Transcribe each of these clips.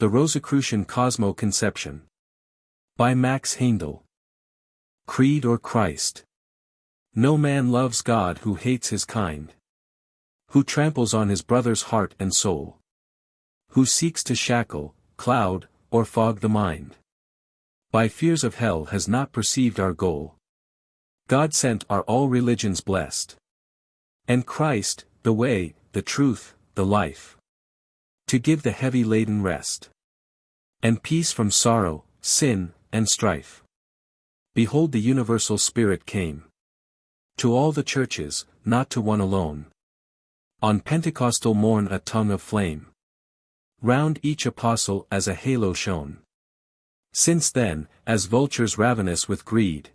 The Rosicrucian Cosmo Conception. By Max Heindel. Creed or Christ. No man loves God who hates his kind. Who tramples on his brother's heart and soul. Who seeks to shackle, cloud, or fog the mind. By fears of hell has not perceived our goal. God sent are all religions blessed. And Christ, the way, the truth, the life. To give the heavy laden rest. And peace from sorrow, sin, and strife. Behold, the universal Spirit came. To all the churches, not to one alone. On Pentecostal morn a tongue of flame. Round each apostle as a halo shone. Since then, as vultures ravenous with greed,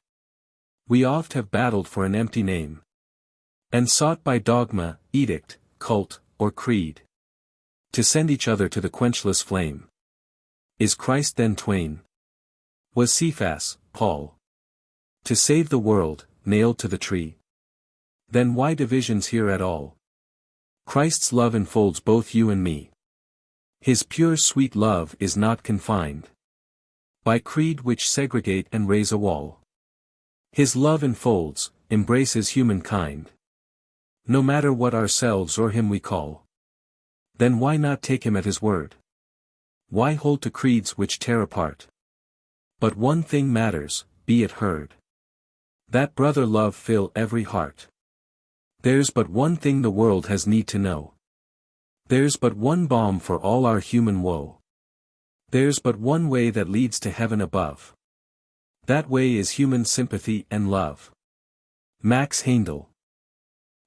we oft have battled for an empty name. And sought by dogma, edict, cult, or creed. To send each other to the quenchless flame. Is Christ then twain? Was Cephas, Paul? To save the world, nailed to the tree? Then why divisions here at all? Christ's love enfolds both you and me. His pure sweet love is not confined by creed which segregate and raise a wall. His love enfolds, embraces humankind. No matter what ourselves or him we call. Then why not take him at his word? Why hold to creeds which tear apart? But one thing matters, be it heard. That brother love fill every heart. There's but one thing the world has need to know. There's but one balm for all our human woe. There's but one way that leads to heaven above. That way is human sympathy and love. Max Heindel.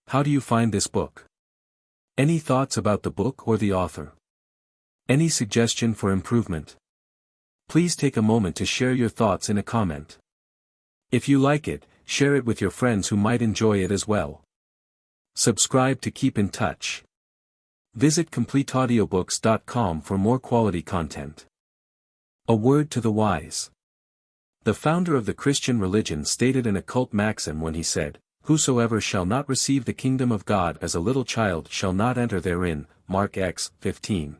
How do you find this book? Any thoughts about the book or the author? Any suggestion for improvement? Please take a moment to share your thoughts in a comment. If you like it, share it with your friends who might enjoy it as well. Subscribe to keep in touch. Visit CompleteAudiobooks.com for more quality content. A word to the wise. The founder of the Christian religion stated an occult maxim when he said, "Whosoever shall not receive the kingdom of God as a little child shall not enter therein." Mark X, 15.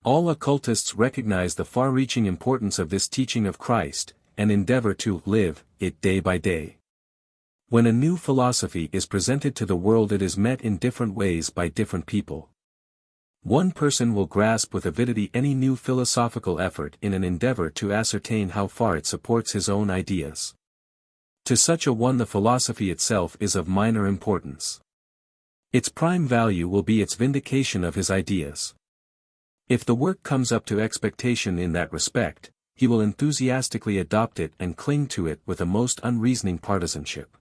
All occultists recognize the far-reaching importance of this teaching of Christ, and endeavor to live it day by day. When a new philosophy is presented to the world, it is met in different ways by different people. One person will grasp with avidity any new philosophical effort in an endeavor to ascertain how far it supports his own ideas. To such a one the philosophy itself is of minor importance. Its prime value will be its vindication of his ideas. If the work comes up to expectation in that respect, he will enthusiastically adopt it and cling to it with a most unreasoning partisanship.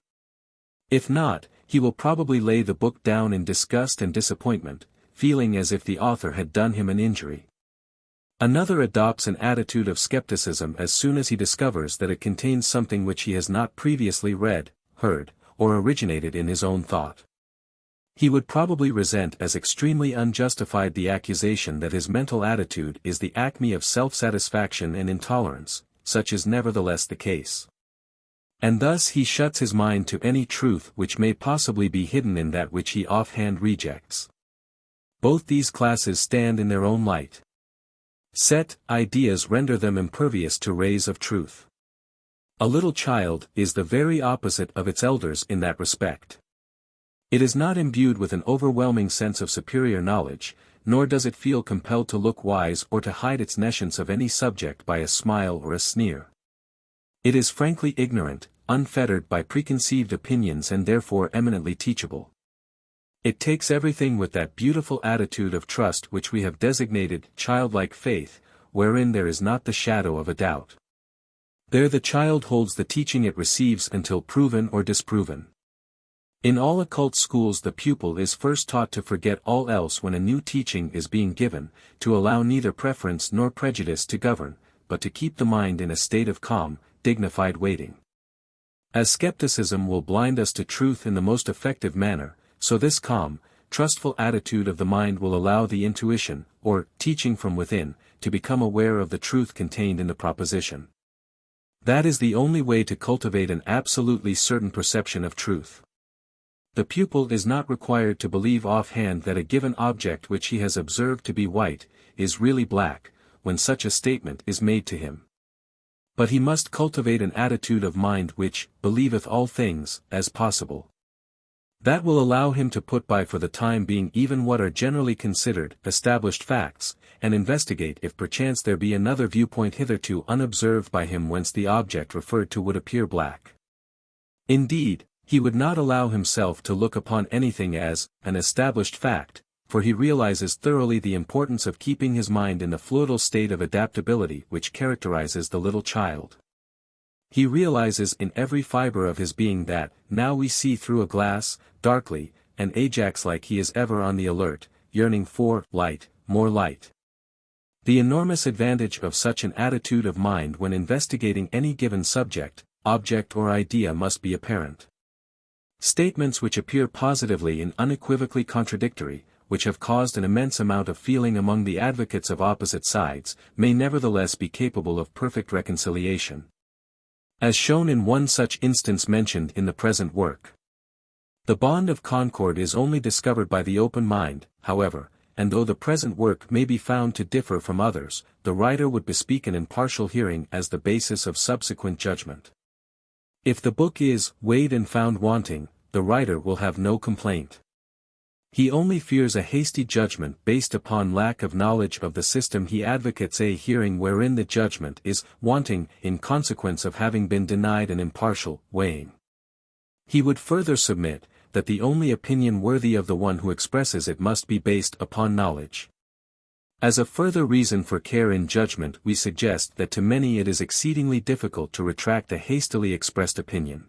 If not, he will probably lay the book down in disgust and disappointment, feeling as if the author had done him an injury. Another adopts an attitude of skepticism as soon as he discovers that it contains something which he has not previously read, heard, or originated in his own thought. He would probably resent as extremely unjustified the accusation that his mental attitude is the acme of self-satisfaction and intolerance, such is nevertheless the case. And thus he shuts his mind to any truth which may possibly be hidden in that which he offhand rejects. Both these classes stand in their own light. Set ideas render them impervious to rays of truth. A little child is the very opposite of its elders in that respect. It is not imbued with an overwhelming sense of superior knowledge, nor does it feel compelled to look wise or to hide its nescience of any subject by a smile or a sneer. It is frankly ignorant, unfettered by preconceived opinions and therefore eminently teachable. It takes everything with that beautiful attitude of trust which we have designated childlike faith, wherein there is not the shadow of a doubt. There the child holds the teaching it receives until proven or disproven. In all occult schools the pupil is first taught to forget all else when a new teaching is being given, to allow neither preference nor prejudice to govern, but to keep the mind in a state of calm, dignified waiting. As skepticism will blind us to truth in the most effective manner, so this calm, trustful attitude of the mind will allow the intuition, or teaching from within, to become aware of the truth contained in the proposition. That is the only way to cultivate an absolutely certain perception of truth. The pupil is not required to believe offhand that a given object which he has observed to be white, is really black, when such a statement is made to him. But he must cultivate an attitude of mind which believeth all things as possible. That will allow him to put by for the time being even what are generally considered established facts, and investigate if perchance there be another viewpoint hitherto unobserved by him whence the object referred to would appear black. Indeed, he would not allow himself to look upon anything as an established fact, for he realizes thoroughly the importance of keeping his mind in the fluidal state of adaptability which characterizes the little child. He realizes in every fiber of his being that, now we see through a glass, darkly, and Ajax-like he is ever on the alert, yearning for light, more light. The enormous advantage of such an attitude of mind when investigating any given subject, object or idea must be apparent. Statements which appear positively and unequivocally contradictory, which have caused an immense amount of feeling among the advocates of opposite sides, may nevertheless be capable of perfect reconciliation. As shown in one such instance mentioned in the present work. The bond of concord is only discovered by the open mind, however, and though the present work may be found to differ from others, the writer would bespeak an impartial hearing as the basis of subsequent judgment. If the book is weighed and found wanting, the writer will have no complaint. He only fears a hasty judgment based upon lack of knowledge of the system he advocates, a hearing wherein the judgment is wanting in consequence of having been denied an impartial weighing. He would further submit, that the only opinion worthy of the one who expresses it must be based upon knowledge. As a further reason for care in judgment we suggest that to many it is exceedingly difficult to retract a hastily expressed opinion.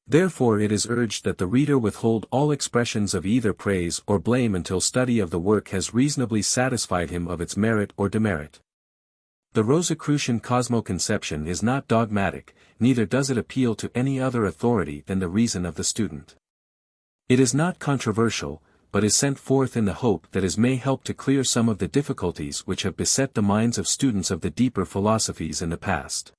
Therefore it is urged that the reader withhold all expressions of either praise or blame until study of the work has reasonably satisfied him of its merit or demerit. The Rosicrucian Cosmo Conception is not dogmatic, neither does it appeal to any other authority than the reason of the student. It is not controversial, but is sent forth in the hope that it may help to clear some of the difficulties which have beset the minds of students of the deeper philosophies in the past.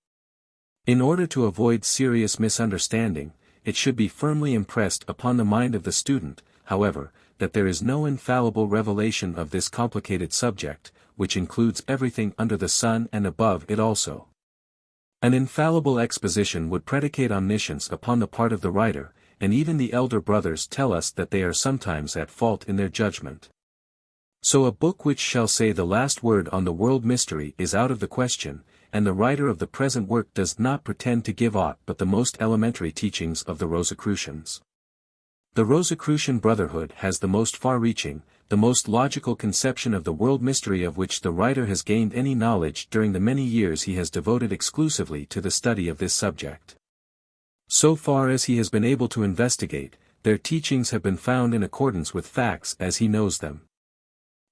In order to avoid serious misunderstanding, it should be firmly impressed upon the mind of the student, however, that there is no infallible revelation of this complicated subject, which includes everything under the sun and above it also. An infallible exposition would predicate omniscience upon the part of the writer, and even the elder brothers tell us that they are sometimes at fault in their judgment. So a book which shall say the last word on the world mystery is out of the question, and the writer of the present work does not pretend to give aught but the most elementary teachings of the Rosicrucians. The Rosicrucian Brotherhood has the most far-reaching, the most logical conception of the world mystery of which the writer has gained any knowledge during the many years he has devoted exclusively to the study of this subject. So far as he has been able to investigate, their teachings have been found in accordance with facts as he knows them.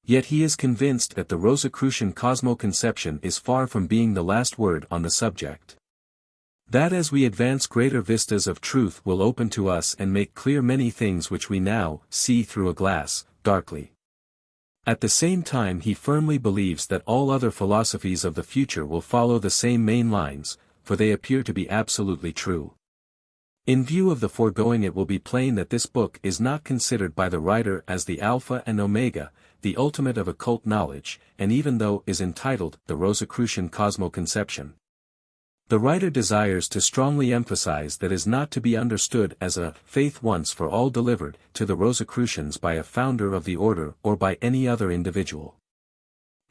Yet he is convinced that the Rosicrucian Cosmo Conception is far from being the last word on the subject. That as we advance greater vistas of truth will open to us and make clear many things which we now see through a glass, darkly. At the same time he firmly believes that all other philosophies of the future will follow the same main lines, for they appear to be absolutely true. In view of the foregoing it will be plain that this book is not considered by the writer as the Alpha and Omega, the ultimate of occult knowledge, and even though is entitled The Rosicrucian Cosmo Conception, the writer desires to strongly emphasize that is not to be understood as a faith once for all delivered to the Rosicrucians by a founder of the order or by any other individual.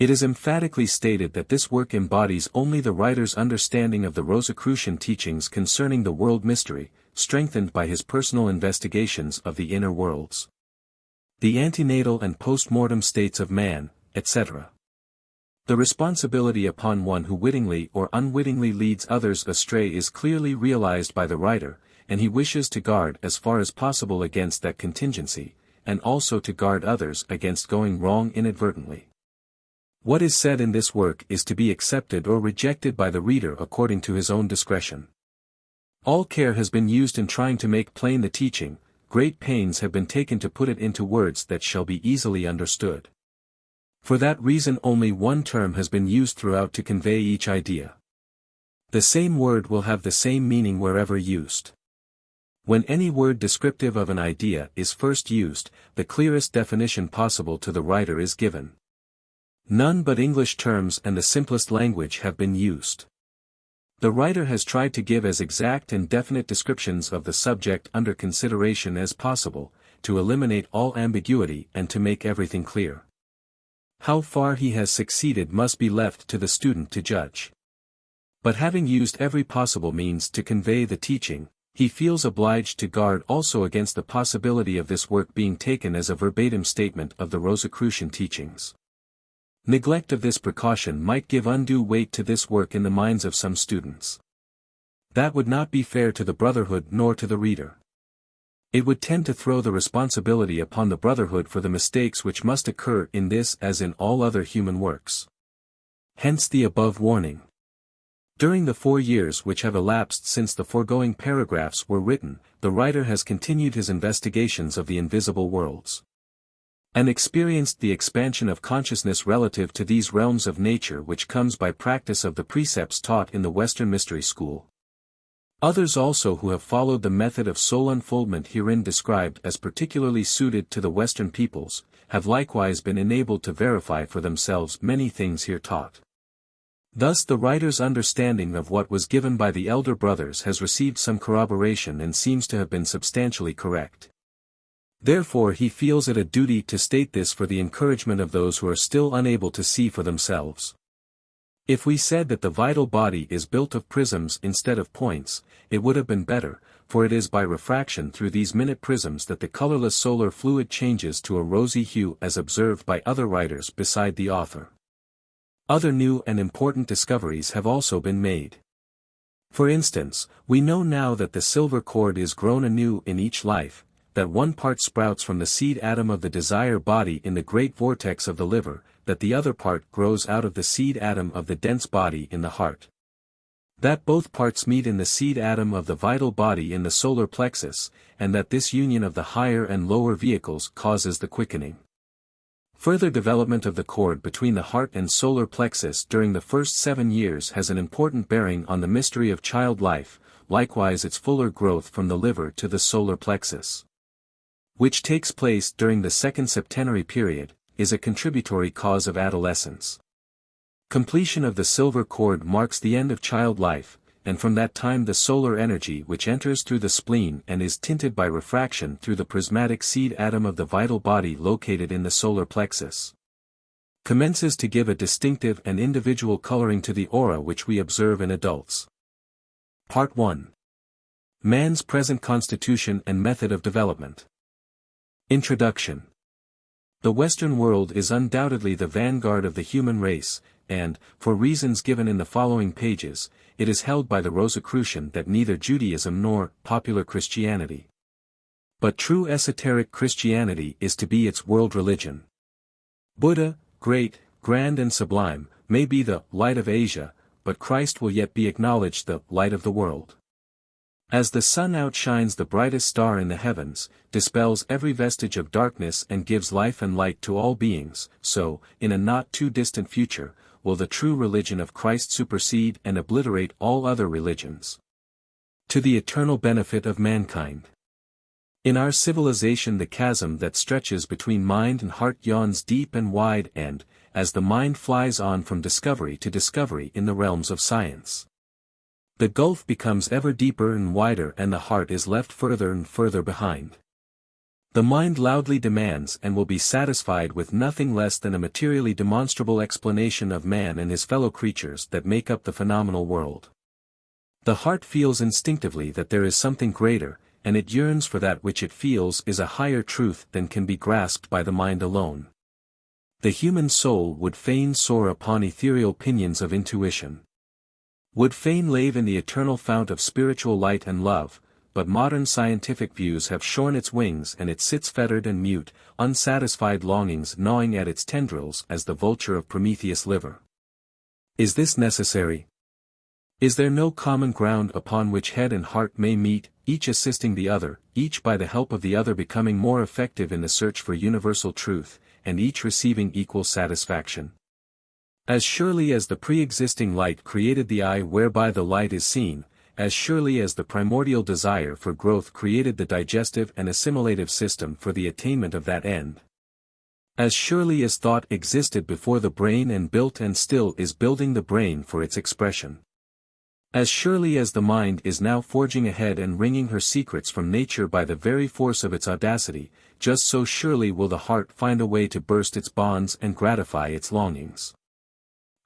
It is emphatically stated that this work embodies only the writer's understanding of the Rosicrucian teachings concerning the world mystery, strengthened by his personal investigations of the inner worlds, the antenatal and post-mortem states of man, etc. The responsibility upon one who wittingly or unwittingly leads others astray is clearly realized by the writer, and he wishes to guard as far as possible against that contingency, and also to guard others against going wrong inadvertently. What is said in this work is to be accepted or rejected by the reader according to his own discretion. All care has been used in trying to make plain the teaching, great pains have been taken to put it into words that shall be easily understood. For that reason only one term has been used throughout to convey each idea. The same word will have the same meaning wherever used. When any word descriptive of an idea is first used, the clearest definition possible to the writer is given. None but English terms and the simplest language have been used. The writer has tried to give as exact and definite descriptions of the subject under consideration as possible, to eliminate all ambiguity and to make everything clear. How far he has succeeded must be left to the student to judge. But having used every possible means to convey the teaching, he feels obliged to guard also against the possibility of this work being taken as a verbatim statement of the Rosicrucian teachings. Neglect of this precaution might give undue weight to this work in the minds of some students. That would not be fair to the Brotherhood nor to the reader. It would tend to throw the responsibility upon the Brotherhood for the mistakes which must occur in this as in all other human works. Hence the above warning. During the 4 years which have elapsed since the foregoing paragraphs were written, the writer has continued his investigations of the invisible worlds, and experienced the expansion of consciousness relative to these realms of nature which comes by practice of the precepts taught in the Western Mystery School. Others also who have followed the method of soul unfoldment herein described as particularly suited to the Western peoples, have likewise been enabled to verify for themselves many things here taught. Thus the writer's understanding of what was given by the elder brothers has received some corroboration and seems to have been substantially correct. Therefore he feels it a duty to state this for the encouragement of those who are still unable to see for themselves. If we said that the vital body is built of prisms instead of points, it would have been better, for it is by refraction through these minute prisms that the colorless solar fluid changes to a rosy hue as observed by other writers beside the author. Other new and important discoveries have also been made. For instance, we know now that the silver cord is grown anew in each life, that one part sprouts from the seed atom of the desire body in the great vortex of the liver, that the other part grows out of the seed atom of the dense body in the heart. That both parts meet in the seed atom of the vital body in the solar plexus, and that this union of the higher and lower vehicles causes the quickening. Further development of the cord between the heart and solar plexus during the first 7 years has an important bearing on the mystery of child life, likewise its fuller growth from the liver to the solar plexus, which takes place during the second septenary period, is a contributory cause of adolescence. Completion of the silver cord marks the end of child life, and from that time the solar energy which enters through the spleen and is tinted by refraction through the prismatic seed atom of the vital body located in the solar plexus, commences to give a distinctive and individual coloring to the aura which we observe in adults. Part 1. Man's present constitution and method of development. Introduction. The Western world is undoubtedly the vanguard of the human race, and, for reasons given in the following pages, it is held by the Rosicrucian that neither Judaism nor popular Christianity, but true esoteric Christianity is to be its world religion. Buddha, great, grand and sublime, may be the light of Asia, but Christ will yet be acknowledged the light of the world. As the sun outshines the brightest star in the heavens, dispels every vestige of darkness and gives life and light to all beings, so, in a not too distant future, will the true religion of Christ supersede and obliterate all other religions, to the eternal benefit of mankind. In our civilization the chasm that stretches between mind and heart yawns deep and wide and, as the mind flies on from discovery to discovery in the realms of science, the gulf becomes ever deeper and wider and the heart is left further and further behind. The mind loudly demands and will be satisfied with nothing less than a materially demonstrable explanation of man and his fellow creatures that make up the phenomenal world. The heart feels instinctively that there is something greater, and it yearns for that which it feels is a higher truth than can be grasped by the mind alone. The human soul would fain soar upon ethereal pinions of intuition, would fain lave in the eternal fount of spiritual light and love, but modern scientific views have shorn its wings and it sits fettered and mute, unsatisfied longings gnawing at its tendrils as the vulture of Prometheus' liver. Is this necessary? Is there no common ground upon which head and heart may meet, each assisting the other, each by the help of the other becoming more effective in the search for universal truth, and each receiving equal satisfaction? As surely as the pre-existing light created the eye whereby the light is seen, as surely as the primordial desire for growth created the digestive and assimilative system for the attainment of that end, As surely as thought existed before the brain and built and still is building the brain for its expression. As surely as the mind is now forging ahead and wringing her secrets from nature by the very force of its audacity, just so surely will the heart find a way to burst its bonds and gratify its longings.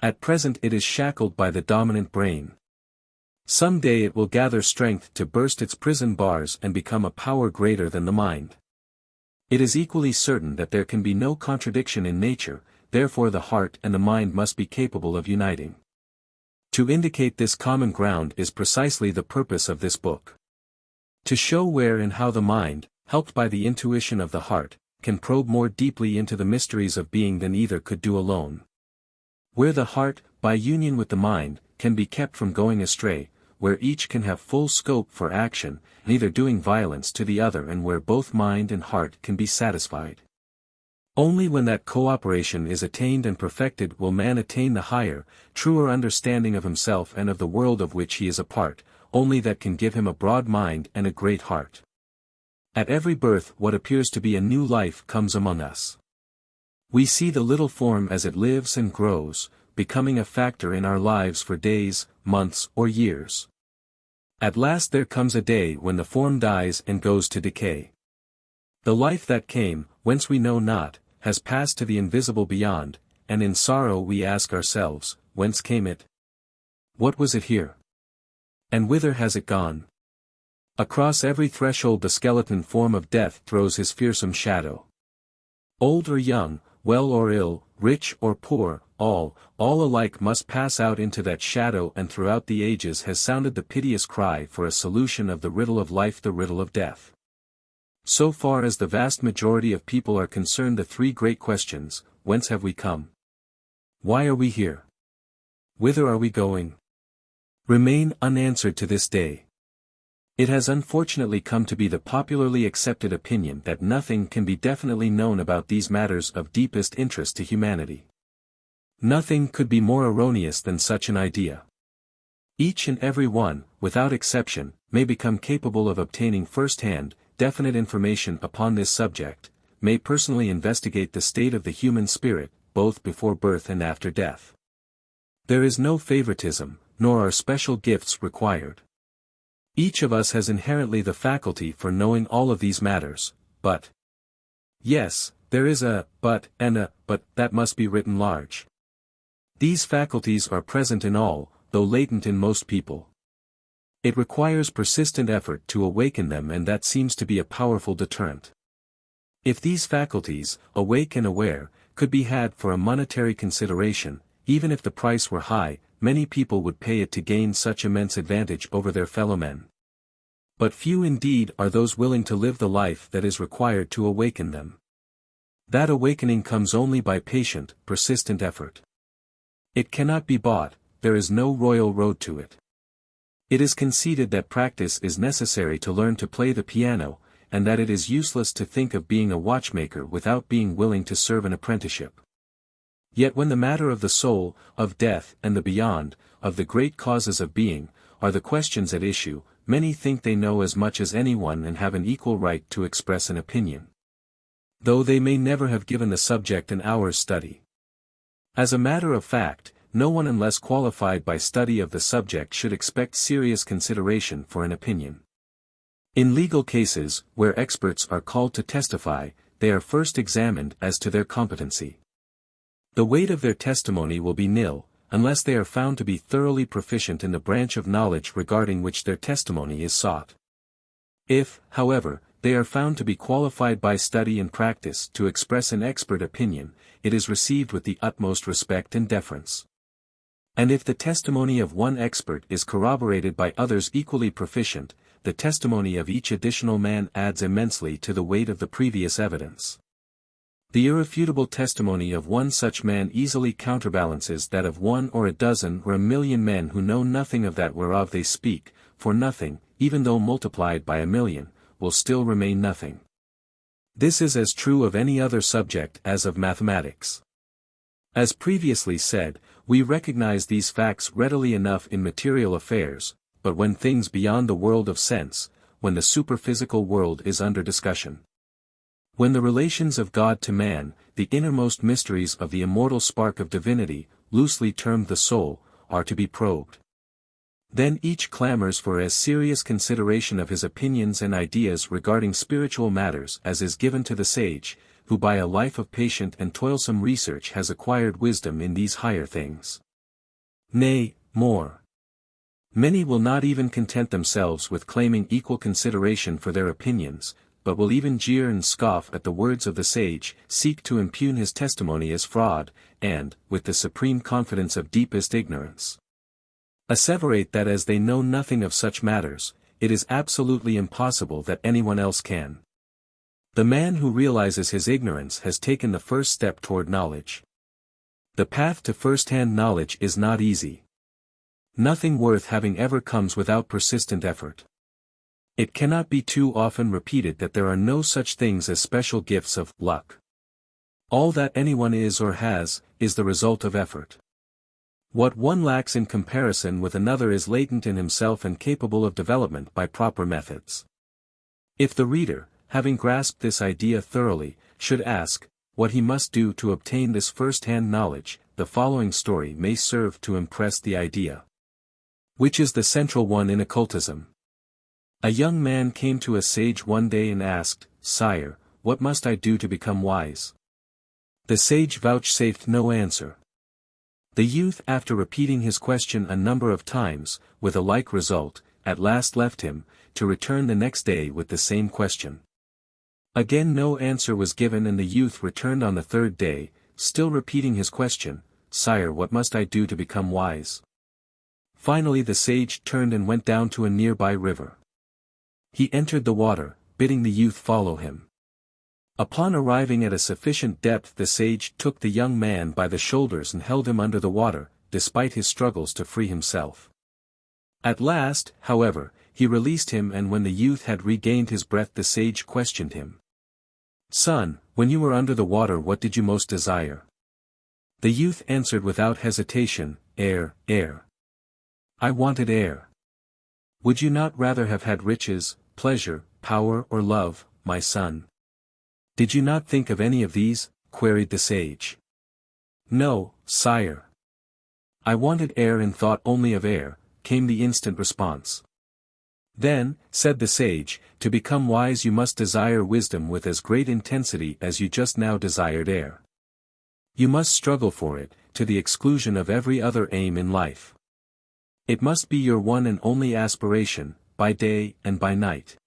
At present it is shackled by the dominant brain. Some day it will gather strength to burst its prison bars and become a power greater than the mind. It is equally certain that there can be no contradiction in nature, therefore the heart and the mind must be capable of uniting. To indicate this common ground is precisely the purpose of this book. To show where and how the mind, helped by the intuition of the heart, can probe more deeply into the mysteries of being than either could do alone. Where the heart, by union with the mind, can be kept from going astray, where each can have full scope for action, neither doing violence to the other, and where both mind and heart can be satisfied. Only when that cooperation is attained and perfected will man attain the higher, truer understanding of himself and of the world of which he is a part, only that can give him a broad mind and a great heart. At every birth what appears to be a new life comes among us. We see the little form as it lives and grows, becoming a factor in our lives for days, months, or years. At last there comes a day when the form dies and goes to decay. The life that came, whence we know not, has passed to the invisible beyond, and in sorrow we ask ourselves, whence came it? What was it here? And whither has it gone? Across every threshold the skeleton form of death throws his fearsome shadow. Old or young, well or ill, rich or poor, all alike must pass out into that shadow, and throughout the ages has sounded the piteous cry for a solution of the riddle of life, the riddle of death. So far as the vast majority of people are concerned, the three great questions: whence have we come? Why are we here? Whither are we going? Remain unanswered to this day. It has unfortunately come to be the popularly accepted opinion that nothing can be definitely known about these matters of deepest interest to humanity. Nothing could be more erroneous than such an idea. Each and every one, without exception, may become capable of obtaining first-hand, definite information upon this subject, may personally investigate the state of the human spirit, both before birth and after death. There is no favoritism, nor are special gifts required. Each of us has inherently the faculty for knowing all of these matters, but. Yes, there is a but and a but that must be written large. These faculties are present in all, though latent in most people. It requires persistent effort to awaken them, and that seems to be a powerful deterrent. If these faculties, awake and aware, could be had for a monetary consideration, even if the price were high, many people would pay it to gain such immense advantage over their fellow men. But few indeed are those willing to live the life that is required to awaken them. That awakening comes only by patient, persistent effort. It cannot be bought, there is no royal road to it. It is conceded that practice is necessary to learn to play the piano, and that it is useless to think of being a watchmaker without being willing to serve an apprenticeship. Yet when the matter of the soul, of death and the beyond, of the great causes of being, are the questions at issue, many think they know as much as anyone and have an equal right to express an opinion, though they may never have given the subject an hour's study. As a matter of fact, no one unless qualified by study of the subject should expect serious consideration for an opinion. In legal cases, where experts are called to testify, they are first examined as to their competency. The weight of their testimony will be nil, unless they are found to be thoroughly proficient in the branch of knowledge regarding which their testimony is sought. If, however, they are found to be qualified by study and practice to express an expert opinion, it is received with the utmost respect and deference. And if the testimony of one expert is corroborated by others equally proficient, the testimony of each additional man adds immensely to the weight of the previous evidence. The irrefutable testimony of one such man easily counterbalances that of one or a dozen or a million men who know nothing of that whereof they speak, for nothing, even though multiplied by a million, will still remain nothing. This is as true of any other subject as of mathematics. As previously said, we recognize these facts readily enough in material affairs, but when things beyond the world of sense, when the superphysical world is under discussion, When the relations of God to man, the innermost mysteries of the immortal spark of divinity, loosely termed the soul, are to be probed. Then each clamors for as serious consideration of his opinions and ideas regarding spiritual matters as is given to the sage, who by a life of patient and toilsome research has acquired wisdom in these higher things. Nay, more. Many will not even content themselves with claiming equal consideration for their opinions, but will even jeer and scoff at the words of the sage, seek to impugn his testimony as fraud, and, with the supreme confidence of deepest ignorance, asseverate that as they know nothing of such matters, it is absolutely impossible that anyone else can. The man who realizes his ignorance has taken the first step toward knowledge. The path to first-hand knowledge is not easy. Nothing worth having ever comes without persistent effort. It cannot be too often repeated that there are no such things as special gifts of luck. All that anyone is or has, is the result of effort. What one lacks in comparison with another is latent in himself and capable of development by proper methods. If the reader, having grasped this idea thoroughly, should ask, what he must do to obtain this first-hand knowledge, the following story may serve to impress the idea, which is the central one in occultism. A young man came to a sage one day and asked, "Sire, what must I do to become wise?" The sage vouchsafed no answer. The youth, after repeating his question a number of times, with a like result, at last left him, to return the next day with the same question. Again no answer was given, and the youth returned on the third day, still repeating his question, "Sire, what must I do to become wise?" Finally the sage turned and went down to a nearby river. He entered the water, bidding the youth follow him. Upon arriving at a sufficient depth, the sage took the young man by the shoulders and held him under the water, despite his struggles to free himself. At last, however, he released him, and when the youth had regained his breath the sage questioned him. "Son, when you were under the water what did you most desire?" The youth answered without hesitation, "Air, air. I wanted air." "Would you not rather have had riches, pleasure, power or love, my son?" "Did you not think of any of these?" queried the sage. "No, sire. I wanted air and thought only of air," came the instant response. "Then," said the sage, "to become wise you must desire wisdom with as great intensity as you just now desired air. You must struggle for it, to the exclusion of every other aim in life. It must be your one and only aspiration, by day and by night.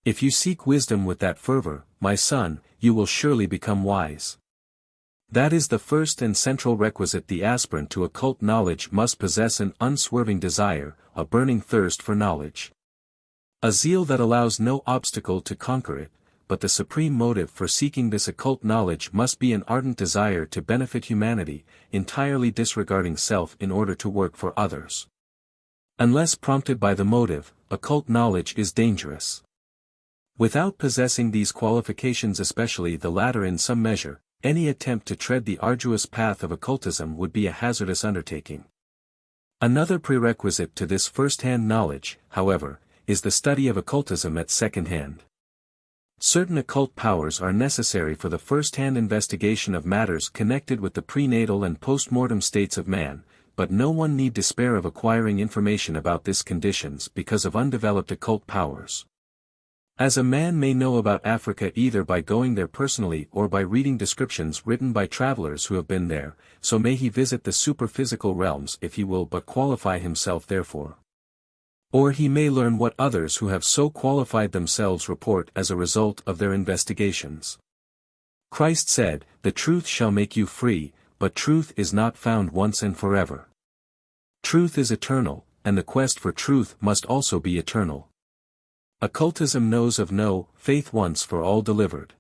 If you seek wisdom with that fervor, my son, you will surely become wise. That is the first and central requisite. The aspirant to occult knowledge must possess an unswerving desire, a burning thirst for knowledge. A zeal that allows no obstacle to conquer it, but the supreme motive for seeking this occult knowledge must be an ardent desire to benefit humanity, entirely disregarding self in order to work for others. Unless prompted by the motive, occult knowledge is dangerous. Without possessing these qualifications, especially the latter in some measure, any attempt to tread the arduous path of occultism would be a hazardous undertaking. Another prerequisite to this first-hand knowledge, however, is the study of occultism at second hand. Certain occult powers are necessary for the first-hand investigation of matters connected with the prenatal and post-mortem states of man, but no one need despair of acquiring information about these conditions because of undeveloped occult powers. As a man may know about Africa either by going there personally or by reading descriptions written by travelers who have been there, so may he visit the superphysical realms if he will but qualify himself therefore. Or he may learn what others who have so qualified themselves report as a result of their investigations. Christ said, "The truth shall make you free," but truth is not found once and forever. Truth is eternal, and the quest for truth must also be eternal. Occultism knows of no faith once for all delivered.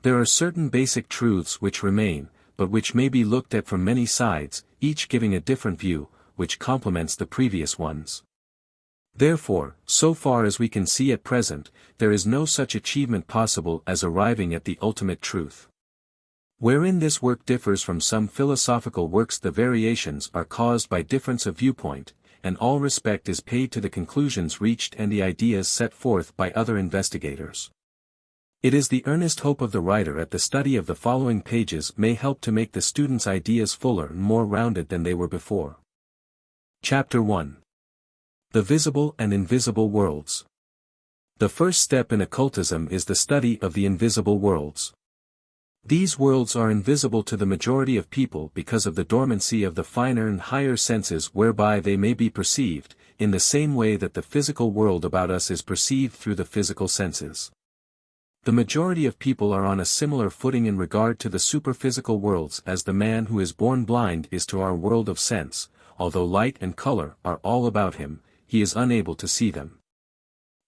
There are certain basic truths which remain, but which may be looked at from many sides, each giving a different view, which complements the previous ones. Therefore, so far as we can see at present, there is no such achievement possible as arriving at the ultimate truth. Wherein this work differs from some philosophical works, the variations are caused by difference of viewpoint, and all respect is paid to the conclusions reached and the ideas set forth by other investigators. It is the earnest hope of the writer that the study of the following pages may help to make the student's ideas fuller and more rounded than they were before. Chapter 1. The Visible and Invisible Worlds. The first step in occultism is the study of the invisible worlds. These worlds are invisible to the majority of people because of the dormancy of the finer and higher senses whereby they may be perceived, in the same way that the physical world about us is perceived through the physical senses. The majority of people are on a similar footing in regard to the superphysical worlds as the man who is born blind is to our world of sense. Although light and color are all about him, he is unable to see them.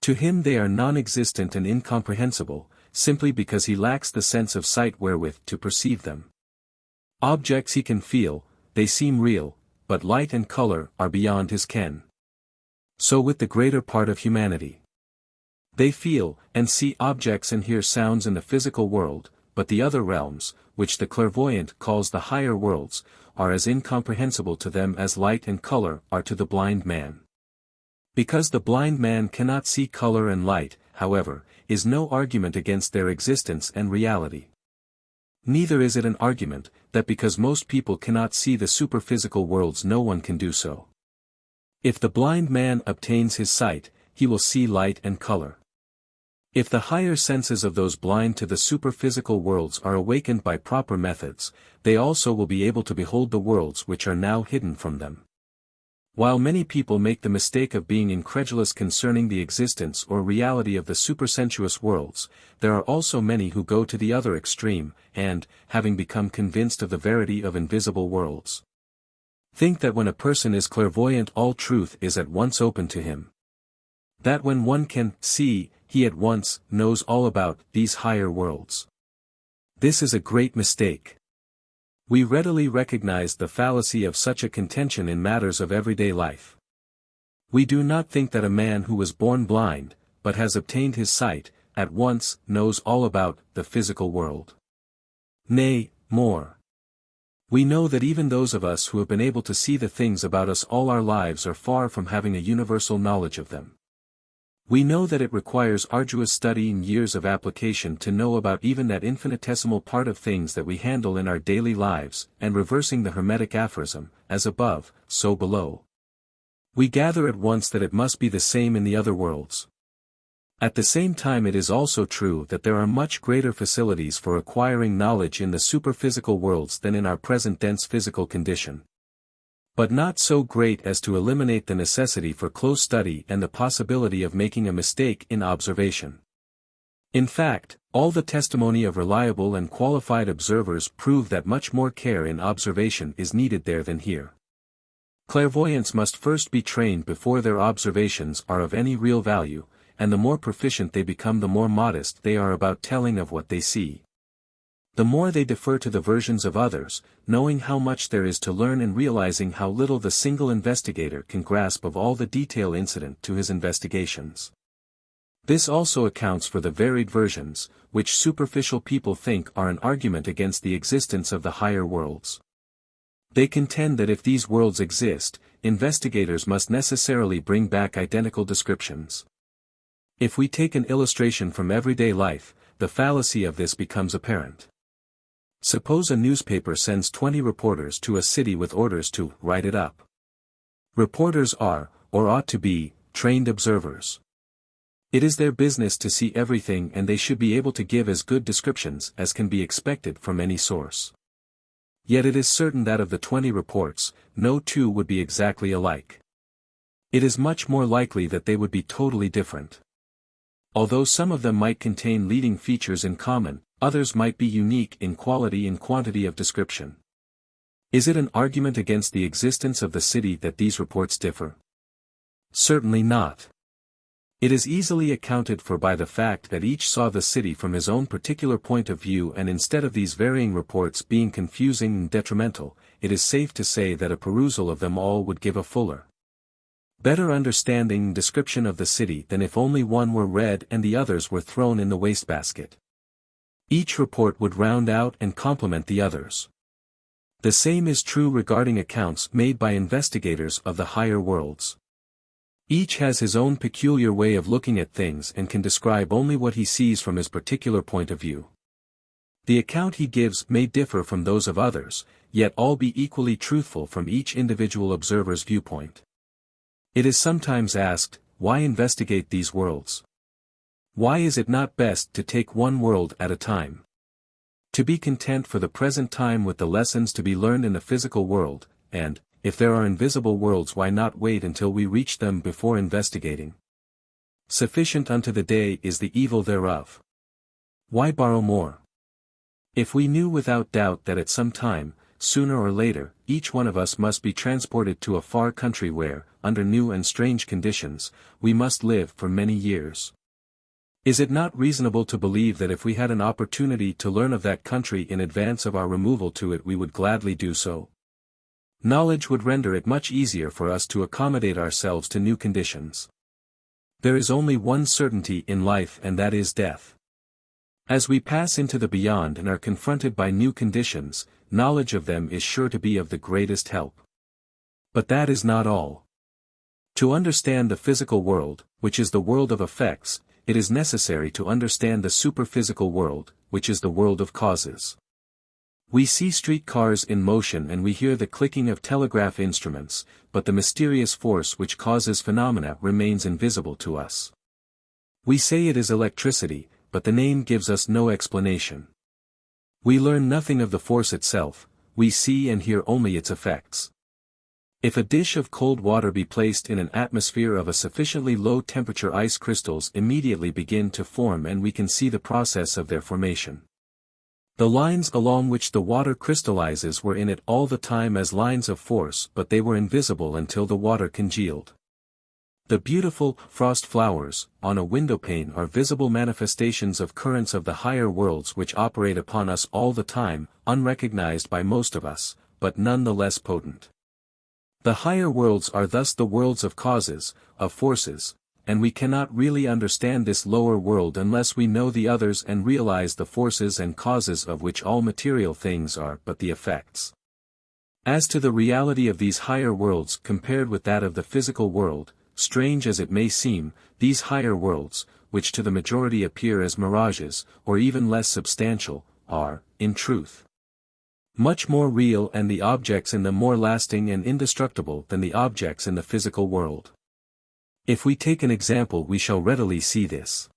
To him they are non-existent and incomprehensible, simply because he lacks the sense of sight wherewith to perceive them. Objects he can feel, they seem real, but light and color are beyond his ken. So with the greater part of humanity. They feel, and see objects and hear sounds in the physical world, but the other realms, which the clairvoyant calls the higher worlds, are as incomprehensible to them as light and color are to the blind man. Because the blind man cannot see color and light, however, is no argument against their existence and reality. Neither is it an argument, that because most people cannot see the superphysical worlds no one can do so. If the blind man obtains his sight, he will see light and color. If the higher senses of those blind to the superphysical worlds are awakened by proper methods, they also will be able to behold the worlds which are now hidden from them. While many people make the mistake of being incredulous concerning the existence or reality of the supersensuous worlds, there are also many who go to the other extreme, and, having become convinced of the verity of invisible worlds, think that when a person is clairvoyant all truth is at once open to him. That when one can see, he at once knows all about these higher worlds. This is a great mistake. We readily recognize the fallacy of such a contention in matters of everyday life. We do not think that a man who was born blind, but has obtained his sight, at once knows all about the physical world. Nay, more. We know that even those of us who have been able to see the things about us all our lives are far from having a universal knowledge of them. We know that it requires arduous study and years of application to know about even that infinitesimal part of things that we handle in our daily lives, and reversing the Hermetic aphorism, as above, so below. We gather at once that it must be the same in the other worlds. At the same time it is also true that there are much greater facilities for acquiring knowledge in the superphysical worlds than in our present dense physical condition. But not so great as to eliminate the necessity for close study and the possibility of making a mistake in observation. In fact, all the testimony of reliable and qualified observers prove that much more care in observation is needed there than here. Clairvoyants must first be trained before their observations are of any real value, and the more proficient they become the more modest they are about telling of what they see. The more they defer to the versions of others, knowing how much there is to learn and realizing how little the single investigator can grasp of all the detail incident to his investigations. This also accounts for the varied versions, which superficial people think are an argument against the existence of the higher worlds. They contend that if these worlds exist, investigators must necessarily bring back identical descriptions. If we take an illustration from everyday life, the fallacy of this becomes apparent. Suppose a newspaper sends 20 reporters to a city with orders to write it up. Reporters are, or ought to be, trained observers. It is their business to see everything and they should be able to give as good descriptions as can be expected from any source. Yet it is certain that of the 20 reports, no two would be exactly alike. It is much more likely that they would be totally different. Although some of them might contain leading features in common, others might be unique in quality and quantity of description. Is it an argument against the existence of the city that these reports differ? Certainly not. It is easily accounted for by the fact that each saw the city from his own particular point of view, and instead of these varying reports being confusing and detrimental, it is safe to say that a perusal of them all would give a fuller, better understanding and description of the city than if only one were read and the others were thrown in the wastebasket. Each report would round out and complement the others. The same is true regarding accounts made by investigators of the higher worlds. Each has his own peculiar way of looking at things and can describe only what he sees from his particular point of view. The account he gives may differ from those of others, yet all be equally truthful from each individual observer's viewpoint. It is sometimes asked, why investigate these worlds? Why is it not best to take one world at a time? To be content for the present time with the lessons to be learned in the physical world, and, if there are invisible worlds, why not wait until we reach them before investigating? Sufficient unto the day is the evil thereof. Why borrow more? If we knew without doubt that at some time, sooner or later, each one of us must be transported to a far country where, under new and strange conditions, we must live for many years. Is it not reasonable to believe that if we had an opportunity to learn of that country in advance of our removal to it we would gladly do so? Knowledge would render it much easier for us to accommodate ourselves to new conditions. There is only one certainty in life, and that is death. As we pass into the beyond and are confronted by new conditions, knowledge of them is sure to be of the greatest help. But that is not all. To understand the physical world, which is the world of effects, it is necessary to understand the superphysical world, which is the world of causes. We see street cars in motion and we hear the clicking of telegraph instruments, but the mysterious force which causes phenomena remains invisible to us. We say it is electricity, but the name gives us no explanation. We learn nothing of the force itself, we see and hear only its effects. If a dish of cold water be placed in an atmosphere of a sufficiently low temperature, ice crystals immediately begin to form and we can see the process of their formation. The lines along which the water crystallizes were in it all the time as lines of force, but they were invisible until the water congealed. The beautiful frost flowers on a windowpane are visible manifestations of currents of the higher worlds which operate upon us all the time, unrecognized by most of us, but none the less potent. The higher worlds are thus the worlds of causes, of forces, and we cannot really understand this lower world unless we know the others and realize the forces and causes of which all material things are but the effects. As to the reality of these higher worlds compared with that of the physical world, strange as it may seem, these higher worlds, which to the majority appear as mirages, or even less substantial, are, in truth, much more real and the objects in them more lasting and indestructible than the objects in the physical world. If we take an example we shall readily see this.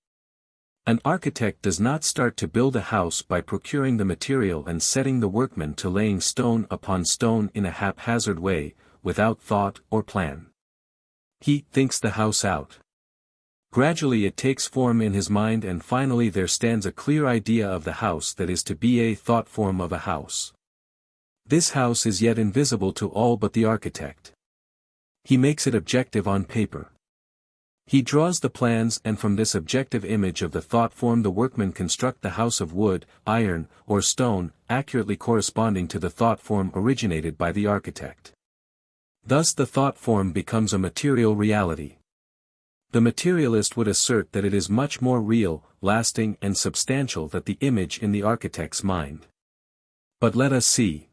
An architect does not start to build a house by procuring the material and setting the workmen to laying stone upon stone in a haphazard way, without thought or plan. He thinks the house out. Gradually it takes form in his mind and finally there stands a clear idea of the house that is to be a thought form of a house. This house is yet invisible to all but the architect. He makes it objective on paper. He draws the plans and from this objective image of the thought form the workmen construct the house of wood, iron, or stone, accurately corresponding to the thought form originated by the architect. Thus the thought form becomes a material reality. The materialist would assert that it is much more real, lasting and substantial than the image in the architect's mind. But let us see.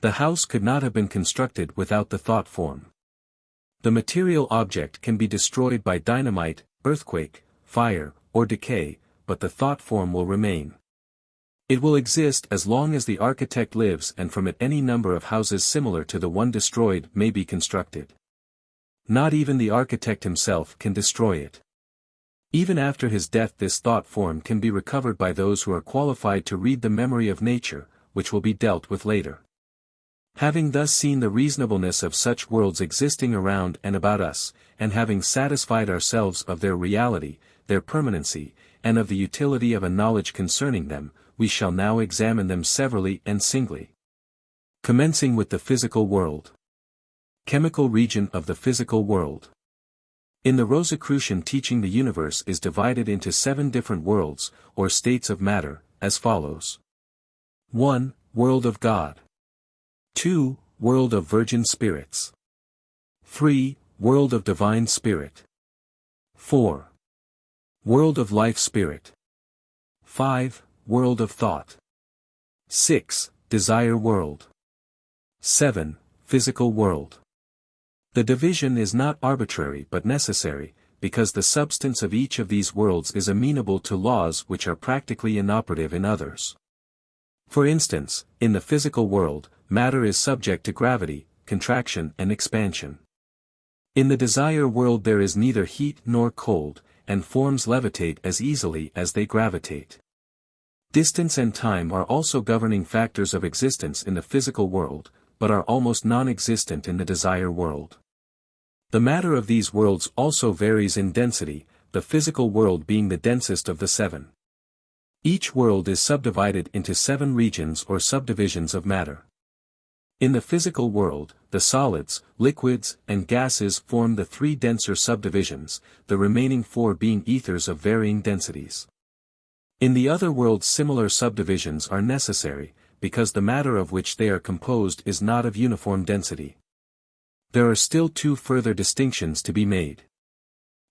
The house could not have been constructed without the thought form. The material object can be destroyed by dynamite, earthquake, fire, or decay, but the thought form will remain. It will exist as long as the architect lives and from it any number of houses similar to the one destroyed may be constructed. Not even the architect himself can destroy it. Even after his death this thought form can be recovered by those who are qualified to read the memory of nature, which will be dealt with later. Having thus seen the reasonableness of such worlds existing around and about us, and having satisfied ourselves of their reality, their permanency, and of the utility of a knowledge concerning them, we shall now examine them severally and singly. Commencing with the physical world. Chemical region of the physical world. In the Rosicrucian teaching the universe is divided into 7 different worlds, or states of matter, as follows. 1. World of God. 2. World of virgin spirits. 3. World of divine spirit. 4. World of life spirit. 5. World of thought. 6. Desire world. 7. Physical world. The division is not arbitrary but necessary, because the substance of each of these worlds is amenable to laws which are practically inoperative in others. For instance, in the physical world, matter is subject to gravity, contraction and expansion. In the desire world there is neither heat nor cold, and forms levitate as easily as they gravitate. Distance and time are also governing factors of existence in the physical world, but are almost non-existent in the desire world. The matter of these worlds also varies in density, the physical world being the densest of the seven. Each world is subdivided into 7 regions or subdivisions of matter. In the physical world, the solids, liquids, and gases form the 3 denser subdivisions, the remaining 4 being ethers of varying densities. In the other worlds similar subdivisions are necessary, because the matter of which they are composed is not of uniform density. There are still 2 further distinctions to be made.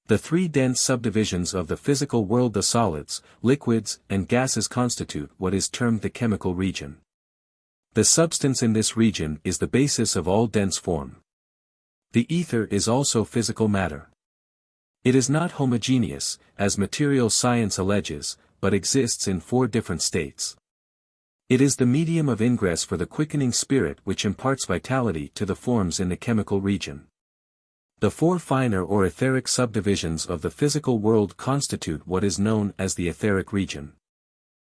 The 3 dense subdivisions of the physical world, the solids, liquids, and gases constitute what is termed the chemical region. The substance in this region is the basis of all dense form. The ether is also physical matter. It is not homogeneous, as material science alleges, but exists in 4 different states. It is the medium of ingress for the quickening spirit which imparts vitality to the forms in the chemical region. The 4 finer or etheric subdivisions of the physical world constitute what is known as the etheric region.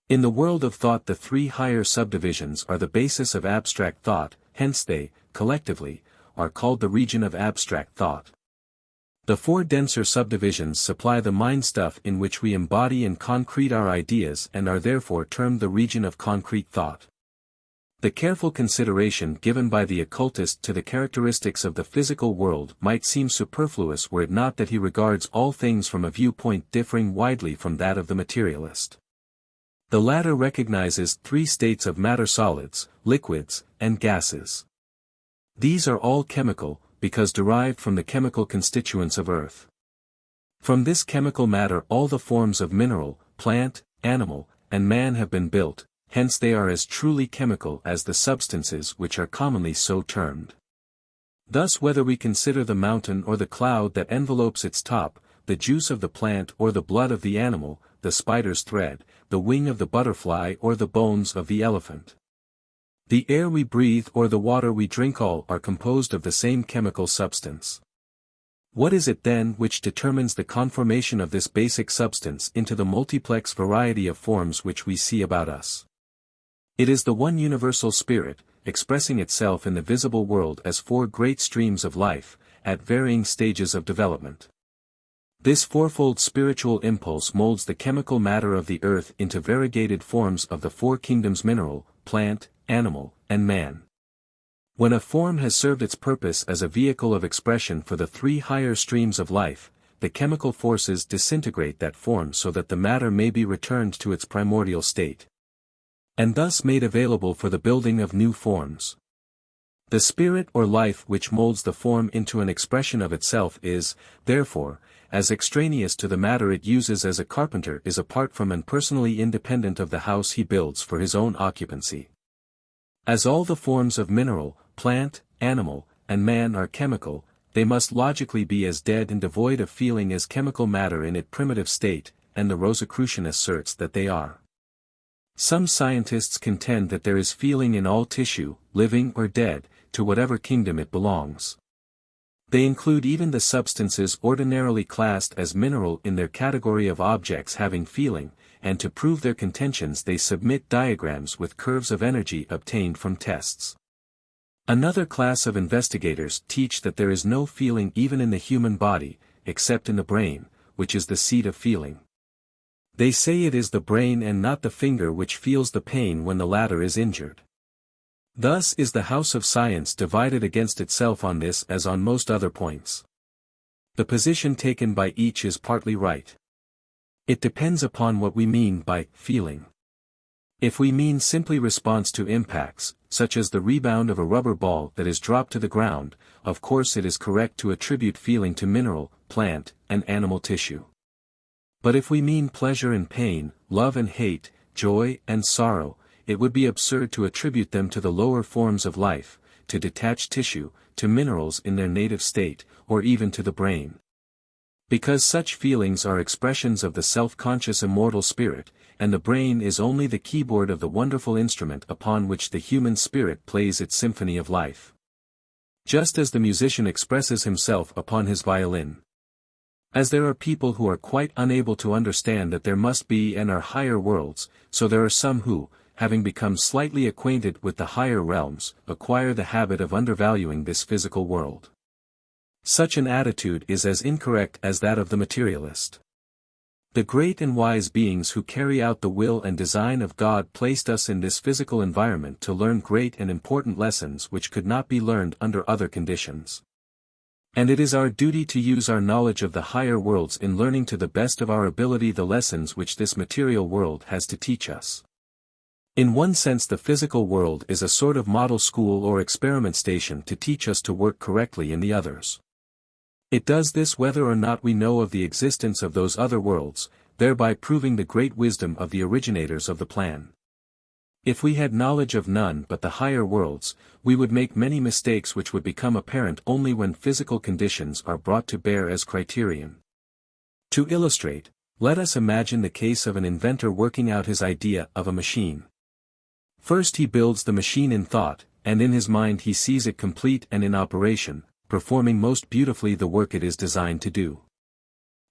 In the world of thought the 3 higher subdivisions are the basis of abstract thought, hence they, collectively, are called the region of abstract thought. The 4 denser subdivisions supply the mind stuff in which we embody and concrete our ideas and are therefore termed the region of concrete thought. The careful consideration given by the occultist to the characteristics of the physical world might seem superfluous were it not that he regards all things from a viewpoint differing widely from that of the materialist. The latter recognizes 3 states of matter: solids, liquids, and gases. These are all chemical, because derived from the chemical constituents of earth. From this chemical matter all the forms of mineral, plant, animal, and man have been built, hence they are as truly chemical as the substances which are commonly so termed. Thus whether we consider the mountain or the cloud that envelopes its top, the juice of the plant or the blood of the animal, the spider's thread, the wing of the butterfly or the bones of the elephant, the air we breathe or the water we drink, all are composed of the same chemical substance. What is it then which determines the conformation of this basic substance into the multiplex variety of forms which we see about us? It is the one universal spirit, expressing itself in the visible world as 4 great streams of life, at varying stages of development. This fourfold spiritual impulse molds the chemical matter of the earth into variegated forms of the 4 kingdoms: mineral, plant, animal, and man. When a form has served its purpose as a vehicle of expression for the 3 higher streams of life, the chemical forces disintegrate that form so that the matter may be returned to its primordial state, and thus made available for the building of new forms. The spirit or life which molds the form into an expression of itself is, therefore, as extraneous to the matter it uses as a carpenter is apart from and personally independent of the house he builds for his own occupancy. As all the forms of mineral, plant, animal, and man are chemical, they must logically be as dead and devoid of feeling as chemical matter in its primitive state, and the Rosicrucian asserts that they are. Some scientists contend that there is feeling in all tissue, living or dead, to whatever kingdom it belongs. They include even the substances ordinarily classed as mineral in their category of objects having feeling, and to prove their contentions they submit diagrams with curves of energy obtained from tests. Another class of investigators teach that there is no feeling even in the human body, except in the brain, which is the seat of feeling. They say it is the brain and not the finger which feels the pain when the latter is injured. Thus is the house of science divided against itself on this as on most other points. The position taken by each is partly right. It depends upon what we mean by feeling. If we mean simply response to impacts, such as the rebound of a rubber ball that is dropped to the ground, of course it is correct to attribute feeling to mineral, plant, and animal tissue. But if we mean pleasure and pain, love and hate, joy and sorrow, it would be absurd to attribute them to the lower forms of life, to detached tissue, to minerals in their native state, or even to the brain. Because such feelings are expressions of the self-conscious immortal spirit, and the brain is only the keyboard of the wonderful instrument upon which the human spirit plays its symphony of life. Just as the musician expresses himself upon his violin. As there are people who are quite unable to understand that there must be and are higher worlds, so there are some who, having become slightly acquainted with the higher realms, acquire the habit of undervaluing this physical world. Such an attitude is as incorrect as that of the materialist. The great and wise beings who carry out the will and design of God placed us in this physical environment to learn great and important lessons which could not be learned under other conditions. And it is our duty to use our knowledge of the higher worlds in learning to the best of our ability the lessons which this material world has to teach us. In one sense the physical world is a sort of model school or experiment station to teach us to work correctly in the others. It does this whether or not we know of the existence of those other worlds, thereby proving the great wisdom of the originators of the plan. If we had knowledge of none but the higher worlds, we would make many mistakes which would become apparent only when physical conditions are brought to bear as criterion. To illustrate, let us imagine the case of an inventor working out his idea of a machine. First he builds the machine in thought, and in his mind he sees it complete and in operation, performing most beautifully the work it is designed to do.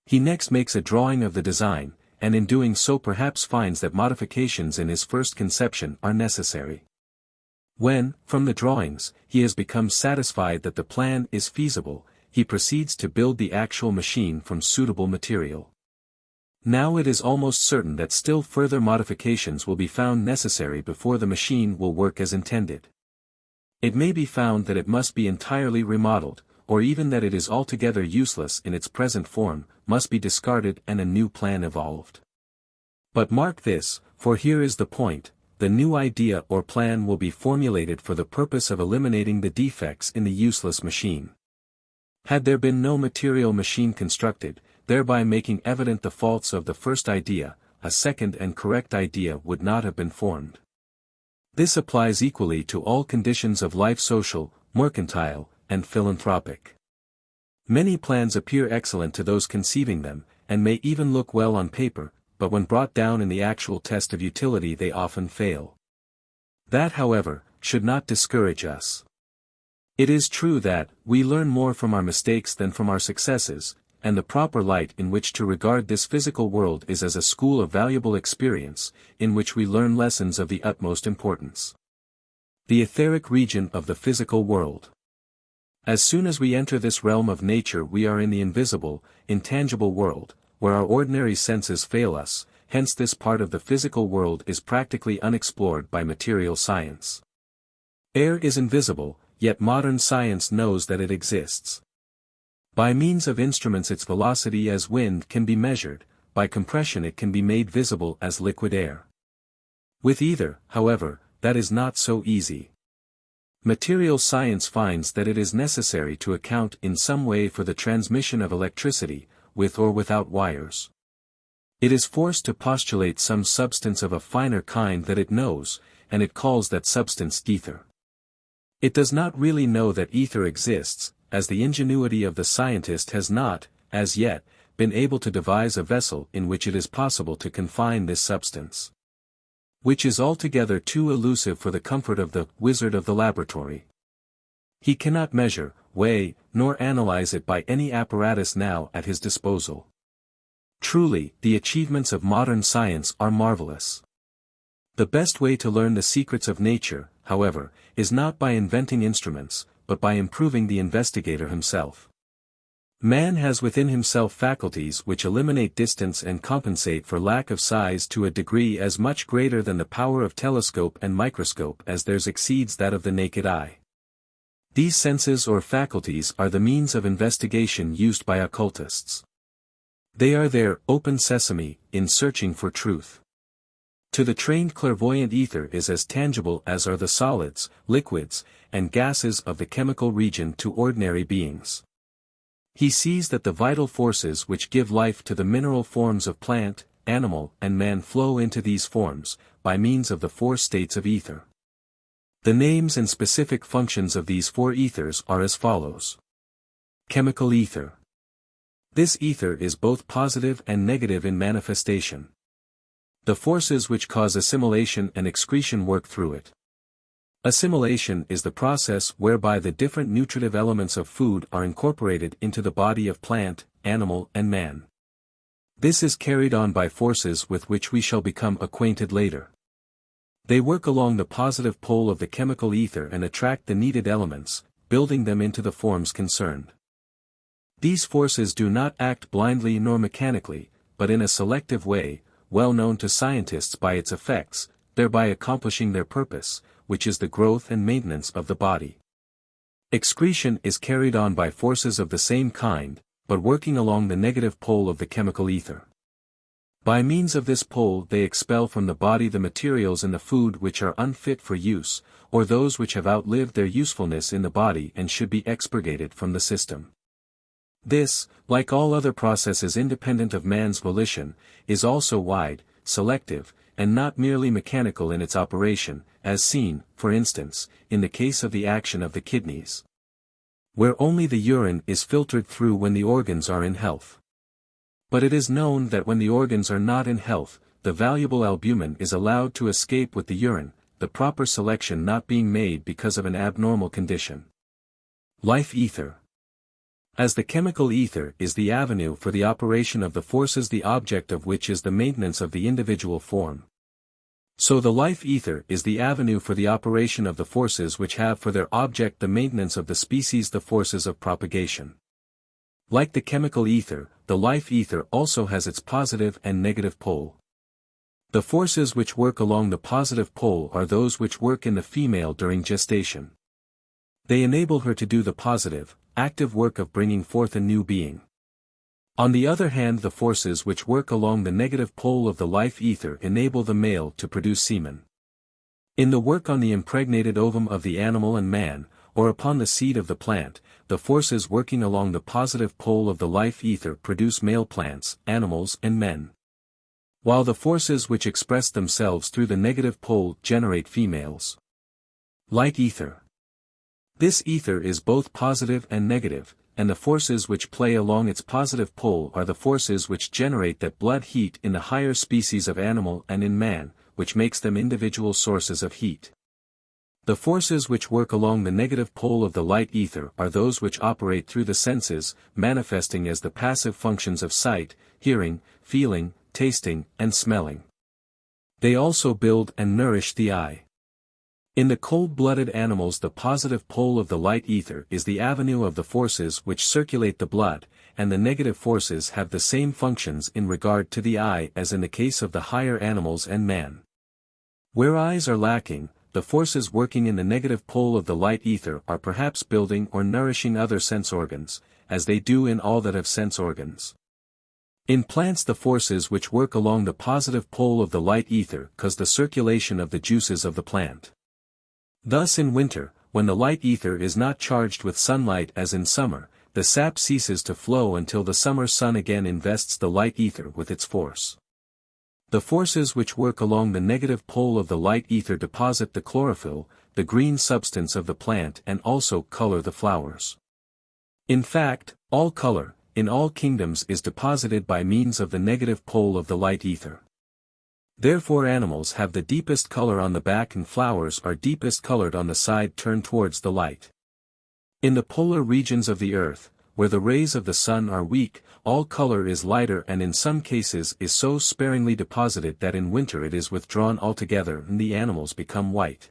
He next makes a drawing of the design, and in doing so perhaps finds that modifications in his first conception are necessary. When, from the drawings, he has become satisfied that the plan is feasible, he proceeds to build the actual machine from suitable material. Now it is almost certain that still further modifications will be found necessary before the machine will work as intended. It may be found that it must be entirely remodeled, or even that it is altogether useless in its present form, must be discarded and a new plan evolved. But mark this, for here is the point, the new idea or plan will be formulated for the purpose of eliminating the defects in the useless machine. Had there been no material machine constructed, thereby making evident the faults of the first idea, a second and correct idea would not have been formed. This applies equally to all conditions of life, social, mercantile, and philanthropic. Many plans appear excellent to those conceiving them, and may even look well on paper, but when brought down in the actual test of utility they often fail. That, however, should not discourage us. It is true that, we learn more from our mistakes than from our successes, and the proper light in which to regard this physical world is as a school of valuable experience, in which we learn lessons of the utmost importance. The etheric region of the physical world. As soon as we enter this realm of nature we are in the invisible, intangible world, where our ordinary senses fail us, hence this part of the physical world is practically unexplored by material science. Air is invisible, yet modern science knows that it exists. By means of instruments its velocity as wind can be measured, by compression it can be made visible as liquid air. With either, however, that is not so easy. Material science finds that it is necessary to account in some way for the transmission of electricity, with or without wires. It is forced to postulate some substance of a finer kind that it knows, and it calls that substance ether. It does not really know that ether exists, as the ingenuity of the scientist has not, as yet, been able to devise a vessel in which it is possible to confine this substance. Which is altogether too elusive for the comfort of the wizard of the laboratory. He cannot measure, weigh, nor analyze it by any apparatus now at his disposal. Truly, the achievements of modern science are marvelous. The best way to learn the secrets of nature, however, is not by inventing instruments, but by improving the investigator himself. Man has within himself faculties which eliminate distance and compensate for lack of size to a degree as much greater than the power of telescope and microscope as theirs exceeds that of the naked eye. These senses or faculties are the means of investigation used by occultists. They are their open sesame in searching for truth. To the trained clairvoyant ether is as tangible as are the solids, liquids, and gases of the chemical region to ordinary beings. He sees that the vital forces which give life to the mineral forms of plant, animal, and man flow into these forms, by means of the four states of ether. The names and specific functions of these four ethers are as follows. Chemical ether. This ether is both positive and negative in manifestation. The forces which cause assimilation and excretion work through it. Assimilation is the process whereby the different nutritive elements of food are incorporated into the body of plant, animal and man. This is carried on by forces with which we shall become acquainted later. They work along the positive pole of the chemical ether and attract the needed elements, building them into the forms concerned. These forces do not act blindly nor mechanically, but in a selective way, well known to scientists by its effects, thereby accomplishing their purpose, which is the growth and maintenance of the body. Excretion is carried on by forces of the same kind, but working along the negative pole of the chemical ether. By means of this pole they expel from the body the materials in the food which are unfit for use, or those which have outlived their usefulness in the body and should be expurgated from the system. This, like all other processes independent of man's volition, is also wide, selective, and not merely mechanical in its operation, as seen, for instance, in the case of the action of the kidneys, where only the urine is filtered through when the organs are in health. But it is known that when the organs are not in health, the valuable albumin is allowed to escape with the urine, the proper selection not being made because of an abnormal condition. Life ether. As the chemical ether is the avenue for the operation of the forces the object of which is the maintenance of the individual form, so the life ether is the avenue for the operation of the forces which have for their object the maintenance of the species, the forces of propagation. Like the chemical ether, the life ether also has its positive and negative pole. The forces which work along the positive pole are those which work in the female during gestation. They enable her to do the positive, active work of bringing forth a new being. On the other hand, the forces which work along the negative pole of the life ether enable the male to produce semen. In the work on the impregnated ovum of the animal and man, or upon the seed of the plant, the forces working along the positive pole of the life ether produce male plants, animals and men, while the forces which express themselves through the negative pole generate females. Light ether. This ether is both positive and negative, and the forces which play along its positive pole are the forces which generate that blood heat in the higher species of animal and in man, which makes them individual sources of heat. The forces which work along the negative pole of the light ether are those which operate through the senses, manifesting as the passive functions of sight, hearing, feeling, tasting, and smelling. They also build and nourish the eye. In the cold-blooded animals, the positive pole of the light ether is the avenue of the forces which circulate the blood, and the negative forces have the same functions in regard to the eye as in the case of the higher animals and man. Where eyes are lacking, the forces working in the negative pole of the light ether are perhaps building or nourishing other sense organs, as they do in all that have sense organs. In plants, the forces which work along the positive pole of the light ether cause the circulation of the juices of the plant. Thus in winter, when the light ether is not charged with sunlight as in summer, the sap ceases to flow until the summer sun again invests the light ether with its force. The forces which work along the negative pole of the light ether deposit the chlorophyll, the green substance of the plant, and also color the flowers. In fact, all color, in all kingdoms, is deposited by means of the negative pole of the light ether. Therefore animals have the deepest color on the back and flowers are deepest colored on the side turned towards the light. In the polar regions of the earth, where the rays of the sun are weak, all color is lighter and in some cases is so sparingly deposited that in winter it is withdrawn altogether and the animals become white.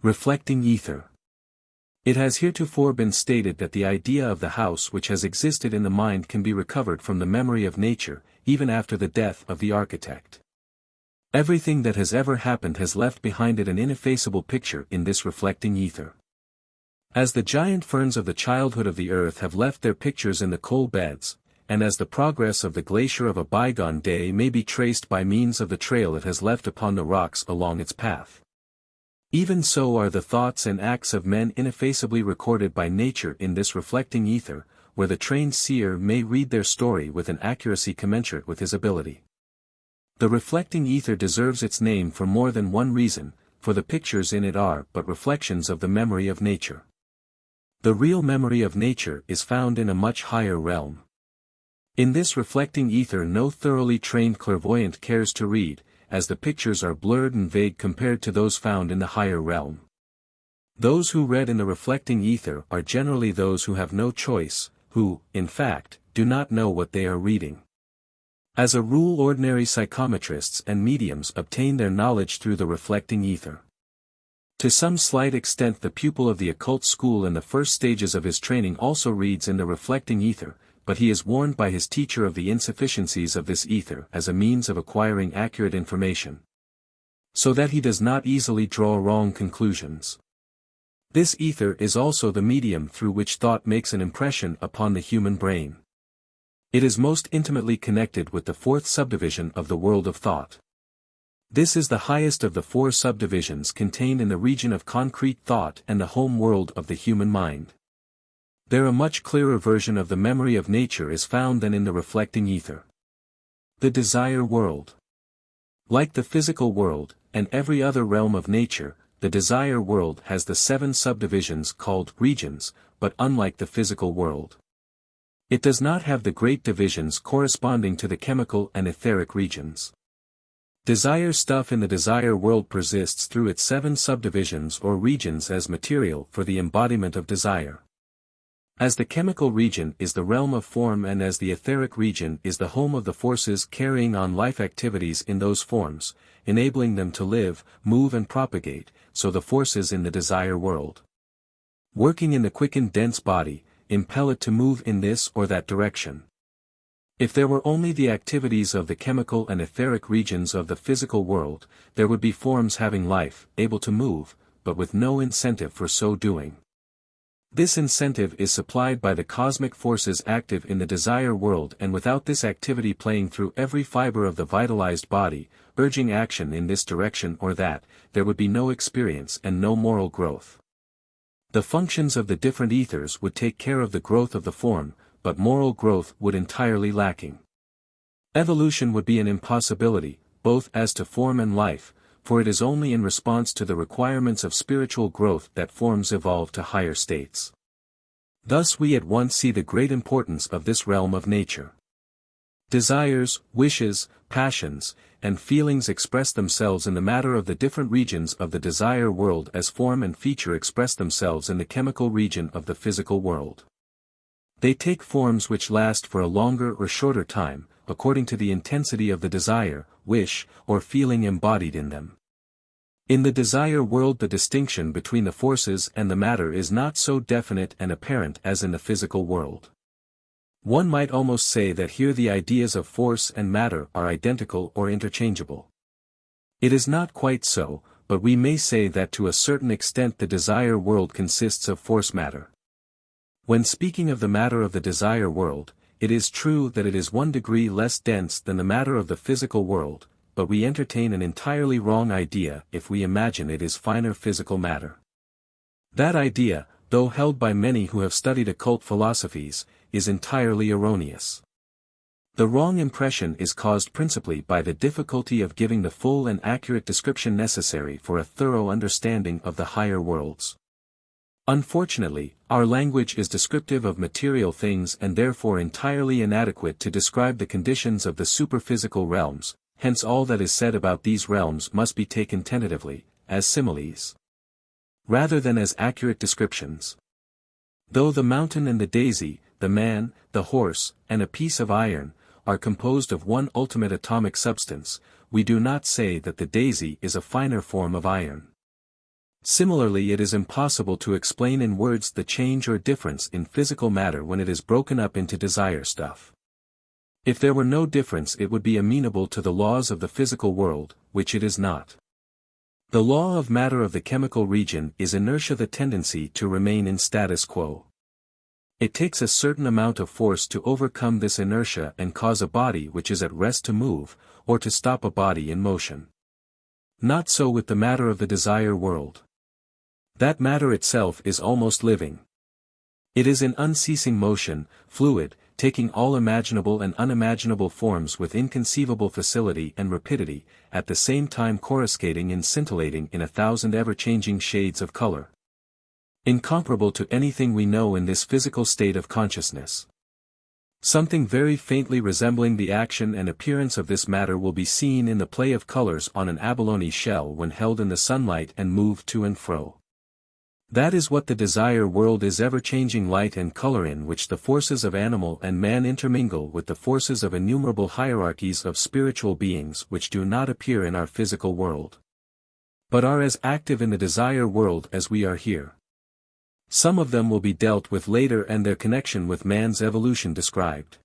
Reflecting ether. It has heretofore been stated that the idea of the house which has existed in the mind can be recovered from the memory of nature, even after the death of the architect. Everything that has ever happened has left behind it an ineffaceable picture in this reflecting ether. As the giant ferns of the childhood of the earth have left their pictures in the coal beds, and as the progress of the glacier of a bygone day may be traced by means of the trail it has left upon the rocks along its path, even so are the thoughts and acts of men ineffaceably recorded by nature in this reflecting ether, where the trained seer may read their story with an accuracy commensurate with his ability. The reflecting ether deserves its name for more than one reason, for the pictures in it are but reflections of the memory of nature. The real memory of nature is found in a much higher realm. In this reflecting ether no thoroughly trained clairvoyant cares to read, as the pictures are blurred and vague compared to those found in the higher realm. Those who read in the reflecting ether are generally those who have no choice, who, in fact, do not know what they are reading. As a rule, ordinary psychometrists and mediums obtain their knowledge through the reflecting ether. To some slight extent the pupil of the occult school in the first stages of his training also reads in the reflecting ether, but he is warned by his teacher of the insufficiencies of this ether as a means of acquiring accurate information, so that he does not easily draw wrong conclusions. This ether is also the medium through which thought makes an impression upon the human brain. It is most intimately connected with the fourth subdivision of the world of thought. This is the highest of the four subdivisions contained in the region of concrete thought and the home world of the human mind. There a much clearer version of the memory of nature is found than in the reflecting ether. The desire world. Like the physical world, and every other realm of nature, the desire world has the 7 subdivisions called regions, but unlike the physical world, it does not have the great divisions corresponding to the chemical and etheric regions. Desire stuff in the desire world persists through its 7 subdivisions or regions as material for the embodiment of desire. As the chemical region is the realm of form and as the etheric region is the home of the forces carrying on life activities in those forms, enabling them to live, move and propagate, so the forces in the desire world, working in the quickened dense body, impel it to move in this or that direction. If there were only the activities of the chemical and etheric regions of the physical world, there would be forms having life, able to move, but with no incentive for so doing. This incentive is supplied by the cosmic forces active in the desire world, and without this activity playing through every fiber of the vitalized body, urging action in this direction or that, there would be no experience and no moral growth. The functions of the different ethers would take care of the growth of the form, but moral growth would entirely lacking. Evolution would be an impossibility, both as to form and life, for it is only in response to the requirements of spiritual growth that forms evolve to higher states. Thus we at once see the great importance of this realm of nature. Desires, wishes, passions, and feelings express themselves in the matter of the different regions of the desire world as form and feature express themselves in the chemical region of the physical world. They take forms which last for a longer or shorter time, according to the intensity of the desire, wish, or feeling embodied in them. In the desire world the distinction between the forces and the matter is not so definite and apparent as in the physical world. One might almost say that here the ideas of force and matter are identical or interchangeable. It is not quite so, but we may say that to a certain extent the desire world consists of force matter. When speaking of the matter of the desire world, it is true that it is 1 degree less dense than the matter of the physical world, but we entertain an entirely wrong idea if we imagine it is finer physical matter. That idea, though held by many who have studied occult philosophies, is entirely erroneous. The wrong impression is caused principally by the difficulty of giving the full and accurate description necessary for a thorough understanding of the higher worlds. Unfortunately, our language is descriptive of material things and therefore entirely inadequate to describe the conditions of the superphysical realms, hence all that is said about these realms must be taken tentatively, as similes, rather than as accurate descriptions. Though the mountain and the daisy, the man, the horse, and a piece of iron, are composed of one ultimate atomic substance, we do not say that the daisy is a finer form of iron. Similarly, it is impossible to explain in words the change or difference in physical matter when it is broken up into desire stuff. If there were no difference it would be amenable to the laws of the physical world, which it is not. The law of matter of the chemical region is inertia, the tendency to remain in status quo. It takes a certain amount of force to overcome this inertia and cause a body which is at rest to move, or to stop a body in motion. Not so with the matter of the desire world. That matter itself is almost living. It is in unceasing motion, fluid, taking all imaginable and unimaginable forms with inconceivable facility and rapidity, at the same time coruscating and scintillating in 1,000 ever-changing shades of color. Incomparable to anything we know in this physical state of consciousness. Something very faintly resembling the action and appearance of this matter will be seen in the play of colors on an abalone shell when held in the sunlight and moved to and fro. That is what the desire world is, ever-changing light and color in which the forces of animal and man intermingle with the forces of innumerable hierarchies of spiritual beings which do not appear in our physical world, but are as active in the desire world as we are here. Some of them will be dealt with later and their connection with man's evolution described.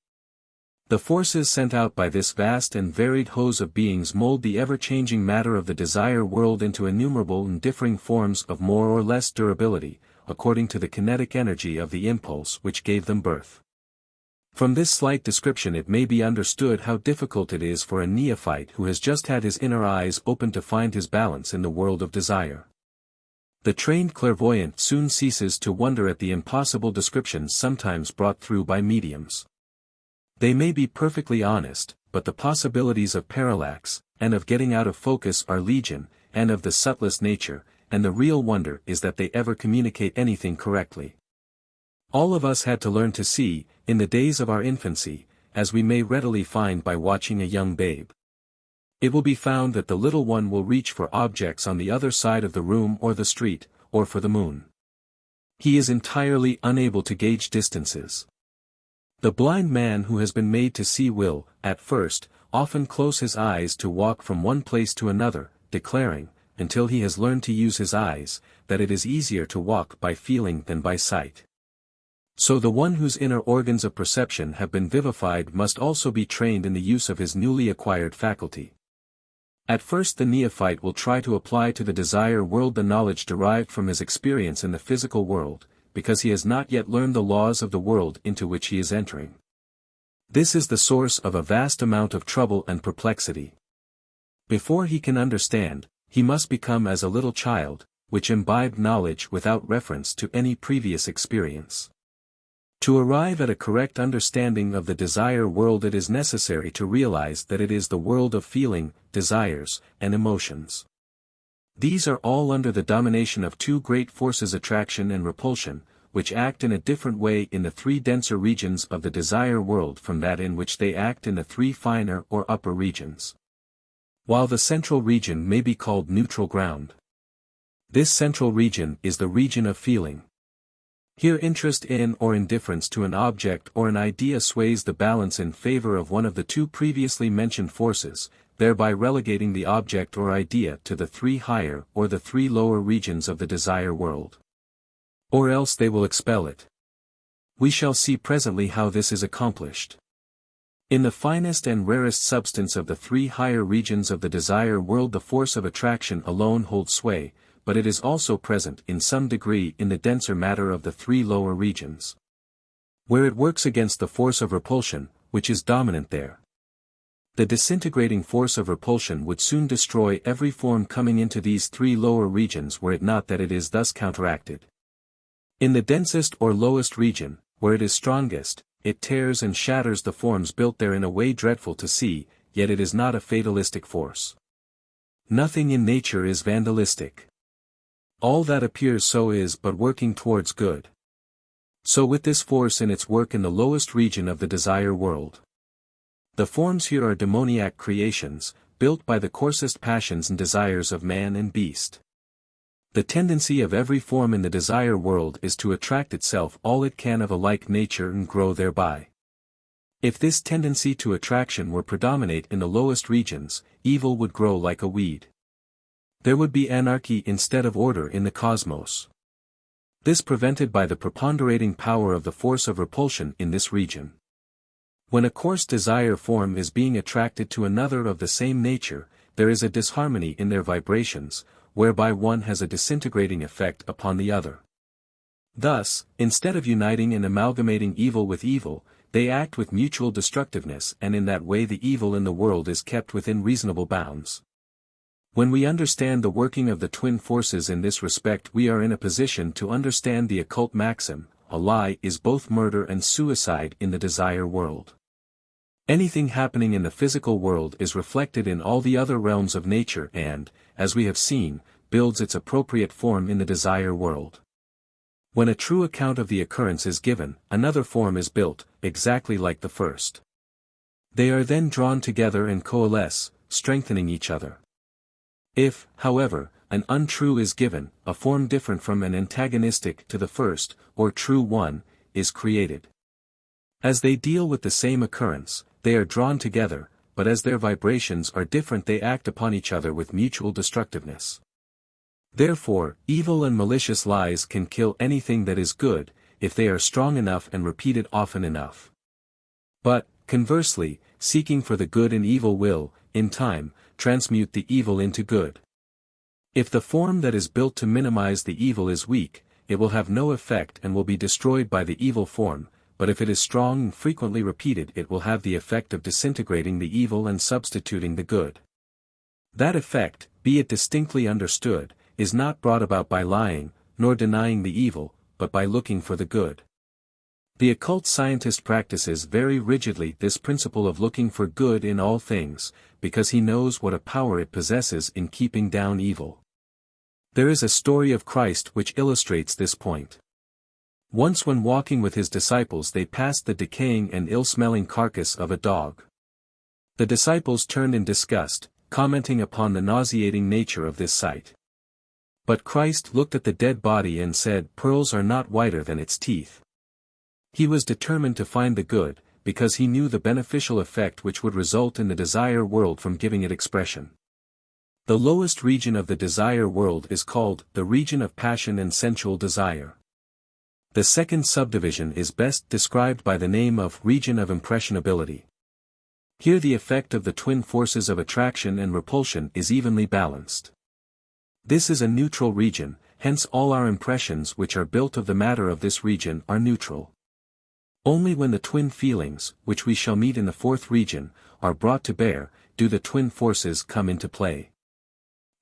The forces sent out by this vast and varied hose of beings mold the ever-changing matter of the desire world into innumerable and differing forms of more or less durability, according to the kinetic energy of the impulse which gave them birth. From this slight description it may be understood how difficult it is for a neophyte who has just had his inner eyes opened to find his balance in the world of desire. The trained clairvoyant soon ceases to wonder at the impossible descriptions sometimes brought through by mediums. They may be perfectly honest, but the possibilities of parallax, and of getting out of focus are legion, and of the subtlest nature, and the real wonder is that they ever communicate anything correctly. All of us had to learn to see, in the days of our infancy, as we may readily find by watching a young babe. It will be found that the little one will reach for objects on the other side of the room or the street, or for the moon. He is entirely unable to gauge distances. The blind man who has been made to see will, at first, often close his eyes to walk from one place to another, declaring, until he has learned to use his eyes, that it is easier to walk by feeling than by sight. So the one whose inner organs of perception have been vivified must also be trained in the use of his newly acquired faculty. At first the neophyte will try to apply to the desire world the knowledge derived from his experience in the physical world, because he has not yet learned the laws of the world into which he is entering. This is the source of a vast amount of trouble and perplexity. Before he can understand, he must become as a little child, which imbibed knowledge without reference to any previous experience. To arrive at a correct understanding of the desire world it is necessary to realize that it is the world of feeling, desires, and emotions. These are all under the domination of two great forces, attraction and repulsion, which act in a different way in the three denser regions of the desire world from that in which they act in the three finer or upper regions. While the central region may be called neutral ground. This central region is the region of feeling. Here interest in or indifference to an object or an idea sways the balance in favor of one of the two previously mentioned forces, thereby relegating the object or idea to the three higher or the three lower regions of the desire world. Or else they will expel it. We shall see presently how this is accomplished. In the finest and rarest substance of the three higher regions of the desire world the force of attraction alone holds sway, but it is also present in some degree in the denser matter of the three lower regions, where it works against the force of repulsion, which is dominant there. The disintegrating force of repulsion would soon destroy every form coming into these three lower regions were it not that it is thus counteracted. In the densest or lowest region, where it is strongest, it tears and shatters the forms built there in a way dreadful to see, yet it is not a fatalistic force. Nothing in nature is vandalistic. All that appears so is but working towards good. So with this force in its work in the lowest region of the desire world. The forms here are demoniac creations, built by the coarsest passions and desires of man and beast. The tendency of every form in the desire world is to attract itself all it can of a like nature and grow thereby. If this tendency to attraction were predominate in the lowest regions, evil would grow like a weed. There would be anarchy instead of order in the cosmos. This prevented by the preponderating power of the force of repulsion in this region. When a coarse desire form is being attracted to another of the same nature, there is a disharmony in their vibrations, whereby one has a disintegrating effect upon the other. Thus, instead of uniting and amalgamating evil with evil, they act with mutual destructiveness, and in that way the evil in the world is kept within reasonable bounds. When we understand the working of the twin forces in this respect we are in a position to understand the occult maxim, a lie is both murder and suicide in the desire world. Anything happening in the physical world is reflected in all the other realms of nature and, as we have seen, builds its appropriate form in the desire world. When a true account of the occurrence is given, another form is built, exactly like the first. They are then drawn together and coalesce, strengthening each other. If, however, an untrue is given, a form different from and antagonistic to the first, or true one, is created. As they deal with the same occurrence, they are drawn together, but as their vibrations are different they act upon each other with mutual destructiveness. Therefore, evil and malicious lies can kill anything that is good, if they are strong enough and repeated often enough. But, conversely, seeking for the good and evil will, in time, transmute the evil into good. If the form that is built to minimize the evil is weak, it will have no effect and will be destroyed by the evil form, but if it is strong and frequently repeated it will have the effect of disintegrating the evil and substituting the good. That effect, be it distinctly understood, is not brought about by lying, nor denying the evil, but by looking for the good. The occult scientist practices very rigidly this principle of looking for good in all things, because he knows what a power it possesses in keeping down evil. There is a story of Christ which illustrates this point. Once when walking with his disciples they passed the decaying and ill-smelling carcass of a dog. The disciples turned in disgust, commenting upon the nauseating nature of this sight. But Christ looked at the dead body and said, "Pearls are not whiter than its teeth." He was determined to find the good, because he knew the beneficial effect which would result in the desire world from giving it expression. The lowest region of the desire world is called the region of passion and sensual desire. The second subdivision is best described by the name of region of impressionability. Here the effect of the twin forces of attraction and repulsion is evenly balanced. This is a neutral region, hence all our impressions which are built of the matter of this region are neutral. Only when the twin feelings, which we shall meet in the fourth region, are brought to bear, do the twin forces come into play.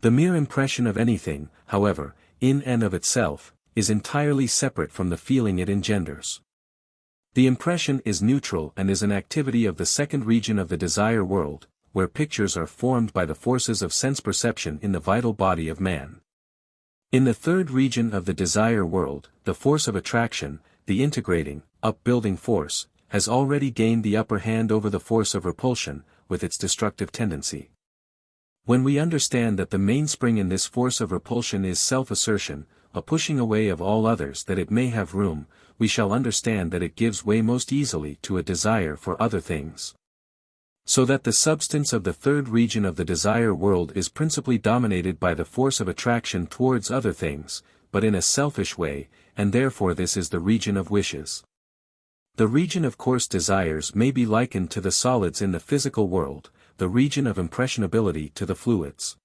The mere impression of anything, however, in and of itself, is entirely separate from the feeling it engenders. The impression is neutral and is an activity of the second region of the desire world, where pictures are formed by the forces of sense perception in the vital body of man. In the third region of the desire world, the force of attraction, the integrating, upbuilding force, has already gained the upper hand over the force of repulsion, with its destructive tendency. When we understand that the mainspring in this force of repulsion is self-assertion, a pushing away of all others that it may have room, we shall understand that it gives way most easily to a desire for other things. So that the substance of the third region of the desire world is principally dominated by the force of attraction towards other things, but in a selfish way, and therefore this is the region of wishes. The region of coarse desires may be likened to the solids in the physical world, the region of impressionability to the fluids.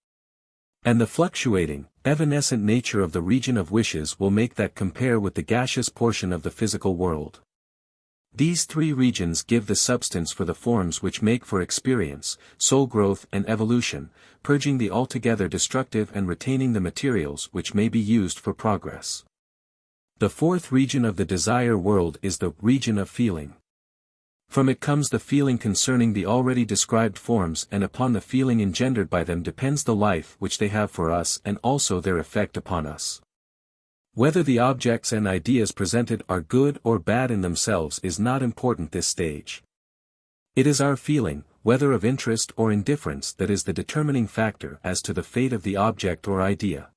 And the fluctuating, evanescent nature of the region of wishes will make that compare with the gaseous portion of the physical world. These three regions give the substance for the forms which make for experience, soul growth and evolution, purging the altogether destructive and retaining the materials which may be used for progress. The fourth region of the desire world is the region of feeling. From it comes the feeling concerning the already described forms, and upon the feeling engendered by them depends the life which they have for us and also their effect upon us. Whether the objects and ideas presented are good or bad in themselves is not important this stage. It is our feeling, whether of interest or indifference, that is the determining factor as to the fate of the object or idea.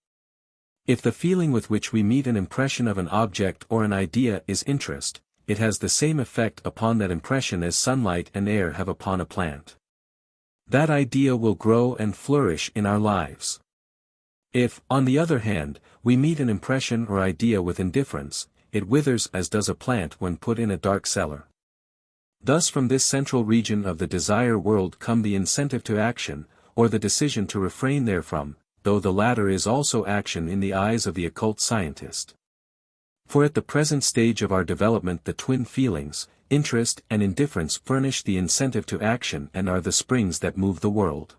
If the feeling with which we meet an impression of an object or an idea is interest, it has the same effect upon that impression as sunlight and air have upon a plant. That idea will grow and flourish in our lives. If, on the other hand, we meet an impression or idea with indifference, it withers as does a plant when put in a dark cellar. Thus from this central region of the desire world come the incentive to action, or the decision to refrain therefrom, though the latter is also action in the eyes of the occult scientist. For at the present stage of our development the twin feelings, interest and indifference furnish the incentive to action and are the springs that move the world.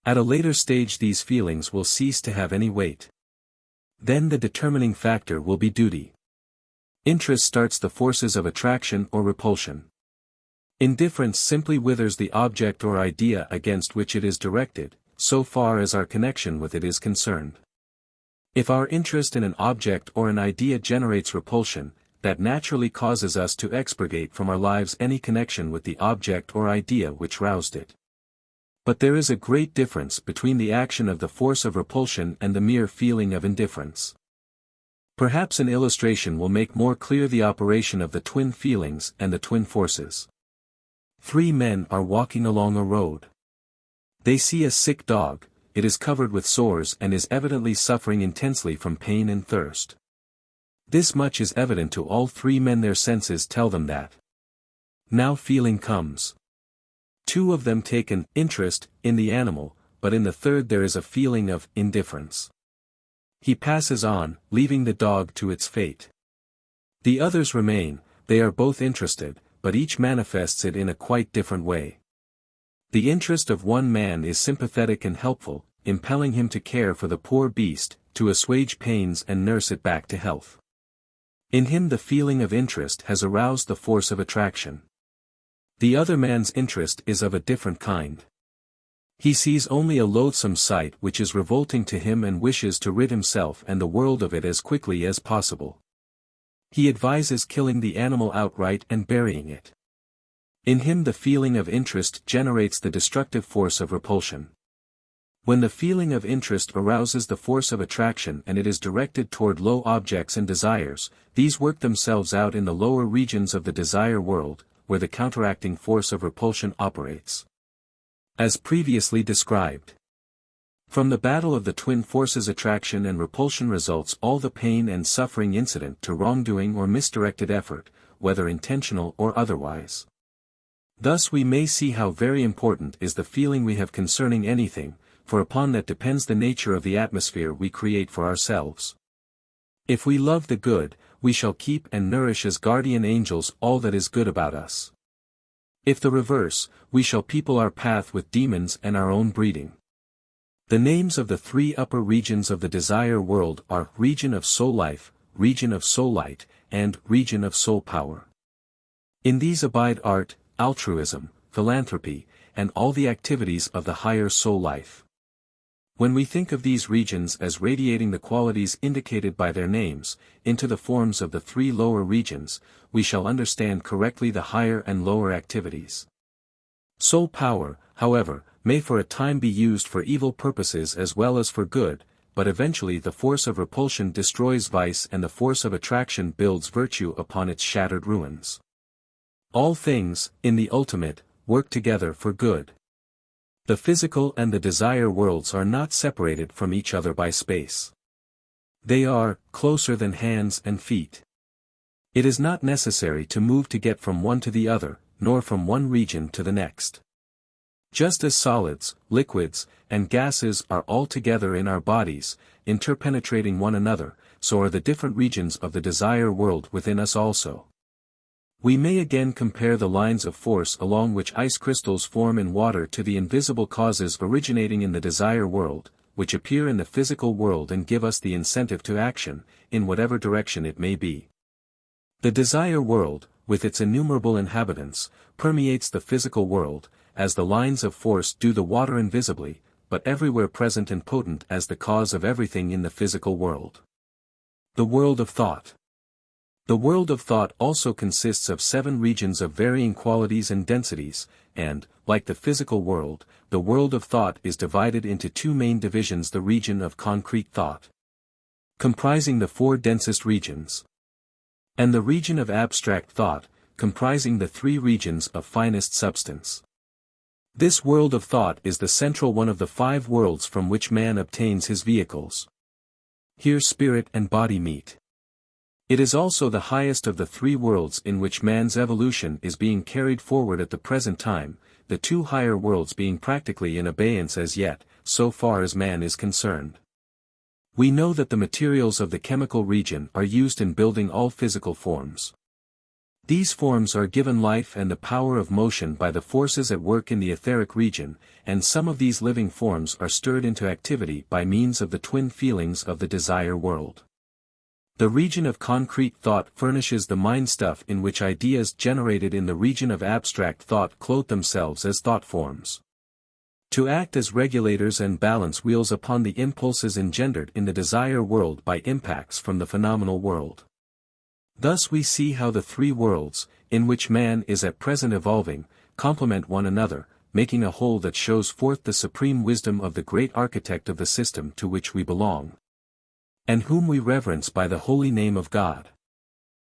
At a later stage these feelings will cease to have any weight. Then the determining factor will be duty. Interest starts the forces of attraction or repulsion. Indifference simply withers the object or idea against which it is directed, so far as our connection with it is concerned. If our interest in an object or an idea generates repulsion, that naturally causes us to expurgate from our lives any connection with the object or idea which roused it. But there is a great difference between the action of the force of repulsion and the mere feeling of indifference. Perhaps an illustration will make more clear the operation of the twin feelings and the twin forces. 3 men are walking along a road. They see a sick dog. It is covered with sores and is evidently suffering intensely from pain and thirst. This much is evident to all 3 men. Their senses tell them that. Now feeling comes. 2 of them take an interest in the animal, but in the third there is a feeling of indifference. He passes on, leaving the dog to its fate. The others remain. They are both interested, but each manifests it in a quite different way. The interest of one man is sympathetic and helpful, impelling him to care for the poor beast, to assuage pains and nurse it back to health. In him the feeling of interest has aroused the force of attraction. The other man's interest is of a different kind. He sees only a loathsome sight which is revolting to him and wishes to rid himself and the world of it as quickly as possible. He advises killing the animal outright and burying it. In him the feeling of interest generates the destructive force of repulsion. When the feeling of interest arouses the force of attraction and it is directed toward low objects and desires, these work themselves out in the lower regions of the desire world, where the counteracting force of repulsion operates. As previously described. From the battle of the twin forces attraction and repulsion results all the pain and suffering incident to wrongdoing or misdirected effort, whether intentional or otherwise. Thus we may see how very important is the feeling we have concerning anything, for upon that depends the nature of the atmosphere we create for ourselves. If we love the good, we shall keep and nourish as guardian angels all that is good about us. If the reverse, we shall people our path with demons and our own breeding. The names of the 3 upper regions of the desire world are region of soul life, region of soul light, and region of soul power. In these abide art, altruism, philanthropy, and all the activities of the higher soul life. When we think of these regions as radiating the qualities indicated by their names, into the forms of the 3 lower regions, we shall understand correctly the higher and lower activities. Soul power, however, may for a time be used for evil purposes as well as for good, but eventually the force of repulsion destroys vice and the force of attraction builds virtue upon its shattered ruins. All things, in the ultimate, work together for good. The physical and the desire worlds are not separated from each other by space. They are closer than hands and feet. It is not necessary to move to get from one to the other, nor from one region to the next. Just as solids, liquids, and gases are all together in our bodies, interpenetrating one another, so are the different regions of the desire world within us also. We may again compare the lines of force along which ice crystals form in water to the invisible causes originating in the desire world, which appear in the physical world and give us the incentive to action, in whatever direction it may be. The desire world, with its innumerable inhabitants, permeates the physical world, as the lines of force do the water invisibly, but everywhere present and potent as the cause of everything in the physical world. The world of thought. The world of thought also consists of 7 regions of varying qualities and densities, and, like the physical world, the world of thought is divided into 2 main divisions: the region of concrete thought, comprising the 4 densest regions, and the region of abstract thought, comprising the 3 regions of finest substance. This world of thought is the central one of the 5 worlds from which man obtains his vehicles. Here spirit and body meet. It is also the highest of the 3 worlds in which man's evolution is being carried forward at the present time, the 2 higher worlds being practically in abeyance as yet, so far as man is concerned. We know that the materials of the chemical region are used in building all physical forms. These forms are given life and the power of motion by the forces at work in the etheric region, and some of these living forms are stirred into activity by means of the twin feelings of the desire world. The region of concrete thought furnishes the mind stuff in which ideas generated in the region of abstract thought clothe themselves as thought forms. To act as regulators and balance wheels upon the impulses engendered in the desire world by impacts from the phenomenal world. Thus we see how the three worlds, in which man is at present evolving, complement one another, making a whole that shows forth the supreme wisdom of the great architect of the system to which we belong, and whom we reverence by the holy name of God.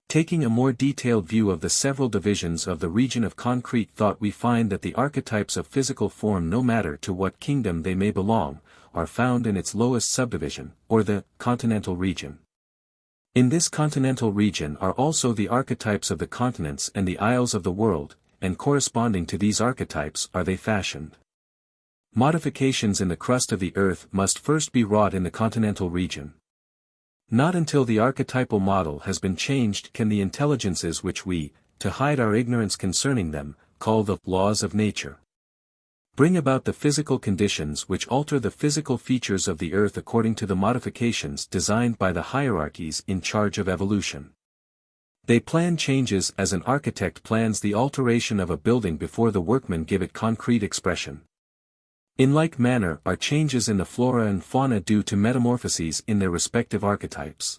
Taking a more detailed view of the several divisions of the region of concrete thought, we find that the archetypes of physical form, no matter to what kingdom they may belong, are found in its lowest subdivision, or the continental region. In this continental region are also the archetypes of the continents and the isles of the world, and corresponding to these archetypes are they fashioned. Modifications in the crust of the earth must first be wrought in the continental region. Not until the archetypal model has been changed can the intelligences which we, to hide our ignorance concerning them, call the laws of nature, bring about the physical conditions which alter the physical features of the earth according to the modifications designed by the hierarchies in charge of evolution. They plan changes as an architect plans the alteration of a building before the workmen give it concrete expression. In like manner are changes in the flora and fauna due to metamorphoses in their respective archetypes.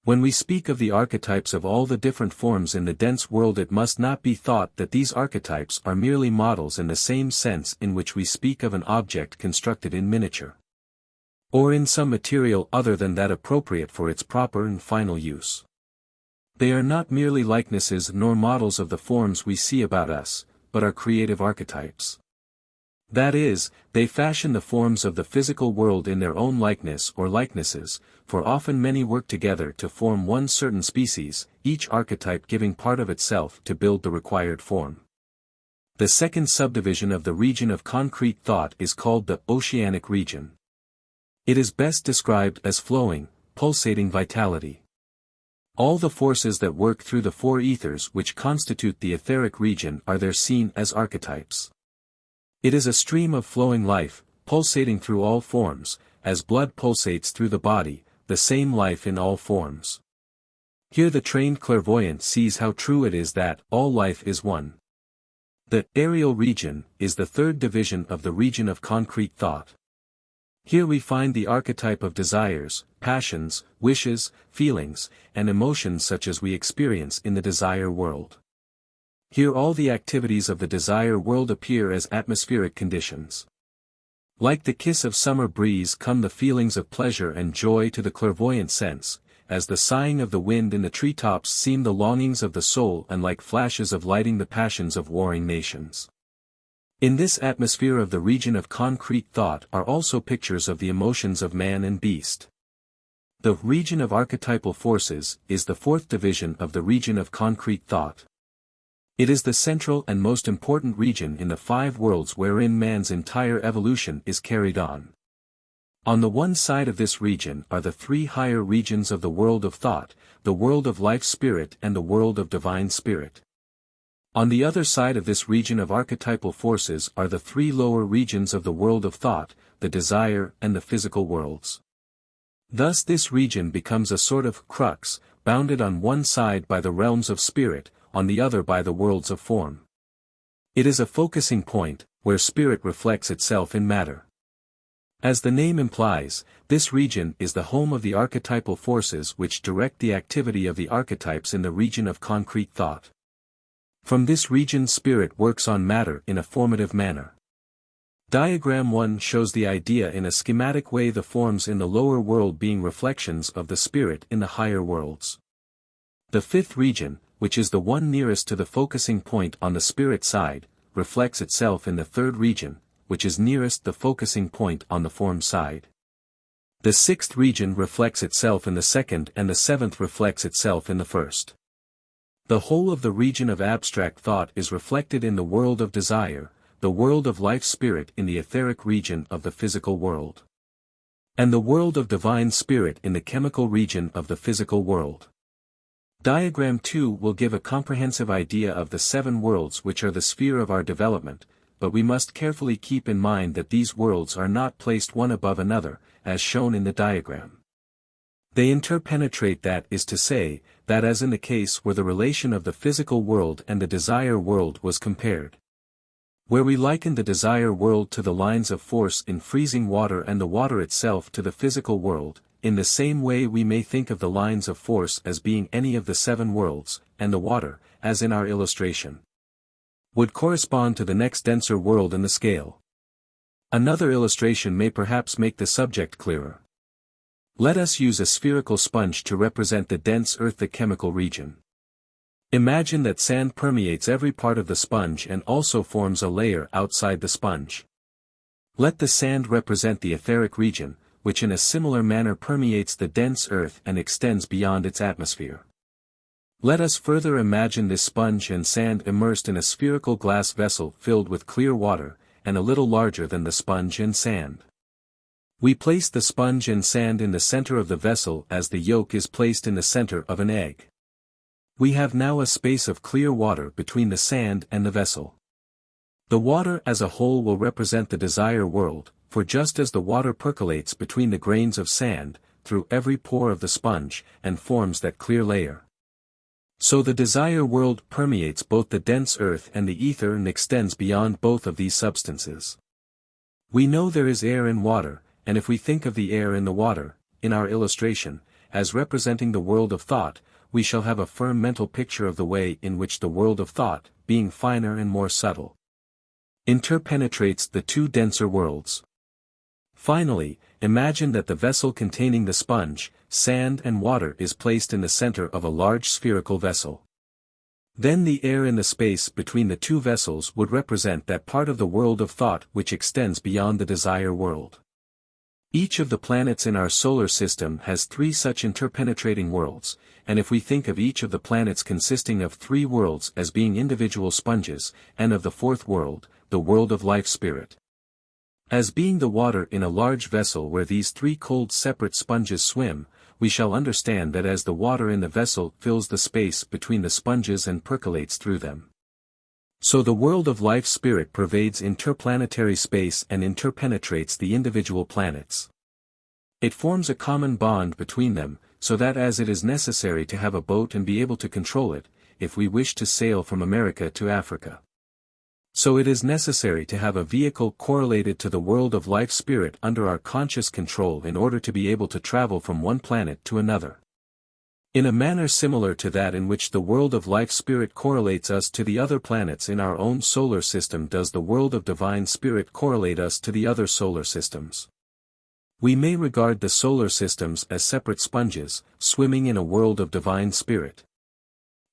When we speak of the archetypes of all the different forms in the dense world, it must not be thought that these archetypes are merely models in the same sense in which we speak of an object constructed in miniature, or in some material other than that appropriate for its proper and final use. They are not merely likenesses nor models of the forms we see about us, but are creative archetypes. That is, they fashion the forms of the physical world in their own likeness or likenesses, for often many work together to form one certain species, each archetype giving part of itself to build the required form. The second subdivision of the region of concrete thought is called the oceanic region. It is best described as flowing, pulsating vitality. All the forces that work through the four ethers which constitute the etheric region are there seen as archetypes. It is a stream of flowing life, pulsating through all forms, as blood pulsates through the body, the same life in all forms. Here the trained clairvoyant sees how true it is that all life is one. The aerial region is the third division of the region of concrete thought. Here we find the archetype of desires, passions, wishes, feelings, and emotions such as we experience in the desire world. Here all the activities of the desire world appear as atmospheric conditions. Like the kiss of summer breeze come the feelings of pleasure and joy to the clairvoyant sense, as the sighing of the wind in the treetops seem the longings of the soul, and like flashes of lighting the passions of warring nations. In this atmosphere of the region of concrete thought are also pictures of the emotions of man and beast. The region of archetypal forces is the fourth division of the region of concrete thought. It is the central and most important region in the five worlds wherein man's entire evolution is carried on. On the one side of this region are the three higher regions of the world of thought, the world of life spirit and the world of divine spirit. On the other side of this region of archetypal forces are the three lower regions of the world of thought, the desire and the physical worlds. Thus this region becomes a sort of crux, bounded on one side by the realms of spirit, on the other by the worlds of form. It is a focusing point, where spirit reflects itself in matter. As the name implies, this region is the home of the archetypal forces which direct the activity of the archetypes in the region of concrete thought. From this region spirit works on matter in a formative manner. Diagram 1 shows the idea in a schematic way, the forms in the lower world being reflections of the spirit in the higher worlds. The fifth region, which is the one nearest to the focusing point on the spirit side, reflects itself in the third region, which is nearest the focusing point on the form side. The sixth region reflects itself in the second, and the seventh reflects itself in the first. The whole of the region of abstract thought is reflected in the world of desire, the world of life spirit in the etheric region of the physical world, and the world of divine spirit in the chemical region of the physical world. Diagram 2 will give a comprehensive idea of the seven worlds which are the sphere of our development, but we must carefully keep in mind that these worlds are not placed one above another, as shown in the diagram. They interpenetrate, that is to say, that as in the case where the relation of the physical world and the desire world was compared. Where we liken the desire world to the lines of force in freezing water and the water itself to the physical world, in the same way we may think of the lines of force as being any of the seven worlds, and the water, as in our illustration, would correspond to the next denser world in the scale. Another illustration may perhaps make the subject clearer. Let us use a spherical sponge to represent the dense earth, the chemical region. Imagine that sand permeates every part of the sponge and also forms a layer outside the sponge. Let the sand represent the etheric region, which in a similar manner permeates the dense earth and extends beyond its atmosphere. Let us further imagine this sponge and sand immersed in a spherical glass vessel filled with clear water, and a little larger than the sponge and sand. We place the sponge and sand in the center of the vessel as the yolk is placed in the center of an egg. We have now a space of clear water between the sand and the vessel. The water as a whole will represent the desire world, for just as the water percolates between the grains of sand, through every pore of the sponge, and forms that clear layer, so the desire world permeates both the dense earth and the ether and extends beyond both of these substances. We know there is air in water, and if we think of the air in the water, in our illustration, as representing the world of thought, we shall have a firm mental picture of the way in which the world of thought, being finer and more subtle, interpenetrates the two denser worlds. Finally, imagine that the vessel containing the sponge, sand and water is placed in the center of a large spherical vessel. Then the air in the space between the two vessels would represent that part of the world of thought which extends beyond the desire world. Each of the planets in our solar system has 3 such interpenetrating worlds, and if we think of each of the planets consisting of 3 worlds as being individual sponges, and of the 4th world, the world of life spirit, as being the water in a large vessel where these 3 cold separate sponges swim, we shall understand that as the water in the vessel fills the space between the sponges and percolates through them, so the world of life spirit pervades interplanetary space and interpenetrates the individual planets. It forms a common bond between them, so that as it is necessary to have a boat and be able to control it, if we wish to sail from America to Africa, so it is necessary to have a vehicle correlated to the world of life spirit under our conscious control in order to be able to travel from one planet to another. In a manner similar to that in which the world of life spirit correlates us to the other planets in our own solar system does the world of divine spirit correlate us to the other solar systems. We may regard the solar systems as separate sponges, swimming in a world of divine spirit.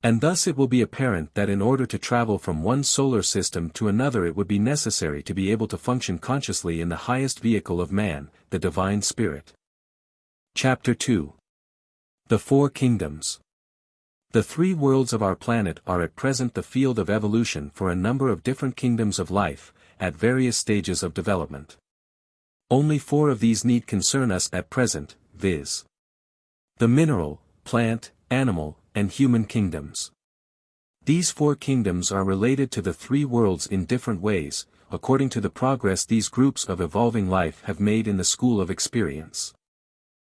And thus it will be apparent that in order to travel from one solar system to another it would be necessary to be able to function consciously in the highest vehicle of man, the divine spirit. Chapter 2. The 4 Kingdoms. The 3 worlds of our planet are at present the field of evolution for a number of different kingdoms of life, at various stages of development. Only 4 of these need concern us at present, viz. the mineral, plant, animal, and human kingdoms. These 4 kingdoms are related to the 3 worlds in different ways, according to the progress these groups of evolving life have made in the school of experience.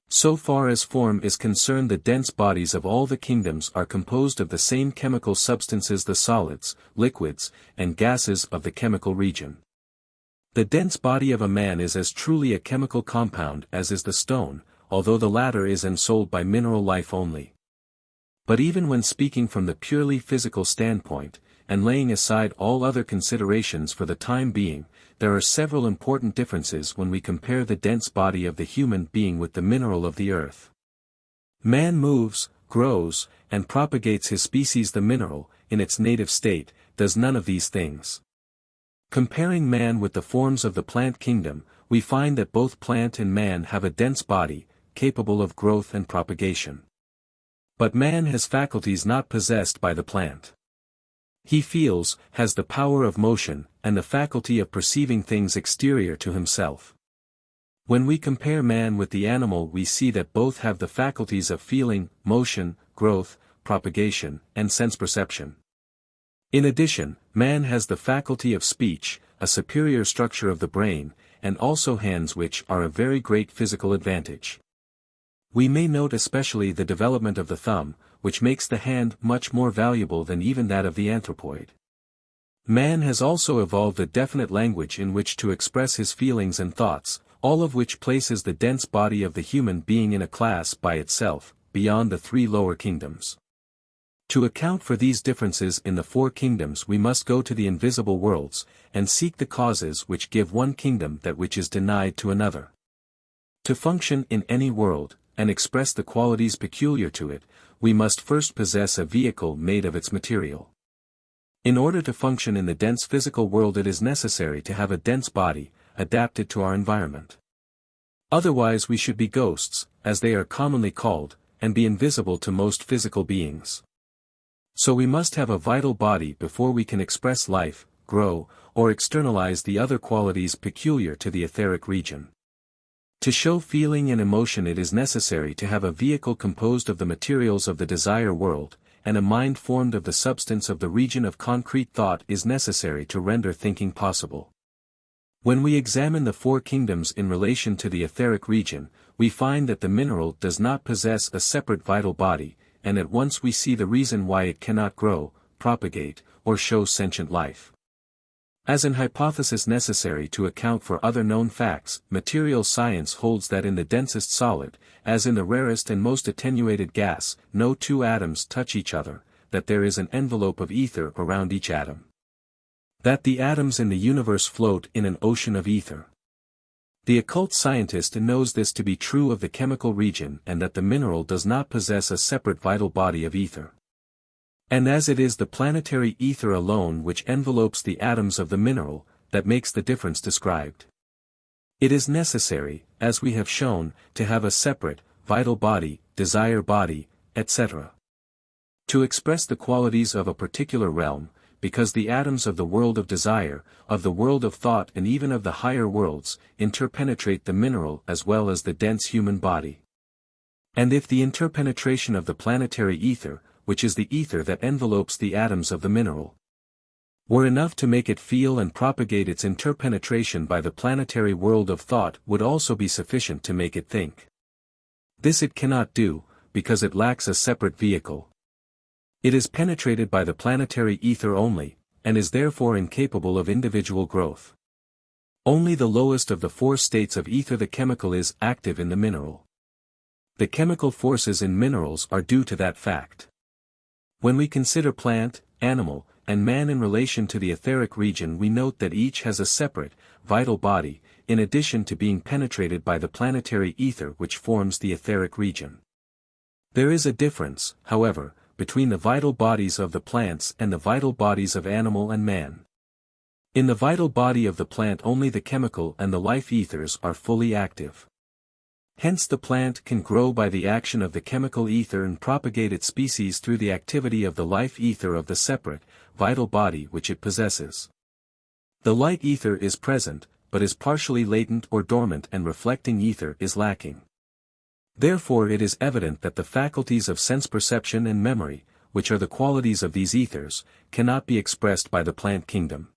So far as form is concerned, the dense bodies of all the kingdoms are composed of the same chemical substances, the solids, liquids, and gases of the chemical region. The dense body of a man is as truly a chemical compound as is the stone, although the latter is ensouled by mineral life only. But even when speaking from the purely physical standpoint, and laying aside all other considerations for the time being, there are several important differences when we compare the dense body of the human being with the mineral of the earth. Man moves, grows, and propagates his species. The mineral, in its native state, does none of these things. Comparing man with the forms of the plant kingdom, we find that both plant and man have a dense body, capable of growth and propagation. But man has faculties not possessed by the plant. He feels, has the power of motion, and the faculty of perceiving things exterior to himself. When we compare man with the animal, we see that both have the faculties of feeling, motion, growth, propagation, and sense perception. In addition, man has the faculty of speech, a superior structure of the brain, and also hands, which are a very great physical advantage. We may note especially the development of the thumb, which makes the hand much more valuable than even that of the anthropoid. Man has also evolved a definite language in which to express his feelings and thoughts, all of which places the dense body of the human being in a class by itself, beyond the three lower kingdoms. To account for these differences in the four kingdoms we must go to the invisible worlds, and seek the causes which give one kingdom that which is denied to another. To function in any world, and express the qualities peculiar to it, we must first possess a vehicle made of its material. In order to function in the dense physical world it is necessary to have a dense body, adapted to our environment. Otherwise we should be ghosts, as they are commonly called, and be invisible to most physical beings. So we must have a vital body before we can express life, grow, or externalize the other qualities peculiar to the etheric region. To show feeling and emotion it is necessary to have a vehicle composed of the materials of the desire world, and a mind formed of the substance of the region of concrete thought is necessary to render thinking possible. When we examine the four kingdoms in relation to the etheric region, we find that the mineral does not possess a separate vital body, and at once we see the reason why it cannot grow, propagate, or show sentient life. As an hypothesis necessary to account for other known facts, material science holds that in the densest solid, as in the rarest and most attenuated gas, no two atoms touch each other, that there is an envelope of ether around each atom. That the atoms in the universe float in an ocean of ether. The occult scientist knows this to be true of the chemical region and that the mineral does not possess a separate vital body of ether. And as it is the planetary ether alone which envelopes the atoms of the mineral, that makes the difference described. It is necessary, as we have shown, to have a separate, vital body, desire body, etc. To express the qualities of a particular realm, because the atoms of the world of desire, of the world of thought and even of the higher worlds, interpenetrate the mineral as well as the dense human body. And if the interpenetration of the planetary ether, which is the ether that envelopes the atoms of the mineral, were enough to make it feel and propagate its interpenetration by the planetary world of thought would also be sufficient to make it think. This it cannot do, because it lacks a separate vehicle. It is penetrated by the planetary ether only, and is therefore incapable of individual growth. Only the lowest of the four states of ether, the chemical, is active in the mineral. The chemical forces in minerals are due to that fact. When we consider plant, animal, and man in relation to the etheric region, we note that each has a separate, vital body, in addition to being penetrated by the planetary ether which forms the etheric region. There is a difference, however, between the vital bodies of the plants and the vital bodies of animal and man. In the vital body of the plant only the chemical and the life ethers are fully active. Hence the plant can grow by the action of the chemical ether and propagate its species through the activity of the life ether of the separate, vital body which it possesses. The light ether is present, but is partially latent or dormant, and reflecting ether is lacking. Therefore it is evident that the faculties of sense perception and memory, which are the qualities of these ethers, cannot be expressed by the plant kingdom.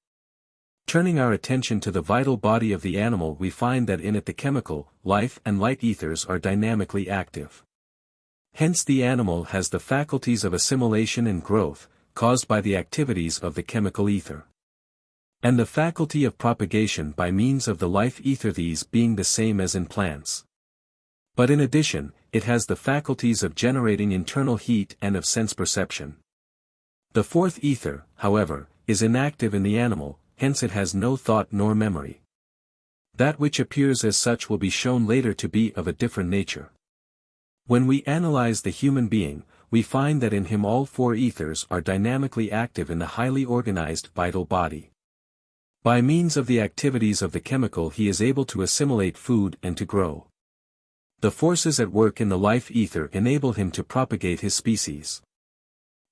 Turning our attention to the vital body of the animal, we find that in it the chemical, life and light ethers are dynamically active. Hence the animal has the faculties of assimilation and growth, caused by the activities of the chemical ether. And the faculty of propagation by means of the life ether, these being the same as in plants. But in addition, it has the faculties of generating internal heat and of sense perception. The fourth ether, however, is inactive in the animal, hence it has no thought nor memory. That which appears as such will be shown later to be of a different nature. When we analyze the human being, we find that in him all four ethers are dynamically active in the highly organized vital body. By means of the activities of the chemical he is able to assimilate food and to grow. The forces at work in the life ether enable him to propagate his species.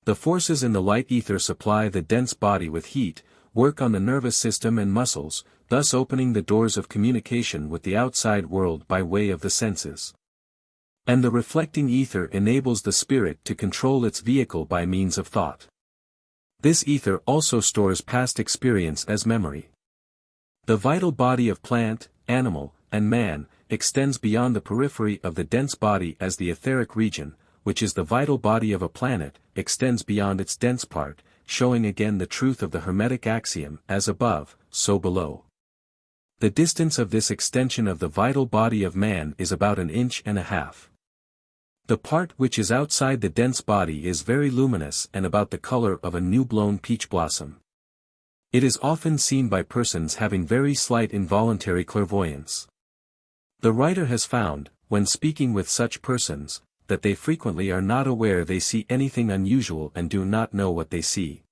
The forces in the light ether supply the dense body with heat, work on the nervous system and muscles, thus opening the doors of communication with the outside world by way of the senses. And the reflecting ether enables the spirit to control its vehicle by means of thought. This ether also stores past experience as memory. The vital body of plant, animal, and man, extends beyond the periphery of the dense body as the etheric region, which is the vital body of a planet, extends beyond its dense part, showing again the truth of the Hermetic axiom, as above, so below. The distance of this extension of the vital body of man is about 1.5 inches. The part which is outside the dense body is very luminous and about the color of a new-blown peach blossom. It is often seen by persons having very slight involuntary clairvoyance. The writer has found, when speaking with such persons, that they frequently are not aware they see anything unusual and do not know what they see.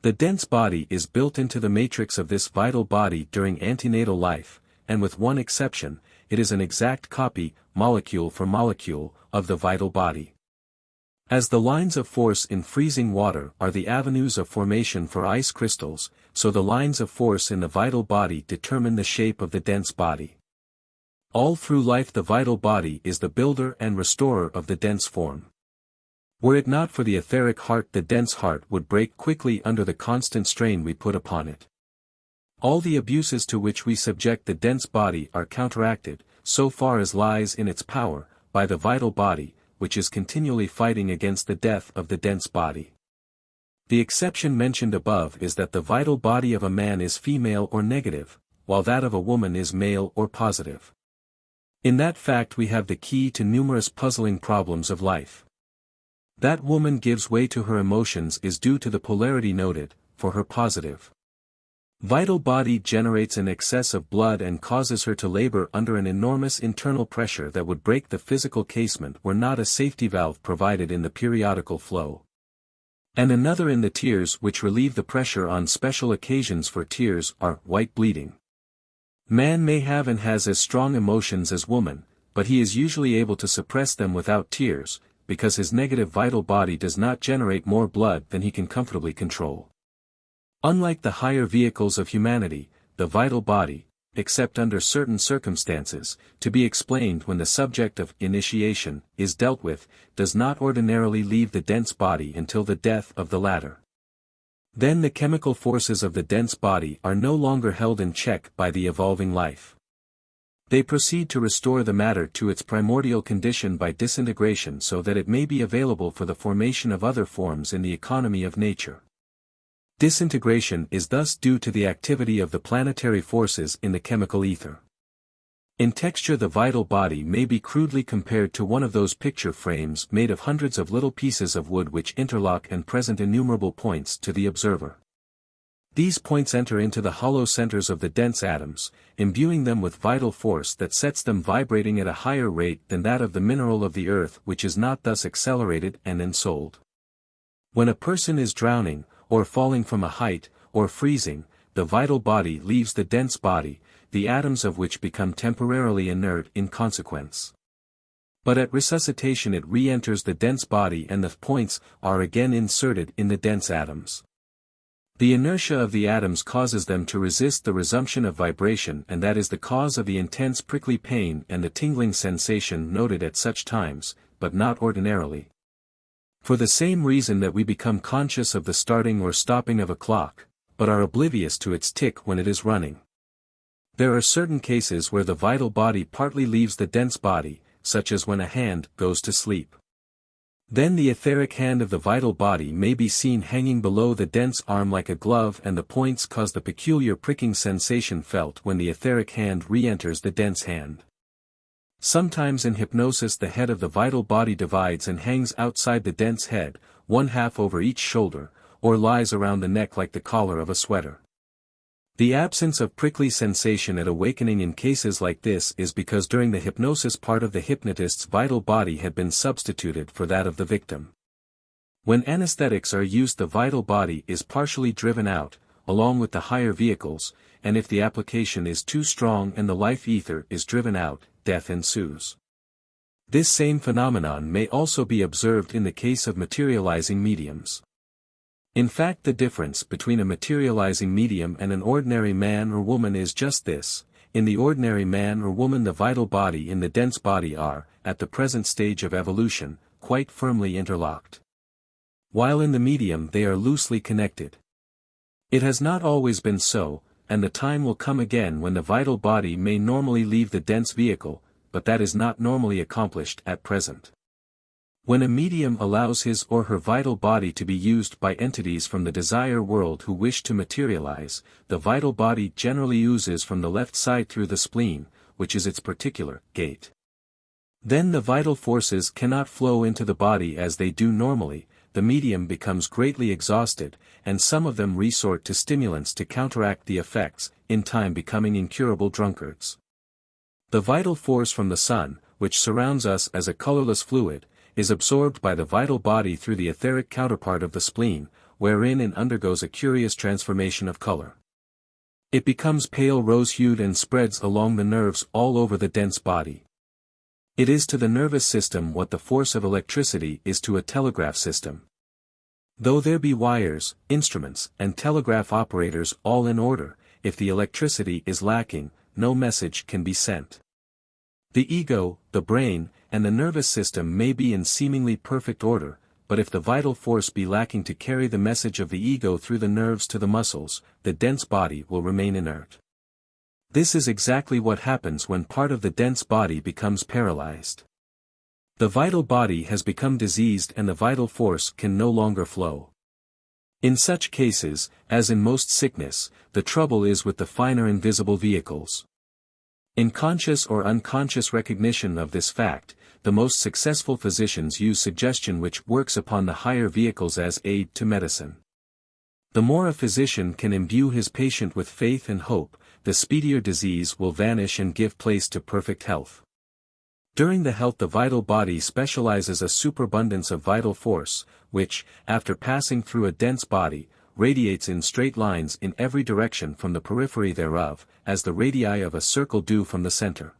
The dense body is built into the matrix of this vital body during antenatal life, and with one exception, it is an exact copy, molecule for molecule, of the vital body. As the lines of force in freezing water are the avenues of formation for ice crystals, so the lines of force in the vital body determine the shape of the dense body. All through life the vital body is the builder and restorer of the dense form. Were it not for the etheric heart, the dense heart would break quickly under the constant strain we put upon it. All the abuses to which we subject the dense body are counteracted, so far as lies in its power, by the vital body, which is continually fighting against the death of the dense body. The exception mentioned above is that the vital body of a man is female or negative, while that of a woman is male or positive. In that fact we have the key to numerous puzzling problems of life. That woman gives way to her emotions is due to the polarity noted, for her positive vital body generates an excess of blood and causes her to labor under an enormous internal pressure that would break the physical casement were not a safety valve provided in the periodical flow. And another in the tears which relieve the pressure on special occasions for tears are white bleeding. Man may have and has as strong emotions as woman, but he is usually able to suppress them without tears, because his negative vital body does not generate more blood than he can comfortably control. Unlike the higher vehicles of humanity, the vital body, except under certain circumstances, to be explained when the subject of initiation is dealt with, does not ordinarily leave the dense body until the death of the latter. Then the chemical forces of the dense body are no longer held in check by the evolving life. They proceed to restore the matter to its primordial condition by disintegration so that it may be available for the formation of other forms in the economy of nature. Disintegration is thus due to the activity of the planetary forces in the chemical ether. In texture the vital body may be crudely compared to one of those picture frames made of hundreds of little pieces of wood which interlock and present innumerable points to the observer. These points enter into the hollow centers of the dense atoms, imbuing them with vital force that sets them vibrating at a higher rate than that of the mineral of the earth, which is not thus accelerated and ensouled. When a person is drowning, or falling from a height, or freezing, the vital body leaves the dense body, the atoms of which become temporarily inert in consequence. But at resuscitation it re-enters the dense body and the points are again inserted in the dense atoms. The inertia of the atoms causes them to resist the resumption of vibration, and that is the cause of the intense prickly pain and the tingling sensation noted at such times, but not ordinarily. For the same reason that we become conscious of the starting or stopping of a clock, but are oblivious to its tick when it is running. There are certain cases where the vital body partly leaves the dense body, such as when a hand goes to sleep. Then the etheric hand of the vital body may be seen hanging below the dense arm like a glove, and the points cause the peculiar pricking sensation felt when the etheric hand re-enters the dense hand. Sometimes in hypnosis the head of the vital body divides and hangs outside the dense head, one half over each shoulder, or lies around the neck like the collar of a sweater. The absence of prickly sensation at awakening in cases like this is because during the hypnosis part of the hypnotist's vital body had been substituted for that of the victim. When anesthetics are used the vital body is partially driven out, along with the higher vehicles, and if the application is too strong and the life ether is driven out, death ensues. This same phenomenon may also be observed in the case of materializing mediums. In fact, the difference between a materializing medium and an ordinary man or woman is just this: in the ordinary man or woman the vital body and the dense body are, at the present stage of evolution, quite firmly interlocked. While in the medium they are loosely connected. It has not always been so, and the time will come again when the vital body may normally leave the dense vehicle, but that is not normally accomplished at present. When a medium allows his or her vital body to be used by entities from the desire world who wish to materialize, the vital body generally oozes from the left side through the spleen, which is its particular gate. Then the vital forces cannot flow into the body as they do normally, the medium becomes greatly exhausted, and some of them resort to stimulants to counteract the effects, in time becoming incurable drunkards. The vital force from the sun, which surrounds us as a colorless fluid, is absorbed by the vital body through the etheric counterpart of the spleen, wherein it undergoes a curious transformation of color. It becomes pale rose-hued and spreads along the nerves all over the dense body. It is to the nervous system what the force of electricity is to a telegraph system. Though there be wires, instruments, and telegraph operators all in order, if the electricity is lacking, no message can be sent. The ego, the brain, and the nervous system may be in seemingly perfect order, but if the vital force be lacking to carry the message of the ego through the nerves to the muscles, the dense body will remain inert. This is exactly what happens when part of the dense body becomes paralyzed. The vital body has become diseased and the vital force can no longer flow. In such cases, as in most sickness, the trouble is with the finer invisible vehicles. In conscious or unconscious recognition of this fact, the most successful physicians use suggestion which works upon the higher vehicles as aid to medicine. The more a physician can imbue his patient with faith and hope, the speedier disease will vanish and give place to perfect health. During the health the vital body specializes a superabundance of vital force, which, after passing through a dense body, radiates in straight lines in every direction from the periphery thereof, as the radii of a circle do from the center.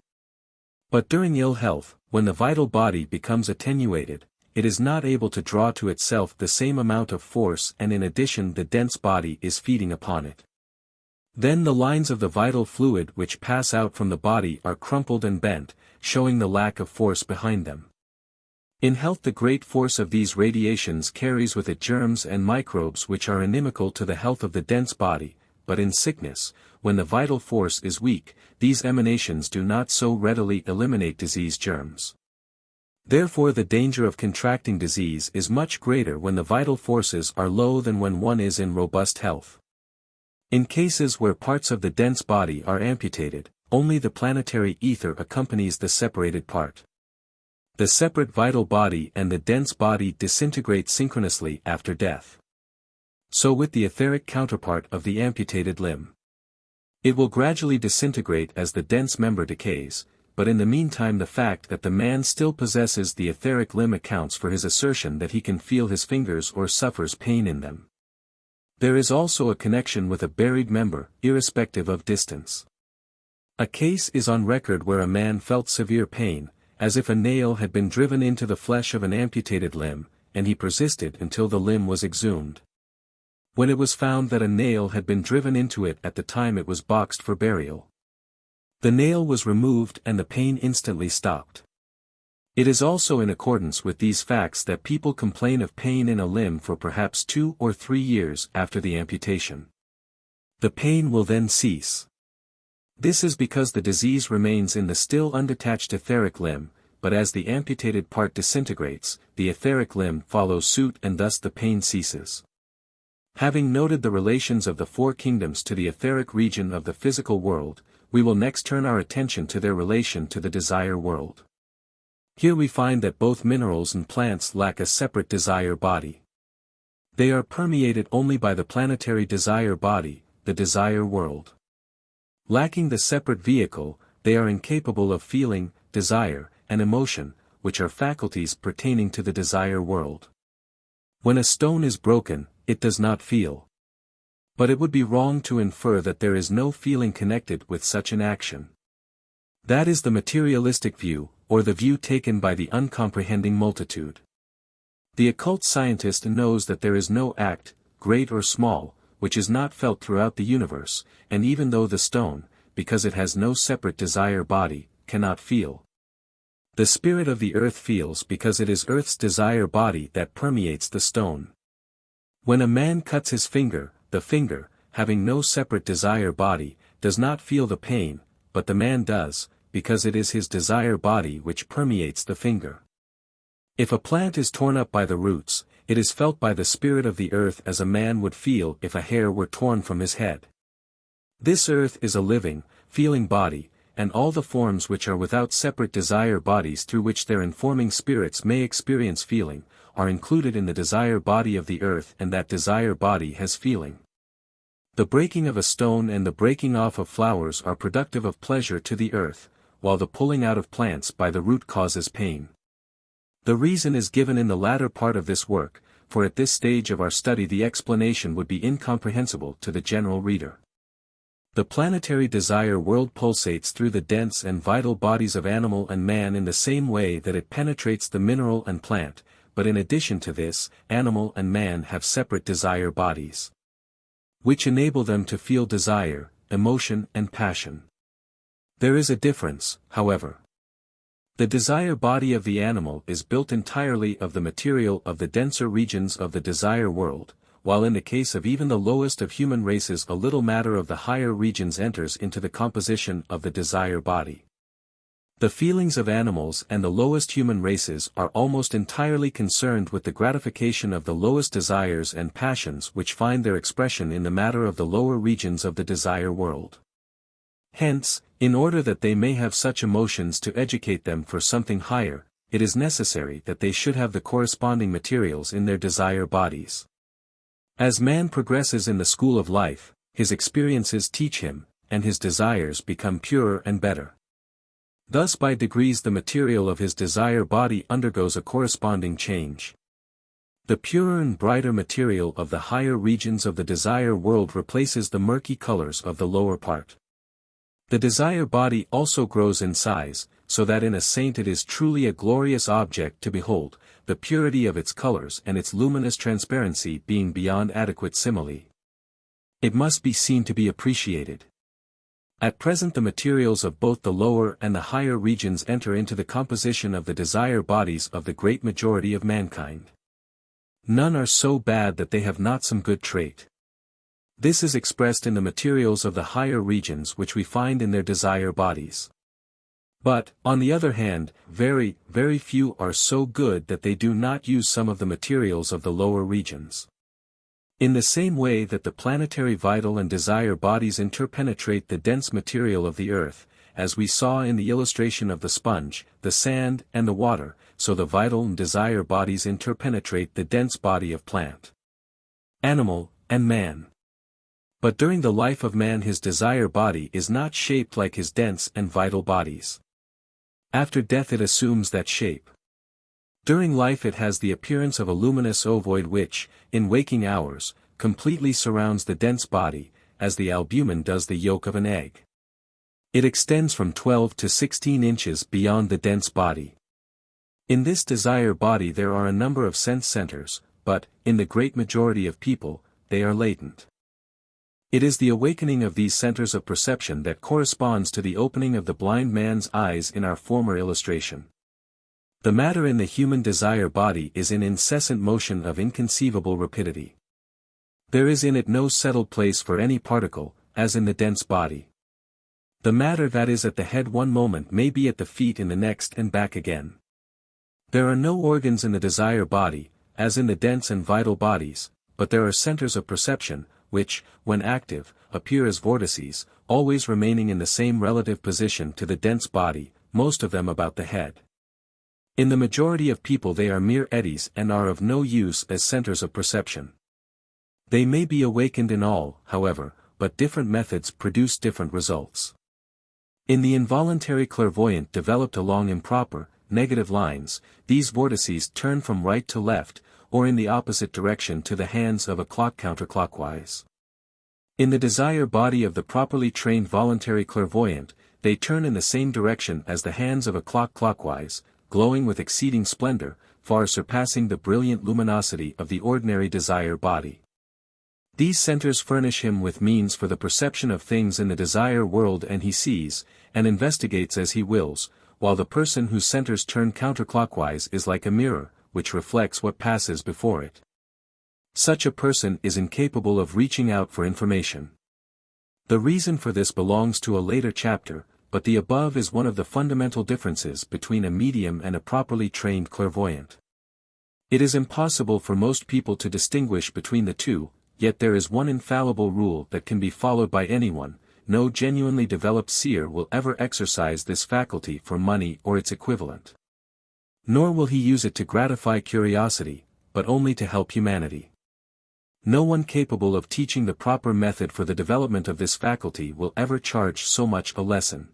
But during ill health, when the vital body becomes attenuated, it is not able to draw to itself the same amount of force and in addition the dense body is feeding upon it. Then the lines of the vital fluid which pass out from the body are crumpled and bent, showing the lack of force behind them. In health the great force of these radiations carries with it germs and microbes which are inimical to the health of the dense body, but in sickness, when the vital force is weak, these emanations do not so readily eliminate disease germs. Therefore the danger of contracting disease is much greater when the vital forces are low than when one is in robust health. In cases where parts of the dense body are amputated, only the planetary ether accompanies the separated part. The separate vital body and the dense body disintegrate synchronously after death. So with the etheric counterpart of the amputated limb. It will gradually disintegrate as the dense member decays, but in the meantime the fact that the man still possesses the etheric limb accounts for his assertion that he can feel his fingers or suffers pain in them. There is also a connection with a buried member, irrespective of distance. A case is on record where a man felt severe pain, as if a nail had been driven into the flesh of an amputated limb, and he persisted until the limb was exhumed. When it was found that a nail had been driven into it at the time it was boxed for burial. The nail was removed and the pain instantly stopped. It is also in accordance with these facts that people complain of pain in a limb for perhaps 2 or 3 years after the amputation. The pain will then cease. This is because the disease remains in the still undetached etheric limb, but as the amputated part disintegrates, the etheric limb follows suit and thus the pain ceases. Having noted the relations of the 4 kingdoms to the etheric region of the physical world, we will next turn our attention to their relation to the desire world. Here we find that both minerals and plants lack a separate desire body. They are permeated only by the planetary desire body, the desire world. Lacking the separate vehicle, they are incapable of feeling, desire, and emotion, which are faculties pertaining to the desire world. When a stone is broken, it does not feel. But it would be wrong to infer that there is no feeling connected with such an action. That is the materialistic view, or the view taken by the uncomprehending multitude. The occult scientist knows that there is no act, great or small, which is not felt throughout the universe, and even though the stone, because it has no separate desire body, cannot feel. The spirit of the earth feels because it is earth's desire body that permeates the stone. When a man cuts his finger, the finger, having no separate desire body, does not feel the pain, but the man does, because it is his desire body which permeates the finger. If a plant is torn up by the roots, it is felt by the spirit of the earth as a man would feel if a hair were torn from his head. This earth is a living, feeling body, and all the forms which are without separate desire bodies through which their informing spirits may experience feeling, are included in the desire body of the earth, and that desire body has feeling. The breaking of a stone and the breaking off of flowers are productive of pleasure to the earth, while the pulling out of plants by the root causes pain. The reason is given in the latter part of this work, for at this stage of our study the explanation would be incomprehensible to the general reader. The planetary desire world pulsates through the dense and vital bodies of animal and man in the same way that it penetrates the mineral and plant, but in addition to this, animal and man have separate desire bodies, which enable them to feel desire, emotion and passion. There is a difference, however. The desire body of the animal is built entirely of the material of the denser regions of the desire world, while in the case of even the lowest of human races a little matter of the higher regions enters into the composition of the desire body. The feelings of animals and the lowest human races are almost entirely concerned with the gratification of the lowest desires and passions which find their expression in the matter of the lower regions of the desire world. Hence, in order that they may have such emotions to educate them for something higher, it is necessary that they should have the corresponding materials in their desire bodies. As man progresses in the school of life, his experiences teach him, and his desires become purer and better. Thus by degrees the material of his desire body undergoes a corresponding change. The purer and brighter material of the higher regions of the desire world replaces the murky colors of the lower part. The desire body also grows in size, so that in a saint it is truly a glorious object to behold, the purity of its colors and its luminous transparency being beyond adequate simile. It must be seen to be appreciated. At present the materials of both the lower and the higher regions enter into the composition of the desire bodies of the great majority of mankind. None are so bad that they have not some good trait. This is expressed in the materials of the higher regions which we find in their desire bodies. But, on the other hand, very, very few are so good that they do not use some of the materials of the lower regions. In the same way that the planetary vital and desire bodies interpenetrate the dense material of the earth, as we saw in the illustration of the sponge, the sand, and the water, so the vital and desire bodies interpenetrate the dense body of plant, animal, and man. But during the life of man his desire body is not shaped like his dense and vital bodies. After death it assumes that shape. During life it has the appearance of a luminous ovoid which, in waking hours, completely surrounds the dense body, as the albumen does the yolk of an egg. It extends from 12 to 16 inches beyond the dense body. In this desire body there are a number of sense centers, but, in the great majority of people, they are latent. It is the awakening of these centers of perception that corresponds to the opening of the blind man's eyes in our former illustration. The matter in the human desire body is in incessant motion of inconceivable rapidity. There is in it no settled place for any particle, as in the dense body. The matter that is at the head one moment may be at the feet in the next and back again. There are no organs in the desire body, as in the dense and vital bodies, but there are centers of perception, which, when active, appear as vortices, always remaining in the same relative position to the dense body, most of them about the head. In the majority of people they are mere eddies and are of no use as centers of perception. They may be awakened in all, however, but different methods produce different results. In the involuntary clairvoyant developed along improper, negative lines, these vortices turn from right to left, or in the opposite direction to the hands of a clock counterclockwise. In the desire body of the properly trained voluntary clairvoyant, they turn in the same direction as the hands of a clock clockwise, glowing with exceeding splendor, far surpassing the brilliant luminosity of the ordinary desire body. These centers furnish him with means for the perception of things in the desire world, and he sees, and investigates as he wills, while the person whose centers turn counterclockwise is like a mirror, which reflects what passes before it. Such a person is incapable of reaching out for information. The reason for this belongs to a later chapter, but the above is one of the fundamental differences between a medium and a properly trained clairvoyant. It is impossible for most people to distinguish between the two, yet there is one infallible rule that can be followed by anyone: no genuinely developed seer will ever exercise this faculty for money or its equivalent. Nor will he use it to gratify curiosity, but only to help humanity. No one capable of teaching the proper method for the development of this faculty will ever charge so much a lesson.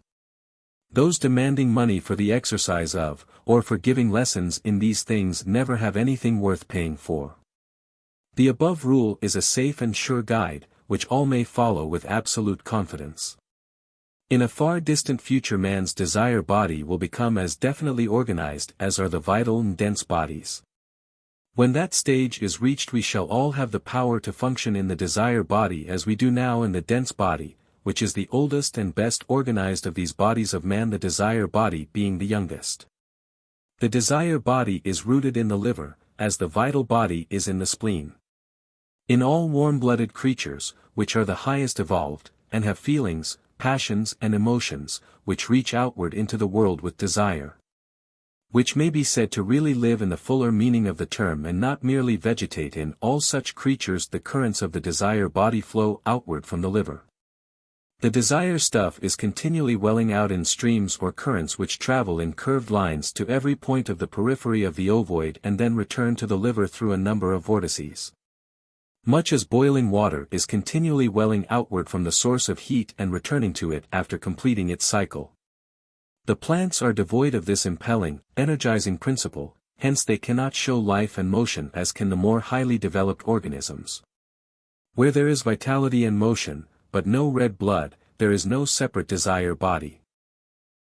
Those demanding money for the exercise of, or for giving lessons in these things never have anything worth paying for. The above rule is a safe and sure guide, which all may follow with absolute confidence. In a far distant future man's desire body will become as definitely organized as are the vital and dense bodies. When that stage is reached we shall all have the power to function in the desire body as we do now in the dense body, which is the oldest and best organized of these bodies of man, the desire body being the youngest. The desire body is rooted in the liver, as the vital body is in the spleen. In all warm-blooded creatures, which are the highest evolved, and have feelings, passions and emotions, which reach outward into the world with desire, which may be said to really live in the fuller meaning of the term and not merely vegetate, in all such creatures the currents of the desire body flow outward from the liver. The desire stuff is continually welling out in streams or currents which travel in curved lines to every point of the periphery of the ovoid and then return to the liver through a number of vortices. Much as boiling water is continually welling outward from the source of heat and returning to it after completing its cycle. The plants are devoid of this impelling, energizing principle, hence they cannot show life and motion as can the more highly developed organisms. Where there is vitality and motion, but no red blood, there is no separate desire body.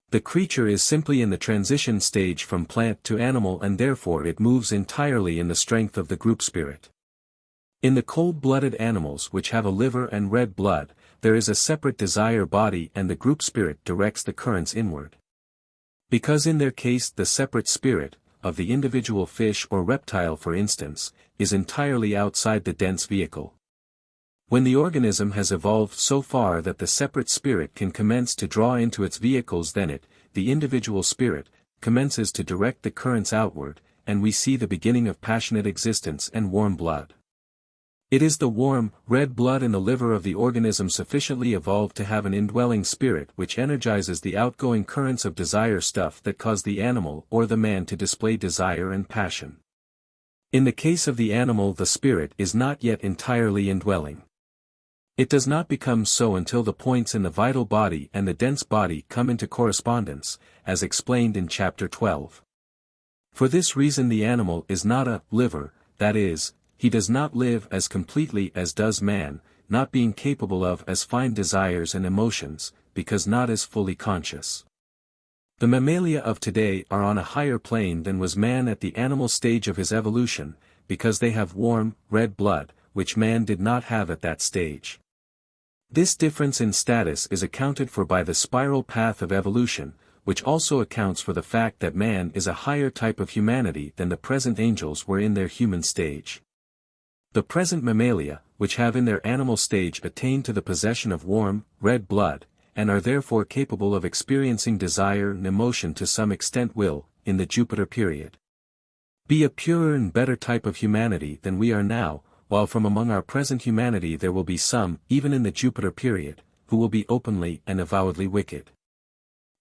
The creature is simply in the transition stage from plant to animal, and therefore it moves entirely in the strength of the group spirit. In the cold-blooded animals which have a liver and red blood, there is a separate desire body and the group spirit directs the currents inward. Because in their case the separate spirit, of the individual fish or reptile for instance, is entirely outside the dense vehicle. When the organism has evolved so far that the separate spirit can commence to draw into its vehicles, then it, the individual spirit, commences to direct the currents outward, and we see the beginning of passionate existence and warm blood. It is the warm, red blood in the liver of the organism sufficiently evolved to have an indwelling spirit which energizes the outgoing currents of desire stuff that cause the animal or the man to display desire and passion. In the case of the animal the spirit is not yet entirely indwelling. It does not become so until the points in the vital body and the dense body come into correspondence, as explained in chapter 12. For this reason the animal is not a liver, that is, he does not live as completely as does man, not being capable of as fine desires and emotions, because not as fully conscious. The mammalia of today are on a higher plane than was man at the animal stage of his evolution, because they have warm, red blood, which man did not have at that stage. This difference in status is accounted for by the spiral path of evolution, which also accounts for the fact that man is a higher type of humanity than the present angels were in their human stage. The present mammalia, which have in their animal stage attained to the possession of warm, red blood, and are therefore capable of experiencing desire and emotion to some extent will, in the Jupiter period, be a purer and better type of humanity than we are now, while from among our present humanity there will be some, even in the Jupiter period, who will be openly and avowedly wicked.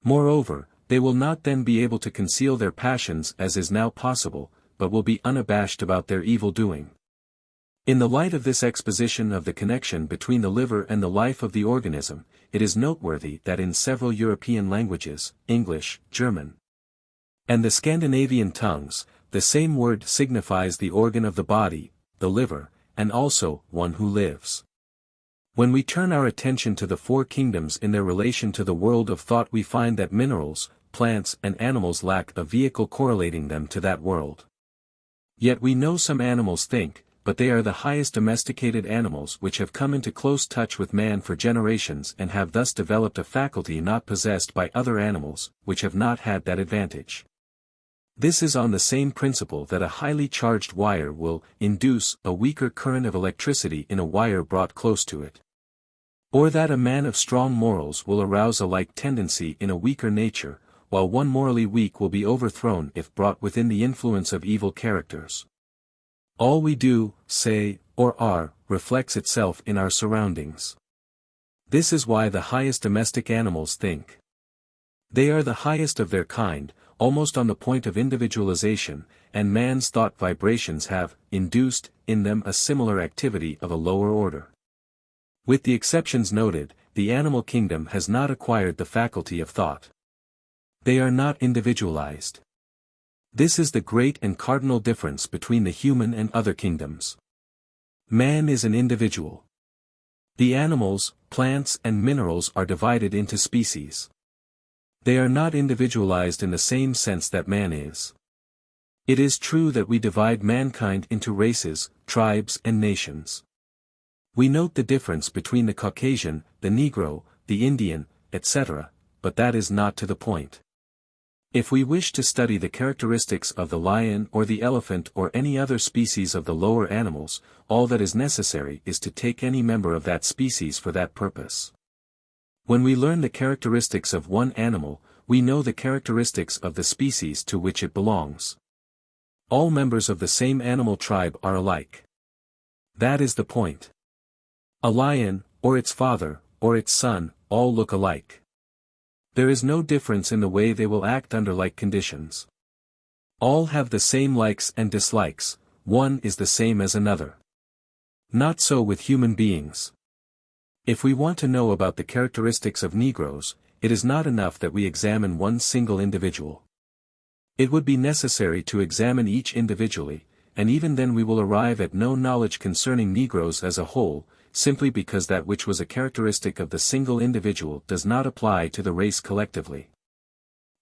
Moreover, they will not then be able to conceal their passions as is now possible, but will be unabashed about their evil doing. In the light of this exposition of the connection between the liver and the life of the organism, it is noteworthy that in several European languages, English, German, and the Scandinavian tongues, the same word signifies the organ of the body, the liver, and also, one who lives. When we turn our attention to the four kingdoms in their relation to the world of thought we find that minerals, plants and animals lack a vehicle correlating them to that world. Yet we know some animals think, but they are the highest domesticated animals which have come into close touch with man for generations and have thus developed a faculty not possessed by other animals, which have not had that advantage. This is on the same principle that a highly charged wire will induce a weaker current of electricity in a wire brought close to it. Or that a man of strong morals will arouse a like tendency in a weaker nature, while one morally weak will be overthrown if brought within the influence of evil characters. All we do, say, or are, reflects itself in our surroundings. This is why the highest domestic animals think. They are the highest of their kind, almost on the point of individualization, and man's thought vibrations have induced in them a similar activity of a lower order. With the exceptions noted, the animal kingdom has not acquired the faculty of thought. They are not individualized. This is the great and cardinal difference between the human and other kingdoms. Man is an individual. The animals, plants and minerals are divided into species. They are not individualized in the same sense that man is. It is true that we divide mankind into races, tribes and nations. We note the difference between the Caucasian, the Negro, the Indian, etc., but that is not to the point. If we wish to study the characteristics of the lion or the elephant or any other species of the lower animals, all that is necessary is to take any member of that species for that purpose. When we learn the characteristics of one animal, we know the characteristics of the species to which it belongs. All members of the same animal tribe are alike. That is the point. A lion, or its father, or its son, all look alike. There is no difference in the way they will act under like conditions. All have the same likes and dislikes, one is the same as another. Not so with human beings. If we want to know about the characteristics of Negroes, it is not enough that we examine one single individual. It would be necessary to examine each individually, and even then we will arrive at no knowledge concerning Negroes as a whole, simply because that which was a characteristic of the single individual does not apply to the race collectively.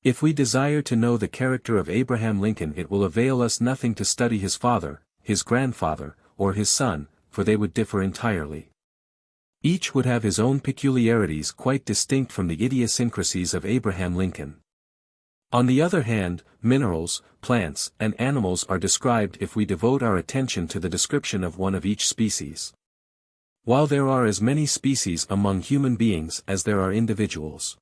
If we desire to know the character of Abraham Lincoln, it will avail us nothing to study his father, his grandfather, or his son, for they would differ entirely. Each would have his own peculiarities quite distinct from the idiosyncrasies of Abraham Lincoln. On the other hand, minerals, plants, and animals are described if we devote our attention to the description of one of each species. While there are as many species among human beings as there are individuals.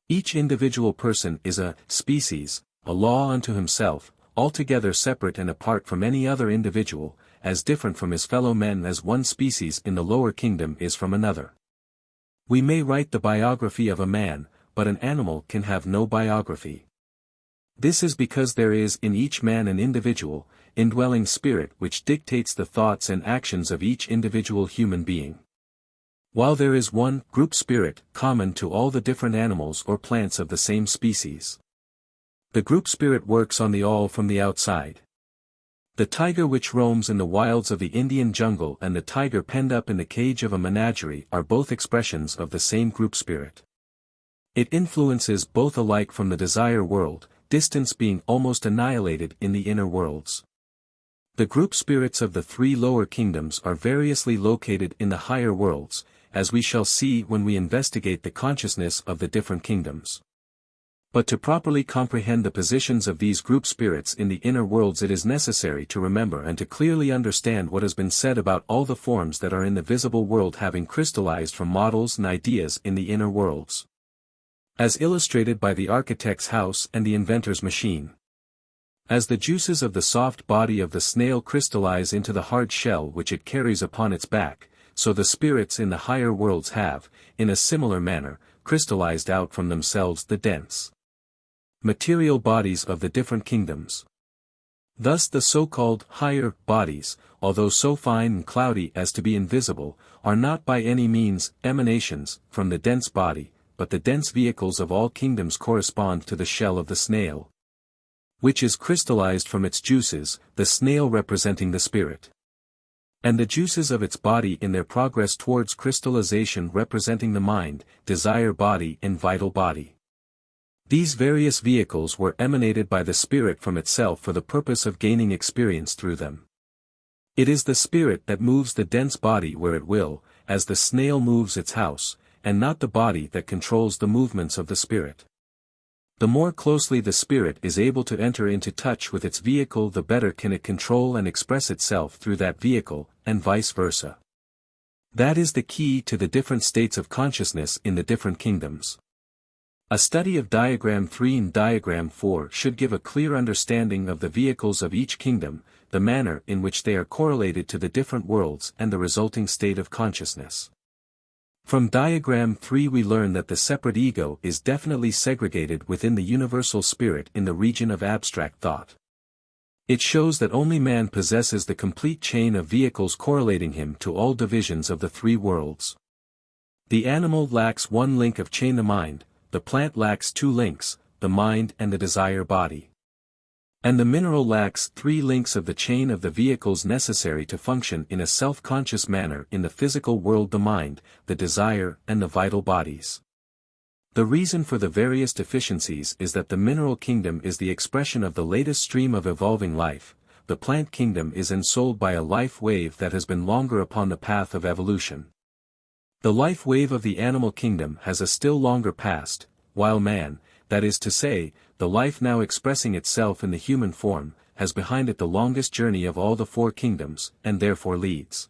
Each individual person is a species, a law unto himself, altogether separate and apart from any other individual, as different from his fellow men as one species in the lower kingdom is from another. We may write the biography of a man, but an animal can have no biography. This is because there is in each man an individual, indwelling spirit which dictates the thoughts and actions of each individual human being. While there is one group spirit common to all the different animals or plants of the same species. The group spirit works on the all from the outside. The tiger which roams in the wilds of the Indian jungle and the tiger penned up in the cage of a menagerie are both expressions of the same group spirit. It influences both alike from the desire world, distance being almost annihilated in the inner worlds. The group spirits of the three lower kingdoms are variously located in the higher worlds, as we shall see when we investigate the consciousness of the different kingdoms. But to properly comprehend the positions of these group spirits in the inner worlds, it is necessary to remember and to clearly understand what has been said about all the forms that are in the visible world having crystallized from models and ideas in the inner worlds. As illustrated by the architect's house and the inventor's machine. As the juices of the soft body of the snail crystallize into the hard shell which it carries upon its back, so the spirits in the higher worlds have, in a similar manner, crystallized out from themselves the dense material bodies of the different kingdoms. Thus the so-called higher bodies, although so fine and cloudy as to be invisible, are not by any means emanations from the dense body, but the dense vehicles of all kingdoms correspond to the shell of the snail, which is crystallized from its juices, the snail representing the spirit, and the juices of its body in their progress towards crystallization representing the mind, desire body and vital body. These various vehicles were emanated by the spirit from itself for the purpose of gaining experience through them. It is the spirit that moves the dense body where it will, as the snail moves its house, and not the body that controls the movements of the spirit. The more closely the spirit is able to enter into touch with its vehicle, the better can it control and express itself through that vehicle, and vice versa. That is the key to the different states of consciousness in the different kingdoms. A study of Diagram 3 and Diagram 4 should give a clear understanding of the vehicles of each kingdom, the manner in which they are correlated to the different worlds and the resulting state of consciousness. From Diagram 3 we learn that the separate ego is definitely segregated within the universal spirit in the region of abstract thought. It shows that only man possesses the complete chain of vehicles correlating him to all divisions of the three worlds. The animal lacks one link of chain, the mind, the plant lacks two links, the mind and the desire body. And the mineral lacks three links of the chain of the vehicles necessary to function in a self-conscious manner in the physical world: the mind, the desire, and the vital bodies. The reason for the various deficiencies is that the mineral kingdom is the expression of the latest stream of evolving life, the plant kingdom is ensouled by a life wave that has been longer upon the path of evolution. The life wave of the animal kingdom has a still longer past, while man, that is to say, the life now expressing itself in the human form, has behind it the longest journey of all the four kingdoms, and therefore leads.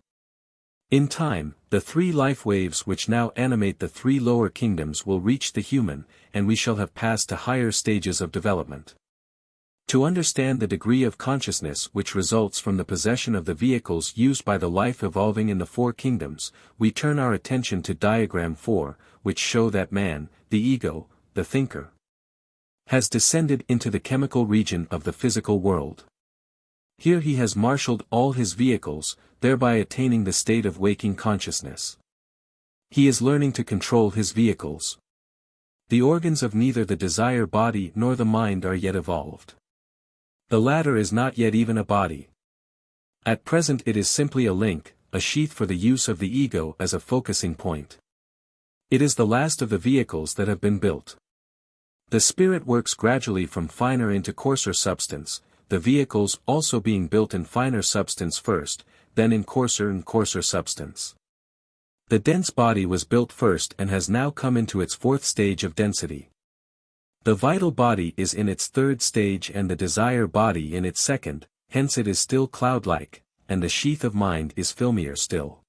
In time, the three life waves which now animate the three lower kingdoms will reach the human, and we shall have passed to higher stages of development. To understand the degree of consciousness which results from the possession of the vehicles used by the life evolving in the four kingdoms, we turn our attention to Diagram 4, which show that man, the ego, the thinker, has descended into the chemical region of the physical world. Here he has marshaled all his vehicles, thereby attaining the state of waking consciousness. He is learning to control his vehicles. The organs of neither the desire body nor the mind are yet evolved. The latter is not yet even a body. At present it is simply a link, a sheath for the use of the ego as a focusing point. It is the last of the vehicles that have been built. The spirit works gradually from finer into coarser substance, the vehicles also being built in finer substance first, then in coarser and coarser substance. The dense body was built first and has now come into its fourth stage of density. The vital body is in its third stage and the desire body in its second, hence it is still cloud-like, and the sheath of mind is filmier still.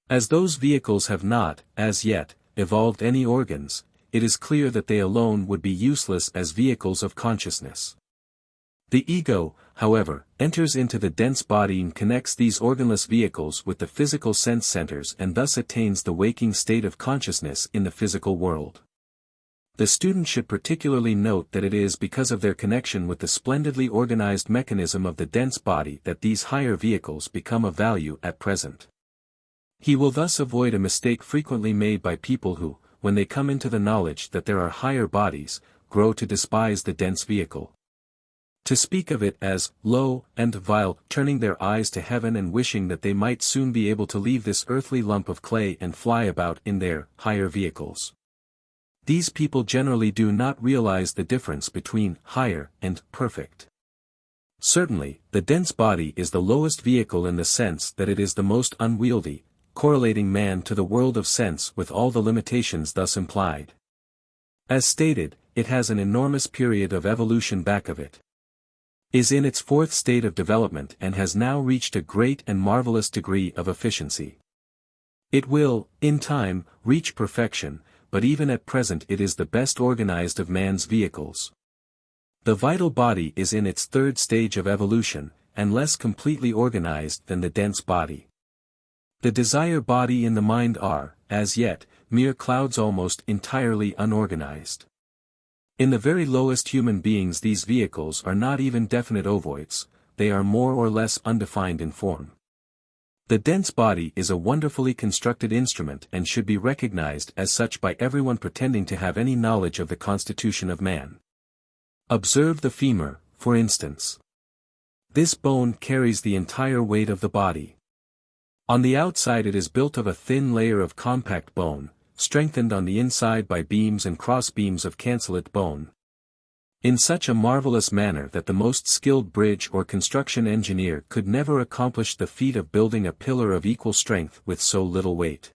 As those vehicles have not, as yet, evolved any organs, it is clear that they alone would be useless as vehicles of consciousness. The ego, however, enters into the dense body and connects these organless vehicles with the physical sense centers and thus attains the waking state of consciousness in the physical world. The student should particularly note that it is because of their connection with the splendidly organized mechanism of the dense body that these higher vehicles become of value at present. He will thus avoid a mistake frequently made by people who, when they come into the knowledge that there are higher bodies, grow to despise the dense vehicle. To speak of it as low and vile, turning their eyes to heaven and wishing that they might soon be able to leave this earthly lump of clay and fly about in their higher vehicles. These people generally do not realize the difference between higher and perfect. Certainly, the dense body is the lowest vehicle in the sense that it is the most unwieldy, correlating man to the world of sense with all the limitations thus implied. As stated, it has an enormous period of evolution back of it. Is in its fourth state of development and has now reached a great and marvelous degree of efficiency. It will, in time, reach perfection, but even at present it is the best organized of man's vehicles. The vital body is in its third stage of evolution, and less completely organized than the dense body. The desire body and the mind are, as yet, mere clouds almost entirely unorganized. In the very lowest human beings these vehicles are not even definite ovoids, they are more or less undefined in form. The dense body is a wonderfully constructed instrument and should be recognized as such by everyone pretending to have any knowledge of the constitution of man. Observe the femur, for instance. This bone carries the entire weight of the body. On the outside it is built of a thin layer of compact bone, strengthened on the inside by beams and cross-beams of cancellate bone. In such a marvelous manner that the most skilled bridge or construction engineer could never accomplish the feat of building a pillar of equal strength with so little weight.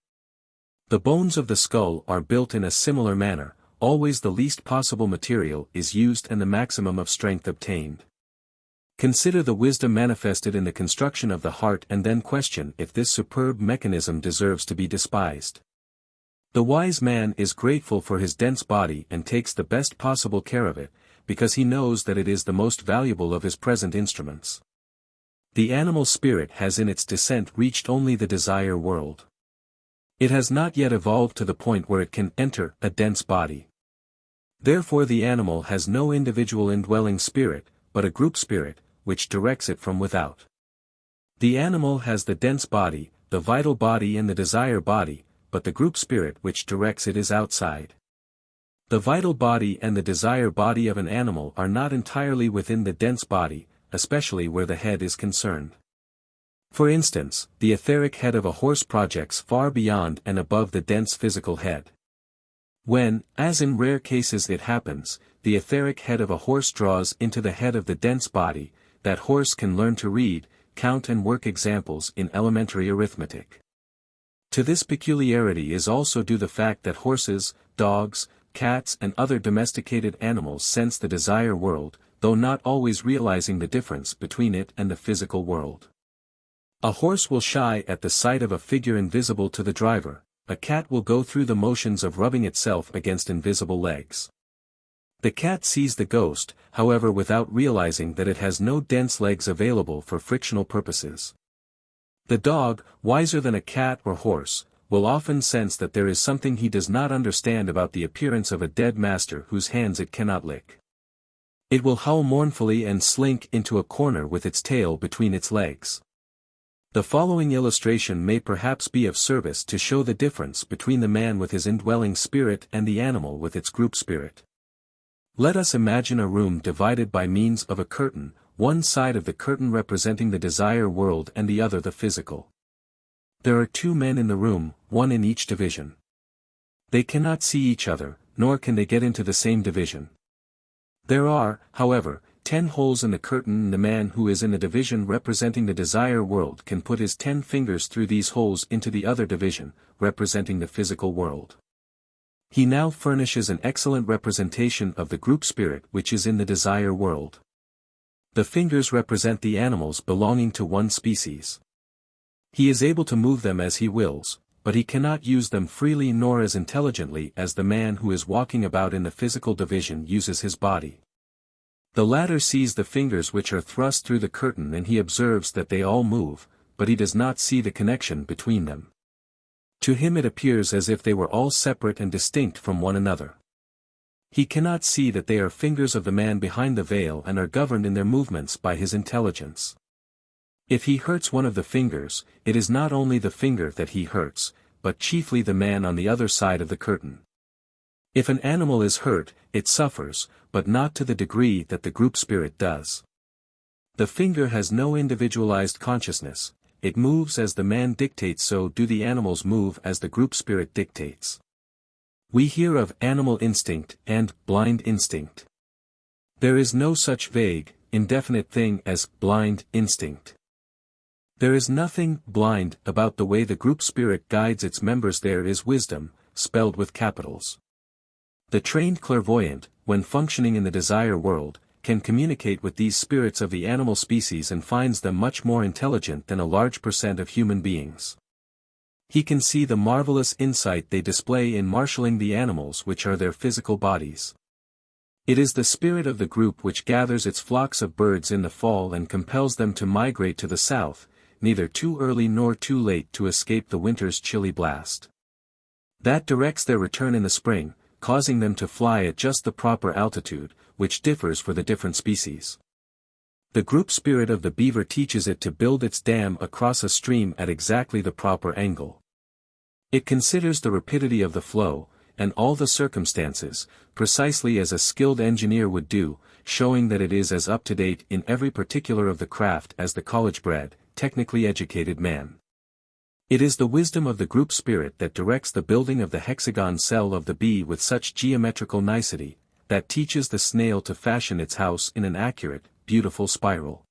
The bones of the skull are built in a similar manner, always the least possible material is used and the maximum of strength obtained. Consider the wisdom manifested in the construction of the heart and then question if this superb mechanism deserves to be despised. The wise man is grateful for his dense body and takes the best possible care of it, because he knows that it is the most valuable of his present instruments. The animal spirit has in its descent reached only the desire world. It has not yet evolved to the point where it can enter a dense body. Therefore the animal has no individual indwelling spirit, but a group spirit, which directs it from without. The animal has the dense body, the vital body and the desire body, but the group spirit which directs it is outside. The vital body and the desire body of an animal are not entirely within the dense body, especially where the head is concerned. For instance, the etheric head of a horse projects far beyond and above the dense physical head. When, as in rare cases it happens, the etheric head of a horse draws into the head of the dense body, that horse can learn to read, count and work examples in elementary arithmetic. To this peculiarity is also due the fact that horses, dogs, cats and other domesticated animals sense the desire world, though not always realizing the difference between it and the physical world. A horse will shy at the sight of a figure invisible to the driver, a cat will go through the motions of rubbing itself against invisible legs. The cat sees the ghost, however, without realizing that it has no dense legs available for frictional purposes. The dog, wiser than a cat or horse, will often sense that there is something he does not understand about the appearance of a dead master whose hands it cannot lick. It will howl mournfully and slink into a corner with its tail between its legs. The following illustration may perhaps be of service to show the difference between the man with his indwelling spirit and the animal with its group spirit. Let us imagine a room divided by means of a curtain, one side of the curtain representing the desire world and the other the physical. There are two men in the room, one in each division. They cannot see each other, nor can they get into the same division. There are, however, 10 holes in the curtain and the man who is in the division representing the desire world can put his 10 fingers through these holes into the other division, representing the physical world. He now furnishes an excellent representation of the group spirit which is in the desire world. The fingers represent the animals belonging to one species. He is able to move them as he wills, but he cannot use them freely nor as intelligently as the man who is walking about in the physical division uses his body. The latter sees the fingers which are thrust through the curtain and he observes that they all move, but he does not see the connection between them. To him it appears as if they were all separate and distinct from one another. He cannot see that they are fingers of the man behind the veil and are governed in their movements by his intelligence. If he hurts one of the fingers, it is not only the finger that he hurts, but chiefly the man on the other side of the curtain. If an animal is hurt, it suffers, but not to the degree that the group spirit does. The finger has no individualized consciousness, it moves as the man dictates, so do the animals move as the group spirit dictates. We hear of animal instinct and blind instinct. There is no such vague, indefinite thing as blind instinct. There is nothing blind about the way the group spirit guides its members. There is wisdom, spelled with capitals. The trained clairvoyant, when functioning in the desire world, can communicate with these spirits of the animal species and finds them much more intelligent than a large percent of human beings. He can see the marvelous insight they display in marshalling the animals which are their physical bodies. It is the spirit of the group which gathers its flocks of birds in the fall and compels them to migrate to the south, neither too early nor too late to escape the winter's chilly blast. That directs their return in the spring, causing them to fly at just the proper altitude, which differs for the different species. The group spirit of the beaver teaches it to build its dam across a stream at exactly the proper angle. It considers the rapidity of the flow, and all the circumstances, precisely as a skilled engineer would do, showing that it is as up-to-date in every particular of the craft as the college-bred, technically educated man. It is the wisdom of the group spirit that directs the building of the hexagon cell of the bee with such geometrical nicety, that teaches the snail to fashion its house in an accurate, beautiful spiral.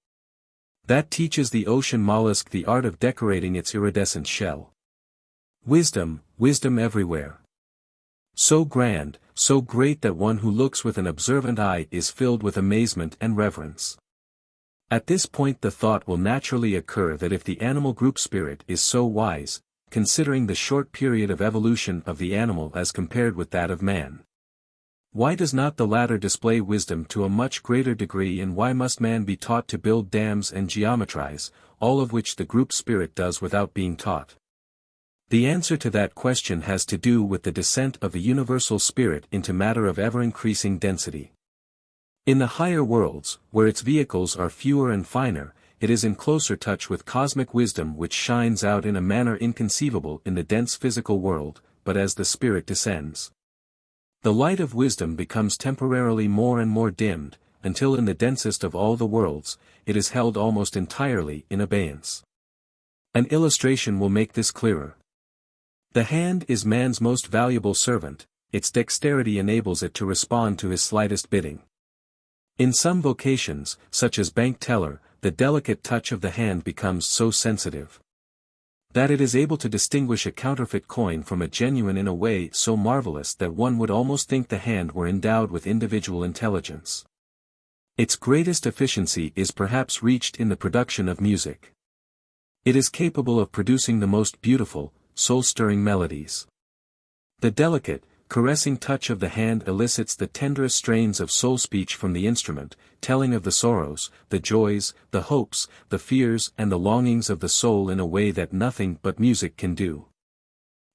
That teaches the ocean mollusk the art of decorating its iridescent shell. Wisdom, wisdom everywhere. So grand, so great that one who looks with an observant eye is filled with amazement and reverence. At this point the thought will naturally occur that if the animal group spirit is so wise, considering the short period of evolution of the animal as compared with that of man, why does not the latter display wisdom to a much greater degree, and why must man be taught to build dams and geometrize, all of which the group spirit does without being taught? The answer to that question has to do with the descent of the universal spirit into matter of ever-increasing density. In the higher worlds, where its vehicles are fewer and finer, it is in closer touch with cosmic wisdom which shines out in a manner inconceivable in the dense physical world, but as the spirit descends, the light of wisdom becomes temporarily more and more dimmed, until in the densest of all the worlds, it is held almost entirely in abeyance. An illustration will make this clearer. The hand is man's most valuable servant, its dexterity enables it to respond to his slightest bidding. In some vocations, such as bank teller, the delicate touch of the hand becomes so sensitive that it is able to distinguish a counterfeit coin from a genuine in a way so marvelous that one would almost think the hand were endowed with individual intelligence. Its greatest efficiency is perhaps reached in the production of music. It is capable of producing the most beautiful, soul-stirring melodies. The delicate, caressing touch of the hand elicits the tenderest strains of soul speech from the instrument, telling of the sorrows, the joys, the hopes, the fears and the longings of the soul in a way that nothing but music can do.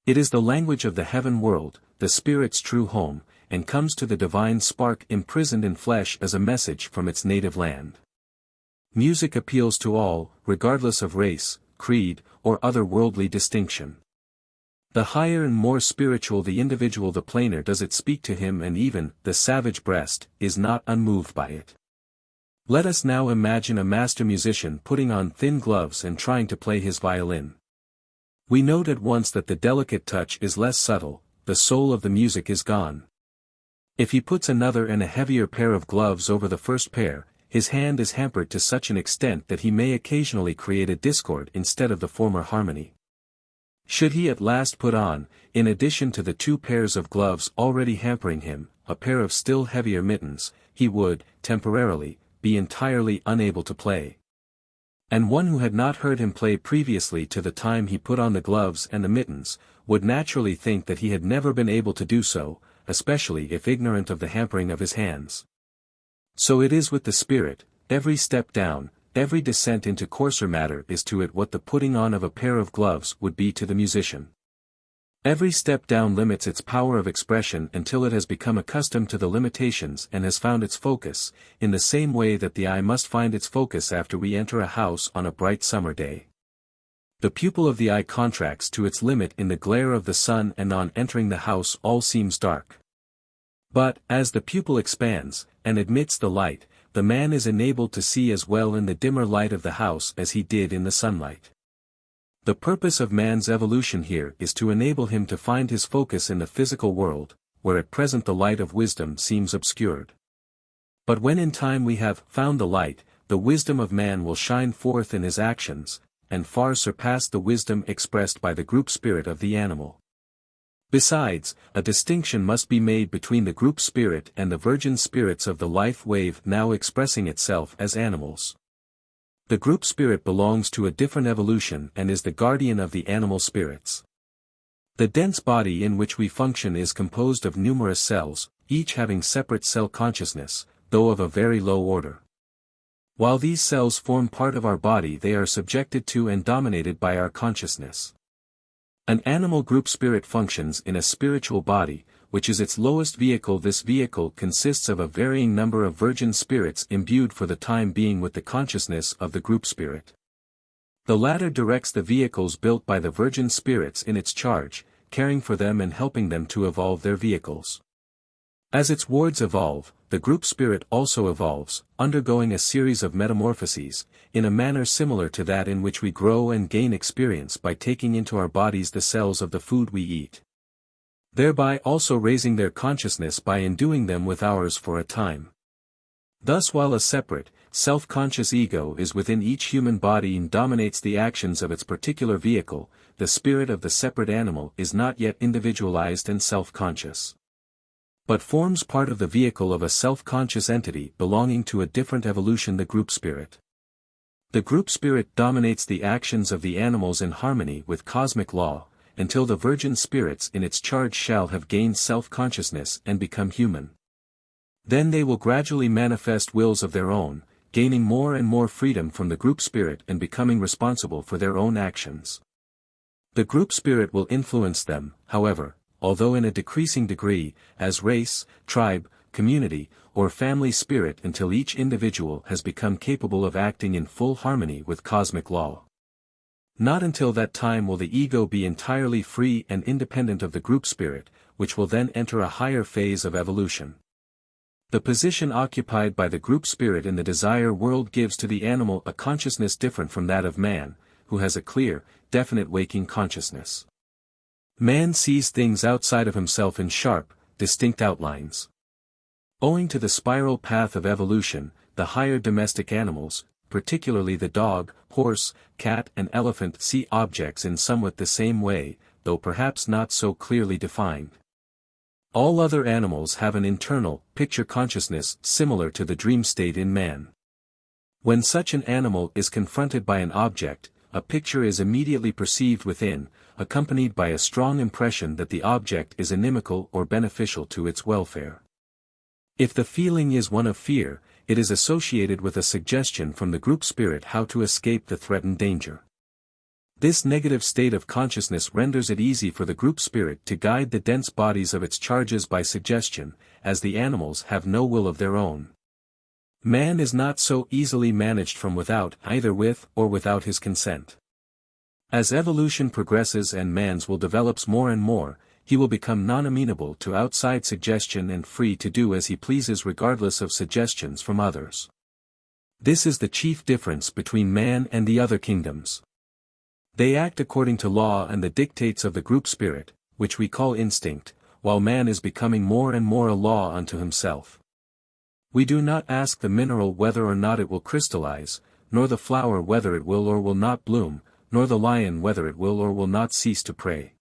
It is the language of the heaven world, the spirit's true home, and comes to the divine spark imprisoned in flesh as a message from its native land. Music appeals to all, regardless of race, creed, or other worldly distinction. The higher and more spiritual the individual, the plainer does it speak to him, and even the savage breast is not unmoved by it. Let us now imagine a master musician putting on thin gloves and trying to play his violin. We note at once that the delicate touch is less subtle, the soul of the music is gone. If he puts another and a heavier pair of gloves over the first pair, his hand is hampered to such an extent that he may occasionally create a discord instead of the former harmony. Should he at last put on, in addition to the 2 pairs of gloves already hampering him, a pair of still heavier mittens, he would, temporarily, be entirely unable to play. And one who had not heard him play previously to the time he put on the gloves and the mittens, would naturally think that he had never been able to do so, especially if ignorant of the hampering of his hands. So it is with the spirit, every step down, every descent into coarser matter is to it what the putting on of a pair of gloves would be to the musician. Every step down limits its power of expression until it has become accustomed to the limitations and has found its focus, in the same way that the eye must find its focus after we enter a house on a bright summer day. The pupil of the eye contracts to its limit in the glare of the sun, and on entering the house all seems dark. But, as the pupil expands, and admits the light, the man is enabled to see as well in the dimmer light of the house as he did in the sunlight. The purpose of man's evolution here is to enable him to find his focus in the physical world, where at present the light of wisdom seems obscured. But when in time we have found the light, the wisdom of man will shine forth in his actions, and far surpass the wisdom expressed by the group spirit of the animal. Besides, a distinction must be made between the group spirit and the virgin spirits of the life wave now expressing itself as animals. The group spirit belongs to a different evolution and is the guardian of the animal spirits. The dense body in which we function is composed of numerous cells, each having separate cell consciousness, though of a very low order. While these cells form part of our body, they are subjected to and dominated by our consciousness. An animal group spirit functions in a spiritual body, which is its lowest vehicle. This vehicle consists of a varying number of virgin spirits imbued for the time being with the consciousness of the group spirit. The latter directs the vehicles built by the virgin spirits in its charge, caring for them and helping them to evolve their vehicles. As its wards evolve, the group spirit also evolves, undergoing a series of metamorphoses, in a manner similar to that in which we grow and gain experience by taking into our bodies the cells of the food we eat, thereby also raising their consciousness by enduing them with ours for a time. Thus, while a separate, self-conscious ego is within each human body and dominates the actions of its particular vehicle, the spirit of the separate animal is not yet individualized and self-conscious. but forms part of the vehicle of a self-conscious entity belonging to a different evolution, the group spirit. The group spirit dominates the actions of the animals in harmony with cosmic law, until the virgin spirits in its charge shall have gained self-consciousness and become human. Then they will gradually manifest wills of their own, gaining more and more freedom from the group spirit and becoming responsible for their own actions. The group spirit will influence them, however, although in a decreasing degree, as race, tribe, community, or family spirit until each individual has become capable of acting in full harmony with cosmic law. Not until that time will the ego be entirely free and independent of the group spirit, which will then enter a higher phase of evolution. The position occupied by the group spirit in the desire world gives to the animal a consciousness different from that of man, who has a clear, definite waking consciousness. Man sees things outside of himself in sharp, distinct outlines. Owing to the spiral path of evolution, the higher domestic animals, particularly the dog, horse, cat and elephant, see objects in somewhat the same way, though perhaps not so clearly defined. All other animals have an internal, picture consciousness similar to the dream state in man. When such an animal is confronted by an object, a picture is immediately perceived within, accompanied by a strong impression that the object is inimical or beneficial to its welfare. If the feeling is one of fear, it is associated with a suggestion from the group spirit how to escape the threatened danger. This negative state of consciousness renders it easy for the group spirit to guide the dense bodies of its charges by suggestion, as the animals have no will of their own. Man is not so easily managed from without, either with or without his consent. As evolution progresses and man's will develops more and more, he will become non-amenable to outside suggestion and free to do as he pleases regardless of suggestions from others. This is the chief difference between man and the other kingdoms. They act according to law and the dictates of the group spirit, which we call instinct, while man is becoming more and more a law unto himself. We do not ask the mineral whether or not it will crystallize, nor the flower whether it will or will not bloom, nor the lion whether it will or will not cease to prey.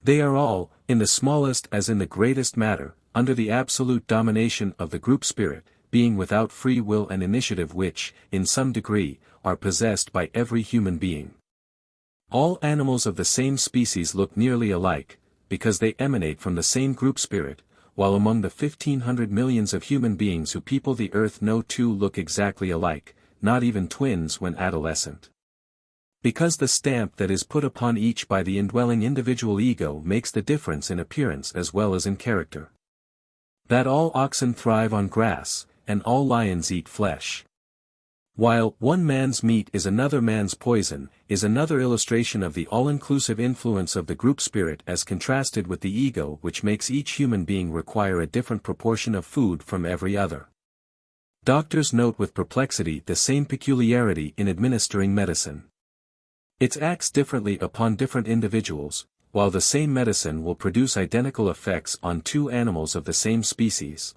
They are all, in the smallest as in the greatest matter, under the absolute domination of the group spirit, being without free will and initiative which, in some degree, are possessed by every human being. All animals of the same species look nearly alike, because they emanate from the same group spirit, while among the 1,500 millions of human beings who people the earth no two look exactly alike, not even twins when adolescent. Because the stamp that is put upon each by the indwelling individual ego makes the difference in appearance as well as in character. That all oxen thrive on grass, and all lions eat flesh. While one man's meat is another man's poison, is another illustration of the all-inclusive influence of the group spirit as contrasted with the ego, which makes each human being require a different proportion of food from every other. Doctors note with perplexity the same peculiarity in administering medicine. It acts differently upon different individuals, while the same medicine will produce identical effects on two animals of the same species.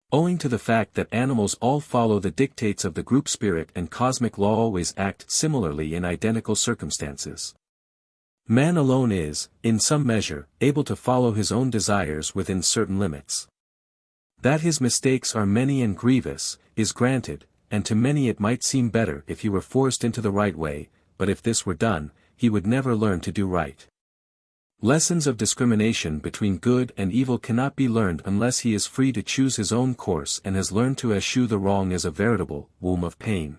Owing to the fact that animals all follow the dictates of the group spirit and cosmic law always act similarly in identical circumstances. Man alone is, in some measure, able to follow his own desires within certain limits. That his mistakes are many and grievous, is granted, and to many it might seem better if he were forced into the right way, but if this were done, he would never learn to do right. Lessons of discrimination between good and evil cannot be learned unless he is free to choose his own course and has learned to eschew the wrong as a veritable womb of pain.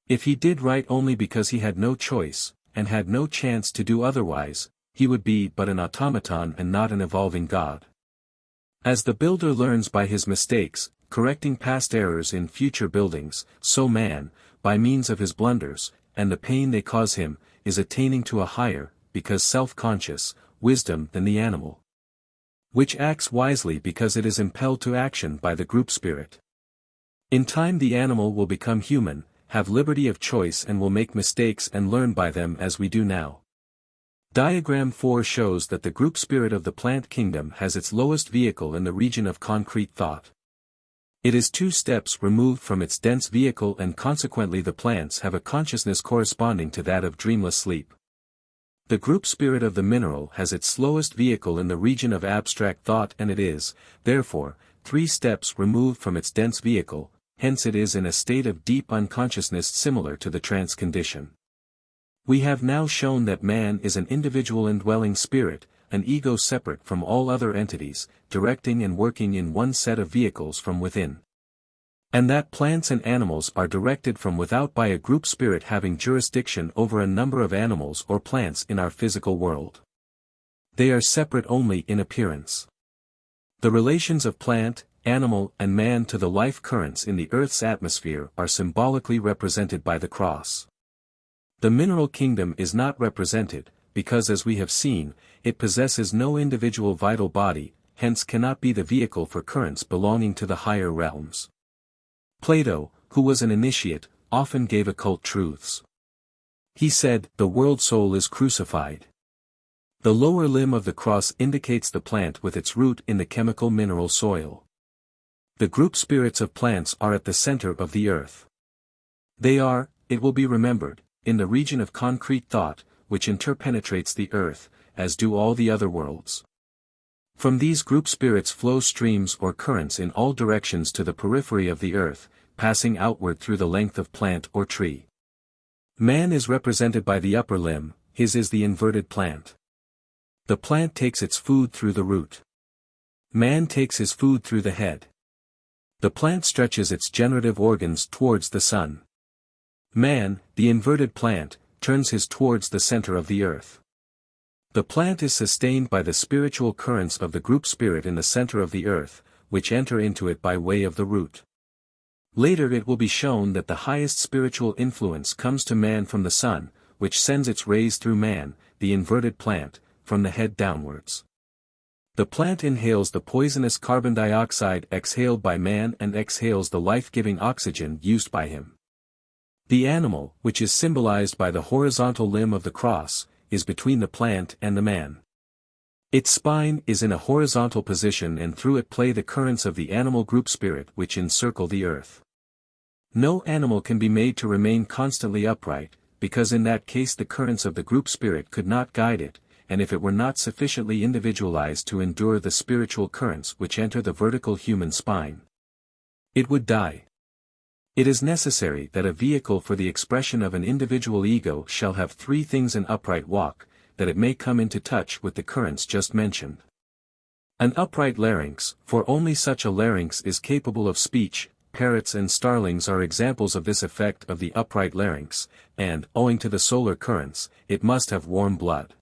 If he did right only because he had no choice, and had no chance to do otherwise, he would be but an automaton and not an evolving God. As the builder learns by his mistakes, correcting past errors in future buildings, so man, by means of his blunders, and the pain they cause him, is attaining to a higher, because self-conscious, wisdom than the animal, which acts wisely because it is impelled to action by the group spirit. In time the animal will become human, have liberty of choice and will make mistakes and learn by them as we do now. Diagram 4 shows that the group spirit of the plant kingdom has its lowest vehicle in the region of concrete thought. It is 2 steps removed from its dense vehicle and consequently the plants have a consciousness corresponding to that of dreamless sleep. The group spirit of the mineral has its slowest vehicle in the region of abstract thought, and it is, therefore, 3 steps removed from its dense vehicle, hence it is in a state of deep unconsciousness similar to the trance condition. We have now shown that man is an individual indwelling spirit, an ego separate from all other entities, directing and working in one set of vehicles from within. And that plants and animals are directed from without by a group spirit having jurisdiction over a number of animals or plants in our physical world. They are separate only in appearance. The relations of plant, animal, and man to the life currents in the Earth's atmosphere are symbolically represented by the cross. The mineral kingdom is not represented, because as we have seen, it possesses no individual vital body, hence cannot be the vehicle for currents belonging to the higher realms. Plato, who was an initiate, often gave occult truths. He said, "The world soul is crucified." The lower limb of the cross indicates the plant with its root in the chemical mineral soil. The group spirits of plants are at the center of the earth. They are, it will be remembered, in the region of concrete thought, which interpenetrates the earth, as do all the other worlds. From these group spirits flow streams or currents in all directions to the periphery of the earth, passing outward through the length of plant or tree. Man is represented by the upper limb, his is the inverted plant. The plant takes its food through the root. Man takes his food through the head. The plant stretches its generative organs towards the sun. Man, the inverted plant, turns his towards the center of the earth. The plant is sustained by the spiritual currents of the group spirit in the center of the earth, which enter into it by way of the root. Later it will be shown that the highest spiritual influence comes to man from the sun, which sends its rays through man, the inverted plant, from the head downwards. The plant inhales the poisonous carbon dioxide exhaled by man and exhales the life-giving oxygen used by him. The animal, which is symbolized by the horizontal limb of the cross, is between the plant and the man. Its spine is in a horizontal position and through it play the currents of the animal group spirit which encircle the earth. No animal can be made to remain constantly upright, because in that case the currents of the group spirit could not guide it, and if it were not sufficiently individualized to endure the spiritual currents which enter the vertical human spine, it would die. It is necessary that a vehicle for the expression of an individual ego shall have 3 things: an upright walk, that it may come into touch with the currents just mentioned. An upright larynx, for only such a larynx is capable of speech. Parrots and starlings are examples of this effect of the upright larynx, and, owing to the solar currents, it must have warm blood.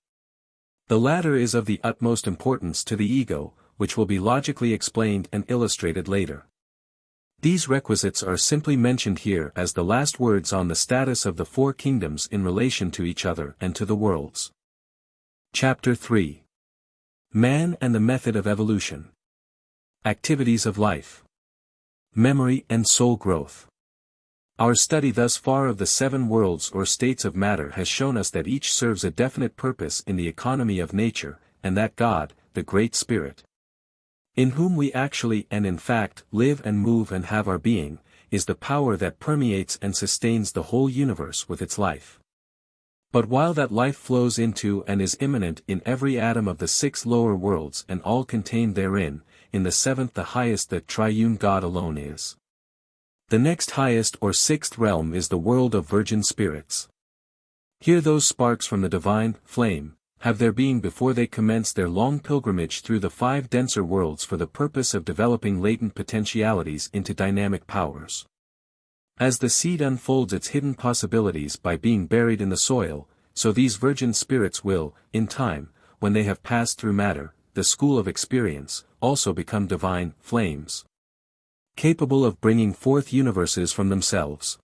The latter is of the utmost importance to the ego, which will be logically explained and illustrated later. These requisites are simply mentioned here as the last words on the status of the 4 kingdoms in relation to each other and to the worlds. Chapter 3. Man and the Method of Evolution. Activities of Life. Memory and Soul Growth. Our study thus far of the 7 worlds or states of matter has shown us that each serves a definite purpose in the economy of nature, and that God, the Great Spirit, in whom we actually and in fact live and move and have our being, is the power that permeates and sustains the whole universe with its life. But while that life flows into and is immanent in every atom of the 6 lower worlds and all contained therein, in the 7th the highest the triune God alone is. The next highest or 6th realm is the world of virgin spirits. Here those sparks from the divine flame have their being before they commence their long pilgrimage through the 5 denser worlds for the purpose of developing latent potentialities into dynamic powers. As the seed unfolds its hidden possibilities by being buried in the soil, so these virgin spirits will, in time, when they have passed through matter, the school of experience, also become divine flames, capable of bringing forth universes from themselves.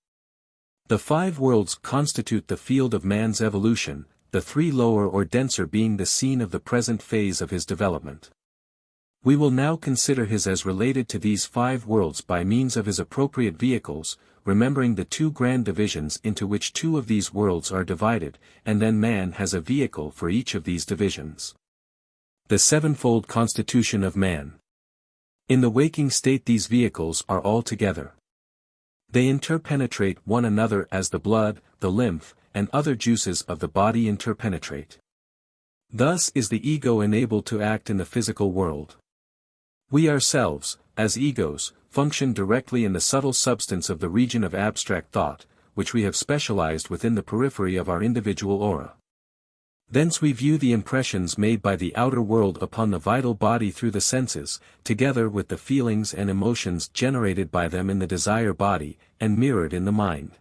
The 5 worlds constitute the field of man's evolution, the 3 lower or denser being the scene of the present phase of his development. We will now consider his as related to these 5 worlds by means of his appropriate vehicles, remembering the 2 grand divisions into which 2 of these worlds are divided, and then man has a vehicle for each of these divisions. The 7-fold constitution of man. In the waking state these vehicles are all together. They interpenetrate one another as the blood, the lymph, and other juices of the body interpenetrate. Thus is the ego enabled to act in the physical world. We ourselves, as egos, function directly in the subtle substance of the region of abstract thought, which we have specialized within the periphery of our individual aura. Thence we view the impressions made by the outer world upon the vital body through the senses, together with the feelings and emotions generated by them in the desire body, and mirrored in the mind.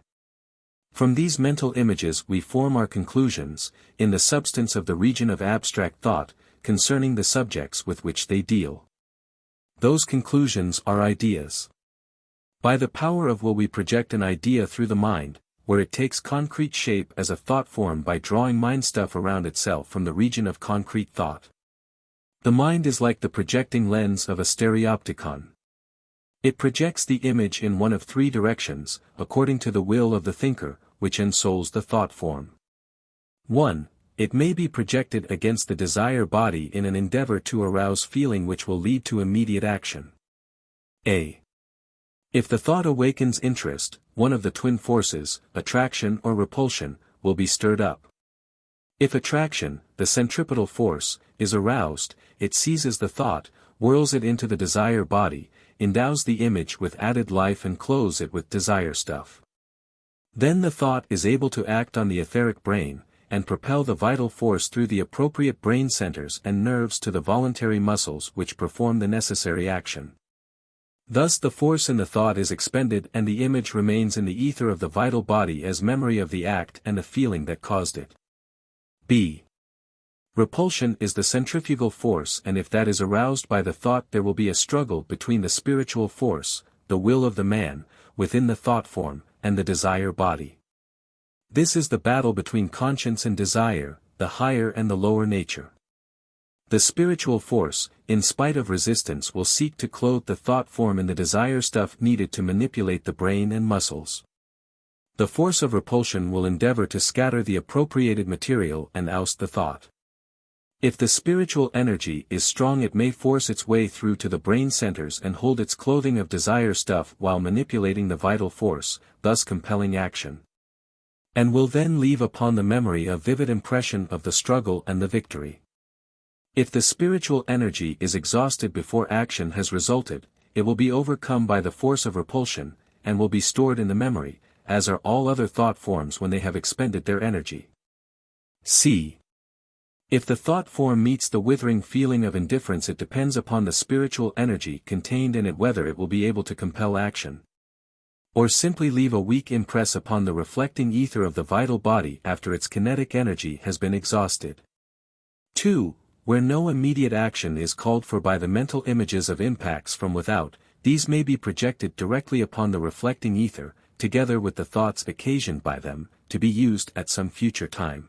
From these mental images we form our conclusions, in the substance of the region of abstract thought, concerning the subjects with which they deal. Those conclusions are ideas. By the power of will we project an idea through the mind, where it takes concrete shape as a thought form by drawing mind stuff around itself from the region of concrete thought. The mind is like the projecting lens of a stereopticon. It projects the image in one of three directions, according to the will of the thinker, which ensouls the thought form. 1. It may be projected against the desire body in an endeavor to arouse feeling which will lead to immediate action. A. If the thought awakens interest, one of the twin forces, attraction or repulsion, will be stirred up. If attraction, the centripetal force, is aroused, it seizes the thought, whirls it into the desire body, endows the image with added life and clothes it with desire stuff. Then the thought is able to act on the etheric brain, and propel the vital force through the appropriate brain centers and nerves to the voluntary muscles which perform the necessary action. Thus the force in the thought is expended and the image remains in the ether of the vital body as memory of the act and the feeling that caused it. B. Repulsion is the centrifugal force, and if that is aroused by the thought there will be a struggle between the spiritual force, the will of the man, within the thought form, and the desire body. This is the battle between conscience and desire, the higher and the lower nature. The spiritual force, in spite of resistance, will seek to clothe the thought form in the desire stuff needed to manipulate the brain and muscles. The force of repulsion will endeavor to scatter the appropriated material and oust the thought. If the spiritual energy is strong, it may force its way through to the brain centers and hold its clothing of desire stuff while manipulating the vital force, thus compelling action. And will then leave upon the memory a vivid impression of the struggle and the victory. If the spiritual energy is exhausted before action has resulted, it will be overcome by the force of repulsion, and will be stored in the memory, as are all other thought forms when they have expended their energy. C. If the thought form meets the withering feeling of indifference, it depends upon the spiritual energy contained in it whether it will be able to compel action, or simply leave a weak impress upon the reflecting ether of the vital body after its kinetic energy has been exhausted. 2. Where no immediate action is called for by the mental images of impacts from without, these may be projected directly upon the reflecting ether, together with the thoughts occasioned by them, to be used at some future time.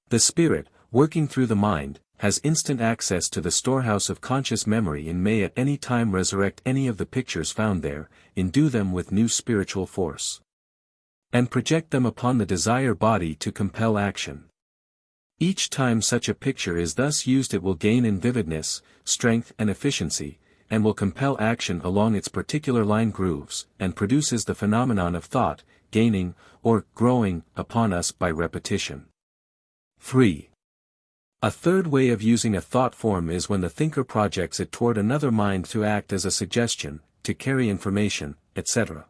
The spirit, working through the mind, has instant access to the storehouse of conscious memory and may at any time resurrect any of the pictures found there, endue them with new spiritual force, and project them upon the desire body to compel action. Each time such a picture is thus used, it will gain in vividness, strength and efficiency, and will compel action along its particular line grooves, and produces the phenomenon of thought, gaining, or growing, upon us by repetition. 3. A third way of using a thought form is when the thinker projects it toward another mind to act as a suggestion, to carry information, etc.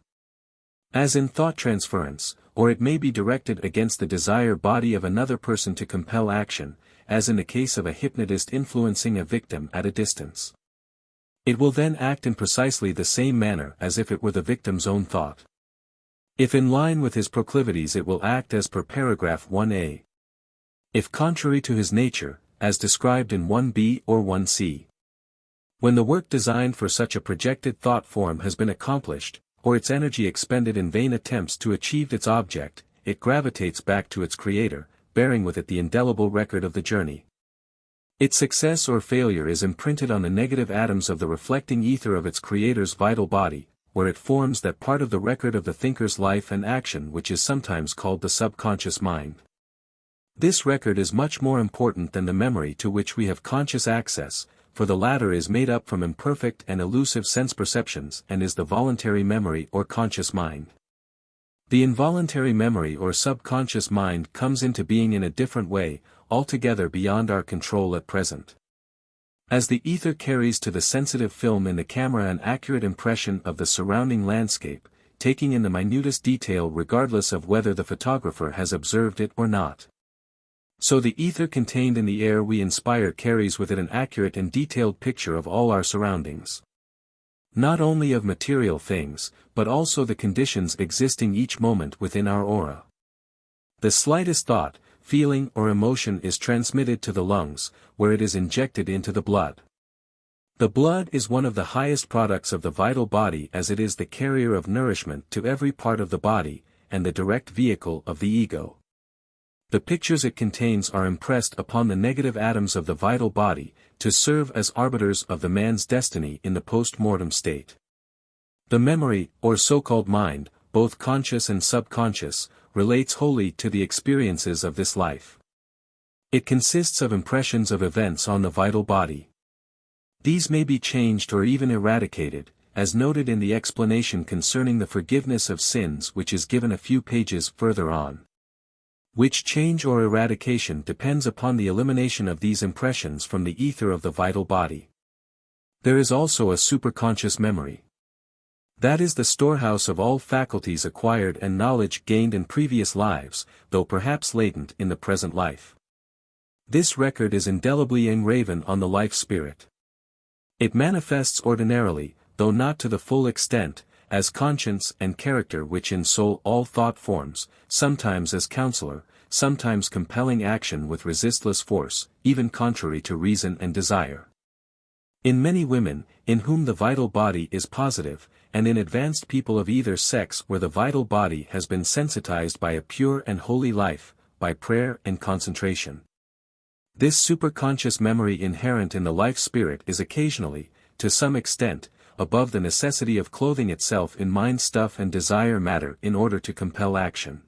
As in thought transference, or it may be directed against the desire body of another person to compel action, as in the case of a hypnotist influencing a victim at a distance. It will then act in precisely the same manner as if it were the victim's own thought. If in line with his proclivities, it will act as per paragraph 1a. If contrary to his nature, as described in 1b or 1c. When the work designed for such a projected thought form has been accomplished, or its energy expended in vain attempts to achieve its object, it gravitates back to its creator, bearing with it the indelible record of the journey. Its success or failure is imprinted on the negative atoms of the reflecting ether of its creator's vital body, where it forms that part of the record of the thinker's life and action which is sometimes called the subconscious mind. This record is much more important than the memory to which we have conscious access, for the latter is made up from imperfect and elusive sense perceptions and is the voluntary memory or conscious mind. The involuntary memory or subconscious mind comes into being in a different way, altogether beyond our control at present. As the ether carries to the sensitive film in the camera an accurate impression of the surrounding landscape, taking in the minutest detail regardless of whether the photographer has observed it or not. So the ether contained in the air we inspire carries with it an accurate and detailed picture of all our surroundings. Not only of material things, but also the conditions existing each moment within our aura. The slightest thought, feeling or emotion is transmitted to the lungs, where it is injected into the blood. The blood is one of the highest products of the vital body as it is the carrier of nourishment to every part of the body, and the direct vehicle of the ego. The pictures it contains are impressed upon the negative atoms of the vital body, to serve as arbiters of the man's destiny in the post-mortem state. The memory, or so-called mind, both conscious and subconscious, relates wholly to the experiences of this life. It consists of impressions of events on the vital body. These may be changed or even eradicated, as noted in the explanation concerning the forgiveness of sins which is given a few pages further on. Which change or eradication depends upon the elimination of these impressions from the ether of the vital body. There is also a superconscious memory. That is the storehouse of all faculties acquired and knowledge gained in previous lives, though perhaps latent in the present life. This record is indelibly engraven on the life spirit. It manifests ordinarily, though not to the full extent, as conscience and character which in soul all thought forms, sometimes as counselor, sometimes compelling action with resistless force, even contrary to reason and desire. In many women, in whom the vital body is positive, and in advanced people of either sex where the vital body has been sensitized by a pure and holy life, by prayer and concentration. This superconscious memory inherent in the life spirit is occasionally, to some extent, above the necessity of clothing itself in mind stuff and desire matter in order to compel action.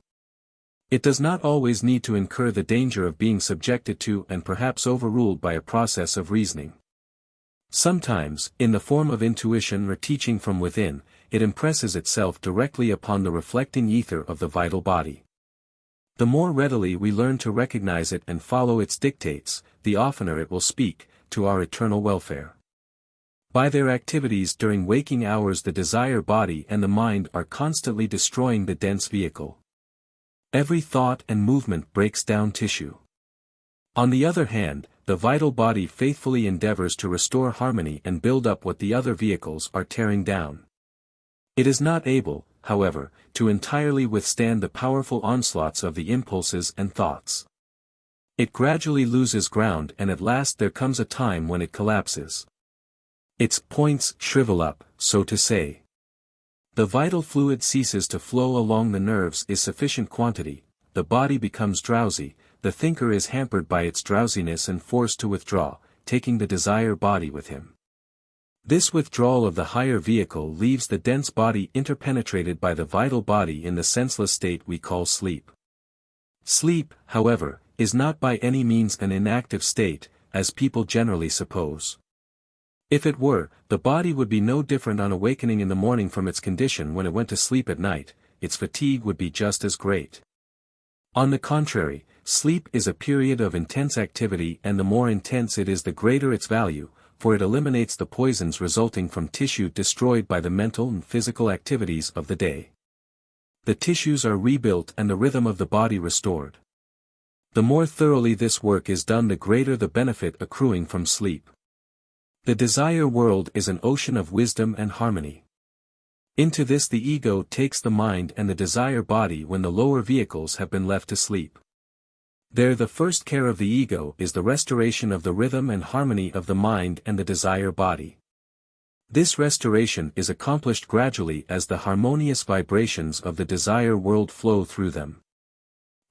It does not always need to incur the danger of being subjected to and perhaps overruled by a process of reasoning. Sometimes, in the form of intuition or teaching from within, it impresses itself directly upon the reflecting ether of the vital body. The more readily we learn to recognize it and follow its dictates, the oftener it will speak, to our eternal welfare. By their activities during waking hours the desire body and the mind are constantly destroying the dense vehicle. Every thought and movement breaks down tissue. On the other hand, the vital body faithfully endeavors to restore harmony and build up what the other vehicles are tearing down. It is not able, however, to entirely withstand the powerful onslaughts of the impulses and thoughts. It gradually loses ground and at last there comes a time when it collapses. Its points shrivel up, so to say. The vital fluid ceases to flow along the nerves in sufficient quantity, the body becomes drowsy, the thinker is hampered by its drowsiness and forced to withdraw, taking the desire body with him. This withdrawal of the higher vehicle leaves the dense body interpenetrated by the vital body in the senseless state we call sleep. Sleep, however, is not by any means an inactive state, as people generally suppose. If it were, the body would be no different on awakening in the morning from its condition when it went to sleep at night, its fatigue would be just as great. On the contrary, sleep is a period of intense activity and the more intense it is the greater its value, for it eliminates the poisons resulting from tissue destroyed by the mental and physical activities of the day. The tissues are rebuilt and the rhythm of the body restored. The more thoroughly this work is done the greater the benefit accruing from sleep. The desire world is an ocean of wisdom and harmony. Into this the ego takes the mind and the desire body when the lower vehicles have been left to sleep. There the first care of the ego is the restoration of the rhythm and harmony of the mind and the desire body. This restoration is accomplished gradually as the harmonious vibrations of the desire world flow through them.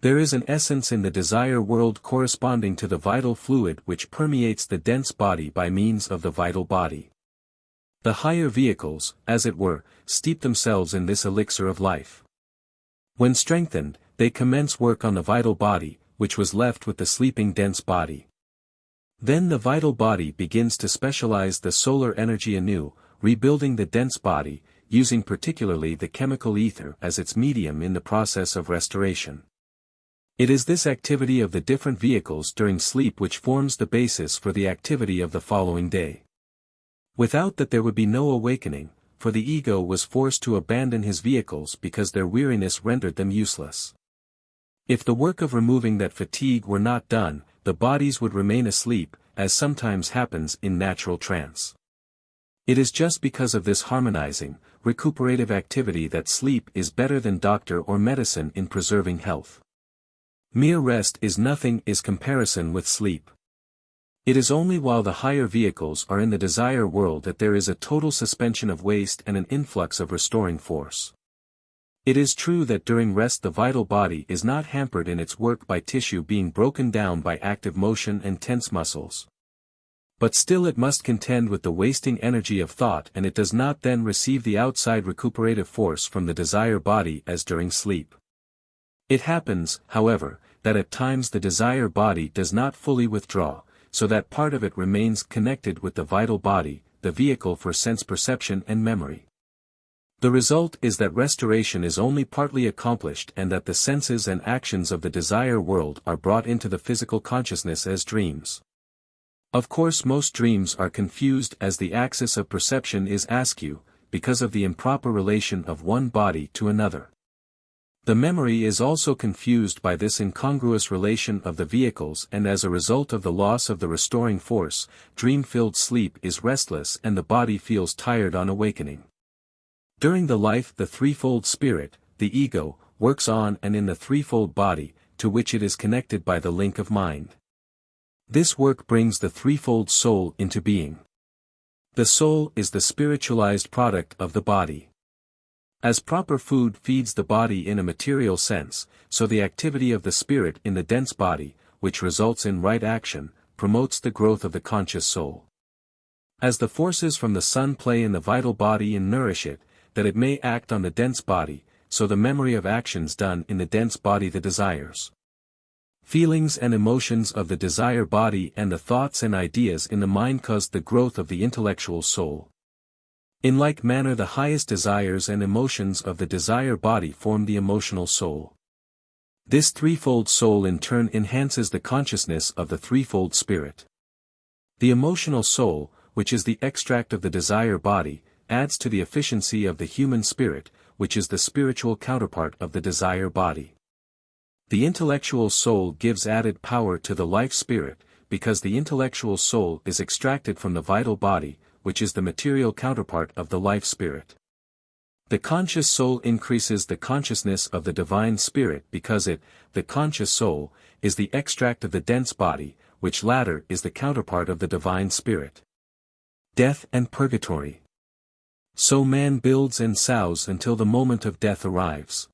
There is an essence in the desire world corresponding to the vital fluid which permeates the dense body by means of the vital body. The higher vehicles, as it were, steep themselves in this elixir of life. When strengthened, they commence work on the vital body, which was left with the sleeping dense body. Then the vital body begins to specialize the solar energy anew, rebuilding the dense body, using particularly the chemical ether as its medium in the process of restoration. It is this activity of the different vehicles during sleep which forms the basis for the activity of the following day. Without that there would be no awakening, for the ego was forced to abandon his vehicles because their weariness rendered them useless. If the work of removing that fatigue were not done, the bodies would remain asleep, as sometimes happens in natural trance. It is just because of this harmonizing, recuperative activity that sleep is better than doctor or medicine in preserving health. Mere rest is nothing in comparison with sleep. It is only while the higher vehicles are in the desire world that there is a total suspension of waste and an influx of restoring force. It is true that during rest the vital body is not hampered in its work by tissue being broken down by active motion and tense muscles. But still it must contend with the wasting energy of thought, and it does not then receive the outside recuperative force from the desire body as during sleep. It happens, however, that at times the desire body does not fully withdraw, so that part of it remains connected with the vital body, the vehicle for sense perception and memory. The result is that restoration is only partly accomplished and that the senses and actions of the desire world are brought into the physical consciousness as dreams. Of course most dreams are confused as the axis of perception is askew, because of the improper relation of one body to another. The memory is also confused by this incongruous relation of the vehicles, and as a result of the loss of the restoring force, dream-filled sleep is restless and the body feels tired on awakening. During the life the threefold spirit, the ego, works on and in the threefold body, to which it is connected by the link of mind. This work brings the threefold soul into being. The soul is the spiritualized product of the body. As proper food feeds the body in a material sense, so the activity of the spirit in the dense body, which results in right action, promotes the growth of the conscious soul. As the forces from the sun play in the vital body and nourish it, that it may act on the dense body, so the memory of actions done in the dense body the desires, feelings and emotions of the desire body and the thoughts and ideas in the mind cause the growth of the intellectual soul. In like manner the highest desires and emotions of the desire body form the emotional soul. This threefold soul in turn enhances the consciousness of the threefold spirit. The emotional soul, which is the extract of the desire body, adds to the efficiency of the human spirit, which is the spiritual counterpart of the desire body. The intellectual soul gives added power to the life spirit, because the intellectual soul is extracted from the vital body, which is the material counterpart of the life spirit. The conscious soul increases the consciousness of the divine spirit because it, the conscious soul, is the extract of the dense body, which latter is the counterpart of the divine spirit. Death and purgatory. So man builds and sows until the moment of death arrives.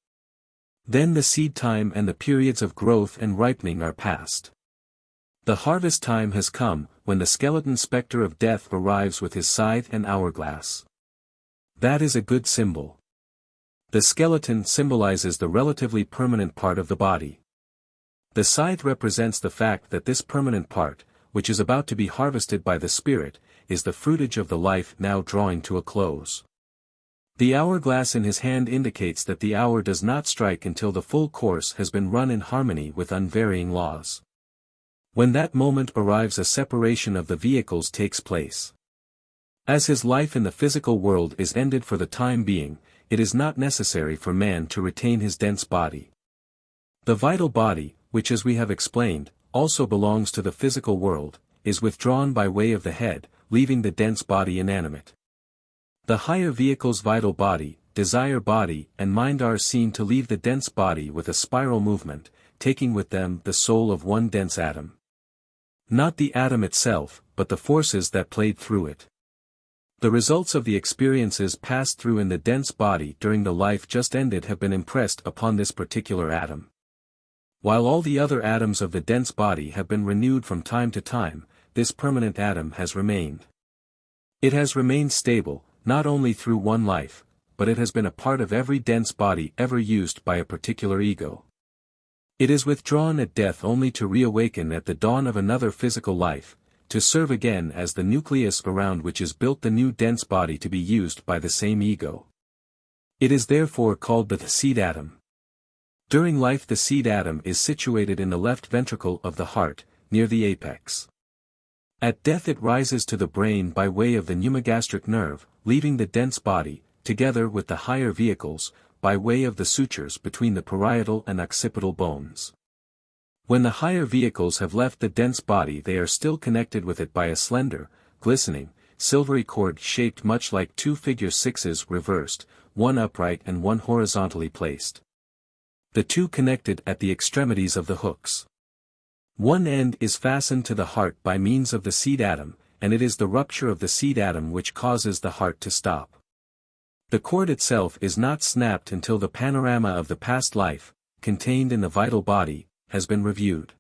Then the seed time and the periods of growth and ripening are past. The harvest time has come, when the skeleton spectre of death arrives with his scythe and hourglass. That is a good symbol. The skeleton symbolizes the relatively permanent part of the body. The scythe represents the fact that this permanent part, which is about to be harvested by the spirit, is the fruitage of the life now drawing to a close. The hourglass in his hand indicates that the hour does not strike until the full course has been run in harmony with unvarying laws. When that moment arrives, a separation of the vehicles takes place. As his life in the physical world is ended for the time being, it is not necessary for man to retain his dense body. The vital body, which as we have explained, also belongs to the physical world, is withdrawn by way of the head, leaving the dense body inanimate. The higher vehicle's vital body, desire body and mind are seen to leave the dense body with a spiral movement, taking with them the soul of one dense atom. Not the atom itself, but the forces that played through it. The results of the experiences passed through in the dense body during the life just ended have been impressed upon this particular atom. While all the other atoms of the dense body have been renewed from time to time, this permanent atom has remained. It has remained stable, not only through one life, but it has been a part of every dense body ever used by a particular ego. It is withdrawn at death only to reawaken at the dawn of another physical life, to serve again as the nucleus around which is built the new dense body to be used by the same ego. It is therefore called the seed atom. During life the seed atom is situated in the left ventricle of the heart, near the apex. At death it rises to the brain by way of the pneumogastric nerve, leaving the dense body, together with the higher vehicles, by way of the sutures between the parietal and occipital bones. When the higher vehicles have left the dense body they are still connected with it by a slender, glistening, silvery cord shaped much like two figure sixes reversed, one upright and one horizontally placed. The two connected at the extremities of the hooks. One end is fastened to the heart by means of the seed atom, and it is the rupture of the seed atom which causes the heart to stop. The cord itself is not snapped until the panorama of the past life, contained in the vital body, has been reviewed.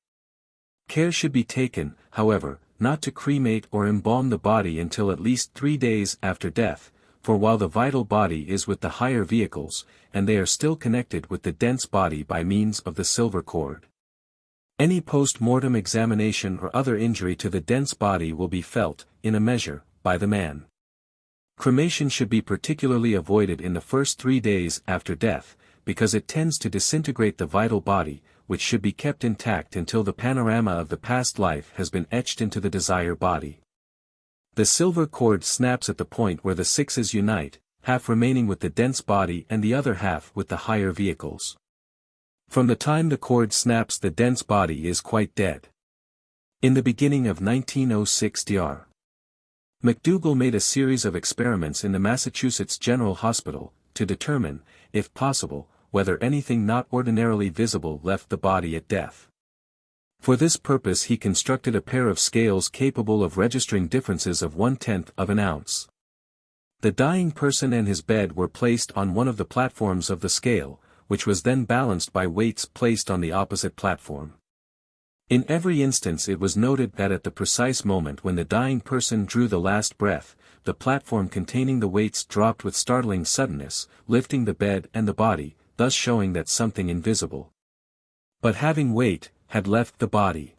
Care should be taken, however, not to cremate or embalm the body until at least 3 days after death, for while the vital body is with the higher vehicles, and they are still connected with the dense body by means of the silver cord. Any post-mortem examination or other injury to the dense body will be felt, in a measure, by the man. Cremation should be particularly avoided in the first 3 days after death, because it tends to disintegrate the vital body, which should be kept intact until the panorama of the past life has been etched into the desire body. The silver cord snaps at the point where the sixes unite, half remaining with the dense body and the other half with the higher vehicles. From the time the cord snaps the dense body is quite dead. In the beginning of 1906 Dr. McDougall made a series of experiments in the Massachusetts General Hospital, to determine, if possible, whether anything not ordinarily visible left the body at death. For this purpose he constructed a pair of scales capable of registering differences of 1/10 of an ounce. The dying person and his bed were placed on one of the platforms of the scale, which was then balanced by weights placed on the opposite platform. In every instance it was noted that at the precise moment when the dying person drew the last breath, the platform containing the weights dropped with startling suddenness, lifting the bed and the body, thus showing that something invisible, but having weight, had left the body.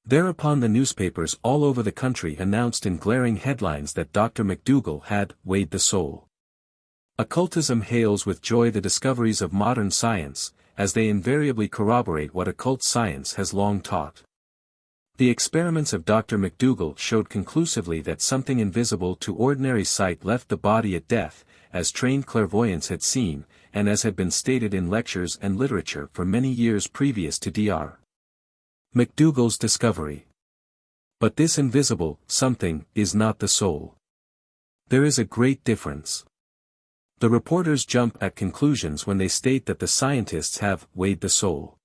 Thereupon the newspapers all over the country announced in glaring headlines that Dr. McDougall had weighed the soul. Occultism hails with joy the discoveries of modern science, as they invariably corroborate what occult science has long taught. The experiments of Dr. McDougall showed conclusively that something invisible to ordinary sight left the body at death, as trained clairvoyants had seen, and as had been stated in lectures and literature for many years previous to Dr. McDougall's discovery. But this invisible something is not the soul. There is a great difference. The reporters jump at conclusions when they state that the scientists have weighed the soul.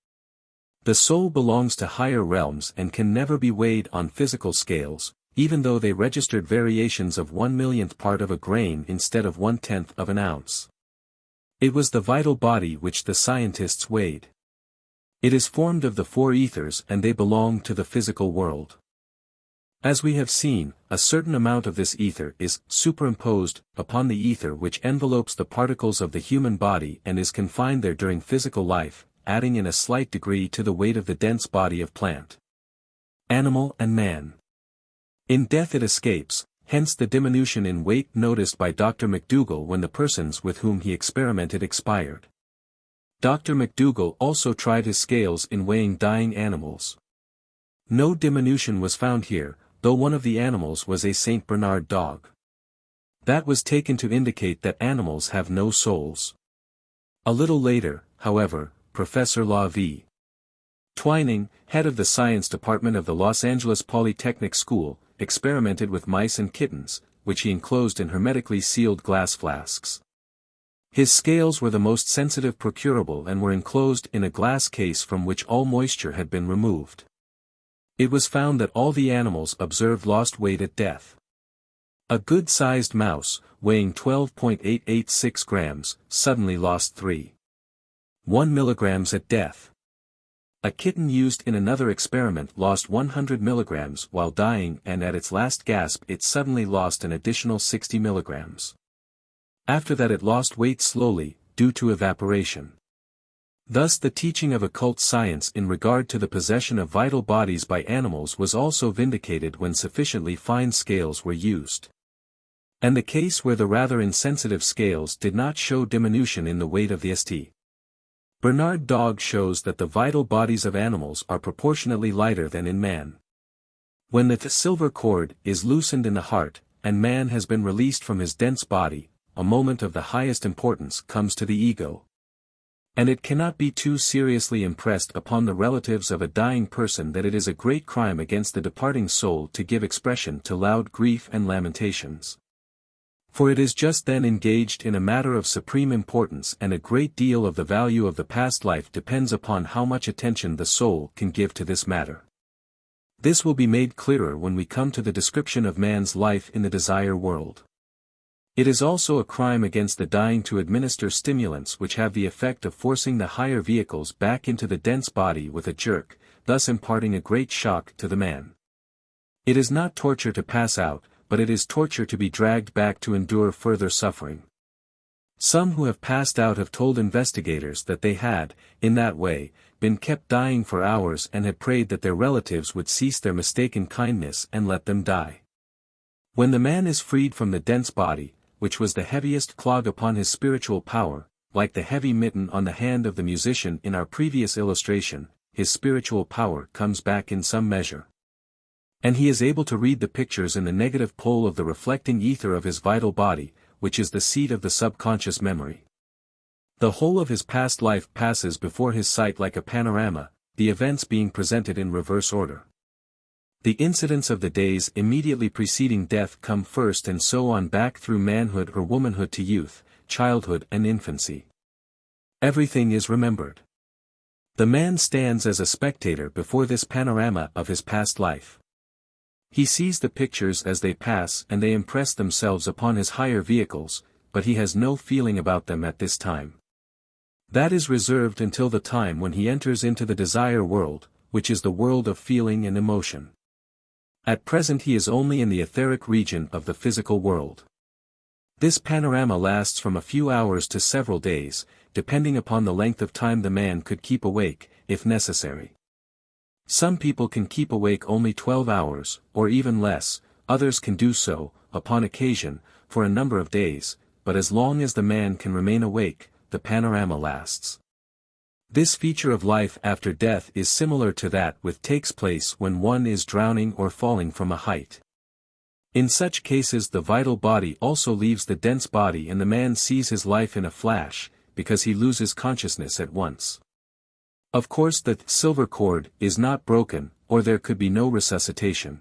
The soul belongs to higher realms and can never be weighed on physical scales, even though they registered variations of 1/1,000,000th part of a grain instead of 1/10 of an ounce. It was the vital body which the scientists weighed. It is formed of the 4 ethers and they belong to the physical world. As we have seen, a certain amount of this ether is superimposed upon the ether which envelopes the particles of the human body and is confined there during physical life, adding in a slight degree to the weight of the dense body of plant, animal and man. In death it escapes, hence the diminution in weight noticed by Dr. McDougall when the persons with whom he experimented expired. Dr. McDougall also tried his scales in weighing dying animals. No diminution was found here, though one of the animals was a St. Bernard dog. That was taken to indicate that animals have no souls. A little later, however, Professor Law V. Twining, head of the science department of the Los Angeles Polytechnic School, experimented with mice and kittens, which he enclosed in hermetically sealed glass flasks. His scales were the most sensitive procurable and were enclosed in a glass case from which all moisture had been removed. It was found that all the animals observed lost weight at death. A good-sized mouse, weighing 12.886 grams, suddenly lost 3.1 milligrams at death. A kitten used in another experiment lost 100 milligrams while dying and at its last gasp it suddenly lost an additional 60 milligrams. After that it lost weight slowly, due to evaporation. Thus the teaching of occult science in regard to the possession of vital bodies by animals was also vindicated when sufficiently fine scales were used. And the case where the rather insensitive scales did not show diminution in the weight of the St. Bernard Dog shows that the vital bodies of animals are proportionately lighter than in man. When the silver cord is loosened in the heart, and man has been released from his dense body, a moment of the highest importance comes to the ego. And it cannot be too seriously impressed upon the relatives of a dying person that it is a great crime against the departing soul to give expression to loud grief and lamentations. For it is just then engaged in a matter of supreme importance, and a great deal of the value of the past life depends upon how much attention the soul can give to this matter. This will be made clearer when we come to the description of man's life in the desire world. It is also a crime against the dying to administer stimulants which have the effect of forcing the higher vehicles back into the dense body with a jerk, thus imparting a great shock to the man. It is not torture to pass out, but it is torture to be dragged back to endure further suffering. Some who have passed out have told investigators that they had, in that way, been kept dying for hours and had prayed that their relatives would cease their mistaken kindness and let them die. When the man is freed from the dense body, which was the heaviest clog upon his spiritual power, like the heavy mitten on the hand of the musician in our previous illustration, his spiritual power comes back in some measure. And he is able to read the pictures in the negative pole of the reflecting ether of his vital body, which is the seat of the subconscious memory. The whole of his past life passes before his sight like a panorama, the events being presented in reverse order. The incidents of the days immediately preceding death come first and so on back through manhood or womanhood to youth, childhood and infancy. Everything is remembered. The man stands as a spectator before this panorama of his past life. He sees the pictures as they pass and they impress themselves upon his higher vehicles, but he has no feeling about them at this time. That is reserved until the time when he enters into the desire world, which is the world of feeling and emotion. At present he is only in the etheric region of the physical world. This panorama lasts from a few hours to several days, depending upon the length of time the man could keep awake, if necessary. Some people can keep awake only 12 hours, or even less, others can do so, upon occasion, for a number of days, but as long as the man can remain awake, the panorama lasts. This feature of life after death is similar to that which takes place when one is drowning or falling from a height. In such cases the vital body also leaves the dense body and the man sees his life in a flash, because he loses consciousness at once. Of course the silver cord is not broken, or there could be no resuscitation.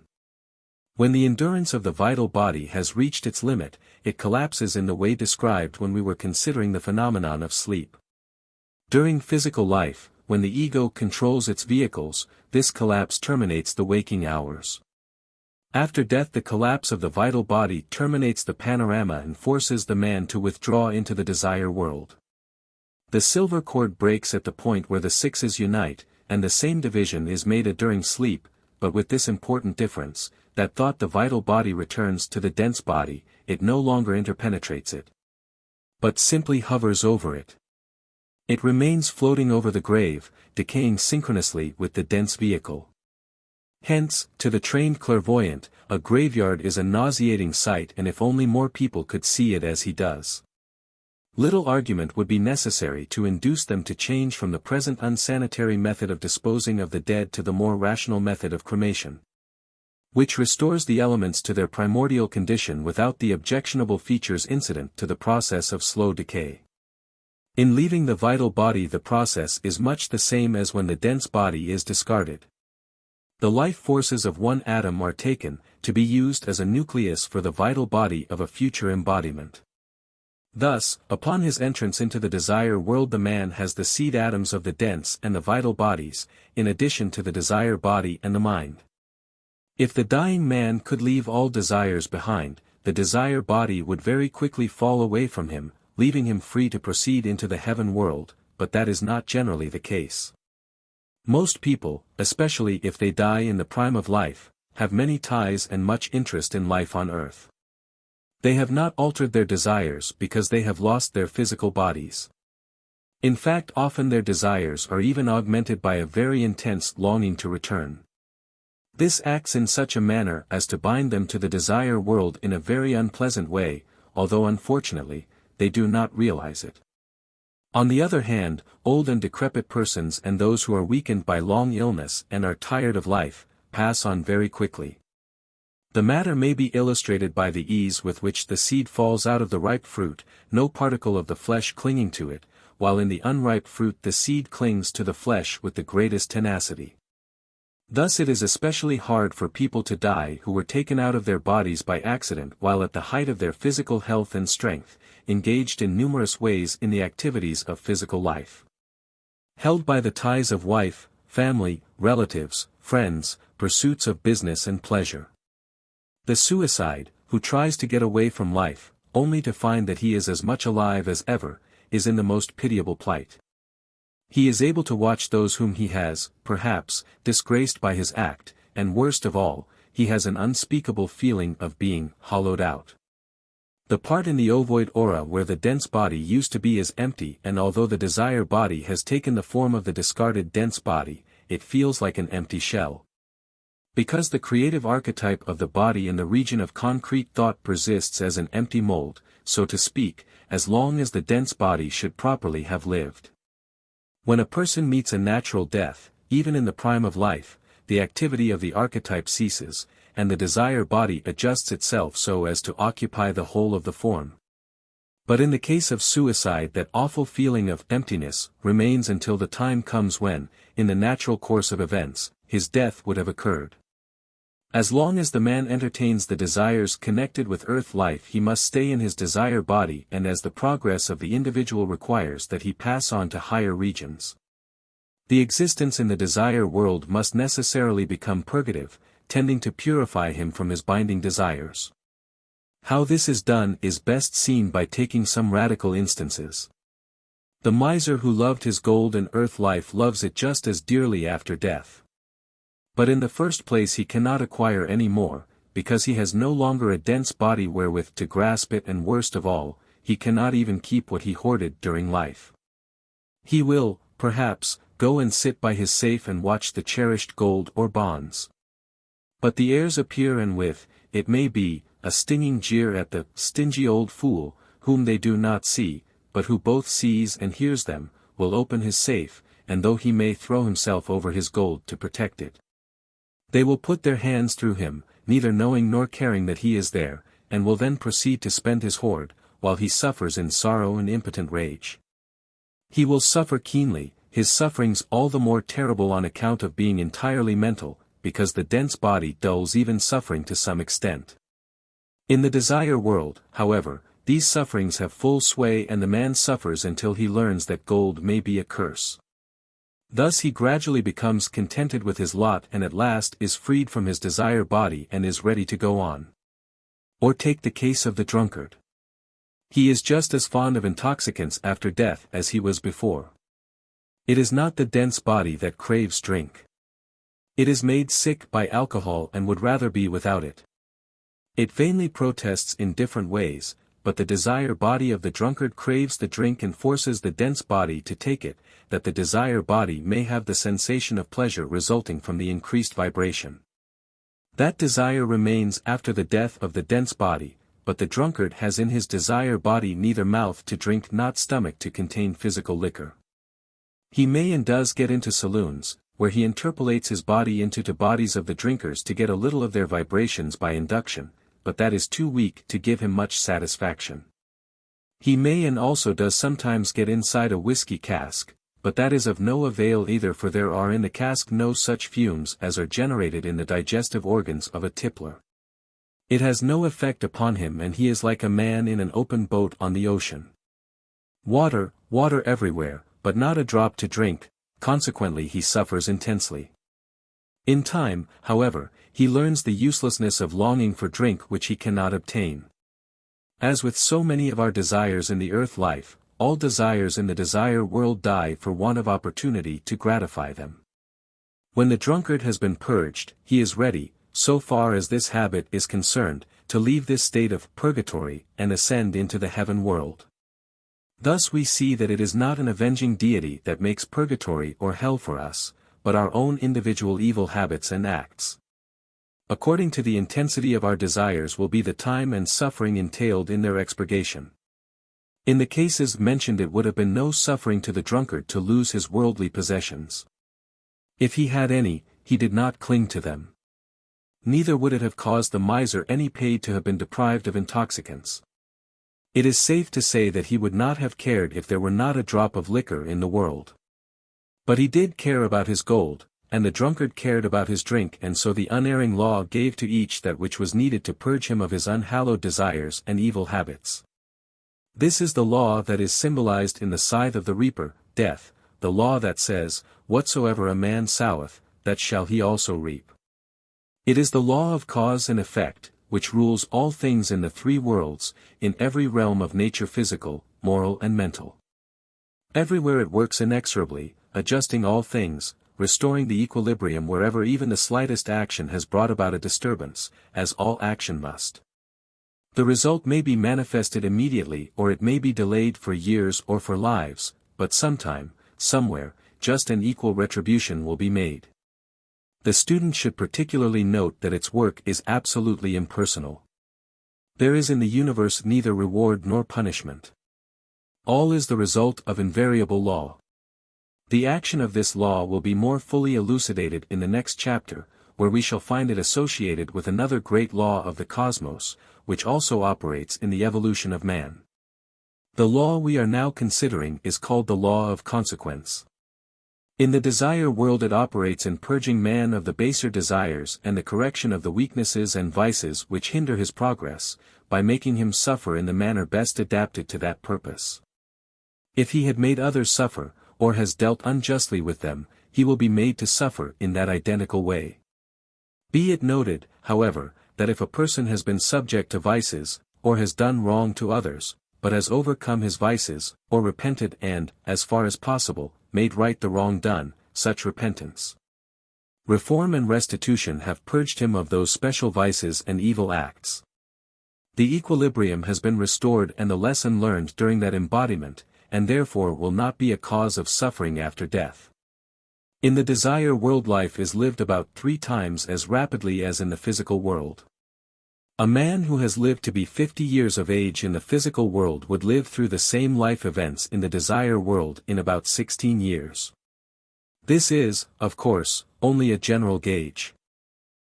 When the endurance of the vital body has reached its limit, it collapses in the way described when we were considering the phenomenon of sleep. During physical life, when the ego controls its vehicles, this collapse terminates the waking hours. After death the collapse of the vital body terminates the panorama and forces the man to withdraw into the desire world. The silver cord breaks at the point where the sixes unite, and the same division is made during sleep, but with this important difference, that thought the vital body returns to the dense body, it no longer interpenetrates it, but simply hovers over it. It remains floating over the grave, decaying synchronously with the dense vehicle. Hence, to the trained clairvoyant, a graveyard is a nauseating sight, and if only more people could see it as he does. Little argument would be necessary to induce them to change from the present unsanitary method of disposing of the dead to the more rational method of cremation, which restores the elements to their primordial condition without the objectionable features incident to the process of slow decay. In leaving the vital body the process is much the same as when the dense body is discarded. The life forces of one atom are taken, to be used as a nucleus for the vital body of a future embodiment. Thus, upon his entrance into the desire world the man has the seed atoms of the dense and the vital bodies, in addition to the desire body and the mind. If the dying man could leave all desires behind, the desire body would very quickly fall away from him, leaving him free to proceed into the heaven world, but that is not generally the case. Most people, especially if they die in the prime of life, have many ties and much interest in life on earth. They have not altered their desires because they have lost their physical bodies. In fact, often their desires are even augmented by a very intense longing to return. This acts in such a manner as to bind them to the desire world in a very unpleasant way, although unfortunately, they do not realize it. On the other hand, old and decrepit persons and those who are weakened by long illness and are tired of life, pass on very quickly. The matter may be illustrated by the ease with which the seed falls out of the ripe fruit, no particle of the flesh clinging to it, while in the unripe fruit the seed clings to the flesh with the greatest tenacity. Thus it is especially hard for people to die who were taken out of their bodies by accident while at the height of their physical health and strength, engaged in numerous ways in the activities of physical life. Held by the ties of wife, family, relatives, friends, pursuits of business and pleasure. The suicide, who tries to get away from life, only to find that he is as much alive as ever, is in the most pitiable plight. He is able to watch those whom he has, perhaps, disgraced by his act, and worst of all, he has an unspeakable feeling of being hollowed out. The part in the ovoid aura where the dense body used to be is empty, and although the desire body has taken the form of the discarded dense body, it feels like an empty shell. Because the creative archetype of the body in the region of concrete thought persists as an empty mold, so to speak, as long as the dense body should properly have lived. When a person meets a natural death, even in the prime of life, the activity of the archetype ceases, and the desire body adjusts itself so as to occupy the whole of the form. But in the case of suicide, that awful feeling of emptiness remains until the time comes when, in the natural course of events, his death would have occurred. As long as the man entertains the desires connected with earth life, he must stay in his desire body, and as the progress of the individual requires that he pass on to higher regions. The existence in the desire world must necessarily become purgative, tending to purify him from his binding desires. How this is done is best seen by taking some radical instances. The miser who loved his gold and earth life loves it just as dearly after death. But in the first place he cannot acquire any more, because he has no longer a dense body wherewith to grasp it, and worst of all, he cannot even keep what he hoarded during life. He will, perhaps, go and sit by his safe and watch the cherished gold or bonds. But the heirs appear, and with, it may be, a stinging jeer at the stingy old fool, whom they do not see, but who both sees and hears them, will open his safe, and though he may throw himself over his gold to protect it, they will put their hands through him, neither knowing nor caring that he is there, and will then proceed to spend his hoard, while he suffers in sorrow and impotent rage. He will suffer keenly, his sufferings all the more terrible on account of being entirely mental, because the dense body dulls even suffering to some extent. In the desire world, however, these sufferings have full sway, and the man suffers until he learns that gold may be a curse. Thus he gradually becomes contented with his lot, and at last is freed from his desire body and is ready to go on. Or take the case of the drunkard. He is just as fond of intoxicants after death as he was before. It is not the dense body that craves drink. It is made sick by alcohol and would rather be without it. It vainly protests in different ways, but the desire body of the drunkard craves the drink and forces the dense body to take it, that the desire body may have the sensation of pleasure resulting from the increased vibration. That desire remains after the death of the dense body, but the drunkard has in his desire body neither mouth to drink nor stomach to contain physical liquor. He may and does get into saloons, where he interpolates his body into the bodies of the drinkers to get a little of their vibrations by induction, but that is too weak to give him much satisfaction. He may and also does sometimes get inside a whiskey cask, but that is of no avail either, for there are in the cask no such fumes as are generated in the digestive organs of a tippler. It has no effect upon him, and he is like a man in an open boat on the ocean. Water, water everywhere, but not a drop to drink, consequently he suffers intensely. In time, however, he learns the uselessness of longing for drink which he cannot obtain. As with so many of our desires in the earth life, all desires in the desire world die for want of opportunity to gratify them. When the drunkard has been purged, he is ready, so far as this habit is concerned, to leave this state of purgatory and ascend into the heaven world. Thus we see that it is not an avenging deity that makes purgatory or hell for us, but our own individual evil habits and acts. According to the intensity of our desires will be the time and suffering entailed in their expurgation. In the cases mentioned it would have been no suffering to the drunkard to lose his worldly possessions. If he had any, he did not cling to them. Neither would it have caused the miser any pain to have been deprived of intoxicants. It is safe to say that he would not have cared if there were not a drop of liquor in the world. But he did care about his gold, and the drunkard cared about his drink, and so the unerring law gave to each that which was needed to purge him of his unhallowed desires and evil habits. This is the law that is symbolized in the scythe of the reaper, death, the law that says, "Whatsoever a man soweth, that shall he also reap." It is the law of cause and effect, which rules all things in the three worlds, in every realm of nature, physical, moral and mental. Everywhere it works inexorably, adjusting all things, restoring the equilibrium wherever even the slightest action has brought about a disturbance, as all action must. The result may be manifested immediately, or it may be delayed for years or for lives, but sometime, somewhere, just and equal retribution will be made. The student should particularly note that its work is absolutely impersonal. There is in the universe neither reward nor punishment. All is the result of invariable law. The action of this law will be more fully elucidated in the next chapter, where we shall find it associated with another great law of the cosmos, which also operates in the evolution of man. The law we are now considering is called the law of consequence. In the desire world it operates in purging man of the baser desires and the correction of the weaknesses and vices which hinder his progress, by making him suffer in the manner best adapted to that purpose. If he had made others suffer, or has dealt unjustly with them, he will be made to suffer in that identical way. Be it noted, however, that if a person has been subject to vices, or has done wrong to others, but has overcome his vices, or repented and, as far as possible, made right the wrong done, such repentance, reform and restitution have purged him of those special vices and evil acts. The equilibrium has been restored and the lesson learned during that embodiment, and therefore will not be a cause of suffering after death. In the desire world life is lived about 3 times as rapidly as in the physical world. A man who has lived to be 50 years of age in the physical world would live through the same life events in the desire world in about 16 years. This is, of course, only a general gauge.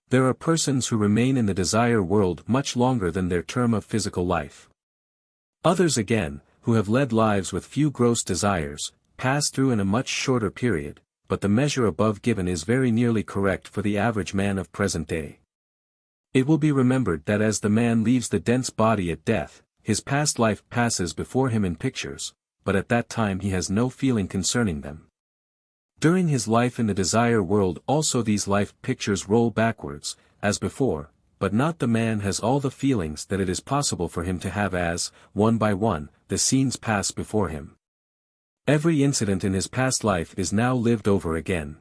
There are persons who remain in the desire world much longer than their term of physical life. Others again, who have led lives with few gross desires, pass through in a much shorter period, but the measure above given is very nearly correct for the average man of present day. It will be remembered that as the man leaves the dense body at death, his past life passes before him in pictures, but at that time he has no feeling concerning them. During his life in the desire world also these life pictures roll backwards, as before, but not the man has all the feelings that it is possible for him to have as, one by one, the scenes pass before him. Every incident in his past life is now lived over again.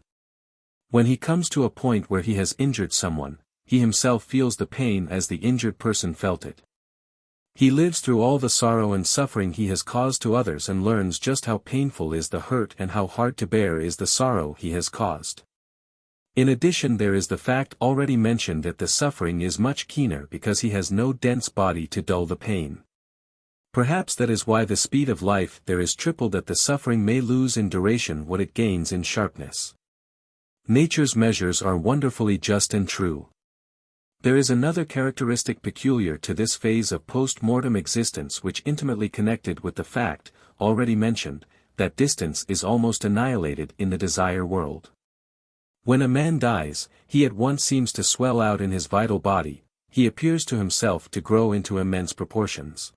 When he comes to a point where he has injured someone, he himself feels the pain as the injured person felt it. He lives through all the sorrow and suffering he has caused to others and learns just how painful is the hurt and how hard to bear is the sorrow he has caused. In addition there is the fact already mentioned that the suffering is much keener because he has no dense body to dull the pain. Perhaps that is why the speed of life there is tripled, that the suffering may lose in duration what it gains in sharpness. Nature's measures are wonderfully just and true. There is another characteristic peculiar to this phase of post-mortem existence which intimately connected with the fact, already mentioned, that distance is almost annihilated in the desire world. When a man dies, he at once seems to swell out in his vital body, he appears to himself to grow into immense proportions.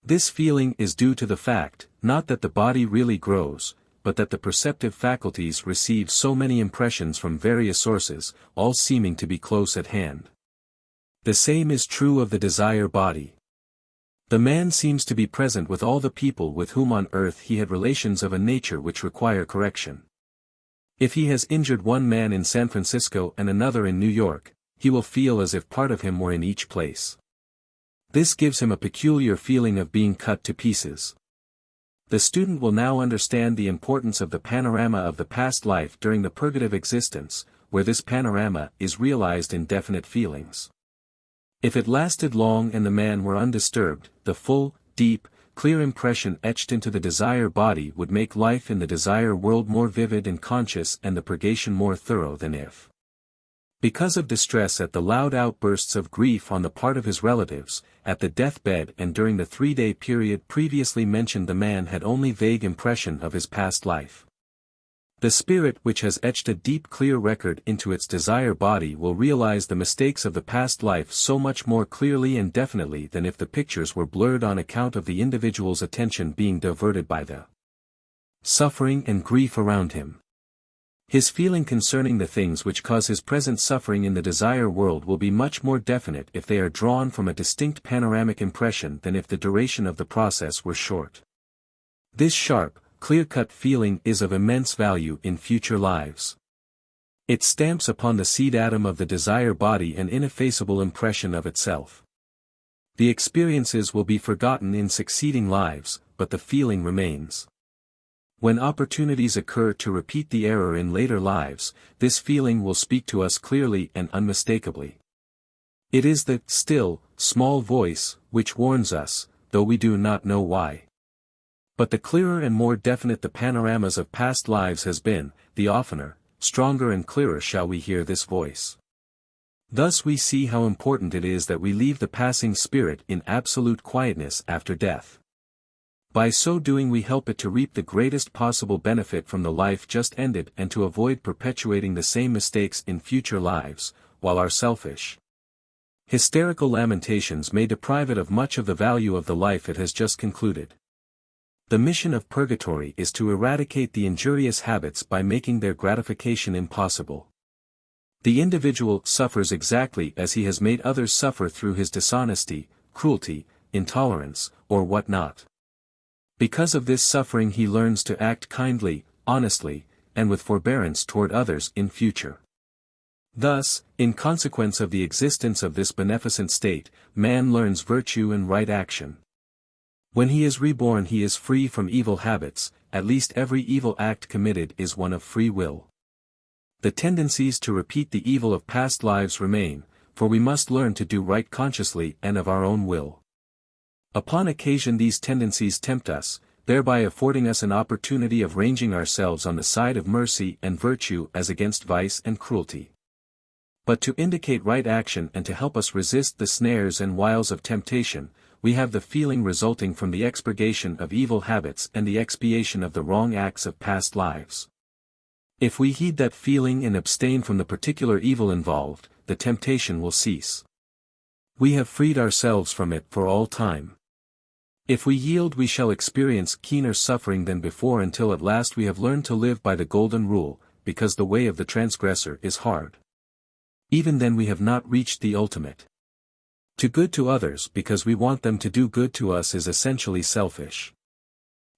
This feeling is due to the fact, not that the body really grows, but that the perceptive faculties receive so many impressions from various sources, all seeming to be close at hand. The same is true of the desire body. The man seems to be present with all the people with whom on earth he had relations of a nature which require correction. If he has injured one man in San Francisco and another in New York, he will feel as if part of him were in each place. This gives him a peculiar feeling of being cut to pieces. The student will now understand the importance of the panorama of the past life during the purgative existence, where this panorama is realized in definite feelings. If it lasted long and the man were undisturbed, the full, deep, clear impression etched into the desire body would make life in the desire world more vivid and conscious and the purgation more thorough than if. Because of distress at the loud outbursts of grief on the part of his relatives, at the deathbed and during the 3-day period previously mentioned the man had only vague impression of his past life. The spirit which has etched a deep clear record into its desire body will realize the mistakes of the past life so much more clearly and definitely than if the pictures were blurred on account of the individual's attention being diverted by the suffering and grief around him. His feeling concerning the things which cause his present suffering in the desire world will be much more definite if they are drawn from a distinct panoramic impression than if the duration of the process were short. This sharp, clear-cut feeling is of immense value in future lives. It stamps upon the seed atom of the desire body an ineffaceable impression of itself. The experiences will be forgotten in succeeding lives, but the feeling remains. When opportunities occur to repeat the error in later lives, this feeling will speak to us clearly and unmistakably. It is the still, small voice, which warns us, though we do not know why. But the clearer and more definite the panoramas of past lives has been, the oftener, stronger and clearer shall we hear this voice. Thus we see how important it is that we leave the passing spirit in absolute quietness after death. By so doing we help it to reap the greatest possible benefit from the life just ended and to avoid perpetuating the same mistakes in future lives, while our selfish, hysterical lamentations may deprive it of much of the value of the life it has just concluded. The mission of purgatory is to eradicate the injurious habits by making their gratification impossible. The individual suffers exactly as he has made others suffer through his dishonesty, cruelty, intolerance, or what not. Because of this suffering he learns to act kindly, honestly, and with forbearance toward others in future. Thus, in consequence of the existence of this beneficent state, man learns virtue and right action. When he is reborn he is free from evil habits, at least every evil act committed is one of free will. The tendencies to repeat the evil of past lives remain, for we must learn to do right consciously and of our own will. Upon occasion these tendencies tempt us, thereby affording us an opportunity of ranging ourselves on the side of mercy and virtue as against vice and cruelty. But to indicate right action and to help us resist the snares and wiles of temptation, we have the feeling resulting from the expurgation of evil habits and the expiation of the wrong acts of past lives. If we heed that feeling and abstain from the particular evil involved, the temptation will cease. We have freed ourselves from it for all time. If we yield we shall experience keener suffering than before until at last we have learned to live by the golden rule, because the way of the transgressor is hard. Even then we have not reached the ultimate. To good to others because we want them to do good to us is essentially selfish.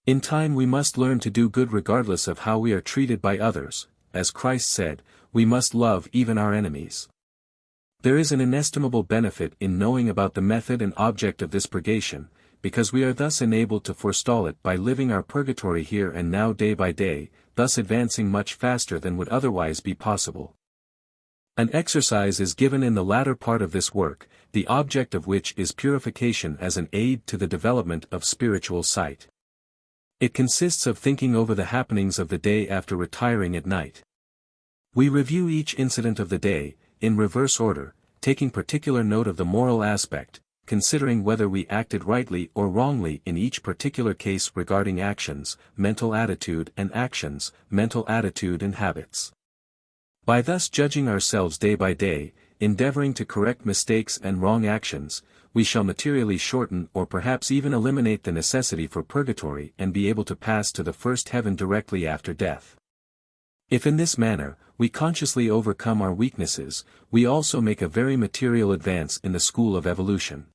In time we must learn to do good regardless of how we are treated by others, as Christ said, we must love even our enemies. There is an inestimable benefit in knowing about the method and object of this purgation, because we are thus enabled to forestall it by living our purgatory here and now day by day, thus advancing much faster than would otherwise be possible. An exercise is given in the latter part of this work, the object of which is purification as an aid to the development of spiritual sight. It consists of thinking over the happenings of the day after retiring at night. We review each incident of the day, in reverse order, taking particular note of the moral aspect, considering whether we acted rightly or wrongly in each particular case regarding actions, mental attitude and actions, mental attitude and habits. By thus judging ourselves day by day, endeavoring to correct mistakes and wrong actions, we shall materially shorten or perhaps even eliminate the necessity for purgatory and be able to pass to the first heaven directly after death. If in this manner, we consciously overcome our weaknesses, we also make a very material advance in the school of evolution.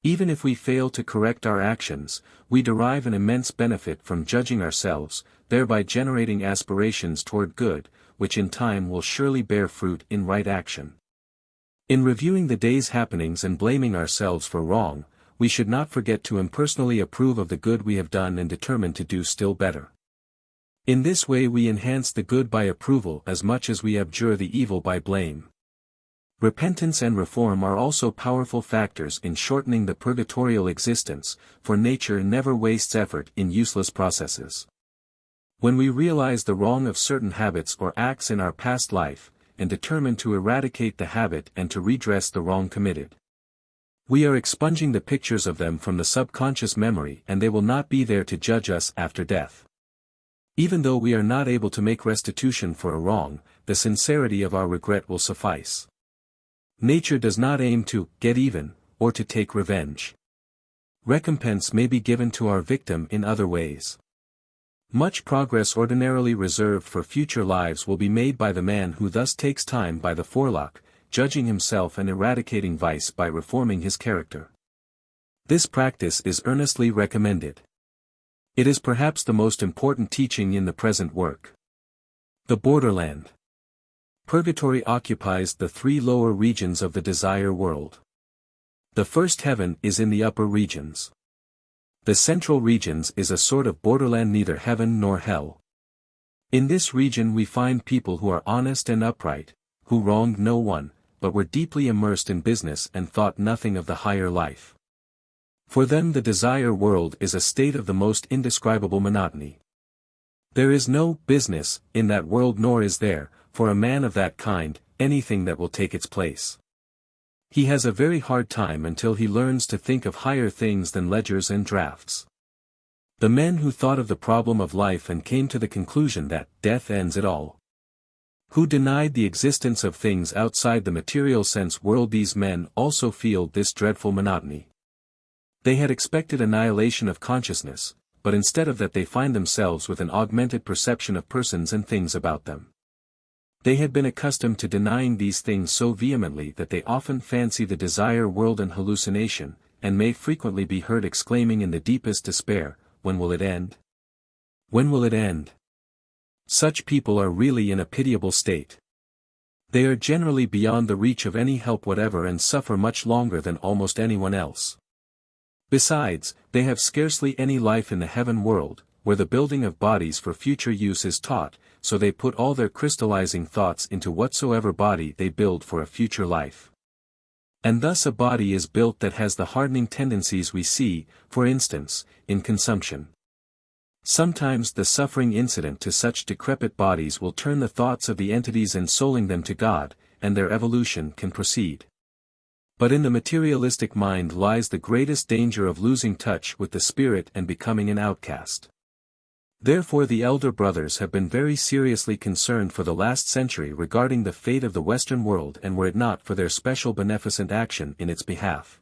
Even if we fail to correct our actions, we derive an immense benefit from judging ourselves, thereby generating aspirations toward good, which in time will surely bear fruit in right action. In reviewing the day's happenings and blaming ourselves for wrong, we should not forget to impersonally approve of the good we have done and determine to do still better. In this way we enhance the good by approval as much as we abjure the evil by blame. Repentance and reform are also powerful factors in shortening the purgatorial existence, for nature never wastes effort in useless processes. When we realize the wrong of certain habits or acts in our past life, and determine to eradicate the habit and to redress the wrong committed, we are expunging the pictures of them from the subconscious memory, and they will not be there to judge us after death. Even though we are not able to make restitution for a wrong, the sincerity of our regret will suffice. Nature does not aim to get even, or to take revenge. Recompense may be given to our victim in other ways. Much progress ordinarily reserved for future lives will be made by the man who thus takes time by the forelock, judging himself and eradicating vice by reforming his character. This practice is earnestly recommended. It is perhaps the most important teaching in the present work. The borderland. Purgatory occupies the three lower regions of the desire world. The first heaven is in the upper regions. The central regions is a sort of borderland, neither heaven nor hell. In this region we find people who are honest and upright, who wronged no one, but were deeply immersed in business and thought nothing of the higher life. For them the desire world is a state of the most indescribable monotony. There is no business in that world, nor is there, for a man of that kind, anything that will take its place. He has a very hard time until he learns to think of higher things than ledgers and drafts. The men who thought of the problem of life and came to the conclusion that death ends it all, who denied the existence of things outside the material sense world, these men also feel this dreadful monotony. They had expected annihilation of consciousness, but instead of that they find themselves with an augmented perception of persons and things about them. They had been accustomed to denying these things so vehemently that they often fancy the desire world an hallucination, and may frequently be heard exclaiming in the deepest despair, "When will it end? When will it end?" Such people are really in a pitiable state. They are generally beyond the reach of any help whatever and suffer much longer than almost anyone else. Besides, they have scarcely any life in the heaven world, where the building of bodies for future use is taught, so they put all their crystallizing thoughts into whatsoever body they build for a future life. And thus a body is built that has the hardening tendencies we see, for instance, in consumption. Sometimes the suffering incident to such decrepit bodies will turn the thoughts of the entities ensouling them to God, and their evolution can proceed. But in the materialistic mind lies the greatest danger of losing touch with the spirit and becoming an outcast. Therefore the elder brothers have been very seriously concerned for the last century regarding the fate of the Western world, and were it not for their special beneficent action in its behalf,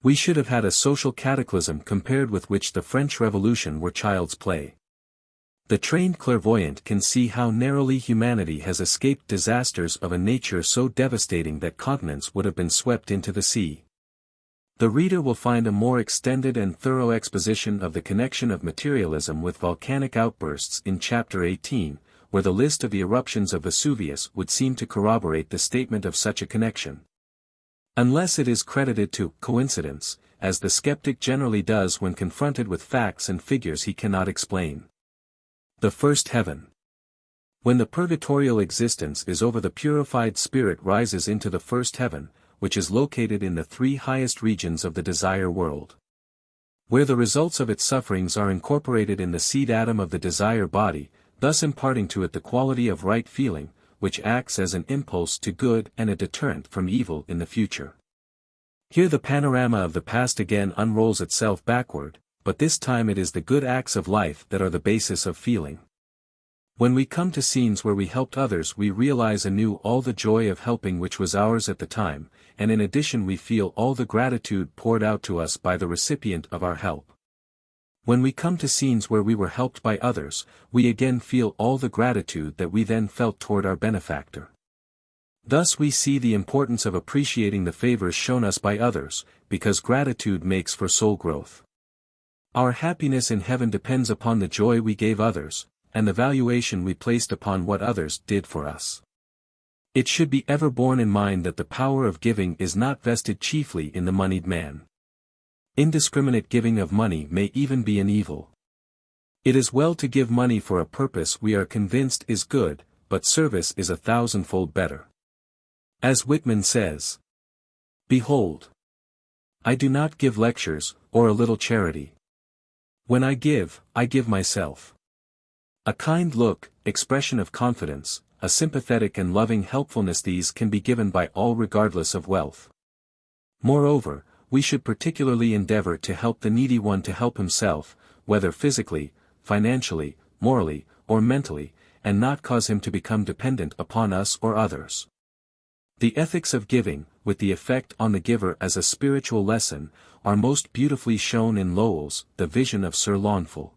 we should have had a social cataclysm compared with which the French Revolution were child's play. The trained clairvoyant can see how narrowly humanity has escaped disasters of a nature so devastating that continents would have been swept into the sea. The reader will find a more extended and thorough exposition of the connection of materialism with volcanic outbursts in Chapter 18, where the list of the eruptions of Vesuvius would seem to corroborate the statement of such a connection. Unless it is credited to coincidence, as the skeptic generally does when confronted with facts and figures he cannot explain. The first heaven. When the purgatorial existence is over, the purified spirit rises into the first heaven, which is located in the three highest regions of the desire world, where the results of its sufferings are incorporated in the seed atom of the desire body, thus imparting to it the quality of right feeling, which acts as an impulse to good and a deterrent from evil in the future. Here the panorama of the past again unrolls itself backward, but this time it is the good acts of life that are the basis of feeling. When we come to scenes where we helped others, we realize anew all the joy of helping which was ours at the time, and in addition we feel all the gratitude poured out to us by the recipient of our help. When we come to scenes where we were helped by others, we again feel all the gratitude that we then felt toward our benefactor. Thus we see the importance of appreciating the favors shown us by others, because gratitude makes for soul growth. Our happiness in heaven depends upon the joy we gave others, and the valuation we placed upon what others did for us. It should be ever borne in mind that the power of giving is not vested chiefly in the moneyed man. Indiscriminate giving of money may even be an evil. It is well to give money for a purpose we are convinced is good, but service is 1,000-fold better. As Whitman says, "Behold, I do not give lectures, or a little charity. When I give myself." A kind look, expression of confidence, a sympathetic and loving helpfulness, these can be given by all regardless of wealth. Moreover, we should particularly endeavor to help the needy one to help himself, whether physically, financially, morally, or mentally, and not cause him to become dependent upon us or others. The ethics of giving, with the effect on the giver as a spiritual lesson, are most beautifully shown in Lowell's The Vision of Sir Launfal.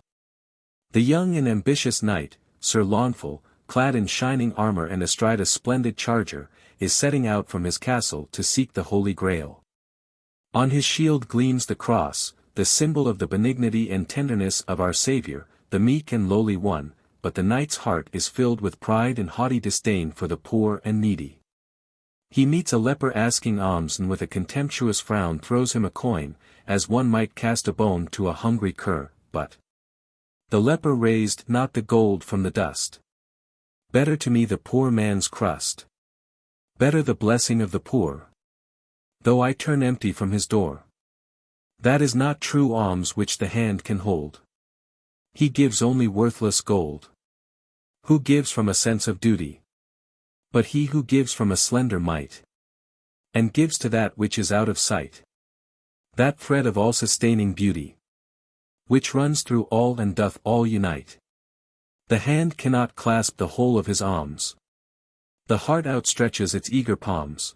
The young and ambitious knight, Sir Launfal, clad in shining armor and astride a splendid charger, is setting out from his castle to seek the Holy Grail. On his shield gleams the cross, the symbol of the benignity and tenderness of our Savior, the meek and lowly one, but the knight's heart is filled with pride and haughty disdain for the poor and needy. He meets a leper asking alms and with a contemptuous frown throws him a coin, as one might cast a bone to a hungry cur, but the leper raised not the gold from the dust. Better to me the poor man's crust. Better the blessing of the poor, though I turn empty from his door. That is not true alms which the hand can hold. He gives only worthless gold. Who gives from a sense of duty? But he who gives from a slender might, and gives to that which is out of sight. That thread of all-sustaining beauty, which runs through all and doth all unite. The hand cannot clasp the whole of his alms. The heart outstretches its eager palms.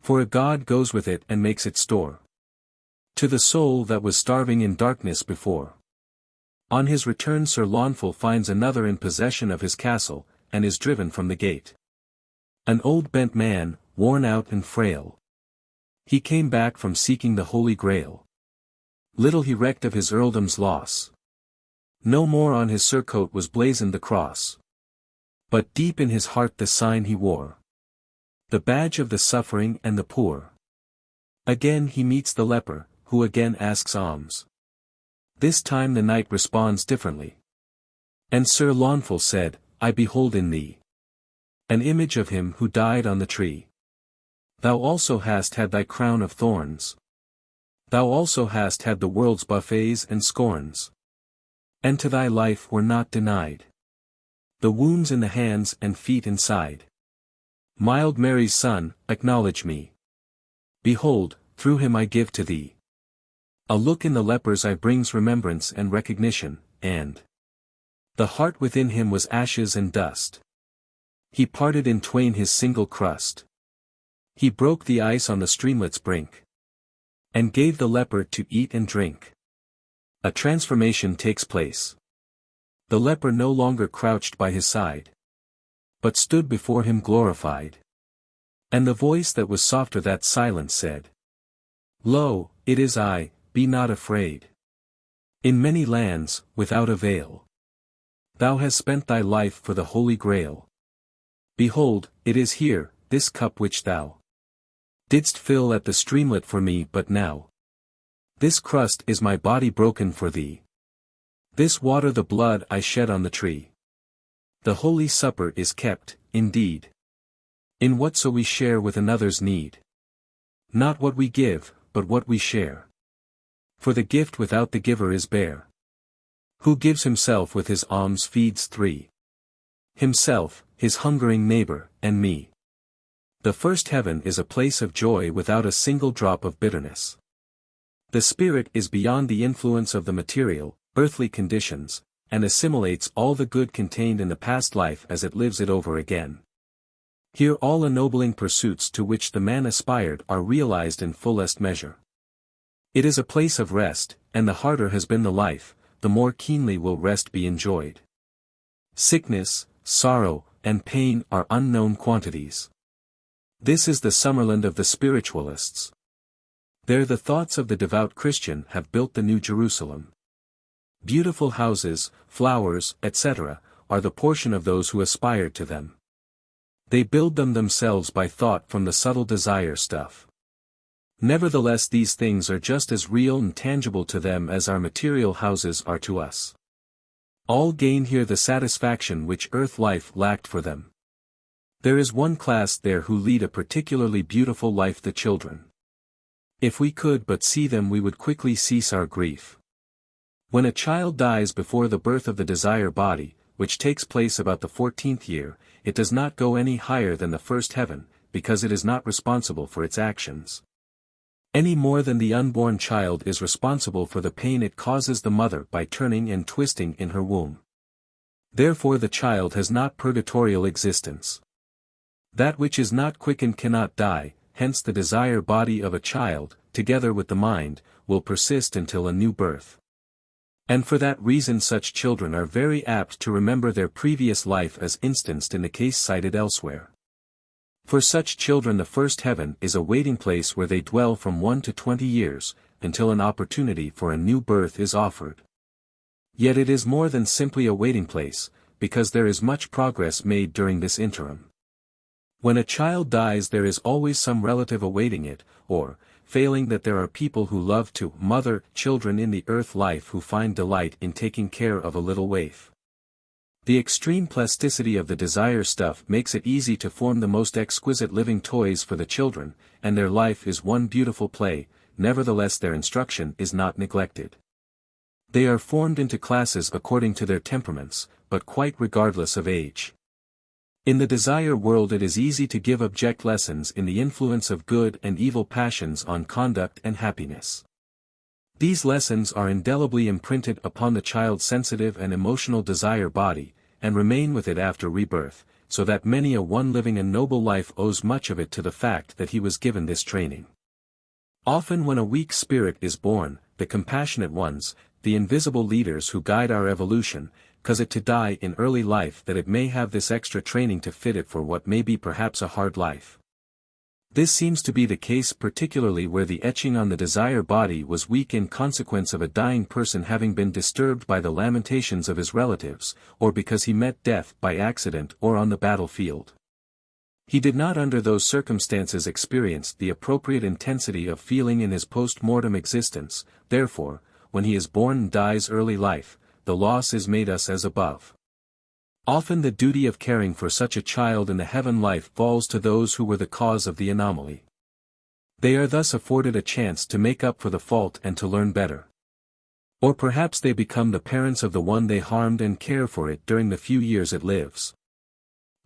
For a God goes with it and makes it store. To the soul that was starving in darkness before. On his return Sir Launfal finds another in possession of his castle, and is driven from the gate. An old bent man, worn out and frail. He came back from seeking the Holy Grail. Little he recked of his earldom's loss. No more on his surcoat was blazoned the cross. But deep in his heart the sign he wore. The badge of the suffering and the poor. Again he meets the leper, who again asks alms. This time the knight responds differently. And Sir Launfal said, I behold in thee an image of him who died on the tree. Thou also hast had thy crown of thorns. Thou also hast had the world's buffets and scorns. And to thy life were not denied the wounds in the hands and feet inside. Mild Mary's son, acknowledge me. Behold, through him I give to thee a look in the leper's eye brings remembrance and recognition, and the heart within him was ashes and dust. He parted in twain his single crust. He broke the ice on the streamlet's brink, and gave the leper to eat and drink. A transformation takes place. The leper no longer crouched by his side, but stood before him glorified. And the voice that was softer that silence said, Lo, it is I, be not afraid. In many lands, without avail, thou hast spent thy life for the Holy Grail. Behold, it is here, this cup which thou didst fill at the streamlet for me but now. This crust is my body broken for thee. This water the blood I shed on the tree. The Holy Supper is kept, indeed, in whatso we share with another's need. Not what we give, but what we share. For the gift without the giver is bare. Who gives himself with his alms feeds three. Himself, his hungering neighbor, and me. The first heaven is a place of joy without a single drop of bitterness. The spirit is beyond the influence of the material, earthly conditions, and assimilates all the good contained in the past life as it lives it over again. Here all ennobling pursuits to which the man aspired are realized in fullest measure. It is a place of rest, and the harder has been the life, the more keenly will rest be enjoyed. Sickness, sorrow, and pain are unknown quantities. This is the summerland of the spiritualists. There the thoughts of the devout Christian have built the New Jerusalem. Beautiful houses, flowers, etc., are the portion of those who aspire to them. They build them themselves by thought from the subtle desire stuff. Nevertheless these things are just as real and tangible to them as our material houses are to us. All gain here the satisfaction which earth life lacked for them. There is one class there who lead a particularly beautiful life, the children. If we could but see them we would quickly cease our grief. When a child dies before the birth of the desire body, which takes place about the 14th year, it does not go any higher than the first heaven, because it is not responsible for its actions. Any more than the unborn child is responsible for the pain it causes the mother by turning and twisting in her womb. Therefore the child has not purgatorial existence. That which is not quickened cannot die, hence the desire body of a child, together with the mind, will persist until a new birth. And for that reason such children are very apt to remember their previous life as instanced in the case cited elsewhere. For such children the first heaven is a waiting place where they dwell from 1 to 20 years, until an opportunity for a new birth is offered. Yet it is more than simply a waiting place, because there is much progress made during this interim. When a child dies there is always some relative awaiting it, or, failing that there are people who love to mother children in the earth life who find delight in taking care of a little waif. The extreme plasticity of the desire stuff makes it easy to form the most exquisite living toys for the children, and their life is one beautiful play, nevertheless their instruction is not neglected. They are formed into classes according to their temperaments, but quite regardless of age. In the desire world it is easy to give object lessons in the influence of good and evil passions on conduct and happiness. These lessons are indelibly imprinted upon the child's sensitive and emotional desire body, and remain with it after rebirth, so that many a one living a noble life owes much of it to the fact that he was given this training. Often when a weak spirit is born, the compassionate ones, the invisible leaders who guide our evolution, cause it to die in early life that it may have this extra training to fit it for what may be perhaps a hard life. This seems to be the case particularly where the etching on the desire body was weak in consequence of a dying person having been disturbed by the lamentations of his relatives, or because he met death by accident or on the battlefield. He did not under those circumstances experience the appropriate intensity of feeling in his post-mortem existence, therefore, when he is born and dies early life, the loss is made us as above. Often the duty of caring for such a child in the heaven life falls to those who were the cause of the anomaly. They are thus afforded a chance to make up for the fault and to learn better. Or perhaps they become the parents of the one they harmed and care for it during the few years it lives.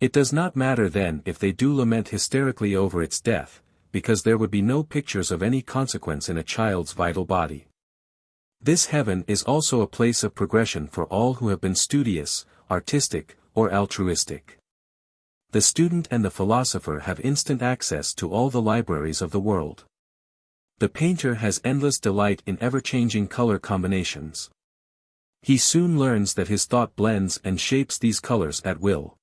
It does not matter then if they do lament hysterically over its death, because there would be no pictures of any consequence in a child's vital body. This heaven is also a place of progression for all who have been studious, artistic, or altruistic. The student and the philosopher have instant access to all the libraries of the world. The painter has endless delight in ever-changing color combinations. He soon learns that his thought blends and shapes these colors at will.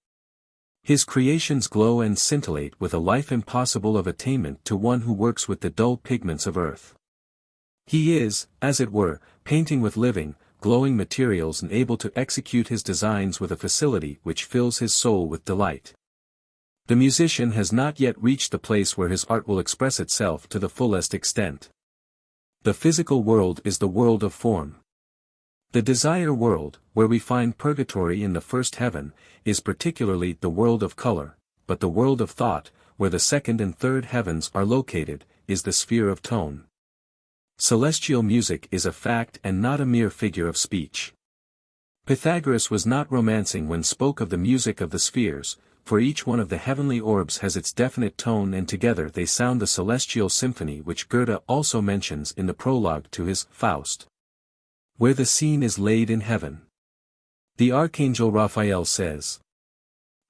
His creations glow and scintillate with a life impossible of attainment to one who works with the dull pigments of earth. He is, as it were, painting with living, glowing materials and able to execute his designs with a facility which fills his soul with delight. The musician has not yet reached the place where his art will express itself to the fullest extent. The physical world is the world of form. The desire world, where we find purgatory in the first heaven, is particularly the world of color, but the world of thought, where the second and third heavens are located, is the sphere of tone. Celestial music is a fact and not a mere figure of speech. Pythagoras was not romancing when spoke of the music of the spheres, for each one of the heavenly orbs has its definite tone and together they sound the celestial symphony which Goethe also mentions in the prologue to his Faust. Where the scene is laid in heaven. The archangel Raphael says,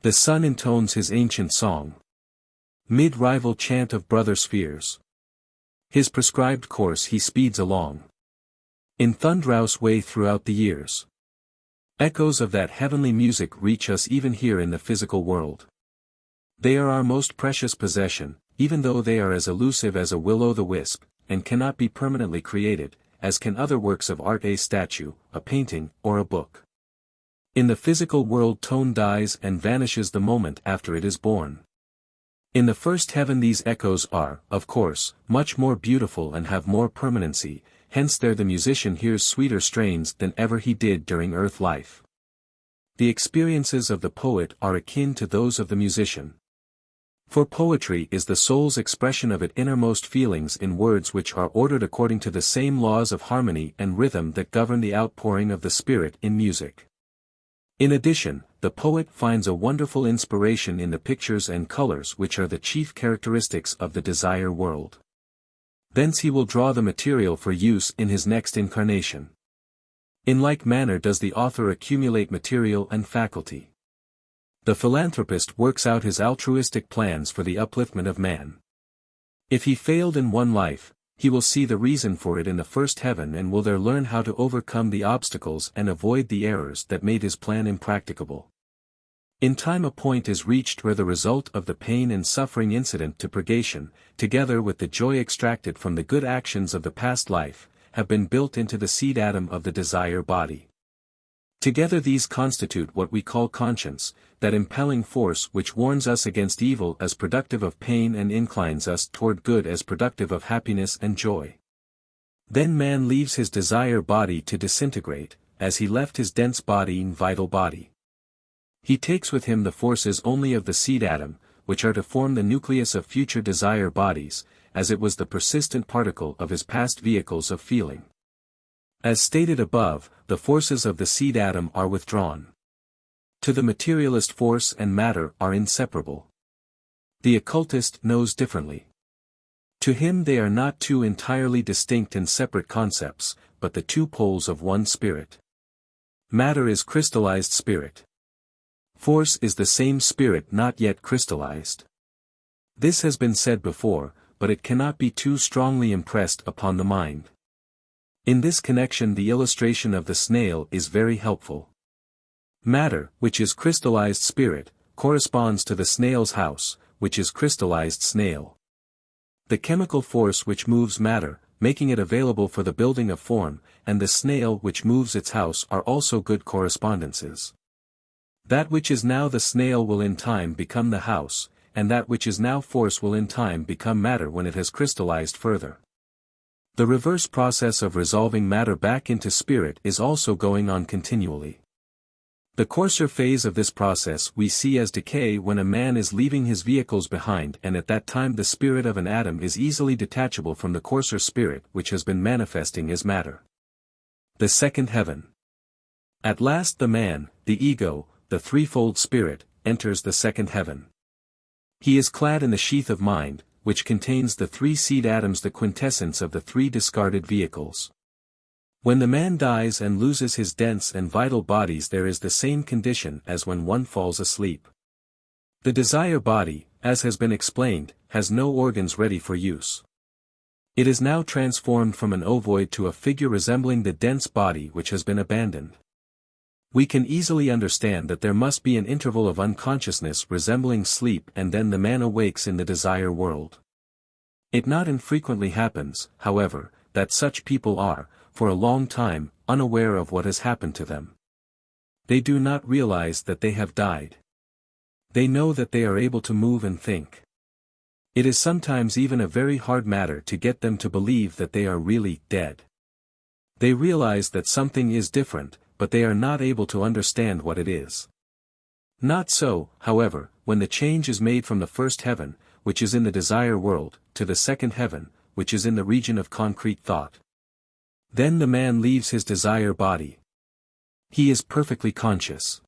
"The sun intones his ancient song. Mid rival chant of brother spheres. His prescribed course he speeds along. In thunderous way throughout the years. Echoes of that heavenly music reach us even here in the physical world. They are our most precious possession, even though they are as elusive as a will-o'-the-wisp, and cannot be permanently created, as can other works of art, a statue, a painting, or a book. In the physical world tone dies and vanishes the moment after it is born. In the first heaven these echoes are, of course, much more beautiful and have more permanency, hence there the musician hears sweeter strains than ever he did during earth life. The experiences of the poet are akin to those of the musician. For poetry is the soul's expression of its innermost feelings in words which are ordered according to the same laws of harmony and rhythm that govern the outpouring of the spirit in music. In addition, the poet finds a wonderful inspiration in the pictures and colors which are the chief characteristics of the desire world. Thence he will draw the material for use in his next incarnation. In like manner does the author accumulate material and faculty. The philanthropist works out his altruistic plans for the upliftment of man. If he failed in one life, he will see the reason for it in the first heaven and will there learn how to overcome the obstacles and avoid the errors that made his plan impracticable. In time a point is reached where the result of the pain and suffering incident to purgation, together with the joy extracted from the good actions of the past life, have been built into the seed atom of the desire body. Together these constitute what we call conscience, that impelling force which warns us against evil as productive of pain and inclines us toward good as productive of happiness and joy. Then man leaves his desire body to disintegrate, as he left his dense body and vital body. He takes with him the forces only of the seed atom, which are to form the nucleus of future desire bodies, as it was the persistent particle of his past vehicles of feeling. As stated above, the forces of the seed atom are withdrawn. To the materialist force and matter are inseparable. The occultist knows differently. To him they are not two entirely distinct and separate concepts, but the two poles of one spirit. Matter is crystallized spirit. Force is the same spirit not yet crystallized. This has been said before, but it cannot be too strongly impressed upon the mind. In this connection the illustration of the snail is very helpful. Matter, which is crystallized spirit, corresponds to the snail's house, which is crystallized snail. The chemical force which moves matter, making it available for the building of form, and the snail which moves its house are also good correspondences. That which is now the snail will in time become the house, and that which is now force will in time become matter when it has crystallized further. The reverse process of resolving matter back into spirit is also going on continually. The coarser phase of this process we see as decay when a man is leaving his vehicles behind, and at that time the spirit of an atom is easily detachable from the coarser spirit which has been manifesting as matter. The second heaven. At last the man, the ego, the threefold spirit, enters the second heaven. He is clad in the sheath of mind, which contains the three seed atoms, the quintessence of the three discarded vehicles. When the man dies and loses his dense and vital bodies, there is the same condition as when one falls asleep. The desire body, as has been explained, has no organs ready for use. It is now transformed from an ovoid to a figure resembling the dense body which has been abandoned. We can easily understand that there must be an interval of unconsciousness resembling sleep, and then the man awakes in the desire world. It not infrequently happens, however, that such people are, for a long time, unaware of what has happened to them. They do not realize that they have died. They know that they are able to move and think. It is sometimes even a very hard matter to get them to believe that they are really dead. They realize that something is different, but they are not able to understand what it is. Not so, however, when the change is made from the first heaven, which is in the desire world, to the second heaven, which is in the region of concrete thought. Then the man leaves his desire body. He is perfectly conscious.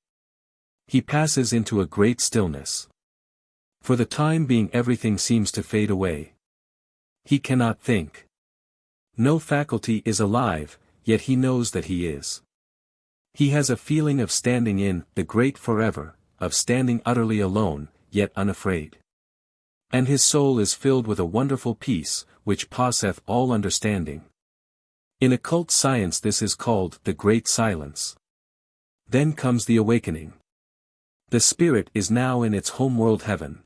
He passes into a great stillness. For the time being everything seems to fade away. He cannot think. No faculty is alive, yet he knows that he is. He has a feeling of standing in the great forever, of standing utterly alone, yet unafraid. And his soul is filled with a wonderful peace, which passeth all understanding. In occult science this is called the Great Silence. Then comes the awakening. The spirit is now in its homeworld heaven.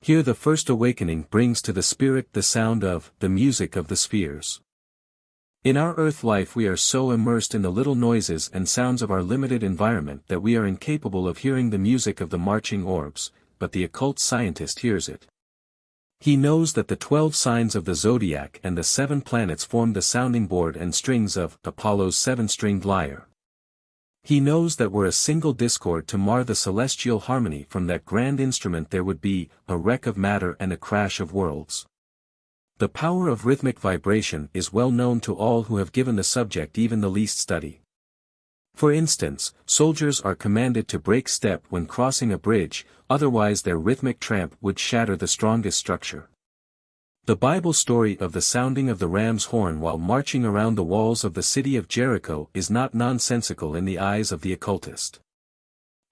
Here the first awakening brings to the spirit the sound of the music of the spheres. In our earth life we are so immersed in the little noises and sounds of our limited environment that we are incapable of hearing the music of the marching orbs, but the occult scientist hears it. He knows that the 12 signs of the zodiac and the 7 planets form the sounding board and strings of Apollo's 7-stringed lyre. He knows that were a single discord to mar the celestial harmony from that grand instrument there would be a wreck of matter and a crash of worlds. The power of rhythmic vibration is well known to all who have given the subject even the least study. For instance, soldiers are commanded to break step when crossing a bridge, otherwise their rhythmic tramp would shatter the strongest structure. The Bible story of the sounding of the ram's horn while marching around the walls of the city of Jericho is not nonsensical in the eyes of the occultist.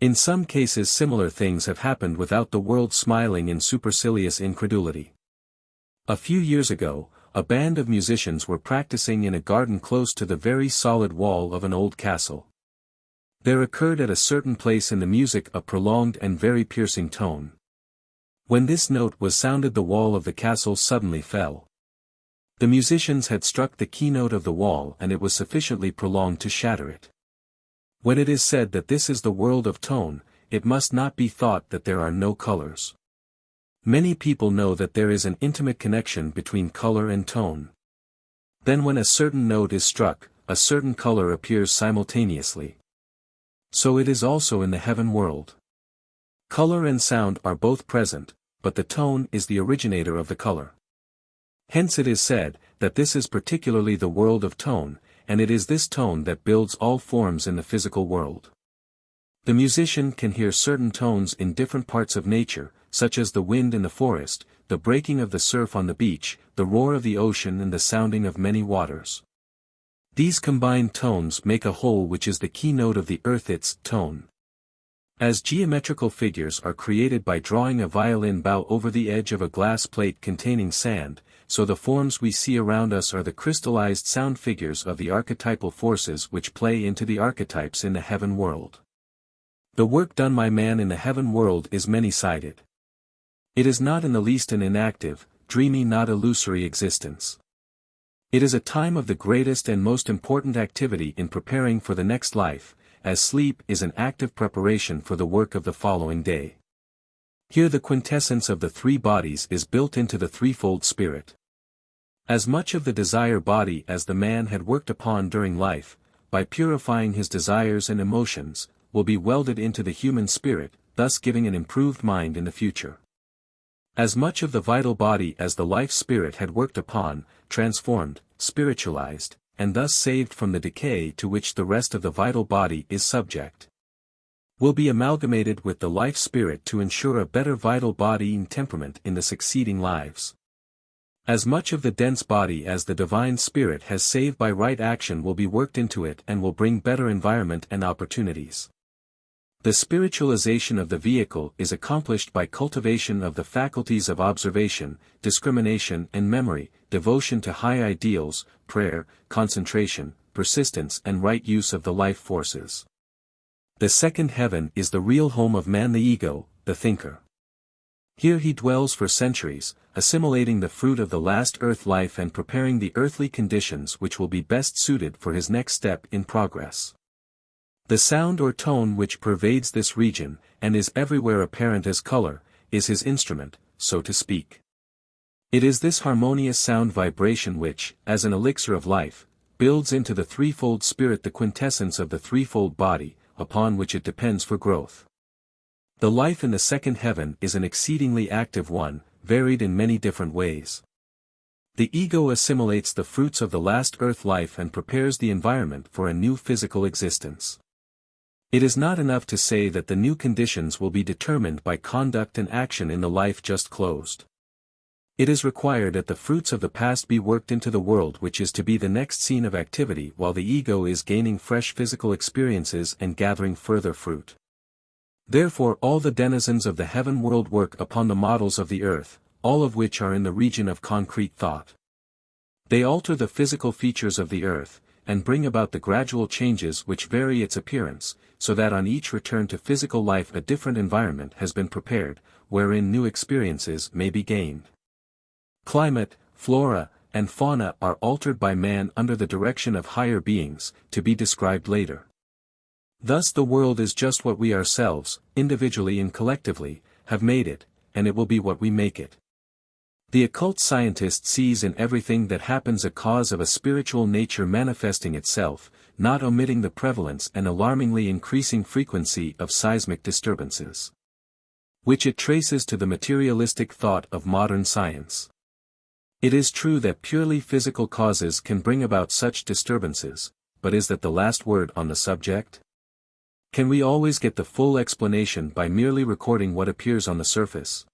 In some cases similar things have happened without the world smiling in supercilious incredulity. A few years ago, a band of musicians were practicing in a garden close to the very solid wall of an old castle. There occurred at a certain place in the music a prolonged and very piercing tone. When this note was sounded, the wall of the castle suddenly fell. The musicians had struck the keynote of the wall and it was sufficiently prolonged to shatter it. When it is said that this is the world of tone, it must not be thought that there are no colors. Many people know that there is an intimate connection between color and tone. Then when a certain note is struck, a certain color appears simultaneously. So it is also in the heaven world. Color and sound are both present, but the tone is the originator of the color. Hence it is said, that this is particularly the world of tone, and it is this tone that builds all forms in the physical world. The musician can hear certain tones in different parts of nature, such as the wind in the forest, the breaking of the surf on the beach, the roar of the ocean and the sounding of many waters. These combined tones make a whole which is the keynote of the earth, its tone. As geometrical figures are created by drawing a violin bow over the edge of a glass plate containing sand, so the forms we see around us are the crystallized sound figures of the archetypal forces which play into the archetypes in the heaven world. The work done by man in the heaven world is many-sided. It is not in the least an inactive, dreamy, not illusory existence. It is a time of the greatest and most important activity in preparing for the next life, as sleep is an active preparation for the work of the following day. Here the quintessence of the three bodies is built into the threefold spirit. As much of the desire body as the man had worked upon during life, by purifying his desires and emotions, will be welded into the human spirit, thus giving an improved mind in the future. As much of the vital body as the life spirit had worked upon, transformed, spiritualized, and thus saved from the decay to which the rest of the vital body is subject, will be amalgamated with the life spirit to ensure a better vital body and temperament in the succeeding lives. As much of the dense body as the divine spirit has saved by right action will be worked into it and will bring better environment and opportunities. The spiritualization of the vehicle is accomplished by cultivation of the faculties of observation, discrimination and memory, devotion to high ideals, prayer, concentration, persistence and right use of the life forces. The second heaven is the real home of man, the ego, the thinker. Here he dwells for centuries, assimilating the fruit of the last earth life and preparing the earthly conditions which will be best suited for his next step in progress. The sound or tone which pervades this region, and is everywhere apparent as color, is his instrument, so to speak. It is this harmonious sound vibration which, as an elixir of life, builds into the threefold spirit the quintessence of the threefold body, upon which it depends for growth. The life in the second heaven is an exceedingly active one, varied in many different ways. The ego assimilates the fruits of the last earth life and prepares the environment for a new physical existence. It is not enough to say that the new conditions will be determined by conduct and action in the life just closed. It is required that the fruits of the past be worked into the world which is to be the next scene of activity while the ego is gaining fresh physical experiences and gathering further fruit. Therefore all the denizens of the heaven world work upon the models of the earth, all of which are in the region of concrete thought. They alter the physical features of the earth, and bring about the gradual changes which vary its appearance, so that on each return to physical life a different environment has been prepared, wherein new experiences may be gained. Climate, flora, and fauna are altered by man under the direction of higher beings, to be described later. Thus the world is just what we ourselves, individually and collectively, have made it, and it will be what we make it. The occult scientist sees in everything that happens a cause of a spiritual nature manifesting itself, not omitting the prevalence and alarmingly increasing frequency of seismic disturbances, which it traces to the materialistic thought of modern science. It is true that purely physical causes can bring about such disturbances, but is that the last word on the subject? Can we always get the full explanation by merely recording what appears on the surface?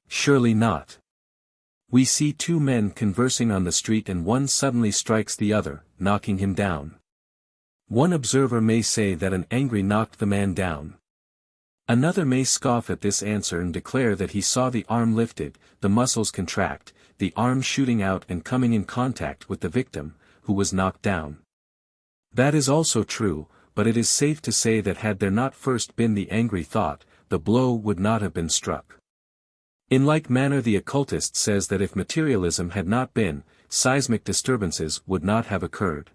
Surely not. We see two men conversing on the street and one suddenly strikes the other, knocking him down. One observer may say that an angry knocked the man down. Another may scoff at this answer and declare that he saw the arm lifted, the muscles contract, the arm shooting out and coming in contact with the victim, who was knocked down. That is also true, but it is safe to say that had there not first been the angry thought, the blow would not have been struck. In like manner the occultist says that if materialism had not been, seismic disturbances would not have occurred.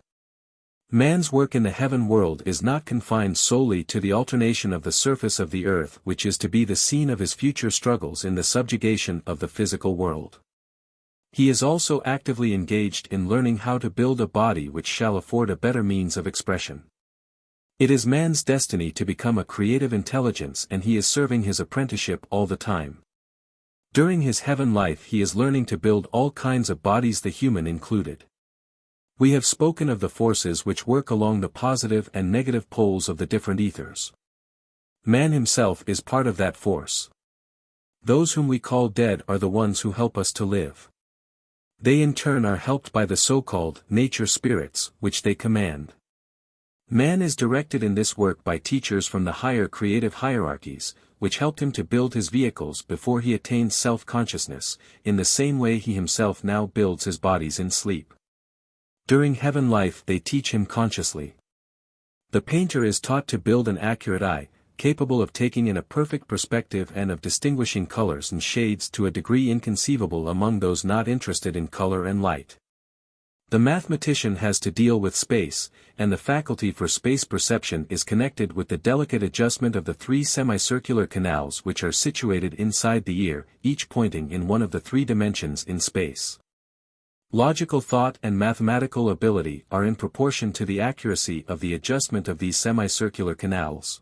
Man's work in the heaven world is not confined solely to the alternation of the surface of the earth which is to be the scene of his future struggles in the subjugation of the physical world. He is also actively engaged in learning how to build a body which shall afford a better means of expression. It is man's destiny to become a creative intelligence and he is serving his apprenticeship all the time. During his heaven life he is learning to build all kinds of bodies, the human included. We have spoken of the forces which work along the positive and negative poles of the different ethers. Man himself is part of that force. Those whom we call dead are the ones who help us to live. They in turn are helped by the so-called nature spirits, which they command. Man is directed in this work by teachers from the higher creative hierarchies, which helped him to build his vehicles before he attained self-consciousness, in the same way he himself now builds his bodies in sleep. During heaven life they teach him consciously. The painter is taught to build an accurate eye, capable of taking in a perfect perspective and of distinguishing colors and shades to a degree inconceivable among those not interested in color and light. The mathematician has to deal with space, and the faculty for space perception is connected with the delicate adjustment of the three semicircular canals which are situated inside the ear, each pointing in one of the three dimensions in space. Logical thought and mathematical ability are in proportion to the accuracy of the adjustment of these semicircular canals.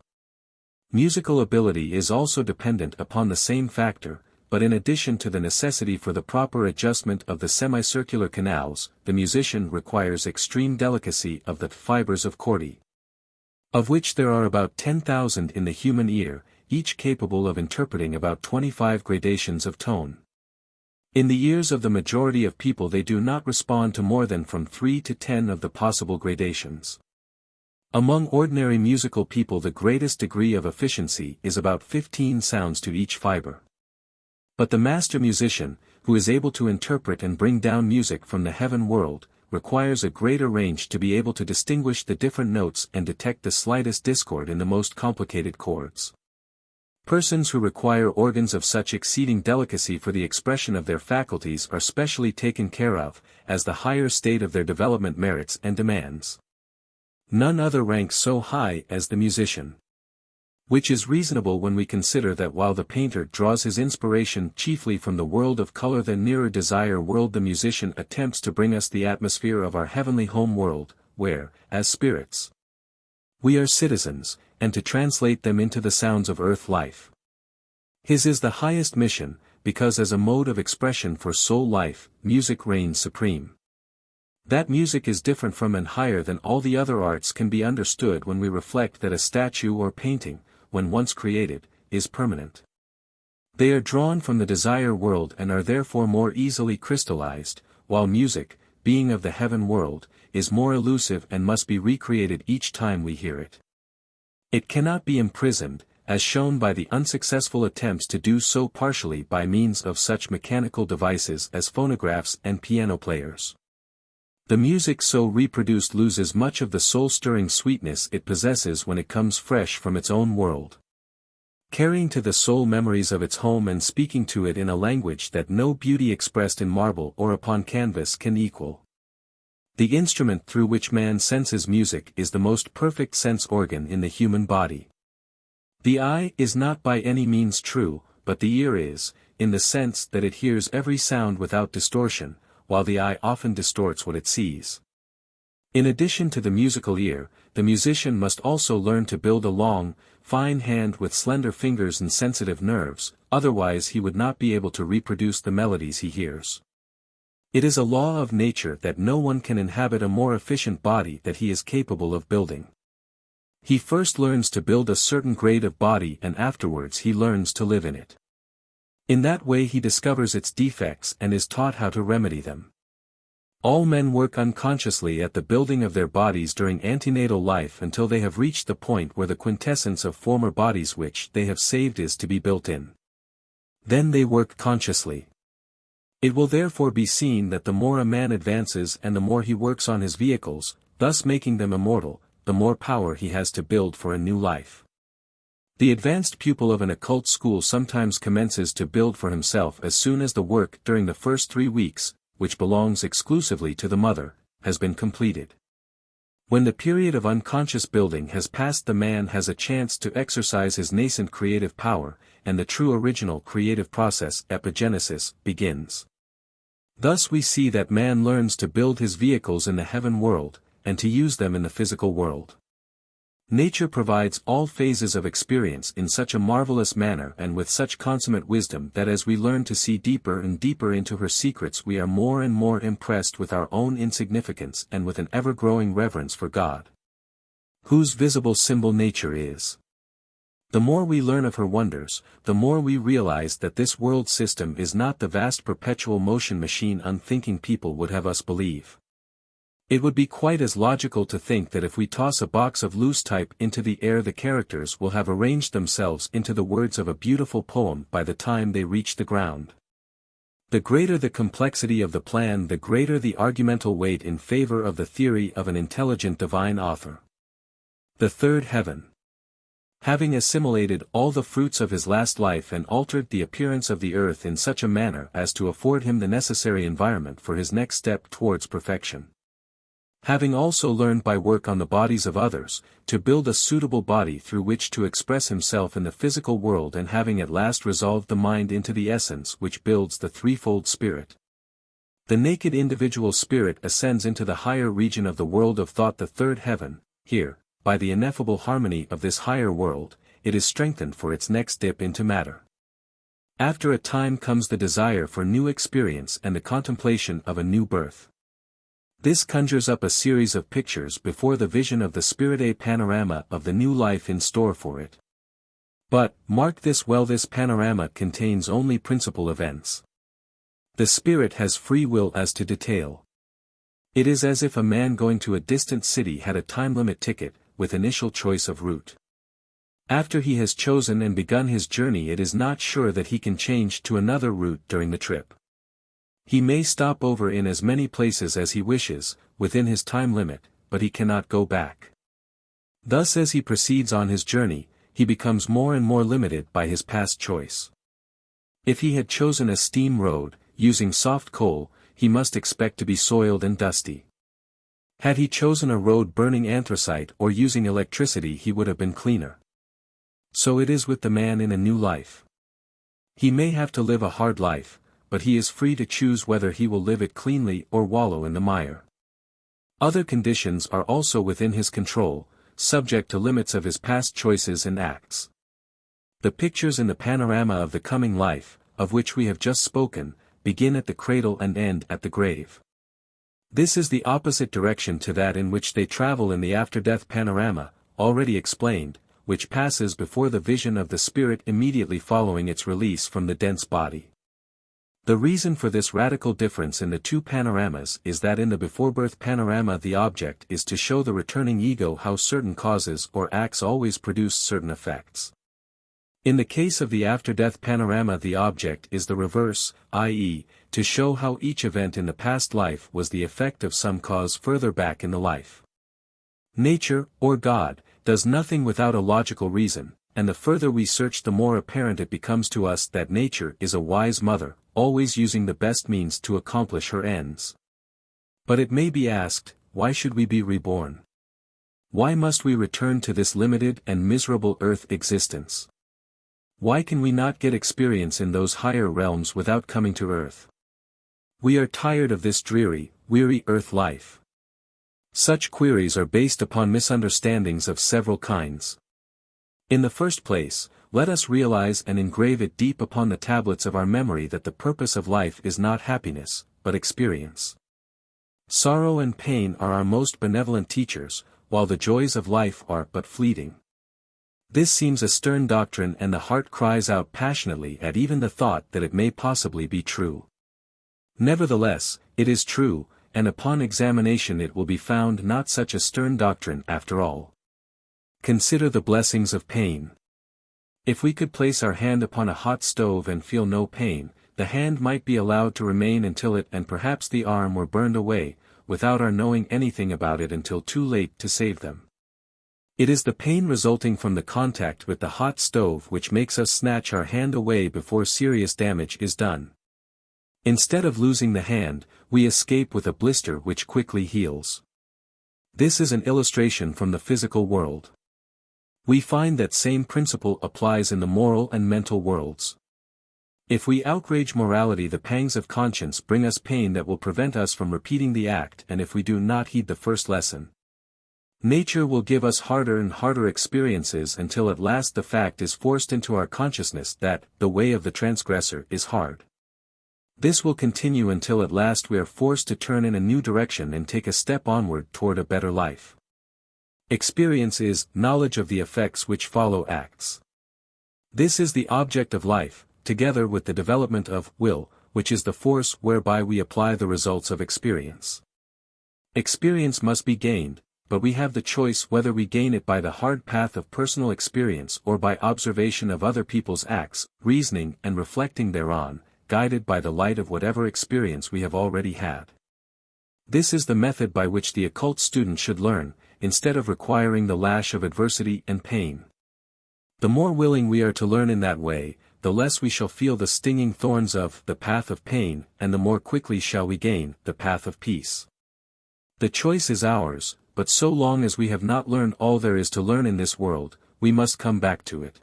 Musical ability is also dependent upon the same factor, but in addition to the necessity for the proper adjustment of the semicircular canals, the musician requires extreme delicacy of the fibers of chordae, of which there are about 10,000 in the human ear, each capable of interpreting about 25 gradations of tone. In the ears of the majority of people they do not respond to more than from 3 to 10 of the possible gradations. Among ordinary musical people the greatest degree of efficiency is about 15 sounds to each fiber. But the master musician, who is able to interpret and bring down music from the heaven world, requires a greater range to be able to distinguish the different notes and detect the slightest discord in the most complicated chords. Persons who require organs of such exceeding delicacy for the expression of their faculties are specially taken care of, as the higher state of their development merits and demands. None other ranks so high as the musician. Which is reasonable when we consider that while the painter draws his inspiration chiefly from the world of color, the nearer desire world, the musician attempts to bring us the atmosphere of our heavenly home world, where, as spirits, we are citizens, and to translate them into the sounds of earth life. His is the highest mission, because as a mode of expression for soul life, music reigns supreme. That music is different from and higher than all the other arts can be understood when we reflect that a statue or painting, when once created, is permanent. They are drawn from the desire world and are therefore more easily crystallized, while music, being of the heaven world, is more elusive and must be recreated each time we hear it. It cannot be imprisoned, as shown by the unsuccessful attempts to do so partially by means of such mechanical devices as phonographs and piano players. The music so reproduced loses much of the soul-stirring sweetness it possesses when it comes fresh from its own world, carrying to the soul memories of its home and speaking to it in a language that no beauty expressed in marble or upon canvas can equal. The instrument through which man senses music is the most perfect sense organ in the human body. The eye is not by any means true, but the ear is, in the sense that it hears every sound without distortion, while the eye often distorts what it sees. In addition to the musical ear, the musician must also learn to build a long, fine hand with slender fingers and sensitive nerves, otherwise he would not be able to reproduce the melodies he hears. It is a law of nature that no one can inhabit a more efficient body that he is capable of building. He first learns to build a certain grade of body and afterwards he learns to live in it. In that way he discovers its defects and is taught how to remedy them. All men work unconsciously at the building of their bodies during antenatal life until they have reached the point where the quintessence of former bodies which they have saved is to be built in. Then they work consciously. It will therefore be seen that the more a man advances and the more he works on his vehicles, thus making them immortal, the more power he has to build for a new life. The advanced pupil of an occult school sometimes commences to build for himself as soon as the work during the first 3 weeks, which belongs exclusively to the mother, has been completed. When the period of unconscious building has passed, the man has a chance to exercise his nascent creative power, and the true original creative process, epigenesis, begins. Thus we see that man learns to build his vehicles in the heaven world, and to use them in the physical world. Nature provides all phases of experience in such a marvelous manner and with such consummate wisdom that as we learn to see deeper and deeper into her secrets we are more and more impressed with our own insignificance and with an ever-growing reverence for God, whose visible symbol nature is. The more we learn of her wonders, the more we realize that this world system is not the vast perpetual motion machine unthinking people would have us believe. It would be quite as logical to think that if we toss a box of loose type into the air the characters will have arranged themselves into the words of a beautiful poem by the time they reach the ground. The greater the complexity of the plan, the greater the argumental weight in favor of the theory of an intelligent divine author. The third heaven. Having assimilated all the fruits of his last life and altered the appearance of the earth in such a manner as to afford him the necessary environment for his next step towards perfection. Having also learned by work on the bodies of others, to build a suitable body through which to express himself in the physical world, and having at last resolved the mind into the essence which builds the threefold spirit. The naked individual spirit ascends into the higher region of the world of thought, the third heaven. Here, by the ineffable harmony of this higher world, it is strengthened for its next dip into matter. After a time comes the desire for new experience and the contemplation of a new birth. This conjures up a series of pictures before the vision of the spirit, a panorama of the new life in store for it. But, mark this well, this panorama contains only principal events. The spirit has free will as to detail. It is as if a man going to a distant city had a time-limit ticket, with initial choice of route. After he has chosen and begun his journey, it is not sure that he can change to another route during the trip. He may stop over in as many places as he wishes, within his time limit, but he cannot go back. Thus as he proceeds on his journey, he becomes more and more limited by his past choice. If he had chosen a steam road, using soft coal, he must expect to be soiled and dusty. Had he chosen a road burning anthracite or using electricity, he would have been cleaner. So it is with the man in a new life. He may have to live a hard life, but he is free to choose whether he will live it cleanly or wallow in the mire. Other conditions are also within his control, subject to limits of his past choices and acts. The pictures in the panorama of the coming life, of which we have just spoken, begin at the cradle and end at the grave. This is the opposite direction to that in which they travel in the after-death panorama, already explained, which passes before the vision of the spirit immediately following its release from the dense body. The reason for this radical difference in the two panoramas is that in the before-birth panorama the object is to show the returning ego how certain causes or acts always produce certain effects. In the case of the after-death panorama the object is the reverse, i.e., to show how each event in the past life was the effect of some cause further back in the life. Nature, or God, does nothing without a logical reason, and the further we search the more apparent it becomes to us that nature is a wise mother, always using the best means to accomplish her ends. But it may be asked, why should we be reborn? Why must we return to this limited and miserable earth existence? Why can we not get experience in those higher realms without coming to earth? We are tired of this dreary, weary earth life. Such queries are based upon misunderstandings of several kinds. In the first place, let us realize and engrave it deep upon the tablets of our memory that the purpose of life is not happiness, but experience. Sorrow and pain are our most benevolent teachers, while the joys of life are but fleeting. This seems a stern doctrine, and the heart cries out passionately at even the thought that it may possibly be true. Nevertheless, it is true, and upon examination it will be found not such a stern doctrine after all. Consider the blessings of pain. If we could place our hand upon a hot stove and feel no pain, the hand might be allowed to remain until it and perhaps the arm were burned away, without our knowing anything about it until too late to save them. It is the pain resulting from the contact with the hot stove which makes us snatch our hand away before serious damage is done. Instead of losing the hand, we escape with a blister which quickly heals. This is an illustration from the physical world. We find that same principle applies in the moral and mental worlds. If we outrage morality, the pangs of conscience bring us pain that will prevent us from repeating the act, and if we do not heed the first lesson, nature will give us harder and harder experiences until at last the fact is forced into our consciousness that the way of the transgressor is hard. This will continue until at last we are forced to turn in a new direction and take a step onward toward a better life. Experience is knowledge of the effects which follow acts. This is the object of life, together with the development of will, which is the force whereby we apply the results of experience. Experience must be gained, but we have the choice whether we gain it by the hard path of personal experience or by observation of other people's acts, reasoning and reflecting thereon, guided by the light of whatever experience we have already had. This is the method by which the occult student should learn, instead of requiring the lash of adversity and pain. The more willing we are to learn in that way, the less we shall feel the stinging thorns of the path of pain, and the more quickly shall we gain the path of peace. The choice is ours, but so long as we have not learned all there is to learn in this world, we must come back to it.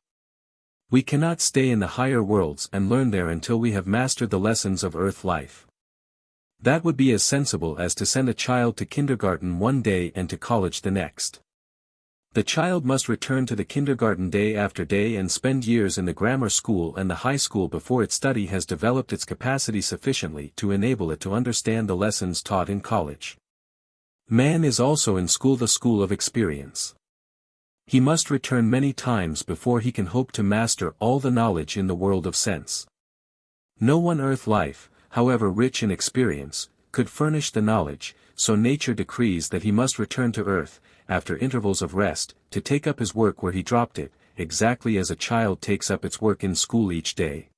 We cannot stay in the higher worlds and learn there until we have mastered the lessons of earth life. That would be as sensible as to send a child to kindergarten one day and to college the next. The child must return to the kindergarten day after day and spend years in the grammar school and the high school before its study has developed its capacity sufficiently to enable it to understand the lessons taught in college. Man is also in school, the school of experience. He must return many times before he can hope to master all the knowledge in the world of sense. No one earth life, however rich in experience, could furnish the knowledge, so nature decrees that he must return to earth, after intervals of rest, to take up his work where he dropped it, exactly as a child takes up its work in school each day,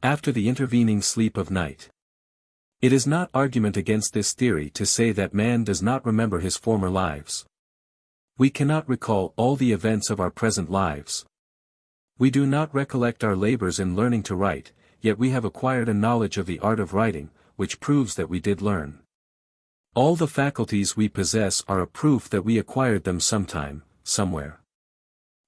after the intervening sleep of night. It is not argument against this theory to say that man does not remember his former lives. We cannot recall all the events of our present lives. We do not recollect our labors in learning to write, yet we have acquired a knowledge of the art of writing, which proves that we did learn. All the faculties we possess are a proof that we acquired them sometime, somewhere.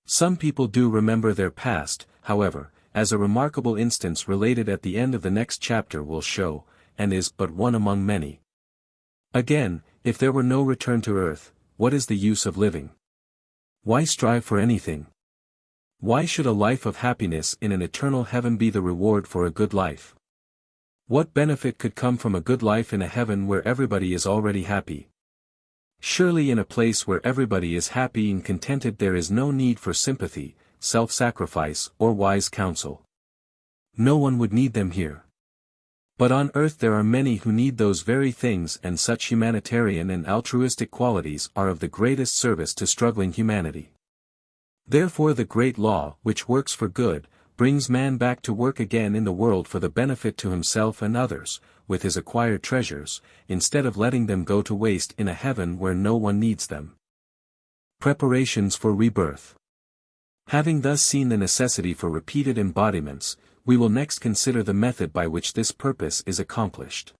Some people do remember their past, however, as a remarkable instance related at the end of the next chapter will show, and is but one among many. Again, if there were no return to earth, what is the use of living? Why strive for anything? Why should a life of happiness in an eternal heaven be the reward for a good life? What benefit could come from a good life in a heaven where everybody is already happy? Surely in a place where everybody is happy and contented there is no need for sympathy, self-sacrifice, or wise counsel. No one would need them here. But on earth there are many who need those very things, and such humanitarian and altruistic qualities are of the greatest service to struggling humanity. Therefore the great law, which works for good, brings man back to work again in the world for the benefit to himself and others, with his acquired treasures, instead of letting them go to waste in a heaven where no one needs them. Preparations for rebirth. Having thus seen the necessity for repeated embodiments, we will next consider the method by which this purpose is accomplished.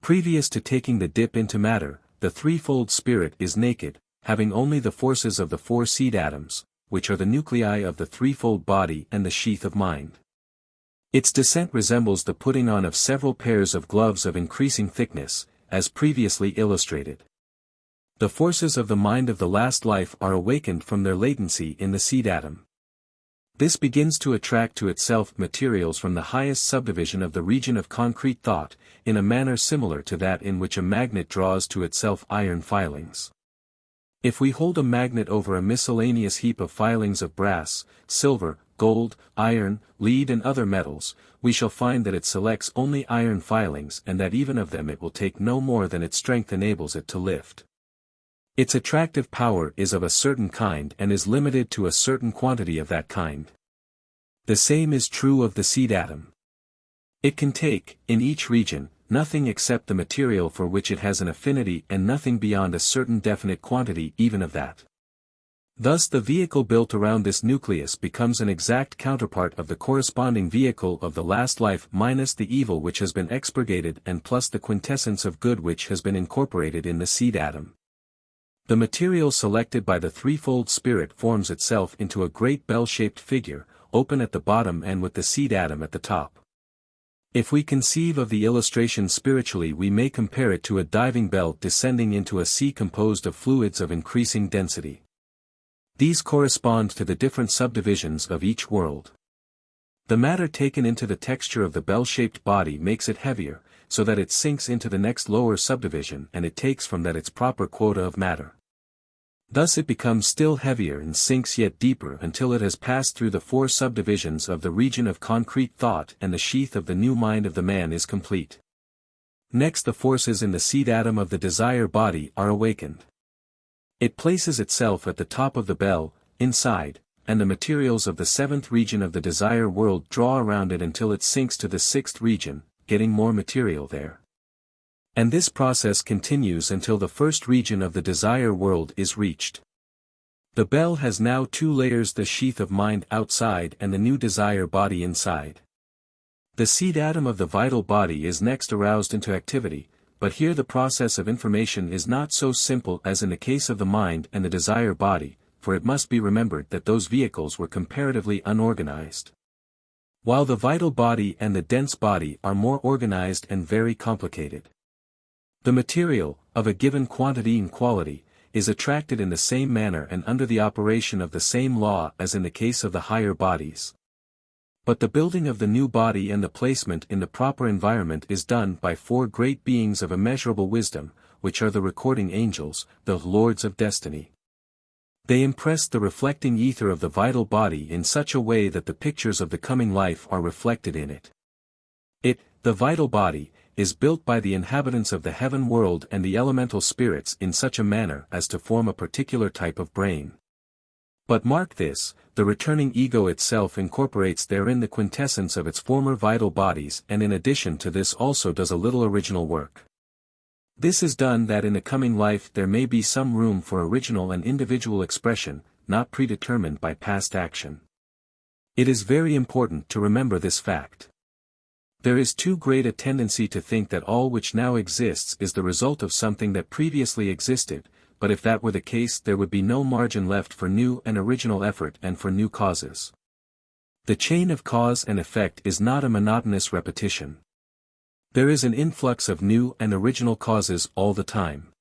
Previous to taking the dip into matter, the threefold spirit is naked, having only the forces of the four seed atoms, which are the nuclei of the threefold body and the sheath of mind. Its descent resembles the putting on of several pairs of gloves of increasing thickness, as previously illustrated. The forces of the mind of the last life are awakened from their latency in the seed atom. This begins to attract to itself materials from the highest subdivision of the region of concrete thought, in a manner similar to that in which a magnet draws to itself iron filings. If we hold a magnet over a miscellaneous heap of filings of brass, silver, gold, iron, lead and other metals, we shall find that it selects only iron filings and that even of them it will take no more than its strength enables it to lift. Its attractive power is of a certain kind and is limited to a certain quantity of that kind. The same is true of the seed atom. It can take, in each region, nothing except the material for which it has an affinity and nothing beyond a certain definite quantity even of that. Thus the vehicle built around this nucleus becomes an exact counterpart of the corresponding vehicle of the last life minus the evil which has been expurgated and plus the quintessence of good which has been incorporated in the seed atom. The material selected by the threefold spirit forms itself into a great bell-shaped figure, open at the bottom and with the seed atom at the top. If we conceive of the illustration spiritually, we may compare it to a diving bell descending into a sea composed of fluids of increasing density. These correspond to the different subdivisions of each world. The matter taken into the texture of the bell-shaped body makes it heavier, so that it sinks into the next lower subdivision and it takes from that its proper quota of matter. Thus it becomes still heavier and sinks yet deeper until it has passed through the four subdivisions of the region of concrete thought and the sheath of the new mind of the man is complete. Next the forces in the seed atom of the desire body are awakened. It places itself at the top of the bell, inside, and the materials of the seventh region of the desire world draw around it until it sinks to the sixth region, getting more material there. And this process continues until the first region of the desire world is reached. The bell has now two layers: the sheath of mind outside and the new desire body inside. The seed atom of the vital body is next aroused into activity, but here the process of information is not so simple as in the case of the mind and the desire body, for it must be remembered that those vehicles were comparatively unorganized. While the vital body and the dense body are more organized and very complicated. The material, of a given quantity and quality, is attracted in the same manner and under the operation of the same law as in the case of the higher bodies. But the building of the new body and the placement in the proper environment is done by four great beings of immeasurable wisdom, which are the recording angels, the lords of destiny. They impress the reflecting ether of the vital body in such a way that the pictures of the coming life are reflected in it. It, the vital body, is built by the inhabitants of the heaven world and the elemental spirits in such a manner as to form a particular type of brain. But mark this, the returning ego itself incorporates therein the quintessence of its former vital bodies and in addition to this also does a little original work. This is done that in the coming life there may be some room for original and individual expression, not predetermined by past action. It is very important to remember this fact. There is too great a tendency to think that all which now exists is the result of something that previously existed, but if that were the case there would be no margin left for new and original effort and for new causes. The chain of cause and effect is not a monotonous repetition. There is an influx of new and original causes all the time.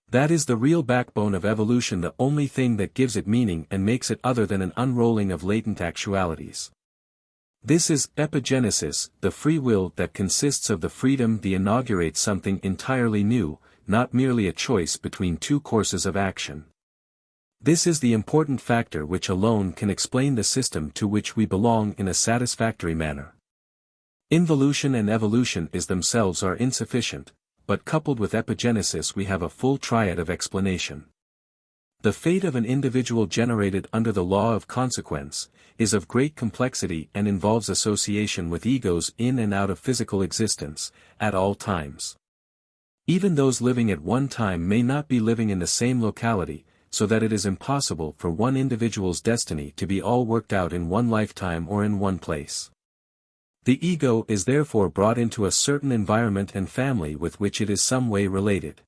That is the real backbone of evolution, the only thing that gives it meaning and makes it other than an unrolling of latent actualities. This is epigenesis, the free will that consists of the freedom to inaugurate something entirely new, not merely a choice between two courses of action. This is the important factor which alone can explain the system to which we belong in a satisfactory manner. Involution and evolution is themselves are insufficient, but coupled with epigenesis we have a full triad of explanation. The fate of an individual generated under the law of consequence, is of great complexity and involves association with egos in and out of physical existence, at all times. Even those living at one time may not be living in the same locality, so that it is impossible for one individual's destiny to be all worked out in one lifetime or in one place. The ego is therefore brought into a certain environment and family with which it is some way related.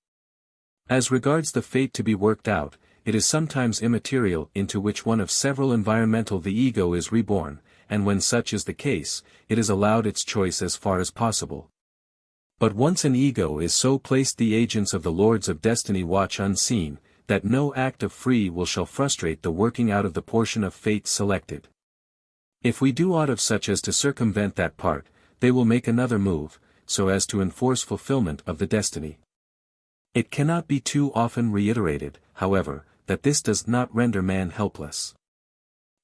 As regards the fate to be worked out, it is sometimes immaterial into which one of several environmental the ego is reborn, and when such is the case, it is allowed its choice as far as possible. But once an ego is so placed, the agents of the Lords of Destiny watch unseen, that no act of free will shall frustrate the working out of the portion of fate selected. If we do aught of such as to circumvent that part, they will make another move, so as to enforce fulfillment of the destiny. It cannot be too often reiterated, however, that this does not render man helpless.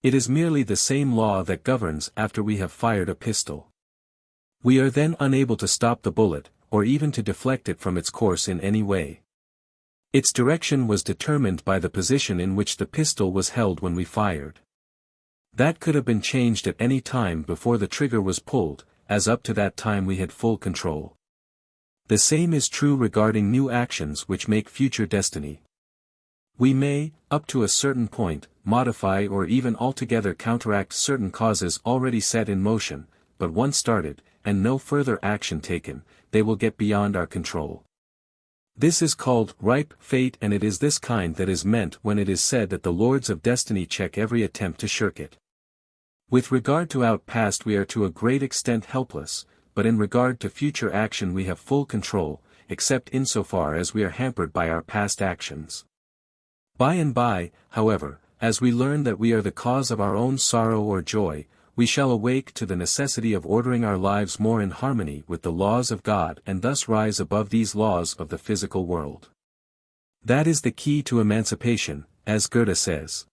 It is merely the same law that governs after we have fired a pistol. We are then unable to stop the bullet, or even to deflect it from its course in any way. Its direction was determined by the position in which the pistol was held when we fired. That could have been changed at any time before the trigger was pulled, as up to that time we had full control. The same is true regarding new actions which make future destiny. We may, up to a certain point, modify or even altogether counteract certain causes already set in motion, but once started, and no further action taken, they will get beyond our control. This is called ripe fate, and it is this kind that is meant when it is said that the Lords of Destiny check every attempt to shirk it. With regard to out past we are to a great extent helpless, but in regard to future action we have full control, except insofar as we are hampered by our past actions. By and by, however, as we learn that we are the cause of our own sorrow or joy, we shall awake to the necessity of ordering our lives more in harmony with the laws of God and thus rise above these laws of the physical world. That is the key to emancipation, as Goethe says.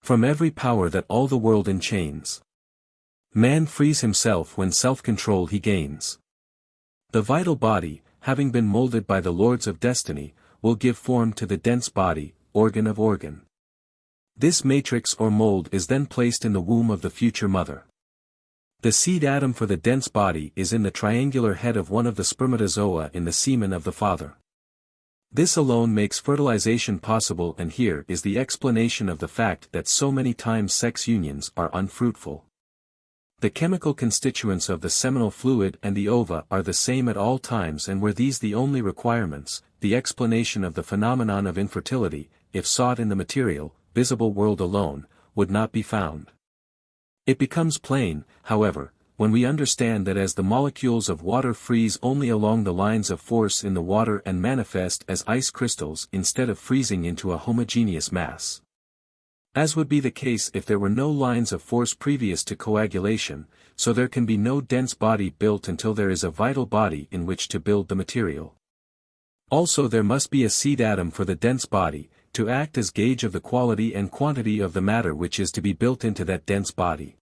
From every power that all the world enchains, man frees himself when self-control he gains. The vital body, having been molded by the Lords of Destiny, will give form to the dense body, organ of organ. This matrix or mold is then placed in the womb of the future mother. The seed atom for the dense body is in the triangular head of one of the spermatozoa in the semen of the father. This alone makes fertilization possible, and here is the explanation of the fact that so many times sex unions are unfruitful. The chemical constituents of the seminal fluid and the ova are the same at all times, and were these the only requirements, the explanation of the phenomenon of infertility, if sought in the material, visible world alone, would not be found. It becomes plain, however, when we understand that as the molecules of water freeze only along the lines of force in the water and manifest as ice crystals instead of freezing into a homogeneous mass. As would be the case if there were no lines of force previous to coagulation, so there can be no dense body built until there is a vital body in which to build the material. Also there must be a seed atom for the dense body, to act as gauge of the quality and quantity of the matter which is to be built into that dense body.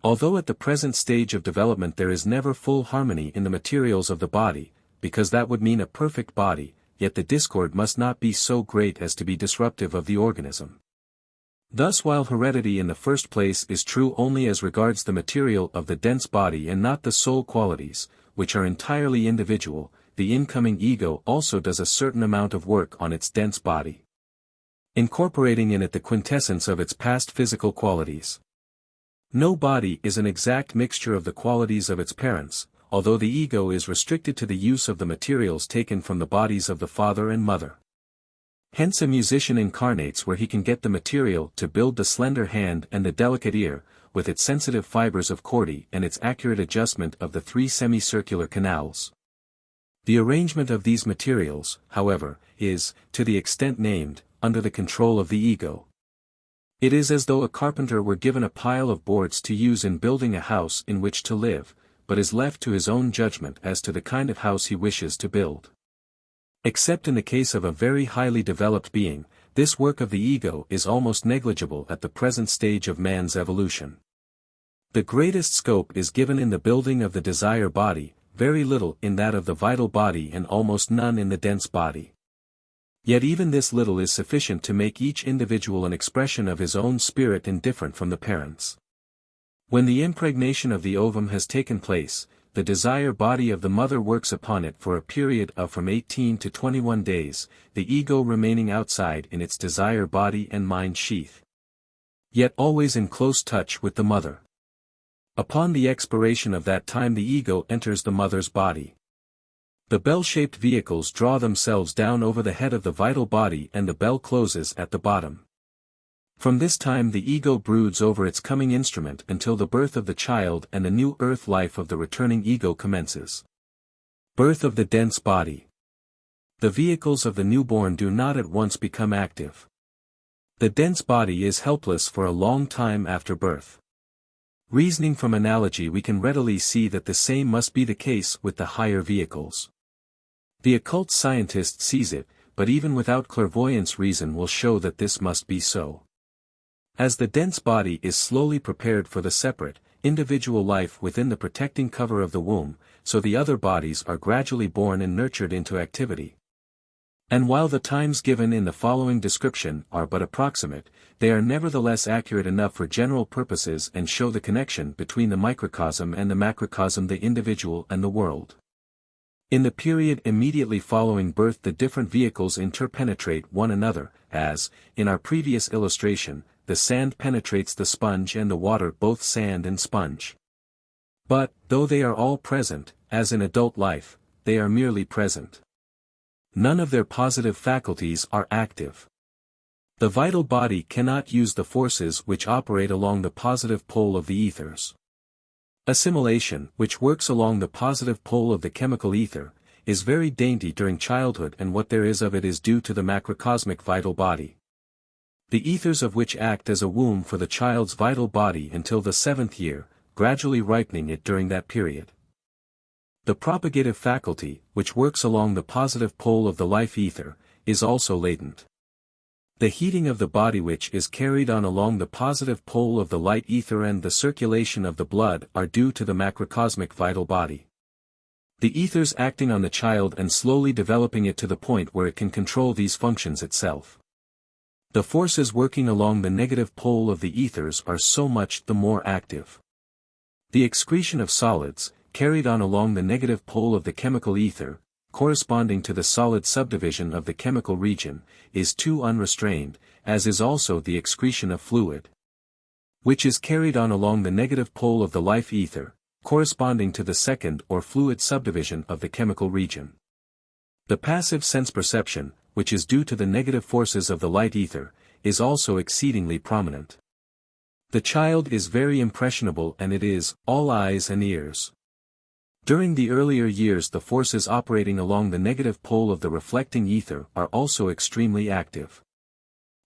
Although at the present stage of development there is never full harmony in the materials of the body, because that would mean a perfect body, yet the discord must not be so great as to be disruptive of the organism. Thus while heredity in the first place is true only as regards the material of the dense body and not the soul qualities, which are entirely individual, the incoming ego also does a certain amount of work on its dense body, incorporating in it the quintessence of its past physical qualities. No body is an exact mixture of the qualities of its parents, although the ego is restricted to the use of the materials taken from the bodies of the father and mother. Hence a musician incarnates where he can get the material to build the slender hand and the delicate ear, with its sensitive fibers of cordy and its accurate adjustment of the 3 semicircular canals. The arrangement of these materials, however, is, to the extent named, under the control of the ego. It is as though a carpenter were given a pile of boards to use in building a house in which to live, but is left to his own judgment as to the kind of house he wishes to build. Except in the case of a very highly developed being, this work of the ego is almost negligible at the present stage of man's evolution. The greatest scope is given in the building of the desire body, very little in that of the vital body, and almost none in the dense body. Yet even this little is sufficient to make each individual an expression of his own spirit and different from the parents. When the impregnation of the ovum has taken place, the desire body of the mother works upon it for a period of from 18 to 21 days, the ego remaining outside in its desire body and mind sheath, yet always in close touch with the mother. Upon the expiration of that time the ego enters the mother's body. The bell-shaped vehicles draw themselves down over the head of the vital body and the bell closes at the bottom. From this time the ego broods over its coming instrument until the birth of the child and the new earth life of the returning ego commences. Birth of the dense body. The vehicles of the newborn do not at once become active. The dense body is helpless for a long time after birth. Reasoning from analogy, we can readily see that the same must be the case with the higher vehicles. The occult scientist sees it, but even without clairvoyance reason will show that this must be so. As the dense body is slowly prepared for the separate, individual life within the protecting cover of the womb, so the other bodies are gradually born and nurtured into activity. And while the times given in the following description are but approximate, they are nevertheless accurate enough for general purposes and show the connection between the microcosm and the macrocosm, the individual and the world. In the period immediately following birth, the different vehicles interpenetrate one another, as, in our previous illustration, the sand penetrates the sponge and the water both sand and sponge. But, though they are all present, as in adult life, they are merely present. None of their positive faculties are active. The vital body cannot use the forces which operate along the positive pole of the ethers. Assimilation, which works along the positive pole of the chemical ether, is very dainty during childhood, and what there is of it is due to the macrocosmic vital body. The ethers of which act as a womb for the child's vital body until the 7th year, gradually ripening it during that period. The propagative faculty, which works along the positive pole of the life ether, is also latent. The heating of the body which is carried on along the positive pole of the light ether and the circulation of the blood are due to the macrocosmic vital body. The ethers acting on the child and slowly developing it to the point where it can control these functions itself. The forces working along the negative pole of the ethers are so much the more active. The excretion of solids, carried on along the negative pole of the chemical ether, corresponding to the solid subdivision of the chemical region, is too unrestrained, as is also the excretion of fluid, which is carried on along the negative pole of the life ether, corresponding to the second or fluid subdivision of the chemical region. The passive sense perception, which is due to the negative forces of the light ether, is also exceedingly prominent. The child is very impressionable and it is all eyes and ears. During the earlier years, the forces operating along the negative pole of the reflecting ether are also extremely active.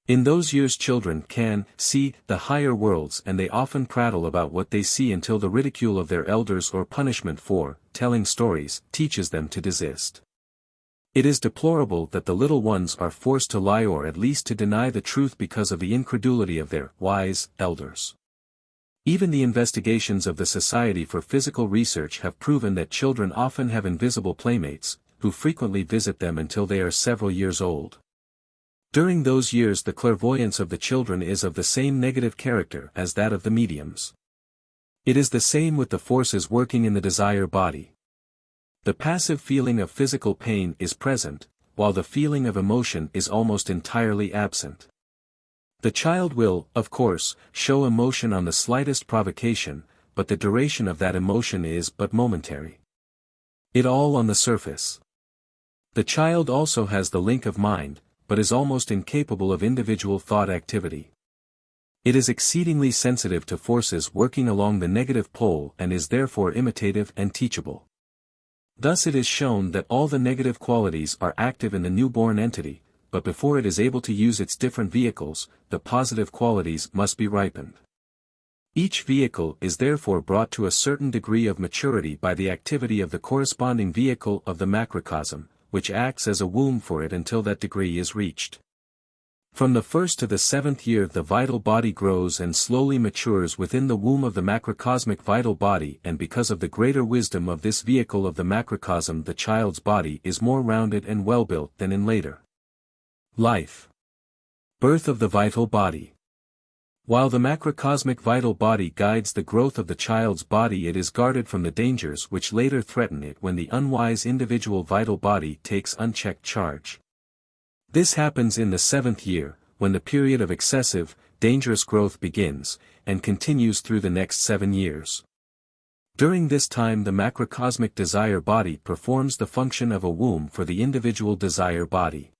In those years children can see the higher worlds, and they often prattle about what they see until the ridicule of their elders or punishment for telling stories teaches them to desist. It is deplorable that the little ones are forced to lie or at least to deny the truth because of the incredulity of their wise elders. Even the investigations of the Society for Physical Research have proven that children often have invisible playmates, who frequently visit them until they are several years old. During those years the clairvoyance of the children is of the same negative character as that of the mediums. It is the same with the forces working in the desire body. The passive feeling of physical pain is present, while the feeling of emotion is almost entirely absent. The child will, of course, show emotion on the slightest provocation, but the duration of that emotion is but momentary. It all on the surface. The child also has the link of mind, but is almost incapable of individual thought activity. It is exceedingly sensitive to forces working along the negative pole and is therefore imitative and teachable. Thus it is shown that all the negative qualities are active in the newborn entity, but before it is able to use its different vehicles, the positive qualities must be ripened. Each vehicle is therefore brought to a certain degree of maturity by the activity of the corresponding vehicle of the macrocosm, which acts as a womb for it until that degree is reached. From the 1st to the 7th year the vital body grows and slowly matures within the womb of the macrocosmic vital body, and because of the greater wisdom of this vehicle of the macrocosm the child's body is more rounded and well-built than in later life. Birth of the vital body. While the macrocosmic vital body guides the growth of the child's body, it is guarded from the dangers which later threaten it when the unwise individual vital body takes unchecked charge. This happens in the 7th year, when the period of excessive, dangerous growth begins, and continues through the next 7 years. During this time the macrocosmic desire body performs the function of a womb for the individual desire body.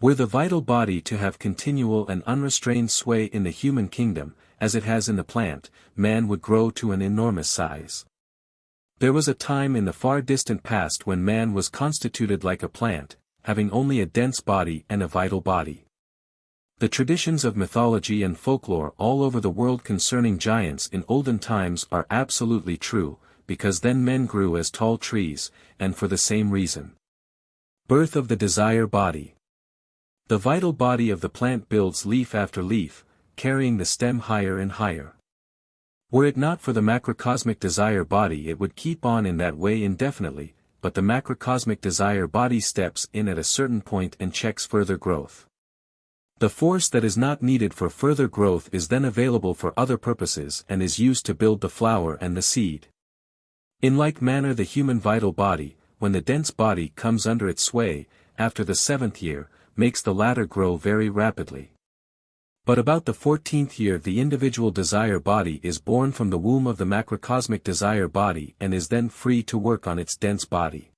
Were the vital body to have continual and unrestrained sway in the human kingdom, as it has in the plant, man would grow to an enormous size. There was a time in the far distant past when man was constituted like a plant, having only a dense body and a vital body. The traditions of mythology and folklore all over the world concerning giants in olden times are absolutely true, because then men grew as tall trees, and for the same reason. Birth of the desire body. The vital body of the plant builds leaf after leaf, carrying the stem higher and higher. Were it not for the macrocosmic desire body, it would keep on in that way indefinitely, but the macrocosmic desire body steps in at a certain point and checks further growth. The force that is not needed for further growth is then available for other purposes and is used to build the flower and the seed. In like manner the human vital body, when the dense body comes under its sway, after the 7th year, makes the latter grow very rapidly. But about the 14th year the individual desire body is born from the womb of the macrocosmic desire body and is then free to work on its dense body.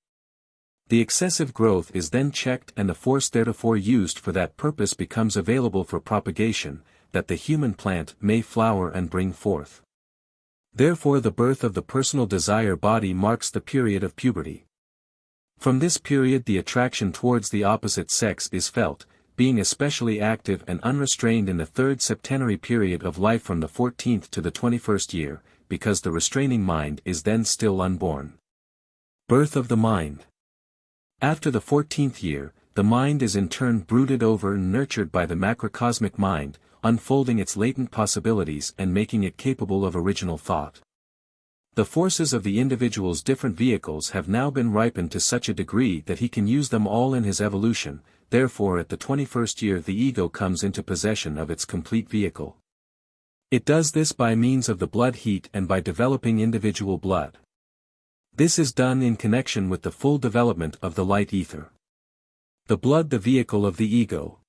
The excessive growth is then checked and the force theretofore used for that purpose becomes available for propagation, that the human plant may flower and bring forth. Therefore the birth of the personal desire body marks the period of puberty. From this period the attraction towards the opposite sex is felt, being especially active and unrestrained in the 3rd septenary period of life from the 14th to the 21st year, because the restraining mind is then still unborn. Birth of the mind. After the 14th year, the mind is in turn brooded over and nurtured by the macrocosmic mind, unfolding its latent possibilities and making it capable of original thought. The forces of the individual's different vehicles have now been ripened to such a degree that he can use them all in his evolution, therefore at the 21st year the ego comes into possession of its complete vehicle. It does this by means of the blood heat and by developing individual blood. This is done in connection with the full development of the light ether. The blood the vehicle of the ego.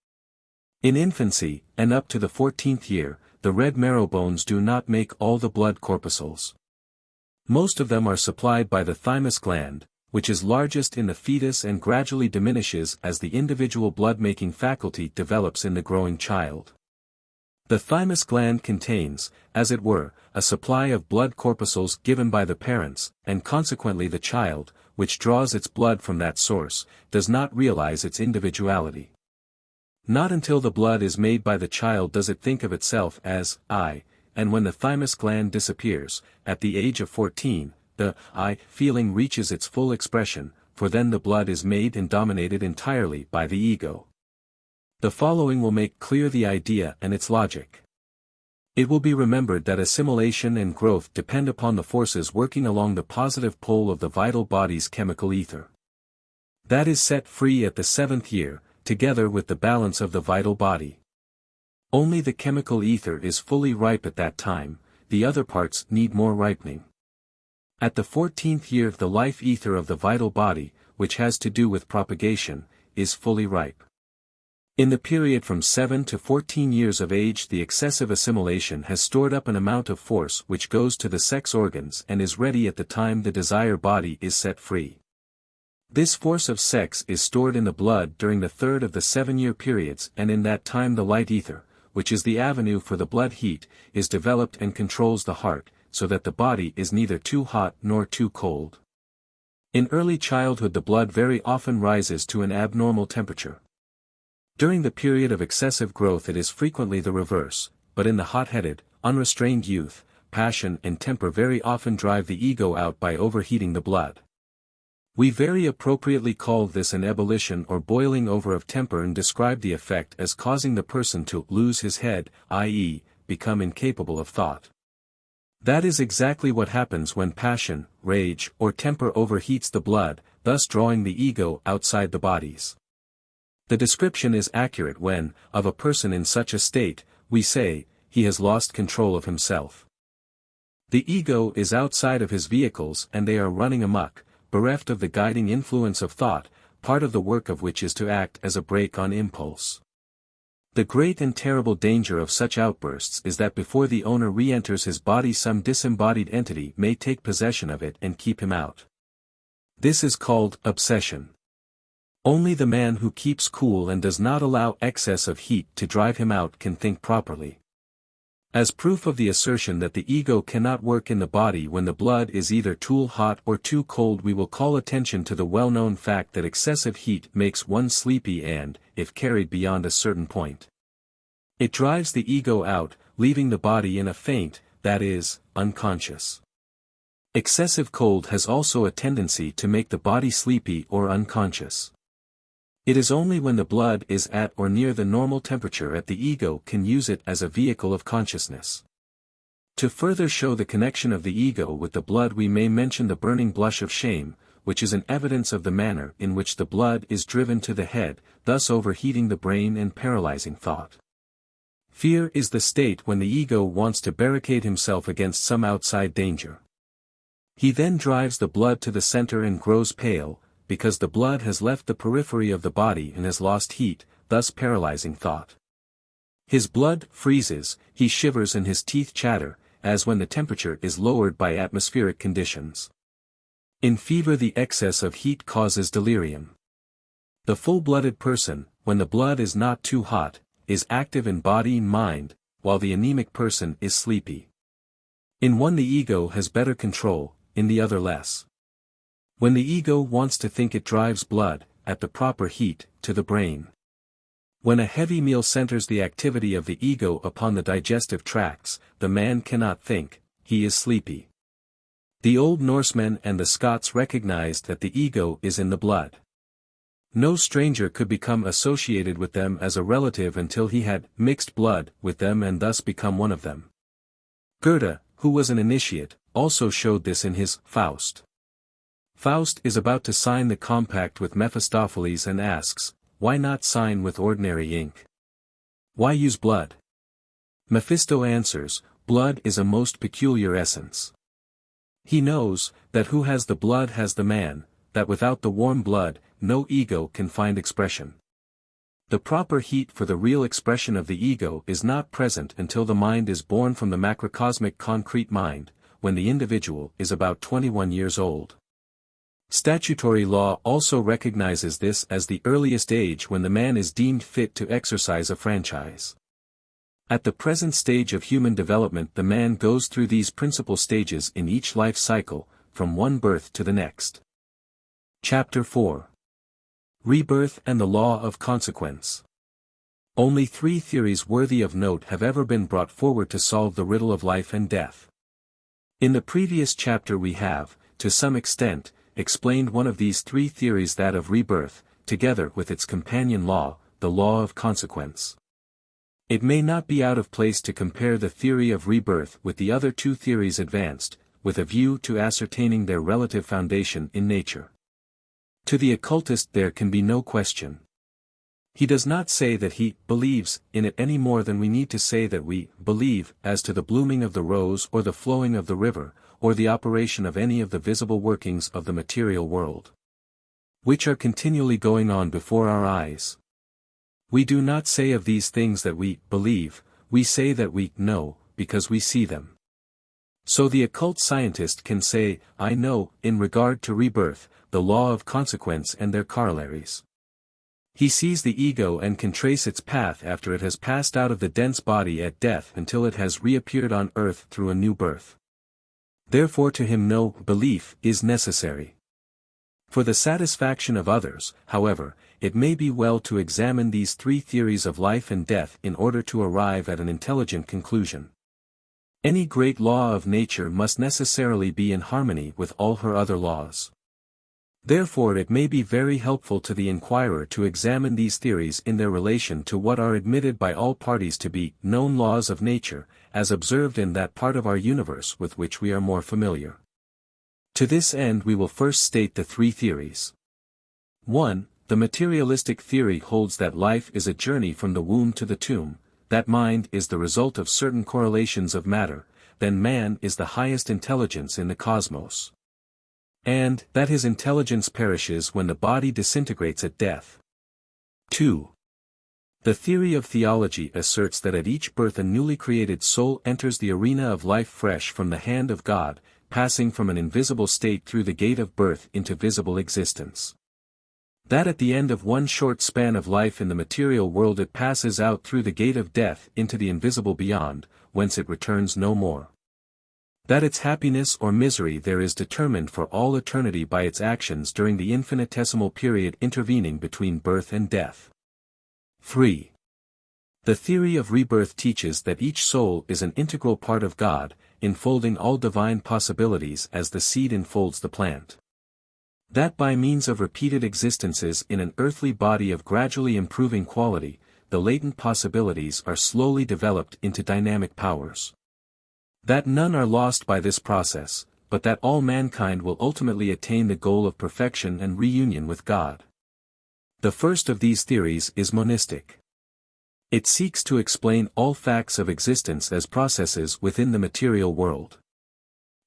In infancy, and up to the 14th year, the red marrow bones do not make all the blood corpuscles. Most of them are supplied by the thymus gland, which is largest in the fetus and gradually diminishes as the individual blood-making faculty develops in the growing child. The thymus gland contains, as it were, a supply of blood corpuscles given by the parents, and consequently the child, which draws its blood from that source, does not realize its individuality. Not until the blood is made by the child does it think of itself as I, and when the thymus gland disappears, at the age of 14, the I feeling reaches its full expression, for then the blood is made and dominated entirely by the ego. The following will make clear the idea and its logic. It will be remembered that assimilation and growth depend upon the forces working along the positive pole of the vital body's chemical ether. That is set free at the 7th year, together with the balance of the vital body. Only the chemical ether is fully ripe at that time, the other parts need more ripening. At the 14th year the life ether of the vital body, which has to do with propagation, is fully ripe. In the period from 7 to 14 years of age the excessive assimilation has stored up an amount of force which goes to the sex organs and is ready at the time the desire body is set free. This force of sex is stored in the blood during the 3rd of the 7-year periods and in that time the light ether, which is the avenue for the blood heat, is developed and controls the heart, so that the body is neither too hot nor too cold. In early childhood the blood very often rises to an abnormal temperature. During the period of excessive growth it is frequently the reverse, but in the hot-headed, unrestrained youth, passion and temper very often drive the ego out by overheating the blood. We very appropriately call this an ebullition or boiling over of temper and describe the effect as causing the person to lose his head, i.e., become incapable of thought. That is exactly what happens when passion, rage, or temper overheats the blood, thus drawing the ego outside the bodies. The description is accurate when, of a person in such a state, we say, he has lost control of himself. The ego is outside of his vehicles and they are running amok, bereft of the guiding influence of thought, part of the work of which is to act as a brake on impulse. The great and terrible danger of such outbursts is that before the owner re-enters his body some disembodied entity may take possession of it and keep him out. This is called obsession. Only the man who keeps cool and does not allow excess of heat to drive him out can think properly. As proof of the assertion that the ego cannot work in the body when the blood is either too hot or too cold, we will call attention to the well-known fact that excessive heat makes one sleepy and, if carried beyond a certain point, it drives the ego out, leaving the body in a faint, that is, unconscious. Excessive cold has also a tendency to make the body sleepy or unconscious. It is only when the blood is at or near the normal temperature that the ego can use it as a vehicle of consciousness. To further show the connection of the ego with the blood, we may mention the burning blush of shame, which is an evidence of the manner in which the blood is driven to the head, thus overheating the brain and paralyzing thought. Fear is the state when the ego wants to barricade himself against some outside danger. He then drives the blood to the center and grows pale, because the blood has left the periphery of the body and has lost heat, thus paralyzing thought. His blood freezes, he shivers and his teeth chatter, as when the temperature is lowered by atmospheric conditions. In fever the excess of heat causes delirium. The full-blooded person, when the blood is not too hot, is active in body and mind, while the anemic person is sleepy. In one the ego has better control, in the other less. When the ego wants to think, it drives blood, at the proper heat, to the brain. When a heavy meal centers the activity of the ego upon the digestive tracts, the man cannot think, he is sleepy. The old Norsemen and the Scots recognized that the ego is in the blood. No stranger could become associated with them as a relative until he had mixed blood with them and thus become one of them. Goethe, who was an initiate, also showed this in his Faust. Faust is about to sign the compact with Mephistopheles and asks, why not sign with ordinary ink? Why use blood? Mephisto answers, blood is a most peculiar essence. He knows, that who has the blood has the man, that without the warm blood, no ego can find expression. The proper heat for the real expression of the ego is not present until the mind is born from the macrocosmic concrete mind, when the individual is about 21 years old. Statutory law also recognizes this as the earliest age when the man is deemed fit to exercise a franchise. At the present stage of human development, the man goes through these principal stages in each life cycle, from one birth to the next. Chapter 4. Rebirth and the Law of Consequence. Only 3 theories worthy of note have ever been brought forward to solve the riddle of life and death. In the previous chapter we have, to some extent, explained one of these 3 theories, that of rebirth, together with its companion law, the law of consequence. It may not be out of place to compare the theory of rebirth with the other 2 theories advanced, with a view to ascertaining their relative foundation in nature. To the occultist there can be no question. He does not say that he believes in it any more than we need to say that we believe as to the blooming of the rose or the flowing of the river, or the operation of any of the visible workings of the material world, which are continually going on before our eyes. We do not say of these things that we believe, we say that we know, because we see them. So the occult scientist can say, I know, in regard to rebirth, the law of consequence and their corollaries. He sees the ego and can trace its path after it has passed out of the dense body at death until it has reappeared on earth through a new birth. Therefore to him no belief is necessary. For the satisfaction of others, however, it may be well to examine these 3 theories of life and death in order to arrive at an intelligent conclusion. Any great law of nature must necessarily be in harmony with all her other laws. Therefore it may be very helpful to the inquirer to examine these theories in their relation to what are admitted by all parties to be known laws of nature, as observed in that part of our universe with which we are more familiar. To this end we will first state the 3 theories. 1. The materialistic theory holds that life is a journey from the womb to the tomb, that mind is the result of certain correlations of matter, then man is the highest intelligence in the cosmos, and that his intelligence perishes when the body disintegrates at death. 2. The theory of theology asserts that at each birth a newly created soul enters the arena of life fresh from the hand of God, passing from an invisible state through the gate of birth into visible existence. That at the end of one short span of life in the material world it passes out through the gate of death into the invisible beyond, whence it returns no more. That its happiness or misery there is determined for all eternity by its actions during the infinitesimal period intervening between birth and death. 3. The theory of rebirth teaches that each soul is an integral part of God, enfolding all divine possibilities as the seed enfolds the plant. That by means of repeated existences in an earthly body of gradually improving quality, the latent possibilities are slowly developed into dynamic powers. That none are lost by this process, but that all mankind will ultimately attain the goal of perfection and reunion with God. The first of these theories is monistic. It seeks to explain all facts of existence as processes within the material world.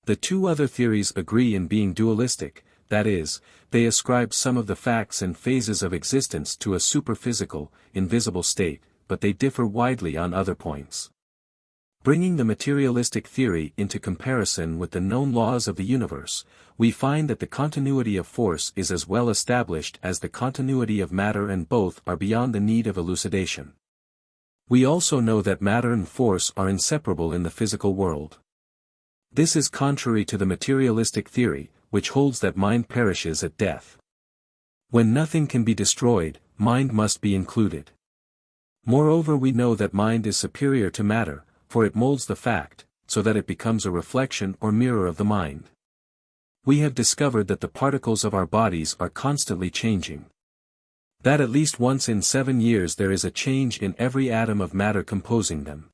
The two other theories agree in being dualistic, that is, they ascribe some of the facts and phases of existence to a superphysical, invisible state, but they differ widely on other points. Bringing the materialistic theory into comparison with the known laws of the universe, we find that the continuity of force is as well established as the continuity of matter, and both are beyond the need of elucidation. We also know that matter and force are inseparable in the physical world. This is contrary to the materialistic theory, which holds that mind perishes at death. When nothing can be destroyed, mind must be included. Moreover, we know that mind is superior to matter, for it molds the fact, so that it becomes a reflection or mirror of the mind. We have discovered that the particles of our bodies are constantly changing. That at least once in 7 years there is a change in every atom of matter composing them.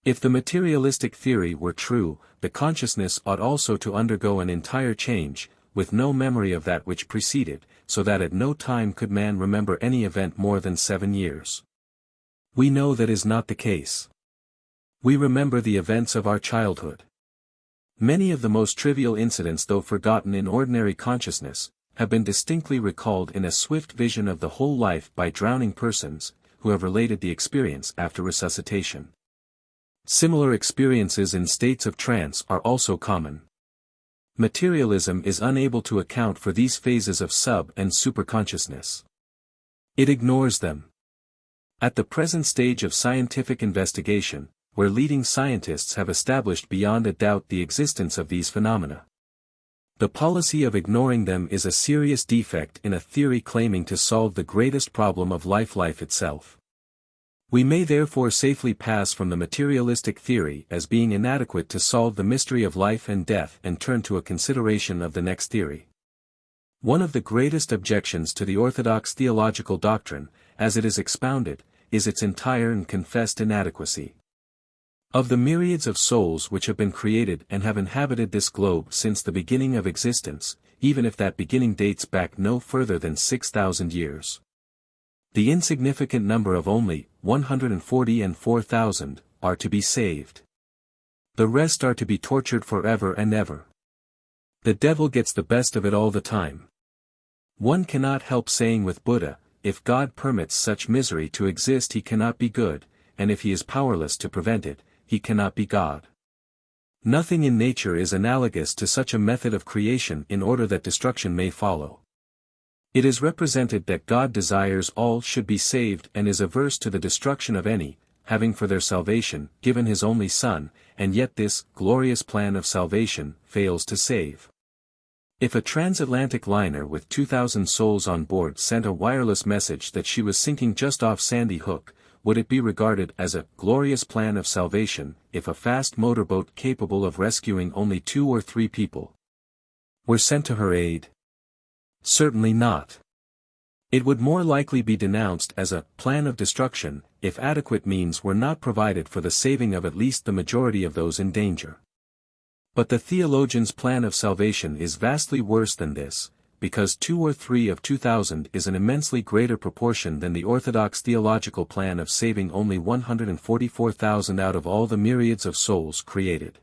If the materialistic theory were true, the consciousness ought also to undergo an entire change, with no memory of that which preceded, so that at no time could man remember any event more than 7 years. We know that is not the case. We remember the events of our childhood. Many of the most trivial incidents, though forgotten in ordinary consciousness, have been distinctly recalled in a swift vision of the whole life by drowning persons, who have related the experience after resuscitation. Similar experiences in states of trance are also common. Materialism is unable to account for these phases of sub- and superconsciousness. It ignores them. At the present stage of scientific investigation, where leading scientists have established beyond a doubt the existence of these phenomena, the policy of ignoring them is a serious defect in a theory claiming to solve the greatest problem of life itself. We may therefore safely pass from the materialistic theory as being inadequate to solve the mystery of life and death and turn to a consideration of the next theory. One of the greatest objections to the orthodox theological doctrine, as it is expounded, is its entire and confessed inadequacy. Of the myriads of souls which have been created and have inhabited this globe since the beginning of existence, even if that beginning dates back no further than 6,000 years, the insignificant number of only 144,000 are to be saved. The rest are to be tortured forever and ever. The devil gets the best of it all the time. One cannot help saying with Buddha, if God permits such misery to exist he cannot be good, and if he is powerless to prevent it, he cannot be God. Nothing in nature is analogous to such a method of creation in order that destruction may follow. It is represented that God desires all should be saved and is averse to the destruction of any, having for their salvation given his only Son, and yet this glorious plan of salvation fails to save. If a transatlantic liner with 2,000 souls on board sent a wireless message that she was sinking just off Sandy Hook, would it be regarded as a glorious plan of salvation if a fast motorboat capable of rescuing only 2 or 3 people were sent to her aid? Certainly not. It would more likely be denounced as a plan of destruction if adequate means were not provided for the saving of at least the majority of those in danger. But the theologian's plan of salvation is vastly worse than this, because 2 or 3 of 2,000 is an immensely greater proportion than the orthodox theological plan of saving only 144,000 out of all the myriads of souls created.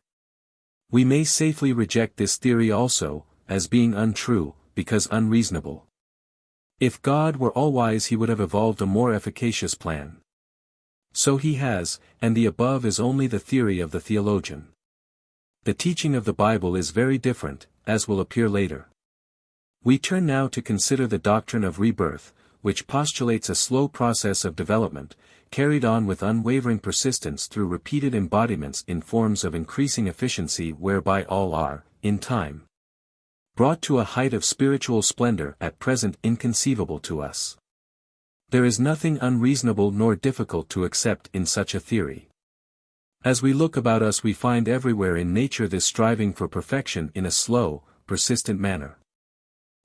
We may safely reject this theory also, as being untrue, because unreasonable. If God were all-wise he would have evolved a more efficacious plan. So he has, and the above is only the theory of the theologian. The teaching of the Bible is very different, as will appear later. We turn now to consider the doctrine of rebirth, which postulates a slow process of development, carried on with unwavering persistence through repeated embodiments in forms of increasing efficiency whereby all are, in time, brought to a height of spiritual splendor at present inconceivable to us. There is nothing unreasonable nor difficult to accept in such a theory. As we look about us we find everywhere in nature this striving for perfection in a slow, persistent manner.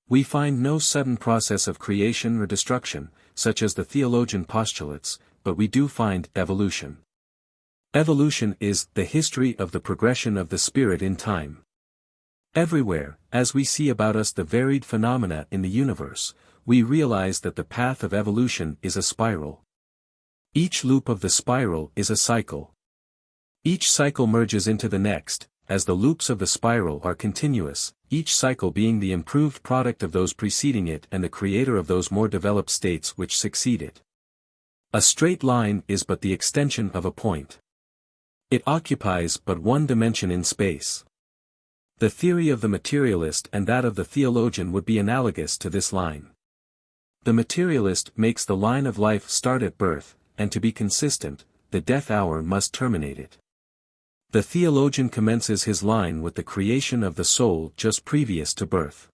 We find no sudden process of creation or destruction, such as the theologian postulates, but we do find evolution. Evolution is the history of the progression of the spirit in time. Everywhere, as we see about us the varied phenomena in the universe, we realize that the path of evolution is a spiral. Each loop of the spiral is a cycle. Each cycle merges into the next, as the loops of the spiral are continuous, each cycle being the improved product of those preceding it and the creator of those more developed states which succeed it. A straight line is but the extension of a point. It occupies but one dimension in space. The theory of the materialist and that of the theologian would be analogous to this line. The materialist makes the line of life start at birth, and to be consistent, the death hour must terminate it. The theologian commences his line with the creation of the soul just previous to birth.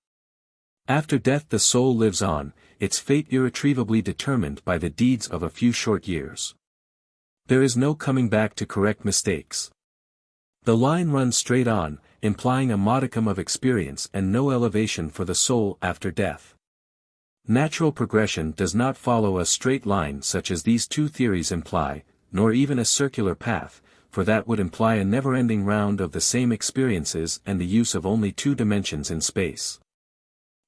After death the soul lives on, its fate irretrievably determined by the deeds of a few short years. There is no coming back to correct mistakes. The line runs straight on, implying a modicum of experience and no elevation for the soul after death. Natural progression does not follow a straight line such as these two theories imply, nor even a circular path, for that would imply a never-ending round of the same experiences and the use of only two dimensions in space.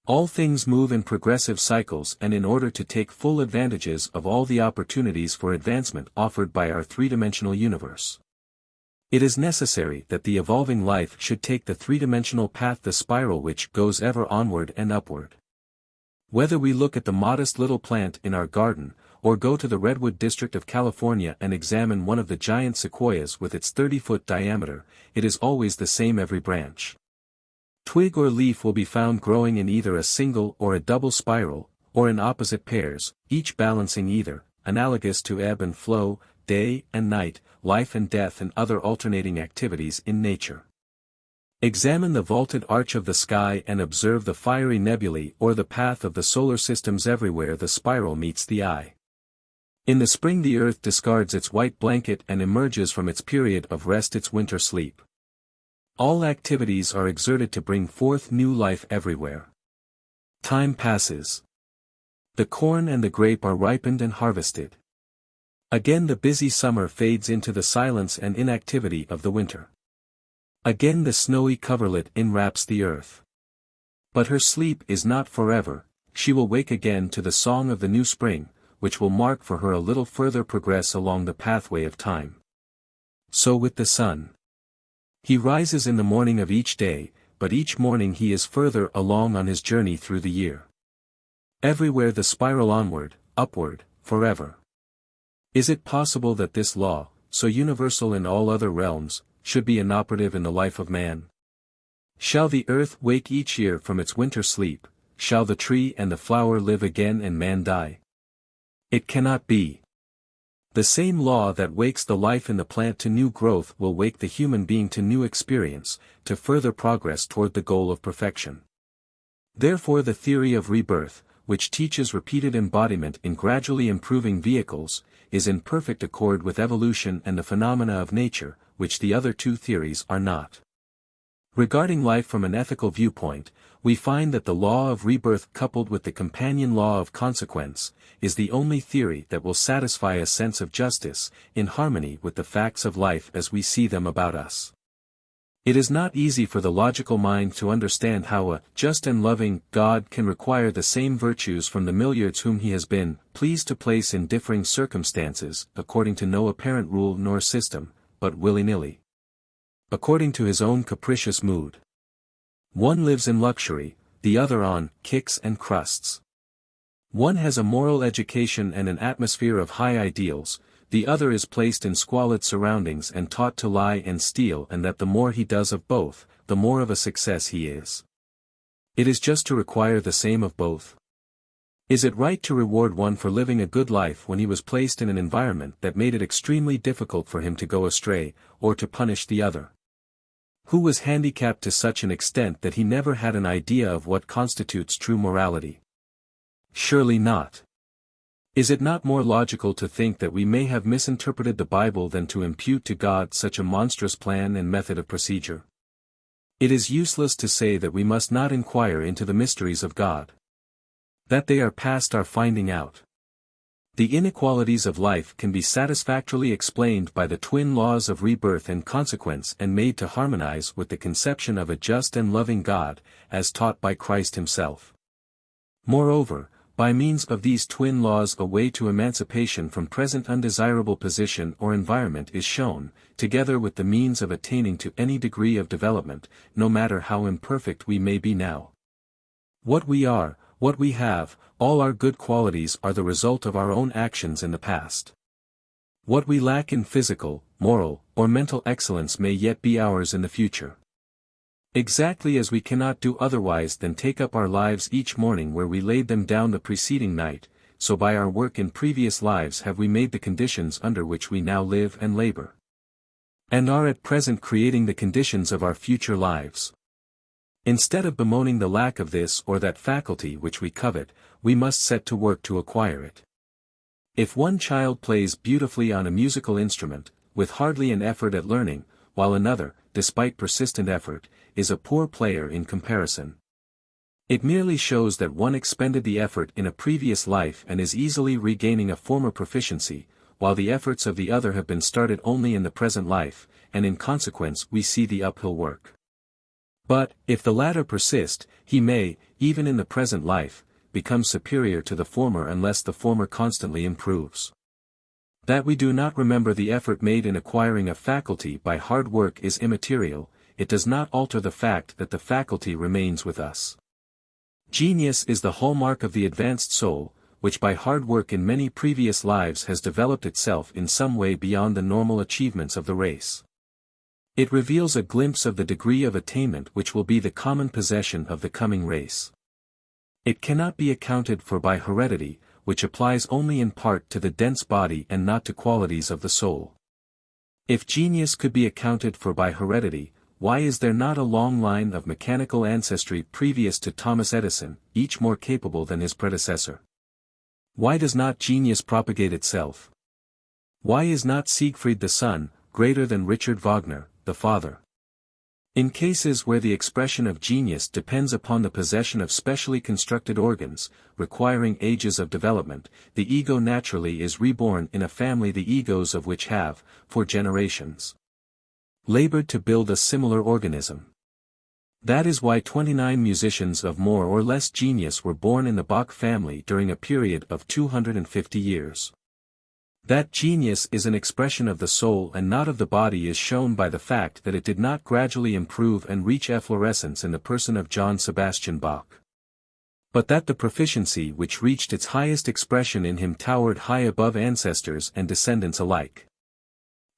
All things move in progressive cycles, and in order to take full advantages of all the opportunities for advancement offered by our three-dimensional universe, it is necessary that the evolving life should take the three-dimensional path, the spiral which goes ever onward and upward. Whether we look at the modest little plant in our garden, or go to the Redwood district of California and examine one of the giant sequoias with its 30-foot diameter, it is always the same every branch. Twig or leaf will be found growing in either a single or a double spiral, or in opposite pairs, each balancing either, analogous to ebb and flow, day and night, life and death and other alternating activities in nature. Examine the vaulted arch of the sky and observe the fiery nebulae or the path of the solar systems. Everywhere the spiral meets the eye. In the spring the earth discards its white blanket and emerges from its period of rest, its winter sleep. All activities are exerted to bring forth new life everywhere. Time passes. The corn and the grape are ripened and harvested. Again the busy summer fades into the silence and inactivity of the winter. Again the snowy coverlet enwraps the earth. But her sleep is not forever, she will wake again to the song of the new spring, which will mark for her a little further progress along the pathway of time. So with the sun. He rises in the morning of each day, but each morning he is further along on his journey through the year. Everywhere the spiral onward, upward, forever. Is it possible that this law, so universal in all other realms, should be inoperative in the life of man? Shall the earth wake each year from its winter sleep, shall the tree and the flower live again and man die? It cannot be. The same law that wakes the life in the plant to new growth will wake the human being to new experience, to further progress toward the goal of perfection. Therefore the theory of rebirth, which teaches repeated embodiment in gradually improving vehicles, is in perfect accord with evolution and the phenomena of nature, which the other two theories are not. Regarding life from an ethical viewpoint, we find that the law of rebirth coupled with the companion law of consequence, is the only theory that will satisfy a sense of justice, in harmony with the facts of life as we see them about us. It is not easy for the logical mind to understand how a just and loving God can require the same virtues from the milliards whom he has been pleased to place in differing circumstances, according to no apparent rule nor system, but willy-nilly, according to his own capricious mood. One lives in luxury, the other on kicks and crusts. One has a moral education and an atmosphere of high ideals, the other is placed in squalid surroundings and taught to lie and steal, and that the more he does of both, the more of a success he is. It is just to require the same of both. Is it right to reward one for living a good life when he was placed in an environment that made it extremely difficult for him to go astray, or to punish the other, who was handicapped to such an extent that he never had an idea of what constitutes true morality? Surely not. Is it not more logical to think that we may have misinterpreted the Bible than to impute to God such a monstrous plan and method of procedure? It is useless to say that we must not inquire into the mysteries of God. That they are past our finding out. The inequalities of life can be satisfactorily explained by the twin laws of rebirth and consequence and made to harmonize with the conception of a just and loving God, as taught by Christ himself. Moreover, by means of these twin laws a way to emancipation from present undesirable position or environment is shown, together with the means of attaining to any degree of development, no matter how imperfect we may be now. What we are, what we have, all our good qualities are the result of our own actions in the past. What we lack in physical, moral, or mental excellence may yet be ours in the future. Exactly as we cannot do otherwise than take up our lives each morning where we laid them down the preceding night, so by our work in previous lives have we made the conditions under which we now live and labor, and are at present creating the conditions of our future lives. Instead of bemoaning the lack of this or that faculty which we covet, we must set to work to acquire it. If one child plays beautifully on a musical instrument, with hardly an effort at learning, while another, despite persistent effort, is a poor player in comparison, it merely shows that one expended the effort in a previous life and is easily regaining a former proficiency, while the efforts of the other have been started only in the present life, and in consequence we see the uphill work. But, if the latter persist, he may, even in the present life, become superior to the former unless the former constantly improves. That we do not remember the effort made in acquiring a faculty by hard work is immaterial, it does not alter the fact that the faculty remains with us. Genius is the hallmark of the advanced soul, which by hard work in many previous lives has developed itself in some way beyond the normal achievements of the race. It reveals a glimpse of the degree of attainment which will be the common possession of the coming race. It cannot be accounted for by heredity, which applies only in part to the dense body and not to qualities of the soul. If genius could be accounted for by heredity, why is there not a long line of mechanical ancestry previous to Thomas Edison, each more capable than his predecessor? Why does not genius propagate itself? Why is not Siegfried the son, greater than Richard Wagner, the father? In cases where the expression of genius depends upon the possession of specially constructed organs, requiring ages of development, the ego naturally is reborn in a family the egos of which have, for generations, labored to build a similar organism. That is why 29 musicians of more or less genius were born in the Bach family during a period of 250 years. That genius is an expression of the soul and not of the body is shown by the fact that it did not gradually improve and reach efflorescence in the person of Johann Sebastian Bach, but that the proficiency which reached its highest expression in him towered high above ancestors and descendants alike.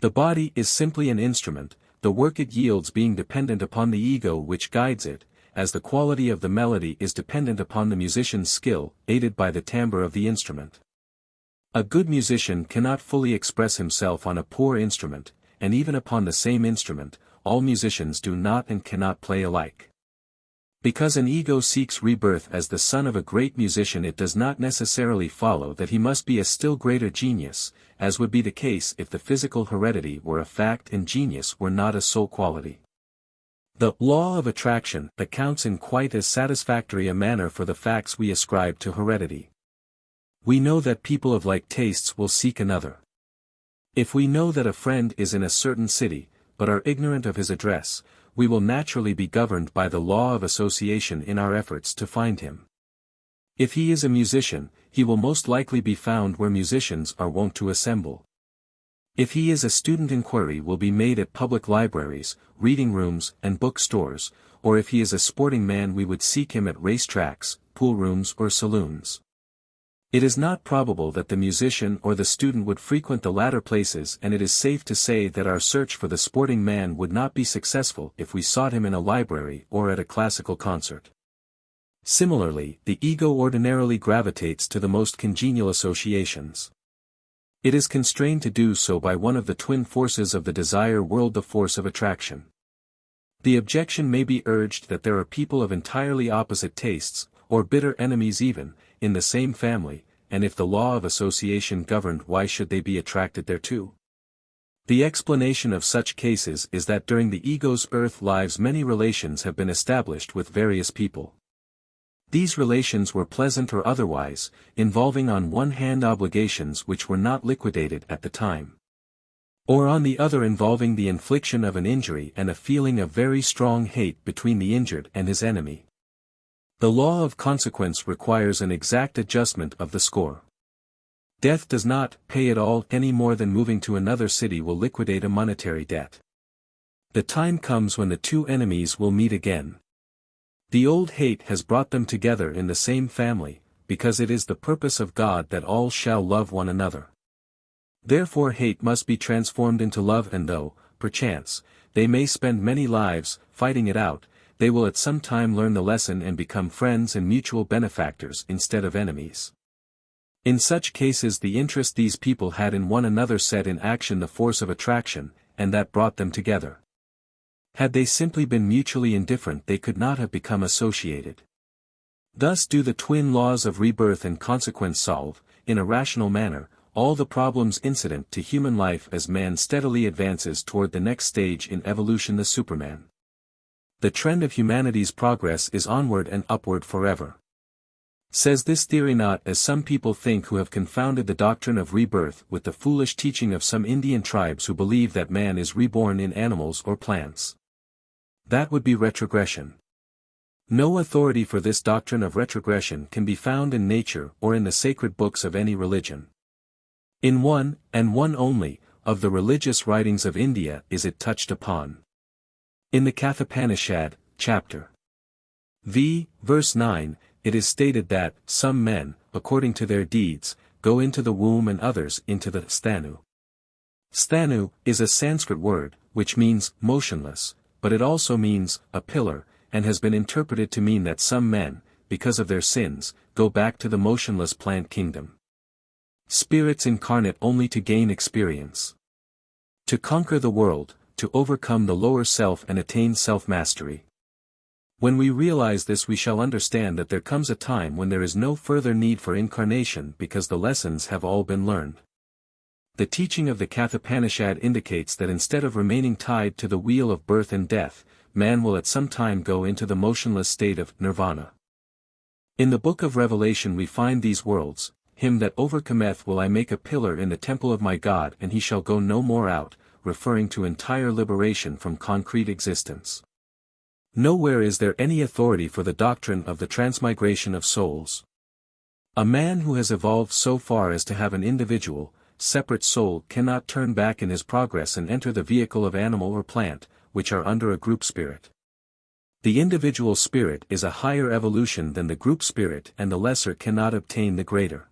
The body is simply an instrument, the work it yields being dependent upon the ego which guides it, as the quality of the melody is dependent upon the musician's skill, aided by the timbre of the instrument. A good musician cannot fully express himself on a poor instrument, and even upon the same instrument, all musicians do not and cannot play alike. Because an ego seeks rebirth as the son of a great musician, it does not necessarily follow that he must be a still greater genius, as would be the case if the physical heredity were a fact and genius were not a soul quality. The law of attraction accounts in quite as satisfactory a manner for the facts we ascribe to heredity. We know that people of like tastes will seek another. If we know that a friend is in a certain city, but are ignorant of his address, we will naturally be governed by the law of association in our efforts to find him. If he is a musician, he will most likely be found where musicians are wont to assemble. If he is a student, inquiry will be made at public libraries, reading rooms, and bookstores, or if he is a sporting man we would seek him at race tracks, pool rooms or saloons. It is not probable that the musician or the student would frequent the latter places, and it is safe to say that our search for the sporting man would not be successful if we sought him in a library or at a classical concert. Similarly, the ego ordinarily gravitates to the most congenial associations. It is constrained to do so by one of the twin forces of the desire world, the force of attraction. The objection may be urged that there are people of entirely opposite tastes, or bitter enemies even, in the same family, and if the law of association governed, why should they be attracted thereto? The explanation of such cases is that during the ego's earth lives many relations have been established with various people. These relations were pleasant or otherwise, involving on one hand obligations which were not liquidated at the time, or on the other involving the infliction of an injury and a feeling of very strong hate between the injured and his enemy. The law of consequence requires an exact adjustment of the score. Death does not pay at all any more than moving to another city will liquidate a monetary debt. The time comes when the two enemies will meet again. The old hate has brought them together in the same family, because it is the purpose of God that all shall love one another. Therefore hate must be transformed into love, and though, perchance, they may spend many lives fighting it out, they will at some time learn the lesson and become friends and mutual benefactors instead of enemies. In such cases the interest these people had in one another set in action the force of attraction, and that brought them together. Had they simply been mutually indifferent they could not have become associated. Thus do the twin laws of rebirth and consequence solve, in a rational manner, all the problems incident to human life as man steadily advances toward the next stage in evolution, the Superman. The trend of humanity's progress is onward and upward forever. Says this theory not as some people think who have confounded the doctrine of rebirth with the foolish teaching of some Indian tribes who believe that man is reborn in animals or plants. That would be retrogression. No authority for this doctrine of retrogression can be found in nature or in the sacred books of any religion. In one, and one only, of the religious writings of India is it touched upon. In the Kathopanishad, chapter v. verse 9, it is stated that some men, according to their deeds, go into the womb and others into the sthanu. Sthanu is a Sanskrit word, which means motionless, but it also means a pillar, and has been interpreted to mean that some men, because of their sins, go back to the motionless plant kingdom. Spirits incarnate only to gain experience, to conquer the world, to overcome the lower self and attain self-mastery. When we realize this we shall understand that there comes a time when there is no further need for incarnation because the lessons have all been learned. The teaching of the Kathopanishad indicates that instead of remaining tied to the wheel of birth and death, man will at some time go into the motionless state of nirvana. In the book of Revelation we find these words, "Him that overcometh will I make a pillar in the temple of my God and he shall go no more out," referring to entire liberation from concrete existence. Nowhere is there any authority for the doctrine of the transmigration of souls. A man who has evolved so far as to have an individual, separate soul cannot turn back in his progress and enter the vehicle of animal or plant, which are under a group spirit. The individual spirit is a higher evolution than the group spirit and the lesser cannot obtain the greater.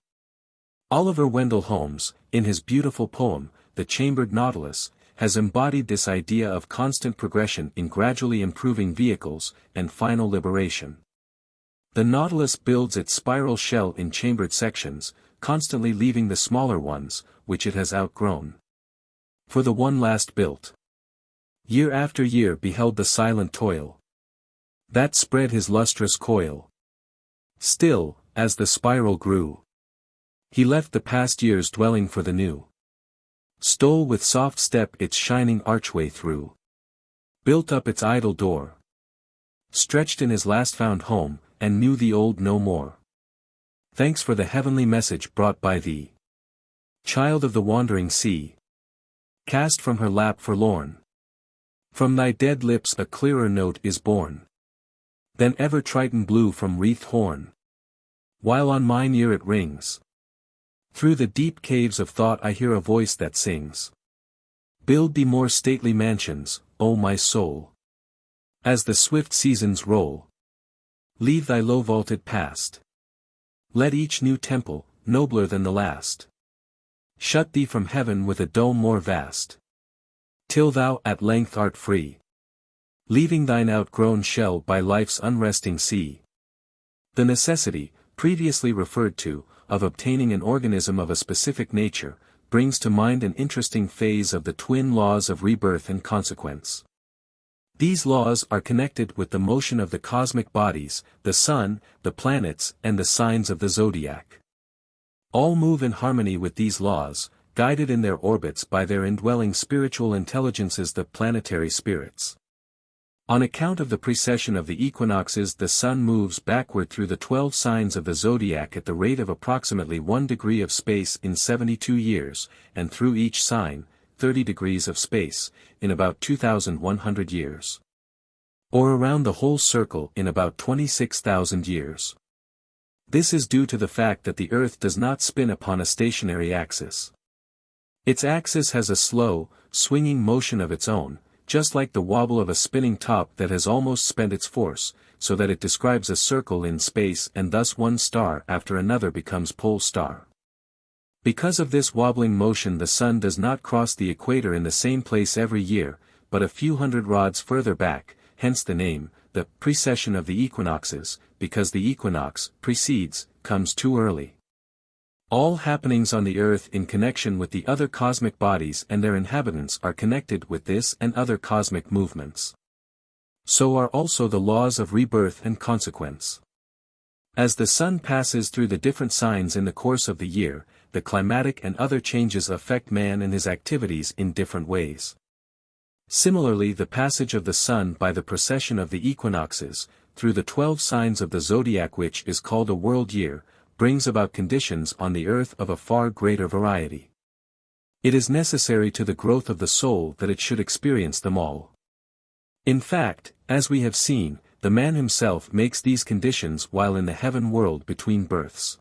Oliver Wendell Holmes, in his beautiful poem, The Chambered Nautilus, has embodied this idea of constant progression in gradually improving vehicles and final liberation. The nautilus builds its spiral shell in chambered sections, constantly leaving the smaller ones, which it has outgrown. For the one last built, year after year beheld the silent toil that spread his lustrous coil. Still, as the spiral grew, he left the past year's dwelling for the new. Stole with soft step its shining archway through. Built up its idle door. Stretched in his last found home, and knew the old no more. Thanks for the heavenly message brought by thee. Child of the wandering sea. Cast from her lap forlorn. From thy dead lips a clearer note is born than ever Triton blew from wreathed horn. While on mine ear it rings. Through the deep caves of thought I hear a voice that sings. Build thee more stately mansions, O my soul. As the swift seasons roll. Leave thy low vaulted past. Let each new temple, nobler than the last, shut thee from heaven with a dome more vast. Till thou at length art free. Leaving thine outgrown shell by life's unresting sea. The necessity, previously referred to, of obtaining an organism of a specific nature, brings to mind an interesting phase of the twin laws of rebirth and consequence. These laws are connected with the motion of the cosmic bodies, the sun, the planets, and the signs of the zodiac. All move in harmony with these laws, guided in their orbits by their indwelling spiritual intelligences, the planetary spirits. On account of the precession of the equinoxes, the sun moves backward through the 12 signs of the zodiac at the rate of approximately 1 degree of space in 72 years, and through each sign, 30 degrees of space, in about 2,100 years. Or around the whole circle in about 26,000 years. This is due to the fact that the Earth does not spin upon a stationary axis. Its axis has a slow, swinging motion of its own, just like the wobble of a spinning top that has almost spent its force, so that it describes a circle in space, and thus one star after another becomes pole star. Because of this wobbling motion, the sun does not cross the equator in the same place every year, but a few hundred rods further back, hence the name, the precession of the equinoxes, because the equinox precedes, comes too early. All happenings on the Earth in connection with the other cosmic bodies and their inhabitants are connected with this and other cosmic movements. So are also the laws of rebirth and consequence. As the sun passes through the different signs in the course of the year, the climatic and other changes affect man and his activities in different ways. Similarly, the passage of the sun by the precession of the equinoxes, through the 12 signs of the zodiac, which is called a world year, brings about conditions on the Earth of a far greater variety. It is necessary to the growth of the soul that it should experience them all. In fact, as we have seen, the man himself makes these conditions while in the heaven world between births.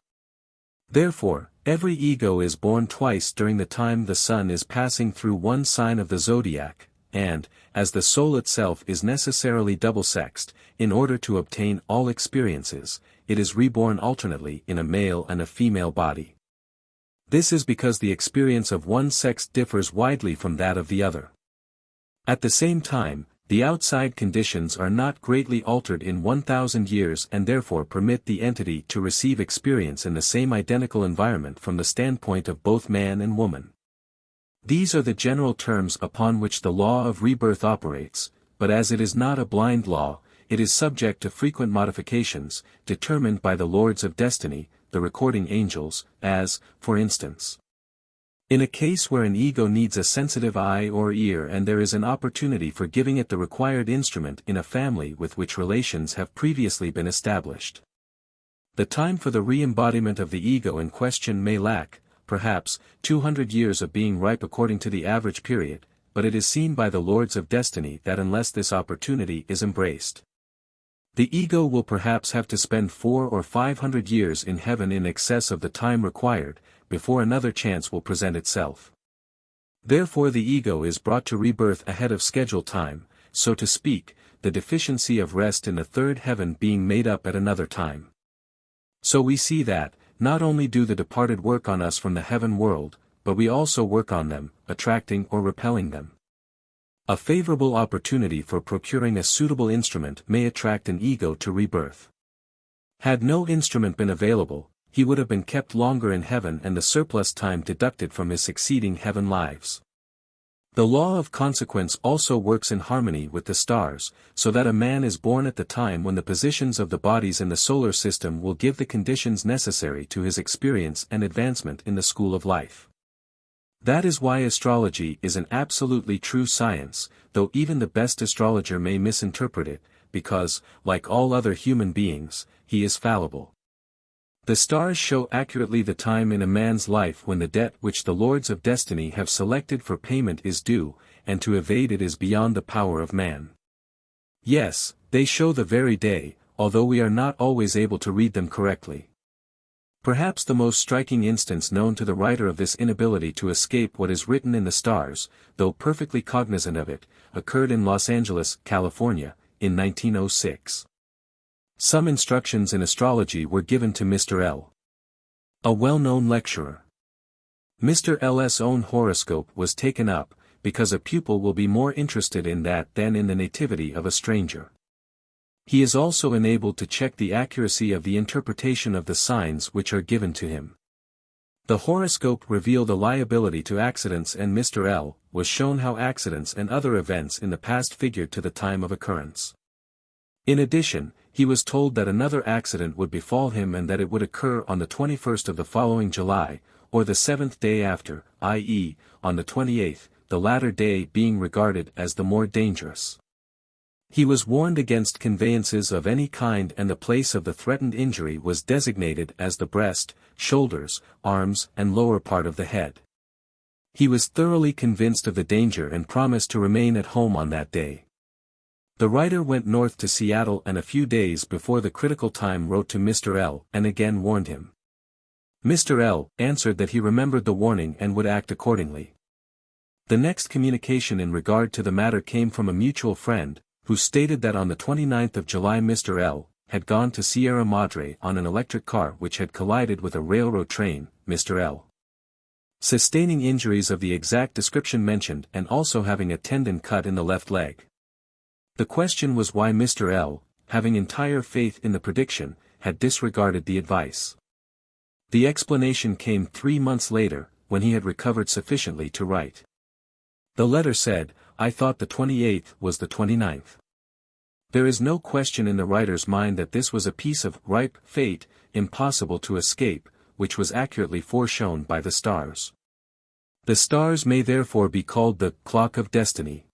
Therefore, every ego is born twice during the time the sun is passing through one sign of the zodiac, and, as the soul itself is necessarily double-sexed, in order to obtain all experiences, it is reborn alternately in a male and a female body. This is because the experience of one sex differs widely from that of the other. At the same time, the outside conditions are not greatly altered in 1,000 years and therefore permit the entity to receive experience in the same identical environment from the standpoint of both man and woman. These are the general terms upon which the law of rebirth operates, but as it is not a blind law, it is subject to frequent modifications, determined by the lords of destiny, the recording angels, as, for instance, in a case where an ego needs a sensitive eye or ear and there is an opportunity for giving it the required instrument in a family with which relations have previously been established. The time for the re-embodiment of the ego in question may lack, perhaps, 200 years of being ripe according to the average period, but it is seen by the lords of destiny that unless this opportunity is embraced, the ego will perhaps have to spend 400 or 500 years in heaven in excess of the time required, before another chance will present itself. Therefore the ego is brought to rebirth ahead of schedule time, so to speak, the deficiency of rest in the third heaven being made up at another time. So we see that, not only do the departed work on us from the heaven world, but we also work on them, attracting or repelling them. A favorable opportunity for procuring a suitable instrument may attract an ego to rebirth. Had no instrument been available, he would have been kept longer in heaven and the surplus time deducted from his succeeding heaven lives. The law of consequence also works in harmony with the stars, so that a man is born at the time when the positions of the bodies in the solar system will give the conditions necessary to his experience and advancement in the school of life. That is why astrology is an absolutely true science, though even the best astrologer may misinterpret it, because, like all other human beings, he is fallible. The stars show accurately the time in a man's life when the debt which the lords of destiny have selected for payment is due, and to evade it is beyond the power of man. Yes, they show the very day, although we are not always able to read them correctly. Perhaps the most striking instance known to the writer of this inability to escape what is written in the stars, though perfectly cognizant of it, occurred in Los Angeles, California, in 1906. Some instructions in astrology were given to Mr. L., a well-known lecturer. Mr. L's own horoscope was taken up, because a pupil will be more interested in that than in the nativity of a stranger. He is also enabled to check the accuracy of the interpretation of the signs which are given to him. The horoscope revealed a liability to accidents, and Mr. L. was shown how accidents and other events in the past figured to the time of occurrence. In addition, he was told that another accident would befall him and that it would occur on the 21st of the following July, or the 7th day after, i.e., on the 28th, the latter day being regarded as the more dangerous. He was warned against conveyances of any kind, and the place of the threatened injury was designated as the breast, shoulders, arms, and lower part of the head. He was thoroughly convinced of the danger and promised to remain at home on that day. The writer went north to Seattle and a few days before the critical time wrote to Mr. L. and again warned him. Mr. L. answered that he remembered the warning and would act accordingly. The next communication in regard to the matter came from a mutual friend, who stated that on the 29th of July Mr. L. had gone to Sierra Madre on an electric car which had collided with a railroad train, Mr. L. sustaining injuries of the exact description mentioned and also having a tendon cut in the left leg. The question was why Mr. L., having entire faith in the prediction, had disregarded the advice. The explanation came 3 months later, when he had recovered sufficiently to write. The letter said, "I thought the 28th was the 29th. There is no question in the writer's mind that this was a piece of ripe fate, impossible to escape, which was accurately foreshown by the stars. The stars may therefore be called the clock of destiny.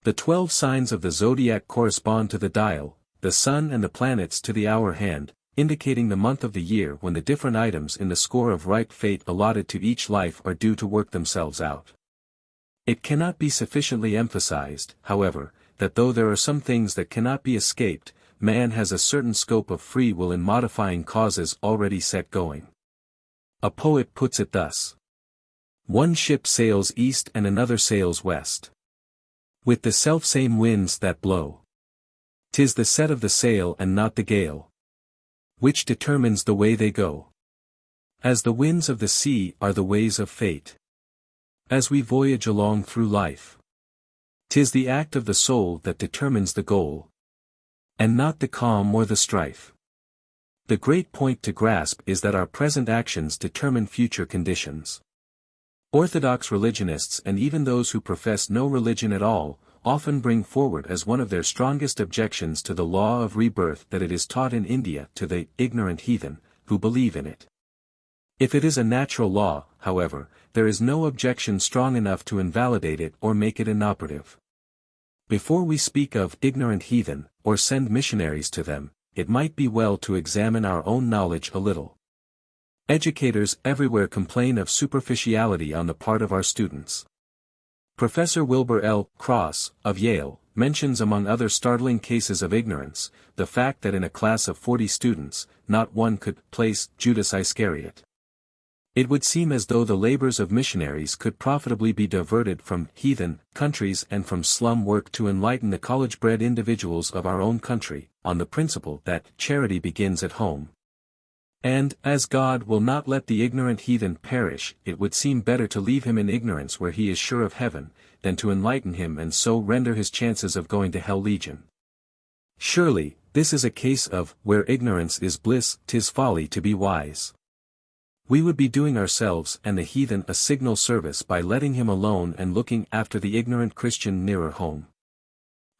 The 12 signs of the zodiac correspond to the dial, the sun and the planets to the hour hand, indicating the month of the year when the different items in the score of ripe fate allotted to each life are due to work themselves out. It cannot be sufficiently emphasized, however, that though there are some things that cannot be escaped, man has a certain scope of free will in modifying causes already set going. A poet puts it thus. One ship sails east and another sails west. With the selfsame winds that blow. 'Tis the set of the sail and not the gale, which determines the way they go. As the winds of the sea are the ways of fate. As we voyage along through life, 'tis the act of the soul that determines the goal, and not the calm or the strife. The great point to grasp is that our present actions determine future conditions. Orthodox religionists and even those who profess no religion at all, often bring forward as one of their strongest objections to the law of rebirth that it is taught in India to the ignorant heathen, who believe in it. If it is a natural law, however, there is no objection strong enough to invalidate it or make it inoperative. Before we speak of ignorant heathen, or send missionaries to them, it might be well to examine our own knowledge a little. Educators everywhere complain of superficiality on the part of our students. Professor Wilbur L. Cross, of Yale, mentions among other startling cases of ignorance, the fact that in a class of 40 students, not one could place Judas Iscariot. It would seem as though the labors of missionaries could profitably be diverted from heathen countries and from slum work to enlighten the college-bred individuals of our own country, on the principle that charity begins at home. And, as God will not let the ignorant heathen perish, it would seem better to leave him in ignorance where he is sure of heaven, than to enlighten him and so render his chances of going to hell legion. Surely, this is a case of, where ignorance is bliss, 'tis folly to be wise. We would be doing ourselves and the heathen a signal service by letting him alone and looking after the ignorant Christian nearer home.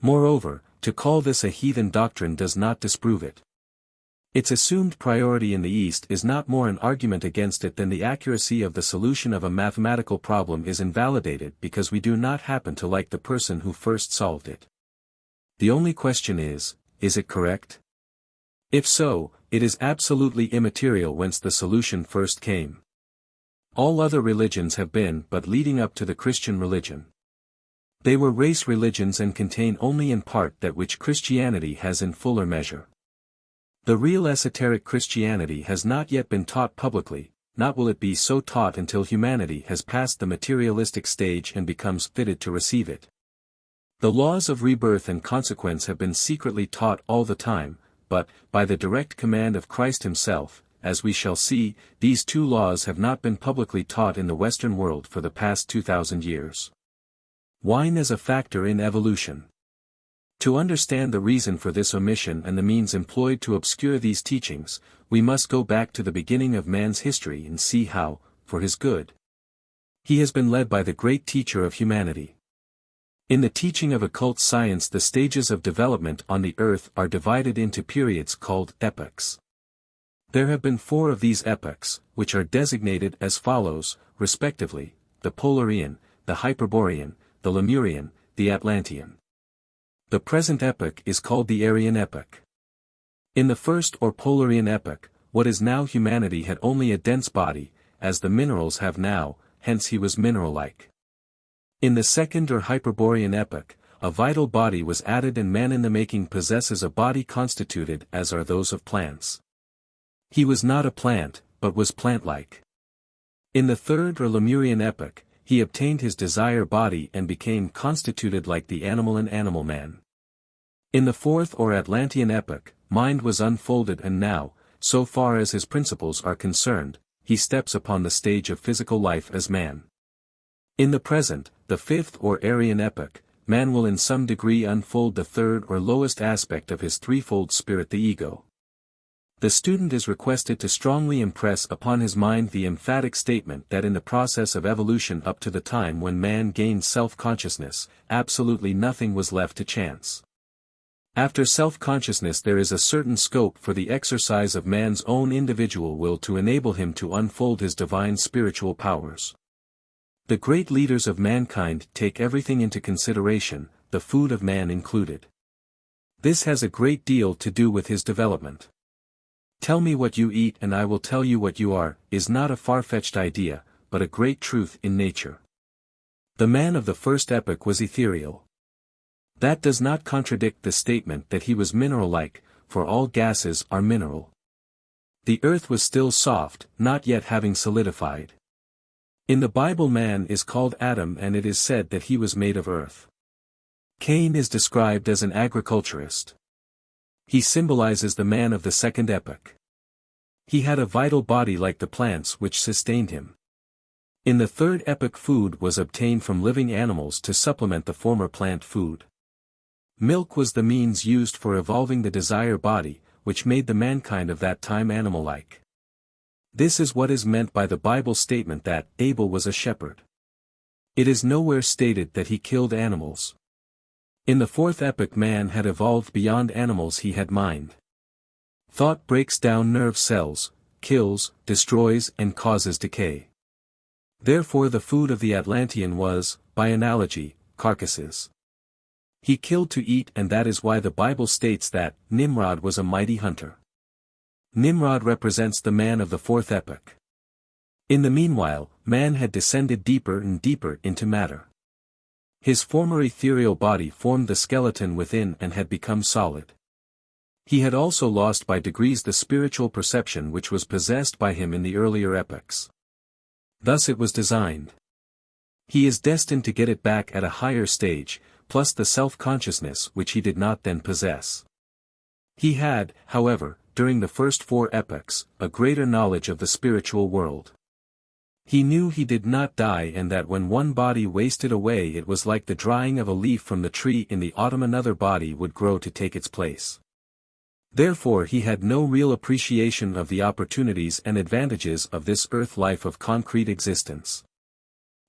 Moreover, to call this a heathen doctrine does not disprove it. Its assumed priority in the East is not more an argument against it than the accuracy of the solution of a mathematical problem is invalidated because we do not happen to like the person who first solved it. The only question is it correct? If so, it is absolutely immaterial whence the solution first came. All other religions have been but leading up to the Christian religion. They were race religions and contain only in part that which Christianity has in fuller measure. The real esoteric Christianity has not yet been taught publicly, not will it be so taught until humanity has passed the materialistic stage and becomes fitted to receive it. The laws of rebirth and consequence have been secretly taught all the time, but, by the direct command of Christ himself, as we shall see, these two laws have not been publicly taught in the Western world for the past 2,000 years. Wine as a factor in evolution. To understand the reason for this omission and the means employed to obscure these teachings, we must go back to the beginning of man's history and see how, for his good, he has been led by the great teacher of humanity. In the teaching of occult science, the stages of development on the earth are divided into periods called epochs. There have been 4 of these epochs, which are designated as follows, respectively, the Polarian, the Hyperborean, the Lemurian, the Atlantean. The present epoch is called the Aryan epoch. In the first or Polarian epoch, what is now humanity had only a dense body, as the minerals have now, hence he was mineral-like. In the second or Hyperborean epoch, a vital body was added, and man in the making possesses a body constituted as are those of plants. He was not a plant, but was plant-like. In the third or Lemurian epoch, he obtained his desire body and became constituted like the animal and animal man. In the fourth or Atlantean epoch, mind was unfolded, and now, so far as his principles are concerned, he steps upon the stage of physical life as man. In the present, the fifth or Aryan epoch, man will in some degree unfold the third or lowest aspect of his threefold spirit, the ego. The student is requested to strongly impress upon his mind the emphatic statement that in the process of evolution up to the time when man gained self-consciousness, absolutely nothing was left to chance. After self-consciousness there is a certain scope for the exercise of man's own individual will to enable him to unfold his divine spiritual powers. The great leaders of mankind take everything into consideration, the food of man included. This has a great deal to do with his development. Tell me what you eat and I will tell you what you are, is not a far-fetched idea, but a great truth in nature. The man of the first epoch was ethereal. That does not contradict the statement that he was mineral-like, for all gases are mineral. The earth was still soft, not yet having solidified. In the Bible man is called Adam, and it is said that he was made of earth. Cain is described as an agriculturist. He symbolizes the man of the second epoch. He had a vital body like the plants which sustained him. In the third epoch food was obtained from living animals to supplement the former plant food. Milk was the means used for evolving the desire body, which made the mankind of that time animal-like. This is what is meant by the Bible statement that Abel was a shepherd. It is nowhere stated that he killed animals. In the fourth epoch man had evolved beyond animals, he had mind. Thought breaks down nerve cells, kills, destroys and causes decay. Therefore the food of the Atlantean was, by analogy, carcasses. He killed to eat, and that is why the Bible states that Nimrod was a mighty hunter. Nimrod represents the man of the fourth epoch. In the meanwhile, man had descended deeper and deeper into matter. His former ethereal body formed the skeleton within and had become solid. He had also lost by degrees the spiritual perception which was possessed by him in the earlier epochs. Thus it was designed. He is destined to get it back at a higher stage, plus the self-consciousness which he did not then possess. He had, however, during the first 4 epochs, a greater knowledge of the spiritual world. He knew he did not die, and that when one body wasted away it was like the drying of a leaf from the tree in the autumn, another body would grow to take its place. Therefore he had no real appreciation of the opportunities and advantages of this earth life of concrete existence.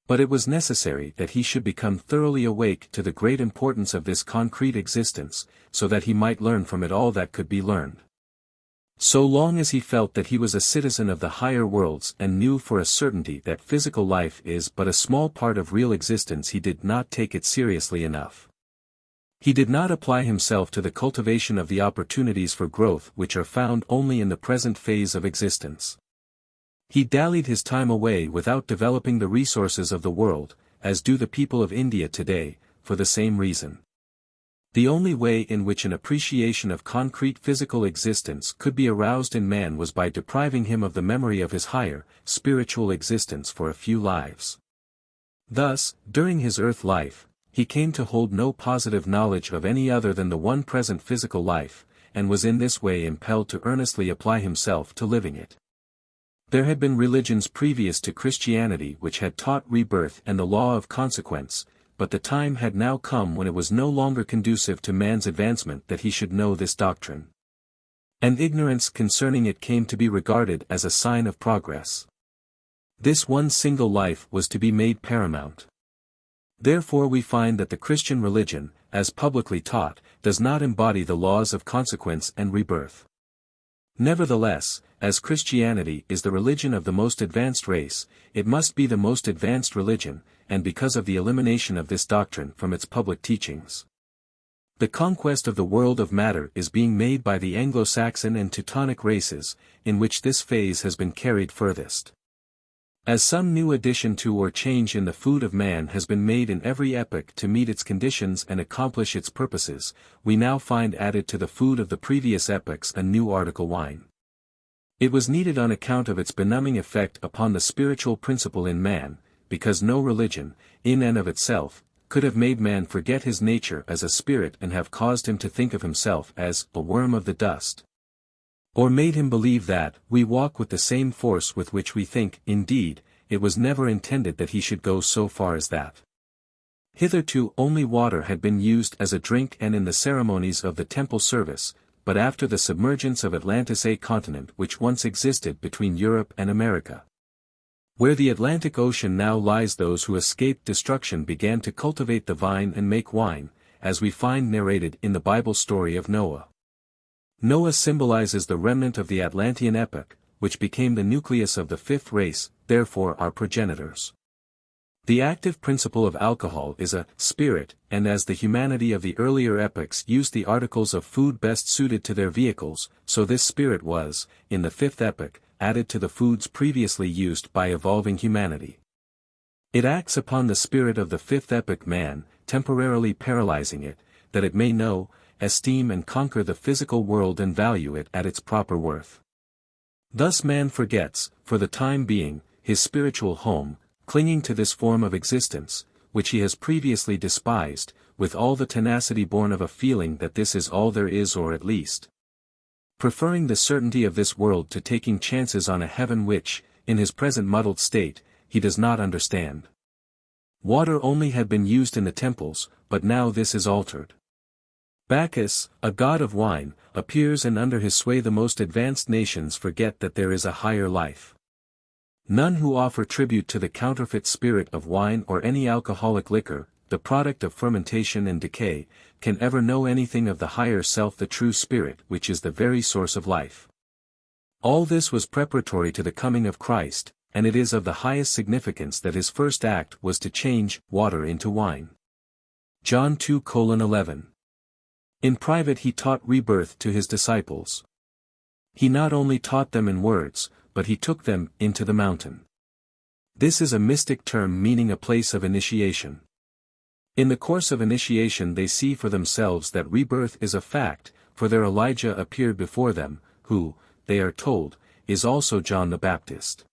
But it was necessary that he should become thoroughly awake to the great importance of this concrete existence, so that he might learn from it all that could be learned. So long as he felt that he was a citizen of the higher worlds and knew for a certainty that physical life is but a small part of real existence, he did not take it seriously enough. He did not apply himself to the cultivation of the opportunities for growth which are found only in the present phase of existence. He dallied his time away without developing the resources of the world, as do the people of India today, for the same reason. The only way in which an appreciation of concrete physical existence could be aroused in man was by depriving him of the memory of his higher, spiritual existence for a few lives. Thus, during his earth life, he came to hold no positive knowledge of any other than the one present physical life, and was in this way impelled to earnestly apply himself to living it. There had been religions previous to Christianity which had taught rebirth and the law of consequence, but the time had now come when it was no longer conducive to man's advancement that he should know this doctrine. And ignorance concerning it came to be regarded as a sign of progress. This one single life was to be made paramount. Therefore we find that the Christian religion, as publicly taught, does not embody the laws of consequence and rebirth. Nevertheless, as Christianity is the religion of the most advanced race, it must be the most advanced religion, and because of the elimination of this doctrine from its public teachings. The conquest of the world of matter is being made by the Anglo-Saxon and Teutonic races, in which this phase has been carried furthest. As some new addition to or change in the food of man has been made in every epoch to meet its conditions and accomplish its purposes, we now find added to the food of the previous epochs a new article wine. It was needed on account of its benumbing effect upon the spiritual principle in man, because no religion, in and of itself, could have made man forget his nature as a spirit and have caused him to think of himself as a worm of the dust. Or made him believe that we walk with the same force with which we think. Indeed, it was never intended that he should go so far as that. Hitherto only water had been used as a drink and in the ceremonies of the temple service, but after the submergence of Atlantis, a continent which once existed between Europe and America, where the Atlantic Ocean now lies, those who escaped destruction began to cultivate the vine and make wine, as we find narrated in the Bible story of Noah. Noah symbolizes the remnant of the Atlantean epoch, which became the nucleus of the fifth race, therefore our progenitors. The active principle of alcohol is a spirit, and as the humanity of the earlier epochs used the articles of food best suited to their vehicles, so this spirit was, in the fifth epoch, added to the foods previously used by evolving humanity. It acts upon the spirit of the fifth epoch man, temporarily paralyzing it, that it may know, esteem and conquer the physical world and value it at its proper worth. Thus man forgets, for the time being, his spiritual home, clinging to this form of existence, which he has previously despised, with all the tenacity born of a feeling that this is all there is, or at least preferring the certainty of this world to taking chances on a heaven which, in his present muddled state, he does not understand. Water only had been used in the temples, but now this is altered. Bacchus, a god of wine, appears, and under his sway the most advanced nations forget that there is a higher life. None who offer tribute to the counterfeit spirit of wine or any alcoholic liquor, the product of fermentation and decay, can ever know anything of the higher self, the true spirit, which is the very source of life. All this was preparatory to the coming of Christ, and it is of the highest significance that his first act was to change water into wine. John 2:11. In private he taught rebirth to his disciples. He not only taught them in words, but he took them into the mountain. This is a mystic term meaning a place of initiation. In the course of initiation they see for themselves that rebirth is a fact, for their Elijah appeared before them, who, they are told, is also John the Baptist.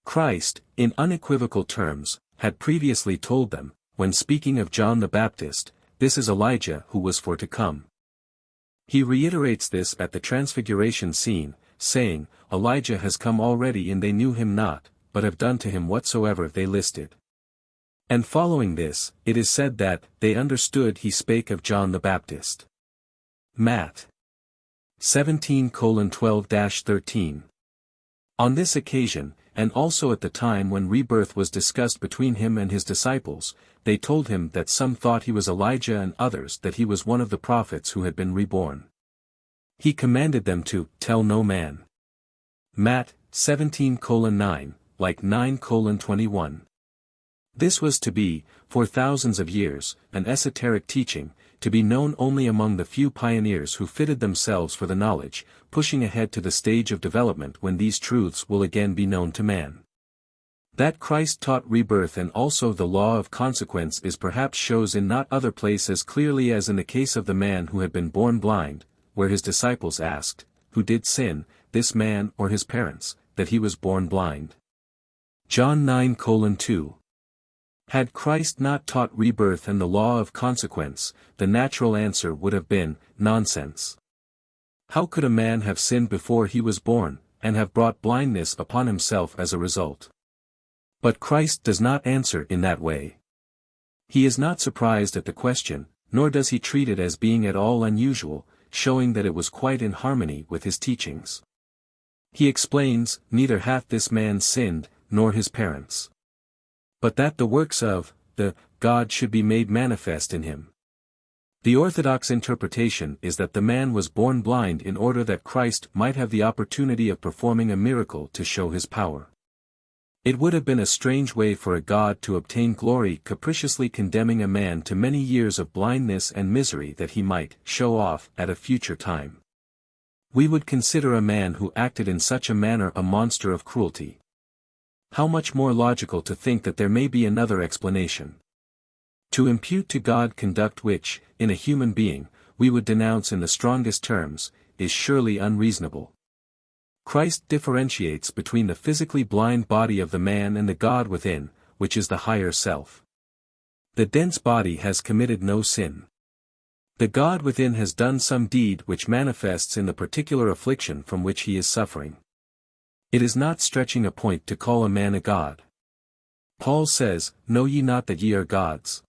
Christ, in unequivocal terms, had previously told them, when speaking of John the Baptist, this is Elijah who was for to come. He reiterates this at the transfiguration scene, saying, Elijah has come already, and they knew him not, but have done to him whatsoever they listed. And following this, it is said that, they understood he spake of John the Baptist. Matt. 17:12-13. On this occasion, and also at the time when rebirth was discussed between him and his disciples, they told him that some thought he was Elijah and others that he was one of the prophets who had been reborn. He commanded them to tell no man. Matt. 17:9, like 9:21. This was to be, for thousands of years, an esoteric teaching, to be known only among the few pioneers who fitted themselves for the knowledge, pushing ahead to the stage of development when these truths will again be known to man. That Christ taught rebirth and also the law of consequence is perhaps shows in not other place as clearly as in the case of the man who had been born blind, where his disciples asked, who did sin, this man or his parents, that he was born blind? John 9:2. Had Christ not taught rebirth and the law of consequence, the natural answer would have been, nonsense. How could a man have sinned before he was born, and have brought blindness upon himself as a result? But Christ does not answer in that way. He is not surprised at the question, nor does he treat it as being at all unusual, showing that it was quite in harmony with his teachings. He explains, neither hath this man sinned, nor his parents, but that the works of the God should be made manifest in him. The orthodox interpretation is that the man was born blind in order that Christ might have the opportunity of performing a miracle to show his power. It would have been a strange way for a God to obtain glory capriciously condemning a man to many years of blindness and misery that he might show off at a future time. We would consider a man who acted in such a manner a monster of cruelty. How much more logical to think that there may be another explanation. To impute to God conduct which, in a human being, we would denounce in the strongest terms, is surely unreasonable. Christ differentiates between the physically blind body of the man and the God within, which is the higher self. The dense body has committed no sin. The God within has done some deed which manifests in the particular affliction from which he is suffering. It is not stretching a point to call a man a god. Paul says, "Know ye not that ye are gods?"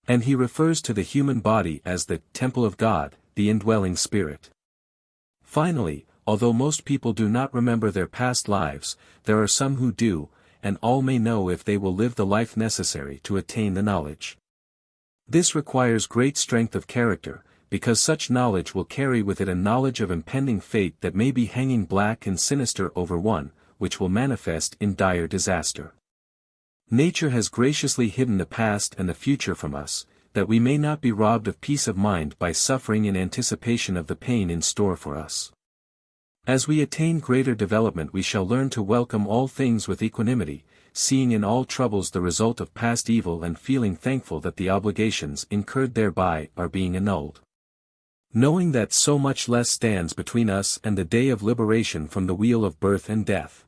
And he refers to the human body as the temple of God, the indwelling spirit. Finally, although most people do not remember their past lives, there are some who do, and all may know if they will live the life necessary to attain the knowledge. This requires great strength of character, because such knowledge will carry with it a knowledge of impending fate that may be hanging black and sinister over one, which will manifest in dire disaster. Nature has graciously hidden the past and the future from us, that we may not be robbed of peace of mind by suffering in anticipation of the pain in store for us. As we attain greater development we shall learn to welcome all things with equanimity, seeing in all troubles the result of past evil and feeling thankful that the obligations incurred thereby are being annulled. Knowing that so much less stands between us and the day of liberation from the wheel of birth and death.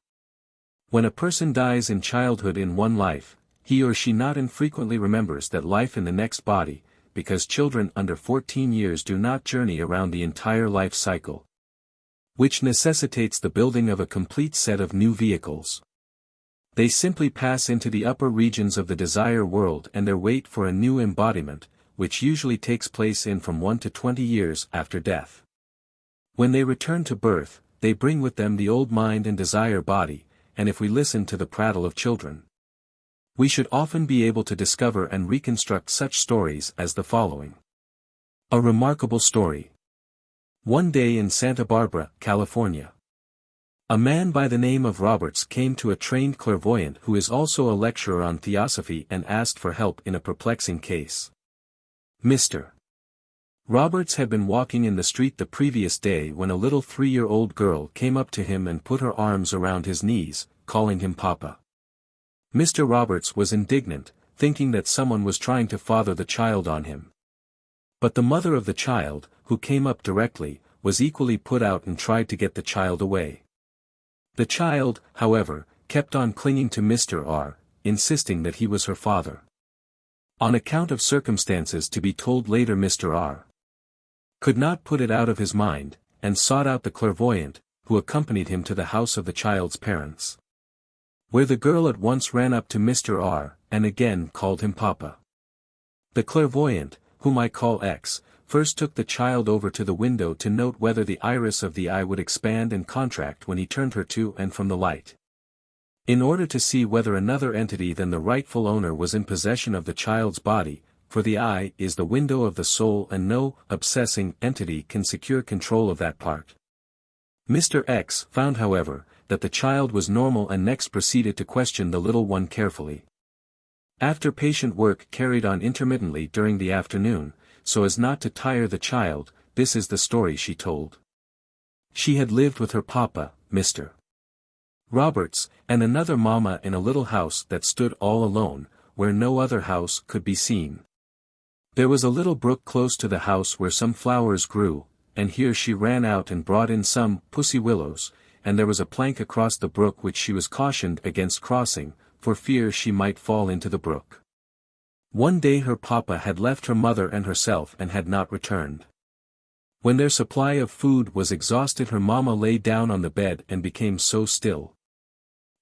When a person dies in childhood in one life, he or she not infrequently remembers that life in the next body, because children under 14 years do not journey around the entire life cycle, which necessitates the building of a complete set of new vehicles. They simply pass into the upper regions of the desire world and there wait for a new embodiment, which usually takes place in from 1 to 20 years after death. When they return to birth, they bring with them the old mind and desire body, and if we listen to the prattle of children, we should often be able to discover and reconstruct such stories as the following. A remarkable story. One day in Santa Barbara, California, a man by the name of Roberts came to a trained clairvoyant who is also a lecturer on theosophy and asked for help in a perplexing case. Mr. Roberts had been walking in the street the previous day when a little 3-year-old girl came up to him and put her arms around his knees, calling him Papa. Mr. Roberts was indignant, thinking that someone was trying to father the child on him. But the mother of the child, who came up directly, was equally put out and tried to get the child away. The child, however, kept on clinging to Mr. R., insisting that he was her father. On account of circumstances to be told later, Mr. R. could not put it out of his mind, and sought out the clairvoyant, who accompanied him to the house of the child's parents, where the girl at once ran up to Mr. R., and again called him Papa. The clairvoyant, whom I call X, first took the child over to the window to note whether the iris of the eye would expand and contract when he turned her to and from the light, in order to see whether another entity than the rightful owner was in possession of the child's body, for the eye is the window of the soul and no obsessing entity can secure control of that part. Mr. X found, however, that the child was normal and next proceeded to question the little one carefully. After patient work carried on intermittently during the afternoon, so as not to tire the child, this is the story she told. She had lived with her papa, Mr. Roberts, and another mama in a little house that stood all alone, where no other house could be seen. There was a little brook close to the house where some flowers grew, and here she ran out and brought in some pussy willows, and there was a plank across the brook which she was cautioned against crossing, for fear she might fall into the brook. One day her papa had left her mother and herself and had not returned. When their supply of food was exhausted, her mamma lay down on the bed and became so still.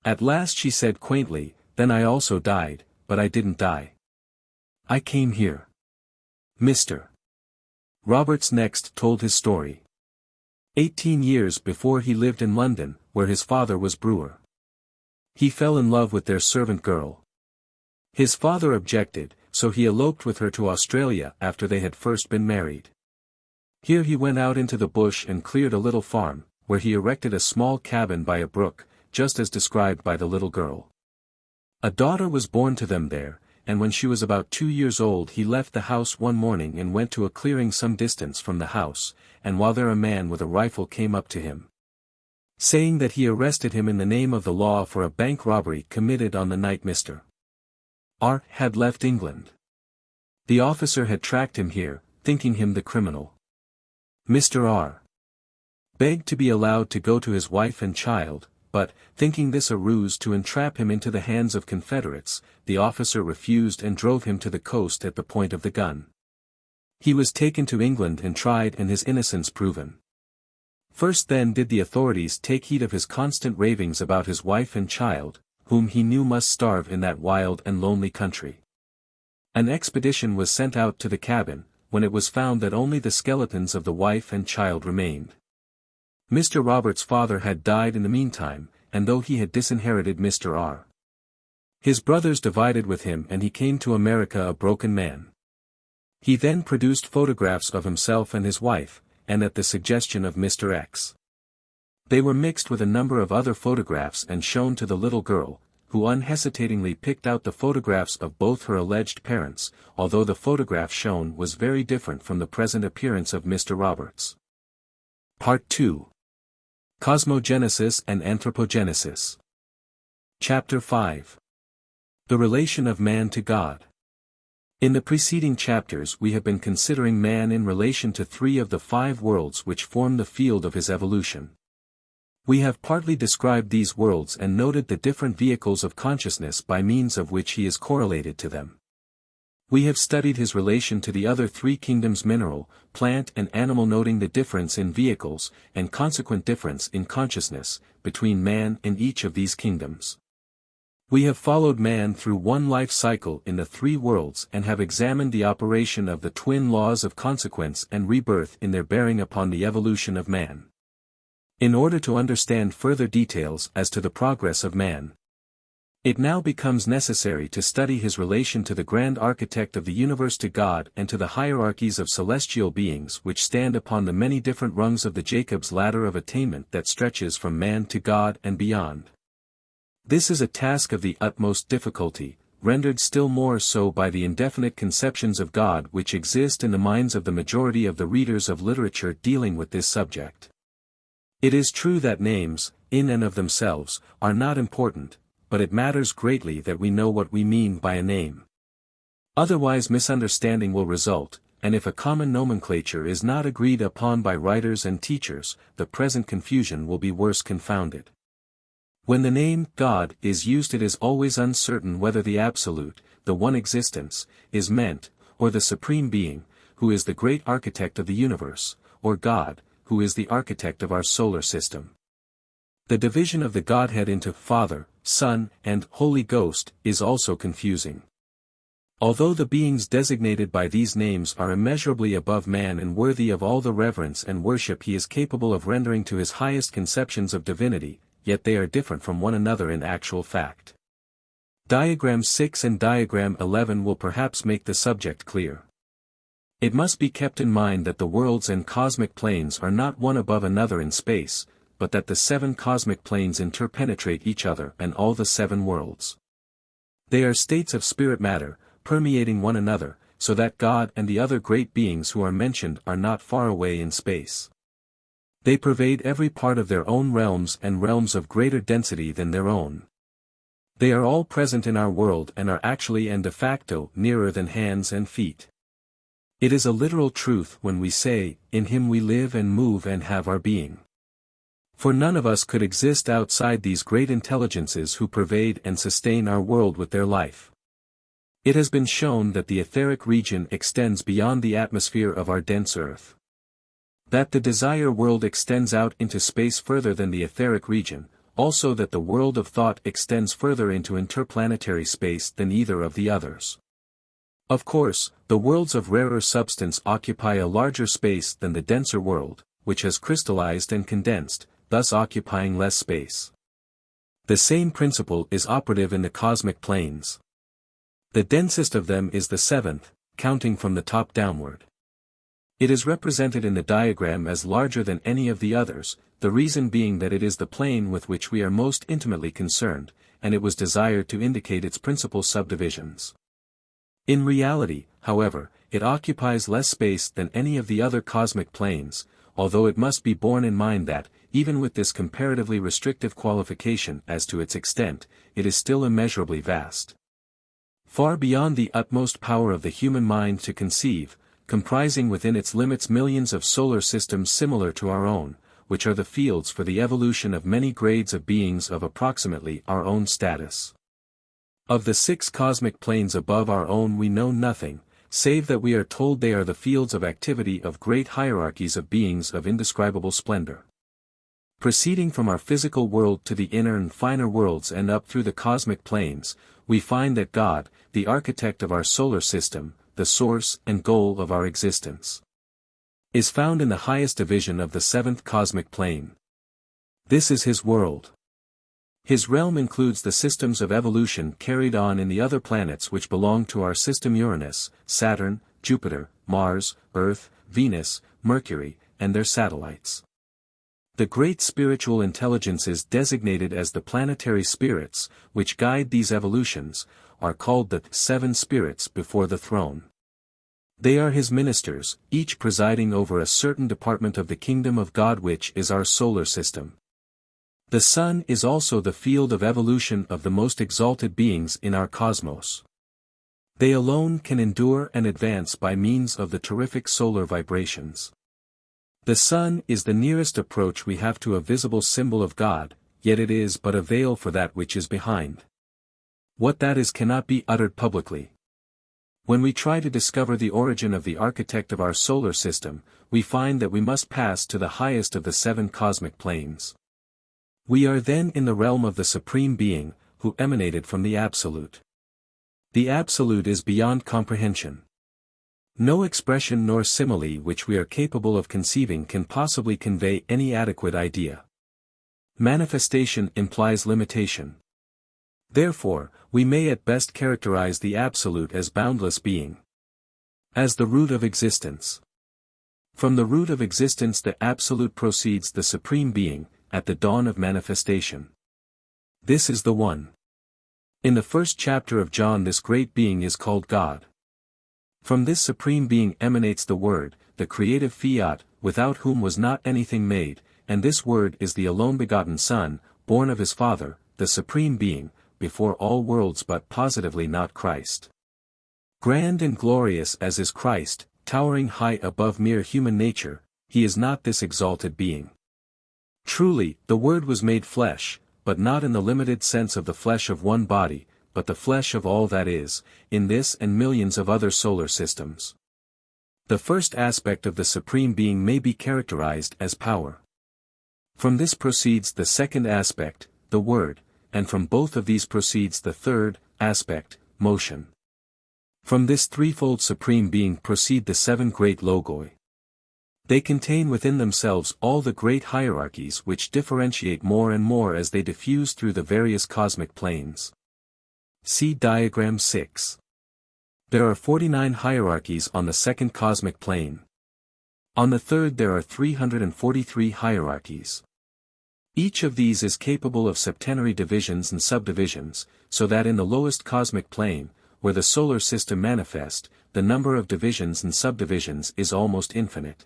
At last she said quaintly, "Then I also died, but I didn't die." I came here. Mr. Roberts next told his story. 18 years before he lived in London, where his father was brewer. He fell in love with their servant girl. His father objected, so he eloped with her to Australia after they had first been married. Here he went out into the bush and cleared a little farm, where he erected a small cabin by a brook, just as described by the little girl. A daughter was born to them there, and when she was about 2 years old he left the house one morning and went to a clearing some distance from the house, and while there a man with a rifle came up to him, saying that he arrested him in the name of the law for a bank robbery committed on the night Mr. R. had left England. The officer had tracked him here, thinking him the criminal. Mr. R. begged to be allowed to go to his wife and child, but, thinking this a ruse to entrap him into the hands of Confederates, the officer refused and drove him to the coast at the point of the gun. He was taken to England and tried and his innocence proven. First then did the authorities take heed of his constant ravings about his wife and child, whom he knew must starve in that wild and lonely country. An expedition was sent out to the cabin, when it was found that only the skeletons of the wife and child remained. Mr. Roberts' father had died in the meantime, and though he had disinherited Mr. R. his brothers divided with him and he came to America a broken man. He then produced photographs of himself and his wife, and at the suggestion of Mr. X. They were mixed with a number of other photographs and shown to the little girl, who unhesitatingly picked out the photographs of both her alleged parents, although the photograph shown was very different from the present appearance of Mr. Roberts. Part 2. Cosmogenesis and Anthropogenesis. Chapter 5. The relation of man to God. In the preceding chapters we have been considering man in relation to 3 of the 5 worlds which form the field of his evolution. We have partly described these worlds and noted the different vehicles of consciousness by means of which he is correlated to them. We have studied his relation to the other 3 kingdoms, mineral, plant and animal, noting the difference in vehicles, and consequent difference in consciousness, between man and each of these kingdoms. We have followed man through one life cycle in the 3 worlds and have examined the operation of the twin laws of consequence and rebirth in their bearing upon the evolution of man. In order to understand further details as to the progress of man, it now becomes necessary to study his relation to the grand architect of the universe, to God, and to the hierarchies of celestial beings which stand upon the many different rungs of the Jacob's ladder of attainment that stretches from man to God and beyond. This is a task of the utmost difficulty, rendered still more so by the indefinite conceptions of God which exist in the minds of the majority of the readers of literature dealing with this subject. It is true that names, in and of themselves, are not important, but it matters greatly that we know what we mean by a name. Otherwise misunderstanding will result, and if a common nomenclature is not agreed upon by writers and teachers, the present confusion will be worse confounded. When the name God is used, it is always uncertain whether the absolute, the one existence, is meant, or the supreme being, who is the great architect of the universe, or God, who is the architect of our solar system. The division of the Godhead into Father, Son, and Holy Ghost is also confusing. Although the beings designated by these names are immeasurably above man and worthy of all the reverence and worship he is capable of rendering to his highest conceptions of divinity, yet they are different from one another in actual fact. Diagram 6 and Diagram 11 will perhaps make the subject clear. It must be kept in mind that the worlds and cosmic planes are not one above another in space, but that the 7 cosmic planes interpenetrate each other and all the 7 worlds. They are states of spirit matter, permeating one another, so that God and the other great beings who are mentioned are not far away in space. They pervade every part of their own realms and realms of greater density than their own. They are all present in our world and are actually and de facto nearer than hands and feet. It is a literal truth when we say, in him we live and move and have our being. For none of us could exist outside these great intelligences who pervade and sustain our world with their life. It has been shown that the etheric region extends beyond the atmosphere of our dense earth. That the desire world extends out into space further than the etheric region, also that the world of thought extends further into interplanetary space than either of the others. Of course, the worlds of rarer substance occupy a larger space than the denser world, which has crystallized and condensed, thus occupying less space. The same principle is operative in the cosmic planes. The densest of them is the seventh, counting from the top downward. It is represented in the diagram as larger than any of the others, the reason being that it is the plane with which we are most intimately concerned, and it was desired to indicate its principal subdivisions. In reality, however, it occupies less space than any of the other cosmic planes, although it must be borne in mind that, even with this comparatively restrictive qualification as to its extent, it is still immeasurably vast. Far beyond the utmost power of the human mind to conceive, comprising within its limits millions of solar systems similar to our own, which are the fields for the evolution of many grades of beings of approximately our own status. Of the 6 cosmic planes above our own we know nothing, save that we are told they are the fields of activity of great hierarchies of beings of indescribable splendor. Proceeding from our physical world to the inner and finer worlds and up through the cosmic planes, we find that God, the architect of our solar system, the source and goal of our existence, is found in the highest division of the 7th cosmic plane. This is his world. His realm includes the systems of evolution carried on in the other planets which belong to our system: Uranus, Saturn, Jupiter, Mars, Earth, Venus, Mercury, and their satellites. The great spiritual intelligences designated as the planetary spirits, which guide these evolutions, are called the 7 spirits before the throne. They are his ministers, each presiding over a certain department of the kingdom of God which is our solar system. The sun is also the field of evolution of the most exalted beings in our cosmos. They alone can endure and advance by means of the terrific solar vibrations. The sun is the nearest approach we have to a visible symbol of God, yet it is but a veil for that which is behind. What that is cannot be uttered publicly. When we try to discover the origin of the architect of our solar system, we find that we must pass to the highest of the 7 cosmic planes. We are then in the realm of the Supreme Being, who emanated from the Absolute. The Absolute is beyond comprehension. No expression nor simile which we are capable of conceiving can possibly convey any adequate idea. Manifestation implies limitation. Therefore, we may at best characterize the Absolute as boundless being. As the root of existence. From the root of existence the Absolute proceeds the Supreme Being, at the dawn of manifestation. This is the One. In the first chapter of John this great being is called God. From this Supreme Being emanates the Word, the creative fiat, without whom was not anything made, and this Word is the alone begotten Son, born of his Father, the Supreme Being, before all worlds but positively not Christ. Grand and glorious as is Christ, towering high above mere human nature, he is not this exalted being. Truly, the Word was made flesh, but not in the limited sense of the flesh of one body, but the flesh of all that is, in this and millions of other solar systems. The first aspect of the Supreme Being may be characterized as power. From this proceeds the second aspect, the Word, and from both of these proceeds the third aspect, motion. From this threefold Supreme Being proceed the 7 great logoi. They contain within themselves all the great hierarchies which differentiate more and more as they diffuse through the various cosmic planes. See diagram 6. There are 49 hierarchies on the 2nd cosmic plane. On the 3rd there are 343 hierarchies. Each of these is capable of septenary divisions and subdivisions, so that in the lowest cosmic plane, where the solar system manifests, the number of divisions and subdivisions is almost infinite.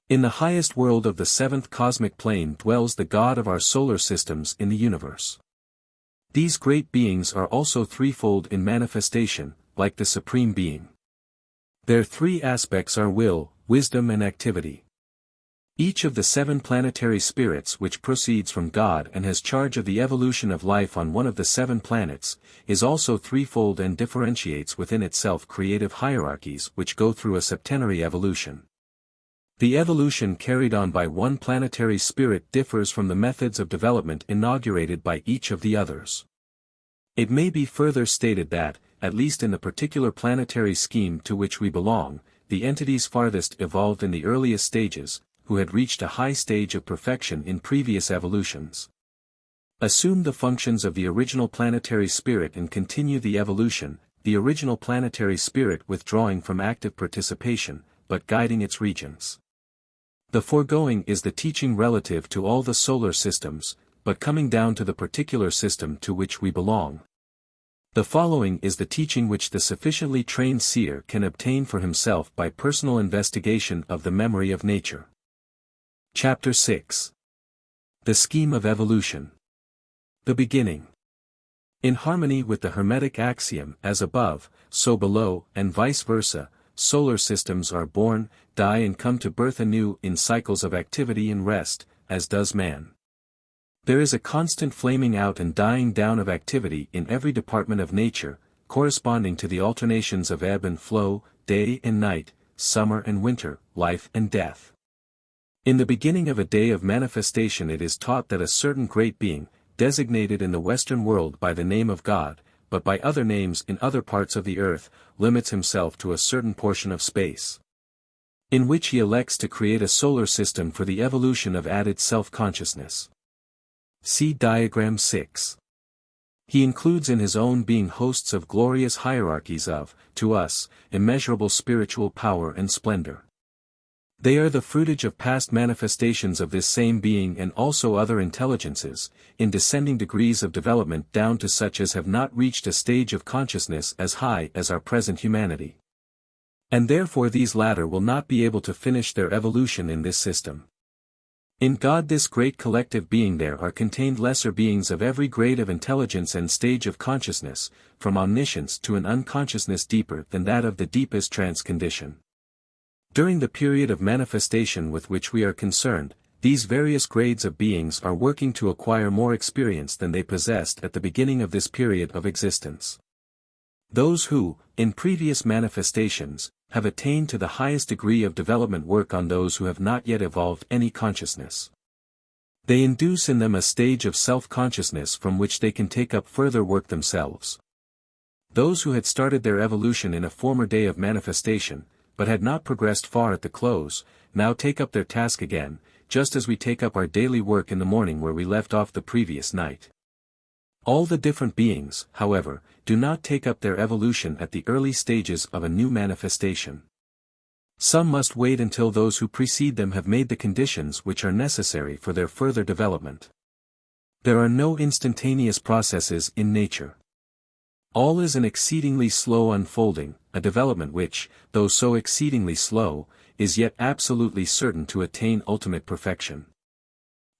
In the highest world of the 7th cosmic plane dwells the God of our solar systems in the universe. These great beings are also threefold in manifestation, like the Supreme Being. Their 3 aspects are will, wisdom and activity. Each of the 7 planetary spirits which proceeds from God and has charge of the evolution of life on one of the 7 planets, is also threefold and differentiates within itself creative hierarchies which go through a septenary evolution. The evolution carried on by one planetary spirit differs from the methods of development inaugurated by each of the others. It may be further stated that, at least in the particular planetary scheme to which we belong, the entities farthest evolved in the earliest stages, who had reached a high stage of perfection in previous evolutions. Assume the functions of the original planetary spirit and continue the evolution, the original planetary spirit withdrawing from active participation, but guiding its regions. The foregoing is the teaching relative to all the solar systems, but coming down to the particular system to which we belong. The following is the teaching which the sufficiently trained seer can obtain for himself by personal investigation of the memory of nature. Chapter 6. The Scheme of Evolution. The Beginning. In harmony with the Hermetic axiom, as above, so below, and vice versa, solar systems are born, die and come to birth anew in cycles of activity and rest, as does man. There is a constant flaming out and dying down of activity in every department of nature, corresponding to the alternations of ebb and flow, day and night, summer and winter, life and death. In the beginning of a day of manifestation it is taught that a certain great being, designated in the Western world by the name of God, but by other names in other parts of the earth, limits himself to a certain portion of space, in which he elects to create a solar system for the evolution of added self-consciousness. See Diagram 6. He includes in his own being hosts of glorious hierarchies of, to us, immeasurable spiritual power and splendor. They are the fruitage of past manifestations of this same being and also other intelligences, in descending degrees of development down to such as have not reached a stage of consciousness as high as our present humanity. And therefore these latter will not be able to finish their evolution in this system. In God, this great collective being, there are contained lesser beings of every grade of intelligence and stage of consciousness, from omniscience to an unconsciousness deeper than that of the deepest trance condition. During the period of manifestation with which we are concerned, these various grades of beings are working to acquire more experience than they possessed at the beginning of this period of existence. Those who, in previous manifestations, have attained to the highest degree of development work on those who have not yet evolved any consciousness. They induce in them a stage of self-consciousness from which they can take up further work themselves. Those who had started their evolution in a former day of manifestation, but had not progressed far at the close, now take up their task again, just as we take up our daily work in the morning where we left off the previous night. All the different beings, however, do not take up their evolution at the early stages of a new manifestation. Some must wait until those who precede them have made the conditions which are necessary for their further development. There are no instantaneous processes in nature. All is an exceedingly slow unfolding, a development which, though so exceedingly slow, is yet absolutely certain to attain ultimate perfection.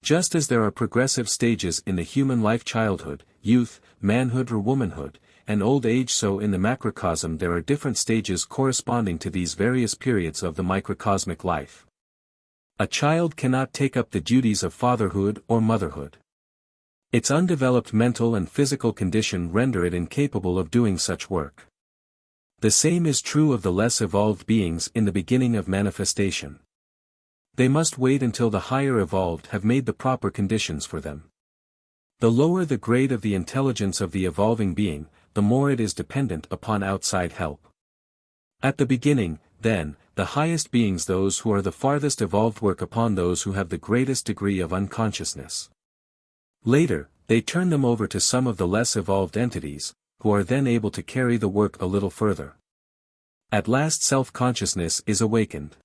Just as there are progressive stages in the human life, childhood, youth, manhood or womanhood, and old age, so in the macrocosm there are different stages corresponding to these various periods of the microcosmic life. A child cannot take up the duties of fatherhood or motherhood. Its undeveloped mental and physical condition render it incapable of doing such work. The same is true of the less evolved beings in the beginning of manifestation. They must wait until the higher evolved have made the proper conditions for them. The lower the grade of the intelligence of the evolving being, the more it is dependent upon outside help. At the beginning, then, the highest beings, those who are the farthest evolved, work upon those who have the greatest degree of unconsciousness. Later, they turn them over to some of the less evolved entities, who are then able to carry the work a little further. At last self-consciousness is awakened.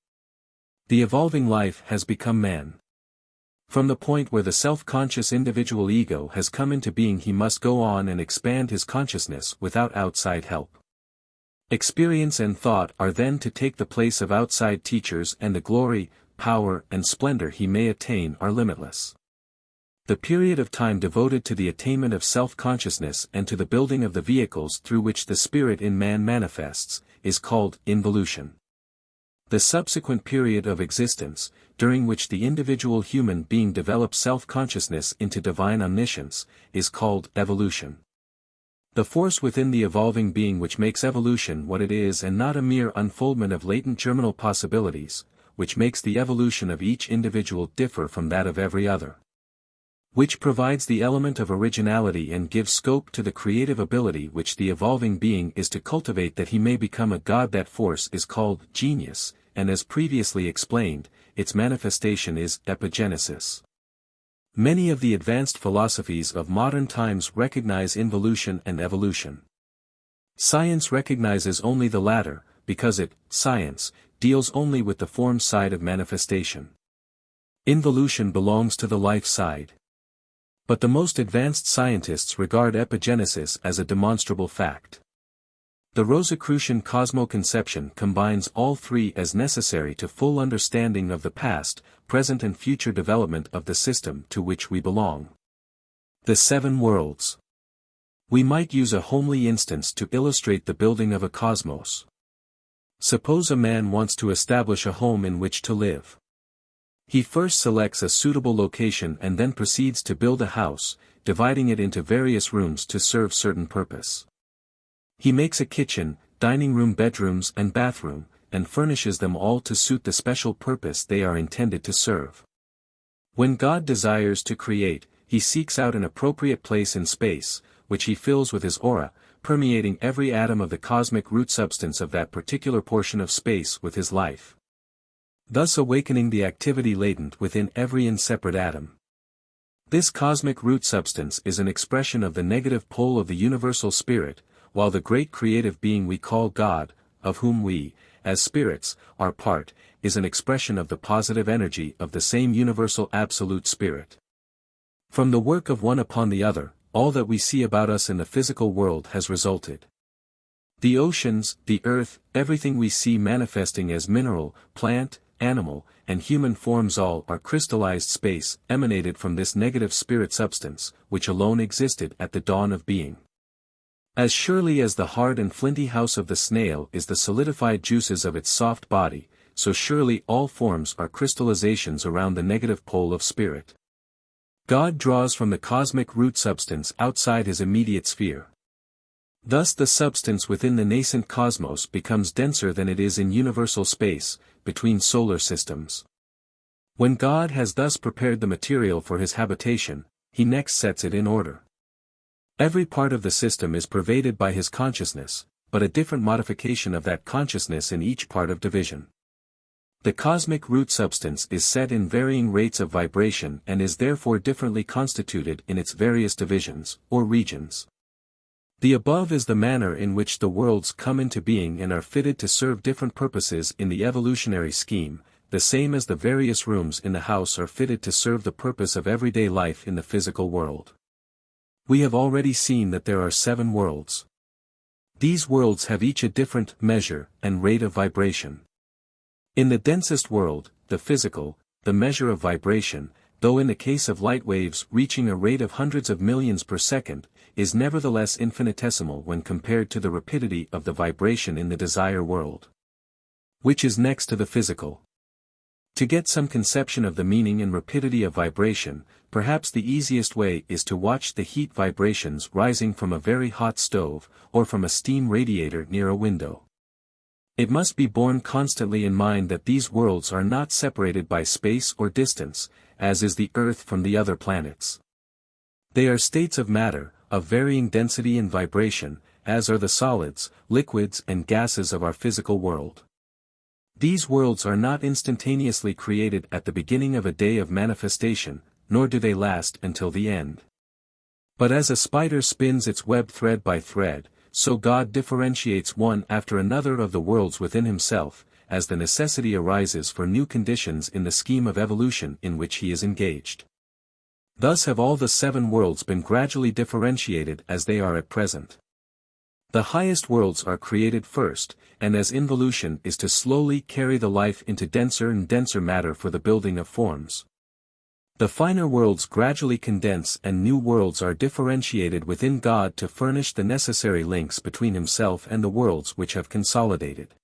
The evolving life has become man. From the point where the self-conscious individual ego has come into being, he must go on and expand his consciousness without outside help. Experience and thought are then to take the place of outside teachers, and the glory, power and splendor he may attain are limitless. The period of time devoted to the attainment of self-consciousness and to the building of the vehicles through which the spirit in man manifests, is called involution. The subsequent period of existence, during which the individual human being develops self-consciousness into divine omniscience, is called evolution. The force within the evolving being which makes evolution what it is and not a mere unfoldment of latent germinal possibilities, which makes the evolution of each individual differ from that of every other. which provides the element of originality and gives scope to the creative ability which the evolving being is to cultivate that he may become a god. That force is called genius, and as previously explained, its manifestation is epigenesis. Many of the advanced philosophies of modern times recognize involution and evolution. Science recognizes only the latter, because it, science, deals only with the form side of manifestation. Involution belongs to the life side. But the most advanced scientists regard epigenesis as a demonstrable fact. The Rosicrucian Cosmo Conception combines all three as necessary to full understanding of the past, present and future development of the system to which we belong. The seven worlds. We might use a homely instance to illustrate the building of a cosmos. Suppose a man wants to establish a home in which to live. He first selects a suitable location and then proceeds to build a house, dividing it into various rooms to serve certain purpose. He makes a kitchen, dining room, bedrooms and bathroom, and furnishes them all to suit the special purpose they are intended to serve. When God desires to create, he seeks out an appropriate place in space, which he fills with his aura, permeating every atom of the cosmic root substance of that particular portion of space with his life, thus awakening the activity latent within every separate atom. This cosmic root substance is an expression of the negative pole of the universal spirit, while the great creative being we call God, of whom we, as spirits, are part, is an expression of the positive energy of the same universal absolute spirit. From the work of one upon the other, all that we see about us in the physical world has resulted. The oceans, the earth, everything we see manifesting as mineral, plant, animal, and human forms all are crystallized space, emanated from this negative spirit substance, which alone existed at the dawn of being. As surely as the hard and flinty house of the snail is the solidified juices of its soft body, so surely all forms are crystallizations around the negative pole of spirit. God draws from the cosmic root substance outside his immediate sphere. Thus the substance within the nascent cosmos becomes denser than it is in universal space, between solar systems. When God has thus prepared the material for his habitation, he next sets it in order. Every part of the system is pervaded by his consciousness, but a different modification of that consciousness in each part of division. The cosmic root substance is set in varying rates of vibration and is therefore differently constituted in its various divisions, or regions. The above is the manner in which the worlds come into being and are fitted to serve different purposes in the evolutionary scheme, the same as the various rooms in the house are fitted to serve the purpose of everyday life in the physical world. We have already seen that there are 7 worlds. These worlds have each a different measure and rate of vibration. In the densest world, the physical, the measure of vibration, though in the case of light waves reaching a rate of hundreds of millions per second, is nevertheless infinitesimal when compared to the rapidity of the vibration in the desire world, which is next to the physical. To get some conception of the meaning and rapidity of vibration, perhaps the easiest way is to watch the heat vibrations rising from a very hot stove, or from a steam radiator near a window. It must be borne constantly in mind that these worlds are not separated by space or distance, as is the Earth from the other planets. They are states of matter, of varying density and vibration, as are the solids, liquids and gases of our physical world. These worlds are not instantaneously created at the beginning of a day of manifestation, nor do they last until the end. But as a spider spins its web thread by thread, so God differentiates one after another of the worlds within himself, as the necessity arises for new conditions in the scheme of evolution in which he is engaged. Thus have all the 7 worlds been gradually differentiated as they are at present. The highest worlds are created first, and as involution is to slowly carry the life into denser and denser matter for the building of forms, the finer worlds gradually condense and new worlds are differentiated within God to furnish the necessary links between himself and the worlds which have consolidated.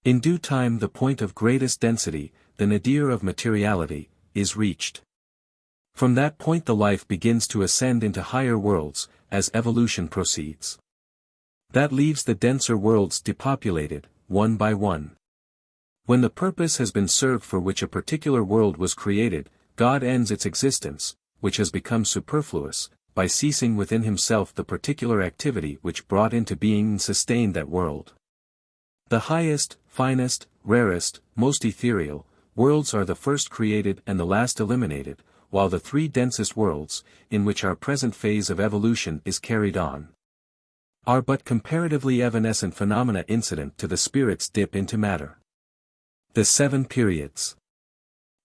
In due time the point of greatest density, the nadir of materiality, is reached. From that point the life begins to ascend into higher worlds, as evolution proceeds. That leaves the denser worlds depopulated, one by one. When the purpose has been served for which a particular world was created, God ends its existence, which has become superfluous, by ceasing within himself the particular activity which brought into being and sustained that world. The highest, finest, rarest, most ethereal, worlds are the first created and the last eliminated, while the three densest worlds, in which our present phase of evolution is carried on, are but comparatively evanescent phenomena incident to the spirit's dip into matter. The 7 periods.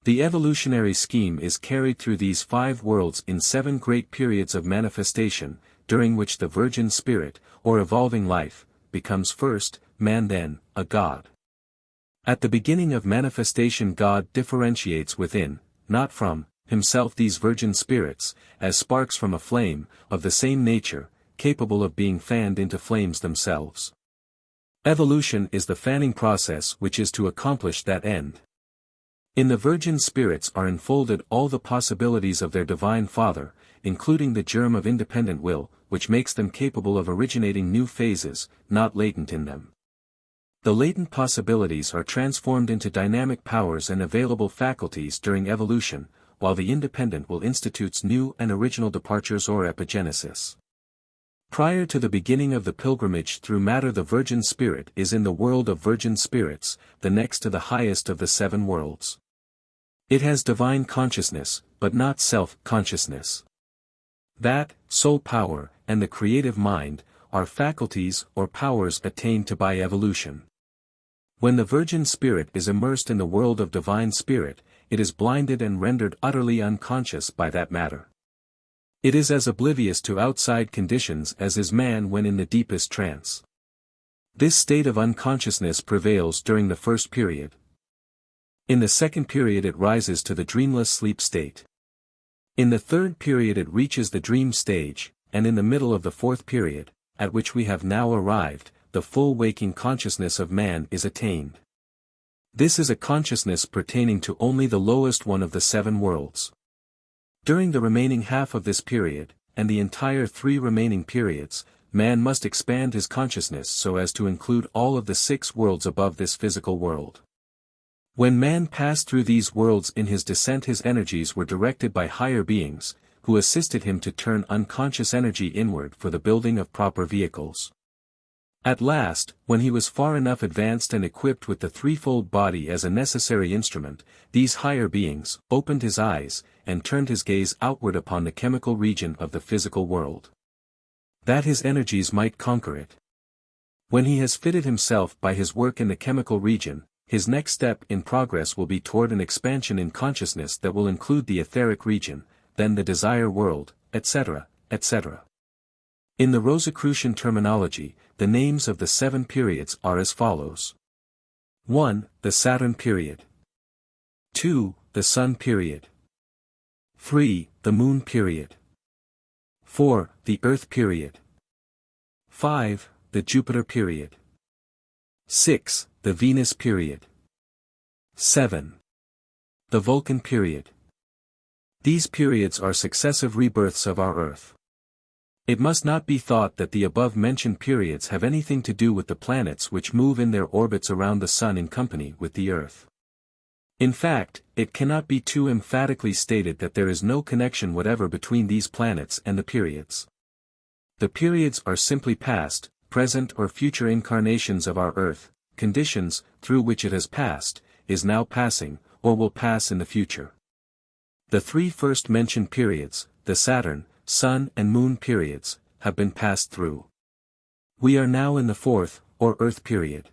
The evolutionary scheme is carried through these 5 worlds in 7 great periods of manifestation, during which the virgin spirit, or evolving life, becomes first, man then, a god. At the beginning of manifestation God differentiates within, not from, himself these virgin spirits, as sparks from a flame, of the same nature, capable of being fanned into flames themselves. Evolution is the fanning process which is to accomplish that end. In the virgin spirits are enfolded all the possibilities of their divine Father, including the germ of independent will, which makes them capable of originating new phases, not latent in them. The latent possibilities are transformed into dynamic powers and available faculties during evolution, while the independent will institutes new and original departures or epigenesis. Prior to the beginning of the pilgrimage through matter the virgin spirit is in the world of virgin spirits, the next to the highest of the 7 worlds. It has divine consciousness, but not self-consciousness. That, soul power, and the creative mind, are faculties or powers attained to by evolution. When the virgin spirit is immersed in the world of divine spirit, it is blinded and rendered utterly unconscious by that matter. It is as oblivious to outside conditions as is man when in the deepest trance. This state of unconsciousness prevails during the first period. In the second period it rises to the dreamless sleep state. In the third period it reaches the dream stage, and in the middle of the fourth period, at which we have now arrived, the full waking consciousness of man is attained. This is a consciousness pertaining to only the lowest one of the 7 worlds. During the remaining half of this period, and the entire 3 remaining periods, man must expand his consciousness so as to include all of the 6 worlds above this physical world. When man passed through these worlds in his descent his energies were directed by higher beings, who assisted him to turn unconscious energy inward for the building of proper vehicles. At last, when he was far enough advanced and equipped with the threefold body as a necessary instrument, these higher beings opened his eyes, and turned his gaze outward upon the chemical region of the physical world, that his energies might conquer it. When he has fitted himself by his work in the chemical region, his next step in progress will be toward an expansion in consciousness that will include the etheric region, then the desire world, etc., etc. In the Rosicrucian terminology, the names of the 7 periods are as follows. 1. The Saturn period. 2. The Sun period. 3. The Moon period. 4. The Earth period. 5. The Jupiter period. 6. The Venus period. 7. The Vulcan period. These periods are successive rebirths of our Earth. It must not be thought that the above-mentioned periods have anything to do with the planets which move in their orbits around the Sun in company with the Earth. In fact, it cannot be too emphatically stated that there is no connection whatever between these planets and the periods. The periods are simply past, present or future incarnations of our Earth, conditions, through which it has passed, is now passing, or will pass in the future. The 3 first mentioned periods, the Saturn, Sun and Moon periods, have been passed through. We are now in the 4th, or Earth period.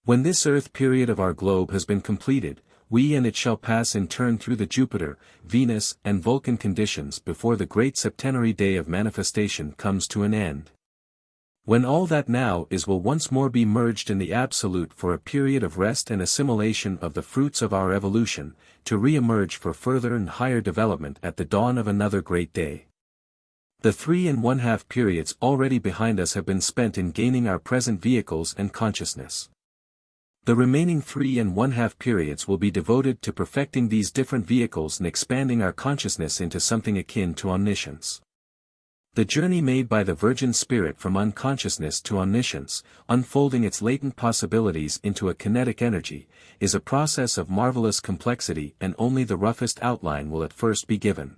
When this Earth period of our globe has been completed, we and it shall pass in turn through the Jupiter, Venus and Vulcan conditions before the great septenary day of manifestation comes to an end. When all that now is will once more be merged in the Absolute for a period of rest and assimilation of the fruits of our evolution, to re-emerge for further and higher development at the dawn of another great day. The 3 1/2 periods already behind us have been spent in gaining our present vehicles and consciousness. The remaining 3 1/2 periods will be devoted to perfecting these different vehicles and expanding our consciousness into something akin to omniscience. The journey made by the Virgin Spirit from unconsciousness to omniscience, unfolding its latent possibilities into a kinetic energy, is a process of marvelous complexity and only the roughest outline will at first be given.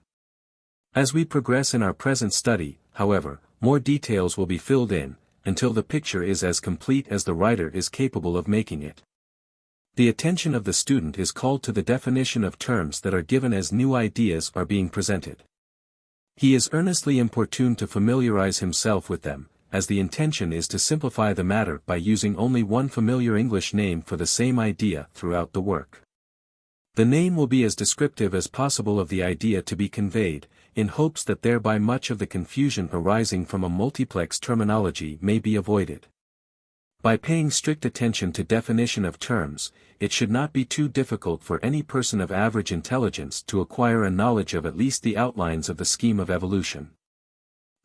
As we progress in our present study, however, more details will be filled in, until the picture is as complete as the writer is capable of making it. The attention of the student is called to the definition of terms that are given as new ideas are being presented. He is earnestly importuned to familiarize himself with them, as the intention is to simplify the matter by using only one familiar English name for the same idea throughout the work. The name will be as descriptive as possible of the idea to be conveyed, in hopes that thereby much of the confusion arising from a multiplex terminology may be avoided. By paying strict attention to definition of terms, it should not be too difficult for any person of average intelligence to acquire a knowledge of at least the outlines of the scheme of evolution.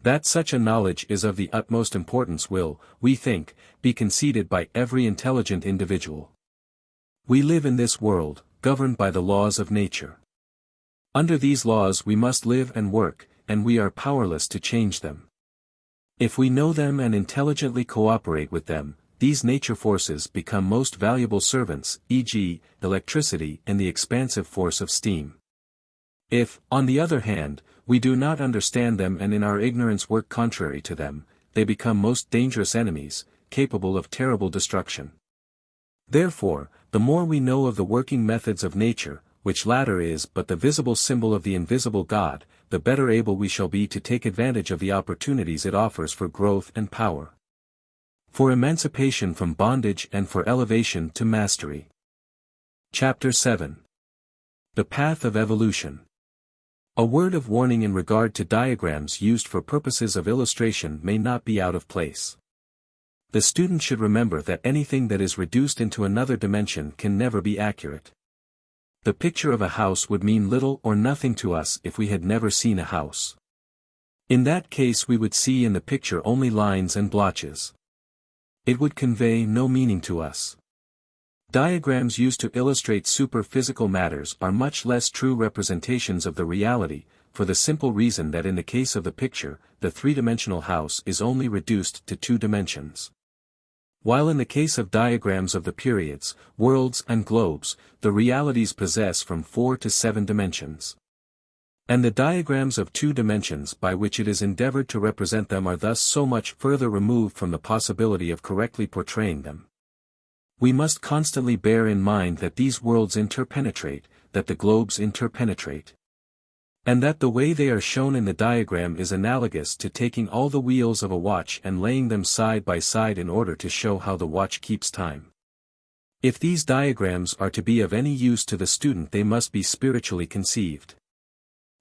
That such a knowledge is of the utmost importance will, we think, be conceded by every intelligent individual. We live in this world, governed by the laws of nature. Under these laws we must live and work, and we are powerless to change them. If we know them and intelligently cooperate with them, these nature forces become most valuable servants, e.g., electricity and the expansive force of steam. If, on the other hand, we do not understand them and in our ignorance work contrary to them, they become most dangerous enemies, capable of terrible destruction. Therefore, the more we know of the working methods of nature, which latter is but the visible symbol of the invisible God, the better able we shall be to take advantage of the opportunities it offers for growth and power. For emancipation from bondage and for elevation to mastery. Chapter 7. The Path of Evolution. A word of warning in regard to diagrams used for purposes of illustration may not be out of place. The student should remember that anything that is reduced into another dimension can never be accurate. The picture of a house would mean little or nothing to us if we had never seen a house. In that case we would see in the picture only lines and blotches. It would convey no meaning to us. Diagrams used to illustrate super-physical matters are much less true representations of the reality, for the simple reason that in the case of the picture, the three-dimensional house is only reduced to 2 dimensions. While in the case of diagrams of the periods, worlds and globes, the realities possess from 4 to 7 dimensions. And the diagrams of 2 dimensions by which it is endeavored to represent them are thus so much further removed from the possibility of correctly portraying them. We must constantly bear in mind that these worlds interpenetrate, that the globes interpenetrate. And that the way they are shown in the diagram is analogous to taking all the wheels of a watch and laying them side by side in order to show how the watch keeps time. If these diagrams are to be of any use to the student they must be spiritually conceived.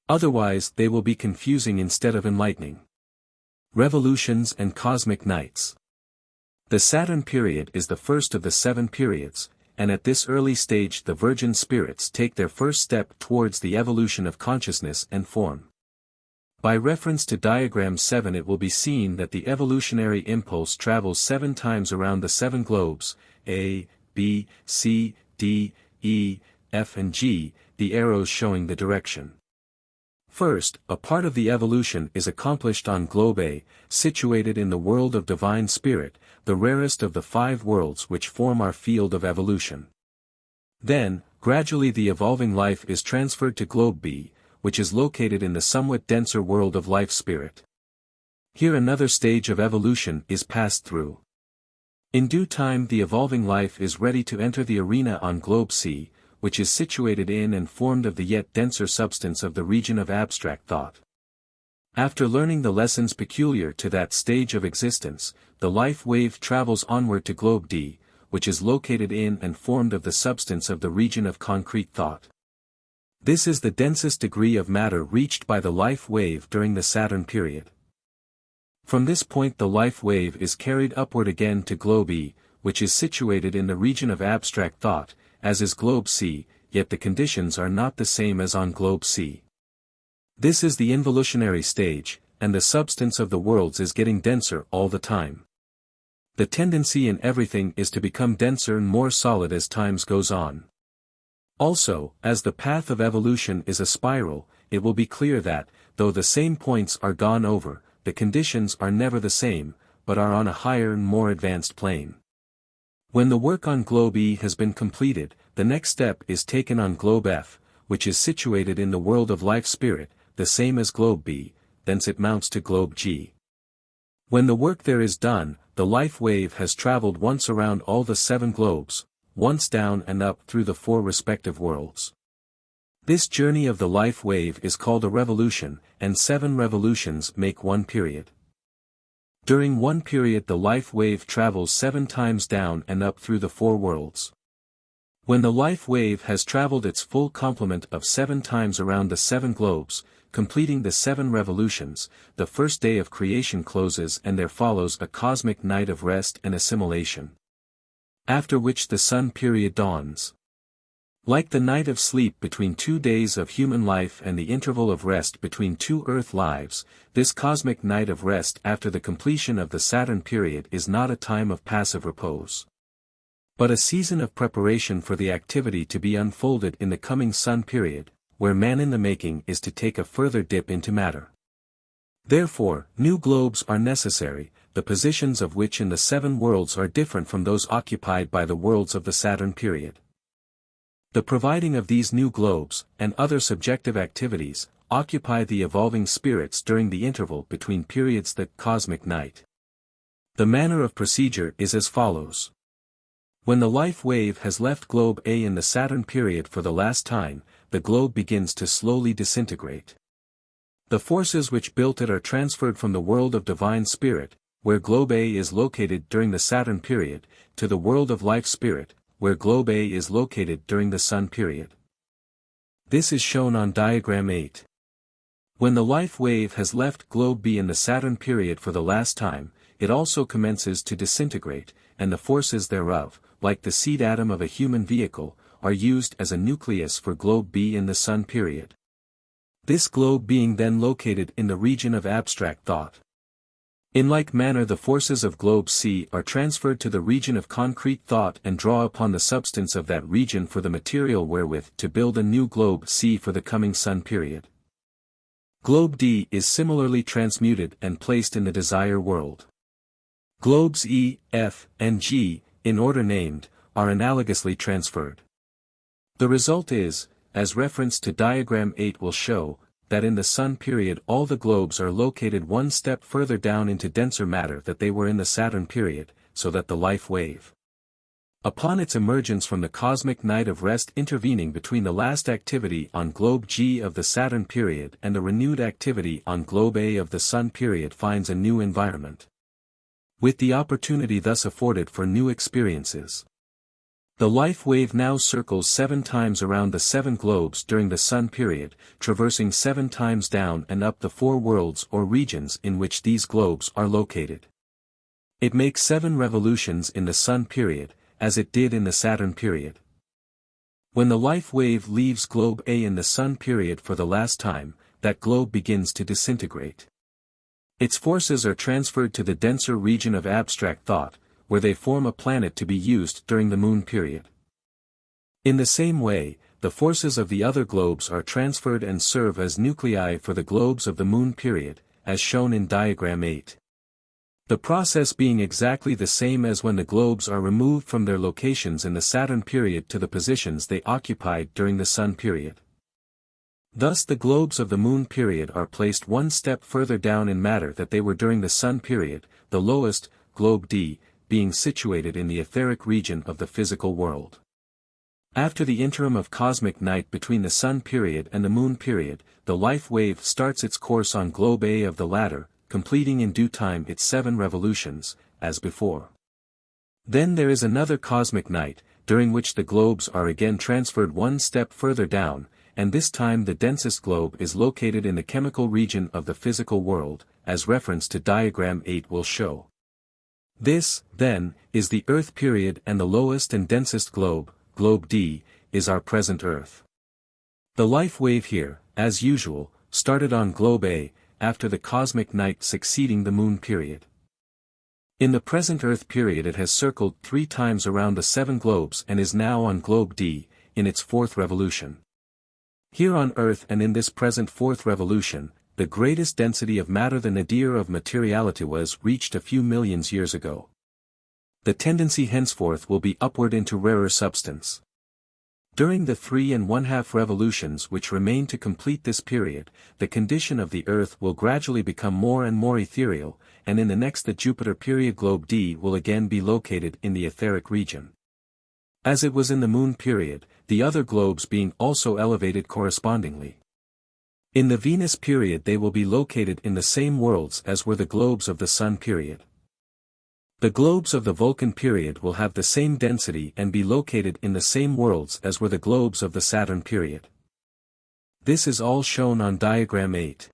Otherwise they will be confusing instead of enlightening. Revolutions and Cosmic Nights. The Saturn period is the first of the 7 periods, and at this early stage the virgin spirits take their first step towards the evolution of consciousness and form. By reference to diagram 7 it will be seen that the evolutionary impulse travels 7 times around the 7 globes, A, B, C, D, E, F and G, the arrows showing the direction. First, a part of the evolution is accomplished on globe A, situated in the world of divine spirit, the rarest of the 5 worlds which form our field of evolution. Then, gradually the evolving life is transferred to globe B, which is located in the somewhat denser world of life spirit. Here another stage of evolution is passed through. In due time the evolving life is ready to enter the arena on globe C, which is situated in and formed of the yet denser substance of the region of abstract thought. After learning the lessons peculiar to that stage of existence, the life wave travels onward to globe D, which is located in and formed of the substance of the region of concrete thought. This is the densest degree of matter reached by the life wave during the Saturn period. From this point the life wave is carried upward again to globe E, which is situated in the region of abstract thought, as is globe C, yet the conditions are not the same as on globe C. This is the involutionary stage, and the substance of the worlds is getting denser all the time. The tendency in everything is to become denser and more solid as time goes on. Also, as the path of evolution is a spiral, it will be clear that, though the same points are gone over, the conditions are never the same, but are on a higher and more advanced plane. When the work on globe E has been completed, the next step is taken on globe F, which is situated in the world of life spirit, the same as globe B, thence it mounts to globe G. When the work there is done, the life wave has traveled once around all the 7 globes, once down and up through the 4 respective worlds. This journey of the life wave is called a revolution, and 7 revolutions make one period. During one period the life wave travels 7 times down and up through the 4 worlds. When the life wave has traveled its full complement of 7 times around the 7 globes, completing the 7 revolutions, the first day of creation closes and there follows a cosmic night of rest and assimilation. After which the sun period dawns. Like the night of sleep between 2 days of human life and the interval of rest between 2 earth lives, this cosmic night of rest after the completion of the Saturn period is not a time of passive repose, but a season of preparation for the activity to be unfolded in the coming sun period, where man in the making is to take a further dip into matter. Therefore, new globes are necessary, the positions of which in the 7 worlds are different from those occupied by the worlds of the Saturn period. The providing of these new globes, and other subjective activities, occupy the evolving spirits during the interval between periods the cosmic night. The manner of procedure is as follows. When the life wave has left globe A in the Saturn period for the last time, the globe begins to slowly disintegrate. The forces which built it are transferred from the world of divine spirit, where globe A is located during the Saturn period, to the world of life spirit, where globe A is located during the sun period. This is shown on diagram 8. When the life wave has left globe B in the Saturn period for the last time, it also commences to disintegrate, and the forces thereof, like the seed atom of a human vehicle, are used as a nucleus for globe B in the sun period. This globe being then located in the region of abstract thought. In like manner the forces of globe C are transferred to the region of concrete thought and draw upon the substance of that region for the material wherewith to build a new globe C for the coming sun period. Globe D is similarly transmuted and placed in the desire world. Globes E, F, and G, in order named, are analogously transferred. The result is, as reference to diagram 8 will show, that in the sun period all the globes are located one step further down into denser matter than they were in the Saturn period, so that the life wave, upon its emergence from the cosmic night of rest intervening between the last activity on globe G of the Saturn period and the renewed activity on globe A of the sun period finds a new environment, with the opportunity thus afforded for new experiences. The life wave now circles 7 times around the 7 globes during the sun period, traversing 7 times down and up the 4 worlds or regions in which these globes are located. It makes 7 revolutions in the sun period, as it did in the Saturn period. When the life wave leaves globe A in the sun period for the last time, that globe begins to disintegrate. Its forces are transferred to the denser region of abstract thought, where they form a planet to be used during the moon period. In the same way, the forces of the other globes are transferred and serve as nuclei for the globes of the moon period, as shown in diagram 8. The process being exactly the same as when the globes are removed from their locations in the Saturn period to the positions they occupied during the sun period. Thus the globes of the moon period are placed one step further down in matter than they were during the sun period, the lowest, globe D, being situated in the etheric region of the physical world. After the interim of cosmic night between the sun period and the moon period, the life wave starts its course on globe A of the latter, completing in due time its 7 revolutions, as before. Then there is another cosmic night, during which the globes are again transferred one step further down, and this time the densest globe is located in the chemical region of the physical world, as reference to diagram 8 will show. This, then, is the Earth period, and the lowest and densest globe, globe D, is our present Earth. The life wave here, as usual, started on globe A, after the cosmic night succeeding the moon period. In the present Earth period it has circled 3 times around the 7 globes and is now on globe D, in its 4th revolution. Here on Earth and in this present 4th revolution, the greatest density of matter, the nadir of materiality, was reached a few millions years ago. The tendency henceforth will be upward into rarer substance. During the 3½ revolutions which remain to complete this period, the condition of the Earth will gradually become more and more ethereal, and in the next the Jupiter period globe D will again be located in the etheric region. As it was in the Moon period, the other globes being also elevated correspondingly. In the Venus period they will be located in the same worlds as were the globes of the Sun period. The globes of the Vulcan period will have the same density and be located in the same worlds as were the globes of the Saturn period. This is all shown on diagram 8.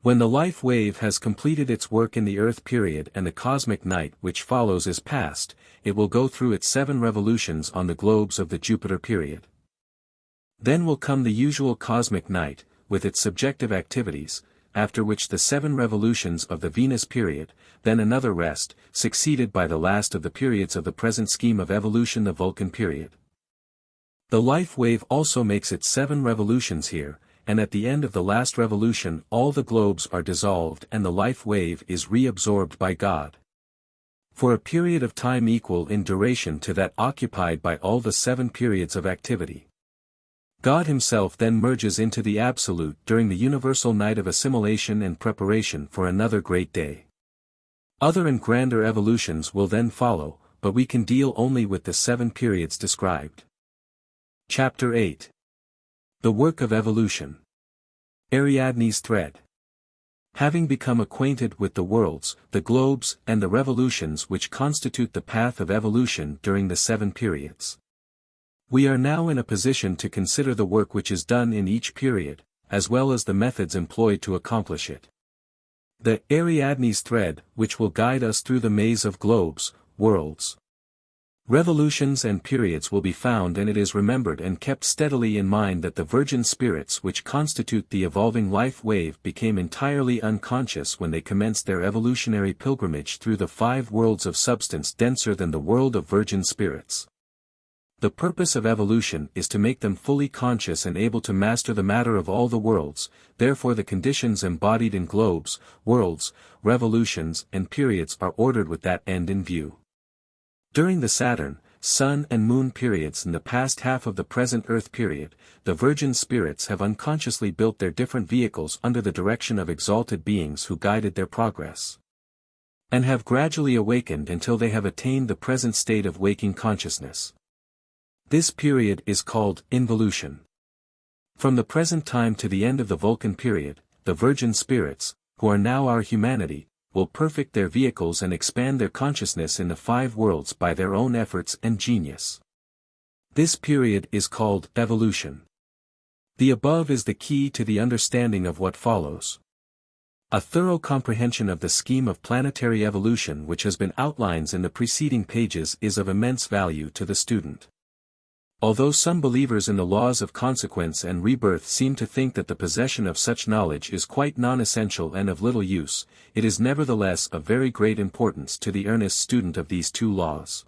When the life wave has completed its work in the Earth period and the cosmic night which follows is past, it will go through its 7 revolutions on the globes of the Jupiter period. Then will come the usual cosmic night, with its subjective activities, after which the 7 revolutions of the Venus period, then another rest, succeeded by the last of the periods of the present scheme of evolution, the Vulcan period. The life wave also makes its 7 revolutions here, and at the end of the last revolution all the globes are dissolved and the life wave is reabsorbed by God. For a period of time equal in duration to that occupied by all the 7 periods of activity. God himself then merges into the Absolute during the universal night of assimilation and preparation for another great day. Other and grander evolutions will then follow, but we can deal only with the 7 periods described. Chapter 8. The Work of Evolution. Ariadne's Thread. Having become acquainted with the worlds, the globes, and the revolutions which constitute the path of evolution during the 7 periods. We are now in a position to consider the work which is done in each period, as well as the methods employed to accomplish it. The Ariadne's thread, which will guide us through the maze of globes, worlds, revolutions and periods will be found, and it is remembered and kept steadily in mind that the virgin spirits which constitute the evolving life wave became entirely unconscious when they commenced their evolutionary pilgrimage through the 5 worlds of substance denser than the world of virgin spirits. The purpose of evolution is to make them fully conscious and able to master the matter of all the worlds, therefore the conditions embodied in globes, worlds, revolutions and periods are ordered with that end in view. During the Saturn, Sun and Moon periods and the past half of the present Earth period, the virgin spirits have unconsciously built their different vehicles under the direction of exalted beings who guided their progress, and have gradually awakened until they have attained the present state of waking consciousness. This period is called involution. From the present time to the end of the Vulcan period, the virgin spirits, who are now our humanity, will perfect their vehicles and expand their consciousness in the 5 worlds by their own efforts and genius. This period is called evolution. The above is the key to the understanding of what follows. A thorough comprehension of the scheme of planetary evolution which has been outlined in the preceding pages is of immense value to the student. Although some believers in the laws of consequence and rebirth seem to think that the possession of such knowledge is quite non-essential and of little use, it is nevertheless of very great importance to the earnest student of these 2 laws.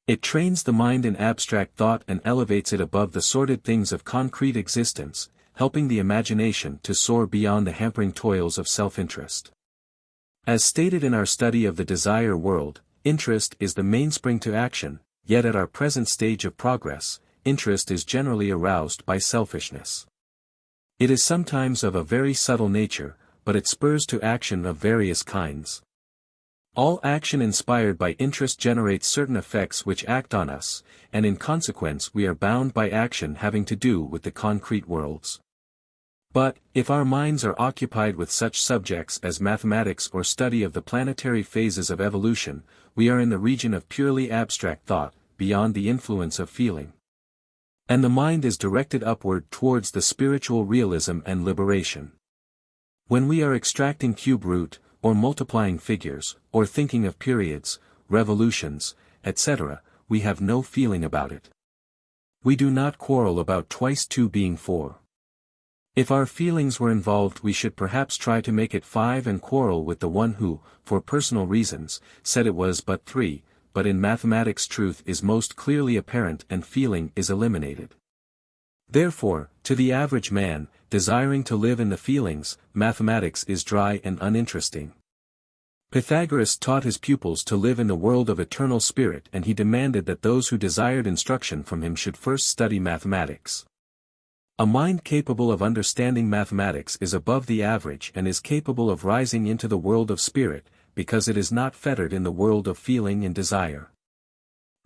It trains the mind in abstract thought and elevates it above the sordid things of concrete existence, helping the imagination to soar beyond the hampering toils of self-interest. As stated in our study of the desire world, interest is the mainspring to action. Yet at our present stage of progress, interest is generally aroused by selfishness. It is sometimes of a very subtle nature, but it spurs to action of various kinds. All action inspired by interest generates certain effects which act on us, and in consequence we are bound by action having to do with the concrete worlds. But, if our minds are occupied with such subjects as mathematics or study of the planetary phases of evolution, we are in the region of purely abstract thought, beyond the influence of feeling. And the mind is directed upward towards the spiritual realism and liberation. When we are extracting cube root, or multiplying figures, or thinking of periods, revolutions, etc., we have no feeling about it. We do not quarrel about twice 2 being 4. If our feelings were involved we should perhaps try to make it 5 and quarrel with the one who, for personal reasons, said it was but 3, but in mathematics truth is most clearly apparent and feeling is eliminated. Therefore, to the average man, desiring to live in the feelings, mathematics is dry and uninteresting. Pythagoras taught his pupils to live in the world of eternal spirit, and he demanded that those who desired instruction from him should first study mathematics. A mind capable of understanding mathematics is above the average and is capable of rising into the world of spirit, because it is not fettered in the world of feeling and desire.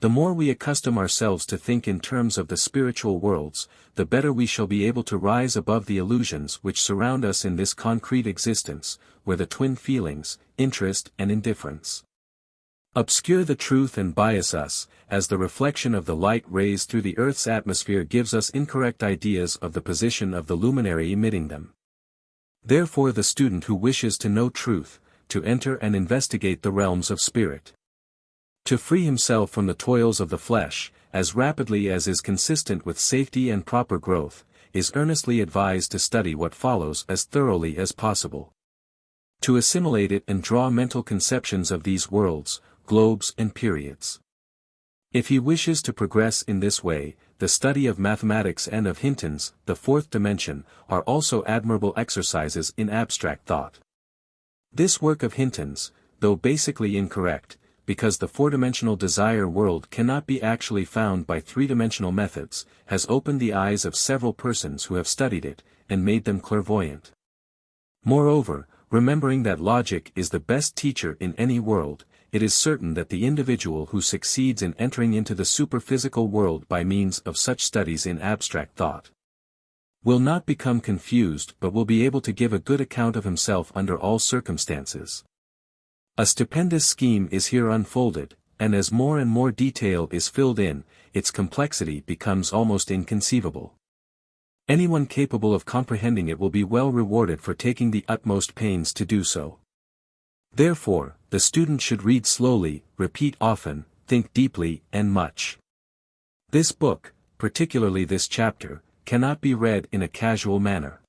The more we accustom ourselves to think in terms of the spiritual worlds, the better we shall be able to rise above the illusions which surround us in this concrete existence, where the twin feelings, interest and indifference, obscure the truth and bias us, as the reflection of the light rays through the Earth's atmosphere gives us incorrect ideas of the position of the luminary emitting them. Therefore the student who wishes to know truth, to enter and investigate the realms of spirit, to free himself from the toils of the flesh, as rapidly as is consistent with safety and proper growth, is earnestly advised to study what follows as thoroughly as possible, to assimilate it and draw mental conceptions of these worlds, globes and periods. If he wishes to progress in this way, the study of mathematics and of Hinton's, the fourth dimension, are also admirable exercises in abstract thought. This work of Hinton's, though basically incorrect, because the four-dimensional desire world cannot be actually found by three-dimensional methods, has opened the eyes of several persons who have studied it, and made them clairvoyant. Moreover, remembering that logic is the best teacher in any world, it is certain that the individual who succeeds in entering into the superphysical world by means of such studies in abstract thought will not become confused but will be able to give a good account of himself under all circumstances. A stupendous scheme is here unfolded, and as more and more detail is filled in, its complexity becomes almost inconceivable. Anyone capable of comprehending it will be well rewarded for taking the utmost pains to do so. Therefore, the student should read slowly, repeat often, think deeply and much. This book, particularly this chapter, cannot be read in a casual manner.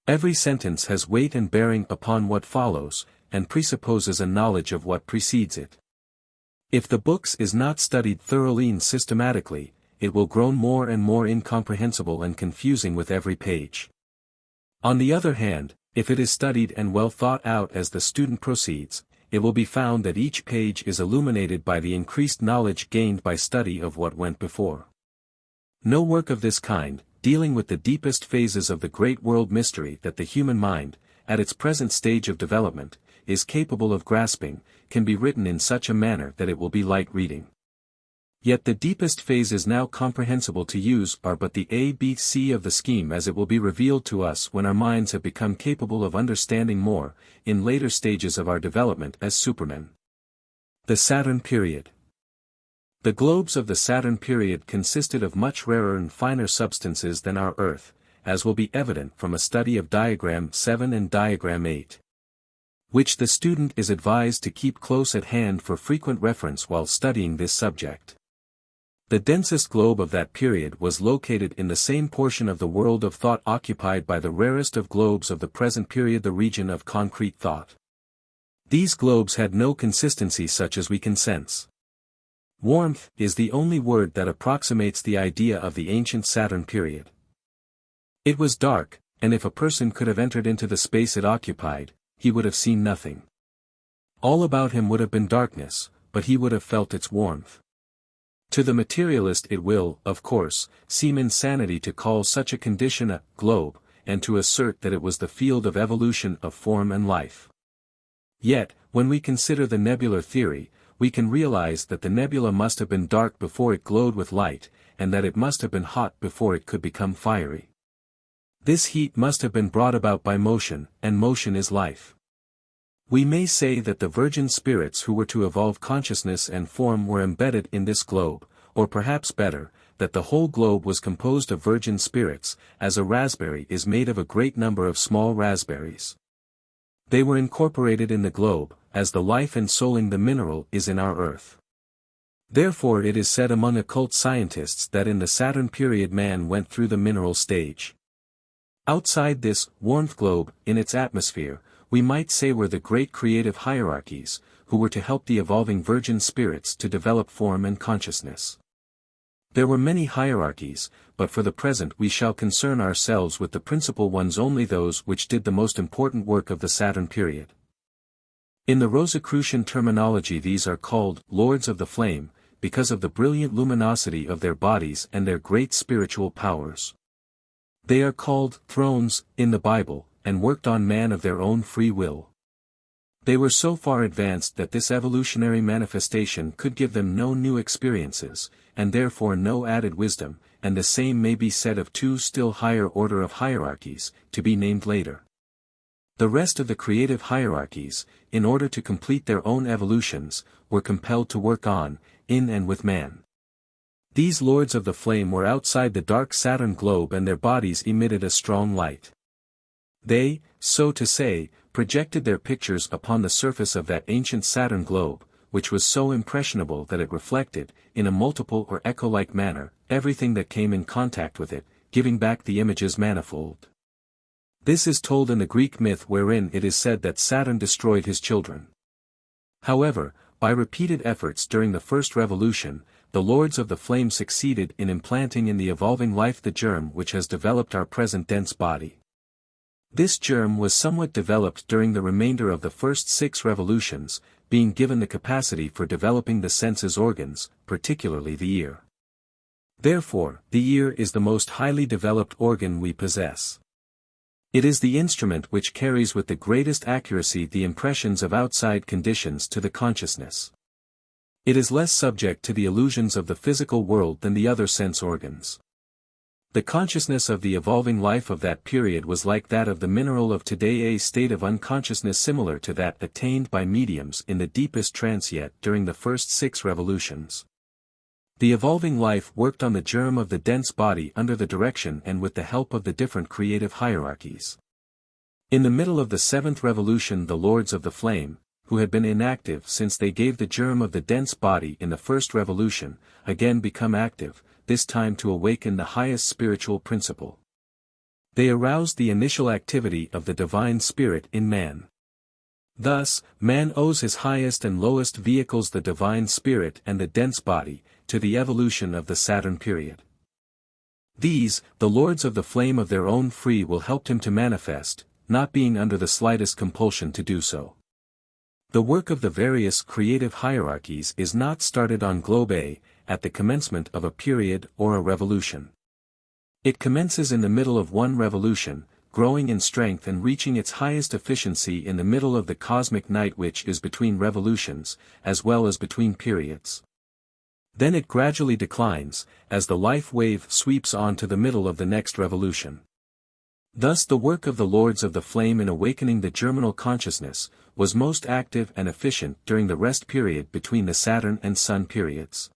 Every sentence has weight and bearing upon what follows, and presupposes a knowledge of what precedes it. If the book is not studied thoroughly and systematically, it will grow more and more incomprehensible and confusing with every page. On the other hand, if it is studied and well thought out as the student proceeds, it will be found that each page is illuminated by the increased knowledge gained by study of what went before. No work of this kind, dealing with the deepest phases of the great world mystery that the human mind, at its present stage of development, is capable of grasping, can be written in such a manner that it will be light reading. Yet the deepest phases now comprehensible to use are but the ABC of the scheme as it will be revealed to us when our minds have become capable of understanding more, in later stages of our development as supermen. The Saturn period. The globes of the Saturn period consisted of much rarer and finer substances than our Earth, as will be evident from a study of Diagram 7 and Diagram 8. Which the student is advised to keep close at hand for frequent reference while studying this subject. The densest globe of that period was located in the same portion of the world of thought occupied by the rarest of globes of the present period, the region of concrete thought. These globes had no consistency such as we can sense. Warmth is the only word that approximates the idea of the ancient Saturn period. It was dark, and if a person could have entered into the space it occupied, he would have seen nothing. All about him would have been darkness, but he would have felt its warmth. To the materialist it will, of course, seem insanity to call such a condition a globe, and to assert that it was the field of evolution of form and life. Yet, when we consider the nebular theory, we can realize that the nebula must have been dark before it glowed with light, and that it must have been hot before it could become fiery. This heat must have been brought about by motion, and motion is life. We may say that the virgin spirits who were to evolve consciousness and form were embedded in this globe, or perhaps better, that the whole globe was composed of virgin spirits, as a raspberry is made of a great number of small raspberries. They were incorporated in the globe, as the life and souling the mineral is in our earth. Therefore it is said among occult scientists that in the Saturn period man went through the mineral stage. Outside this warmth globe, in its atmosphere, we might say were the great creative hierarchies, who were to help the evolving virgin spirits to develop form and consciousness. There were many hierarchies, but for the present we shall concern ourselves with the principal ones, only those which did the most important work of the Saturn period. In the Rosicrucian terminology these are called Lords of the Flame, because of the brilliant luminosity of their bodies and their great spiritual powers. They are called thrones in the Bible, and worked on man of their own free will. They were so far advanced that this evolutionary manifestation could give them no new experiences, and therefore no added wisdom, and the same may be said of two still higher order of hierarchies, to be named later. The rest of the creative hierarchies, in order to complete their own evolutions, were compelled to work on, in and with man. These Lords of the Flame were outside the dark Saturn globe and their bodies emitted a strong light. They, so to say, projected their pictures upon the surface of that ancient Saturn globe, which was so impressionable that it reflected, in a multiple or echo-like manner, everything that came in contact with it, giving back the images manifold. This is told in the Greek myth wherein it is said that Saturn destroyed his children. However, by repeated efforts during the first revolution, the Lords of the Flame succeeded in implanting in the evolving life the germ which has developed our present dense body. This germ was somewhat developed during the remainder of the first 6 revolutions, being given the capacity for developing the senses organs, particularly the ear. Therefore, the ear is the most highly developed organ we possess. It is the instrument which carries with the greatest accuracy the impressions of outside conditions to the consciousness. It is less subject to the illusions of the physical world than the other sense organs. The consciousness of the evolving life of that period was like that of the mineral of today, a state of unconsciousness similar to that attained by mediums in the deepest trance yet during the first 6 revolutions. The evolving life worked on the germ of the dense body under the direction and with the help of the different creative hierarchies. In the middle of the 7th revolution the Lords of the Flame, who had been inactive since they gave the germ of the dense body in the first revolution, again become active, this time to awaken the highest spiritual principle. They aroused the initial activity of the divine spirit in man. Thus, man owes his highest and lowest vehicles, the divine spirit and the dense body, to the evolution of the Saturn period. These, the Lords of the Flame of their own free will helped him to manifest, not being under the slightest compulsion to do so. The work of the various creative hierarchies is not started on globe A, at the commencement of a period or a revolution. It commences in the middle of one revolution, growing in strength and reaching its highest efficiency in the middle of the cosmic night which is between revolutions, as well as between periods. Then it gradually declines, as the life wave sweeps on to the middle of the next revolution. Thus the work of the Lords of the Flame in awakening the germinal consciousness, was most active and efficient during the rest period between the Saturn and Sun periods.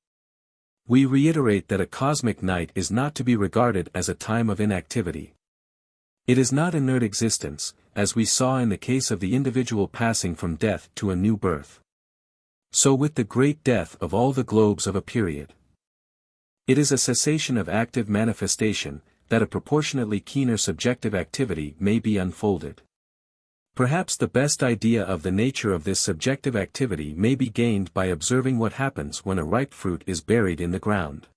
We reiterate that a cosmic night is not to be regarded as a time of inactivity. It is not inert existence, as we saw in the case of the individual passing from death to a new birth. So with the great death of all the globes of a period. It is a cessation of active manifestation, that a proportionately keener subjective activity may be unfolded. Perhaps the best idea of the nature of this subjective activity may be gained by observing what happens when a ripe fruit is buried in the ground.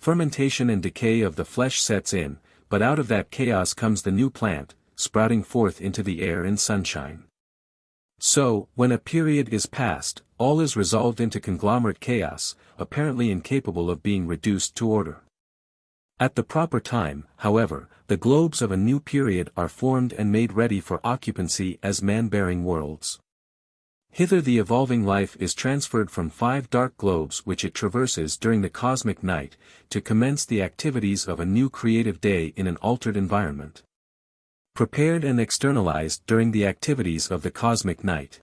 Fermentation and decay of the flesh sets in, but out of that chaos comes the new plant, sprouting forth into the air and sunshine. So, when a period is past, all is resolved into conglomerate chaos, apparently incapable of being reduced to order. At the proper time, however, the globes of a new period are formed and made ready for occupancy as man-bearing worlds. Hither the evolving life is transferred from 5 dark globes which it traverses during the cosmic night, to commence the activities of a new creative day in an altered environment. Prepared and externalized during the activities of the cosmic night.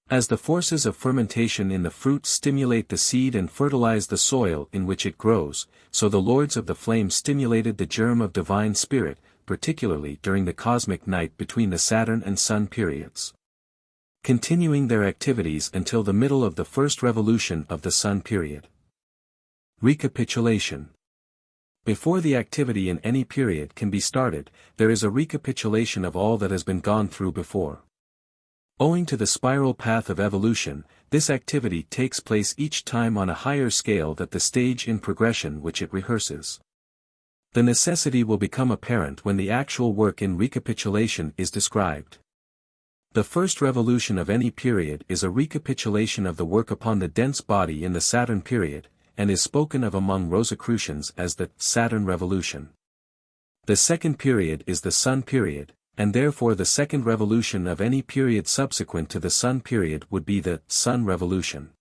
As the forces of fermentation in the fruit stimulate the seed and fertilize the soil in which it grows, so the Lords of the Flame stimulated the germ of divine spirit, particularly during the cosmic night between the Saturn and Sun periods. Continuing their activities until the middle of the first revolution of the Sun period. Recapitulation. Before the activity in any period can be started, there is a recapitulation of all that has been gone through before. Owing to the spiral path of evolution, this activity takes place each time on a higher scale than the stage in progression which it rehearses. The necessity will become apparent when the actual work in recapitulation is described. The first revolution of any period is a recapitulation of the work upon the dense body in the Saturn period, and is spoken of among Rosicrucians as the Saturn revolution. The second period is the Sun period, and therefore the second revolution of any period subsequent to the Sun period would be the Sun revolution.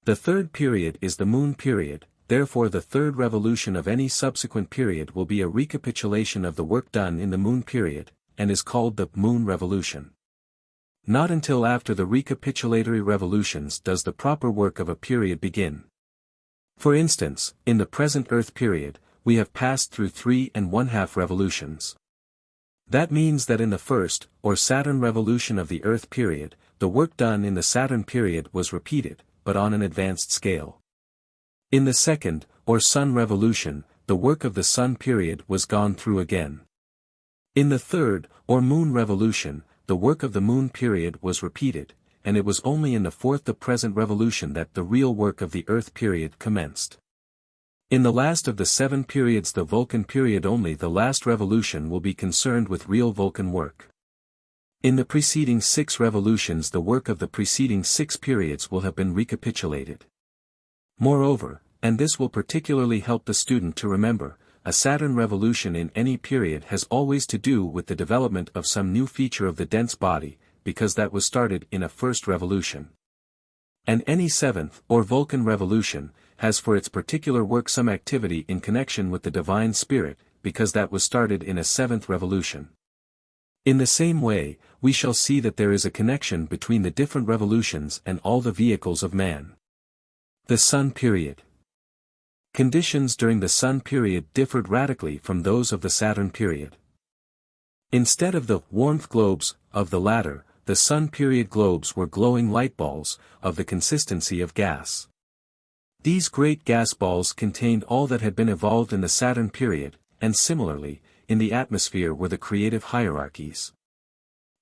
The third period is the Moon period, therefore the third revolution of any subsequent period will be a recapitulation of the work done in the Moon period, and is called the Moon revolution. Not until after the recapitulatory revolutions does the proper work of a period begin. For instance, in the present Earth period, we have passed through 3½ revolutions. That means that in the first, or Saturn revolution of the Earth period, the work done in the Saturn period was repeated, but on an advanced scale. In the second, or Sun revolution, the work of the Sun period was gone through again. In the third, or Moon revolution, the work of the Moon period was repeated, and it was only in the fourth, the present revolution, that the real work of the Earth period commenced. In the last of the 7 periods, the Vulcan period, only the last revolution will be concerned with real Vulcan work. In the preceding 6 revolutions, the work of the preceding 6 periods will have been recapitulated. Moreover, and this will particularly help the student to remember, a Saturn revolution in any period has always to do with the development of some new feature of the dense body, because that was started in a first revolution. And any 7th, or Vulcan revolution, has for its particular work some activity in connection with the divine spirit, because that was started in a 7th revolution. In the same way, we shall see that there is a connection between the different revolutions and all the vehicles of man. The Sun period. Conditions during the Sun period differed radically from those of the Saturn period. Instead of the warmth globes of the latter, the Sun period globes were glowing light balls, of the consistency of gas. These great gas balls contained all that had been evolved in the Saturn period, and similarly, in the atmosphere were the creative hierarchies.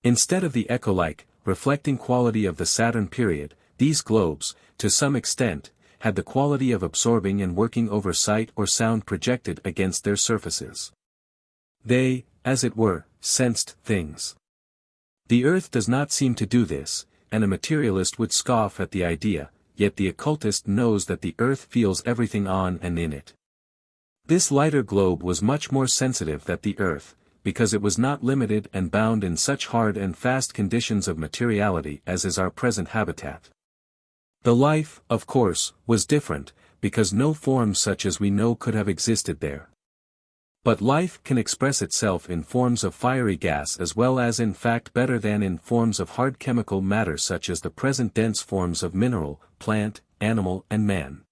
Instead of the echo-like, reflecting quality of the Saturn period, these globes, to some extent, had the quality of absorbing and working over sight or sound projected against their surfaces. They, as it were, sensed things. The Earth does not seem to do this, and a materialist would scoff at the idea, yet the occultist knows that the Earth feels everything on and in it. This lighter globe was much more sensitive than the Earth, because it was not limited and bound in such hard and fast conditions of materiality as is our present habitat. The life, of course, was different, because no form such as we know could have existed there. But life can express itself in forms of fiery gas as well as in fact better than in forms of hard chemical matter such as the present dense forms of mineral, plant, animal and man.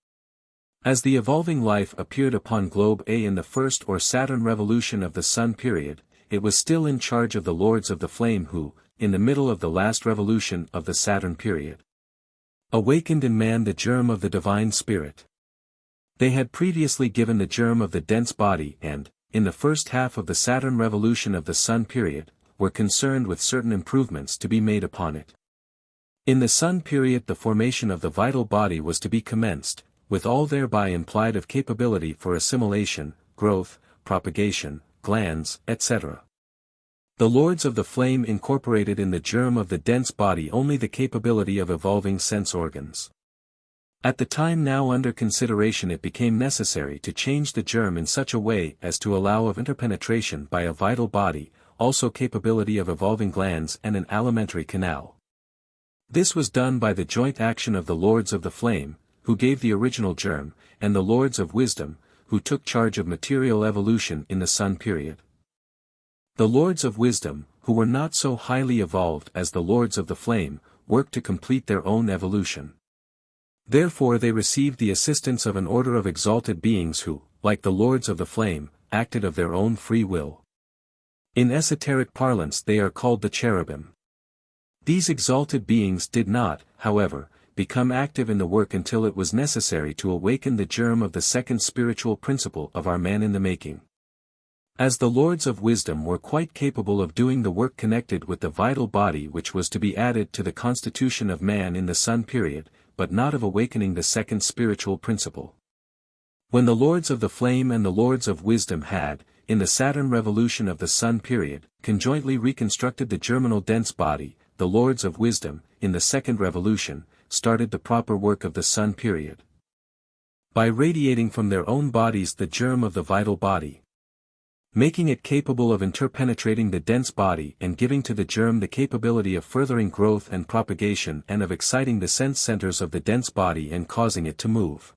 As the evolving life appeared upon Globe A in the first or Saturn revolution of the Sun period, it was still in charge of the Lords of the Flame who, in the middle of the last revolution of the Saturn period, awakened in man the germ of the divine spirit. They had previously given the germ of the dense body and, in the first half of the Saturn revolution of the Sun period, were concerned with certain improvements to be made upon it. In the Sun period the formation of the vital body was to be commenced, with all thereby implied of capability for assimilation, growth, propagation, glands, etc. The Lords of the Flame incorporated in the germ of the dense body only the capability of evolving sense organs. At the time now under consideration it became necessary to change the germ in such a way as to allow of interpenetration by a vital body, also capability of evolving glands and an alimentary canal. This was done by the joint action of the Lords of the Flame, who gave the original germ, and the Lords of Wisdom, who took charge of material evolution in the Sun period. The Lords of Wisdom, who were not so highly evolved as the Lords of the Flame, worked to complete their own evolution. Therefore they received the assistance of an order of exalted beings who, like the Lords of the Flame, acted of their own free will. In esoteric parlance they are called the cherubim. These exalted beings did not, however, become active in the work until it was necessary to awaken the germ of the second spiritual principle of our man in the making. As the Lords of Wisdom were quite capable of doing the work connected with the vital body which was to be added to the constitution of man in the Sun period, but not of awakening the second spiritual principle. When the Lords of the Flame and the Lords of Wisdom had, in the Saturn revolution of the Sun period, conjointly reconstructed the germinal dense body, the Lords of Wisdom, in the second revolution, started the proper work of the Sun period. By radiating from their own bodies the germ of the vital body, making it capable of interpenetrating the dense body and giving to the germ the capability of furthering growth and propagation and of exciting the sense centers of the dense body and causing it to move.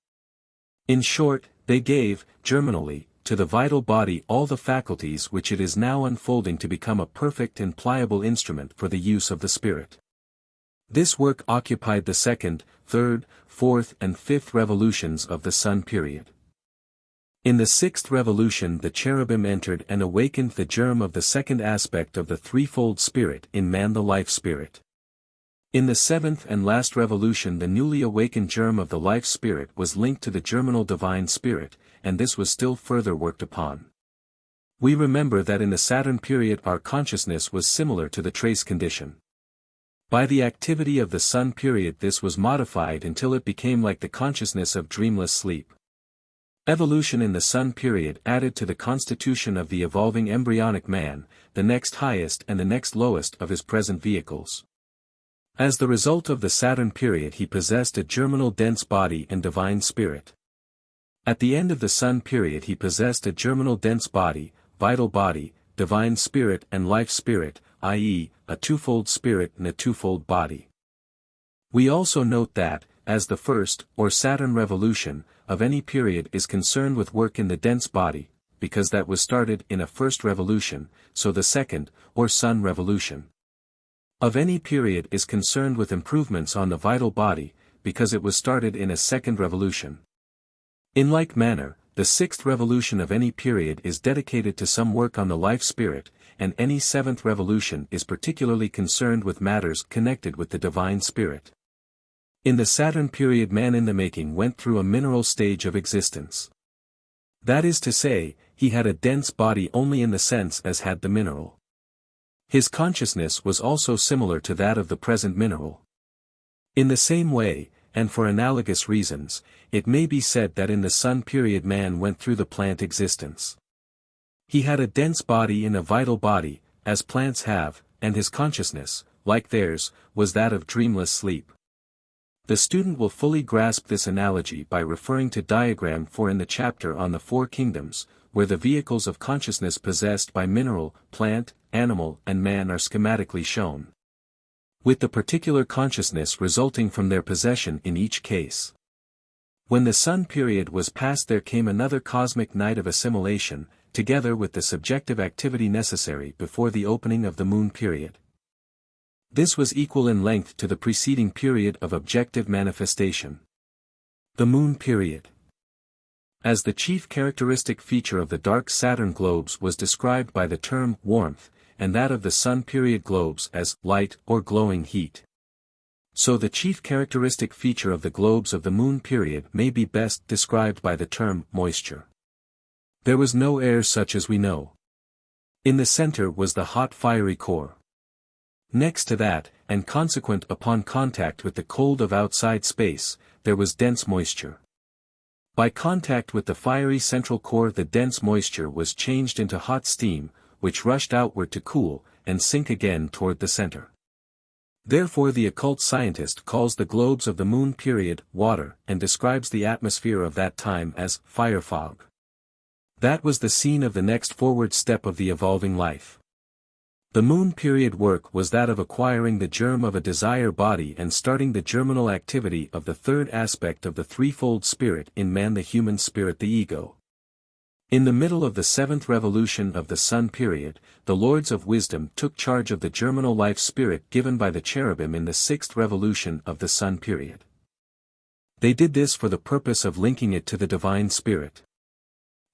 In short, they gave, germinally, to the vital body all the faculties which it is now unfolding to become a perfect and pliable instrument for the use of the spirit. This work occupied the second, third, fourth and fifth revolutions of the Sun period. In the sixth revolution the cherubim entered and awakened the germ of the second aspect of the threefold spirit in man, the life spirit. In the seventh and last revolution the newly awakened germ of the life spirit was linked to the germinal divine spirit, and this was still further worked upon. We remember that in the Saturn period our consciousness was similar to the trace condition. By the activity of the Sun period this was modified until it became like the consciousness of dreamless sleep. Evolution in the Sun period added to the constitution of the evolving embryonic man, the next highest and the next lowest of his present vehicles. As the result of the Saturn period he possessed a germinal dense body and divine spirit. At the end of the Sun period he possessed a germinal dense body, vital body, divine spirit and life spirit, i.e., a twofold spirit and a twofold body. We also note that, as the first, or Saturn revolution, of any period is concerned with work in the dense body, because that was started in a first revolution, so the second, or Sun revolution, of any period is concerned with improvements on the vital body, because it was started in a second revolution. In like manner, the sixth revolution of any period is dedicated to some work on the life spirit, and any seventh revolution is particularly concerned with matters connected with the divine spirit. In the Saturn period man in the making went through a mineral stage of existence. That is to say, he had a dense body only in the sense as had the mineral. His consciousness was also similar to that of the present mineral. In the same way, and for analogous reasons, it may be said that in the Sun period man went through the plant existence. He had a dense body in a vital body, as plants have, and his consciousness, like theirs, was that of dreamless sleep. The student will fully grasp this analogy by referring to diagram 4 in the chapter on the four kingdoms, where the vehicles of consciousness possessed by mineral, plant, animal and man are schematically shown, with the particular consciousness resulting from their possession in each case. When the Sun period was past there came another cosmic night of assimilation, together with the subjective activity necessary before the opening of the Moon period. This was equal in length to the preceding period of objective manifestation. The Moon period, as the chief characteristic feature of the dark Saturn globes was described by the term warmth, and that of the Sun period globes as light or glowing heat. So the chief characteristic feature of the globes of the Moon period may be best described by the term moisture. There was no air such as we know. In the center was the hot fiery core. Next to that, and consequent upon contact with the cold of outside space, there was dense moisture. By contact with the fiery central core the dense moisture was changed into hot steam, which rushed outward to cool, and sink again toward the center. Therefore the occult scientist calls the globes of the Moon period water and describes the atmosphere of that time as fire fog. That was the scene of the next forward step of the evolving life. The Moon period work was that of acquiring the germ of a desire body and starting the germinal activity of the third aspect of the threefold spirit in man, the human spirit, the ego. In the middle of the seventh revolution of the Sun period, the Lords of Wisdom took charge of the germinal life spirit given by the cherubim in the sixth revolution of the Sun period. They did this for the purpose of linking it to the divine spirit.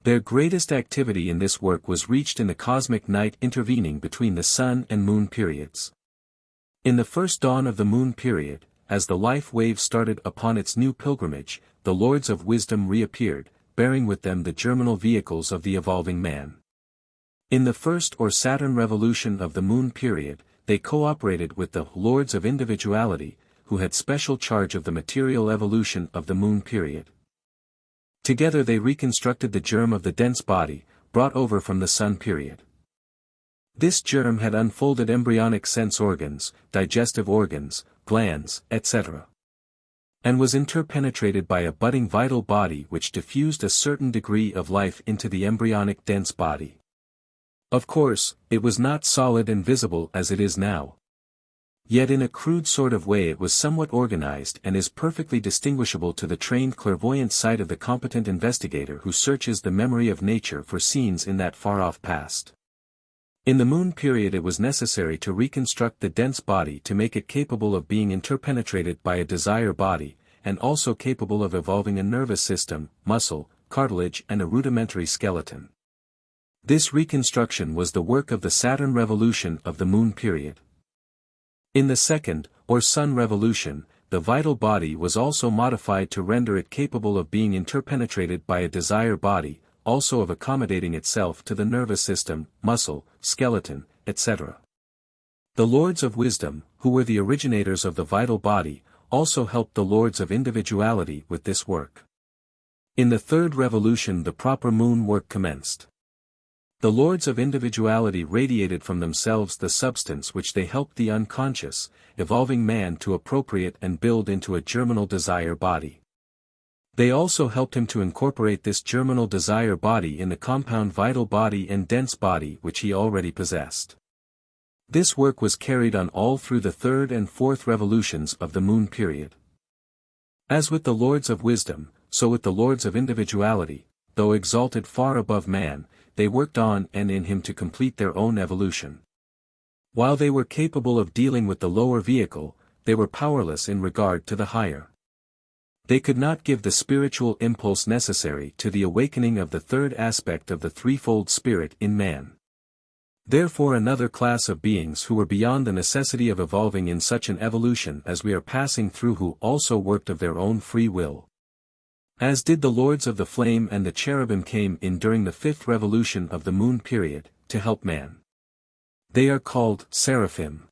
Their greatest activity in this work was reached in the cosmic night intervening between the Sun and Moon periods. In the first dawn of the Moon period, as the life wave started upon its new pilgrimage, the Lords of Wisdom reappeared, bearing with them the germinal vehicles of the evolving man. In the first or Saturn revolution of the Moon period, they cooperated with the Lords of Individuality, who had special charge of the material evolution of the Moon period. Together they reconstructed the germ of the dense body, brought over from the Sun period. This germ had unfolded embryonic sense organs, digestive organs, glands, etc. and was interpenetrated by a budding vital body which diffused a certain degree of life into the embryonic dense body. Of course, it was not solid and visible as it is now. Yet in a crude sort of way it was somewhat organized and is perfectly distinguishable to the trained clairvoyant sight of the competent investigator who searches the memory of nature for scenes in that far-off past. In the moon period it was necessary to reconstruct the dense body to make it capable of being interpenetrated by a desire body, and also capable of evolving a nervous system, muscle, cartilage and a rudimentary skeleton. This reconstruction was the work of the Saturn revolution of the moon period. In the second, or sun revolution, the vital body was also modified to render it capable of being interpenetrated by a desire body, also of accommodating itself to the nervous system, muscle, skeleton, etc. The Lords of Wisdom, who were the originators of the vital body, also helped the Lords of Individuality with this work. In the third revolution the proper moon work commenced. The Lords of Individuality radiated from themselves the substance which they helped the unconscious, evolving man to appropriate and build into a germinal desire body. They also helped him to incorporate this germinal desire body in the compound vital body and dense body which he already possessed. This work was carried on all through the third and fourth revolutions of the moon period. As with the Lords of Wisdom, so with the Lords of Individuality, though exalted far above man, they worked on and in him to complete their own evolution. While they were capable of dealing with the lower vehicle, they were powerless in regard to the higher. They could not give the spiritual impulse necessary to the awakening of the third aspect of the threefold spirit in man. Therefore another class of beings who were beyond the necessity of evolving in such an evolution as we are passing through who also worked of their own free will. As did the Lords of the Flame and the Cherubim came in during the fifth revolution of the moon period, to help man. They are called seraphim.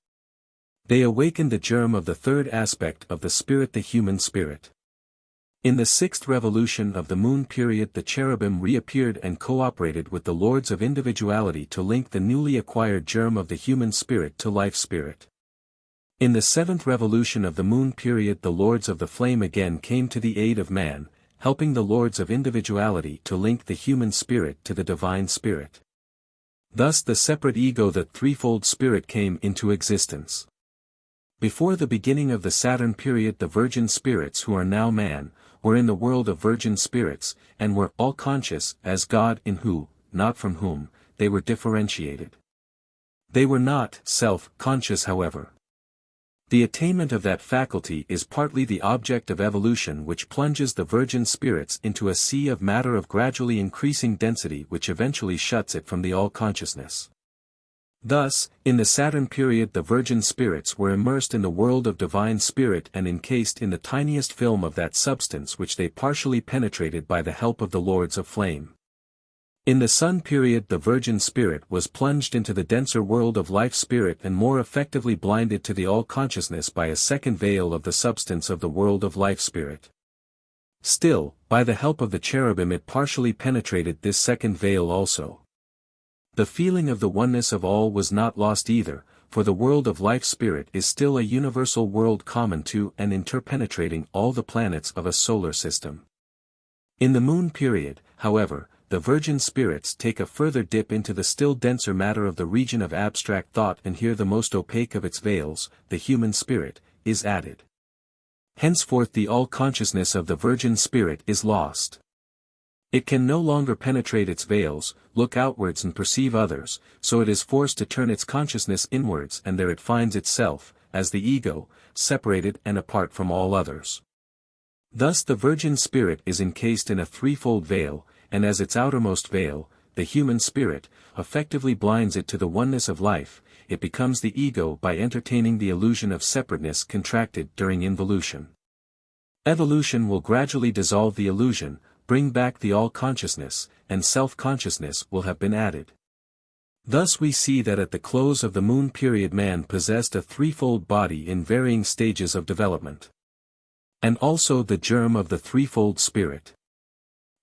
They awakened the germ of the third aspect of the spirit, the human spirit. In the sixth revolution of the moon period the cherubim reappeared and cooperated with the Lords of Individuality to link the newly acquired germ of the human spirit to life spirit. In the seventh revolution of the moon period the Lords of the Flame again came to the aid of man, helping the Lords of Individuality to link the human spirit to the divine spirit. Thus the separate ego, the threefold spirit, came into existence. Before the beginning of the Saturn period the virgin spirits who are now man, were in the world of virgin spirits, and were all conscious as God in who, not from whom, they were differentiated. They were not self-conscious however. The attainment of that faculty is partly the object of evolution which plunges the virgin spirits into a sea of matter of gradually increasing density which eventually shuts it from the all-consciousness. Thus, in the Saturn period the virgin spirits were immersed in the world of divine spirit and encased in the tiniest film of that substance which they partially penetrated by the help of the Lords of Flame. In the Sun period the virgin spirit was plunged into the denser world of life spirit and more effectively blinded to the all-consciousness by a second veil of the substance of the world of life spirit. Still, by the help of the cherubim it partially penetrated this second veil also. The feeling of the oneness of all was not lost either, for the world of life spirit is still a universal world common to and interpenetrating all the planets of a solar system. In the moon period, however, the virgin spirits take a further dip into the still denser matter of the region of abstract thought, and here the most opaque of its veils, the human spirit, is added. Henceforth the all-consciousness of the virgin spirit is lost. It can no longer penetrate its veils, look outwards and perceive others, so it is forced to turn its consciousness inwards, and there it finds itself, as the ego, separated and apart from all others. Thus the virgin spirit is encased in a threefold veil, and as its outermost veil, the human spirit, effectively blinds it to the oneness of life, it becomes the ego by entertaining the illusion of separateness contracted during involution. Evolution will gradually dissolve the illusion, bring back the all-consciousness, and self-consciousness will have been added. Thus we see that at the close of the moon period man possessed a threefold body in varying stages of development. And also the germ of the threefold spirit.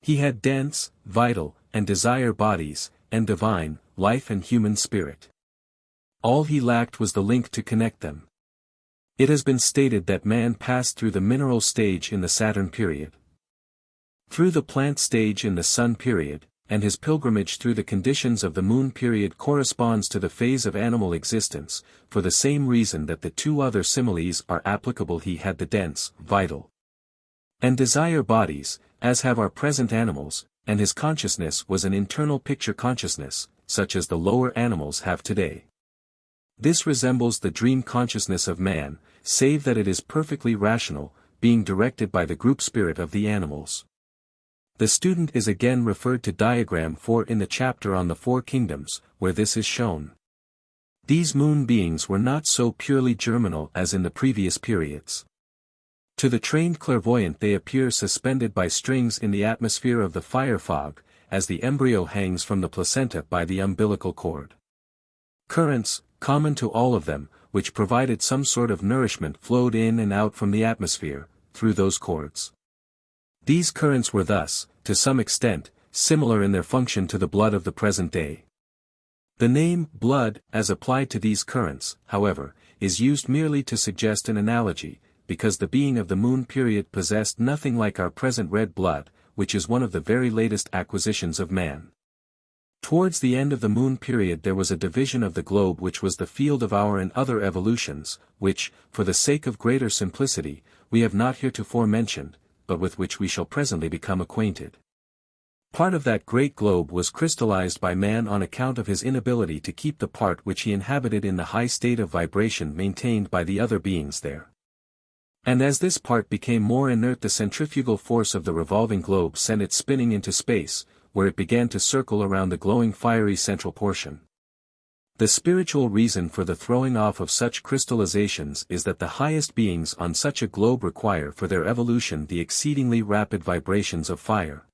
He had dense, vital, and desire bodies, and divine, life and human spirit. All he lacked was the link to connect them. It has been stated that man passed through the mineral stage in the Saturn period, through the plant stage in the Sun period, and his pilgrimage through the conditions of the Moon period corresponds to the phase of animal existence, for the same reason that the two other similes are applicable. He had the dense, vital, and desire bodies, as have our present animals, and his consciousness was an internal picture consciousness, such as the lower animals have today. This resembles the dream consciousness of man, save that it is perfectly rational, being directed by the group spirit of the animals. The student is again referred to diagram 4 in the chapter on the Four Kingdoms, where this is shown. These moon beings were not so purely germinal as in the previous periods. To the trained clairvoyant they appear suspended by strings in the atmosphere of the fire fog, as the embryo hangs from the placenta by the umbilical cord. Currents, common to all of them, which provided some sort of nourishment flowed in and out from the atmosphere, through those cords. These currents were thus, to some extent, similar in their function to the blood of the present day. The name blood, as applied to these currents, however, is used merely to suggest an analogy, because the being of the Moon period possessed nothing like our present red blood, which is one of the very latest acquisitions of man. Towards the end of the Moon period there was a division of the globe which was the field of our and other evolutions, which, for the sake of greater simplicity, we have not heretofore mentioned, but with which we shall presently become acquainted. Part of that great globe was crystallized by man on account of his inability to keep the part which he inhabited in the high state of vibration maintained by the other beings there. And as this part became more inert, the centrifugal force of the revolving globe sent it spinning into space, where it began to circle around the glowing fiery central portion. The spiritual reason for the throwing off of such crystallizations is that the highest beings on such a globe require for their evolution the exceedingly rapid vibrations of fire.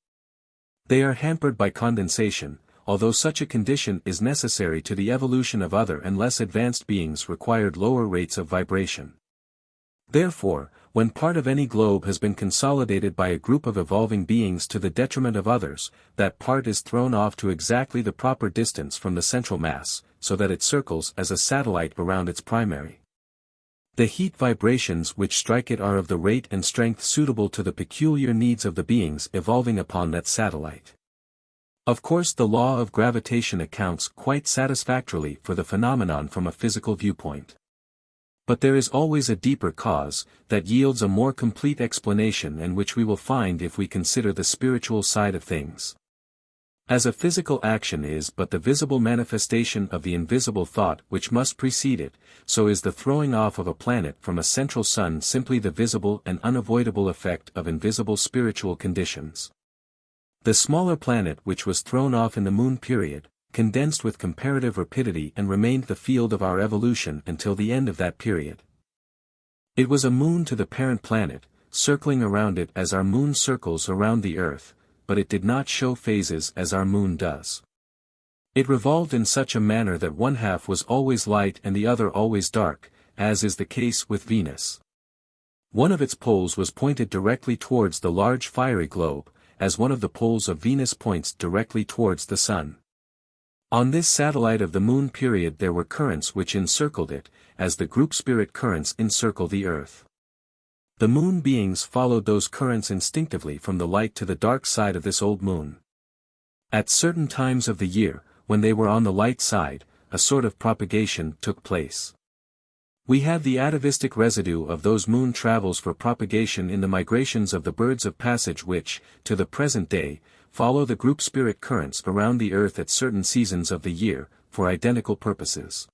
They are hampered by condensation, although such a condition is necessary to the evolution of other and less advanced beings required lower rates of vibration. Therefore, when part of any globe has been consolidated by a group of evolving beings to the detriment of others, that part is thrown off to exactly the proper distance from the central mass, so that it circles as a satellite around its primary. The heat vibrations which strike it are of the rate and strength suitable to the peculiar needs of the beings evolving upon that satellite. Of course, the law of gravitation accounts quite satisfactorily for the phenomenon from a physical viewpoint. But there is always a deeper cause, that yields a more complete explanation and which we will find if we consider the spiritual side of things. As a physical action is but the visible manifestation of the invisible thought which must precede it, so is the throwing off of a planet from a central sun simply the visible and unavoidable effect of invisible spiritual conditions. The smaller planet which was thrown off in the Moon period, condensed with comparative rapidity and remained the field of our evolution until the end of that period. It was a moon to the parent planet, circling around it as our moon circles around the earth, but it did not show phases as our moon does. It revolved in such a manner that one half was always light and the other always dark, as is the case with Venus. One of its poles was pointed directly towards the large fiery globe, as one of the poles of Venus points directly towards the Sun. On this satellite of the Moon period there were currents which encircled it, as the group spirit currents encircle the Earth. The Moon beings followed those currents instinctively from the light to the dark side of this old Moon. At certain times of the year, when they were on the light side, a sort of propagation took place. We have the atavistic residue of those moon travels for propagation in the migrations of the birds of passage which, to the present day, follow the group spirit currents around the earth at certain seasons of the year, for identical purposes.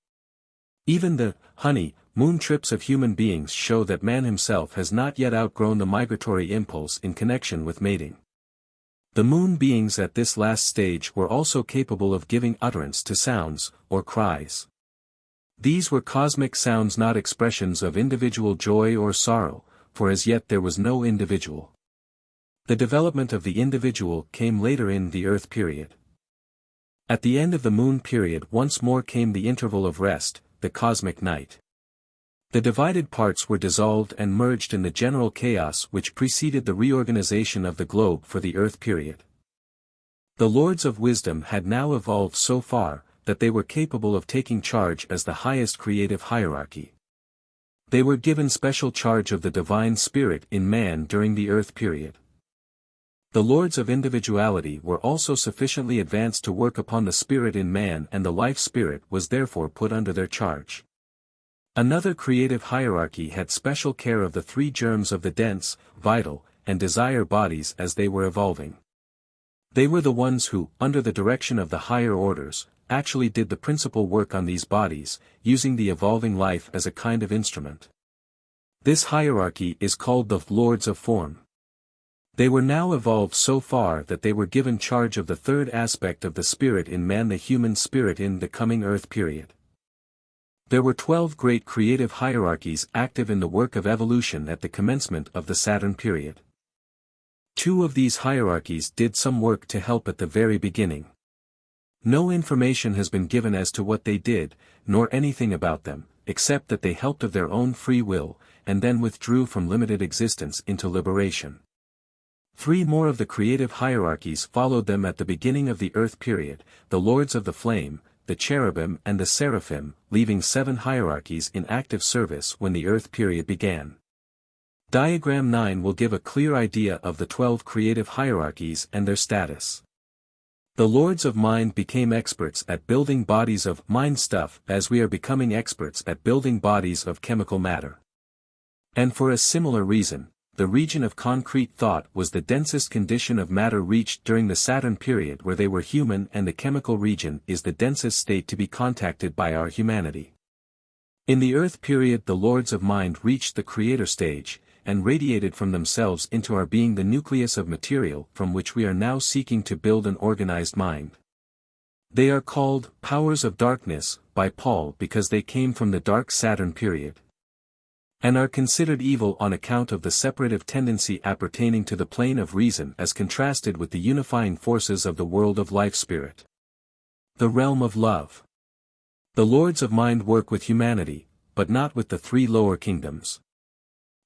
Even the honey moon trips of human beings show that man himself has not yet outgrown the migratory impulse in connection with mating. The moon beings at this last stage were also capable of giving utterance to sounds, or cries. These were cosmic sounds, not expressions of individual joy or sorrow, for as yet there was no individual. The development of the individual came later in the Earth period. At the end of the Moon period once more came the interval of rest, the cosmic night. The divided parts were dissolved and merged in the general chaos which preceded the reorganization of the globe for the Earth period. The Lords of Wisdom had now evolved so far, that they were capable of taking charge as the highest creative hierarchy. They were given special charge of the divine spirit in man during the earth period. The lords of individuality were also sufficiently advanced to work upon the spirit in man, and the life spirit was therefore put under their charge. Another creative hierarchy had special care of the three germs of the dense, vital, and desire bodies as they were evolving. They were the ones who, under the direction of the higher orders, actually did the principal work on these bodies, using the evolving life as a kind of instrument. This hierarchy is called the Lords of Form. They were now evolved so far that they were given charge of the third aspect of the spirit in man, the human spirit in the coming earth period. There were 12 great creative hierarchies active in the work of evolution at the commencement of the Saturn period. 2 of these hierarchies did some work to help at the very beginning. No information has been given as to what they did, nor anything about them, except that they helped of their own free will, and then withdrew from limited existence into liberation. 3 more of the creative hierarchies followed them at the beginning of the earth period, the Lords of the Flame, the Cherubim and the Seraphim, leaving 7 hierarchies in active service when the earth period began. Diagram 9 will give a clear idea of the 12 creative hierarchies and their status. The Lords of Mind became experts at building bodies of mind stuff as we are becoming experts at building bodies of chemical matter. And for a similar reason, the region of concrete thought was the densest condition of matter reached during the Saturn period, where they were human, and the chemical region is the densest state to be contacted by our humanity. In the earth period the Lords of Mind reached the creator stage, and radiated from themselves into our being the nucleus of material from which we are now seeking to build an organized mind. They are called powers of darkness by Paul because they came from the dark Saturn period, and are considered evil on account of the separative tendency appertaining to the plane of reason as contrasted with the unifying forces of the world of life spirit. The realm of love. The Lords of Mind work with humanity, but not with the 3 lower kingdoms.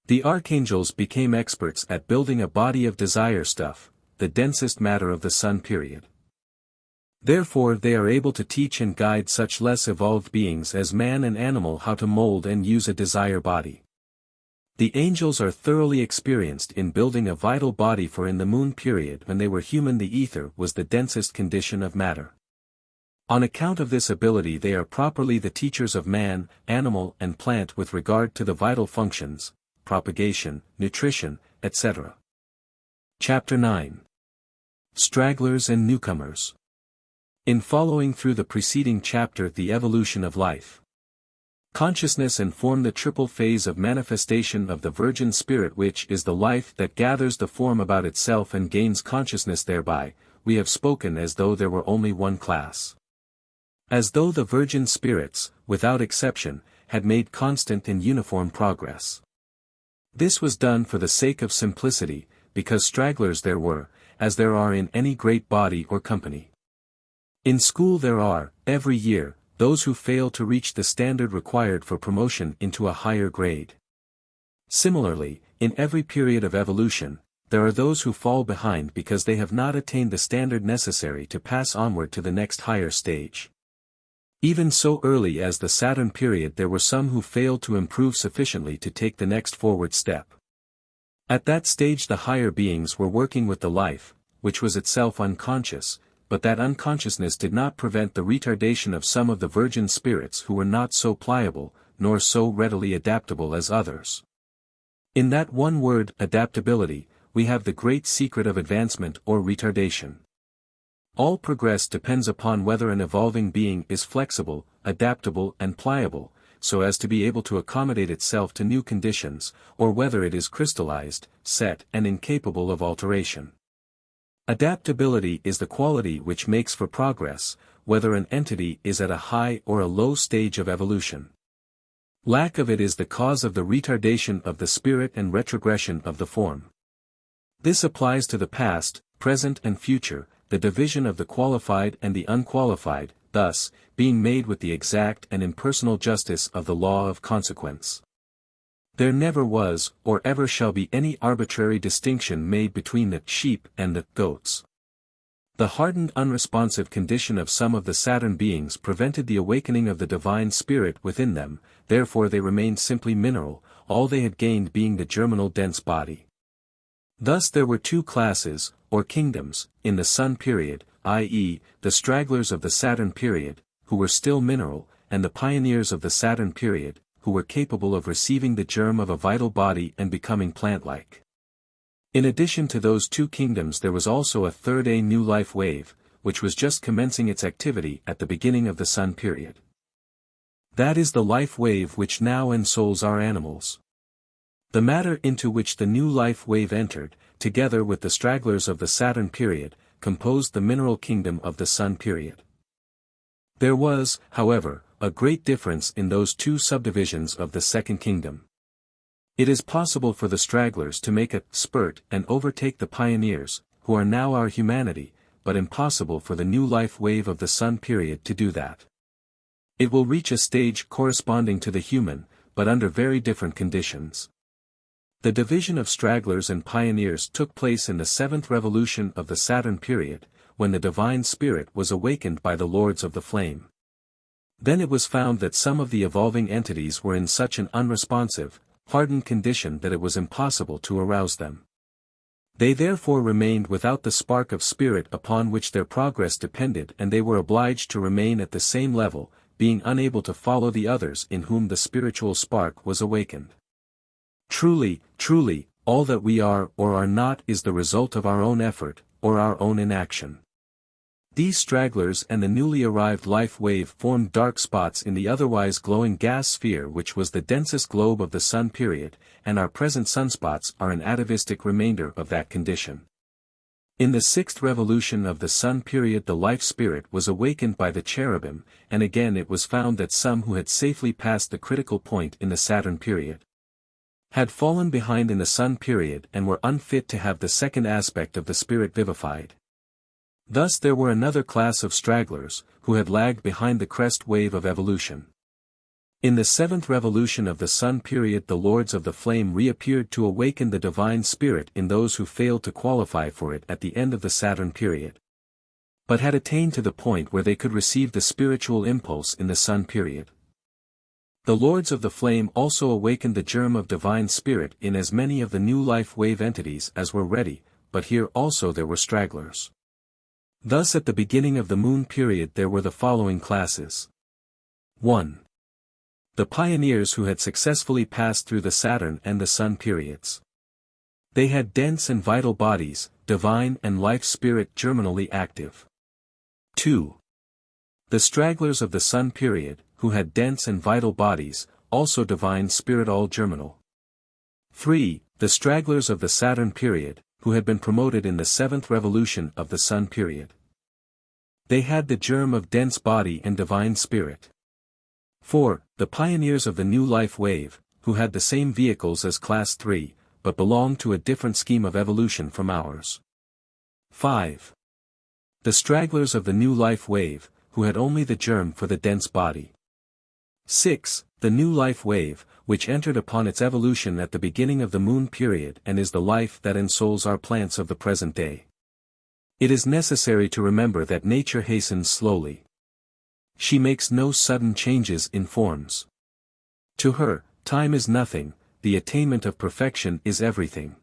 The archangels became experts at building a body of desire stuff, the densest matter of the sun period. Therefore they are able to teach and guide such less evolved beings as man and animal how to mold and use a desire body. The angels are thoroughly experienced in building a vital body, for in the moon period when they were human the ether was the densest condition of matter. On account of this ability they are properly the teachers of man, animal and plant with regard to the vital functions, propagation, nutrition, etc. Chapter 9. Stragglers and Newcomers. In following through the preceding chapter the evolution of life, consciousness and form, the triple phase of manifestation of the virgin spirit, which is the life that gathers the form about itself and gains consciousness thereby, we have spoken as though there were only one class. As though the virgin spirits, without exception, had made constant and uniform progress. This was done for the sake of simplicity, because stragglers there were, as there are in any great body or company. In school there are, every year, those who fail to reach the standard required for promotion into a higher grade. Similarly, in every period of evolution, there are those who fall behind because they have not attained the standard necessary to pass onward to the next higher stage. Even so early as the Saturn period there were some who failed to improve sufficiently to take the next forward step. At that stage the higher beings were working with the life, which was itself unconscious, but that unconsciousness did not prevent the retardation of some of the virgin spirits who were not so pliable, nor so readily adaptable as others. In that one word, adaptability, we have the great secret of advancement or retardation. All progress depends upon whether an evolving being is flexible, adaptable and pliable, so as to be able to accommodate itself to new conditions, or whether it is crystallized, set and incapable of alteration. Adaptability is the quality which makes for progress, whether an entity is at a high or a low stage of evolution. Lack of it is the cause of the retardation of the spirit and retrogression of the form. This applies to the past, present and future, the division of the qualified and the unqualified, thus, being made with the exact and impersonal justice of the law of consequence. There never was, or ever shall be any arbitrary distinction made between the sheep and the goats. The hardened unresponsive condition of some of the Saturn beings prevented the awakening of the divine spirit within them, therefore they remained simply mineral, all they had gained being the germinal dense body. Thus there were two classes, or kingdoms, in the Sun period, i.e., the stragglers of the Saturn period, who were still mineral, and the pioneers of the Saturn period, who were capable of receiving the germ of a vital body and becoming plant-like. In addition to those two kingdoms there was also a third new life wave, which was just commencing its activity at the beginning of the Sun period. That is the life wave which now ensouls our animals. The matter into which the new life wave entered, together with the stragglers of the Saturn period, composed the mineral kingdom of the Sun period. There was, however, a great difference in those two subdivisions of the second kingdom. It is possible for the stragglers to make a spurt and overtake the pioneers, who are now our humanity, but impossible for the new life wave of the Sun period to do that. It will reach a stage corresponding to the human, but under very different conditions. The division of stragglers and pioneers took place in the seventh revolution of the Saturn period, when the divine spirit was awakened by the lords of the flame. Then it was found that some of the evolving entities were in such an unresponsive, hardened condition that it was impossible to arouse them. They therefore remained without the spark of spirit upon which their progress depended, and they were obliged to remain at the same level, being unable to follow the others in whom the spiritual spark was awakened. Truly, truly, all that we are or are not is the result of our own effort, or our own inaction. These stragglers and the newly arrived life wave formed dark spots in the otherwise glowing gas sphere which was the densest globe of the Sun period, and our present sunspots are an atavistic remainder of that condition. In the sixth revolution of the Sun period the life spirit was awakened by the cherubim, and again it was found that some who had safely passed the critical point in the Saturn period had fallen behind in the Sun period and were unfit to have the second aspect of the spirit vivified. Thus there were another class of stragglers, who had lagged behind the crest wave of evolution. In the seventh revolution of the Sun period the lords of the flame reappeared to awaken the divine spirit in those who failed to qualify for it at the end of the Saturn period, but had attained to the point where they could receive the spiritual impulse in the Sun period. The lords of the flame also awakened the germ of divine spirit in as many of the new life wave entities as were ready, but here also there were stragglers. Thus at the beginning of the Moon period there were the following classes. 1. The pioneers who had successfully passed through the Saturn and the Sun periods. They had dense and vital bodies, divine and life spirit germinally active. 2. The stragglers of the Sun period, who had dense and vital bodies, also divine spirit all germinal. 3. The stragglers of the Saturn period, who had been promoted in the seventh revolution of the Sun period. They had the germ of dense body and divine spirit. 4. The pioneers of the new life wave, who had the same vehicles as Class 3, but belonged to a different scheme of evolution from ours. 5. The stragglers of the new life wave, who had only the germ for the dense body. 6. The new life wave, which entered upon its evolution at the beginning of the Moon period and is the life that ensouls our plants of the present day. It is necessary to remember that nature hastens slowly. She makes no sudden changes in forms. To her, time is nothing, the attainment of perfection is everything.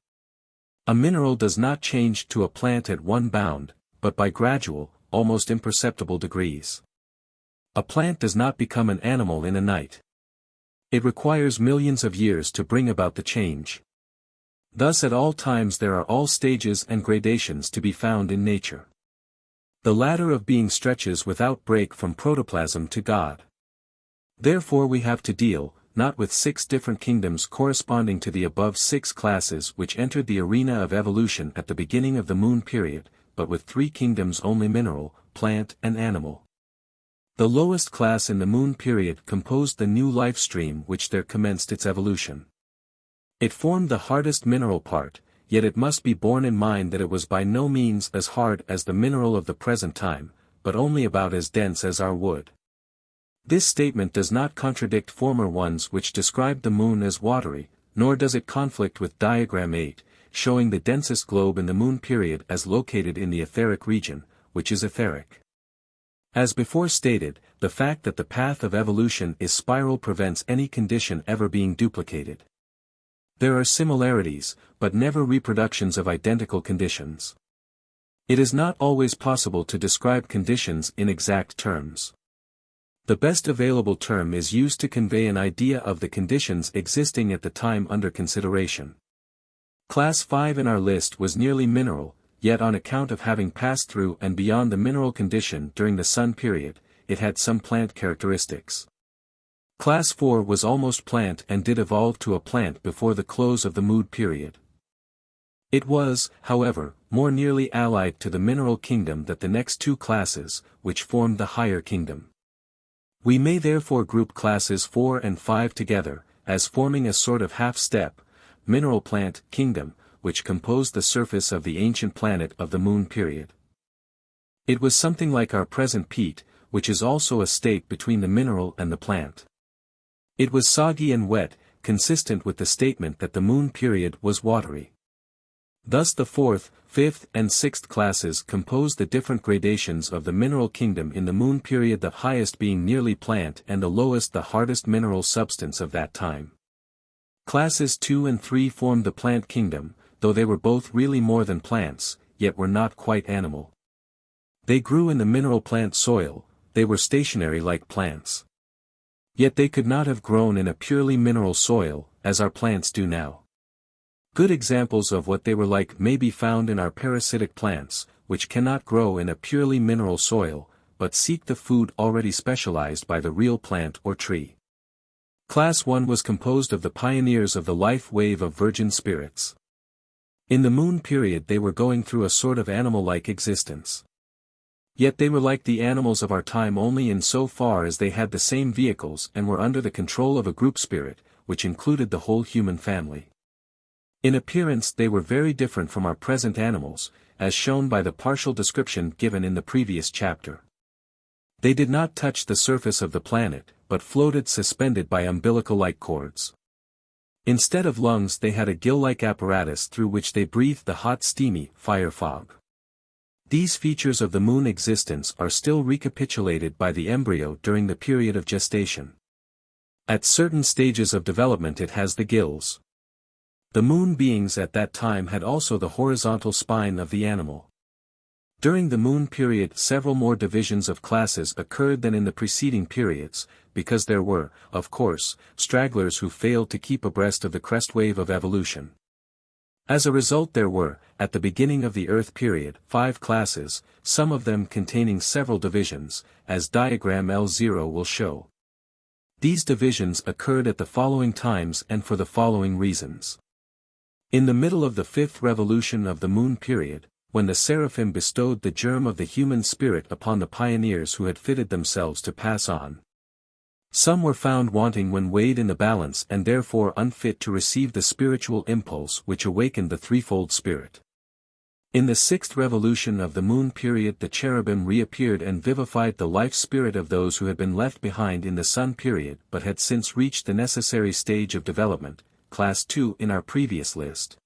A mineral does not change to a plant at one bound, but by gradual, almost imperceptible degrees. A plant does not become an animal in a night. It requires millions of years to bring about the change. Thus at all times there are all stages and gradations to be found in nature. The ladder of being stretches without break from protoplasm to God. Therefore we have to deal, not with 6 different kingdoms corresponding to the above 6 classes which entered the arena of evolution at the beginning of the Moon period, but with 3 kingdoms only: mineral, plant and animal. The lowest class in the Moon period composed the new life stream which there commenced its evolution. It formed the hardest mineral part, yet it must be borne in mind that it was by no means as hard as the mineral of the present time, but only about as dense as our wood. This statement does not contradict former ones which described the Moon as watery, nor does it conflict with Diagram 8, showing the densest globe in the Moon period as located in the etheric region, which is etheric. As before stated, the fact that the path of evolution is spiral prevents any condition ever being duplicated. There are similarities, but never reproductions of identical conditions. It is not always possible to describe conditions in exact terms. The best available term is used to convey an idea of the conditions existing at the time under consideration. Class 5 in our list was nearly mineral, yet on account of having passed through and beyond the mineral condition during the Sun period, it had some plant characteristics. Class 4 was almost plant and did evolve to a plant before the close of the mood period. It was, however, more nearly allied to the mineral kingdom than the next two classes, which formed the higher kingdom. We may therefore group classes 4 and 5 together, as forming a sort of half-step, mineral plant kingdom, which composed the surface of the ancient planet of the moon period. It was something like our present peat, which is also a state between the mineral and the plant. It was soggy and wet, consistent with the statement that the moon period was watery. Thus the 4th, 5th and 6th classes compose the different gradations of the mineral kingdom in the moon period, the highest being nearly plant and the lowest the hardest mineral substance of that time. Classes 2 and 3 formed the plant kingdom, though they were both really more than plants, yet were not quite animal. They grew in the mineral plant soil, they were stationary like plants. Yet they could not have grown in a purely mineral soil, as our plants do now. Good examples of what they were like may be found in our parasitic plants, which cannot grow in a purely mineral soil, but seek the food already specialized by the real plant or tree. Class 1 was composed of the pioneers of the life wave of virgin spirits. In the moon period they were going through a sort of animal-like existence. Yet they were like the animals of our time only in so far as they had the same vehicles and were under the control of a group spirit, which included the whole human family. In appearance they were very different from our present animals, as shown by the partial description given in the previous chapter. They did not touch the surface of the planet, but floated suspended by umbilical-like cords. Instead of lungs they had a gill-like apparatus through which they breathed the hot steamy fire fog. These features of the moon existence are still recapitulated by the embryo during the period of gestation. At certain stages of development it has the gills. The moon beings at that time had also the horizontal spine of the animal. During the moon period several more divisions of classes occurred than in the preceding periods, because there were, of course, stragglers who failed to keep abreast of the crest wave of evolution. As a result there were, at the beginning of the Earth period, 5 classes, some of them containing several divisions, as diagram L0 will show. These divisions occurred at the following times and for the following reasons. In the middle of the 5th revolution of the moon period, when the seraphim bestowed the germ of the human spirit upon the pioneers who had fitted themselves to pass on. Some were found wanting when weighed in the balance and therefore unfit to receive the spiritual impulse which awakened the threefold spirit. In the 6th revolution of the moon period the cherubim reappeared and vivified the life spirit of those who had been left behind in the sun period but had since reached the necessary stage of development, class 2 in our previous list.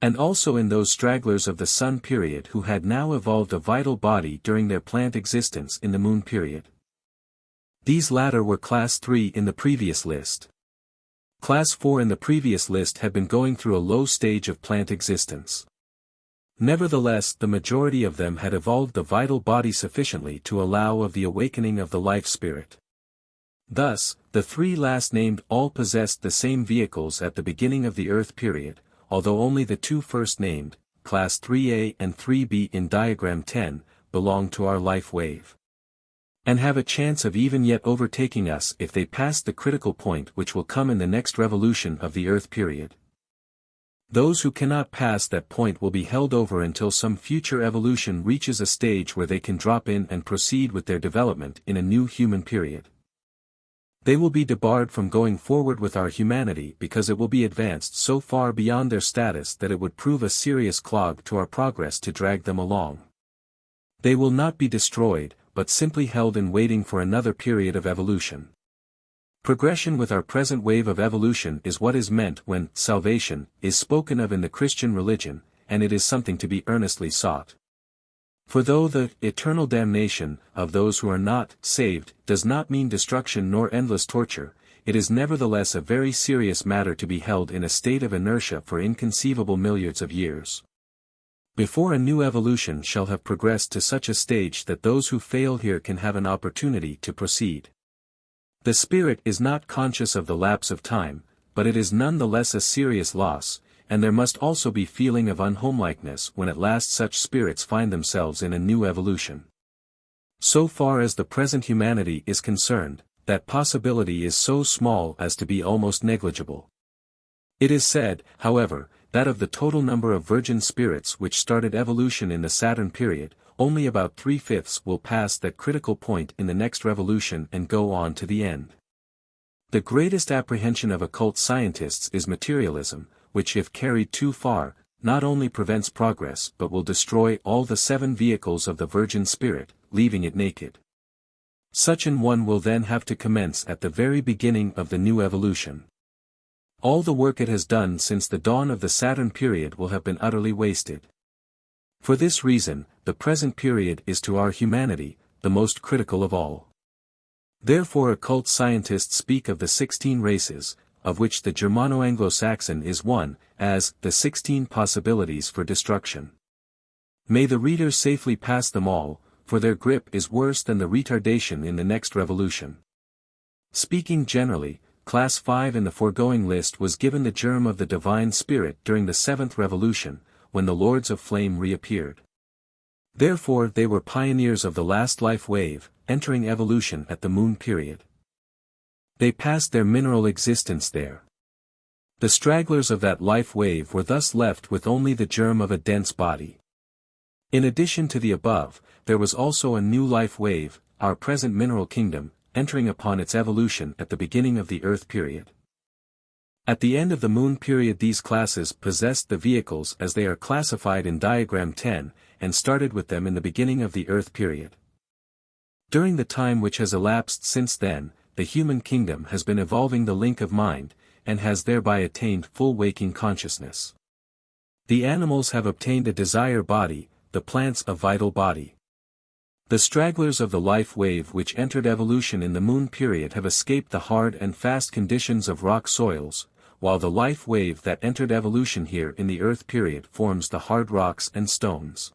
And also in those stragglers of the sun period who had now evolved a vital body during their plant existence in the moon period. These latter were class 3 in the previous list. Class 4 in the previous list had been going through a low stage of plant existence. Nevertheless the majority of them had evolved the vital body sufficiently to allow of the awakening of the life spirit. Thus, the 3 last named all possessed the same vehicles at the beginning of the Earth period, although only the 2 first named, class 3A and 3B in diagram 10, belong to our life wave. And have a chance of even yet overtaking us if they pass the critical point which will come in the next revolution of the Earth period. Those who cannot pass that point will be held over until some future evolution reaches a stage where they can drop in and proceed with their development in a new human period. They will be debarred from going forward with our humanity because it will be advanced so far beyond their status that it would prove a serious clog to our progress to drag them along. They will not be destroyed, but simply held in waiting for another period of evolution. Progression with our present wave of evolution is what is meant when salvation is spoken of in the Christian religion, and it is something to be earnestly sought. For though the eternal damnation of those who are not saved does not mean destruction nor endless torture, it is nevertheless a very serious matter to be held in a state of inertia for inconceivable milliards of years. Before a new evolution shall have progressed to such a stage that those who fail here can have an opportunity to proceed. The spirit is not conscious of the lapse of time, but it is none the less a serious loss, and there must also be feeling of unhomelikeness when at last such spirits find themselves in a new evolution. So far as the present humanity is concerned, that possibility is so small as to be almost negligible. It is said, however, that of the total number of virgin spirits which started evolution in the Saturn period, only about 3/5 will pass that critical point in the next revolution and go on to the end. The greatest apprehension of occult scientists is materialism, which if carried too far, not only prevents progress but will destroy all the 7 vehicles of the virgin spirit, leaving it naked. Such an one will then have to commence at the very beginning of the new evolution. All the work it has done since the dawn of the Saturn period will have been utterly wasted. For this reason, the present period is to our humanity, the most critical of all. Therefore occult scientists speak of the 16 races, of which the Germano-Anglo-Saxon is one, as the 16 possibilities for destruction. May the reader safely pass them all, for their grip is worse than the retardation in the next revolution. Speaking generally, Class 5 in the foregoing list was given the germ of the divine spirit during the 7th revolution, when the Lords of Flame reappeared. Therefore they were pioneers of the last life wave, entering evolution at the Moon period. They passed their mineral existence there. The stragglers of that life wave were thus left with only the germ of a dense body. In addition to the above, there was also a new life wave, our present mineral kingdom, entering upon its evolution at the beginning of the Earth period. At the end of the Moon period these classes possessed the vehicles as they are classified in Diagram 10, and started with them in the beginning of the Earth period. During the time which has elapsed since then, the human kingdom has been evolving the link of mind, and has thereby attained full waking consciousness. The animals have obtained a desire body, the plants a vital body. The stragglers of the life wave which entered evolution in the Moon period have escaped the hard and fast conditions of rock soils, while the life wave that entered evolution here in the Earth period forms the hard rocks and stones.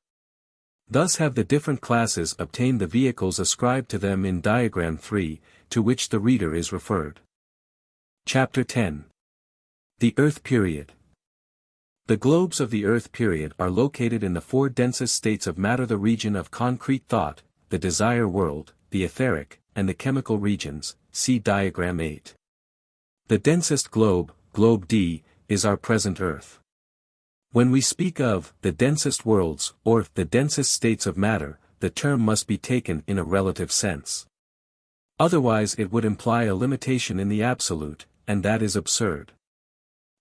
Thus have the different classes obtained the vehicles ascribed to them in Diagram 3, to which the reader is referred. Chapter 10. The Earth period. The globes of the Earth period are located in the 4 densest states of matter: the region of concrete thought, the desire world, the etheric, and the chemical regions, see Diagram 8. The densest globe, Globe D, is our present Earth. When we speak of the densest worlds, or the densest states of matter, the term must be taken in a relative sense. Otherwise it would imply a limitation in the absolute, and that is absurd.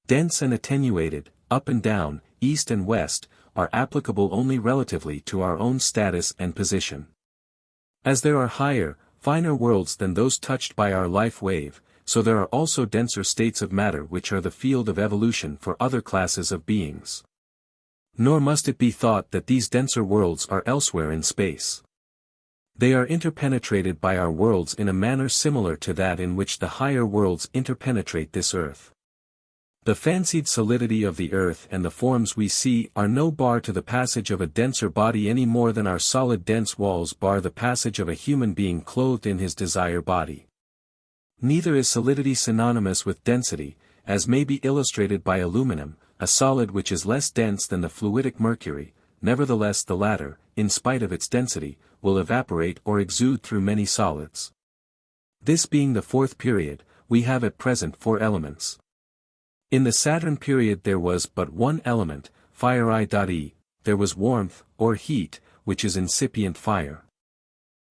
Dense and attenuated, up and down, east and west, are applicable only relatively to our own status and position. As there are higher, finer worlds than those touched by our life wave, so there are also denser states of matter which are the field of evolution for other classes of beings. Nor must it be thought that these denser worlds are elsewhere in space. They are interpenetrated by our worlds in a manner similar to that in which the higher worlds interpenetrate this Earth. The fancied solidity of the Earth and the forms we see are no bar to the passage of a denser body any more than our solid dense walls bar the passage of a human being clothed in his desire body. Neither is solidity synonymous with density, as may be illustrated by aluminum, a solid which is less dense than the fluidic mercury. Nevertheless the latter, in spite of its density, will evaporate or exude through many solids. This being the 4th period, we have at present 4 elements. In the Saturn period there was but one element, fire I.e., there was warmth, or heat, which is incipient fire.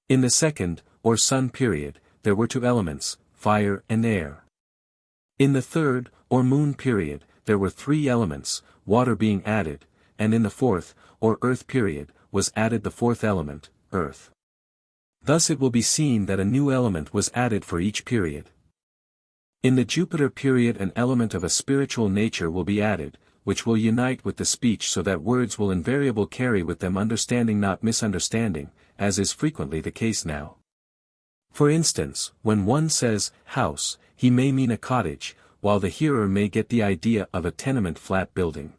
In the 2nd, or Sun period, there were 2 elements, fire and air. In the 3rd, or Moon period, there were 3 elements, water being added, and in the 4th, or Earth period, was added the 4th element, earth. Thus it will be seen that a new element was added for each period. In the Jupiter period an element of a spiritual nature will be added, which will unite with the speech so that words will invariably carry with them understanding not misunderstanding, as is frequently the case now. For instance, when one says, house, he may mean a cottage, while the hearer may get the idea of a tenement flat building.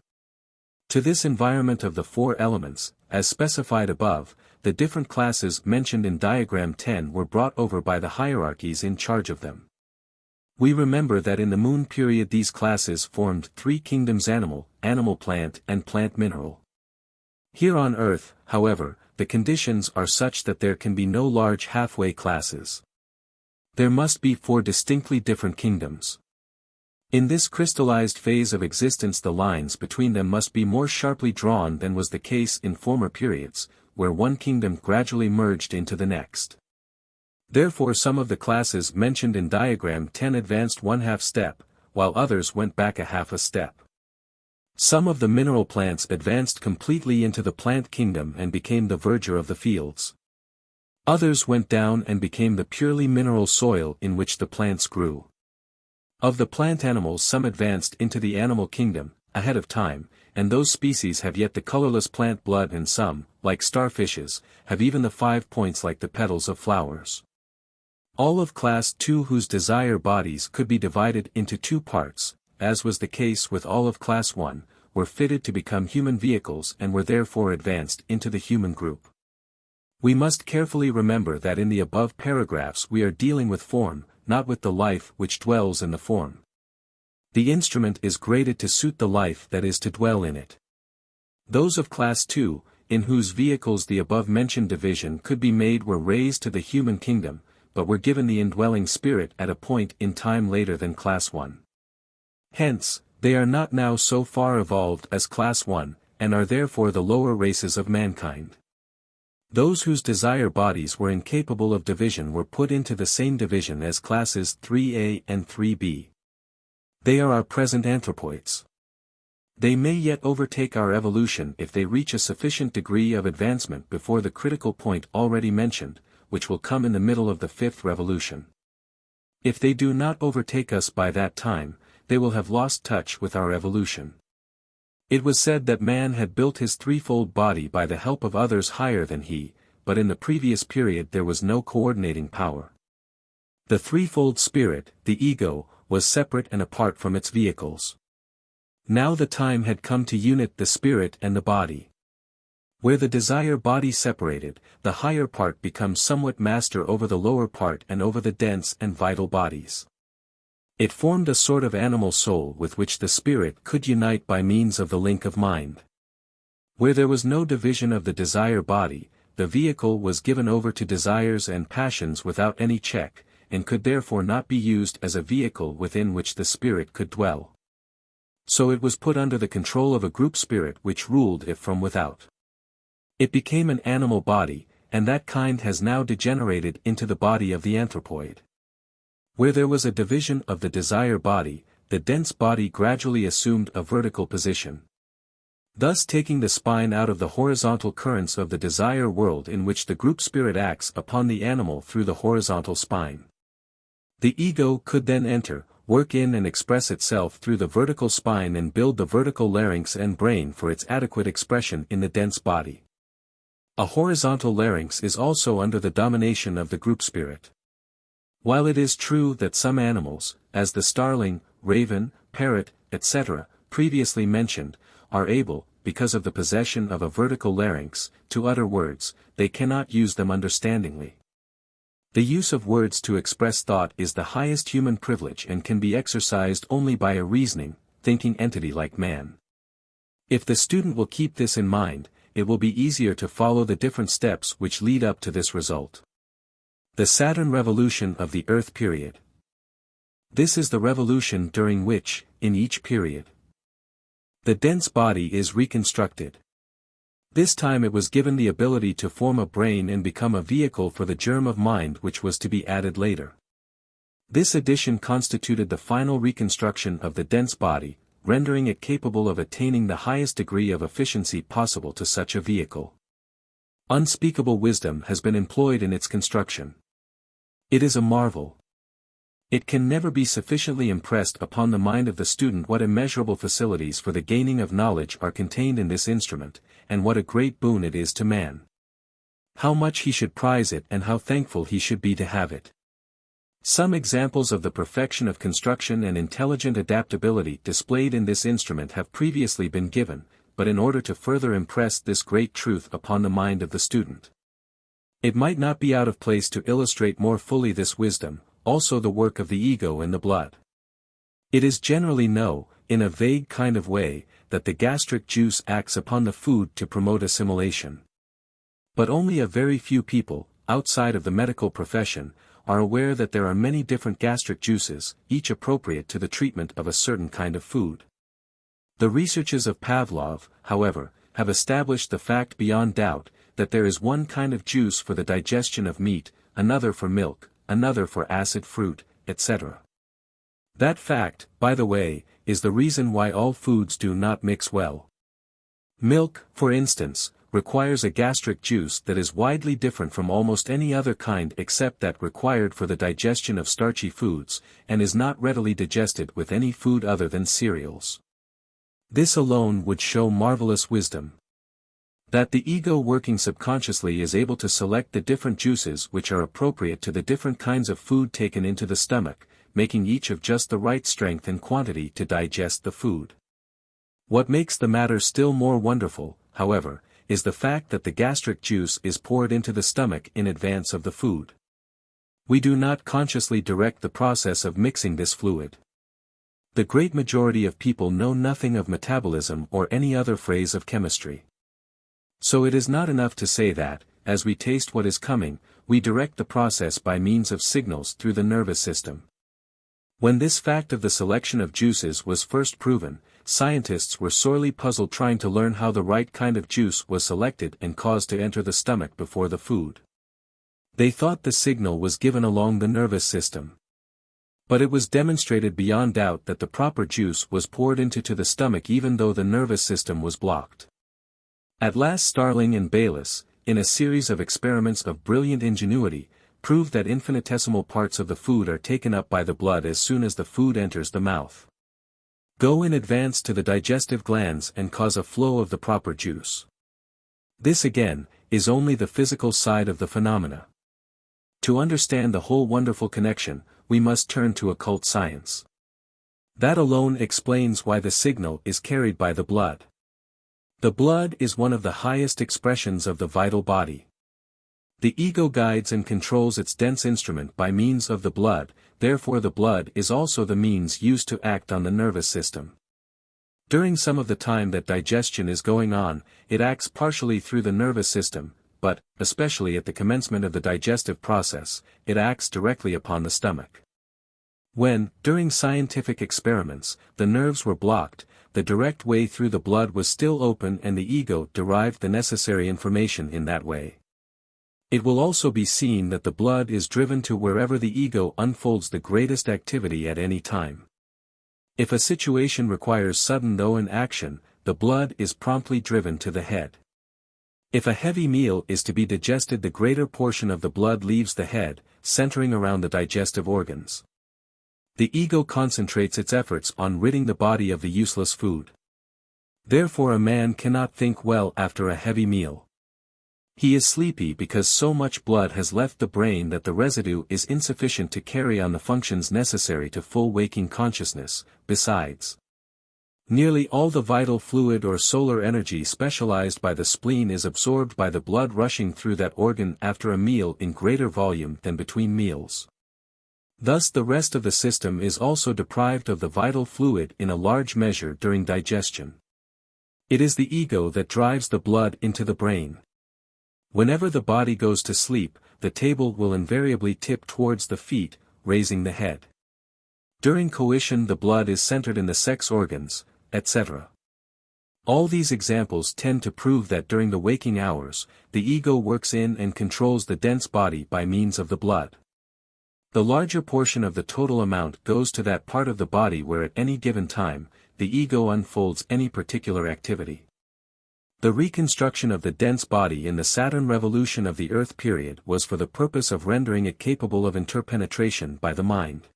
To this environment of the four elements, as specified above, the different classes mentioned in Diagram 10 were brought over by the hierarchies in charge of them. We remember that in the Moon period these classes formed three kingdoms: animal, animal-plant, and plant-mineral. Here on Earth, however, the conditions are such that there can be no large halfway classes. There must be four distinctly different kingdoms. In this crystallized phase of existence the lines between them must be more sharply drawn than was the case in former periods, where one kingdom gradually merged into the next. Therefore some of the classes mentioned in Diagram 10 advanced 1/2 step, while others went back 1/2 step. Some of the mineral plants advanced completely into the plant kingdom and became the verdure of the fields. Others went down and became the purely mineral soil in which the plants grew. Of the plant animals some advanced into the animal kingdom, ahead of time, and those species have yet the colorless plant blood, and some, like starfishes, have even the 5 points like the petals of flowers. All of Class 2 whose desire bodies could be divided into two parts, as was the case with all of Class 1, were fitted to become human vehicles and were therefore advanced into the human group. We must carefully remember that in the above paragraphs we are dealing with form, not with the life which dwells in the form. The instrument is graded to suit the life that is to dwell in it. Those of Class 2, in whose vehicles the above-mentioned division could be made, were raised to the human kingdom, but were given the indwelling spirit at a point in time later than Class 1. Hence, they are not now so far evolved as Class 1, and are therefore the lower races of mankind. Those whose desire bodies were incapable of division were put into the same division as Classes 3A and 3B. They are our present anthropoids. They may yet overtake our evolution if they reach a sufficient degree of advancement before the critical point already mentioned, which will come in the middle of the fifth revolution. If they do not overtake us by that time, they will have lost touch with our evolution. It was said that man had built his threefold body by the help of others higher than he, but in the previous period there was no coordinating power. The threefold spirit, the ego, was separate and apart from its vehicles. Now the time had come to unite the spirit and the body. Where the desire body separated, the higher part becomes somewhat master over the lower part and over the dense and vital bodies. It formed a sort of animal soul with which the spirit could unite by means of the link of mind. Where there was no division of the desire body, the vehicle was given over to desires and passions without any check, and could therefore not be used as a vehicle within which the spirit could dwell. So it was put under the control of a group spirit which ruled it from without. It became an animal body, and that kind has now degenerated into the body of the anthropoid. Where there was a division of the desire body, the dense body gradually assumed a vertical position, thus taking the spine out of the horizontal currents of the desire world in which the group spirit acts upon the animal through the horizontal spine. The ego could then enter, work in and express itself through the vertical spine and build the vertical larynx and brain for its adequate expression in the dense body. A horizontal larynx is also under the domination of the group spirit. While it is true that some animals, as the starling, raven, parrot, etc., previously mentioned, are able, because of the possession of a vertical larynx, to utter words, they cannot use them understandingly. The use of words to express thought is the highest human privilege and can be exercised only by a reasoning, thinking entity like man. If the student will keep this in mind, it will be easier to follow the different steps which lead up to this result. The Saturn revolution of the Earth period. This is the revolution during which, in each period, the dense body is reconstructed. This time it was given the ability to form a brain and become a vehicle for the germ of mind which was to be added later. This addition constituted the final reconstruction of the dense body, rendering it capable of attaining the highest degree of efficiency possible to such a vehicle. Unspeakable wisdom has been employed in its construction. It is a marvel. It can never be sufficiently impressed upon the mind of the student what immeasurable facilities for the gaining of knowledge are contained in this instrument, and what a great boon it is to man. How much he should prize it and how thankful he should be to have it. Some examples of the perfection of construction and intelligent adaptability displayed in this instrument have previously been given, but in order to further impress this great truth upon the mind of the student, it might not be out of place to illustrate more fully this wisdom, also the work of the ego and the blood. It is generally known, in a vague kind of way, that the gastric juice acts upon the food to promote assimilation. But only a very few people, outside of the medical profession, are aware that there are many different gastric juices, each appropriate to the treatment of a certain kind of food. The researches of Pavlov, however, have established the fact beyond doubt, that there is one kind of juice for the digestion of meat, another for milk, another for acid fruit, etc. That fact, by the way, is the reason why all foods do not mix well. Milk, for instance, requires a gastric juice that is widely different from almost any other kind except that required for the digestion of starchy foods, and is not readily digested with any food other than cereals. This alone would show marvelous wisdom. That the ego working subconsciously is able to select the different juices which are appropriate to the different kinds of food taken into the stomach, making each of just the right strength and quantity to digest the food. What makes the matter still more wonderful, however, is the fact that the gastric juice is poured into the stomach in advance of the food. We do not consciously direct the process of mixing this fluid. The great majority of people know nothing of metabolism or any other phrase of chemistry. So it is not enough to say that, as we taste what is coming, we direct the process by means of signals through the nervous system. When this fact of the selection of juices was first proven, scientists were sorely puzzled trying to learn how the right kind of juice was selected and caused to enter the stomach before the food. They thought the signal was given along the nervous system. But it was demonstrated beyond doubt that the proper juice was poured into the stomach even though the nervous system was blocked. At last Starling and Bayliss, in a series of experiments of brilliant ingenuity, proved that infinitesimal parts of the food are taken up by the blood as soon as the food enters the mouth. Go in advance to the digestive glands and cause a flow of the proper juice. This again, is only the physical side of the phenomena. To understand the whole wonderful connection, we must turn to occult science. That alone explains why the signal is carried by the blood. The blood is one of the highest expressions of the vital body. The ego guides and controls its dense instrument by means of the blood, therefore the blood is also the means used to act on the nervous system. During some of the time that digestion is going on, it acts partially through the nervous system, but, especially at the commencement of the digestive process, it acts directly upon the stomach. When, during scientific experiments, the nerves were blocked, the direct way through the blood was still open and the ego derived the necessary information in that way. It will also be seen that the blood is driven to wherever the ego unfolds the greatest activity at any time. If a situation requires sudden known action, the blood is promptly driven to the head. If a heavy meal is to be digested, the greater portion of the blood leaves the head, centering around the digestive organs. The ego concentrates its efforts on ridding the body of the useless food. Therefore a man cannot think well after a heavy meal. He is sleepy because so much blood has left the brain that the residue is insufficient to carry on the functions necessary to full waking consciousness. Besides, nearly all the vital fluid or solar energy specialized by the spleen is absorbed by the blood rushing through that organ after a meal in greater volume than between meals. Thus the rest of the system is also deprived of the vital fluid in a large measure during digestion. It is the ego that drives the blood into the brain. Whenever the body goes to sleep, the table will invariably tip towards the feet, raising the head. During coition the blood is centered in the sex organs, etc. All these examples tend to prove that during the waking hours, the ego works in and controls the dense body by means of the blood. The larger portion of the total amount goes to that part of the body where at any given time, the ego unfolds any particular activity. The reconstruction of the dense body in the Saturn revolution of the Earth period was for the purpose of rendering it capable of interpenetration by the mind.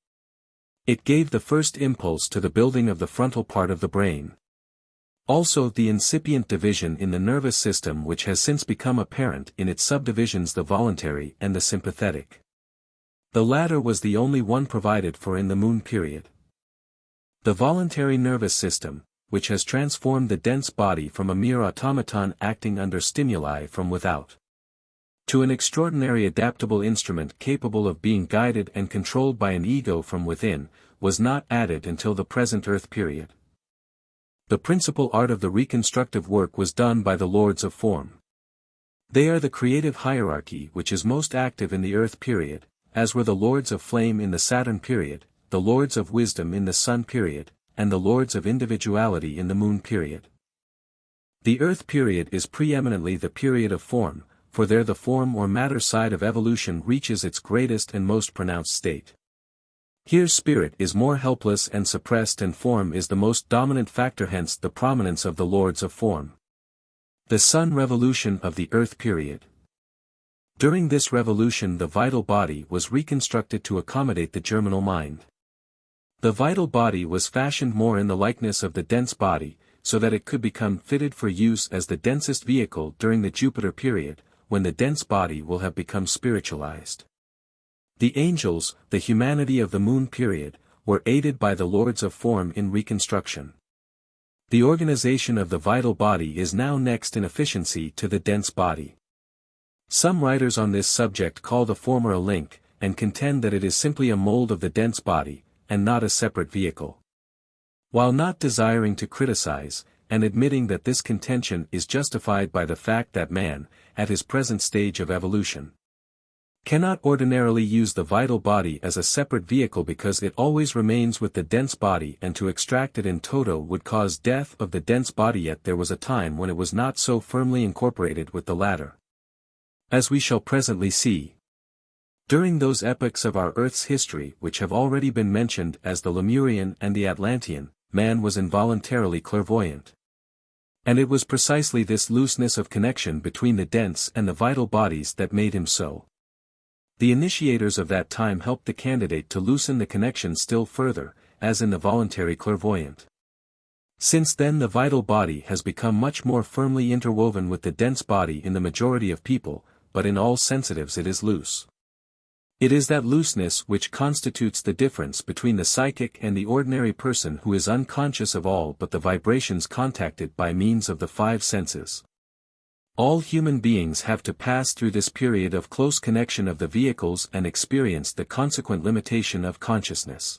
It gave the first impulse to the building of the frontal part of the brain. Also the incipient division in the nervous system which has since become apparent in its subdivisions, the voluntary and the sympathetic. The latter was the only one provided for in the Moon period. The voluntary nervous system, which has transformed the dense body from a mere automaton acting under stimuli from without to an extraordinary adaptable instrument capable of being guided and controlled by an ego from within, was not added until the present Earth period. The principal art of the reconstructive work was done by the Lords of Form. They are the creative hierarchy which is most active in the Earth period, as were the Lords of Flame in the Saturn period, the Lords of Wisdom in the Sun period, and the Lords of Individuality in the Moon period. The Earth period is preeminently the period of form, for there the form or matter side of evolution reaches its greatest and most pronounced state. Here spirit is more helpless and suppressed and form is the most dominant factor, hence the prominence of the Lords of Form. The Sun revolution of the Earth period. During this revolution the vital body was reconstructed to accommodate the germinal mind. The vital body was fashioned more in the likeness of the dense body, so that it could become fitted for use as the densest vehicle during the Jupiter period, when the dense body will have become spiritualized. The angels, the humanity of the Moon period, were aided by the Lords of Form in reconstruction. The organization of the vital body is now next in efficiency to the dense body. Some writers on this subject call the former a link, and contend that it is simply a mold of the dense body, and not a separate vehicle. While not desiring to criticize, and admitting that this contention is justified by the fact that man, at his present stage of evolution, cannot ordinarily use the vital body as a separate vehicle because it always remains with the dense body, and to extract it in toto would cause death of the dense body, yet there was a time when it was not so firmly incorporated with the latter. As we shall presently see, during those epochs of our Earth's history which have already been mentioned as the Lemurian and the Atlantean, man was involuntarily clairvoyant. And it was precisely this looseness of connection between the dense and the vital bodies that made him so. The initiators of that time helped the candidate to loosen the connection still further, as in the voluntary clairvoyant. Since then the vital body has become much more firmly interwoven with the dense body in the majority of people, but in all sensitives it is loose. It is that looseness which constitutes the difference between the psychic and the ordinary person who is unconscious of all but the vibrations contacted by means of the five senses. All human beings have to pass through this period of close connection of the vehicles and experience the consequent limitation of consciousness.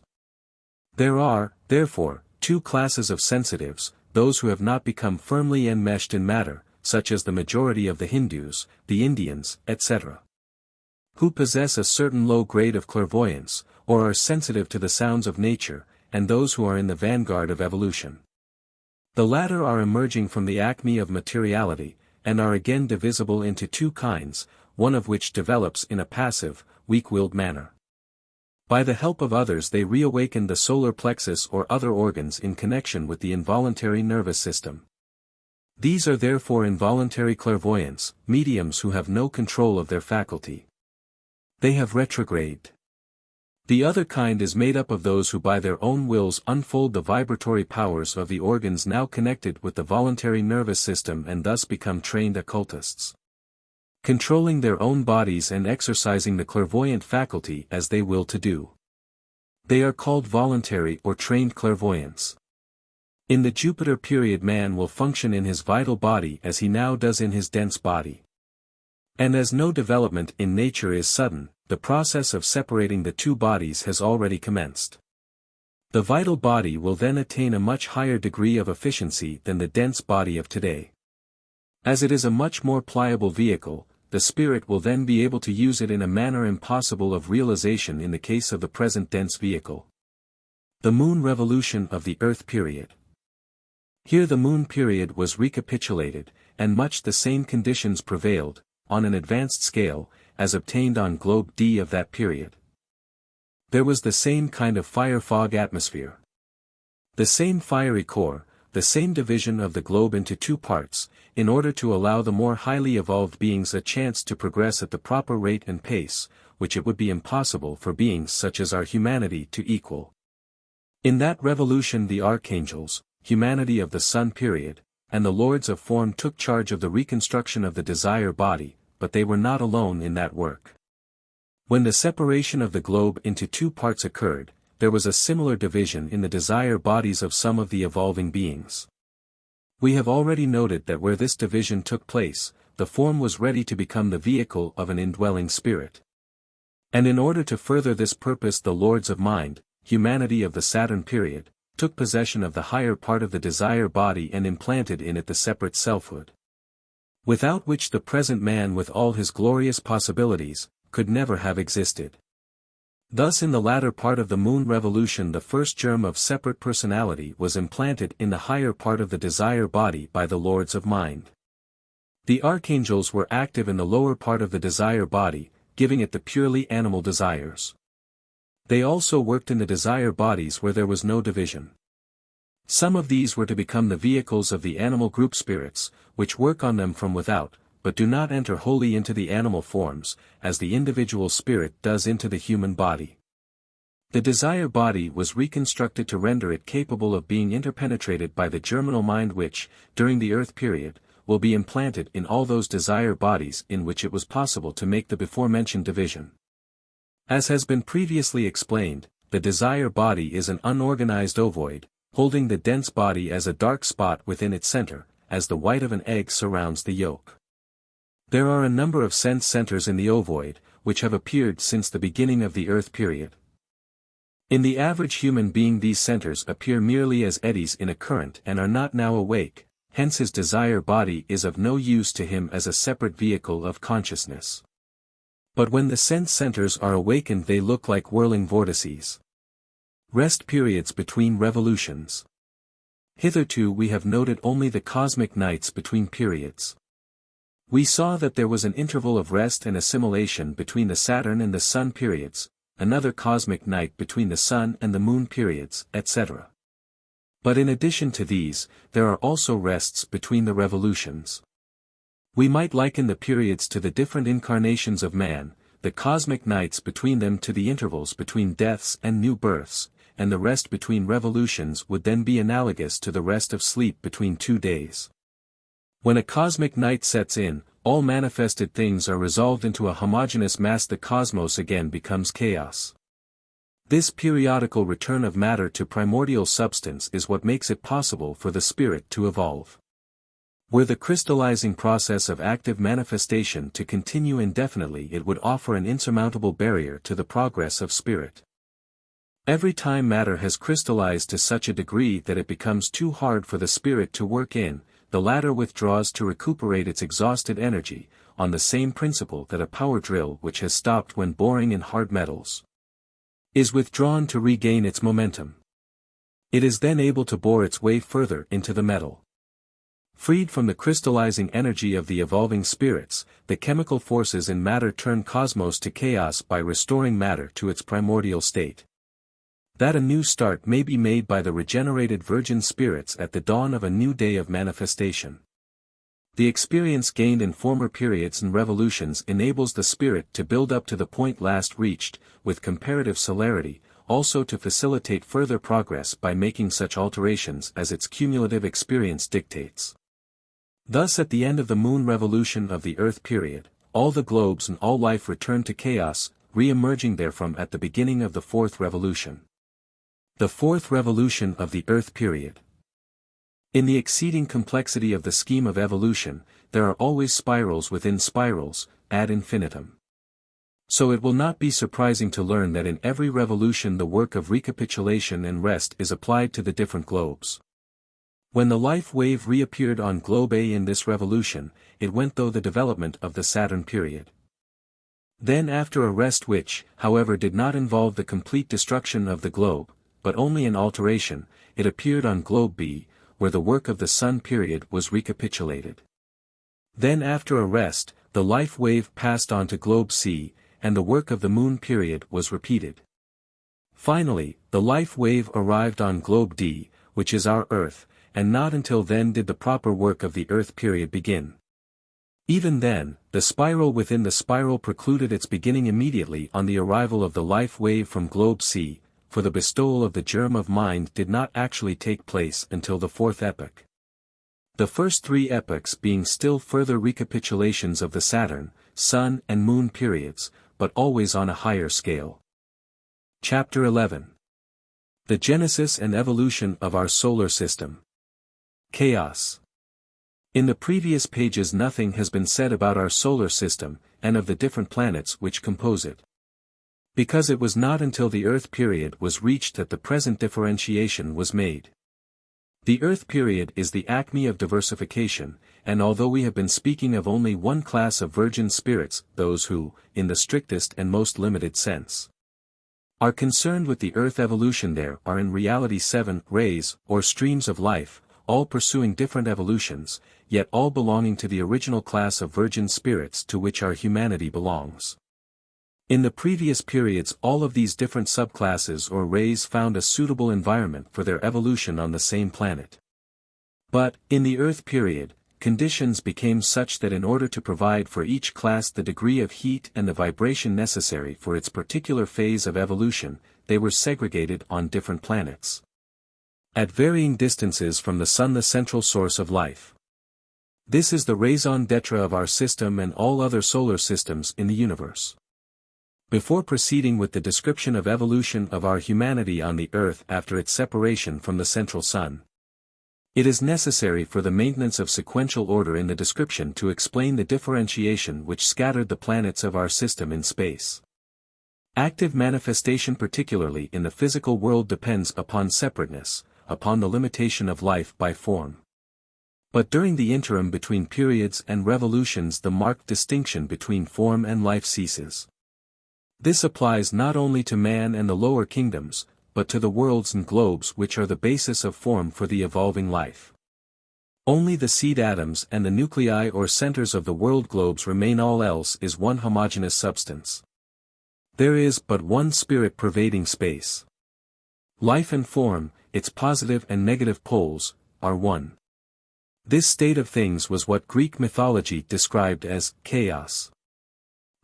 There are, therefore, two classes of sensitives, those who have not become firmly enmeshed in matter, such as the majority of the Hindus, the Indians, etc., who possess a certain low grade of clairvoyance, or are sensitive to the sounds of nature, and those who are in the vanguard of evolution. The latter are emerging from the acme of materiality, and are again divisible into two kinds, one of which develops in a passive, weak-willed manner. By the help of others they reawaken the solar plexus or other organs in connection with the involuntary nervous system. These are therefore involuntary clairvoyants, mediums who have no control of their faculty. They have retrograded. The other kind is made up of those who by their own wills unfold the vibratory powers of the organs now connected with the voluntary nervous system and thus become trained occultists, controlling their own bodies and exercising the clairvoyant faculty as they will to do. They are called voluntary or trained clairvoyants. In the Jupiter period man will function in his vital body as he now does in his dense body. And as no development in nature is sudden, the process of separating the two bodies has already commenced. The vital body will then attain a much higher degree of efficiency than the dense body of today. As it is a much more pliable vehicle, the spirit will then be able to use it in a manner impossible of realization in the case of the present dense vehicle. The Moon revolution of the Earth period. Here the Moon period was recapitulated, and much the same conditions prevailed, on an advanced scale, as obtained on Globe D of that period. There was the same kind of fire fog atmosphere. The same fiery core, the same division of the globe into two parts, in order to allow the more highly evolved beings a chance to progress at the proper rate and pace, which it would be impossible for beings such as our humanity to equal. In that revolution the archangels, humanity of the Sun period, and the lords of form took charge of the reconstruction of the desire body, but they were not alone in that work. When the separation of the globe into two parts occurred, there was a similar division in the desire bodies of some of the evolving beings. We have already noted that where this division took place, the form was ready to become the vehicle of an indwelling spirit. And in order to further this purpose the lords of mind, humanity of the Saturn period, took possession of the higher part of the desire body and implanted in it the separate selfhood, without which the present man with all his glorious possibilities, could never have existed. Thus in the latter part of the moon revolution the first germ of separate personality was implanted in the higher part of the desire body by the lords of mind. The archangels were active in the lower part of the desire body, giving it the purely animal desires. They also worked in the desire bodies where there was no division. Some of these were to become the vehicles of the animal group spirits, which work on them from without, but do not enter wholly into the animal forms, as the individual spirit does into the human body. The desire body was reconstructed to render it capable of being interpenetrated by the germinal mind which, during the Earth period, will be implanted in all those desire bodies in which it was possible to make the before-mentioned division. As has been previously explained, the desire body is an unorganized ovoid, holding the dense body as a dark spot within its center, as the white of an egg surrounds the yolk. There are a number of sense centers in the ovoid, which have appeared since the beginning of the Earth period. In the average human being these centers appear merely as eddies in a current and are not now awake, hence his desire body is of no use to him as a separate vehicle of consciousness. But when the sense centers are awakened they look like whirling vortices. Rest periods between revolutions. Hitherto we have noted only the cosmic nights between periods. We saw that there was an interval of rest and assimilation between the Saturn and the Sun periods, another cosmic night between the Sun and the Moon periods, etc. But in addition to these, there are also rests between the revolutions. We might liken the periods to the different incarnations of man, the cosmic nights between them to the intervals between deaths and new births, and the rest between revolutions would then be analogous to the rest of sleep between 2 days. When a cosmic night sets in, all manifested things are resolved into a homogeneous mass. The cosmos again becomes chaos. This periodical return of matter to primordial substance is what makes it possible for the spirit to evolve. Were the crystallizing process of active manifestation to continue indefinitely, it would offer an insurmountable barrier to the progress of spirit. Every time matter has crystallized to such a degree that it becomes too hard for the spirit to work in, the latter withdraws to recuperate its exhausted energy, on the same principle that a power drill which has stopped when boring in hard metals is withdrawn to regain its momentum. It is then able to bore its way further into the metal. Freed from the crystallizing energy of the evolving spirits, the chemical forces in matter turn cosmos to chaos by restoring matter to its primordial state. That a new start may be made by the regenerated virgin spirits at the dawn of a new day of manifestation. The experience gained in former periods and revolutions enables the spirit to build up to the point last reached, with comparative celerity, also to facilitate further progress by making such alterations as its cumulative experience dictates. Thus at the end of the moon revolution of the Earth period, all the globes and all life return to chaos, re-emerging therefrom at the beginning of the fourth revolution. The fourth revolution of the Earth period. In the exceeding complexity of the scheme of evolution, there are always spirals within spirals, ad infinitum. So it will not be surprising to learn that in every revolution the work of recapitulation and rest is applied to the different globes. When the life wave reappeared on globe A in this revolution, it went through the development of the Saturn period. Then after a rest which, however, did not involve the complete destruction of the globe, but only an alteration, it appeared on globe B, where the work of the Sun period was recapitulated. Then after a rest, the life wave passed on to globe C, and the work of the Moon period was repeated. Finally, the life wave arrived on globe D, which is our Earth, and not until then did the proper work of the Earth period begin. Even then, the spiral within the spiral precluded its beginning immediately on the arrival of the life wave from globe C, for the bestowal of the germ of mind did not actually take place until the fourth epoch. The first three epochs being still further recapitulations of the Saturn, Sun and Moon periods, but always on a higher scale. Chapter 11. The Genesis and Evolution of Our Solar System. Chaos. In the previous pages nothing has been said about our solar system, and of the different planets which compose it. Because it was not until the Earth period was reached that the present differentiation was made. The Earth period is the acme of diversification, and although we have been speaking of only one class of virgin spirits, those who, in the strictest and most limited sense, are concerned with the Earth evolution, there are in reality 7 rays, or streams of life, all pursuing different evolutions, yet all belonging to the original class of virgin spirits to which our humanity belongs. In the previous periods all of these different subclasses or rays found a suitable environment for their evolution on the same planet. But, in the Earth period, conditions became such that in order to provide for each class the degree of heat and the vibration necessary for its particular phase of evolution, they were segregated on different planets, at varying distances from the Sun, the central source of life. This is the raison d'etre of our system and all other solar systems in the universe. Before proceeding with the description of evolution of our humanity on the Earth after its separation from the central Sun, it is necessary for the maintenance of sequential order in the description to explain the differentiation which scattered the planets of our system in space. Active manifestation particularly in the physical world depends upon separateness, upon the limitation of life by form. But during the interim between periods and revolutions the marked distinction between form and life ceases. This applies not only to man and the lower kingdoms, but to the worlds and globes which are the basis of form for the evolving life. Only the seed atoms and the nuclei or centers of the world globes remain, all else is one homogeneous substance. There is but one spirit pervading space. Life and form, its positive and negative poles, are one. This state of things was what Greek mythology described as chaos.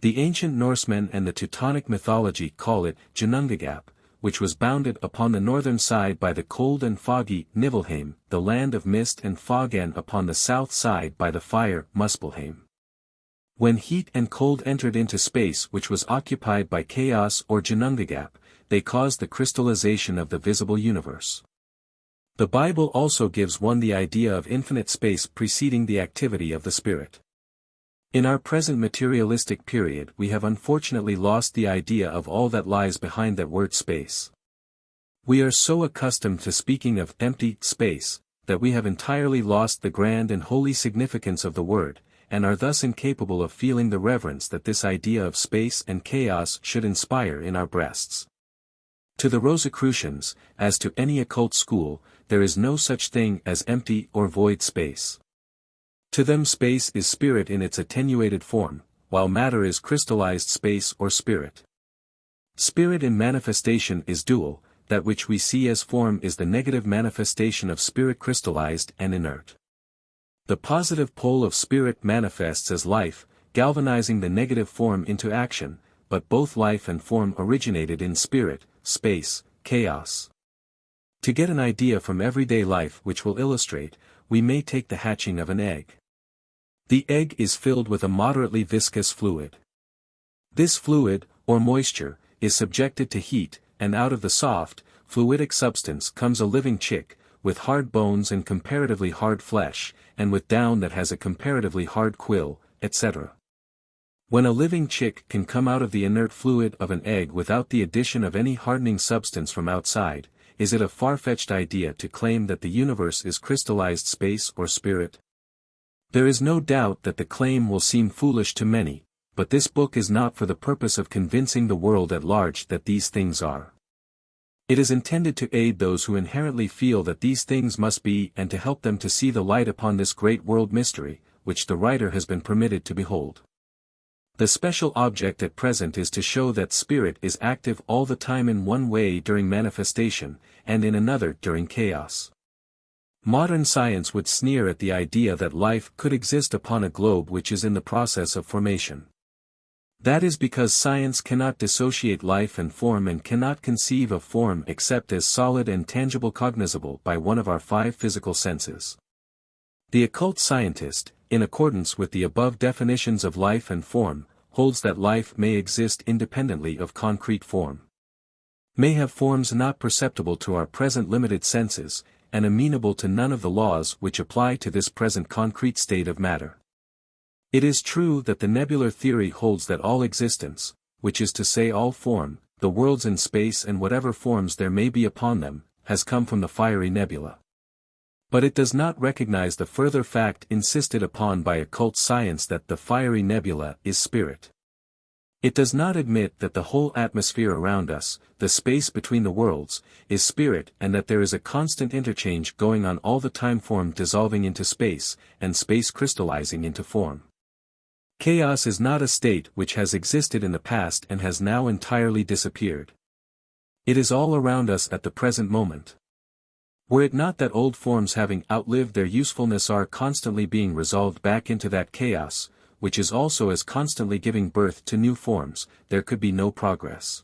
The ancient Norsemen and the Teutonic mythology call it Ginnungagap, which was bounded upon the northern side by the cold and foggy Niflheim, the land of mist and fog, and upon the south side by the fire Muspelheim. When heat and cold entered into space which was occupied by chaos or Ginnungagap, they caused the crystallization of the visible universe. The Bible also gives one the idea of infinite space preceding the activity of the Spirit. In our present materialistic period we have unfortunately lost the idea of all that lies behind that word space. We are so accustomed to speaking of empty space, that we have entirely lost the grand and holy significance of the word, and are thus incapable of feeling the reverence that this idea of space and chaos should inspire in our breasts. To the Rosicrucians, as to any occult school, there is no such thing as empty or void space. To them space is spirit in its attenuated form, while matter is crystallized space or spirit. Spirit in manifestation is dual, that which we see as form is the negative manifestation of spirit crystallized and inert. The positive pole of spirit manifests as life, galvanizing the negative form into action, but both life and form originated in spirit, space, chaos. To get an idea from everyday life which will illustrate, we may take the hatching of an egg. The egg is filled with a moderately viscous fluid. This fluid, or moisture, is subjected to heat, and out of the soft, fluidic substance comes a living chick, with hard bones and comparatively hard flesh, and with down that has a comparatively hard quill, etc. When a living chick can come out of the inert fluid of an egg without the addition of any hardening substance from outside, is it a far-fetched idea to claim that the universe is crystallized space or spirit? There is no doubt that the claim will seem foolish to many, but this book is not for the purpose of convincing the world at large that these things are. It is intended to aid those who inherently feel that these things must be and to help them to see the light upon this great world mystery, which the writer has been permitted to behold. The special object at present is to show that spirit is active all the time in one way during manifestation, and in another during chaos. Modern science would sneer at the idea that life could exist upon a globe which is in the process of formation. That is because science cannot dissociate life and form and cannot conceive of form except as solid and tangible cognizable by one of our five physical senses. The occult scientist, in accordance with the above definitions of life and form, holds that life may exist independently of concrete form. May have forms not perceptible to our present limited senses, and amenable to none of the laws which apply to this present concrete state of matter. It is true that the nebular theory holds that all existence, which is to say all form, the worlds in space and whatever forms there may be upon them, has come from the fiery nebula. But it does not recognize the further fact insisted upon by occult science that the fiery nebula is spirit. It does not admit that the whole atmosphere around us, the space between the worlds, is spirit and that there is a constant interchange going on all the time, form dissolving into space, and space crystallizing into form. Chaos is not a state which has existed in the past and has now entirely disappeared. It is all around us at the present moment. Were it not that old forms having outlived their usefulness are constantly being resolved back into that chaos, which is also as constantly giving birth to new forms, there could be no progress.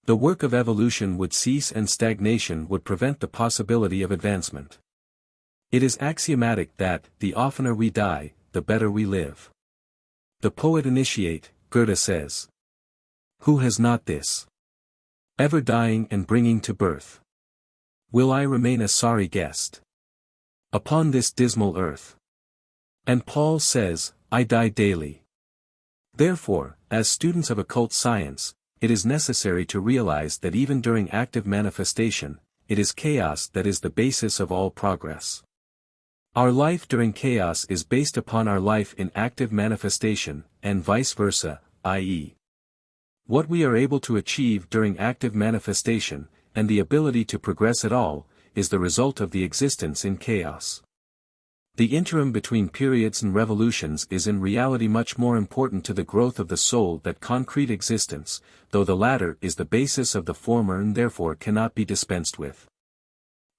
The work of evolution would cease and stagnation would prevent the possibility of advancement. It is axiomatic that, the oftener we die, the better we live. The poet initiate, Goethe says. Who has not this? Ever dying and bringing to birth. Will I remain a sorry guest upon this dismal earth? And Paul says, I die daily. Therefore, as students of occult science, it is necessary to realize that even during active manifestation, it is chaos that is the basis of all progress. Our life during chaos is based upon our life in active manifestation, and vice versa, i.e., what we are able to achieve during active manifestation, and the ability to progress at all, is the result of the existence in chaos. The interim between periods and revolutions is in reality much more important to the growth of the soul than concrete existence, though the latter is the basis of the former and therefore cannot be dispensed with.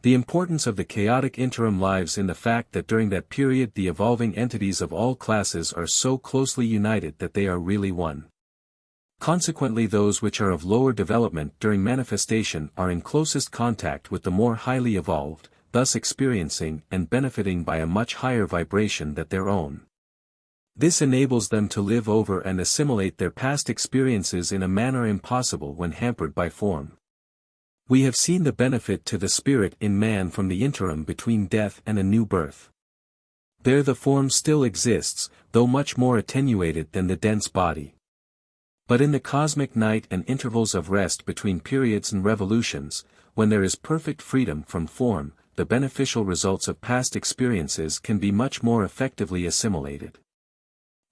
The importance of the chaotic interim lies in the fact that during that period the evolving entities of all classes are so closely united that they are really one. Consequently, those which are of lower development during manifestation are in closest contact with the more highly evolved, thus experiencing and benefiting by a much higher vibration than their own. This enables them to live over and assimilate their past experiences in a manner impossible when hampered by form. We have seen the benefit to the spirit in man from the interim between death and a new birth. There the form still exists, though much more attenuated than the dense body. But in the cosmic night and intervals of rest between periods and revolutions, when there is perfect freedom from form, the beneficial results of past experiences can be much more effectively assimilated.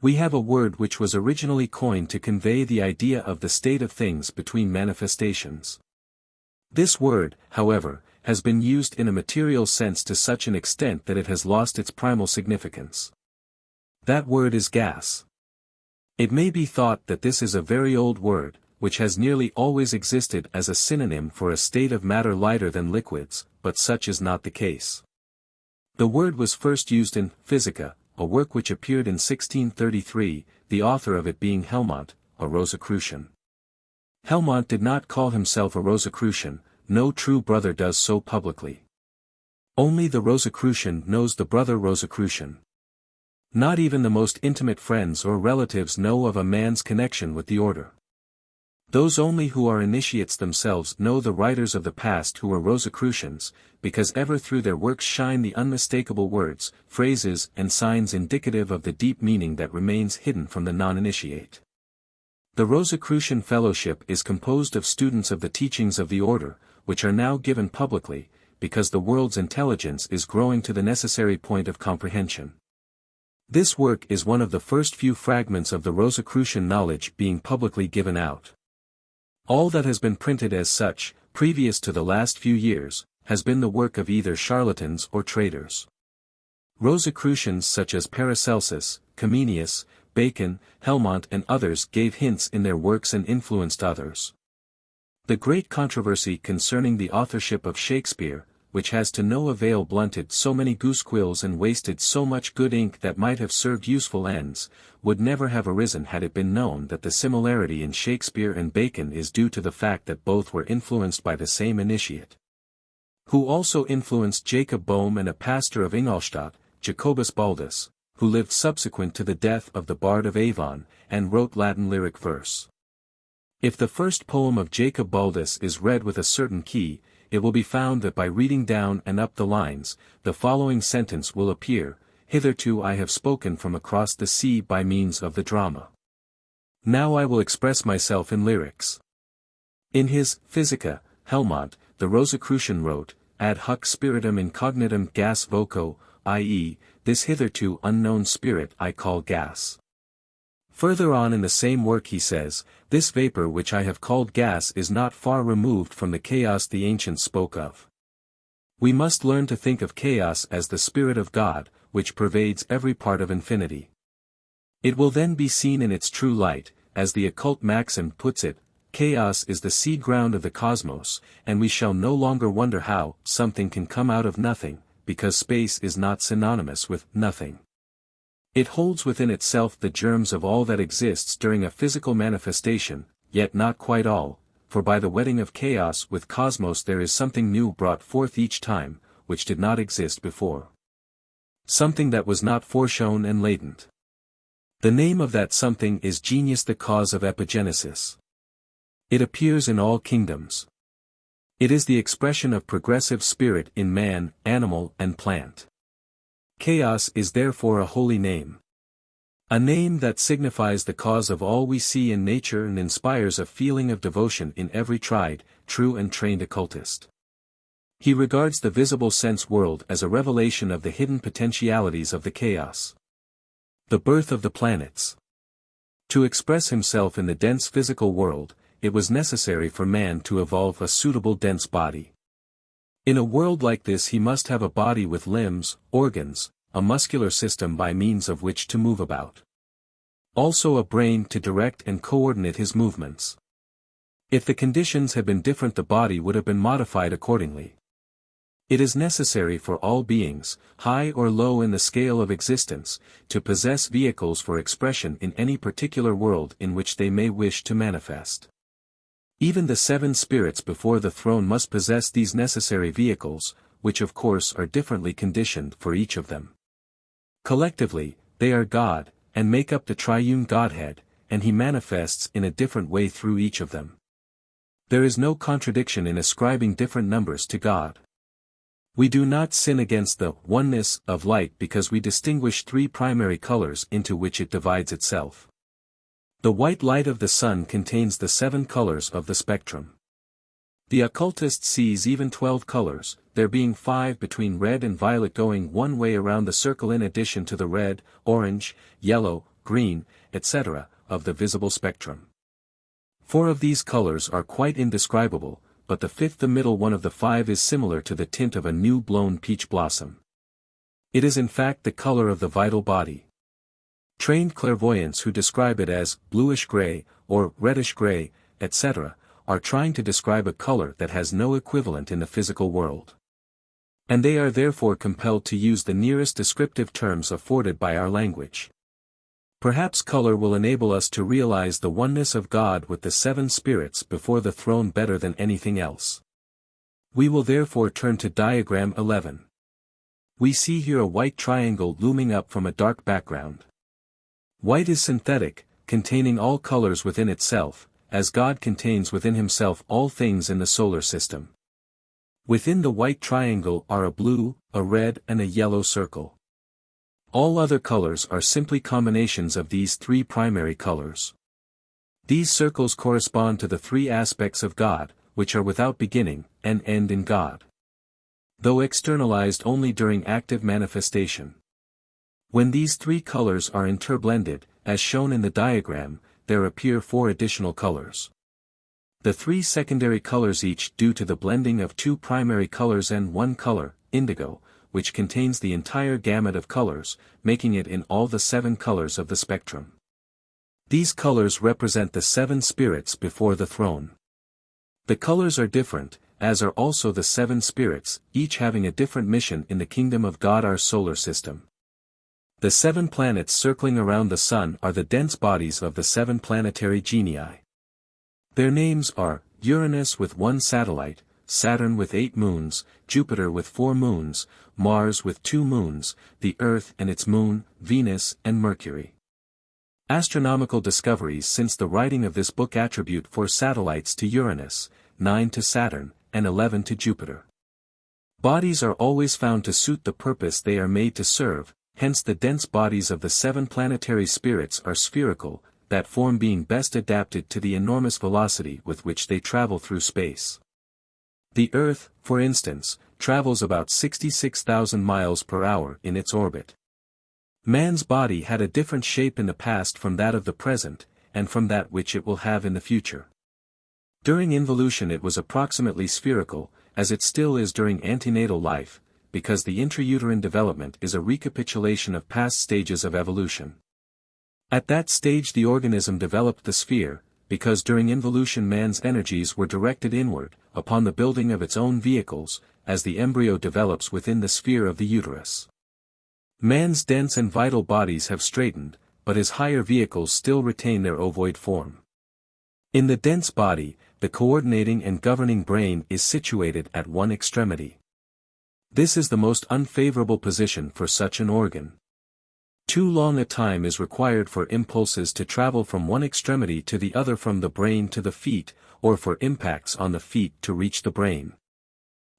We have a word which was originally coined to convey the idea of the state of things between manifestations. This word, however, has been used in a material sense to such an extent that it has lost its primal significance. That word is gas. It may be thought that this is a very old word, which has nearly always existed as a synonym for a state of matter lighter than liquids, but such is not the case. The word was first used in Physica, a work which appeared in 1633, the author of it being Helmont, a Rosicrucian. Helmont did not call himself a Rosicrucian, no true brother does so publicly. Only the Rosicrucian knows the brother Rosicrucian. Not even the most intimate friends or relatives know of a man's connection with the order. Those only who are initiates themselves know the writers of the past who were Rosicrucians, because ever through their works shine the unmistakable words, phrases and signs indicative of the deep meaning that remains hidden from the non-initiate. The Rosicrucian Fellowship is composed of students of the teachings of the order, which are now given publicly, because the world's intelligence is growing to the necessary point of comprehension. This work is one of the first few fragments of the Rosicrucian knowledge being publicly given out. All that has been printed as such, previous to the last few years, has been the work of either charlatans or traders. Rosicrucians such as Paracelsus, Comenius, Bacon, Helmont and others gave hints in their works and influenced others. The great controversy concerning the authorship of Shakespeare, which has to no avail blunted so many goosequills and wasted so much good ink that might have served useful ends, would never have arisen had it been known that the similarity in Shakespeare and Bacon is due to the fact that both were influenced by the same initiate, who also influenced Jacob Boehme and a pastor of Ingolstadt, Jacobus Baldus, who lived subsequent to the death of the Bard of Avon, and wrote Latin lyric verse. If the first poem of Jacob Baldus is read with a certain key, it will be found that by reading down and up the lines, the following sentence will appear: "Hitherto I have spoken from across the sea by means of the drama. Now I will express myself in lyrics." In his Physica, Helmont, the Rosicrucian wrote, "Ad hoc spiritum incognitum gas voco, i.e., this hitherto unknown spirit I call gas." Further on in the same work he says, "This vapor which I have called gas is not far removed from the chaos the ancients spoke of." We must learn to think of chaos as the Spirit of God, which pervades every part of infinity. It will then be seen in its true light, as the occult maxim puts it, chaos is the seed ground of the cosmos, and we shall no longer wonder how something can come out of nothing, because space is not synonymous with nothing. It holds within itself the germs of all that exists during a physical manifestation, yet not quite all, for by the wedding of chaos with cosmos there is something new brought forth each time, which did not exist before. Something that was not foreshown and latent. The name of that something is genius, the cause of epigenesis. It appears in all kingdoms. It is the expression of progressive spirit in man, animal, and plant. Chaos is therefore a holy name. A name that signifies the cause of all we see in nature and inspires a feeling of devotion in every tried, true and trained occultist. He regards the visible sense world as a revelation of the hidden potentialities of the chaos. The birth of the planets. To express himself in the dense physical world, it was necessary for man to evolve a suitable dense body. In a world like this he must have a body with limbs, organs, a muscular system by means of which to move about. Also a brain to direct and coordinate his movements. If the conditions had been different the body would have been modified accordingly. It is necessary for all beings, high or low in the scale of existence, to possess vehicles for expression in any particular world in which they may wish to manifest. Even the seven spirits before the throne must possess these necessary vehicles, which of course are differently conditioned for each of them. Collectively, they are God, and make up the triune Godhead, and he manifests in a different way through each of them. There is no contradiction in ascribing different numbers to God. We do not sin against the oneness of light because we distinguish three primary colors into which it divides itself. The white light of the sun contains the 7 colors of the spectrum. The occultist sees even 12 colors, there being 5 between red and violet going one way around the circle in addition to the red, orange, yellow, green, etc., of the visible spectrum. 4 of these colors are quite indescribable, but the 5th, the middle one of the 5, is similar to the tint of a new blown peach blossom. It is in fact the color of the vital body. Trained clairvoyants who describe it as bluish-gray, or reddish-gray, etc., are trying to describe a color that has no equivalent in the physical world. And they are therefore compelled to use the nearest descriptive terms afforded by our language. Perhaps color will enable us to realize the oneness of God with the 7 spirits before the throne better than anything else. We will therefore turn to diagram 11. We see here a white triangle looming up from a dark background. White is synthetic, containing all colors within itself, as God contains within himself all things in the solar system. Within the white triangle are a blue, a red and a yellow circle. All other colors are simply combinations of these 3 primary colors. These circles correspond to the 3 aspects of God, which are without beginning, and end in God. Though externalized only during active manifestation. When these 3 colors are interblended, as shown in the diagram, there appear 4 additional colors. The 3 secondary colors each due to the blending of 2 primary colors and 1 color, indigo, which contains the entire gamut of colors, making it in all the 7 colors of the spectrum. These colors represent the 7 spirits before the throne. The colors are different, as are also the 7 spirits, each having a different mission in the kingdom of God, our solar system. The 7 planets circling around the Sun are the dense bodies of the 7 planetary genii. Their names are, Uranus with 1 satellite, Saturn with 8 moons, Jupiter with 4 moons, Mars with 2 moons, the Earth and its moon, Venus and Mercury. Astronomical discoveries since the writing of this book attribute 4 satellites to Uranus, 9 to Saturn, and 11 to Jupiter. Bodies are always found to suit the purpose they are made to serve, hence the dense bodies of the 7 planetary spirits are spherical, that form being best adapted to the enormous velocity with which they travel through space. The Earth, for instance, travels about 66,000 miles per hour in its orbit. Man's body had a different shape in the past from that of the present, and from that which it will have in the future. During involution it was approximately spherical, as it still is during antenatal life, because the intrauterine development is a recapitulation of past stages of evolution. At that stage the organism developed the sphere, because during involution man's energies were directed inward, upon the building of its own vehicles, as the embryo develops within the sphere of the uterus. Man's dense and vital bodies have straightened, but his higher vehicles still retain their ovoid form. In the dense body, the coordinating and governing brain is situated at one extremity. This is the most unfavorable position for such an organ. Too long a time is required for impulses to travel from one extremity to the other, from the brain to the feet, or for impacts on the feet to reach the brain.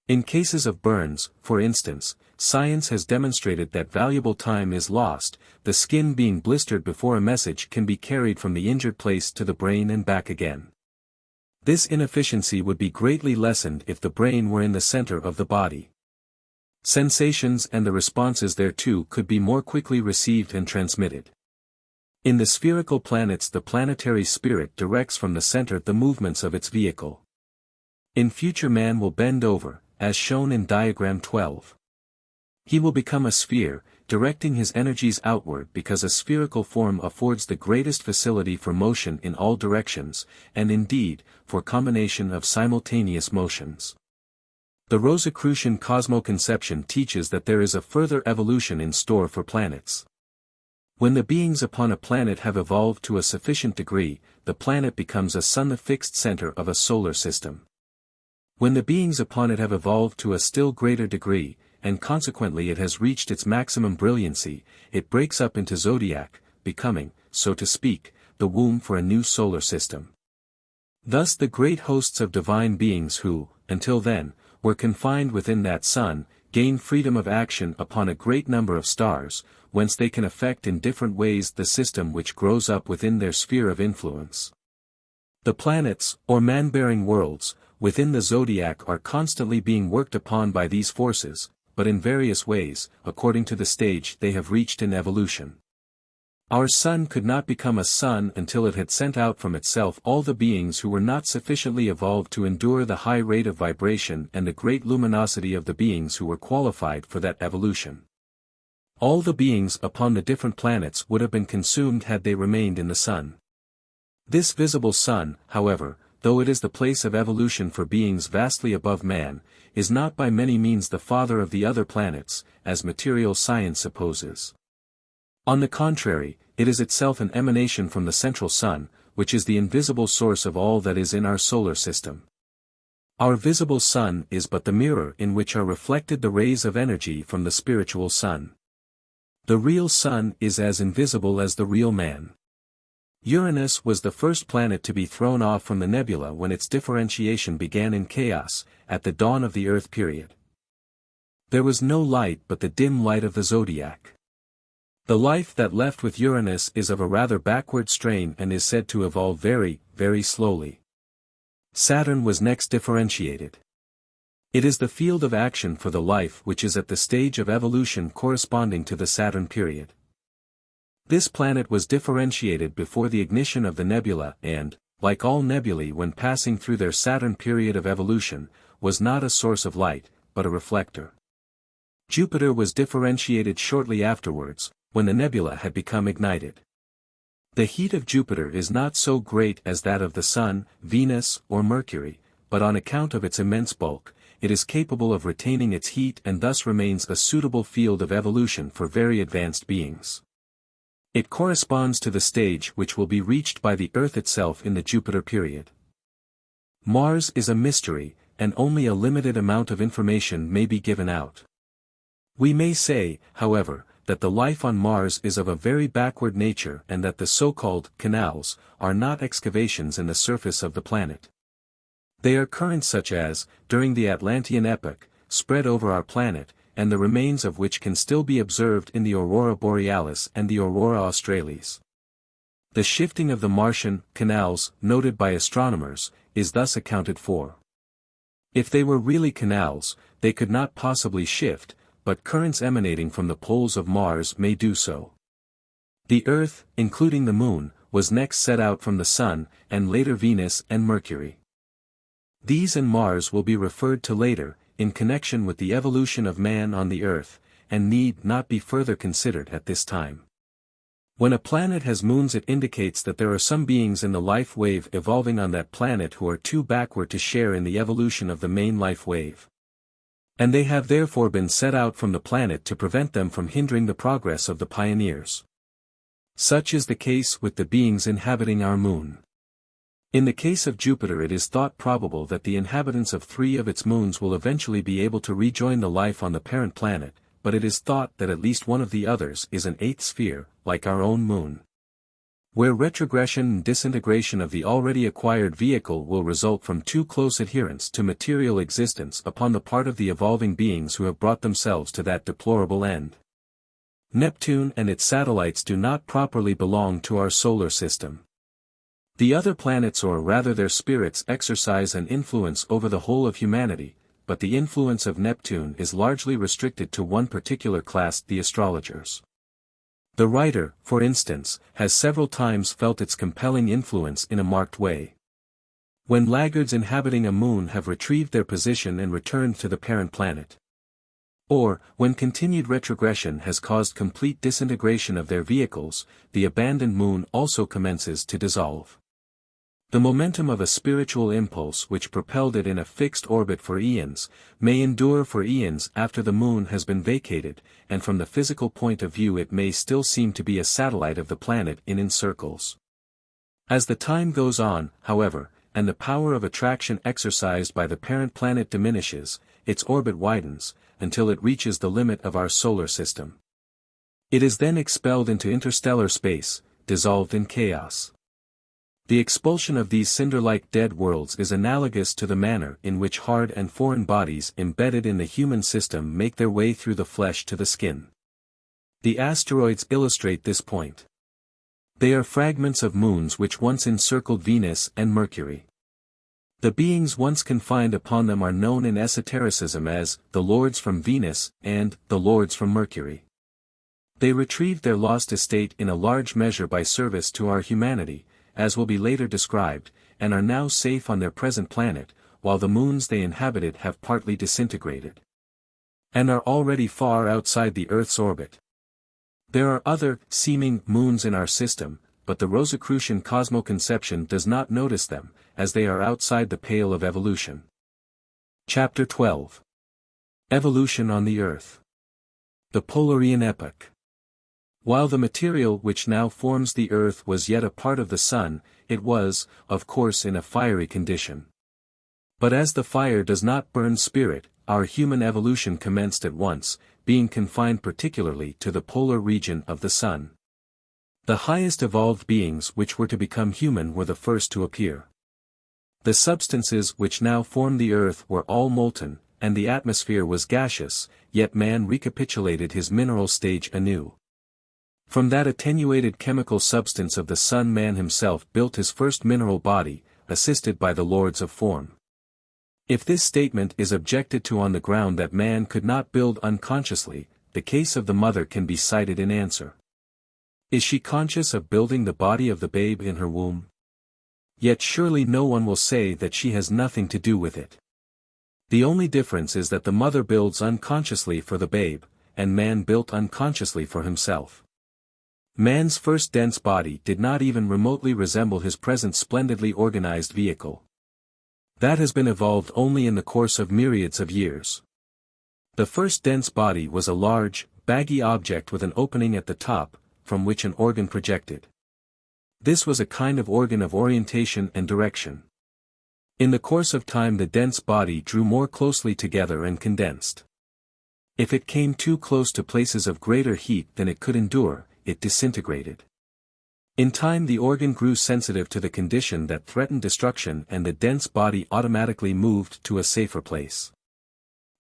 In cases of burns, for instance, science has demonstrated that valuable time is lost, the skin being blistered before a message can be carried from the injured place to the brain and back again. This inefficiency would be greatly lessened if the brain were in the center of the body. Sensations and the responses thereto could be more quickly received and transmitted. In the spherical planets the planetary spirit directs from the center the movements of its vehicle. In future man will bend over, as shown in diagram 12. He will become a sphere, directing his energies outward because a spherical form affords the greatest facility for motion in all directions, and indeed, for combination of simultaneous motions. The Rosicrucian Cosmo Conception teaches that there is a further evolution in store for planets. When the beings upon a planet have evolved to a sufficient degree, the planet becomes a sun, the fixed center of a solar system. When the beings upon it have evolved to a still greater degree, and consequently it has reached its maximum brilliancy, it breaks up into zodiac, becoming, so to speak, the womb for a new solar system. Thus the great hosts of divine beings who, until then, were confined within that sun, gain freedom of action upon a great number of stars, whence they can affect in different ways the system which grows up within their sphere of influence. The planets, or man-bearing worlds, within the zodiac are constantly being worked upon by these forces, but in various ways, according to the stage they have reached in evolution. Our sun could not become a sun until it had sent out from itself all the beings who were not sufficiently evolved to endure the high rate of vibration and the great luminosity of the beings who were qualified for that evolution. All the beings upon the different planets would have been consumed had they remained in the sun. This visible sun, however, though it is the place of evolution for beings vastly above man, is not by many means the father of the other planets, as material science supposes. On the contrary, it is itself an emanation from the central sun, which is the invisible source of all that is in our solar system. Our visible sun is but the mirror in which are reflected the rays of energy from the spiritual sun. The real sun is as invisible as the real man. Uranus was the first planet to be thrown off from the nebula when its differentiation began in chaos, at the dawn of the Earth period. There was no light but the dim light of the zodiac. The life that left with Uranus is of a rather backward strain and is said to evolve very, very slowly. Saturn was next differentiated. It is the field of action for the life which is at the stage of evolution corresponding to the Saturn period. This planet was differentiated before the ignition of the nebula and, like all nebulae when passing through their Saturn period of evolution, was not a source of light, but a reflector. Jupiter was differentiated shortly afterwards, when the nebula had become ignited. The heat of Jupiter is not so great as that of the Sun, Venus, or Mercury, but on account of its immense bulk, it is capable of retaining its heat and thus remains a suitable field of evolution for very advanced beings. It corresponds to the stage which will be reached by the Earth itself in the Jupiter period. Mars is a mystery, and only a limited amount of information may be given out. We may say, however, that the life on Mars is of a very backward nature and that the so-called canals are not excavations in the surface of the planet. They are currents such as, during the Atlantean epoch, spread over our planet, and the remains of which can still be observed in the Aurora Borealis and the Aurora Australis. The shifting of the Martian canals, noted by astronomers, is thus accounted for. If they were really canals, they could not possibly shift, but currents emanating from the poles of Mars may do so. The Earth, including the Moon, was next set out from the Sun, and later Venus and Mercury. These and Mars will be referred to later, in connection with the evolution of man on the Earth, and need not be further considered at this time. When a planet has moons, it indicates that there are some beings in the life wave evolving on that planet who are too backward to share in the evolution of the main life wave. And they have therefore been set out from the planet to prevent them from hindering the progress of the pioneers. Such is the case with the beings inhabiting our moon. In the case of Jupiter, it is thought probable that the inhabitants of 3 of its moons will eventually be able to rejoin the life on the parent planet, but it is thought that at least one of the others is an 8th sphere, like our own moon. Where retrogression and disintegration of the already acquired vehicle will result from too close adherence to material existence upon the part of the evolving beings who have brought themselves to that deplorable end. Neptune and its satellites do not properly belong to our solar system. The other planets, or rather their spirits, exercise an influence over the whole of humanity, but the influence of Neptune is largely restricted to one particular class, the astrologers. The writer, for instance, has several times felt its compelling influence in a marked way. When laggards inhabiting a moon have retrieved their position and returned to the parent planet. Or, when continued retrogression has caused complete disintegration of their vehicles, the abandoned moon also commences to dissolve. The momentum of a spiritual impulse which propelled it in a fixed orbit for eons, may endure for eons after the moon has been vacated, and from the physical point of view it may still seem to be a satellite of the planet in circles. As the time goes on, however, and the power of attraction exercised by the parent planet diminishes, its orbit widens, until it reaches the limit of our solar system. It is then expelled into interstellar space, dissolved in chaos. The expulsion of these cinder-like dead worlds is analogous to the manner in which hard and foreign bodies embedded in the human system make their way through the flesh to the skin. The asteroids illustrate this point. They are fragments of moons which once encircled Venus and Mercury. The beings once confined upon them are known in esotericism as the Lords from Venus and the Lords from Mercury. They retrieved their lost estate in a large measure by service to our humanity, as will be later described, and are now safe on their present planet, while the moons they inhabited have partly disintegrated, and are already far outside the Earth's orbit. There are other, seeming, moons in our system, but the Rosicrucian Cosmo Conception does not notice them, as they are outside the pale of evolution. Chapter 12. Evolution on the Earth. The Polarian Epoch. While the material which now forms the Earth was yet a part of the Sun, it was, of course, in a fiery condition. But as the fire does not burn spirit, our human evolution commenced at once, being confined particularly to the polar region of the Sun. The highest evolved beings which were to become human were the first to appear. The substances which now form the Earth were all molten, and the atmosphere was gaseous, yet man recapitulated his mineral stage anew. From that attenuated chemical substance of the Sun man himself built his first mineral body, assisted by the Lords of Form. If this statement is objected to on the ground that man could not build unconsciously, the case of the mother can be cited in answer. Is she conscious of building the body of the babe in her womb? Yet surely no one will say that she has nothing to do with it. The only difference is that the mother builds unconsciously for the babe, and man built unconsciously for himself. Man's first dense body did not even remotely resemble his present splendidly organized vehicle. That has been evolved only in the course of myriads of years. The first dense body was a large, baggy object with an opening at the top, from which an organ projected. This was a kind of organ of orientation and direction. In the course of time the dense body drew more closely together and condensed. If it came too close to places of greater heat than it could endure, it disintegrated. In time the organ grew sensitive to the condition that threatened destruction and the dense body automatically moved to a safer place.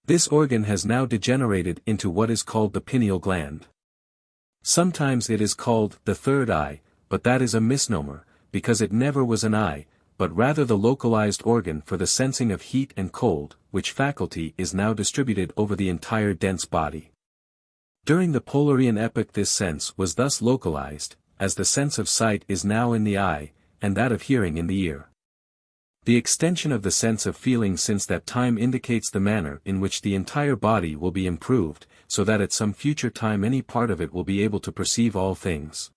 This organ has now degenerated into what is called the pineal gland. Sometimes it is called the third eye, but that is a misnomer, because it never was an eye, but rather the localized organ for the sensing of heat and cold, which faculty is now distributed over the entire dense body. During the Polarian epoch this sense was thus localized, as the sense of sight is now in the eye, and that of hearing in the ear. The extension of the sense of feeling since that time indicates the manner in which the entire body will be improved, so that at some future time any part of it will be able to perceive all things.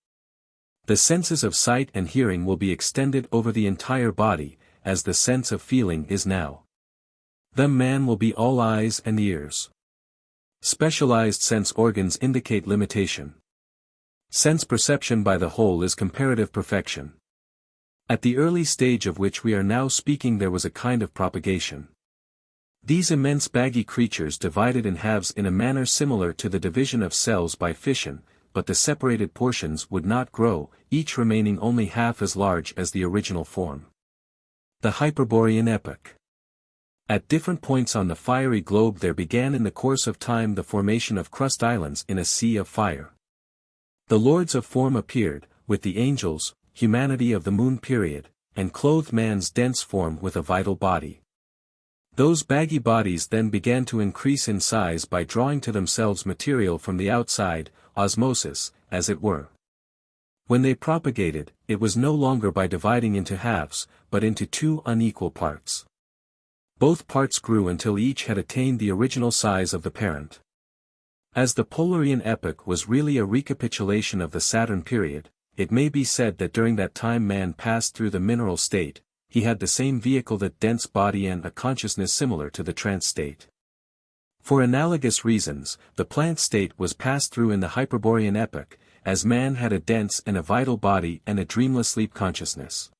The senses of sight and hearing will be extended over the entire body, as the sense of feeling is now. Then man will be all eyes and ears. Specialized sense organs indicate limitation. Sense perception by the whole is comparative perfection. At the early stage of which we are now speaking there was a kind of propagation. These immense baggy creatures divided in halves in a manner similar to the division of cells by fission, but the separated portions would not grow, each remaining only half as large as the original form. The Hyperborean epoch. At different points on the fiery globe there began in the course of time the formation of crust islands in a sea of fire. The lords of form appeared, with the angels, humanity of the moon period, and clothed man's dense form with a vital body. Those baggy bodies then began to increase in size by drawing to themselves material from the outside, osmosis, as it were. When they propagated, it was no longer by dividing into halves, but into two unequal parts. Both parts grew until each had attained the original size of the parent. As the Polarian epoch was really a recapitulation of the Saturn period, it may be said that during that time man passed through the mineral state, he had the same vehicle that dense body and a consciousness similar to the trance state. For analogous reasons, the plant state was passed through in the Hyperborean epoch, as man had a dense and a vital body and a dreamless sleep consciousness.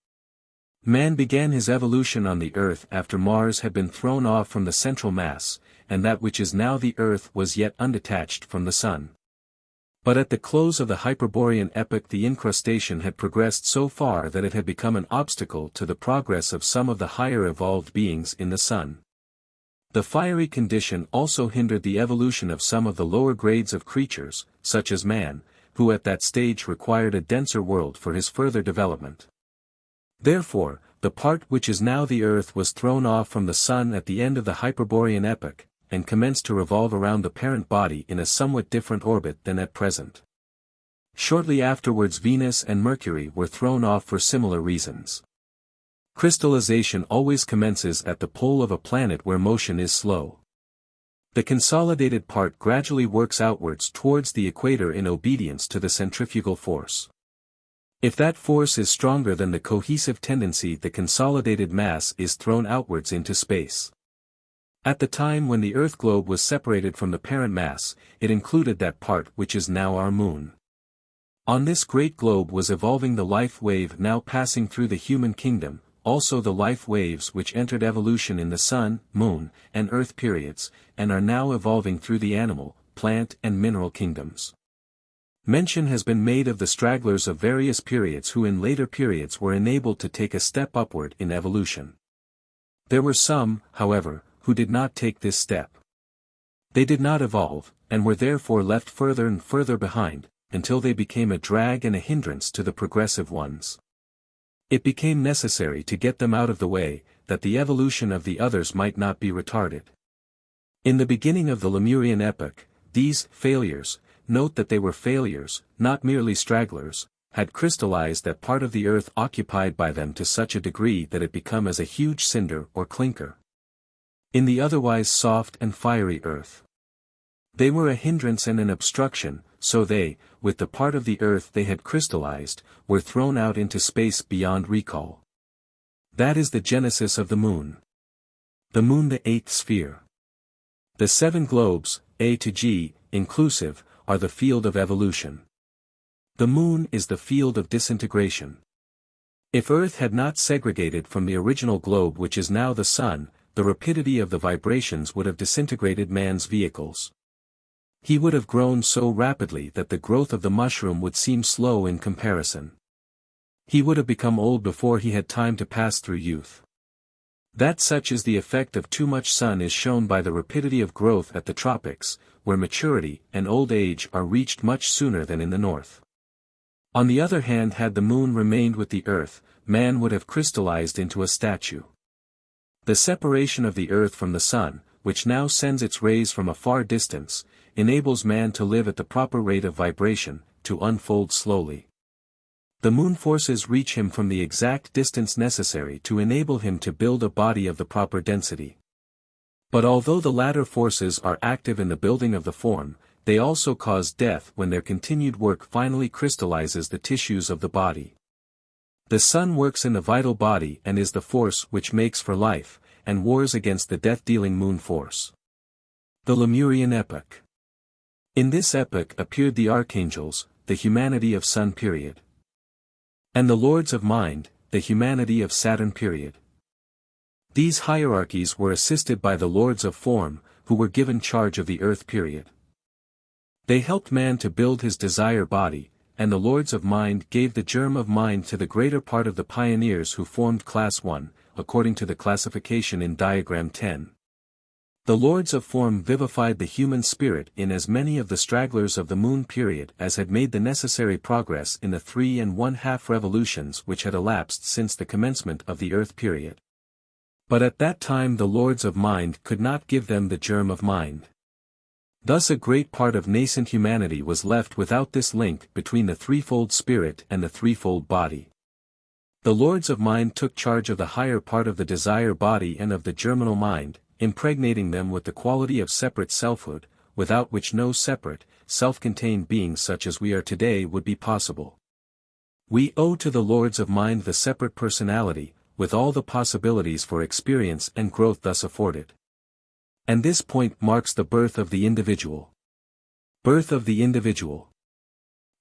Man began his evolution on the earth after Mars had been thrown off from the central mass, and that which is now the earth was yet undetached from the sun. But at the close of the Hyperborean epoch the incrustation had progressed so far that it had become an obstacle to the progress of some of the higher evolved beings in the sun. The fiery condition also hindered the evolution of some of the lower grades of creatures, such as man, who at that stage required a denser world for his further development. Therefore, the part which is now the earth was thrown off from the sun at the end of the Hyperborean epoch, and commenced to revolve around the parent body in a somewhat different orbit than at present. Shortly afterwards Venus and Mercury were thrown off for similar reasons. Crystallization always commences at the pole of a planet where motion is slow. The consolidated part gradually works outwards towards the equator in obedience to the centrifugal force. If that force is stronger than the cohesive tendency the consolidated mass is thrown outwards into space. At the time when the Earth globe was separated from the parent mass, it included that part which is now our moon. On this great globe was evolving the life wave now passing through the human kingdom, also the life waves which entered evolution in the sun, moon, and earth periods, and are now evolving through the animal, plant and mineral kingdoms. Mention has been made of the stragglers of various periods who in later periods were enabled to take a step upward in evolution. There were some, however, who did not take this step. They did not evolve, and were therefore left further and further behind, until they became a drag and a hindrance to the progressive ones. It became necessary to get them out of the way, that the evolution of the others might not be retarded. In the beginning of the Lemurian epoch, these failures, note that they were failures, not merely stragglers, had crystallized that part of the earth occupied by them to such a degree that it became as a huge cinder or clinker. In the otherwise soft and fiery earth. They were a hindrance and an obstruction, so they, with the part of the earth they had crystallized, were thrown out into space beyond recall. That is the genesis of the moon. The moon the eighth sphere. The seven globes, A to G, inclusive, are the field of evolution. The moon is the field of disintegration. If Earth had not segregated from the original globe which is now the sun, the rapidity of the vibrations would have disintegrated man's vehicles. He would have grown so rapidly that the growth of the mushroom would seem slow in comparison. He would have become old before he had time to pass through youth. That such is the effect of too much sun is shown by the rapidity of growth at the tropics, where maturity and old age are reached much sooner than in the north. On the other hand, had the moon remained with the earth, man would have crystallized into a statue. The separation of the earth from the sun, which now sends its rays from a far distance, enables man to live at the proper rate of vibration, to unfold slowly. The moon forces reach him from the exact distance necessary to enable him to build a body of the proper density. But although the latter forces are active in the building of the form, they also cause death when their continued work finally crystallizes the tissues of the body. The sun works in the vital body and is the force which makes for life, and wars against the death-dealing moon force. The Lemurian epoch. In this epoch appeared the archangels, the humanity of Sun period. And the lords of mind, the humanity of Saturn period. These hierarchies were assisted by the lords of form, who were given charge of the earth period. They helped man to build his desire body, and the lords of mind gave the germ of mind to the greater part of the pioneers who formed Class 1, according to the classification in Diagram 10. The lords of form vivified the human spirit in as many of the stragglers of the moon period as had made the necessary progress in the 3½ revolutions which had elapsed since the commencement of the earth period. But at that time the lords of mind could not give them the germ of mind. Thus a great part of nascent humanity was left without this link between the threefold spirit and the threefold body. The lords of mind took charge of the higher part of the desire body and of the germinal mind, impregnating them with the quality of separate selfhood, without which no separate, self-contained being such as we are today would be possible. We owe to the lords of mind the separate personality, with all the possibilities for experience and growth thus afforded. And this point marks the birth of the individual. Birth of the individual.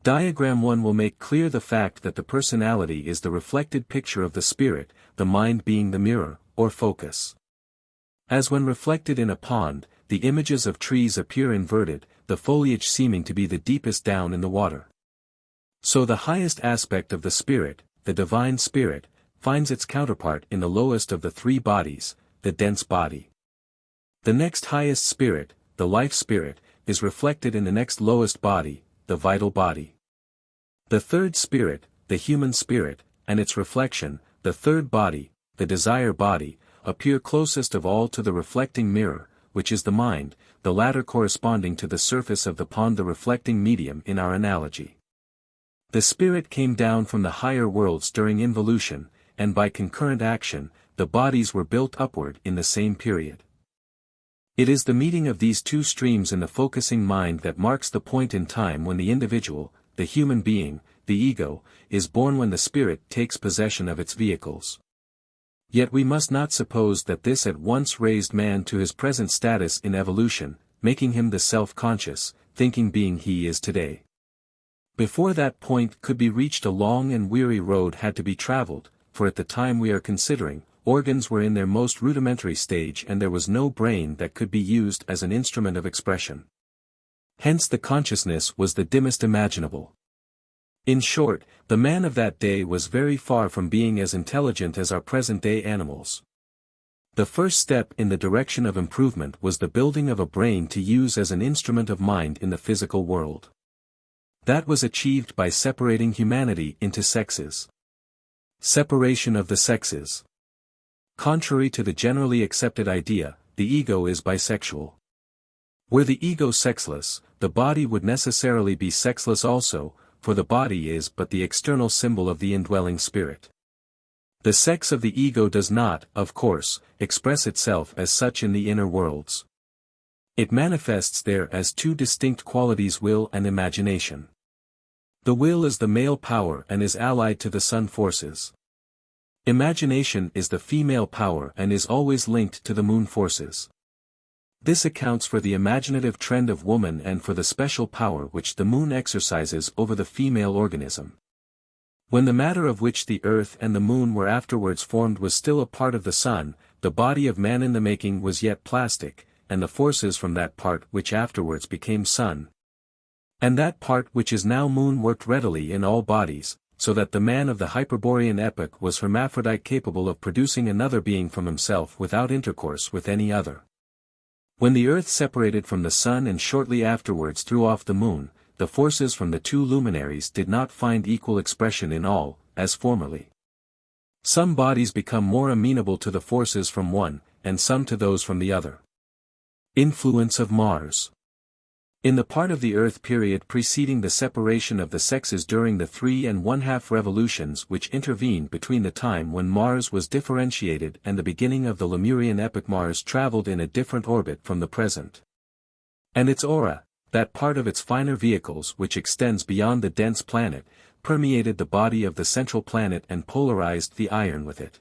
Diagram 1 will make clear the fact that the personality is the reflected picture of the spirit, the mind being the mirror, or focus. As when reflected in a pond, the images of trees appear inverted, the foliage seeming to be the deepest down in the water. So the highest aspect of the spirit, the divine spirit, finds its counterpart in the lowest of the three bodies, the dense body. The next highest spirit, the life spirit, is reflected in the next lowest body, the vital body. The third spirit, the human spirit, and its reflection, the third body, the desire body, appear closest of all to the reflecting mirror, which is the mind, the latter corresponding to the surface of the pond, the reflecting medium in our analogy. The spirit came down from the higher worlds during involution, and by concurrent action, the bodies were built upward in the same period. It is the meeting of these two streams in the focusing mind that marks the point in time when the individual, the human being, the ego, is born, when the spirit takes possession of its vehicles. Yet we must not suppose that this at once raised man to his present status in evolution, making him the self-conscious, thinking being he is today. Before that point could be reached, a long and weary road had to be traveled, for at the time we are considering, organs were in their most rudimentary stage and there was no brain that could be used as an instrument of expression. Hence the consciousness was the dimmest imaginable. In short, the man of that day was very far from being as intelligent as our present-day animals. The first step in the direction of improvement was the building of a brain to use as an instrument of mind in the physical world. That was achieved by separating humanity into sexes. Separation of the sexes. Contrary to the generally accepted idea, the ego is bisexual. Were the ego sexless, the body would necessarily be sexless also, for the body is but the external symbol of the indwelling spirit. The sex of the ego does not, of course, express itself as such in the inner worlds. It manifests there as two distinct qualities: will and imagination. The will is the male power and is allied to the sun forces. Imagination is the female power and is always linked to the moon forces. This accounts for the imaginative trend of woman and for the special power which the moon exercises over the female organism. When the matter of which the earth and the moon were afterwards formed was still a part of the sun, the body of man in the making was yet plastic, and the forces from that part which afterwards became sun, and that part which is now moon worked readily in all bodies, so that the man of the Hyperborean epoch was hermaphrodite capable of producing another being from himself without intercourse with any other. When the earth separated from the sun and shortly afterwards threw off the moon, the forces from the two luminaries did not find equal expression in all, as formerly. Some bodies become more amenable to the forces from one, and some to those from the other. Influence of Mars. In the part of the Earth period preceding the separation of the sexes during the 3½ revolutions which intervened between the time when Mars was differentiated and the beginning of the Lemurian epoch, Mars traveled in a different orbit from the present. And its aura, that part of its finer vehicles which extends beyond the dense planet, permeated the body of the central planet and polarized the iron with it.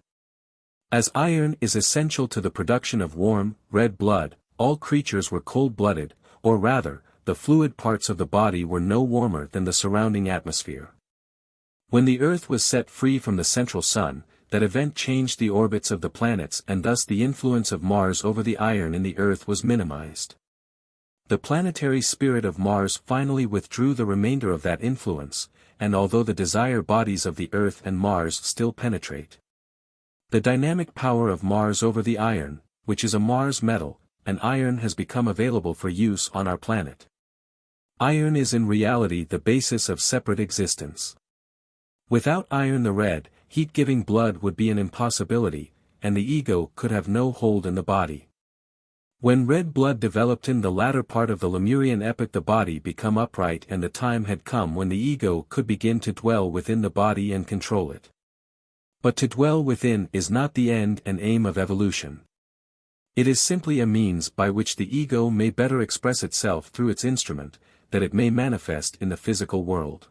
As iron is essential to the production of warm, red blood, all creatures were cold-blooded, or rather, the fluid parts of the body were no warmer than the surrounding atmosphere. When the Earth was set free from the central sun, that event changed the orbits of the planets and thus the influence of Mars over the iron in the Earth was minimized. The planetary spirit of Mars finally withdrew the remainder of that influence, and although the desire bodies of the Earth and Mars still penetrate, the dynamic power of Mars over the iron, which is a Mars metal, and iron has become available for use on our planet. Iron is in reality the basis of separate existence. Without iron the red, heat-giving blood would be an impossibility, and the ego could have no hold in the body. When red blood developed in the latter part of the Lemurian epoch, the body became upright and the time had come when the ego could begin to dwell within the body and control it. But to dwell within is not the end and aim of evolution. It is simply a means by which the ego may better express itself through its instrument, that it may manifest in the physical world.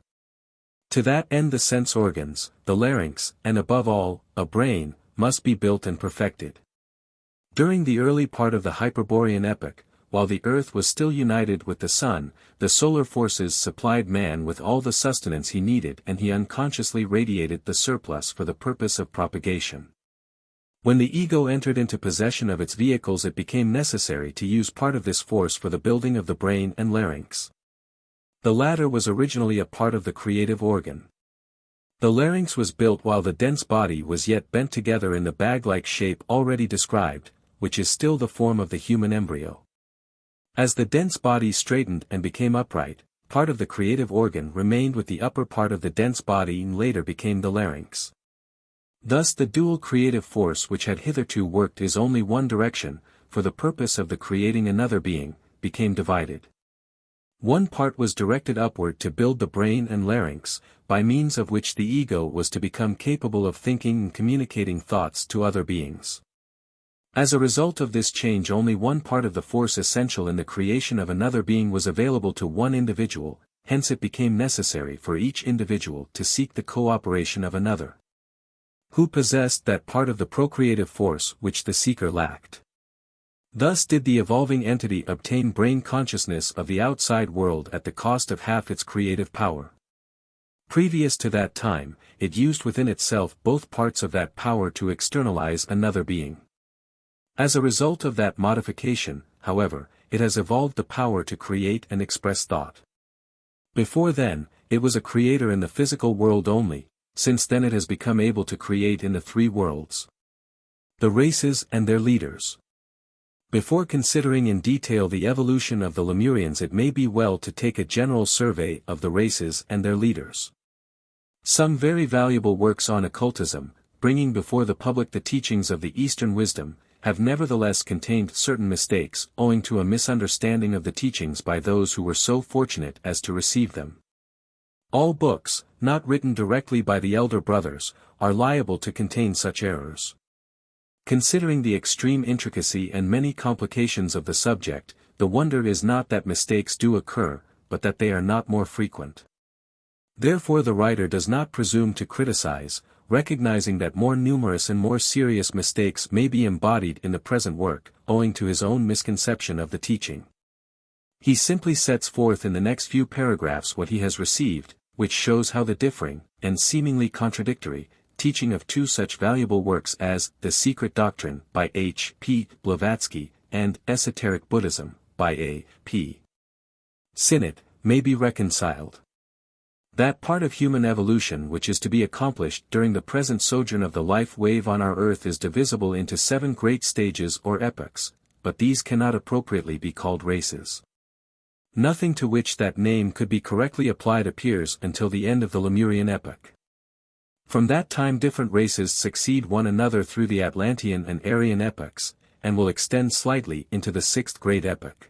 To that end the sense organs, the larynx, and above all, a brain, must be built and perfected. During the early part of the Hyperborean epoch, while the Earth was still united with the Sun, the solar forces supplied man with all the sustenance he needed and he unconsciously radiated the surplus for the purpose of propagation. When the ego entered into possession of its vehicles, it became necessary to use part of this force for the building of the brain and larynx. The latter was originally a part of the creative organ. The larynx was built while the dense body was yet bent together in the bag-like shape already described, which is still the form of the human embryo. As the dense body straightened and became upright, part of the creative organ remained with the upper part of the dense body and later became the larynx. Thus the dual creative force which had hitherto worked in only one direction, for the purpose of the creating another being, became divided. One part was directed upward to build the brain and larynx, by means of which the ego was to become capable of thinking and communicating thoughts to other beings. As a result of this change, only one part of the force essential in the creation of another being was available to one individual, hence it became necessary for each individual to seek the cooperation of another, who possessed that part of the procreative force which the seeker lacked. Thus did the evolving entity obtain brain consciousness of the outside world at the cost of half its creative power. Previous to that time, it used within itself both parts of that power to externalize another being. As a result of that modification, however, it has evolved the power to create and express thought. Before then, it was a creator in the physical world only, since then it has become able to create in the three worlds. The races and their leaders. Before considering in detail the evolution of the Lemurians, it may be well to take a general survey of the races and their leaders. Some very valuable works on occultism, bringing before the public the teachings of the Eastern wisdom, have nevertheless contained certain mistakes owing to a misunderstanding of the teachings by those who were so fortunate as to receive them. All books, not written directly by the elder brothers, are liable to contain such errors. Considering the extreme intricacy and many complications of the subject, the wonder is not that mistakes do occur, but that they are not more frequent. Therefore the writer does not presume to criticize, recognizing that more numerous and more serious mistakes may be embodied in the present work, owing to his own misconception of the teaching. He simply sets forth in the next few paragraphs what he has received, which shows how the differing, and seemingly contradictory, teaching of two such valuable works as The Secret Doctrine by H. P. Blavatsky and Esoteric Buddhism by A. P. Sinnott may be reconciled. That part of human evolution which is to be accomplished during the present sojourn of the life wave on our earth is divisible into 7 great stages or epochs, but these cannot appropriately be called races. Nothing to which that name could be correctly applied appears until the end of the Lemurian epoch. From that time different races succeed one another through the Atlantean and Aryan epochs, and will extend slightly into the 6th great epoch.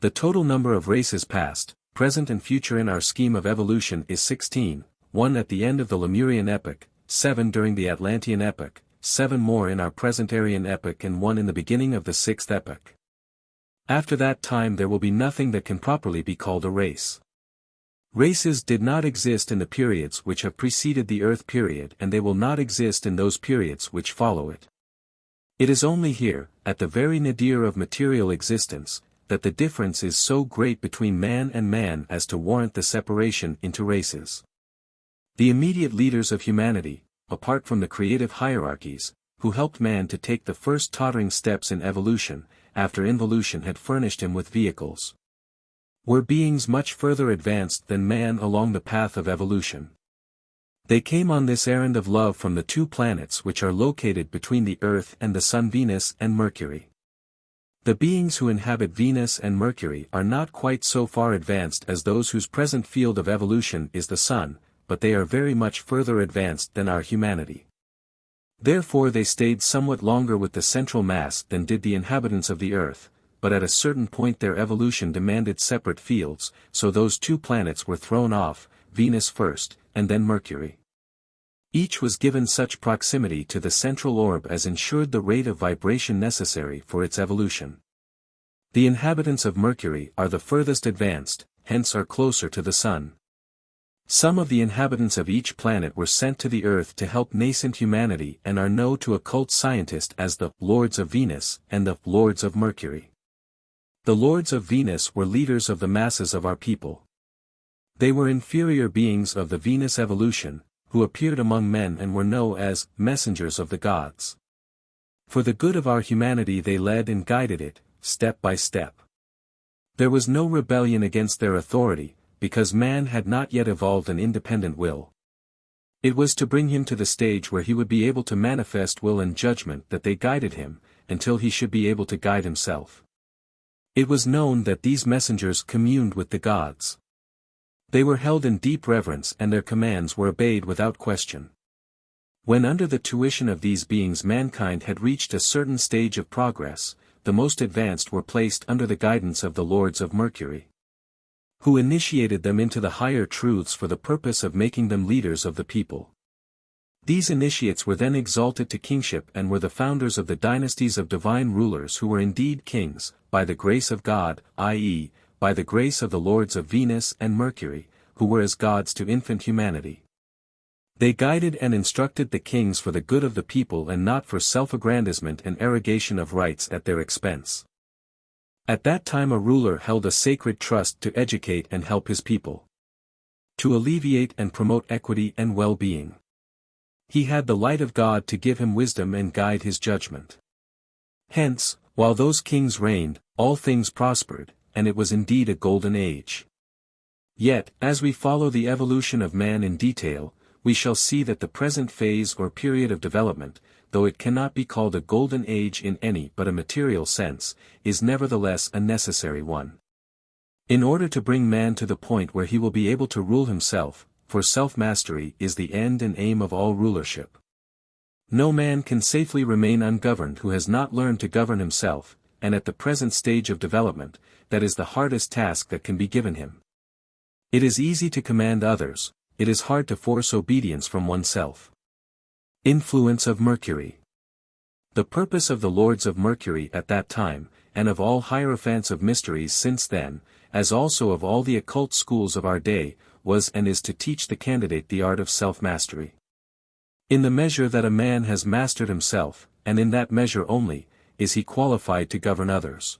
The total number of races past, present and future in our scheme of evolution is 16, 1 at the end of the Lemurian epoch, 7 during the Atlantean epoch, 7 more in our present Aryan epoch and 1 in the beginning of the 6th epoch. After that time there will be nothing that can properly be called a race. Races did not exist in the periods which have preceded the Earth period and they will not exist in those periods which follow it. It is only here, at the very nadir of material existence, that the difference is so great between man and man as to warrant the separation into races. The immediate leaders of humanity, apart from the creative hierarchies, who helped man to take the first tottering steps in evolution, after involution had furnished him with vehicles, were beings much further advanced than man along the path of evolution. They came on this errand of love from the 2 planets which are located between the Earth and the Sun, Venus and Mercury. The beings who inhabit Venus and Mercury are not quite so far advanced as those whose present field of evolution is the Sun, but they are very much further advanced than our humanity. Therefore they stayed somewhat longer with the central mass than did the inhabitants of the Earth, but at a certain point their evolution demanded separate fields, so those 2 planets were thrown off, Venus first, and then Mercury. Each was given such proximity to the central orb as ensured the rate of vibration necessary for its evolution. The inhabitants of Mercury are the furthest advanced, hence are closer to the Sun. Some of the inhabitants of each planet were sent to the Earth to help nascent humanity and are known to occult scientists as the Lords of Venus and the Lords of Mercury. The Lords of Venus were leaders of the masses of our people. They were inferior beings of the Venus evolution, who appeared among men and were known as messengers of the gods. For the good of our humanity they led and guided it, step by step. There was no rebellion against their authority, because man had not yet evolved an independent will. It was to bring him to the stage where he would be able to manifest will and judgment that they guided him, until he should be able to guide himself. It was known that these messengers communed with the gods. They were held in deep reverence and their commands were obeyed without question. When under the tuition of these beings mankind had reached a certain stage of progress, the most advanced were placed under the guidance of the Lords of Mercury, who initiated them into the higher truths for the purpose of making them leaders of the people. These initiates were then exalted to kingship and were the founders of the dynasties of divine rulers who were indeed kings, by the grace of God, i.e., by the grace of the Lords of Venus and Mercury, who were as gods to infant humanity. They guided and instructed the kings for the good of the people and not for self-aggrandizement and arrogation of rights at their expense. At that time a ruler held a sacred trust to educate and help his people, to alleviate and promote equity and well-being. He had the light of God to give him wisdom and guide his judgment. Hence, while those kings reigned, all things prospered, and it was indeed a golden age. Yet, as we follow the evolution of man in detail, we shall see that the present phase or period of development, though it cannot be called a golden age in any but a material sense, is nevertheless a necessary one. In order to bring man to the point where he will be able to rule himself, for self-mastery is the end and aim of all rulership. No man can safely remain ungoverned who has not learned to govern himself, and at the present stage of development, that is the hardest task that can be given him. It is easy to command others, it is hard to force obedience from oneself. Influence of Mercury. The purpose of the Lords of Mercury at that time, and of all hierophants of mysteries since then, as also of all the occult schools of our day, was and is to teach the candidate the art of self-mastery. In the measure that a man has mastered himself, and in that measure only, is he qualified to govern others.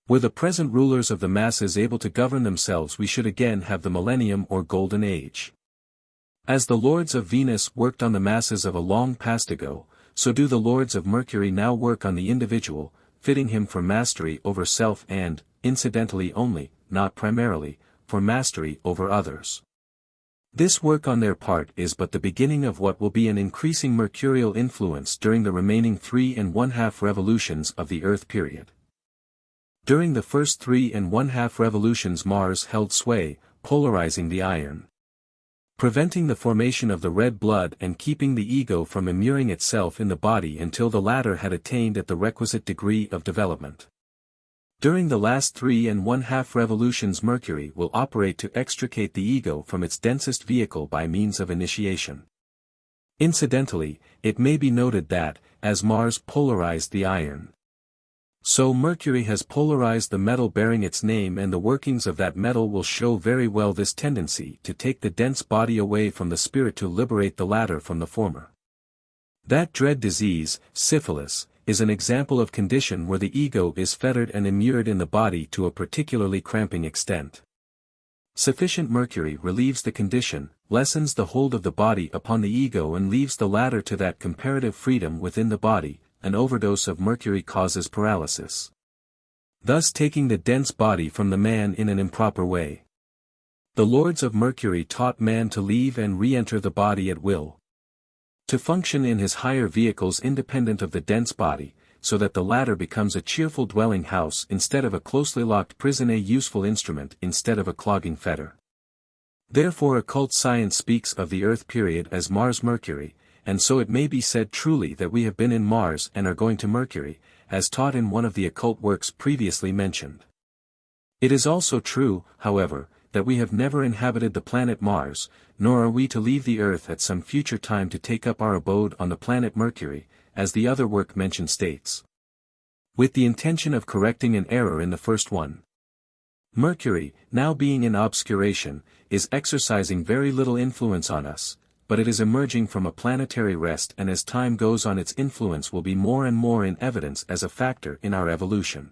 Were the present rulers of the masses able to govern themselves, we should again have the millennium or golden age. As the lords of Venus worked on the masses of a long past ago, so do the lords of Mercury now work on the individual, fitting him for mastery over self and, incidentally only, not primarily, for mastery over others. This work on their part is but the beginning of what will be an increasing mercurial influence during the remaining 3½ revolutions of the Earth period. During the first 3½ revolutions Mars held sway, polarizing the iron, preventing the formation of the red blood and keeping the ego from immuring itself in the body until the latter had attained at the requisite degree of development. During the last 3½ revolutions Mercury will operate to extricate the ego from its densest vehicle by means of initiation. Incidentally, it may be noted that, as Mars polarized the iron, so Mercury has polarized the metal bearing its name, and the workings of that metal will show very well this tendency to take the dense body away from the spirit to liberate the latter from the former. That dread disease, syphilis, is an example of condition where the ego is fettered and immured in the body to a particularly cramping extent. Sufficient Mercury relieves the condition, lessens the hold of the body upon the ego and leaves the latter to that comparative freedom within the body. An overdose of Mercury causes paralysis, thus taking the dense body from the man in an improper way. The lords of Mercury taught man to leave and re-enter the body at will, to function in his higher vehicles independent of the dense body, so that the latter becomes a cheerful dwelling house instead of a closely locked prison, a useful instrument instead of a clogging fetter. Therefore occult science speaks of the Earth period as Mars-Mercury, and so it may be said truly that we have been in Mars and are going to Mercury, as taught in one of the occult works previously mentioned. It is also true, however, that we have never inhabited the planet Mars, nor are we to leave the Earth at some future time to take up our abode on the planet Mercury, as the other work mentioned states, with the intention of correcting an error in the first one. Mercury, now being in obscuration, is exercising very little influence on us, but it is emerging from a planetary rest, and as time goes on its influence will be more and more in evidence as a factor in our evolution.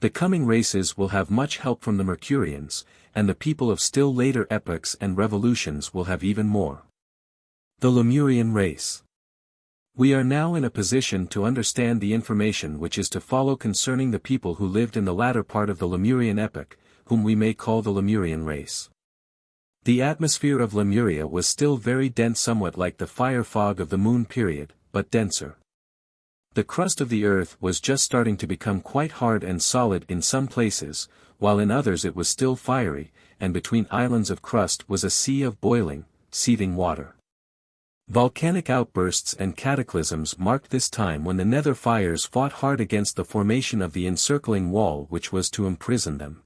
The coming races will have much help from the Mercurians, and the people of still later epochs and revolutions will have even more. The Lemurian race. We are now in a position to understand the information which is to follow concerning the people who lived in the latter part of the Lemurian epoch, whom we may call the Lemurian race. The atmosphere of Lemuria was still very dense, somewhat like the fire fog of the Moon period, but denser. The crust of the Earth was just starting to become quite hard and solid in some places, while in others it was still fiery, and between islands of crust was a sea of boiling, seething water. Volcanic outbursts and cataclysms marked this time when the nether fires fought hard against the formation of the encircling wall which was to imprison them.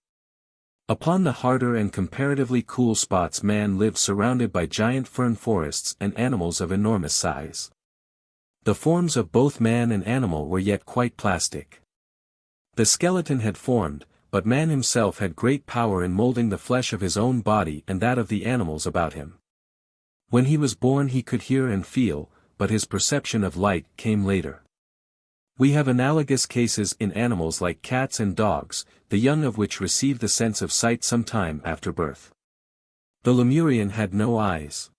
Upon the harder and comparatively cool spots man lived surrounded by giant fern forests and animals of enormous size. The forms of both man and animal were yet quite plastic. The skeleton had formed, but man himself had great power in molding the flesh of his own body and that of the animals about him. When he was born he could hear and feel, but his perception of light came later. We have analogous cases in animals like cats and dogs, the young of which receive the sense of sight some time after birth. The Lemurian had no eyes.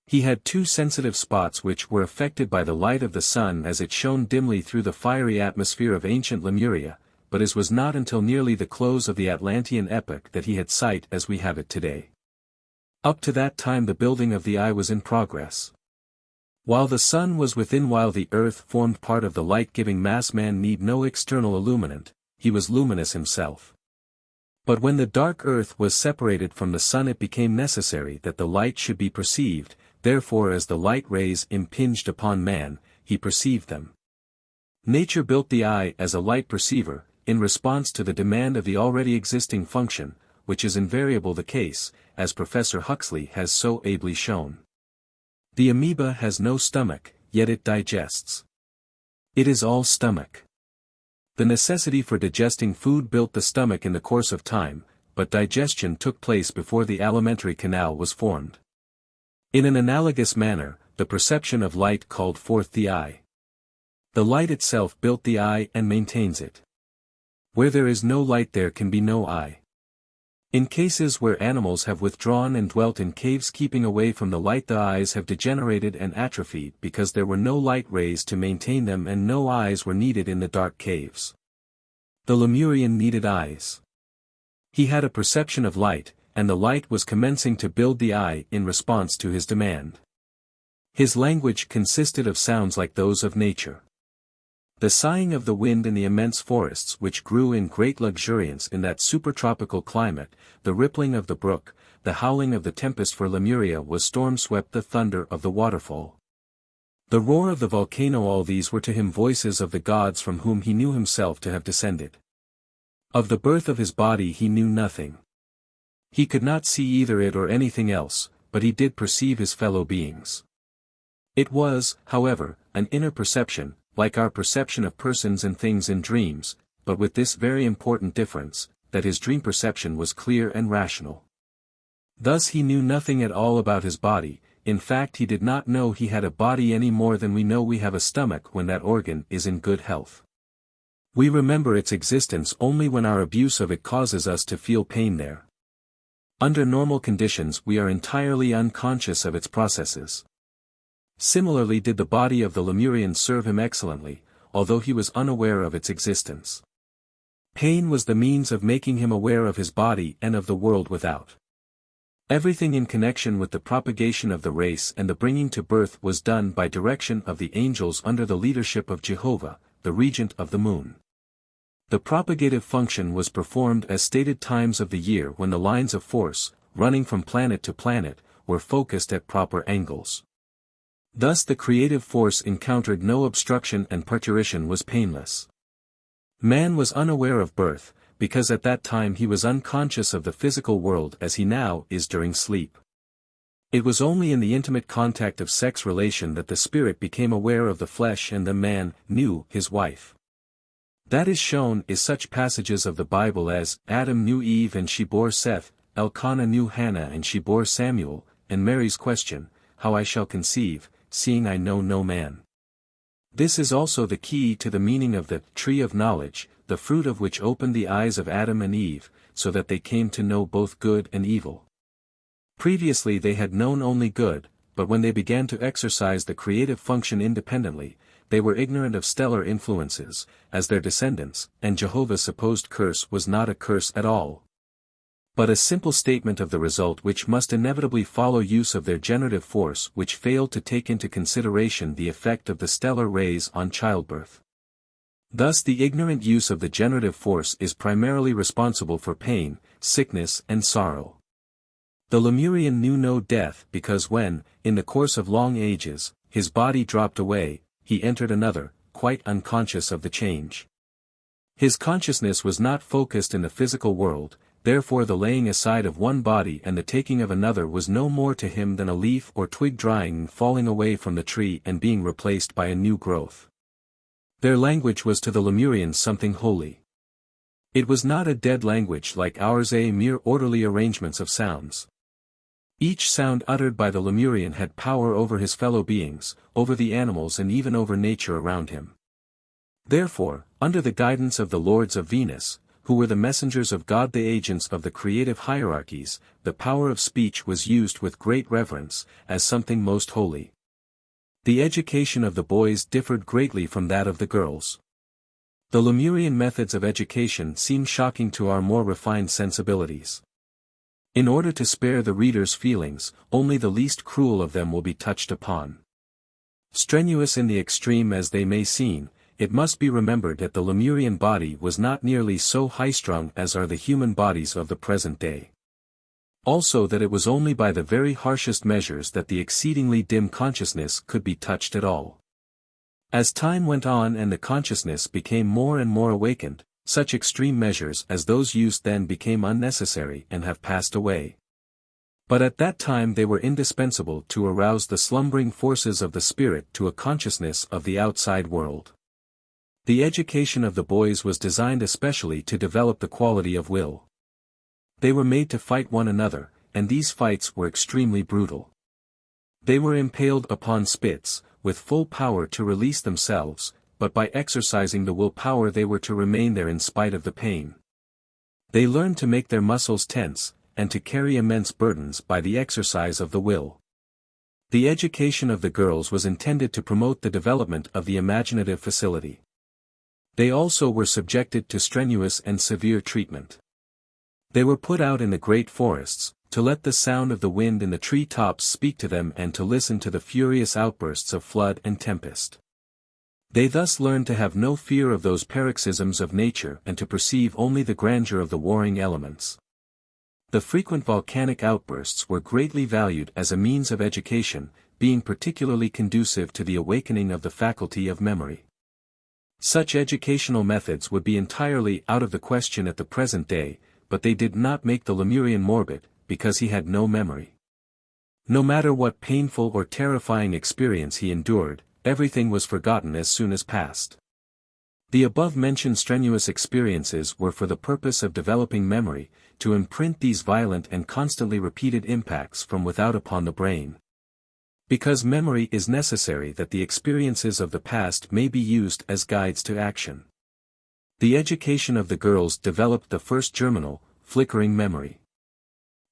He had two sensitive spots which were affected by the light of the sun as it shone dimly through the fiery atmosphere of ancient Lemuria, but it was not until nearly the close of the Atlantean epoch that he had sight as we have it today. Up to that time the building of the eye was in progress. While the sun was within, while the earth formed part of the light-giving mass, man need no external illuminant, he was luminous himself. But when the dark earth was separated from the sun it became necessary that the light should be perceived, therefore as the light rays impinged upon man, he perceived them. Nature built the eye as a light perceiver, in response to the demand of the already existing function, which is invariably the case, as Professor Huxley has so ably shown. The amoeba has no stomach, yet it digests. It is all stomach. The necessity for digesting food built the stomach in the course of time, but digestion took place before the alimentary canal was formed. In an analogous manner, the perception of light called forth the eye. The light itself built the eye and maintains it. Where there is no light there can be no eye. In cases where animals have withdrawn and dwelt in caves keeping away from the light, the eyes have degenerated and atrophied because there were no light rays to maintain them and no eyes were needed in the dark caves. The Lemurian needed eyes. He had a perception of light, and the light was commencing to build the eye in response to his demand. His language consisted of sounds like those of nature. The sighing of the wind in the immense forests which grew in great luxuriance in that supertropical climate, the rippling of the brook, the howling of the tempest, for Lemuria was storm-swept, the thunder of the waterfall. The roar of the volcano, all these were to him voices of the gods from whom he knew himself to have descended. Of the birth of his body he knew nothing. He could not see either it or anything else, but he did perceive his fellow beings. It was, however, an inner perception, like our perception of persons and things in dreams, but with this very important difference, that his dream perception was clear and rational. Thus he knew nothing at all about his body. In fact he did not know he had a body any more than we know we have a stomach when that organ is in good health. We remember its existence only when our abuse of it causes us to feel pain there. Under normal conditions we are entirely unconscious of its processes. Similarly did the body of the Lemurian serve him excellently, although he was unaware of its existence. Pain was the means of making him aware of his body and of the world without. Everything in connection with the propagation of the race and the bringing to birth was done by direction of the angels under the leadership of Jehovah, the regent of the moon. The propagative function was performed at stated times of the year when the lines of force, running from planet to planet, were focused at proper angles. Thus the creative force encountered no obstruction and parturition was painless. Man was unaware of birth, because at that time he was unconscious of the physical world as he now is during sleep. It was only in the intimate contact of sex relation that the spirit became aware of the flesh and the man knew his wife. That is shown in such passages of the Bible as, Adam knew Eve and she bore Seth, Elkanah knew Hannah and she bore Samuel, and Mary's question, how I shall conceive, seeing I know no man. This is also the key to the meaning of the tree of knowledge, the fruit of which opened the eyes of Adam and Eve, so that they came to know both good and evil. Previously they had known only good, but when they began to exercise the creative function independently, they were ignorant of stellar influences, as their descendants, and Jehovah's supposed curse was not a curse at all, but a simple statement of the result which must inevitably follow use of their generative force, which failed to take into consideration the effect of the stellar rays on childbirth. Thus the ignorant use of the generative force is primarily responsible for pain, sickness and sorrow. The Lemurian knew no death because when, in the course of long ages, his body dropped away, he entered another, quite unconscious of the change. His consciousness was not focused in the physical world, therefore the laying aside of one body and the taking of another was no more to him than a leaf or twig drying and falling away from the tree and being replaced by a new growth. Their language was to the Lemurians something holy. It was not a dead language like ours, a mere orderly arrangements of sounds. Each sound uttered by the Lemurian had power over his fellow beings, over the animals and even over nature around him. Therefore, under the guidance of the lords of Venus, who were the messengers of God, the agents of the creative hierarchies, the power of speech was used with great reverence, as something most holy. The education of the boys differed greatly from that of the girls. The Lemurian methods of education seem shocking to our more refined sensibilities. In order to spare the reader's feelings, only the least cruel of them will be touched upon. Strenuous in the extreme as they may seem, it must be remembered that the Lemurian body was not nearly so high-strung as are the human bodies of the present day. Also that it was only by the very harshest measures that the exceedingly dim consciousness could be touched at all. As time went on and the consciousness became more and more awakened, such extreme measures as those used then became unnecessary and have passed away. But at that time they were indispensable to arouse the slumbering forces of the spirit to a consciousness of the outside world. The education of the boys was designed especially to develop the quality of will. They were made to fight one another, and these fights were extremely brutal. They were impaled upon spits, with full power to release themselves, but by exercising the willpower they were to remain there in spite of the pain. They learned to make their muscles tense, and to carry immense burdens by the exercise of the will. The education of the girls was intended to promote the development of the imaginative facility. They also were subjected to strenuous and severe treatment. They were put out in the great forests, to let the sound of the wind in the tree tops speak to them and to listen to the furious outbursts of flood and tempest. They thus learned to have no fear of those paroxysms of nature and to perceive only the grandeur of the warring elements. The frequent volcanic outbursts were greatly valued as a means of education, being particularly conducive to the awakening of the faculty of memory. Such educational methods would be entirely out of the question at the present day, but they did not make the Lemurian morbid, because he had no memory. No matter what painful or terrifying experience he endured, everything was forgotten as soon as past. The above-mentioned strenuous experiences were for the purpose of developing memory, to imprint these violent and constantly repeated impacts from without upon the brain. Because memory is necessary that the experiences of the past may be used as guides to action. The education of the girls developed the first germinal, flickering memory.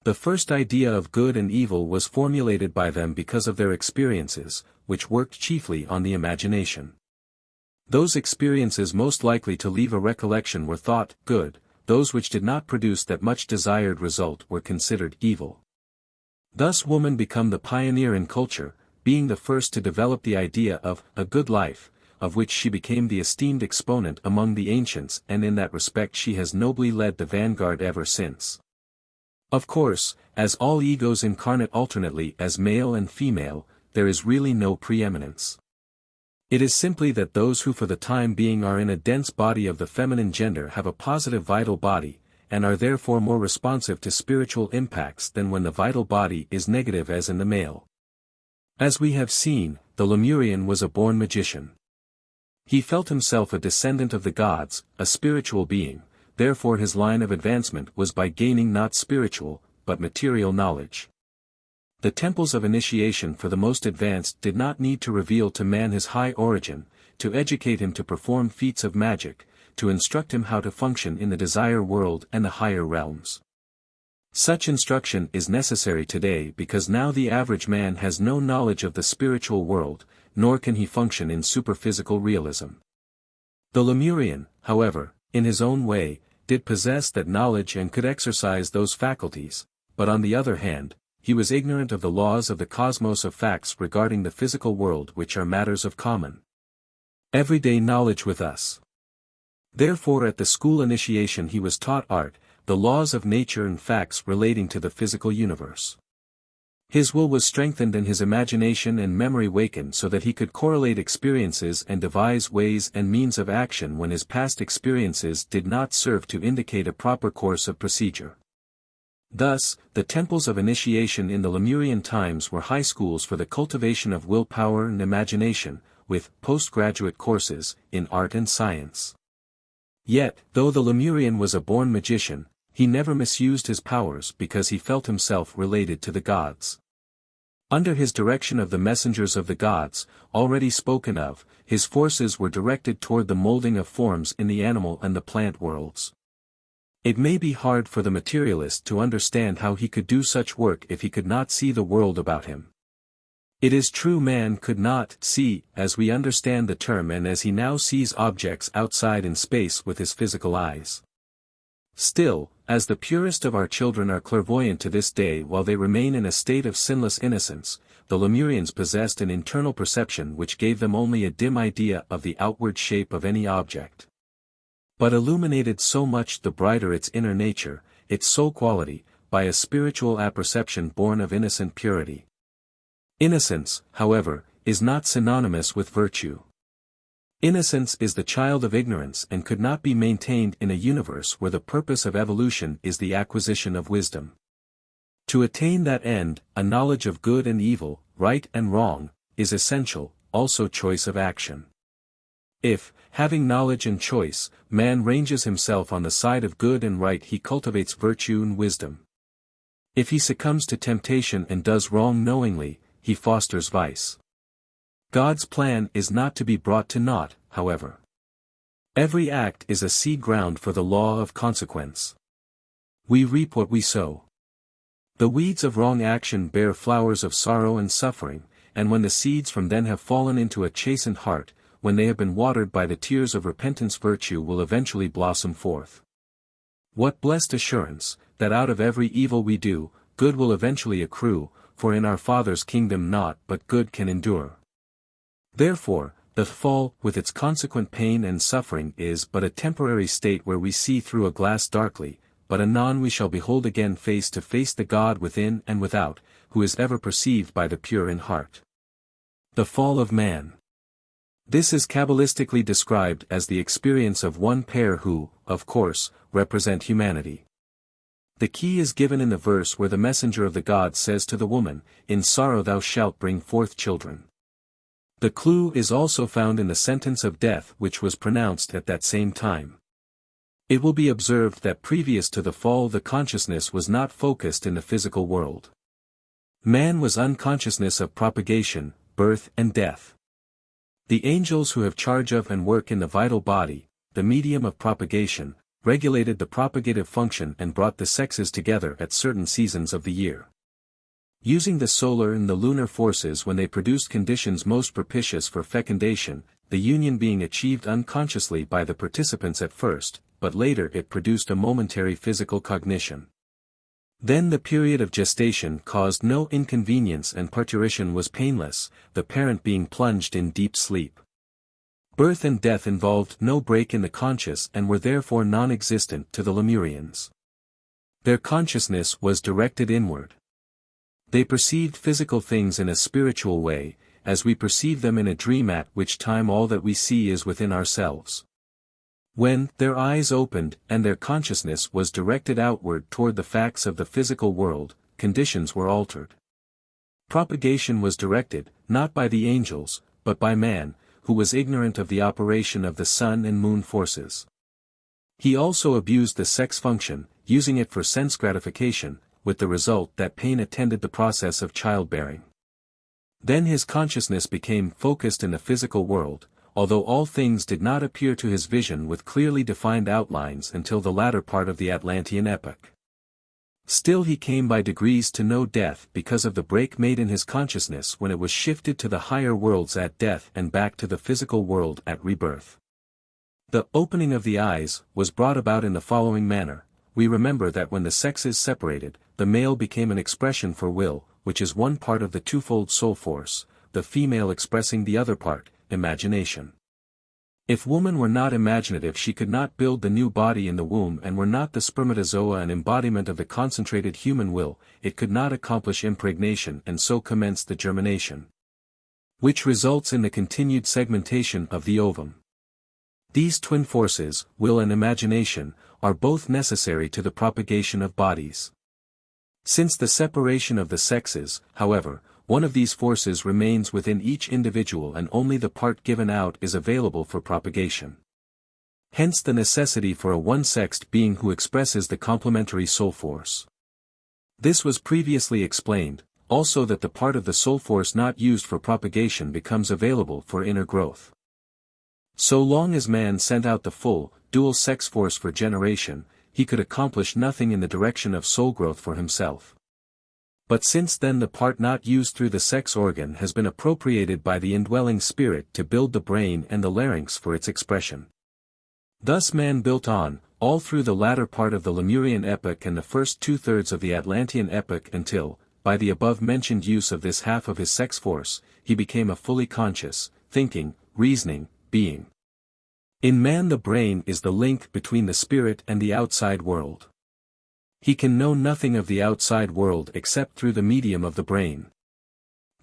The first idea of good and evil was formulated by them because of their experiences, which worked chiefly on the imagination. Those experiences most likely to leave a recollection were thought good, those which did not produce that much desired result were considered evil. Thus woman became the pioneer in culture, being the first to develop the idea of a good life, of which she became the esteemed exponent among the ancients, and in that respect she has nobly led the vanguard ever since. Of course, as all egos incarnate alternately as male and female, there is really no preeminence. It is simply that those who for the time being are in a dense body of the feminine gender have a positive vital body, and are therefore more responsive to spiritual impacts than when the vital body is negative as in the male. As we have seen, the Lemurian was a born magician. He felt himself a descendant of the gods, a spiritual being, therefore his line of advancement was by gaining not spiritual, but material knowledge. The temples of initiation for the most advanced did not need to reveal to man his high origin, to educate him to perform feats of magic, to instruct him how to function in the desire world and the higher realms. Such instruction is necessary today because now the average man has no knowledge of the spiritual world, nor can he function in superphysical realism. The Lemurian, however, in his own way, did possess that knowledge and could exercise those faculties, but on the other hand, he was ignorant of the laws of the cosmos of facts regarding the physical world which are matters of common, everyday knowledge with us. Therefore at the school initiation he was taught art, the laws of nature and facts relating to the physical universe. His will was strengthened and his imagination and memory wakened so that he could correlate experiences and devise ways and means of action when his past experiences did not serve to indicate a proper course of procedure. Thus, the temples of initiation in the Lemurian times were high schools for the cultivation of willpower and imagination, with postgraduate courses in art and science. Yet, though the Lemurian was a born magician, he never misused his powers because he felt himself related to the gods. Under his direction of the messengers of the gods, already spoken of, his forces were directed toward the molding of forms in the animal and the plant worlds. It may be hard for the materialist to understand how he could do such work if he could not see the world about him. It is true man could not see as we understand the term and as he now sees objects outside in space with his physical eyes. Still, as the purest of our children are clairvoyant to this day while they remain in a state of sinless innocence, the Lemurians possessed an internal perception which gave them only a dim idea of the outward shape of any object, but illuminated so much the brighter its inner nature, its soul quality, by a spiritual apperception born of innocent purity. Innocence, however, is not synonymous with virtue. Innocence is the child of ignorance and could not be maintained in a universe where the purpose of evolution is the acquisition of wisdom. To attain that end, a knowledge of good and evil, right and wrong, is essential, also choice of action. If, having knowledge and choice, man ranges himself on the side of good and right, he cultivates virtue and wisdom. If he succumbs to temptation and does wrong knowingly, he fosters vice. God's plan is not to be brought to naught, however. Every act is a seed ground for the law of consequence. We reap what we sow. The weeds of wrong action bear flowers of sorrow and suffering, and when the seeds from them have fallen into a chastened heart, when they have been watered by the tears of repentance, virtue will eventually blossom forth. What blessed assurance, that out of every evil we do, good will eventually accrue, for in our Father's kingdom naught but good can endure. Therefore, the fall, with its consequent pain and suffering, is but a temporary state where we see through a glass darkly, but anon we shall behold again face to face the God within and without, who is ever perceived by the pure in heart. The fall of man. This is Kabbalistically described as the experience of one pair who, of course, represent humanity. The key is given in the verse where the messenger of the God says to the woman, "In sorrow thou shalt bring forth children." The clue is also found in the sentence of death which was pronounced at that same time. It will be observed that previous to the fall the consciousness was not focused in the physical world. Man was unconsciousness of propagation, birth and death. The angels who have charge of and work in the vital body, the medium of propagation, regulated the propagative function and brought the sexes together at certain seasons of the year. Using the solar and the lunar forces when they produced conditions most propitious for fecundation, the union being achieved unconsciously by the participants at first, but later it produced a momentary physical cognition. Then the period of gestation caused no inconvenience and parturition was painless, the parent being plunged in deep sleep. Birth and death involved no break in the conscious and were therefore non-existent to the Lemurians. Their consciousness was directed inward. They perceived physical things in a spiritual way, as we perceive them in a dream, at which time all that we see is within ourselves. When their eyes opened and their consciousness was directed outward toward the facts of the physical world, conditions were altered. Propagation was directed, not by the angels, but by man, who was ignorant of the operation of the sun and moon forces. He also abused the sex function, using it for sense gratification, with the result that pain attended the process of childbearing. Then his consciousness became focused in the physical world, although all things did not appear to his vision with clearly defined outlines until the latter part of the Atlantean epoch. Still he came by degrees to know death because of the break made in his consciousness when it was shifted to the higher worlds at death and back to the physical world at rebirth. The opening of the eyes was brought about in the following manner. We remember that when the sexes separated, the male became an expression for will, which is one part of the twofold soul force, the female expressing the other part, imagination. If woman were not imaginative, she could not build the new body in the womb, and were not the spermatozoa an embodiment of the concentrated human will, it could not accomplish impregnation and so commence the germination, which results in the continued segmentation of the ovum. These twin forces, will and imagination, are both necessary to the propagation of bodies. Since the separation of the sexes, however, one of these forces remains within each individual and only the part given out is available for propagation. Hence the necessity for a one-sexed being who expresses the complementary soul force. This was previously explained, also that the part of the soul force not used for propagation becomes available for inner growth. So long as man sent out the full, dual sex force for generation, he could accomplish nothing in the direction of soul growth for himself. But since then the part not used through the sex organ has been appropriated by the indwelling spirit to build the brain and the larynx for its expression. Thus man built on, all through the latter part of the Lemurian epoch and the first two-thirds of the Atlantean epoch until, by the above-mentioned use of this half of his sex force, he became a fully conscious, thinking, reasoning, being. In man the brain is the link between the spirit and the outside world. He can know nothing of the outside world except through the medium of the brain.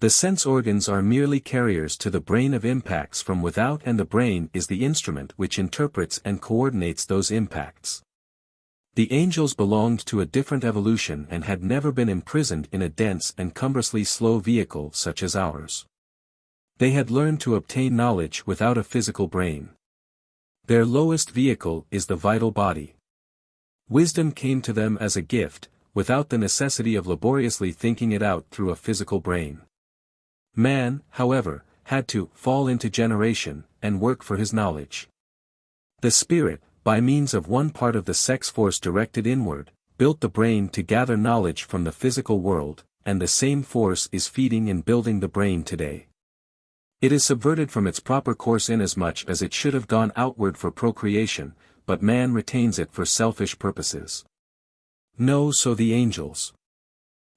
The sense organs are merely carriers to the brain of impacts from without, and the brain is the instrument which interprets and coordinates those impacts. The angels belonged to a different evolution and had never been imprisoned in a dense and cumbrously slow vehicle such as ours. They had learned to obtain knowledge without a physical brain. Their lowest vehicle is the vital body. Wisdom came to them as a gift, without the necessity of laboriously thinking it out through a physical brain. Man, however, had to fall into generation, and work for his knowledge. The spirit, by means of one part of the sex force directed inward, built the brain to gather knowledge from the physical world, and the same force is feeding and building the brain today. It is subverted from its proper course inasmuch as it should have gone outward for procreation, but man retains it for selfish purposes. No, so the angels.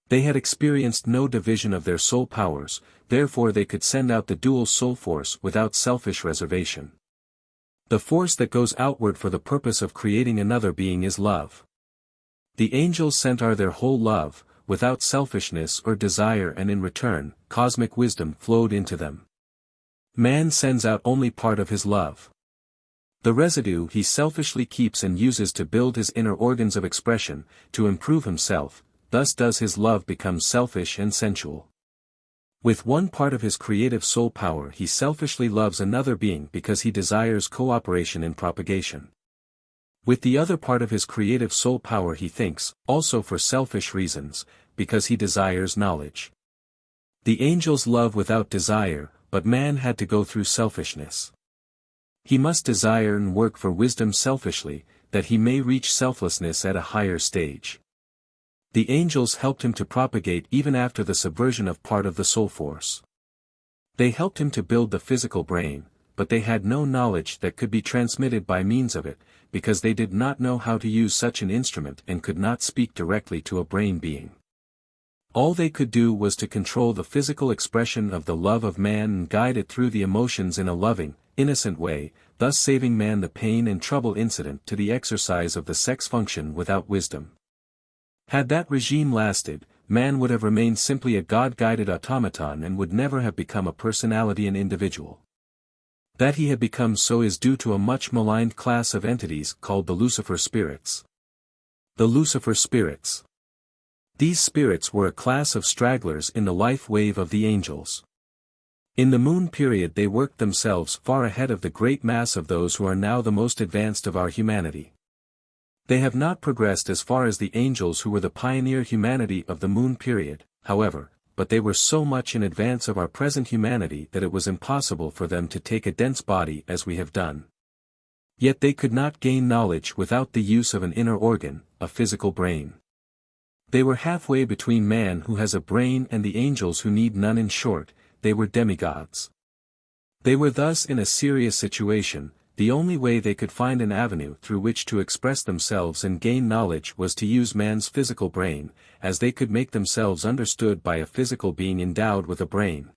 They had experienced no division of their soul powers, therefore they could send out the dual soul force without selfish reservation. The force that goes outward for the purpose of creating another being is love. The angels sent out their whole love, without selfishness or desire, and in return, cosmic wisdom flowed into them. Man sends out only part of his love. The residue he selfishly keeps and uses to build his inner organs of expression, to improve himself, thus does his love become selfish and sensual. With one part of his creative soul power he selfishly loves another being because he desires cooperation in propagation. With the other part of his creative soul power he thinks, also for selfish reasons, because he desires knowledge. The angels love without desire, but man had to go through selfishness. He must desire and work for wisdom selfishly, that he may reach selflessness at a higher stage. The angels helped him to propagate even after the subversion of part of the soul force. They helped him to build the physical brain, but they had no knowledge that could be transmitted by means of it, because they did not know how to use such an instrument and could not speak directly to a brain being. All they could do was to control the physical expression of the love of man and guide it through the emotions in a loving, innocent way, thus saving man the pain and trouble incident to the exercise of the sex function without wisdom. Had that regime lasted, man would have remained simply a God-guided automaton and would never have become a personality and individual. That he had become so is due to a much maligned class of entities called the Lucifer spirits. The Lucifer spirits. These spirits were a class of stragglers in the life wave of the angels. In the moon period they worked themselves far ahead of the great mass of those who are now the most advanced of our humanity. They have not progressed as far as the angels who were the pioneer humanity of the moon period, however, but they were so much in advance of our present humanity that it was impossible for them to take a dense body as we have done. Yet they could not gain knowledge without the use of an inner organ, a physical brain. They were halfway between man who has a brain and the angels who need none. In short, they were demigods. They were thus in a serious situation. The only way they could find an avenue through which to express themselves and gain knowledge was to use man's physical brain, as they could make themselves understood by a physical being endowed with a brain,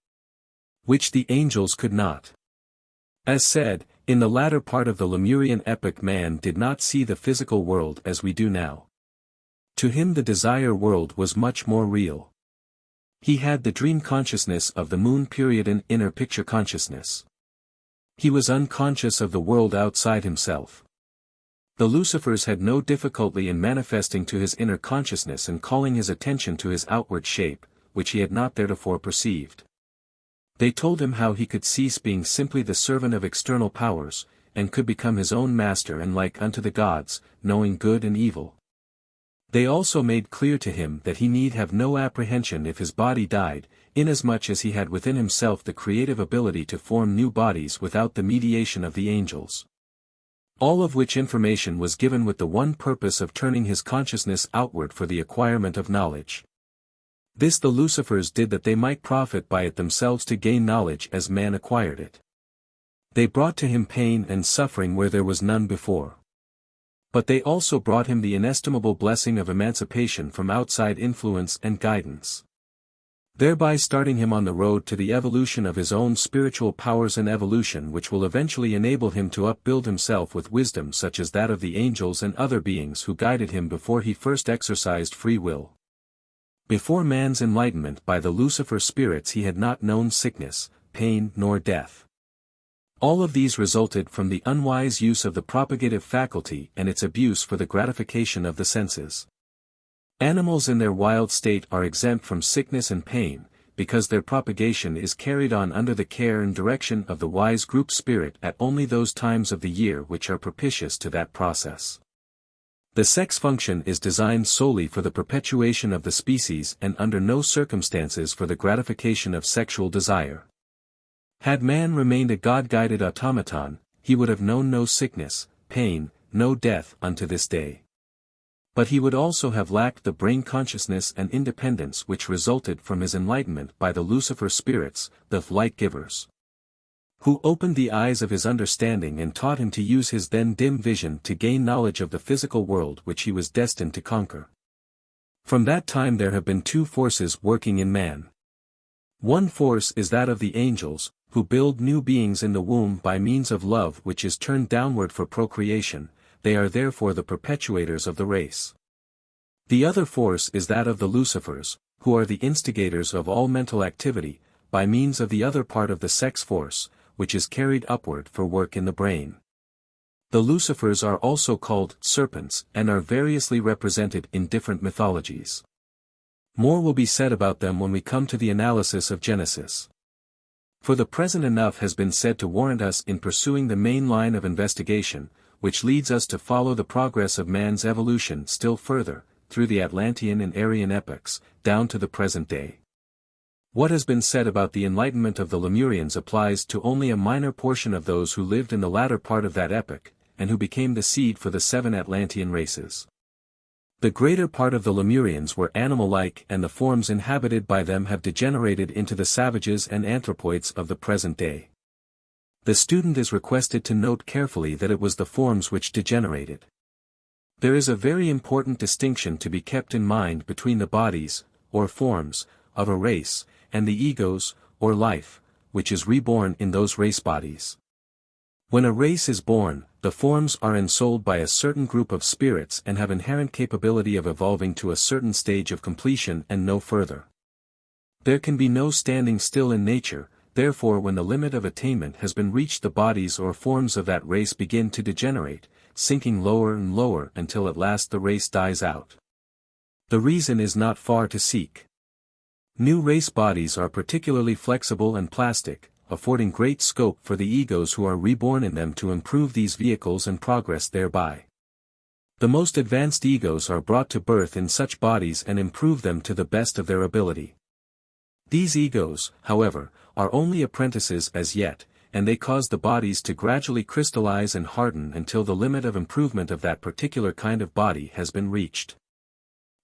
which the angels could not. As said, in the latter part of the Lemurian epoch man did not see the physical world as we do now. To him the desire world was much more real. He had the dream consciousness of the moon period and inner picture consciousness. He was unconscious of the world outside himself. The Lucifers had no difficulty in manifesting to his inner consciousness and calling his attention to his outward shape, which he had not theretofore perceived. They told him how he could cease being simply the servant of external powers, and could become his own master and like unto the gods, knowing good and evil. They also made clear to him that he need have no apprehension if his body died, inasmuch as he had within himself the creative ability to form new bodies without the mediation of the angels. All of which information was given with the one purpose of turning his consciousness outward for the acquirement of knowledge. This the Lucifers did that they might profit by it themselves to gain knowledge as man acquired it. They brought to him pain and suffering where there was none before. But they also brought him the inestimable blessing of emancipation from outside influence and guidance, thereby starting him on the road to the evolution of his own spiritual powers, and evolution which will eventually enable him to upbuild himself with wisdom such as that of the angels and other beings who guided him before he first exercised free will. Before man's enlightenment by the Lucifer spirits he had not known sickness, pain nor death. All of these resulted from the unwise use of the propagative faculty and its abuse for the gratification of the senses. Animals in their wild state are exempt from sickness and pain, because their propagation is carried on under the care and direction of the wise group spirit at only those times of the year which are propitious to that process. The sex function is designed solely for the perpetuation of the species and under no circumstances for the gratification of sexual desire. Had man remained a God-guided automaton, he would have known no sickness, pain, no death unto this day. But he would also have lacked the brain consciousness and independence which resulted from his enlightenment by the Lucifer spirits, the light-givers, who opened the eyes of his understanding and taught him to use his then dim vision to gain knowledge of the physical world which he was destined to conquer. From that time there have been two forces working in man. One force is that of the angels, who build new beings in the womb by means of love which is turned downward for procreation. They are therefore the perpetuators of the race. The other force is that of the Lucifers, who are the instigators of all mental activity, by means of the other part of the sex force, which is carried upward for work in the brain. The Lucifers are also called serpents and are variously represented in different mythologies. More will be said about them when we come to the analysis of Genesis. For the present enough has been said to warrant us in pursuing the main line of investigation, which leads us to follow the progress of man's evolution still further, through the Atlantean and Aryan epochs, down to the present day. What has been said about the enlightenment of the Lemurians applies to only a minor portion of those who lived in the latter part of that epoch, and who became the seed for the 7 Atlantean races. The greater part of the Lemurians were animal-like and the forms inhabited by them have degenerated into the savages and anthropoids of the present day. The student is requested to note carefully that it was the forms which degenerated. There is a very important distinction to be kept in mind between the bodies, or forms, of a race, and the egos, or life, which is reborn in those race bodies. When a race is born, the forms are ensouled by a certain group of spirits and have inherent capability of evolving to a certain stage of completion and no further. There can be no standing still in nature. Therefore when the limit of attainment has been reached the bodies or forms of that race begin to degenerate, sinking lower and lower until at last the race dies out. The reason is not far to seek. New race bodies are particularly flexible and plastic, affording great scope for the egos who are reborn in them to improve these vehicles and progress thereby. The most advanced egos are brought to birth in such bodies and improve them to the best of their ability. These egos, however, are only apprentices as yet, and they cause the bodies to gradually crystallize and harden until the limit of improvement of that particular kind of body has been reached.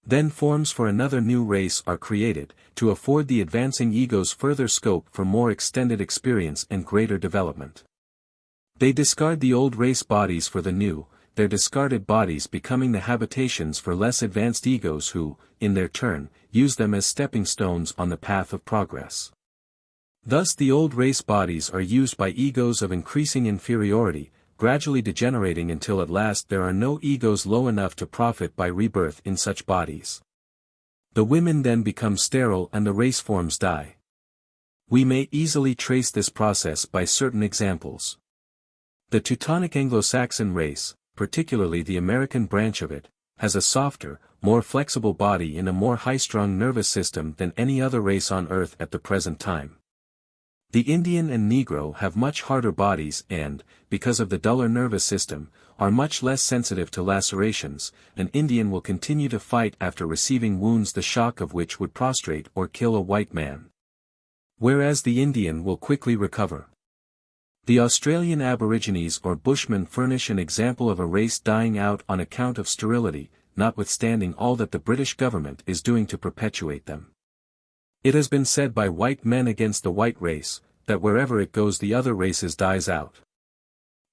Then forms for another new race are created, to afford the advancing egos further scope for more extended experience and greater development. They discard the old race bodies for the new, their discarded bodies becoming the habitations for less advanced egos who, in their turn, use them as stepping stones on the path of progress. Thus the old race bodies are used by egos of increasing inferiority, gradually degenerating until at last there are no egos low enough to profit by rebirth in such bodies. The women then become sterile and the race forms die. We may easily trace this process by certain examples. The Teutonic Anglo-Saxon race, particularly the American branch of it, has a softer, more flexible body and a more high-strung nervous system than any other race on Earth at the present time. The Indian and Negro have much harder bodies and, because of the duller nervous system, are much less sensitive to lacerations. An Indian will continue to fight after receiving wounds the shock of which would prostrate or kill a white man, whereas the Indian will quickly recover. The Australian Aborigines or Bushmen furnish an example of a race dying out on account of sterility, notwithstanding all that the British government is doing to perpetuate them. It has been said by white men against the white race, that wherever it goes the other races dies out.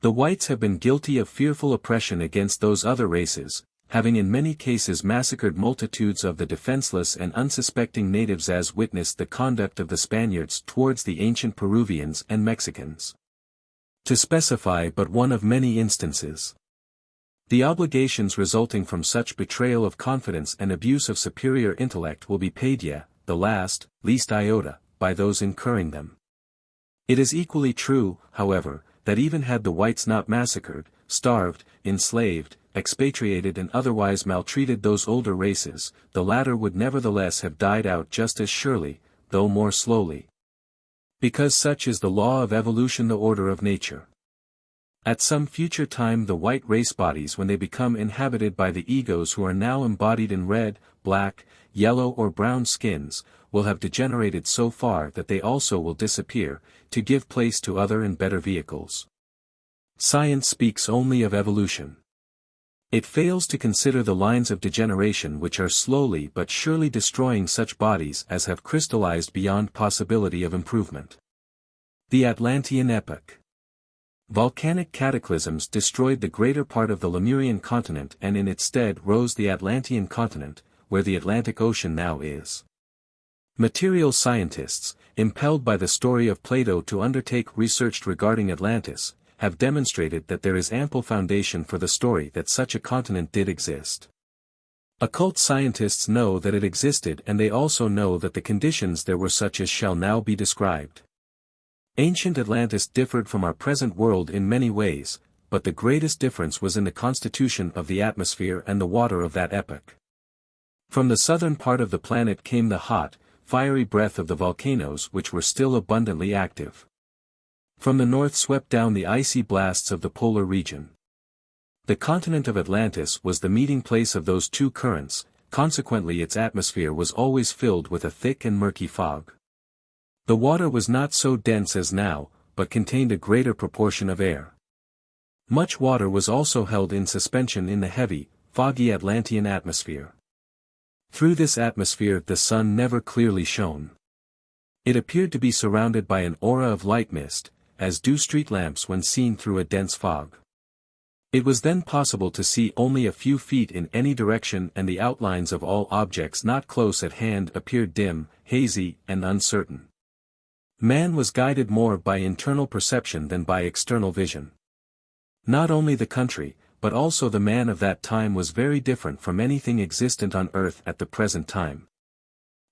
The whites have been guilty of fearful oppression against those other races, having in many cases massacred multitudes of the defenseless and unsuspecting natives as witnessed the conduct of the Spaniards towards the ancient Peruvians and Mexicans. To specify but one of many instances. The obligations resulting from such betrayal of confidence and abuse of superior intellect will be paid the last, least iota, by those incurring them. It is equally true, however, that even had the whites not massacred, starved, enslaved, expatriated and otherwise maltreated those older races, the latter would nevertheless have died out just as surely, though more slowly. Because such is the law of evolution, the order of nature. At some future time the white race bodies when they become inhabited by the egos who are now embodied in red, black, yellow or brown skins, will have degenerated so far that they also will disappear, to give place to other and better vehicles. Science speaks only of evolution. It fails to consider the lines of degeneration which are slowly but surely destroying such bodies as have crystallized beyond possibility of improvement. The Atlantean Epoch. Volcanic cataclysms destroyed the greater part of the Lemurian continent and in its stead rose the Atlantean continent, where the Atlantic Ocean now is. Material scientists, impelled by the story of Plato to undertake research regarding Atlantis, have demonstrated that there is ample foundation for the story that such a continent did exist. Occult scientists know that it existed and they also know that the conditions there were such as shall now be described. Ancient Atlantis differed from our present world in many ways, but the greatest difference was in the constitution of the atmosphere and the water of that epoch. From the southern part of the planet came the hot, fiery breath of the volcanoes which were still abundantly active. From the north swept down the icy blasts of the polar region. The continent of Atlantis was the meeting place of those two currents, consequently its atmosphere was always filled with a thick and murky fog. The water was not so dense as now, but contained a greater proportion of air. Much water was also held in suspension in the heavy, foggy Atlantean atmosphere. Through this atmosphere the sun never clearly shone. It appeared to be surrounded by an aura of light mist, as do street lamps when seen through a dense fog. It was then possible to see only a few feet in any direction and the outlines of all objects not close at hand appeared dim, hazy, and uncertain. Man was guided more by internal perception than by external vision. Not only the country, but also the man of that time was very different from anything existent on earth at the present time.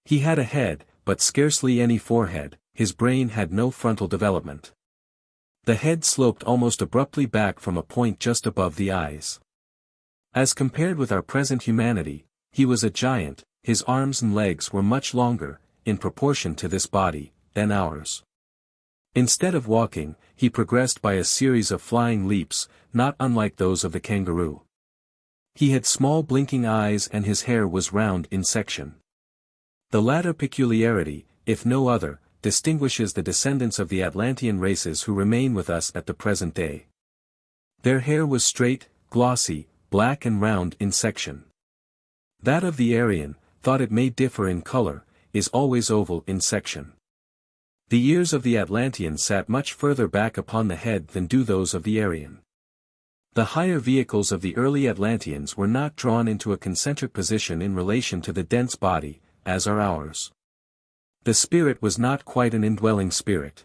He had a head, but scarcely any forehead, his brain had no frontal development. The head sloped almost abruptly back from a point just above the eyes. As compared with our present humanity, he was a giant, his arms and legs were much longer, in proportion to this body, than ours. Instead of walking, he progressed by a series of flying leaps, not unlike those of the kangaroo. He had small blinking eyes and his hair was round in section. The latter peculiarity, if no other, distinguishes the descendants of the Atlantean races who remain with us at the present day. Their hair was straight, glossy, black and round in section. That of the Aryan, though it may differ in color, is always oval in section. The ears of the Atlantean sat much further back upon the head than do those of the Aryan. The higher vehicles of the early Atlanteans were not drawn into a concentric position in relation to the dense body, as are ours. The spirit was not quite an indwelling spirit.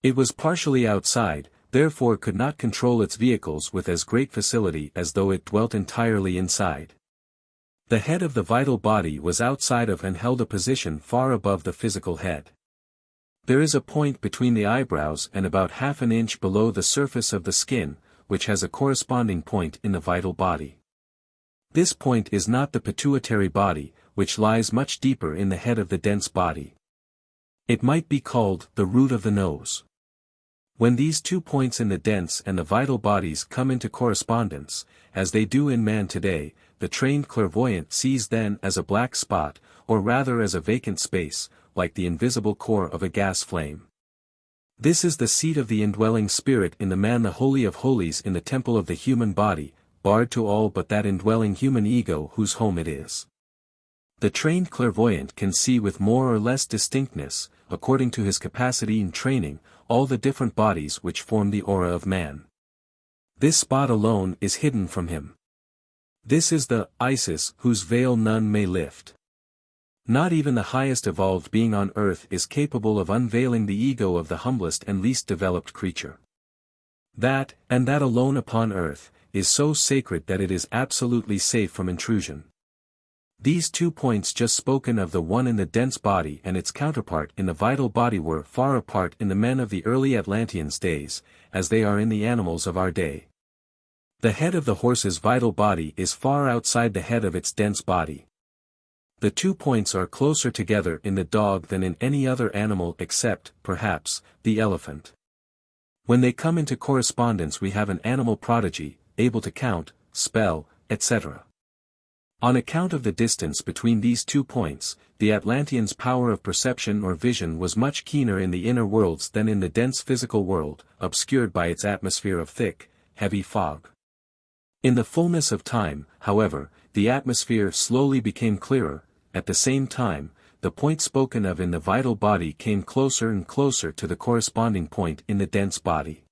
It was partially outside, therefore could not control its vehicles with as great facility as though it dwelt entirely inside. The head of the vital body was outside of and held a position far above the physical head. There is a point between the eyebrows and about half an inch below the surface of the skin, which has a corresponding point in the vital body. This point is not the pituitary body, which lies much deeper in the head of the dense body. It might be called the root of the nose. When these 2 points in the dense and the vital bodies come into correspondence, as they do in man today, the trained clairvoyant sees then as a black spot, or rather as a vacant space, like the invisible core of a gas flame. This is the seat of the indwelling spirit in the man, the holy of holies in the temple of the human body, barred to all but that indwelling human ego whose home it is. The trained clairvoyant can see with more or less distinctness, according to his capacity and training, all the different bodies which form the aura of man. This spot alone is hidden from him. This is the Isis whose veil none may lift. Not even the highest evolved being on earth is capable of unveiling the ego of the humblest and least developed creature. That, and that alone upon earth, is so sacred that it is absolutely safe from intrusion. These 2 points just spoken of, the one in the dense body and its counterpart in the vital body, were far apart in the men of the early Atlanteans' days, as they are in the animals of our day. The head of the horse's vital body is far outside the head of its dense body. The 2 points are closer together in the dog than in any other animal except, perhaps, the elephant. When they come into correspondence we have an animal prodigy, able to count, spell, etc. On account of the distance between these 2 points, the Atlanteans' power of perception or vision was much keener in the inner worlds than in the dense physical world, obscured by its atmosphere of thick, heavy fog. In the fullness of time, however, the atmosphere slowly became clearer. At the same time, the point spoken of in the vital body came closer and closer to the corresponding point in the dense body.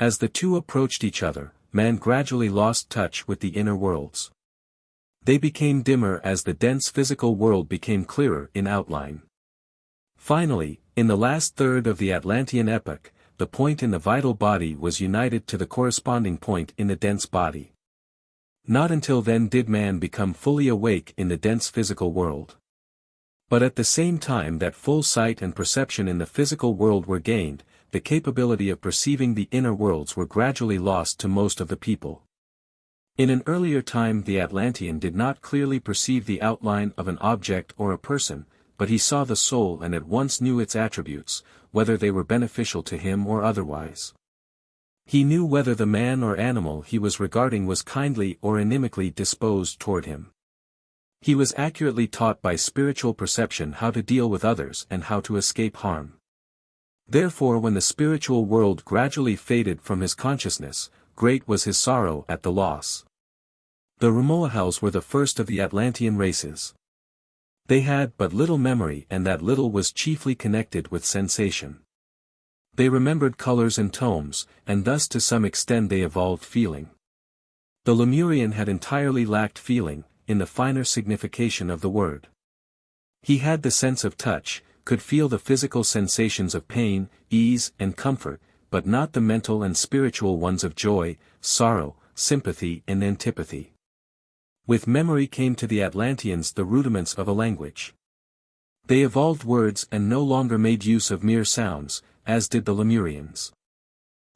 As the two approached each other, man gradually lost touch with the inner worlds. They became dimmer as the dense physical world became clearer in outline. Finally, in the last third of the Atlantean epoch, the point in the vital body was united to the corresponding point in the dense body. Not until then did man become fully awake in the dense physical world. But at the same time that full sight and perception in the physical world were gained, the capability of perceiving the inner worlds were gradually lost to most of the people. In an earlier time the Atlantean did not clearly perceive the outline of an object or a person, but he saw the soul and at once knew its attributes, whether they were beneficial to him or otherwise. He knew whether the man or animal he was regarding was kindly or inimically disposed toward him. He was accurately taught by spiritual perception how to deal with others and how to escape harm. Therefore when the spiritual world gradually faded from his consciousness, great was his sorrow at the loss. The Rimoahals were the first of the Atlantean races. They had but little memory and that little was chiefly connected with sensation. They remembered colors and tones, and thus to some extent they evolved feeling. The Lemurian had entirely lacked feeling, in the finer signification of the word. He had the sense of touch, could feel the physical sensations of pain, ease and comfort, but not the mental and spiritual ones of joy, sorrow, sympathy and antipathy. With memory came to the Atlanteans the rudiments of a language. They evolved words and no longer made use of mere sounds, as did the Lemurians.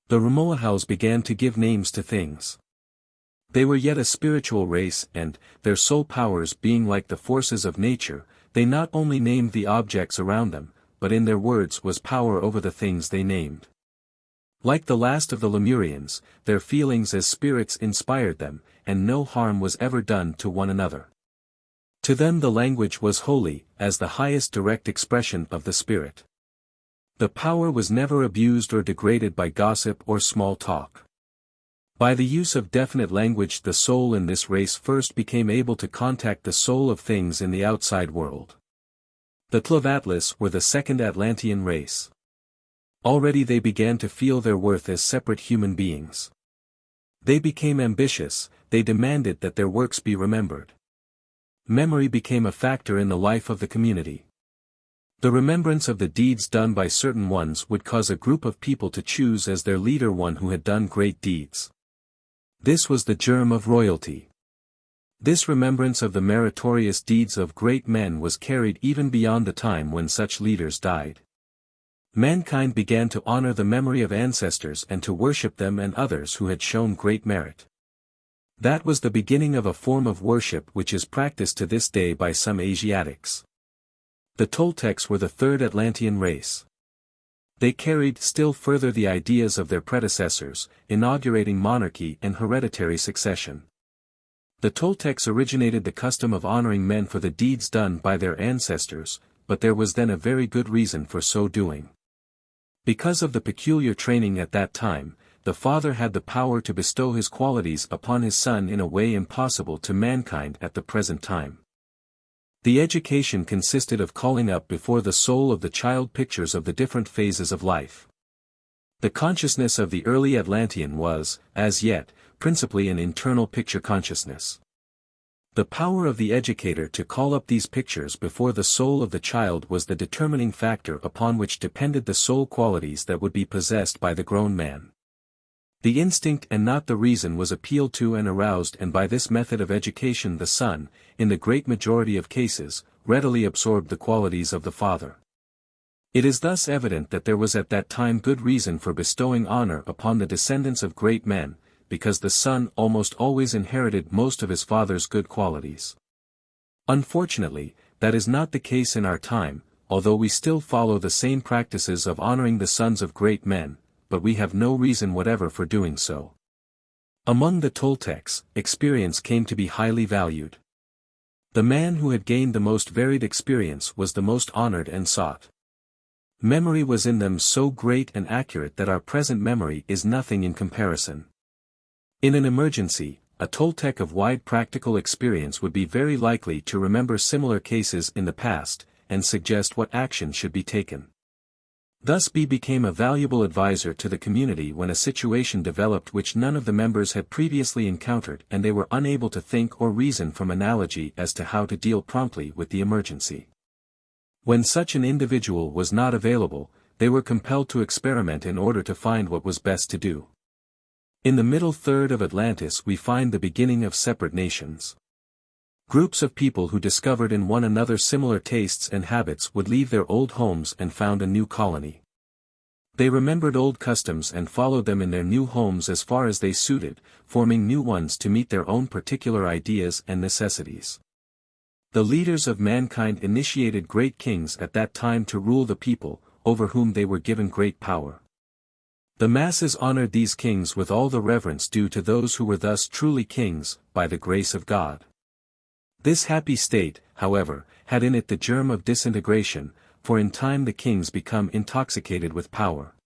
The Rimoahals began to give names to things. They were yet a spiritual race and, their soul powers being like the forces of nature, they not only named the objects around them, but in their words was power over the things they named. Like the last of the Lemurians, their feelings as spirits inspired them, and no harm was ever done to one another. To them the language was holy, as the highest direct expression of the spirit. The power was never abused or degraded by gossip or small talk. By the use of definite language the soul in this race first became able to contact the soul of things in the outside world. The Tlavatlis were the second Atlantean race. Already they began to feel their worth as separate human beings. They became ambitious, they demanded that their works be remembered. Memory became a factor in the life of the community. The remembrance of the deeds done by certain ones would cause a group of people to choose as their leader one who had done great deeds. This was the germ of royalty. This remembrance of the meritorious deeds of great men was carried even beyond the time when such leaders died. Mankind began to honor the memory of ancestors and to worship them and others who had shown great merit. That was the beginning of a form of worship which is practiced to this day by some Asiatics. The Toltecs were the third Atlantean race. They carried still further the ideas of their predecessors, inaugurating monarchy and hereditary succession. The Toltecs originated the custom of honoring men for the deeds done by their ancestors, but there was then a very good reason for so doing. Because of the peculiar training at that time, the father had the power to bestow his qualities upon his son in a way impossible to mankind at the present time. The education consisted of calling up before the soul of the child pictures of the different phases of life. The consciousness of the early Atlantean was, as yet, principally an internal picture consciousness. The power of the educator to call up these pictures before the soul of the child was the determining factor upon which depended the soul qualities that would be possessed by the grown man. The instinct and not the reason was appealed to and aroused, and by this method of education the son, in the great majority of cases, readily absorbed the qualities of the father. It is thus evident that there was at that time good reason for bestowing honor upon the descendants of great men, because the son almost always inherited most of his father's good qualities. Unfortunately, that is not the case in our time, although we still follow the same practices of honoring the sons of great men, but we have no reason whatever for doing so. Among the Toltecs, experience came to be highly valued. The man who had gained the most varied experience was the most honored and sought. Memory was in them so great and accurate that our present memory is nothing in comparison. In an emergency, a Toltec of wide practical experience would be very likely to remember similar cases in the past, and suggest what action should be taken. Thus B became a valuable advisor to the community when a situation developed which none of the members had previously encountered and they were unable to think or reason from analogy as to how to deal promptly with the emergency. When such an individual was not available, they were compelled to experiment in order to find what was best to do. In the middle third of Atlantis we find the beginning of separate nations. Groups of people who discovered in one another similar tastes and habits would leave their old homes and found a new colony. They remembered old customs and followed them in their new homes as far as they suited, forming new ones to meet their own particular ideas and necessities. The leaders of mankind initiated great kings at that time to rule the people, over whom they were given great power. The masses honored these kings with all the reverence due to those who were thus truly kings, by the grace of God. This happy state, however, had in it the germ of disintegration, for in time the kings become intoxicated with power.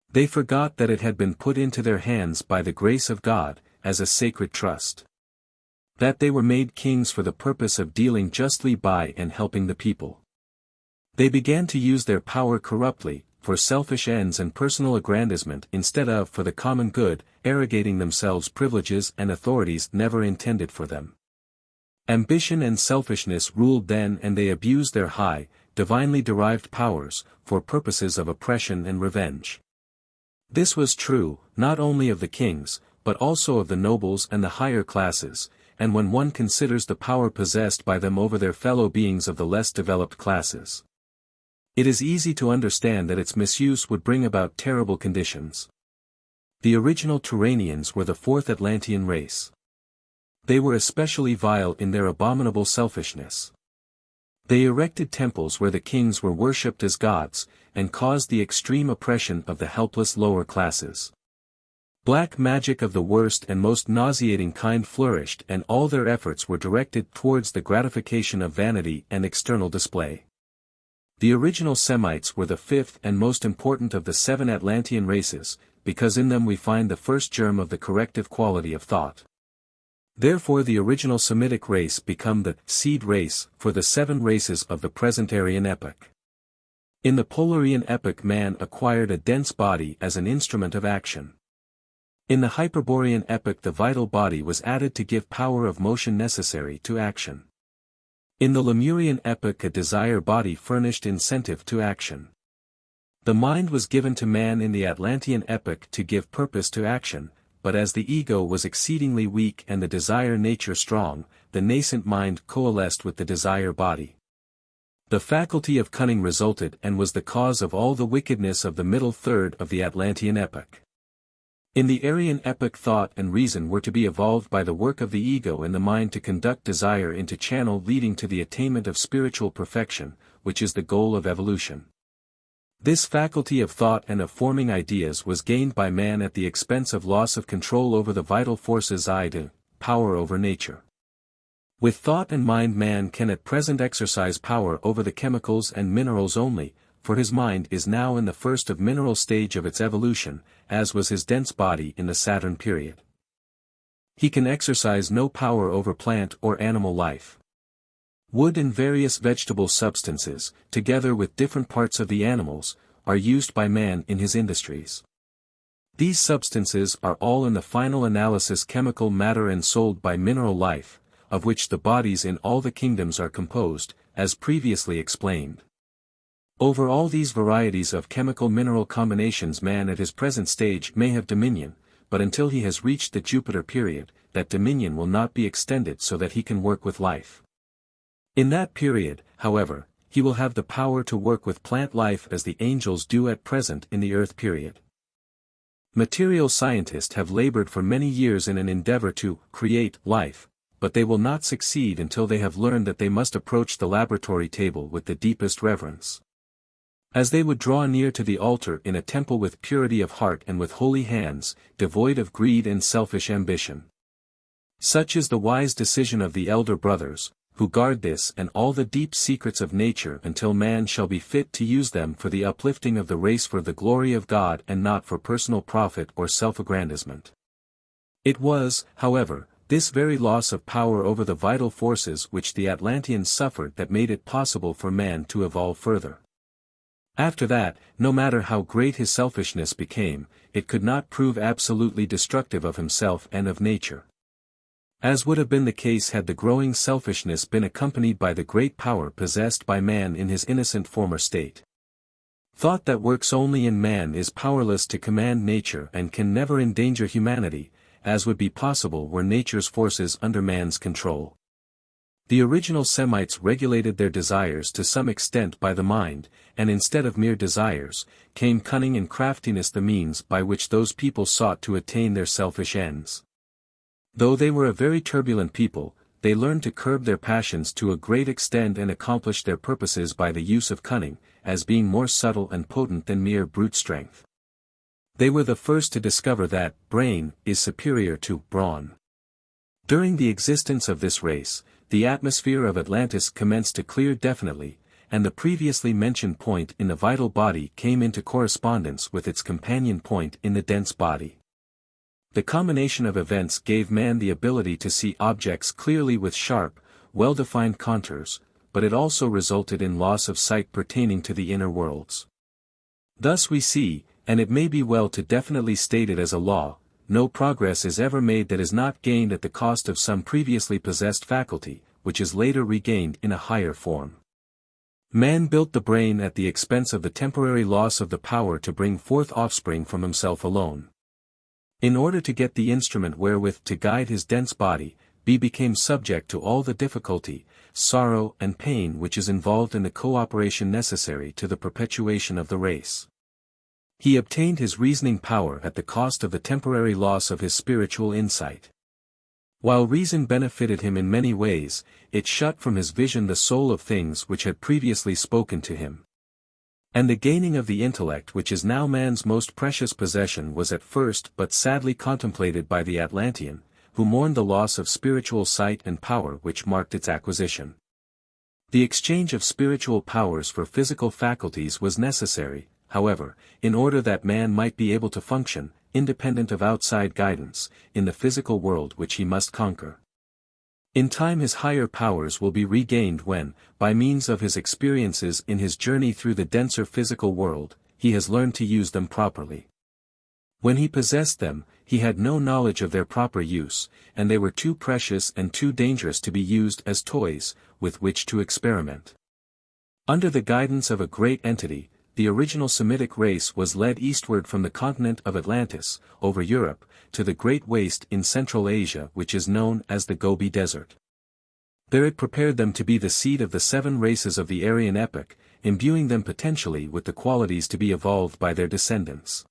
They forgot that it had been put into their hands by the grace of God, as a sacred trust. That they were made kings for the purpose of dealing justly by and helping the people. They began to use their power corruptly, for selfish ends and personal aggrandizement instead of for the common good, arrogating themselves privileges and authorities never intended for them. Ambition and selfishness ruled then and they abused their high, divinely derived powers, for purposes of oppression and revenge. This was true, not only of the kings, but also of the nobles and the higher classes, and when one considers the power possessed by them over their fellow beings of the less developed classes. It is easy to understand that its misuse would bring about terrible conditions. The original Turanians were the fourth Atlantean race. They were especially vile in their abominable selfishness. They erected temples where the kings were worshipped as gods, and caused the extreme oppression of the helpless lower classes. Black magic of the worst and most nauseating kind flourished and all their efforts were directed towards the gratification of vanity and external display. The original Semites were the fifth and most important of the 7 Atlantean races, because in them we find the first germ of the corrective quality of thought. Therefore the original Semitic race become the seed race for the 7 races of the present Aryan epoch. In the Polarian epoch man acquired a dense body as an instrument of action. In the Hyperborean epoch the vital body was added to give power of motion necessary to action. In the Lemurian epoch a desire body furnished incentive to action. The mind was given to man in the Atlantean epoch to give purpose to action, but as the ego was exceedingly weak and the desire nature strong, the nascent mind coalesced with the desire body. The faculty of cunning resulted and was the cause of all the wickedness of the middle third of the Atlantean epoch. In the Aryan epoch thought and reason were to be evolved by the work of the ego and the mind to conduct desire into channel leading to the attainment of spiritual perfection, which is the goal of evolution. This faculty of thought and of forming ideas was gained by man at the expense of loss of control over the vital forces I.e., power over nature. With thought and mind man can at present exercise power over the chemicals and minerals only, for his mind is now in the first of mineral stage of its evolution, as was his dense body in the Saturn period. He can exercise no power over plant or animal life. Wood and various vegetable substances, together with different parts of the animals, are used by man in his industries. These substances are all in the final analysis chemical matter and sold by mineral life, of which the bodies in all the kingdoms are composed, as previously explained. Over all these varieties of chemical-mineral combinations man at his present stage may have dominion, but until he has reached the Jupiter period, that dominion will not be extended so that he can work with life. In that period, however, he will have the power to work with plant life as the angels do at present in the Earth period. Material scientists have labored for many years in an endeavor to create life, but they will not succeed until they have learned that they must approach the laboratory table with the deepest reverence. As they would draw near to the altar in a temple with purity of heart and with holy hands, devoid of greed and selfish ambition. Such is the wise decision of the elder brothers, who guard this and all the deep secrets of nature until man shall be fit to use them for the uplifting of the race for the glory of God and not for personal profit or self-aggrandizement. It was, however, this very loss of power over the vital forces which the Atlanteans suffered that made it possible for man to evolve further. After that, no matter how great his selfishness became, it could not prove absolutely destructive of himself and of nature. As would have been the case had the growing selfishness been accompanied by the great power possessed by man in his innocent former state. Thought that works only in man is powerless to command nature and can never endanger humanity, as would be possible were nature's forces under man's control. The original Semites regulated their desires to some extent by the mind, and instead of mere desires, came cunning and craftiness the means by which those people sought to attain their selfish ends. Though they were a very turbulent people, they learned to curb their passions to a great extent and accomplished their purposes by the use of cunning, as being more subtle and potent than mere brute strength. They were the first to discover that brain is superior to brawn. During the existence of this race, the atmosphere of Atlantis commenced to clear definitely, and the previously mentioned point in the vital body came into correspondence with its companion point in the dense body. The combination of events gave man the ability to see objects clearly with sharp, well-defined contours, but it also resulted in loss of sight pertaining to the inner worlds. Thus we see, and it may be well to definitely state it as a law, no progress is ever made that is not gained at the cost of some previously possessed faculty, which is later regained in a higher form. Man built the brain at the expense of the temporary loss of the power to bring forth offspring from himself alone. In order to get the instrument wherewith to guide his dense body, he became subject to all the difficulty, sorrow and pain which is involved in the cooperation necessary to the perpetuation of the race. He obtained his reasoning power at the cost of the temporary loss of his spiritual insight. While reason benefited him in many ways, it shut from his vision the soul of things which had previously spoken to him. And the gaining of the intellect which is now man's most precious possession was at first but sadly contemplated by the Atlantean, who mourned the loss of spiritual sight and power which marked its acquisition. The exchange of spiritual powers for physical faculties was necessary, however, in order that man might be able to function, independent of outside guidance, in the physical world which he must conquer. In time his higher powers will be regained when, by means of his experiences in his journey through the denser physical world, he has learned to use them properly. When he possessed them, he had no knowledge of their proper use, and they were too precious and too dangerous to be used as toys, with which to experiment. Under the guidance of a great entity, the original Semitic race was led eastward from the continent of Atlantis, over Europe, to the great waste in Central Asia which is known as the Gobi Desert. There it prepared them to be the seed of the 7 races of the Aryan epoch, imbuing them potentially with the qualities to be evolved by their descendants.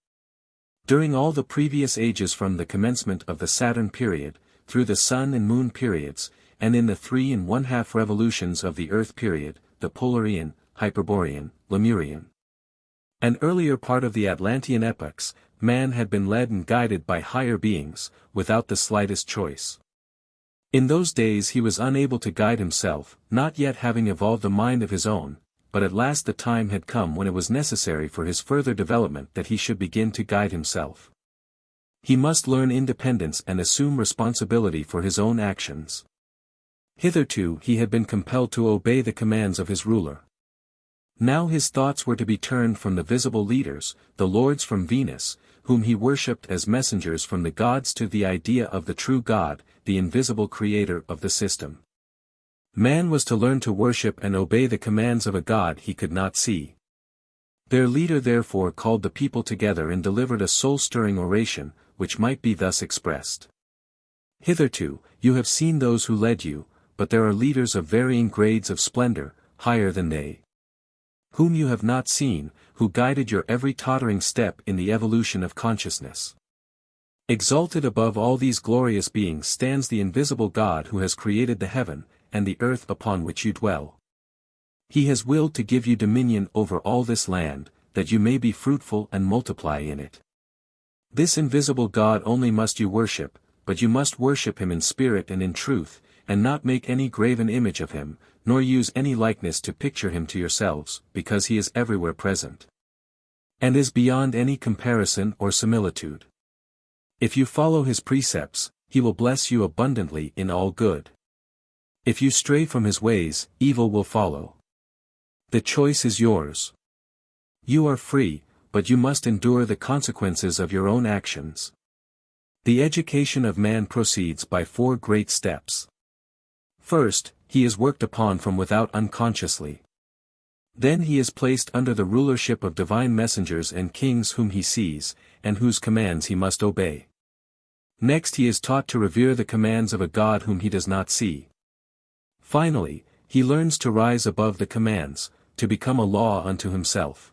During all the previous ages from the commencement of the Saturn period, through the Sun and Moon periods, and in the 3 1/2 revolutions of the Earth period, the Polarian, Hyperborean, Lemurian, an earlier part of the Atlantean epochs, man had been led and guided by higher beings, without the slightest choice. In those days he was unable to guide himself, not yet having evolved a mind of his own, but at last the time had come when it was necessary for his further development that he should begin to guide himself. He must learn independence and assume responsibility for his own actions. Hitherto he had been compelled to obey the commands of his ruler. Now his thoughts were to be turned from the visible leaders, the lords from Venus, whom he worshipped as messengers from the gods, to the idea of the true God, the invisible creator of the system. Man was to learn to worship and obey the commands of a God he could not see. Their leader therefore called the people together and delivered a soul-stirring oration, which might be thus expressed. Hitherto, you have seen those who led you, but there are leaders of varying grades of splendor, higher than they, whom you have not seen, who guided your every tottering step in the evolution of consciousness. Exalted above all these glorious beings stands the invisible God who has created the heaven, and the earth upon which you dwell. He has willed to give you dominion over all this land, that you may be fruitful and multiply in it. This invisible God only must you worship, but you must worship him in spirit and in truth, and not make any graven image of him, nor use any likeness to picture him to yourselves, because he is everywhere present, and is beyond any comparison or similitude. If you follow his precepts, he will bless you abundantly in all good. If you stray from his ways, evil will follow. The choice is yours. You are free, but you must endure the consequences of your own actions. The education of man proceeds by 4 great steps. First, he is worked upon from without unconsciously. Then he is placed under the rulership of divine messengers and kings whom he sees, and whose commands he must obey. Next he is taught to revere the commands of a God whom he does not see. Finally, he learns to rise above the commands, to become a law unto himself.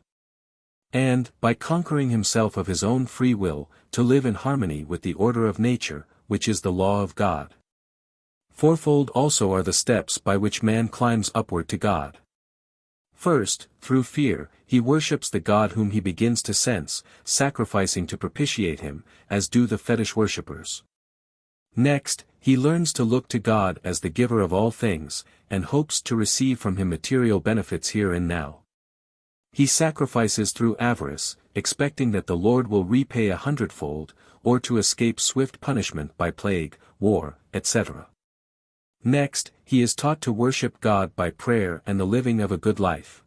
And, by conquering himself of his own free will, to live in harmony with the order of nature, which is the law of God. Fourfold also are the steps by which man climbs upward to God. First, through fear, he worships the God whom he begins to sense, sacrificing to propitiate him, as do the fetish worshippers. Next, he learns to look to God as the giver of all things, and hopes to receive from him material benefits here and now. He sacrifices through avarice, expecting that the Lord will repay 100-fold, or to escape swift punishment by plague, war, etc. Next, he is taught to worship God by prayer and the living of a good life.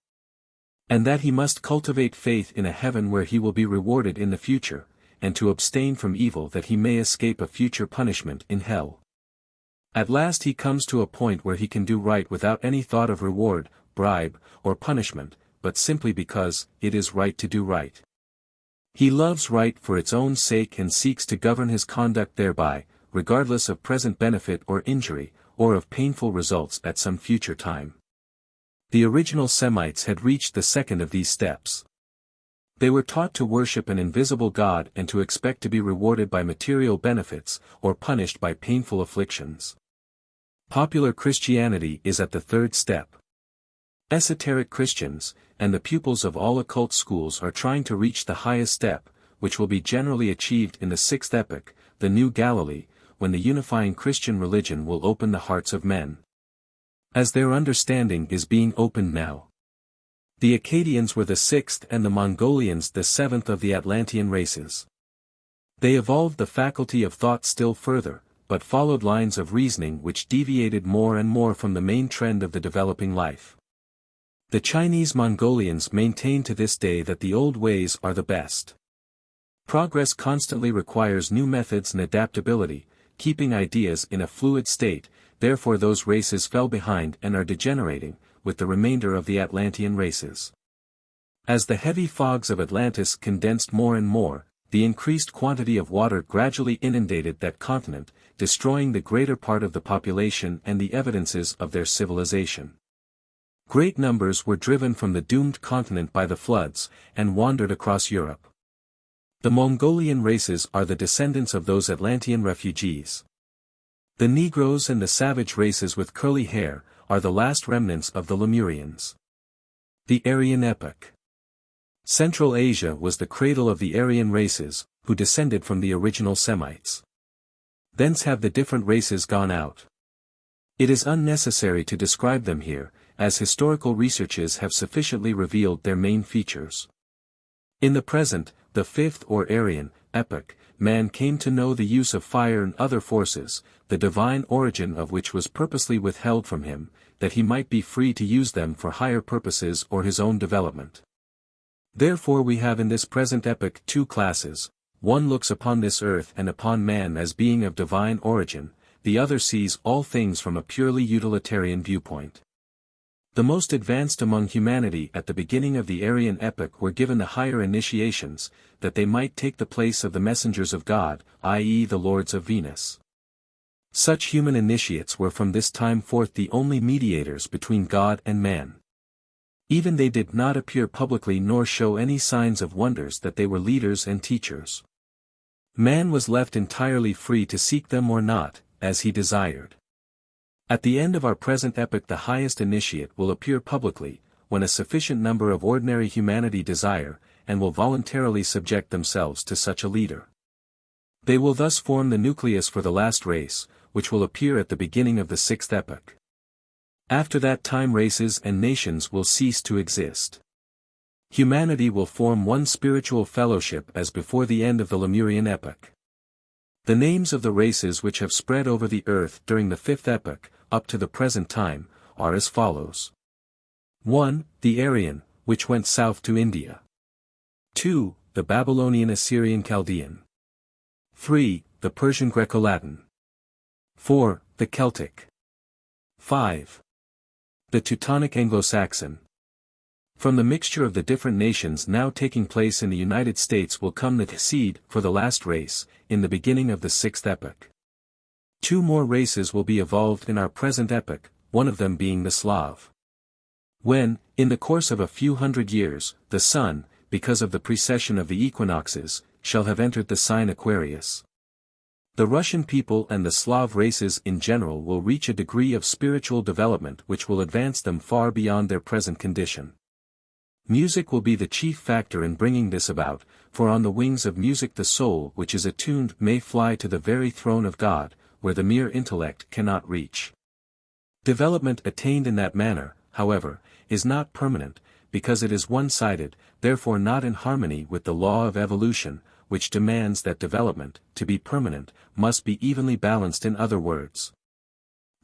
And that he must cultivate faith in a heaven where he will be rewarded in the future, and to abstain from evil that he may escape a future punishment in hell. At last he comes to a point where he can do right without any thought of reward, bribe, or punishment, but simply because it is right to do right. He loves right for its own sake and seeks to govern his conduct thereby, regardless of present benefit or injury, or of painful results at some future time. The original Semites had reached the second of these steps. They were taught to worship an invisible God and to expect to be rewarded by material benefits, or punished by painful afflictions. Popular Christianity is at the third step. Esoteric Christians, and the pupils of all occult schools are trying to reach the highest step, which will be generally achieved in the sixth epoch, the New Galilee, when the unifying Christian religion will open the hearts of men. As their understanding is being opened now. The Akkadians were the sixth and the Mongolians the seventh of the Atlantean races. They evolved the faculty of thought still further, but followed lines of reasoning which deviated more and more from the main trend of the developing life. The Chinese Mongolians maintain to this day that the old ways are the best. Progress constantly requires new methods and adaptability, keeping ideas in a fluid state, therefore those races fell behind and are degenerating, with the remainder of the Atlantean races. As the heavy fogs of Atlantis condensed more and more, the increased quantity of water gradually inundated that continent, destroying the greater part of the population and the evidences of their civilization. Great numbers were driven from the doomed continent by the floods, and wandered across Europe. The Mongolian races are the descendants of those Atlantean refugees. The Negroes and the savage races with curly hair are the last remnants of the Lemurians. The Aryan epoch. Central Asia was the cradle of the Aryan races, who descended from the original Semites. Thence have the different races gone out. It is unnecessary to describe them here, as historical researches have sufficiently revealed their main features. In the present, the fifth or Aryan epoch, man came to know the use of fire and other forces, the divine origin of which was purposely withheld from him, that he might be free to use them for higher purposes or his own development. Therefore we have in this present epoch two classes: one looks upon this earth and upon man as being of divine origin, the other sees all things from a purely utilitarian viewpoint. The most advanced among humanity at the beginning of the Aryan epoch were given the higher initiations, that they might take the place of the messengers of God, i.e. the lords of Venus. Such human initiates were from this time forth the only mediators between God and man. Even they did not appear publicly nor show any signs of wonders that they were leaders and teachers. Man was left entirely free to seek them or not, as he desired. At the end of our present epoch the highest initiate will appear publicly, when a sufficient number of ordinary humanity desire, and will voluntarily subject themselves to such a leader. They will thus form the nucleus for the last race, which will appear at the beginning of the sixth epoch. After that time races and nations will cease to exist. Humanity will form one spiritual fellowship as before the end of the Lemurian epoch. The names of the races which have spread over the earth during the fifth epoch, up to the present time, are as follows. 1. The Aryan, which went south to India. 2. The Babylonian Assyrian Chaldean. 3. The Persian Greco-Latin. 4. The Celtic. 5. The Teutonic Anglo-Saxon. From the mixture of the different nations now taking place in the United States will come the seed for the last race, in the beginning of the sixth epoch. 2 more races will be evolved in our present epoch, one of them being the Slav. When, in the course of a few hundred years, the sun, because of the precession of the equinoxes, shall have entered the sign Aquarius. The Russian people and the Slav races in general will reach a degree of spiritual development which will advance them far beyond their present condition. Music will be the chief factor in bringing this about, for on the wings of music the soul which is attuned may fly to the very throne of God, where the mere intellect cannot reach. Development attained in that manner, however, is not permanent, because it is one-sided, therefore not in harmony with the law of evolution, which demands that development, to be permanent, must be evenly balanced. In other words,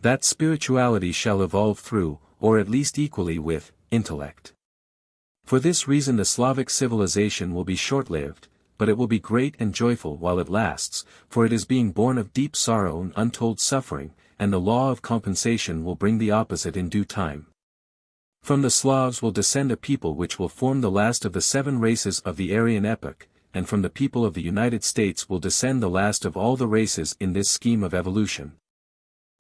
that spirituality shall evolve through, or at least equally with, intellect. For this reason the Slavic civilization will be short-lived, but it will be great and joyful while it lasts, for it is being born of deep sorrow and untold suffering, and the law of compensation will bring the opposite in due time. From the Slavs will descend a people which will form the last of the 7 races of the Aryan epoch, and from the people of the United States will descend the last of all the races in this scheme of evolution,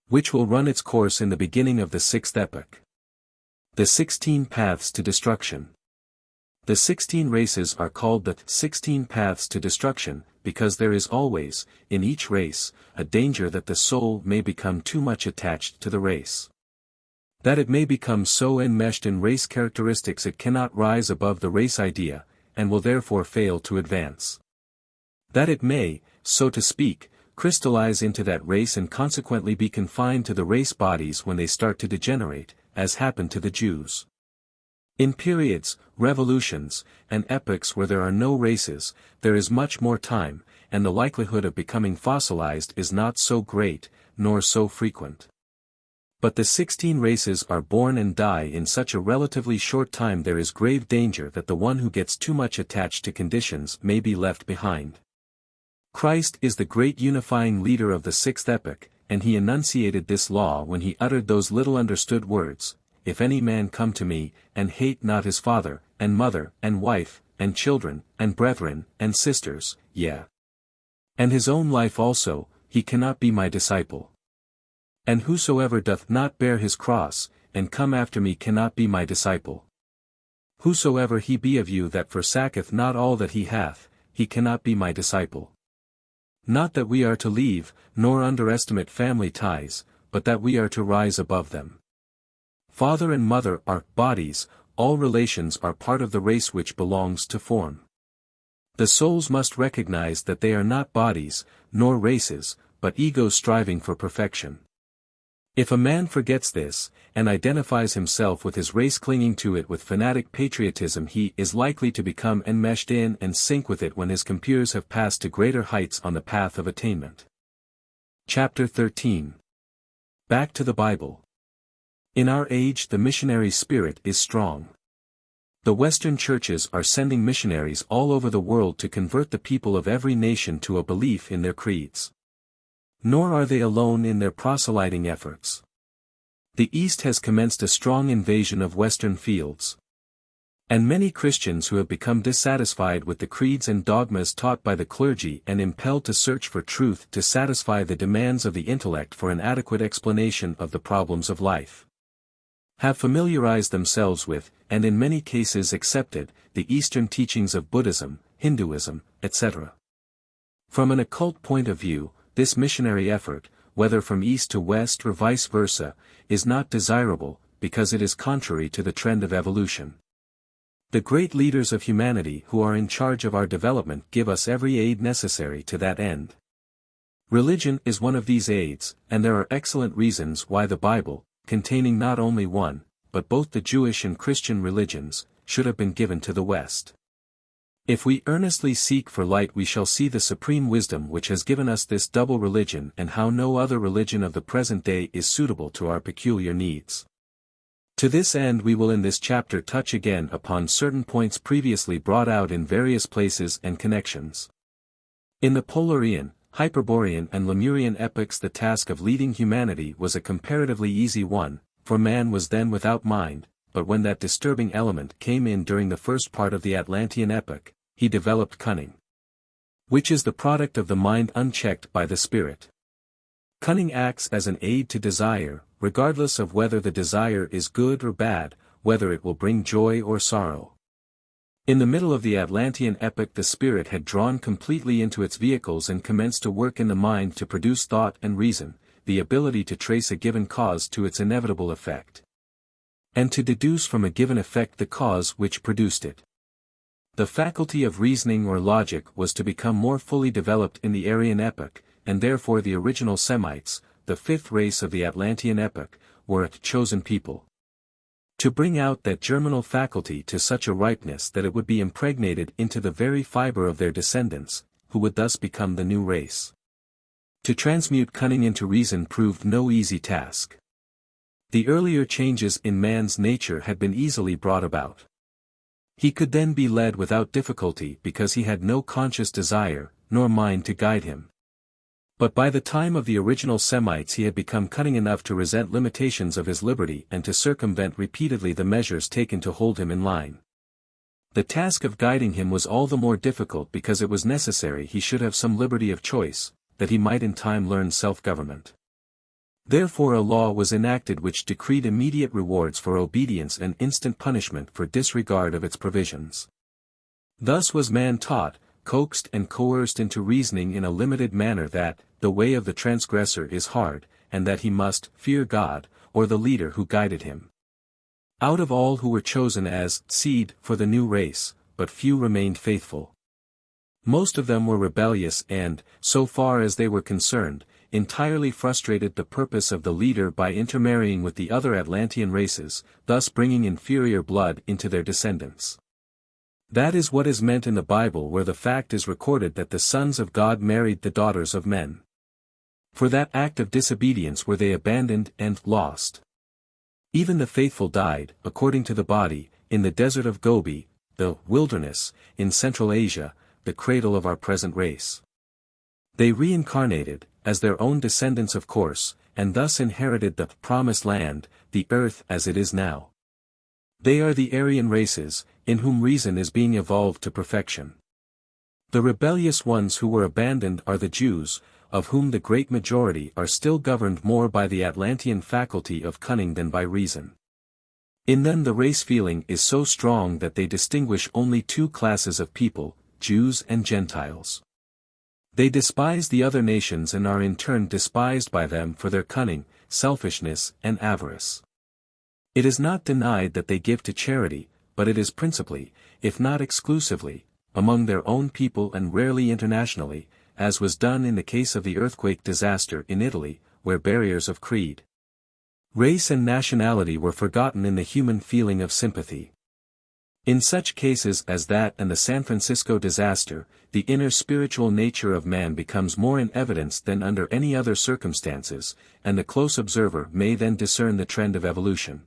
which will run its course in the beginning of the sixth epoch. The 16 Paths to Destruction. The 16 races are called the 16 Paths to Destruction, because there is always, in each race, a danger that the soul may become too much attached to the race. That it may become so enmeshed in race characteristics it cannot rise above the race idea, and will therefore fail to advance. That it may, so to speak, crystallize into that race and consequently be confined to the race bodies when they start to degenerate, as happened to the Jews. In periods, revolutions, and epochs where there are no races, there is much more time, and the likelihood of becoming fossilized is not so great, nor so frequent. But the 16 races are born and die in such a relatively short time there is grave danger that the one who gets too much attached to conditions may be left behind. Christ is the great unifying leader of the sixth epoch, and he enunciated this law when he uttered those little understood words, "If any man come to me, and hate not his father, and mother, and wife, and children, and brethren, and sisters, yea, and his own life also, he cannot be my disciple. And whosoever doth not bear his cross, and come after me cannot be my disciple. Whosoever he be of you that forsaketh not all that he hath, he cannot be my disciple." Not that we are to leave, nor underestimate family ties, but that we are to rise above them. Father and mother are bodies, all relations are part of the race which belongs to form. The souls must recognize that they are not bodies, nor races, but egos striving for perfection. If a man forgets this, and identifies himself with his race clinging to it with fanatic patriotism, he is likely to become enmeshed in and sink with it when his compeers have passed to greater heights on the path of attainment. Chapter 13. Back to the Bible. In our age the missionary spirit is strong. The Western churches are sending missionaries all over the world to convert the people of every nation to a belief in their creeds. Nor are they alone in their proselyting efforts. The East has commenced a strong invasion of Western fields. And many Christians who have become dissatisfied with the creeds and dogmas taught by the clergy and impelled to search for truth to satisfy the demands of the intellect for an adequate explanation of the problems of life, have familiarized themselves with, and in many cases accepted, the Eastern teachings of Buddhism, Hinduism, etc. From an occult point of view, this missionary effort, whether from east to west or vice versa, is not desirable, because it is contrary to the trend of evolution. The great leaders of humanity who are in charge of our development give us every aid necessary to that end. Religion is one of these aids, and there are excellent reasons why the Bible, containing not only one, but both the Jewish and Christian religions, should have been given to the West. If we earnestly seek for light, we shall see the supreme wisdom which has given us this double religion, and how no other religion of the present day is suitable to our peculiar needs. To this end we will in this chapter touch again upon certain points previously brought out in various places and connections. In the Polarian, Hyperborean and Lemurian epochs the task of leading humanity was a comparatively easy one, for man was then without mind, but when that disturbing element came in during the first part of the Atlantean epoch, he developed cunning, which is the product of the mind unchecked by the spirit. Cunning acts as an aid to desire, regardless of whether the desire is good or bad, whether it will bring joy or sorrow. In the middle of the Atlantean epoch the spirit had drawn completely into its vehicles and commenced to work in the mind to produce thought and reason, the ability to trace a given cause to its inevitable effect, and to deduce from a given effect the cause which produced it. The faculty of reasoning or logic was to become more fully developed in the Aryan epoch, and therefore the original Semites, the fifth race of the Atlantean epoch, were a chosen people. To bring out that germinal faculty to such a ripeness that it would be impregnated into the very fiber of their descendants, who would thus become the new race. To transmute cunning into reason proved no easy task. The earlier changes in man's nature had been easily brought about. He could then be led without difficulty because he had no conscious desire, nor mind to guide him. But by the time of the original Semites he had become cunning enough to resent limitations of his liberty and to circumvent repeatedly the measures taken to hold him in line. The task of guiding him was all the more difficult because it was necessary he should have some liberty of choice, that he might in time learn self-government. Therefore a law was enacted which decreed immediate rewards for obedience and instant punishment for disregard of its provisions. Thus was man taught, coaxed and coerced into reasoning in a limited manner that, the way of the transgressor is hard, and that he must fear God, or the leader who guided him. Out of all who were chosen as seed for the new race, but few remained faithful. Most of them were rebellious and, so far as they were concerned, entirely frustrated the purpose of the leader by intermarrying with the other Atlantean races, thus bringing inferior blood into their descendants. That is what is meant in the Bible where the fact is recorded that the sons of God married the daughters of men. For that act of disobedience were they abandoned and lost. Even the faithful died, according to the body, in the desert of Gobi, the wilderness, in Central Asia, the cradle of our present race. They reincarnated, as their own descendants of course, and thus inherited the promised land, the earth as it is now. They are the Aryan races, in whom reason is being evolved to perfection. The rebellious ones who were abandoned are the Jews, of whom the great majority are still governed more by the Atlantean faculty of cunning than by reason. In them the race feeling is so strong that they distinguish only two classes of people, Jews and Gentiles. They despise the other nations and are in turn despised by them for their cunning, selfishness, and avarice. It is not denied that they give to charity, but it is principally, if not exclusively, among their own people and rarely internationally, as was done in the case of the earthquake disaster in Italy, where barriers of creed, race and nationality were forgotten in the human feeling of sympathy. In such cases as that and the San Francisco disaster, the inner spiritual nature of man becomes more in evidence than under any other circumstances, and the close observer may then discern the trend of evolution.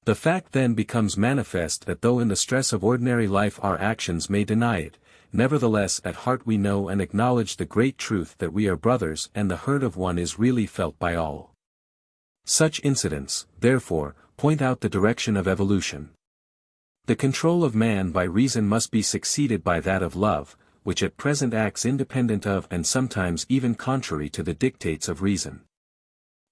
The fact then becomes manifest that though in the stress of ordinary life our actions may deny it, nevertheless at heart we know and acknowledge the great truth that we are brothers and the hurt of one is really felt by all. Such incidents, therefore, point out the direction of evolution. The control of man by reason must be succeeded by that of love, which at present acts independent of and sometimes even contrary to the dictates of reason.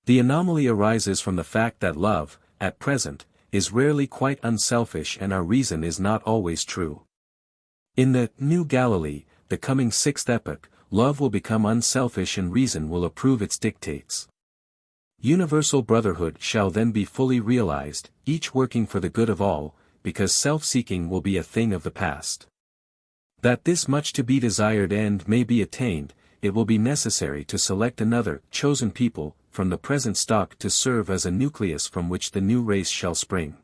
The anomaly arises from the fact that love, at present, is rarely quite unselfish and our reason is not always true. In the New Galilee, the coming sixth epoch, love will become unselfish and reason will approve its dictates. Universal brotherhood shall then be fully realized, each working for the good of all, because self-seeking will be a thing of the past. That this much to be desired end may be attained, it will be necessary to select another, chosen people, from the present stock to serve as a nucleus from which the new race shall spring.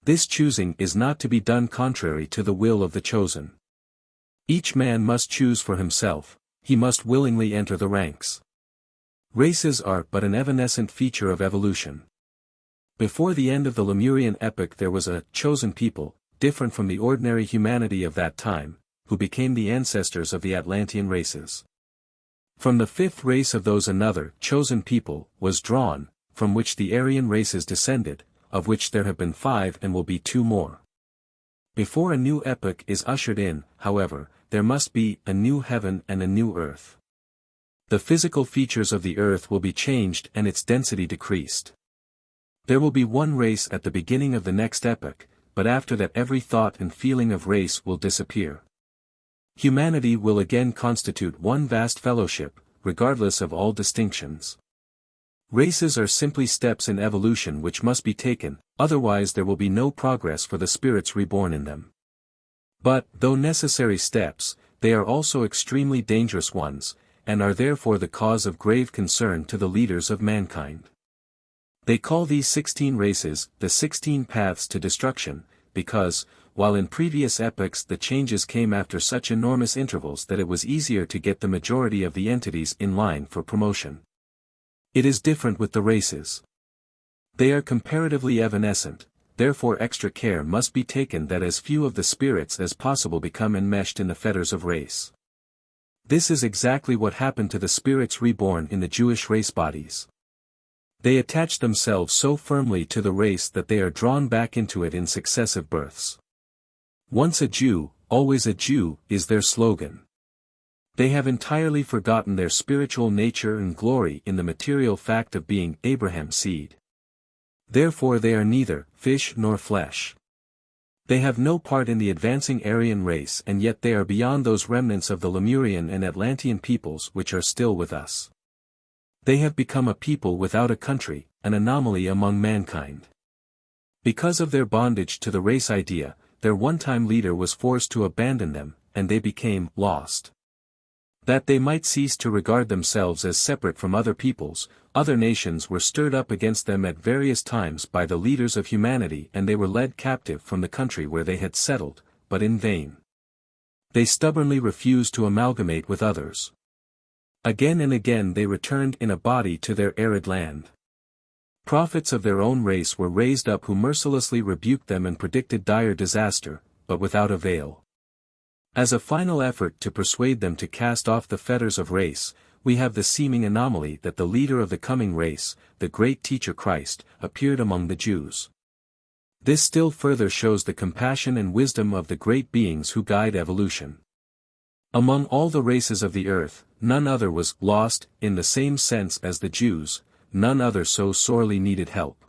This choosing is not to be done contrary to the will of the chosen. Each man must choose for himself, he must willingly enter the ranks. Races are but an evanescent feature of evolution. Before the end of the Lemurian epoch there was a chosen people, different from the ordinary humanity of that time, who became the ancestors of the Atlantean races. From the fifth race of those another chosen people was drawn, from which the Aryan races descended, of which there have been 5 and will be 2 more. Before a new epoch is ushered in, however, there must be a new heaven and a new earth. The physical features of the earth will be changed and its density decreased. There will be one race at the beginning of the next epoch, but after that every thought and feeling of race will disappear. Humanity will again constitute one vast fellowship, regardless of all distinctions. Races are simply steps in evolution which must be taken, otherwise there will be no progress for the spirits reborn in them. But, though necessary steps, they are also extremely dangerous ones, and are therefore the cause of grave concern to the leaders of mankind. They call these 16 races, the 16 paths to destruction, because, while in previous epochs the changes came after such enormous intervals that it was easier to get the majority of the entities in line for promotion. It is different with the races. They are comparatively evanescent, therefore extra care must be taken that as few of the spirits as possible become enmeshed in the fetters of race. This is exactly what happened to the spirits reborn in the Jewish race bodies. They attach themselves so firmly to the race that they are drawn back into it in successive births. Once a Jew, always a Jew, is their slogan. They have entirely forgotten their spiritual nature and glory in the material fact of being Abraham's seed. Therefore they are neither fish nor flesh. They have no part in the advancing Aryan race and yet they are beyond those remnants of the Lemurian and Atlantean peoples which are still with us. They have become a people without a country, an anomaly among mankind. Because of their bondage to the race idea, their one-time leader was forced to abandon them, and they became lost. That they might cease to regard themselves as separate from other peoples, other nations were stirred up against them at various times by the leaders of humanity and they were led captive from the country where they had settled, but in vain. They stubbornly refused to amalgamate with others. Again and again they returned in a body to their arid land. Prophets of their own race were raised up who mercilessly rebuked them and predicted dire disaster, but without avail. As a final effort to persuade them to cast off the fetters of race, we have the seeming anomaly that the leader of the coming race, the great teacher Christ, appeared among the Jews. This still further shows the compassion and wisdom of the great beings who guide evolution. Among all the races of the earth, none other was lost in the same sense as the Jews, none other so sorely needed help.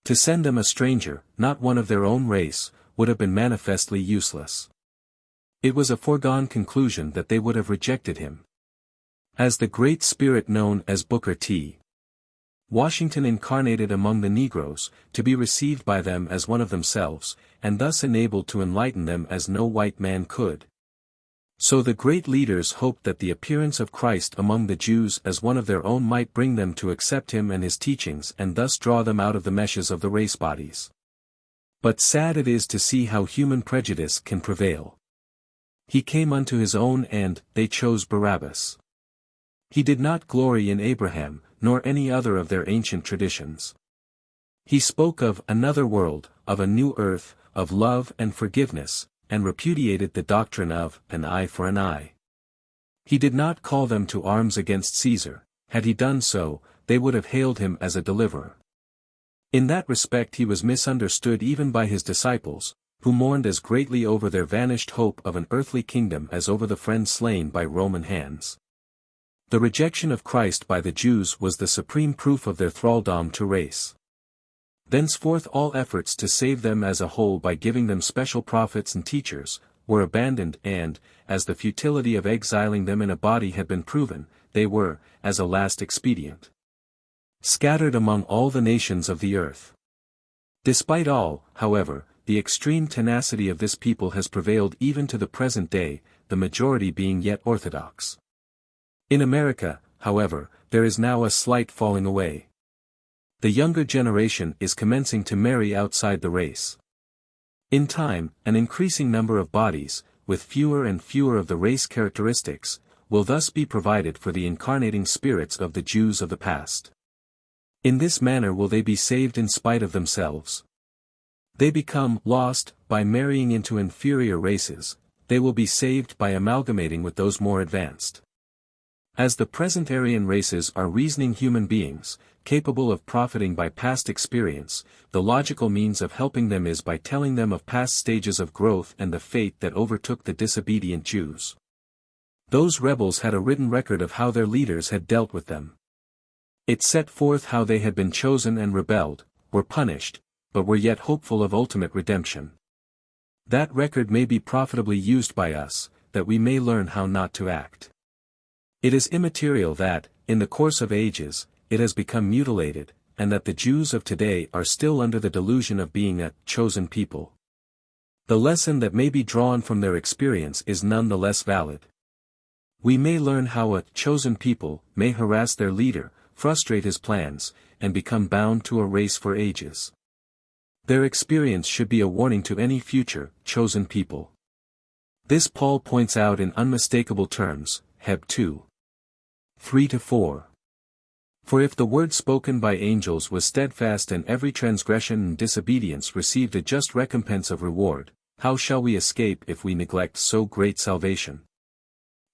To send them a stranger, not one of their own race, would have been manifestly useless. It was a foregone conclusion that they would have rejected him. As the great spirit known as Booker T. Washington incarnated among the Negroes, to be received by them as one of themselves, and thus enabled to enlighten them as no white man could. So the great leaders hoped that the appearance of Christ among the Jews as one of their own might bring them to accept him and his teachings and thus draw them out of the meshes of the race bodies. But sad it is to see how human prejudice can prevail. He came unto his own and they chose Barabbas. He did not glory in Abraham, nor any other of their ancient traditions. He spoke of another world, of a new earth, of love and forgiveness, and repudiated the doctrine of an eye for an eye. He did not call them to arms against Caesar. Had he done so, they would have hailed him as a deliverer. In that respect he was misunderstood even by his disciples, who mourned as greatly over their vanished hope of an earthly kingdom as over the friend slain by Roman hands. The rejection of Christ by the Jews was the supreme proof of their thraldom to race. Thenceforth all efforts to save them as a whole by giving them special prophets and teachers, were abandoned and, as the futility of exiling them in a body had been proven, they were, as a last expedient, scattered among all the nations of the earth. Despite all, however, the extreme tenacity of this people has prevailed even to the present day, the majority being yet orthodox. In America, however, there is now a slight falling away. The younger generation is commencing to marry outside the race. In time, an increasing number of bodies, with fewer and fewer of the race characteristics, will thus be provided for the incarnating spirits of the Jews of the past. In this manner will they be saved in spite of themselves. They become lost by marrying into inferior races, they will be saved by amalgamating with those more advanced. As the present Aryan races are reasoning human beings, capable of profiting by past experience, the logical means of helping them is by telling them of past stages of growth and the fate that overtook the disobedient Jews. Those rebels had a written record of how their leaders had dealt with them. It set forth how they had been chosen and rebelled, were punished, but were yet hopeful of ultimate redemption. That record may be profitably used by us, that we may learn how not to act. It is immaterial that, in the course of ages, it has become mutilated, and that the Jews of today are still under the delusion of being a chosen people. The lesson that may be drawn from their experience is none the less valid. We may learn how a chosen people may harass their leader, frustrate his plans, and become bound to a race for ages. Their experience should be a warning to any future chosen people. This Paul points out in unmistakable terms, Heb 2. 3-4. For if the word spoken by angels was steadfast and every transgression and disobedience received a just recompense of reward, how shall we escape if we neglect so great salvation?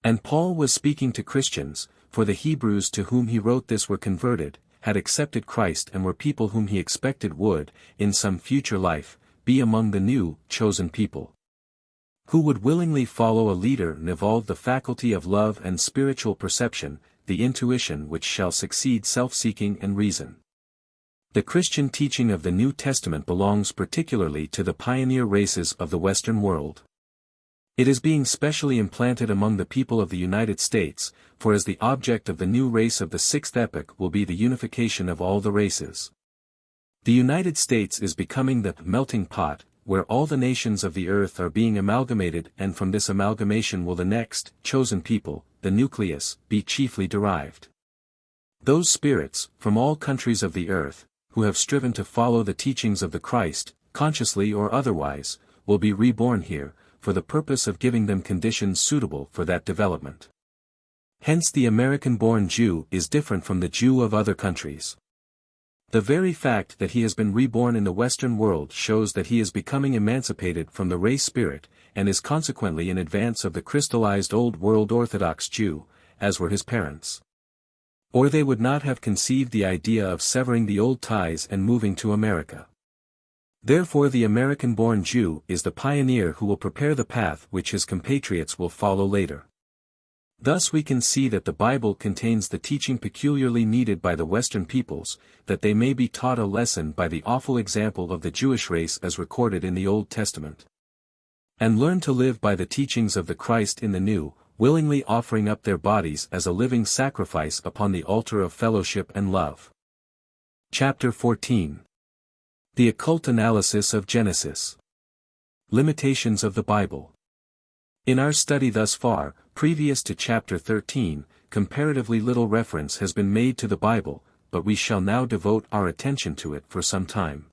And Paul was speaking to Christians, for the Hebrews to whom he wrote this were converted, had accepted Christ and were people whom he expected would, in some future life, be among the new, chosen people, who would willingly follow a leader and evolve the faculty of love and spiritual perception, the intuition which shall succeed self-seeking and reason. The Christian teaching of the New Testament belongs particularly to the pioneer races of the Western world. It is being specially implanted among the people of the United States, for as the object of the new race of the sixth epoch will be the unification of all the races. The United States is becoming the melting pot, where all the nations of the earth are being amalgamated, and from this amalgamation will the next, chosen people, the nucleus, be chiefly derived. Those spirits, from all countries of the earth, who have striven to follow the teachings of the Christ, consciously or otherwise, will be reborn here, for the purpose of giving them conditions suitable for that development. Hence the American-born Jew is different from the Jew of other countries. The very fact that he has been reborn in the Western world shows that he is becoming emancipated from the race spirit, and is consequently in advance of the crystallized Old World Orthodox Jew, as were his parents. Or they would not have conceived the idea of severing the old ties and moving to America. Therefore the American-born Jew is the pioneer who will prepare the path which his compatriots will follow later. Thus we can see that the Bible contains the teaching peculiarly needed by the Western peoples, that they may be taught a lesson by the awful example of the Jewish race as recorded in the Old Testament, and learn to live by the teachings of the Christ in the New, willingly offering up their bodies as a living sacrifice upon the altar of fellowship and love. Chapter 14. The Occult Analysis of Genesis. Limitations of the Bible. In our study thus far, previous to chapter 13, comparatively little reference has been made to the Bible, but we shall now devote our attention to it for some time.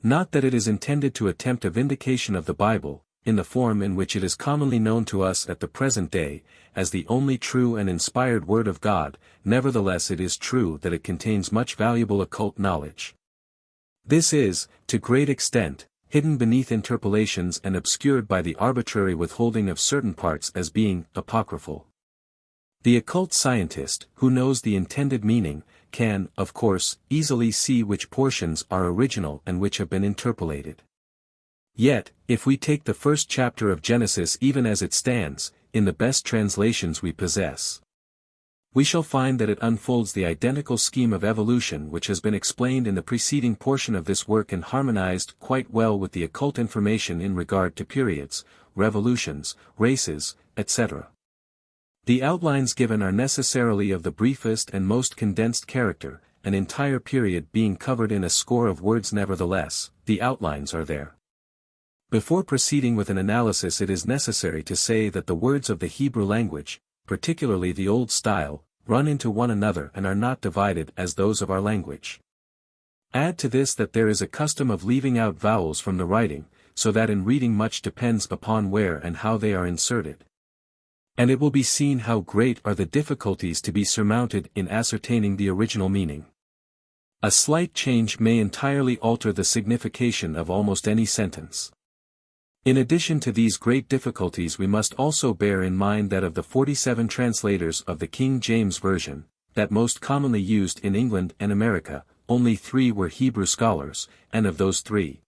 Not that it is intended to attempt a vindication of the Bible, in the form in which it is commonly known to us at the present day, as the only true and inspired Word of God, nevertheless it is true that it contains much valuable occult knowledge. This is, to great extent, hidden beneath interpolations and obscured by the arbitrary withholding of certain parts as being apocryphal. The occult scientist, who knows the intended meaning, can, of course, easily see which portions are original and which have been interpolated. Yet, if we take the first chapter of Genesis even as it stands, in the best translations we possess, we shall find that it unfolds the identical scheme of evolution which has been explained in the preceding portion of this work and harmonized quite well with the occult information in regard to periods, revolutions, races, etc. The outlines given are necessarily of the briefest and most condensed character, an entire period being covered in a score of words. Nevertheless, the outlines are there. Before proceeding with an analysis, it is necessary to say that the words of the Hebrew language, particularly the Old Style, run into one another and are not divided as those of our language. Add to this that there is a custom of leaving out vowels from the writing, so that in reading much depends upon where and how they are inserted. And it will be seen how great are the difficulties to be surmounted in ascertaining the original meaning. A slight change may entirely alter the signification of almost any sentence. In addition to these great difficulties, we must also bear in mind that of the 47 translators of the King James Version, that most commonly used in England and America, only 3 were Hebrew scholars, and of those 3,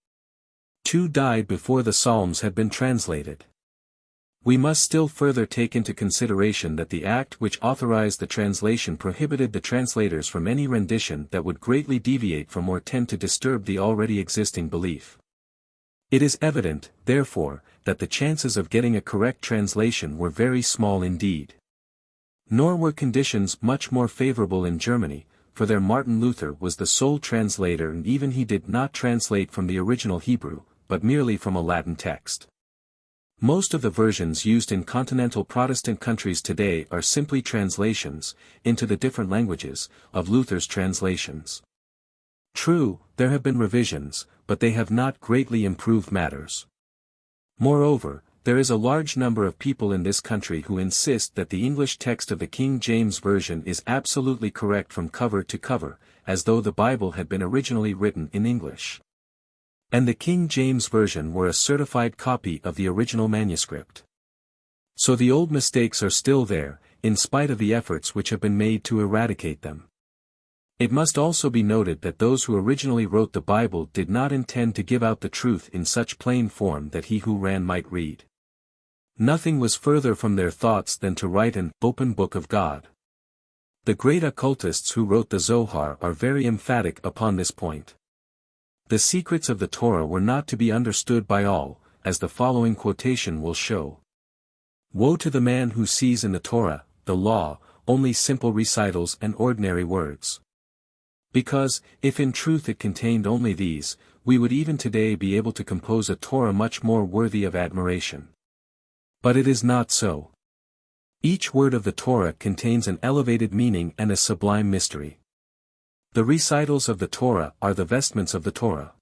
2 died before the Psalms had been translated. We must still further take into consideration that the act which authorized the translation prohibited the translators from any rendition that would greatly deviate from or tend to disturb the already existing belief. It is evident, therefore, that the chances of getting a correct translation were very small indeed. Nor were conditions much more favorable in Germany, for there Martin Luther was the sole translator, and even he did not translate from the original Hebrew, but merely from a Latin text. Most of the versions used in continental Protestant countries today are simply translations, into the different languages, of Luther's translations. True, there have been revisions, but they have not greatly improved matters. Moreover, there is a large number of people in this country who insist that the English text of the King James Version is absolutely correct from cover to cover, as though the Bible had been originally written in English. And the King James Version were a certified copy of the original manuscript. So the old mistakes are still there, in spite of the efforts which have been made to eradicate them. It must also be noted that those who originally wrote the Bible did not intend to give out the truth in such plain form that he who ran might read. Nothing was further from their thoughts than to write an open book of God. The great occultists who wrote the Zohar are very emphatic upon this point. The secrets of the Torah were not to be understood by all, as the following quotation will show. Woe to the man who sees in the Torah, the law, only simple recitals and ordinary words. Because, if in truth it contained only these, we would even today be able to compose a Torah much more worthy of admiration. But it is not so. Each word of the Torah contains an elevated meaning and a sublime mystery. The recitals of the Torah are the vestments of the Torah.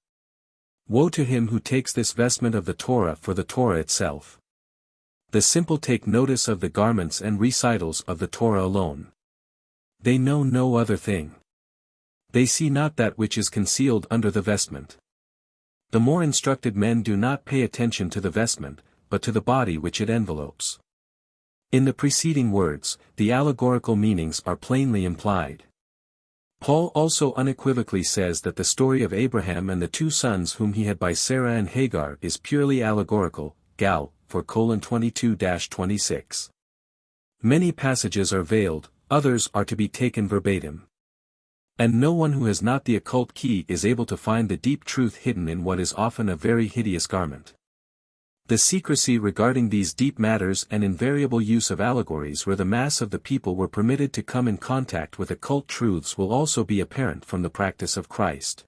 Woe to him who takes this vestment of the Torah for the Torah itself. The simple take notice of the garments and recitals of the Torah alone. They know no other thing. They see not that which is concealed under the vestment. The more instructed men do not pay attention to the vestment, but to the body which it envelopes. In the preceding words, the allegorical meanings are plainly implied. Paul also unequivocally says that the story of Abraham and the 2 sons whom he had by Sarah and Hagar is purely allegorical, Gal. 4:22-26. Many passages are veiled, others are to be taken verbatim. And no one who has not the occult key is able to find the deep truth hidden in what is often a very hideous garment. The secrecy regarding these deep matters and invariable use of allegories where the mass of the people were permitted to come in contact with occult truths will also be apparent from the practice of Christ,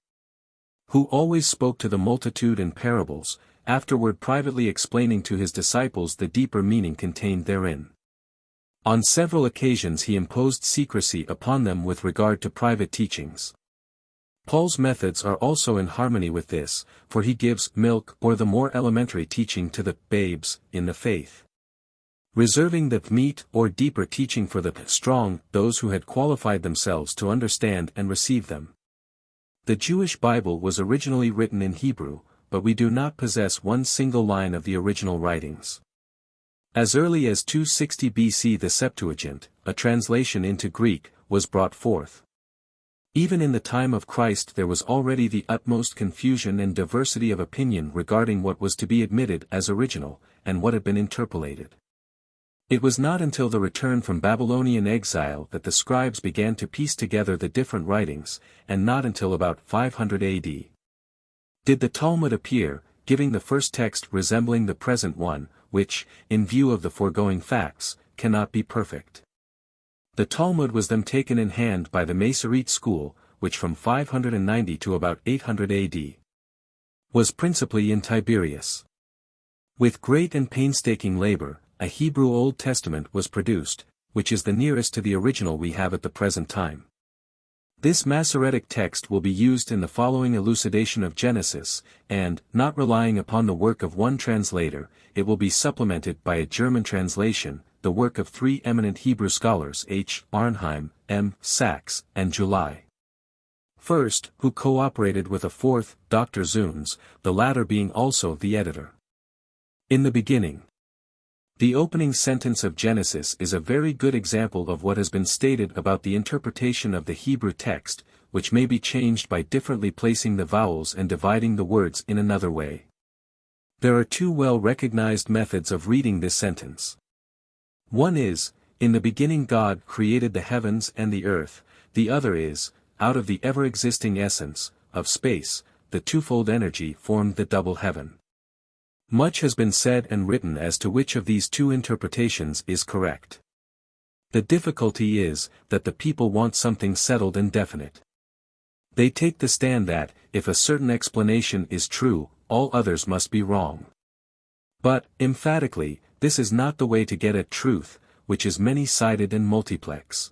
who always spoke to the multitude in parables, afterward privately explaining to his disciples the deeper meaning contained therein. On several occasions he imposed secrecy upon them with regard to private teachings. Paul's methods are also in harmony with this, for he gives milk or the more elementary teaching to the babes in the faith, reserving the meat or deeper teaching for the strong, those who had qualified themselves to understand and receive them. The Jewish Bible was originally written in Hebrew, but we do not possess one single line of the original writings. As early as 260 BC the Septuagint, a translation into Greek, was brought forth. Even in the time of Christ there was already the utmost confusion and diversity of opinion regarding what was to be admitted as original, and what had been interpolated. It was not until the return from Babylonian exile that the scribes began to piece together the different writings, and not until about 500 AD. Did the Talmud appear, giving the first text resembling the present one, which, in view of the foregoing facts, cannot be perfect. The Talmud was then taken in hand by the Masorete school, which from 590 to about 800 AD was principally in Tiberias. With great and painstaking labor, a Hebrew Old Testament was produced, which is the nearest to the original we have at the present time. This Masoretic text will be used in the following elucidation of Genesis, and, not relying upon the work of one translator, it will be supplemented by a German translation, the work of three eminent Hebrew scholars H. Arnheim, M. Sachs, and July. First, who cooperated with a fourth, Dr. Zunes, the latter being also the editor. In the beginning. The opening sentence of Genesis is a very good example of what has been stated about the interpretation of the Hebrew text, which may be changed by differently placing the vowels and dividing the words in another way. There are two well-recognized methods of reading this sentence. One is, in the beginning God created the heavens and the earth, the other is, out of the ever-existing essence, of space, the twofold energy formed the double heaven. Much has been said and written as to which of these two interpretations is correct. The difficulty is, that the people want something settled and definite. They take the stand that, if a certain explanation is true, all others must be wrong. But, emphatically, this is not the way to get at truth, which is many-sided and multiplex.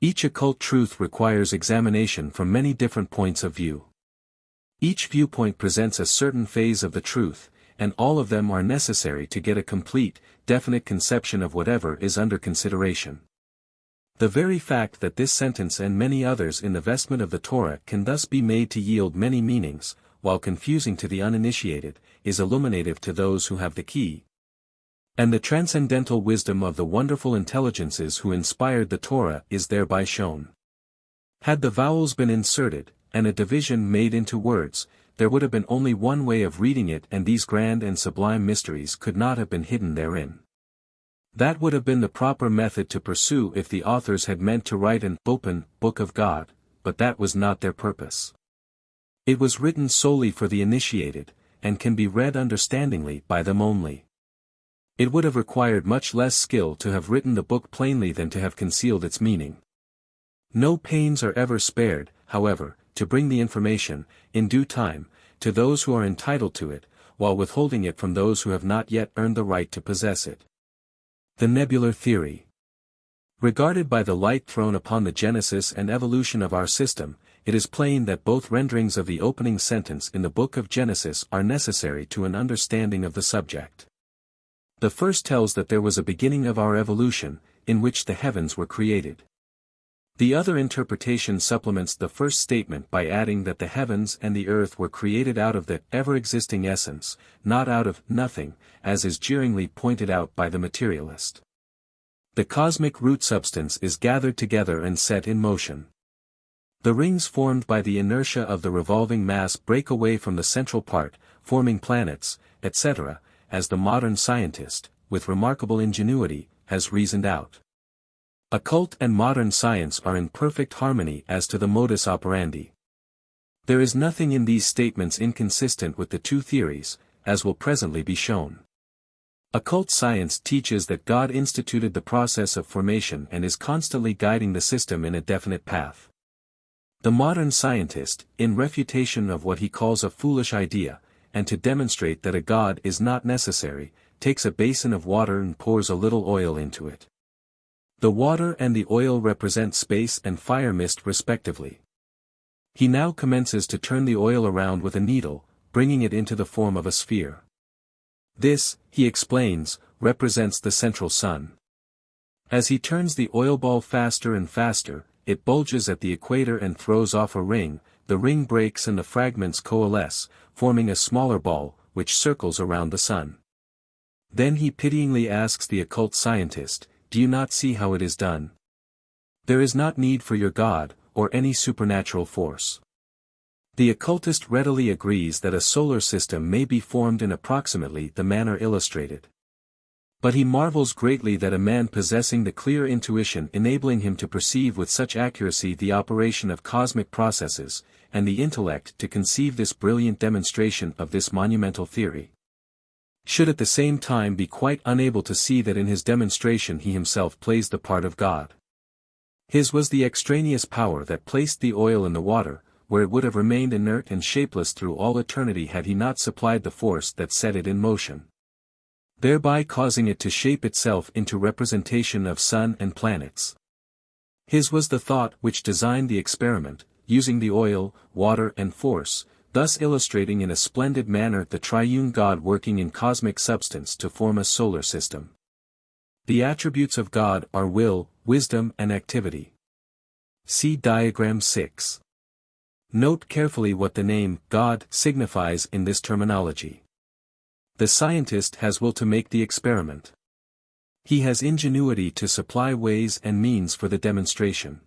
Each occult truth requires examination from many different points of view. Each viewpoint presents a certain phase of the truth, and all of them are necessary to get a complete, definite conception of whatever is under consideration. The very fact that this sentence and many others in the vestment of the Torah can thus be made to yield many meanings, while confusing to the uninitiated, is illuminative to those who have the key. And the transcendental wisdom of the wonderful intelligences who inspired the Torah is thereby shown. Had the vowels been inserted, and a division made into words, there would have been only one way of reading it, and these grand and sublime mysteries could not have been hidden therein. That would have been the proper method to pursue if the authors had meant to write an open book of God, but that was not their purpose. It was written solely for the initiated, and can be read understandingly by them only. It would have required much less skill to have written the book plainly than to have concealed its meaning. No pains are ever spared, however, to bring the information, in due time, to those who are entitled to it, while withholding it from those who have not yet earned the right to possess it. The Nebular Theory. Regarded by the light thrown upon the genesis and evolution of our system, it is plain that both renderings of the opening sentence in the book of Genesis are necessary to an understanding of the subject. The first tells that there was a beginning of our evolution, in which the heavens were created. The other interpretation supplements the first statement by adding that the heavens and the earth were created out of the ever-existing essence, not out of nothing, as is jeeringly pointed out by the materialist. The cosmic root substance is gathered together and set in motion. The rings formed by the inertia of the revolving mass break away from the central part, forming planets, etc., as the modern scientist, with remarkable ingenuity, has reasoned out. Occult and modern science are in perfect harmony as to the modus operandi. There is nothing in these statements inconsistent with the two theories, as will presently be shown. Occult science teaches that God instituted the process of formation and is constantly guiding the system in a definite path. The modern scientist, in refutation of what he calls a foolish idea, and to demonstrate that a God is not necessary, takes a basin of water and pours a little oil into it. The water and the oil represent space and fire mist respectively. He now commences to turn the oil around with a needle, bringing it into the form of a sphere. This, he explains, represents the central sun. As he turns the oil ball faster and faster, it bulges at the equator and throws off a ring, the ring breaks and the fragments coalesce, forming a smaller ball, which circles around the sun. Then he pityingly asks the occult scientist, "Do you not see how it is done? There is not need for your God, or any supernatural force." The occultist readily agrees that a solar system may be formed in approximately the manner illustrated. But he marvels greatly that a man possessing the clear intuition enabling him to perceive with such accuracy the operation of cosmic processes, and the intellect to conceive this brilliant demonstration of this monumental theory, should at the same time be quite unable to see that in his demonstration he himself plays the part of God. His was the extraneous power that placed the oil in the water, where it would have remained inert and shapeless through all eternity had he not supplied the force that set it in motion, thereby causing it to shape itself into representation of sun and planets. His was the thought which designed the experiment, using the oil, water and force, thus illustrating in a splendid manner the triune God working in cosmic substance to form a solar system. The attributes of God are will, wisdom and activity. See diagram 6. Note carefully what the name God signifies in this terminology. The scientist has will to make the experiment. He has ingenuity to supply ways and means for the demonstration.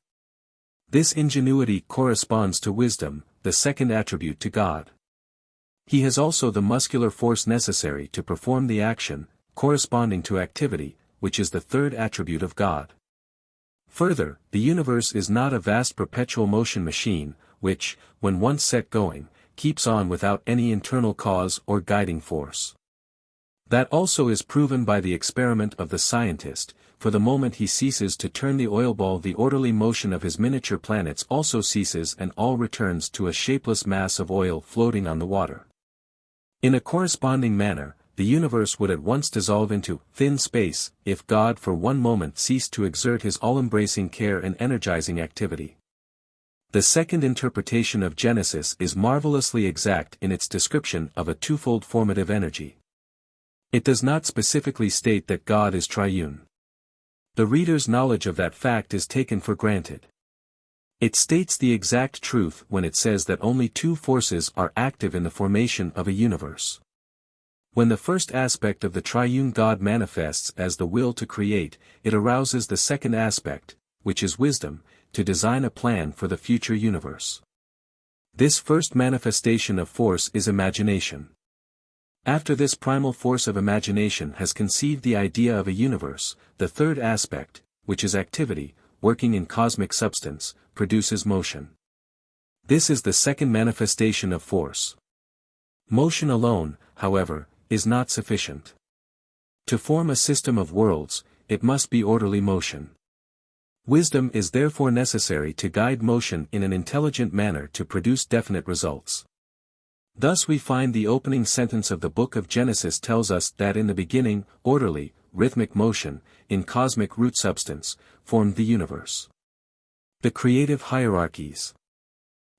This ingenuity corresponds to wisdom, the second attribute to God. He has also the muscular force necessary to perform the action, corresponding to activity, which is the third attribute of God. Further, the universe is not a vast perpetual motion machine, which, when once set going, keeps on without any internal cause or guiding force. That also is proven by the experiment of the scientist, for the moment he ceases to turn the oil ball the orderly motion of his miniature planets also ceases and all returns to a shapeless mass of oil floating on the water. In a corresponding manner, the universe would at once dissolve into thin space, if God for one moment ceased to exert his all-embracing care and energizing activity. The second interpretation of Genesis is marvelously exact in its description of a twofold formative energy. It does not specifically state that God is triune. The reader's knowledge of that fact is taken for granted. It states the exact truth when it says that only two forces are active in the formation of a universe. When the first aspect of the triune God manifests as the will to create, it arouses the second aspect, which is wisdom, to design a plan for the future universe. This first manifestation of force is imagination. After this primal force of imagination has conceived the idea of a universe, the third aspect, which is activity, working in cosmic substance, produces motion. This is the second manifestation of force. Motion alone, however, is not sufficient. To form a system of worlds, it must be orderly motion. Wisdom is therefore necessary to guide motion in an intelligent manner to produce definite results. Thus we find the opening sentence of the book of Genesis tells us that in the beginning, orderly, rhythmic motion, in cosmic root substance, formed the universe. The creative hierarchies.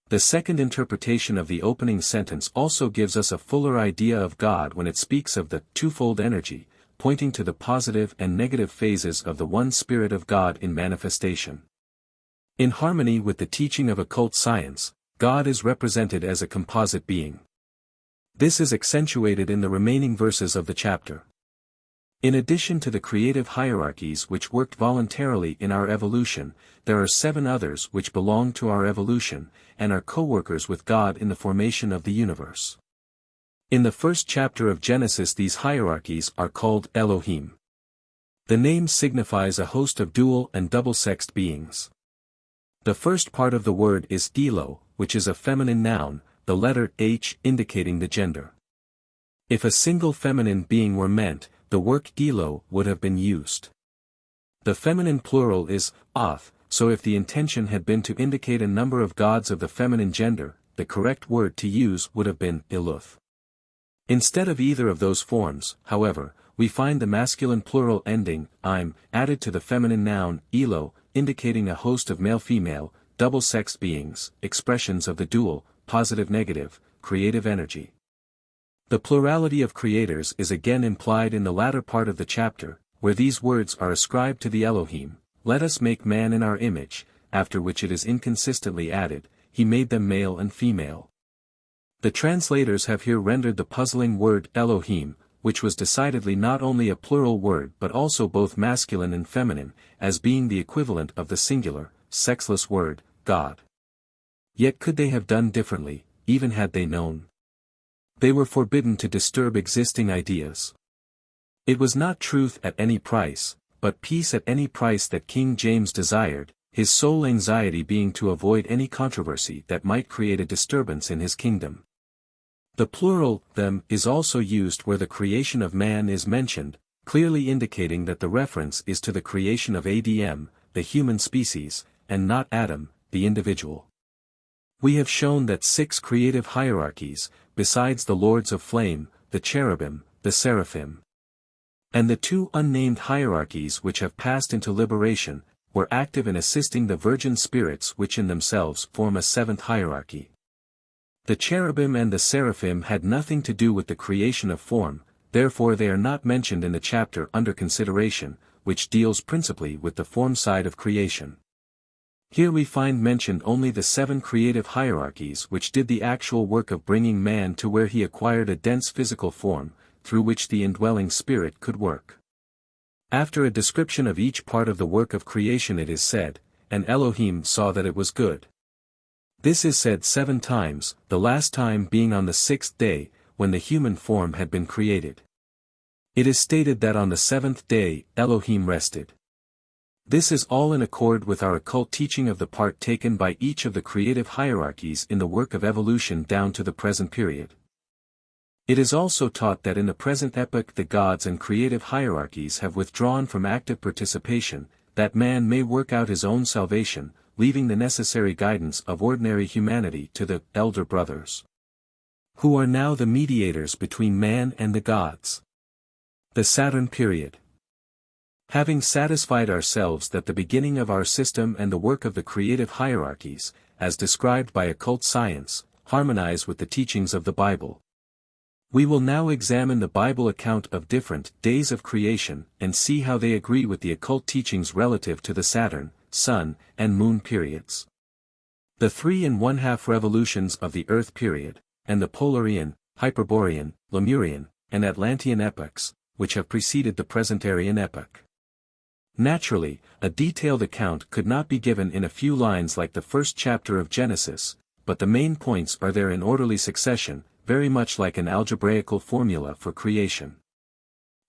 The second interpretation of the opening sentence also gives us a fuller idea of God when it speaks of the twofold energy, pointing to the positive and negative phases of the one Spirit of God in manifestation. In harmony with the teaching of occult science, God is represented as a composite being. This is accentuated in the remaining verses of the chapter. In addition to the creative hierarchies which worked voluntarily in our evolution, there are 7 others which belong to our evolution, and are co-workers with God in the formation of the universe. In the first chapter of Genesis these hierarchies are called Elohim. The name signifies a host of dual and double-sexed beings. The first part of the word is Elo, which is a feminine noun, the letter H indicating the gender. If a single feminine being were meant, the word Elo would have been used. The feminine plural is Oth, so if the intention had been to indicate a number of gods of the feminine gender, the correct word to use would have been Iluth. Instead of either of those forms, however, we find the masculine plural ending, im, added to the feminine noun, Elo, indicating a host of male-female, double-sexed beings, expressions of the dual, positive-negative, creative energy. The plurality of creators is again implied in the latter part of the chapter, where these words are ascribed to the Elohim, let us make man in our image, after which it is inconsistently added, he made them male and female. The translators have here rendered the puzzling word Elohim, which was decidedly not only a plural word but also both masculine and feminine, as being the equivalent of the singular, sexless word, God. Yet could they have done differently, even had they known? They were forbidden to disturb existing ideas. It was not truth at any price, but peace at any price that King James desired, his sole anxiety being to avoid any controversy that might create a disturbance in his kingdom. The plural, them, is also used where the creation of man is mentioned, clearly indicating that the reference is to the creation of Adam, the human species, and not Adam, the individual. We have shown that 6 creative hierarchies, besides the lords of flame, the cherubim, the seraphim, and the 2 unnamed hierarchies which have passed into liberation, were active in assisting the virgin spirits which in themselves form a 7th hierarchy. The cherubim and the seraphim had nothing to do with the creation of form, therefore they are not mentioned in the chapter under consideration, which deals principally with the form side of creation. Here we find mentioned only the 7 creative hierarchies which did the actual work of bringing man to where he acquired a dense physical form, through which the indwelling spirit could work. After a description of each part of the work of creation it is said, and Elohim saw that it was good. This is said 7 times, the last time being on the 6th day, when the human form had been created. It is stated that on the 7th day, Elohim rested. This is all in accord with our occult teaching of the part taken by each of the creative hierarchies in the work of evolution down to the present period. It is also taught that in the present epoch the gods and creative hierarchies have withdrawn from active participation, that man may work out his own salvation, leaving the necessary guidance of ordinary humanity to the elder brothers, who are now the mediators between man and the gods. The Saturn period. Having satisfied ourselves that the beginning of our system and the work of the creative hierarchies, as described by occult science, harmonize with the teachings of the Bible, we will now examine the Bible account of different days of creation and see how they agree with the occult teachings relative to the Saturn, Sun, and Moon periods. The 3 1/2 revolutions of the Earth period, and the Polarian, Hyperborean, Lemurian, and Atlantean epochs, which have preceded the present Aryan epoch. Naturally, a detailed account could not be given in a few lines like the first chapter of Genesis, but the main points are there in orderly succession, very much like an algebraical formula for creation.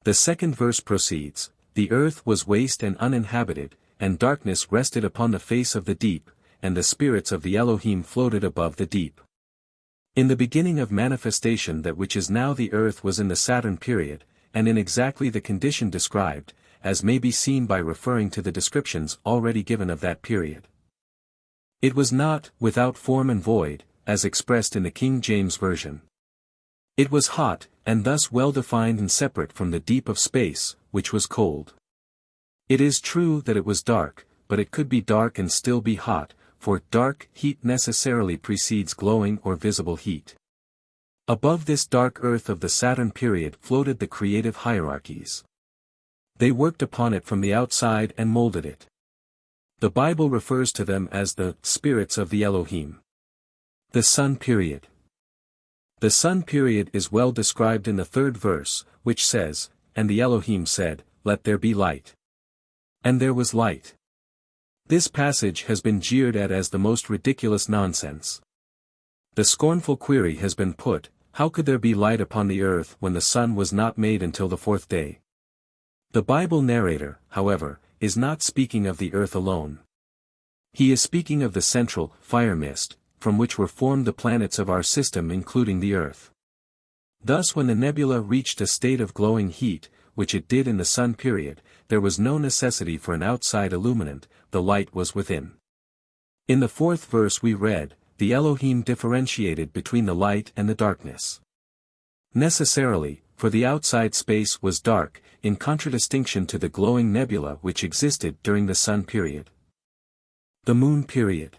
The 2nd verse proceeds, "The earth was waste and uninhabited, and darkness rested upon the face of the deep, and the spirits of the Elohim floated above the deep." In the beginning of manifestation that which is now the earth was in the Saturn period, and in exactly the condition described, as may be seen by referring to the descriptions already given of that period. It was not without form and void, as expressed in the King James Version. It was hot, and thus well defined and separate from the deep of space, which was cold. It is true that it was dark, but it could be dark and still be hot, for dark heat necessarily precedes glowing or visible heat. Above this dark earth of the Saturn period floated the creative hierarchies. They worked upon it from the outside and molded it. The Bible refers to them as the spirits of the Elohim. The Sun period. The Sun period is well described in the 3rd verse, which says, "And the Elohim said, Let there be light. And there was light." This passage has been jeered at as the most ridiculous nonsense. The scornful query has been put, how could there be light upon the earth when the sun was not made until the 4th day? The Bible narrator, however, is not speaking of the earth alone. He is speaking of the central, fire mist, from which were formed the planets of our system including the earth. Thus when the nebula reached a state of glowing heat, which it did in the Sun period, there was no necessity for an outside illuminant, the light was within. In the 4th verse we read, "The Elohim differentiated between the light and the darkness." Necessarily, for the outside space was dark, in contradistinction to the glowing nebula which existed during the Sun period. The Moon period.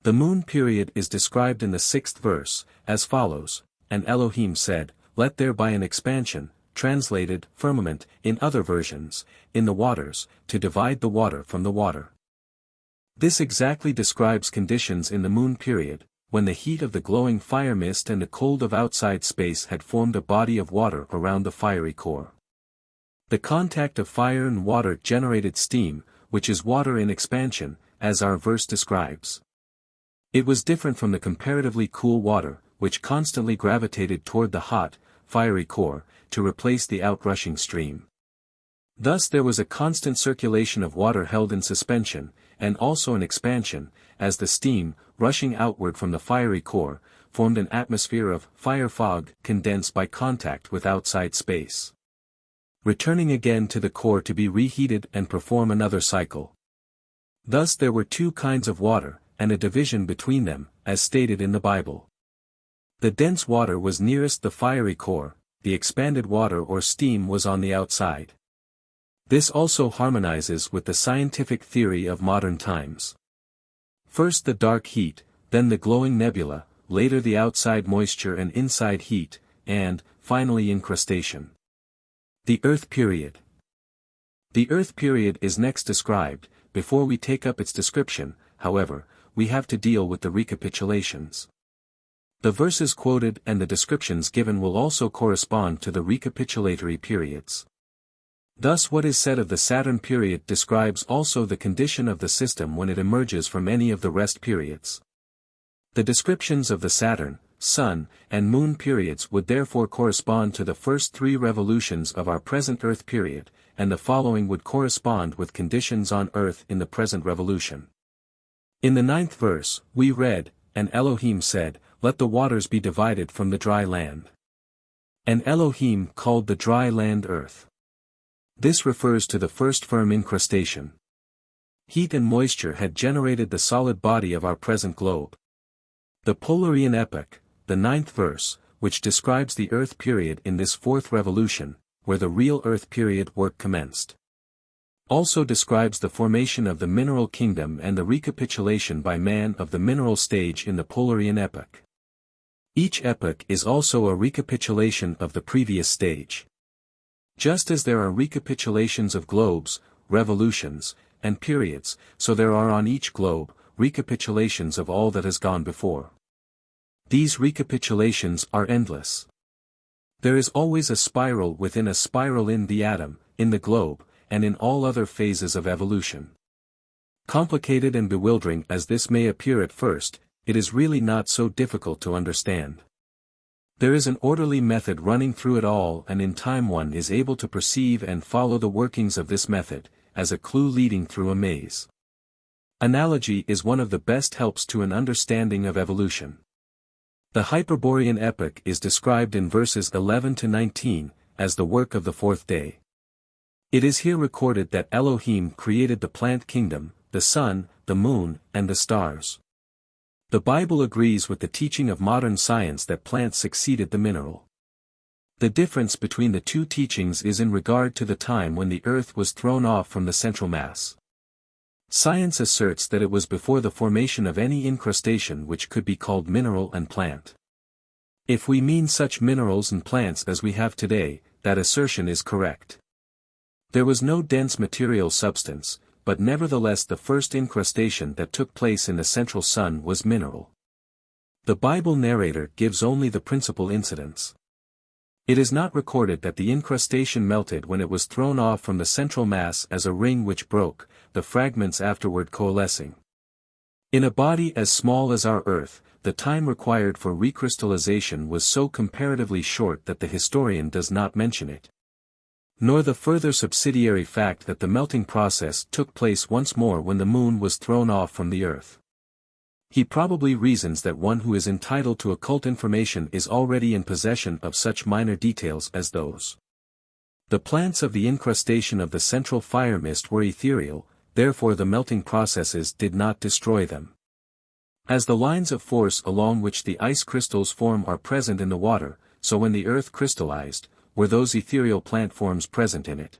The Moon period is described in the 6th verse, as follows, "And Elohim said, Let there be an expansion," translated, firmament, in other versions, "in the waters, to divide the water from the water." This exactly describes conditions in the Moon period, when the heat of the glowing fire mist and the cold of outside space had formed a body of water around the fiery core. The contact of fire and water generated steam, which is water in expansion, as our verse describes. It was different from the comparatively cool water, which constantly gravitated toward the hot, fiery core, to replace the outrushing stream. Thus there was a constant circulation of water held in suspension, and also an expansion, as the steam, rushing outward from the fiery core, formed an atmosphere of fire fog condensed by contact with outside space, returning again to the core to be reheated and perform another cycle. Thus there were two kinds of water, and a division between them, as stated in the Bible. The dense water was nearest the fiery core, the expanded water or steam was on the outside. This also harmonizes with the scientific theory of modern times. First the dark heat, then the glowing nebula, later the outside moisture and inside heat, and, finally incrustation. The Earth period. The Earth period is next described. Before we take up its description, however, we have to deal with the recapitulations. The verses quoted and the descriptions given will also correspond to the recapitulatory periods. Thus what is said of the Saturn period describes also the condition of the system when it emerges from any of the rest periods. The descriptions of the Saturn, Sun, and Moon periods would therefore correspond to the first three revolutions of our present Earth period, and the following would correspond with conditions on Earth in the present revolution. In the 9th verse, we read, "And Elohim said, Let the waters be divided from the dry land." And Elohim called the dry land earth. This refers to the first firm incrustation. Heat and moisture had generated the solid body of our present globe. The Polarian epoch, the 9th verse, which describes the Earth period in this fourth revolution, where the real Earth period work commenced, also describes the formation of the mineral kingdom and the recapitulation by man of the mineral stage in the Polarian epoch. Each epoch is also a recapitulation of the previous stage. Just as there are recapitulations of globes, revolutions, and periods, so there are on each globe, recapitulations of all that has gone before. These recapitulations are endless. There is always a spiral within a spiral in the atom, in the globe, and in all other phases of evolution. Complicated and bewildering as this may appear at first, it is really not so difficult to understand. There is an orderly method running through it all, and in time one is able to perceive and follow the workings of this method, as a clue leading through a maze. Analogy is one of the best helps to an understanding of evolution. The Hyperborean epoch is described in verses 11 to 19, as the work of the fourth day. It is here recorded that Elohim created the plant kingdom, the sun, the moon, and the stars. The Bible agrees with the teaching of modern science that plants succeeded the mineral. The difference between the two teachings is in regard to the time when the earth was thrown off from the central mass. Science asserts that it was before the formation of any incrustation which could be called mineral and plant. If we mean such minerals and plants as we have today, that assertion is correct. There was no dense material substance, but nevertheless the first incrustation that took place in the central sun was mineral. The Bible narrator gives only the principal incidents. It is not recorded that the incrustation melted when it was thrown off from the central mass as a ring which broke, the fragments afterward coalescing. In a body as small as our Earth, the time required for recrystallization was so comparatively short that the historian does not mention it. Nor the further subsidiary fact that the melting process took place once more when the moon was thrown off from the earth. He probably reasons that one who is entitled to occult information is already in possession of such minor details as those. The plants of the incrustation of the central fire mist were ethereal, therefore the melting processes did not destroy them. As the lines of force along which the ice crystals form are present in the water, so when the earth crystallized, were those ethereal plant forms present in it.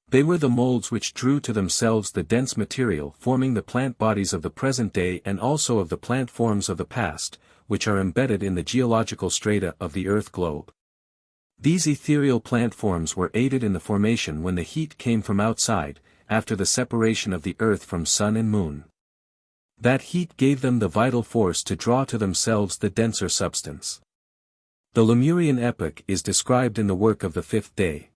They were the molds which drew to themselves the dense material forming the plant bodies of the present day and also of the plant forms of the past, which are embedded in the geological strata of the earth globe. These ethereal plant forms were aided in the formation when the heat came from outside, after the separation of the earth from sun and moon. That heat gave them the vital force to draw to themselves the denser substance. The Lemurian epoch is described in the work of the fifth day.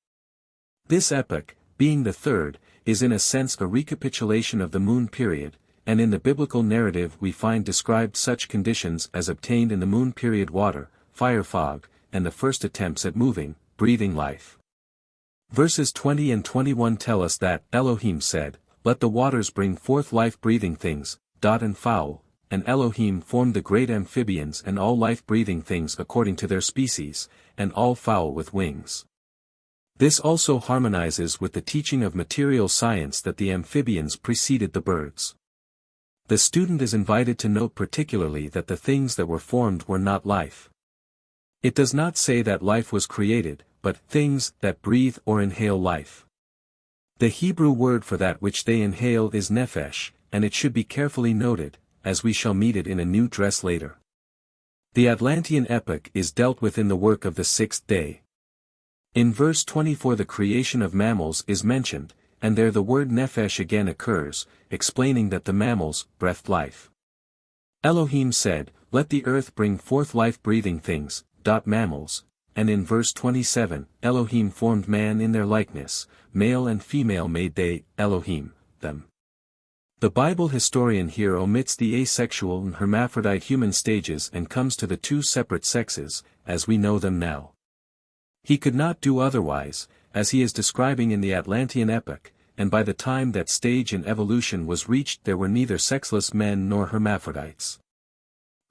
This epoch, being the third, is in a sense a recapitulation of the moon period, and in the biblical narrative we find described such conditions as obtained in the moon period: water, fire fog, and the first attempts at moving, breathing life. Verses 20 and 21 tell us that Elohim said, "Let the waters bring forth life-breathing things, and fowl, and Elohim formed the great amphibians and all life-breathing things according to their species, and all fowl with wings." This also harmonizes with the teaching of material science that the amphibians preceded the birds. The student is invited to note particularly that the things that were formed were not life. It does not say that life was created, but things that breathe or inhale life. The Hebrew word for that which they inhale is nephesh, and it should be carefully noted, as we shall meet it in a new dress later. The Atlantean epoch is dealt with in the work of the sixth day. In verse 24 the creation of mammals is mentioned, and there the word nephesh again occurs, explaining that the mammals breathed life. Elohim said, "Let the earth bring forth life-breathing things, mammals," and in verse 27, Elohim formed man in their likeness, male and female made they, Elohim, them. The Bible historian here omits the asexual and hermaphrodite human stages and comes to the two separate sexes, as we know them now. He could not do otherwise, as he is describing in the Atlantean epoch, and by the time that stage in evolution was reached there were neither sexless men nor hermaphrodites.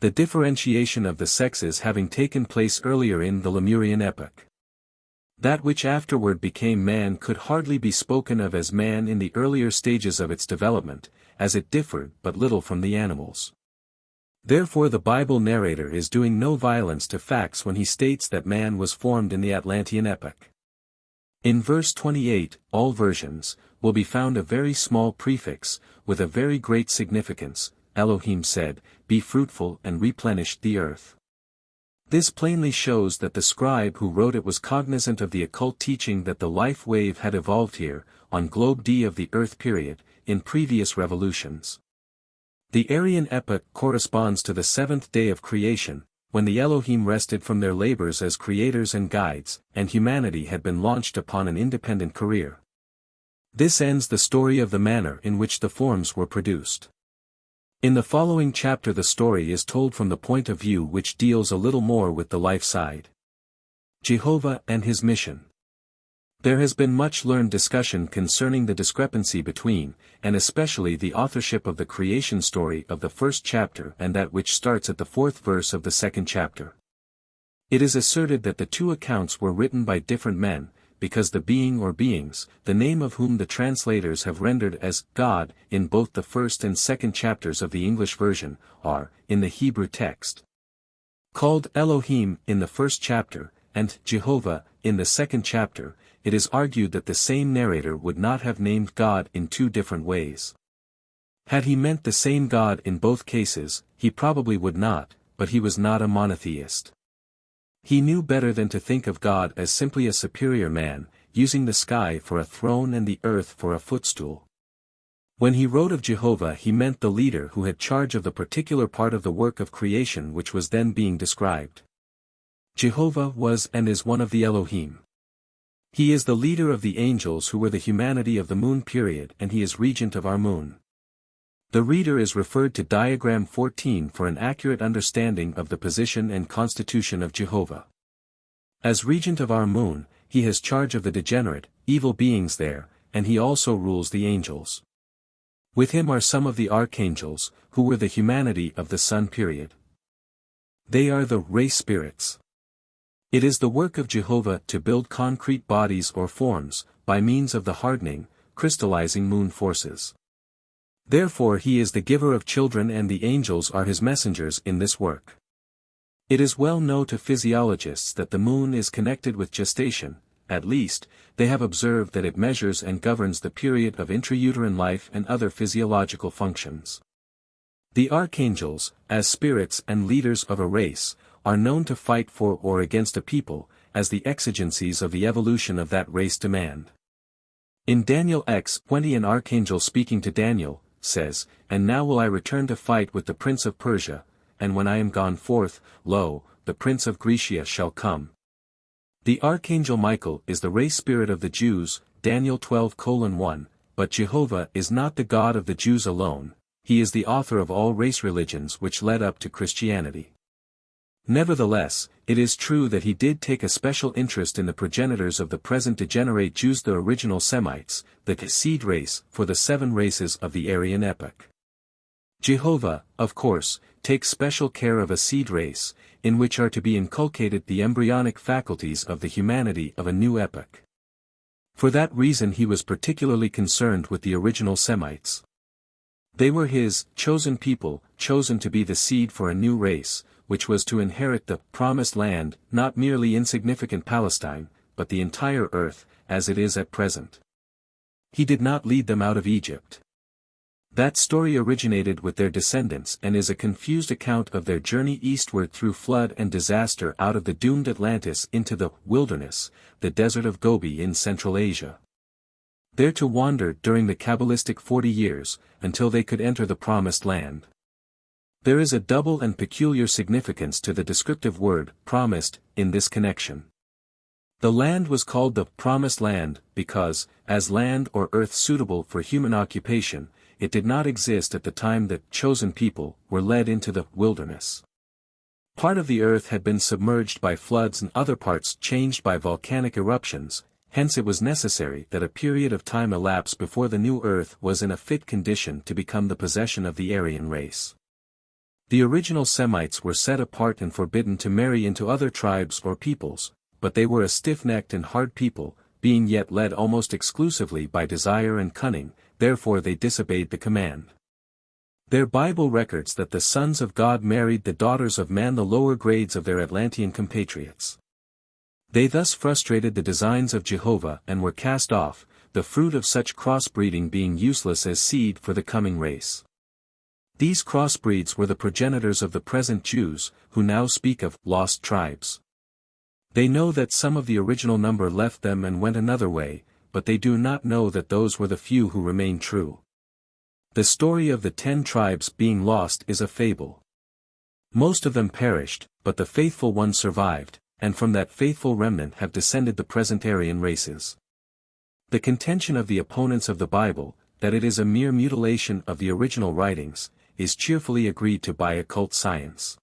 The differentiation of the sexes having taken place earlier in the Lemurian epoch. That which afterward became man could hardly be spoken of as man in the earlier stages of its development, as it differed but little from the animals. Therefore the Bible narrator is doing no violence to facts when he states that man was formed in the Atlantean epoch. In verse 28, all versions, will be found a very small prefix, with a very great significance. Elohim said, "Be fruitful and replenish the earth." This plainly shows that the scribe who wrote it was cognizant of the occult teaching that the life wave had evolved here, on globe D of the Earth period, in previous revolutions. The Aryan epoch corresponds to the seventh day of creation, when the Elohim rested from their labors as creators and guides, and humanity had been launched upon an independent career. This ends the story of the manner in which the forms were produced. In the following chapter the story is told from the point of view which deals a little more with the life side. Jehovah and his mission. There has been much learned discussion concerning the discrepancy between, and especially the authorship of the creation story of the first chapter and that which starts at the fourth verse of the second chapter. It is asserted that the two accounts were written by different men, because the being or beings, the name of whom the translators have rendered as God in both the first and second chapters of the English version, are, in the Hebrew text, called Elohim in the first chapter, and Jehovah in the second chapter. It is argued that the same narrator would not have named God in two different ways. Had he meant the same God in both cases, he probably would not, but he was not a monotheist. He knew better than to think of God as simply a superior man, using the sky for a throne and the earth for a footstool. When he wrote of Jehovah he meant the leader who had charge of the particular part of the work of creation which was then being described. Jehovah was and is one of the Elohim. He is the leader of the angels who were the humanity of the moon period and he is regent of our moon. The reader is referred to diagram 14 for an accurate understanding of the position and constitution of Jehovah. As regent of our moon, he has charge of the degenerate, evil beings there, and he also rules the angels. With him are some of the archangels, who were the humanity of the sun period. They are the race spirits. It is the work of Jehovah to build concrete bodies or forms, by means of the hardening, crystallizing moon forces. Therefore he is the giver of children and the angels are his messengers in this work. It is well known to physiologists that the moon is connected with gestation, at least, they have observed that it measures and governs the period of intrauterine life and other physiological functions. The archangels, as spirits and leaders of a race, are known to fight for or against a people, as the exigencies of the evolution of that race demand. In Daniel x:20 an archangel speaking to Daniel, says, "And now will I return to fight with the prince of Persia, and when I am gone forth, lo, the prince of Grecia shall come." The archangel Michael is the race spirit of the Jews, Daniel 12:1, but Jehovah is not the God of the Jews alone, he is the author of all race religions which led up to Christianity. Nevertheless, it is true that he did take a special interest in the progenitors of the present degenerate Jews, the original Semites, the seed race, for the 7 races of the Aryan epoch. Jehovah, of course, takes special care of a seed race, in which are to be inculcated the embryonic faculties of the humanity of a new epoch. For that reason he was particularly concerned with the original Semites. They were his chosen people, chosen to be the seed for a new race, which was to inherit the promised land, not merely insignificant Palestine, but the entire earth, as it is at present. He did not lead them out of Egypt. That story originated with their descendants and is a confused account of their journey eastward through flood and disaster out of the doomed Atlantis into the wilderness, the desert of Gobi in Central Asia. There to wander during the Kabbalistic 40 years, until they could enter the promised land. There is a double and peculiar significance to the descriptive word, promised, in this connection. The land was called the promised land, because, as land or earth suitable for human occupation, it did not exist at the time that chosen people were led into the wilderness. Part of the earth had been submerged by floods and other parts changed by volcanic eruptions, hence it was necessary that a period of time elapse before the new earth was in a fit condition to become the possession of the Aryan race. The original Semites were set apart and forbidden to marry into other tribes or peoples, but they were a stiff-necked and hard people, being yet led almost exclusively by desire and cunning, therefore they disobeyed the command. Their Bible records that the sons of God married the daughters of man, the lower grades of their Atlantean compatriots. They thus frustrated the designs of Jehovah and were cast off, the fruit of such crossbreeding being useless as seed for the coming race. These crossbreeds were the progenitors of the present Jews, who now speak of lost tribes. They know that some of the original number left them and went another way, but they do not know that those were the few who remained true. The story of the 10 tribes being lost is a fable. Most of them perished, but the faithful ones survived, and from that faithful remnant have descended the present Aryan races. The contention of the opponents of the Bible, that it is a mere mutilation of the original writings, is cheerfully agreed to by occult science.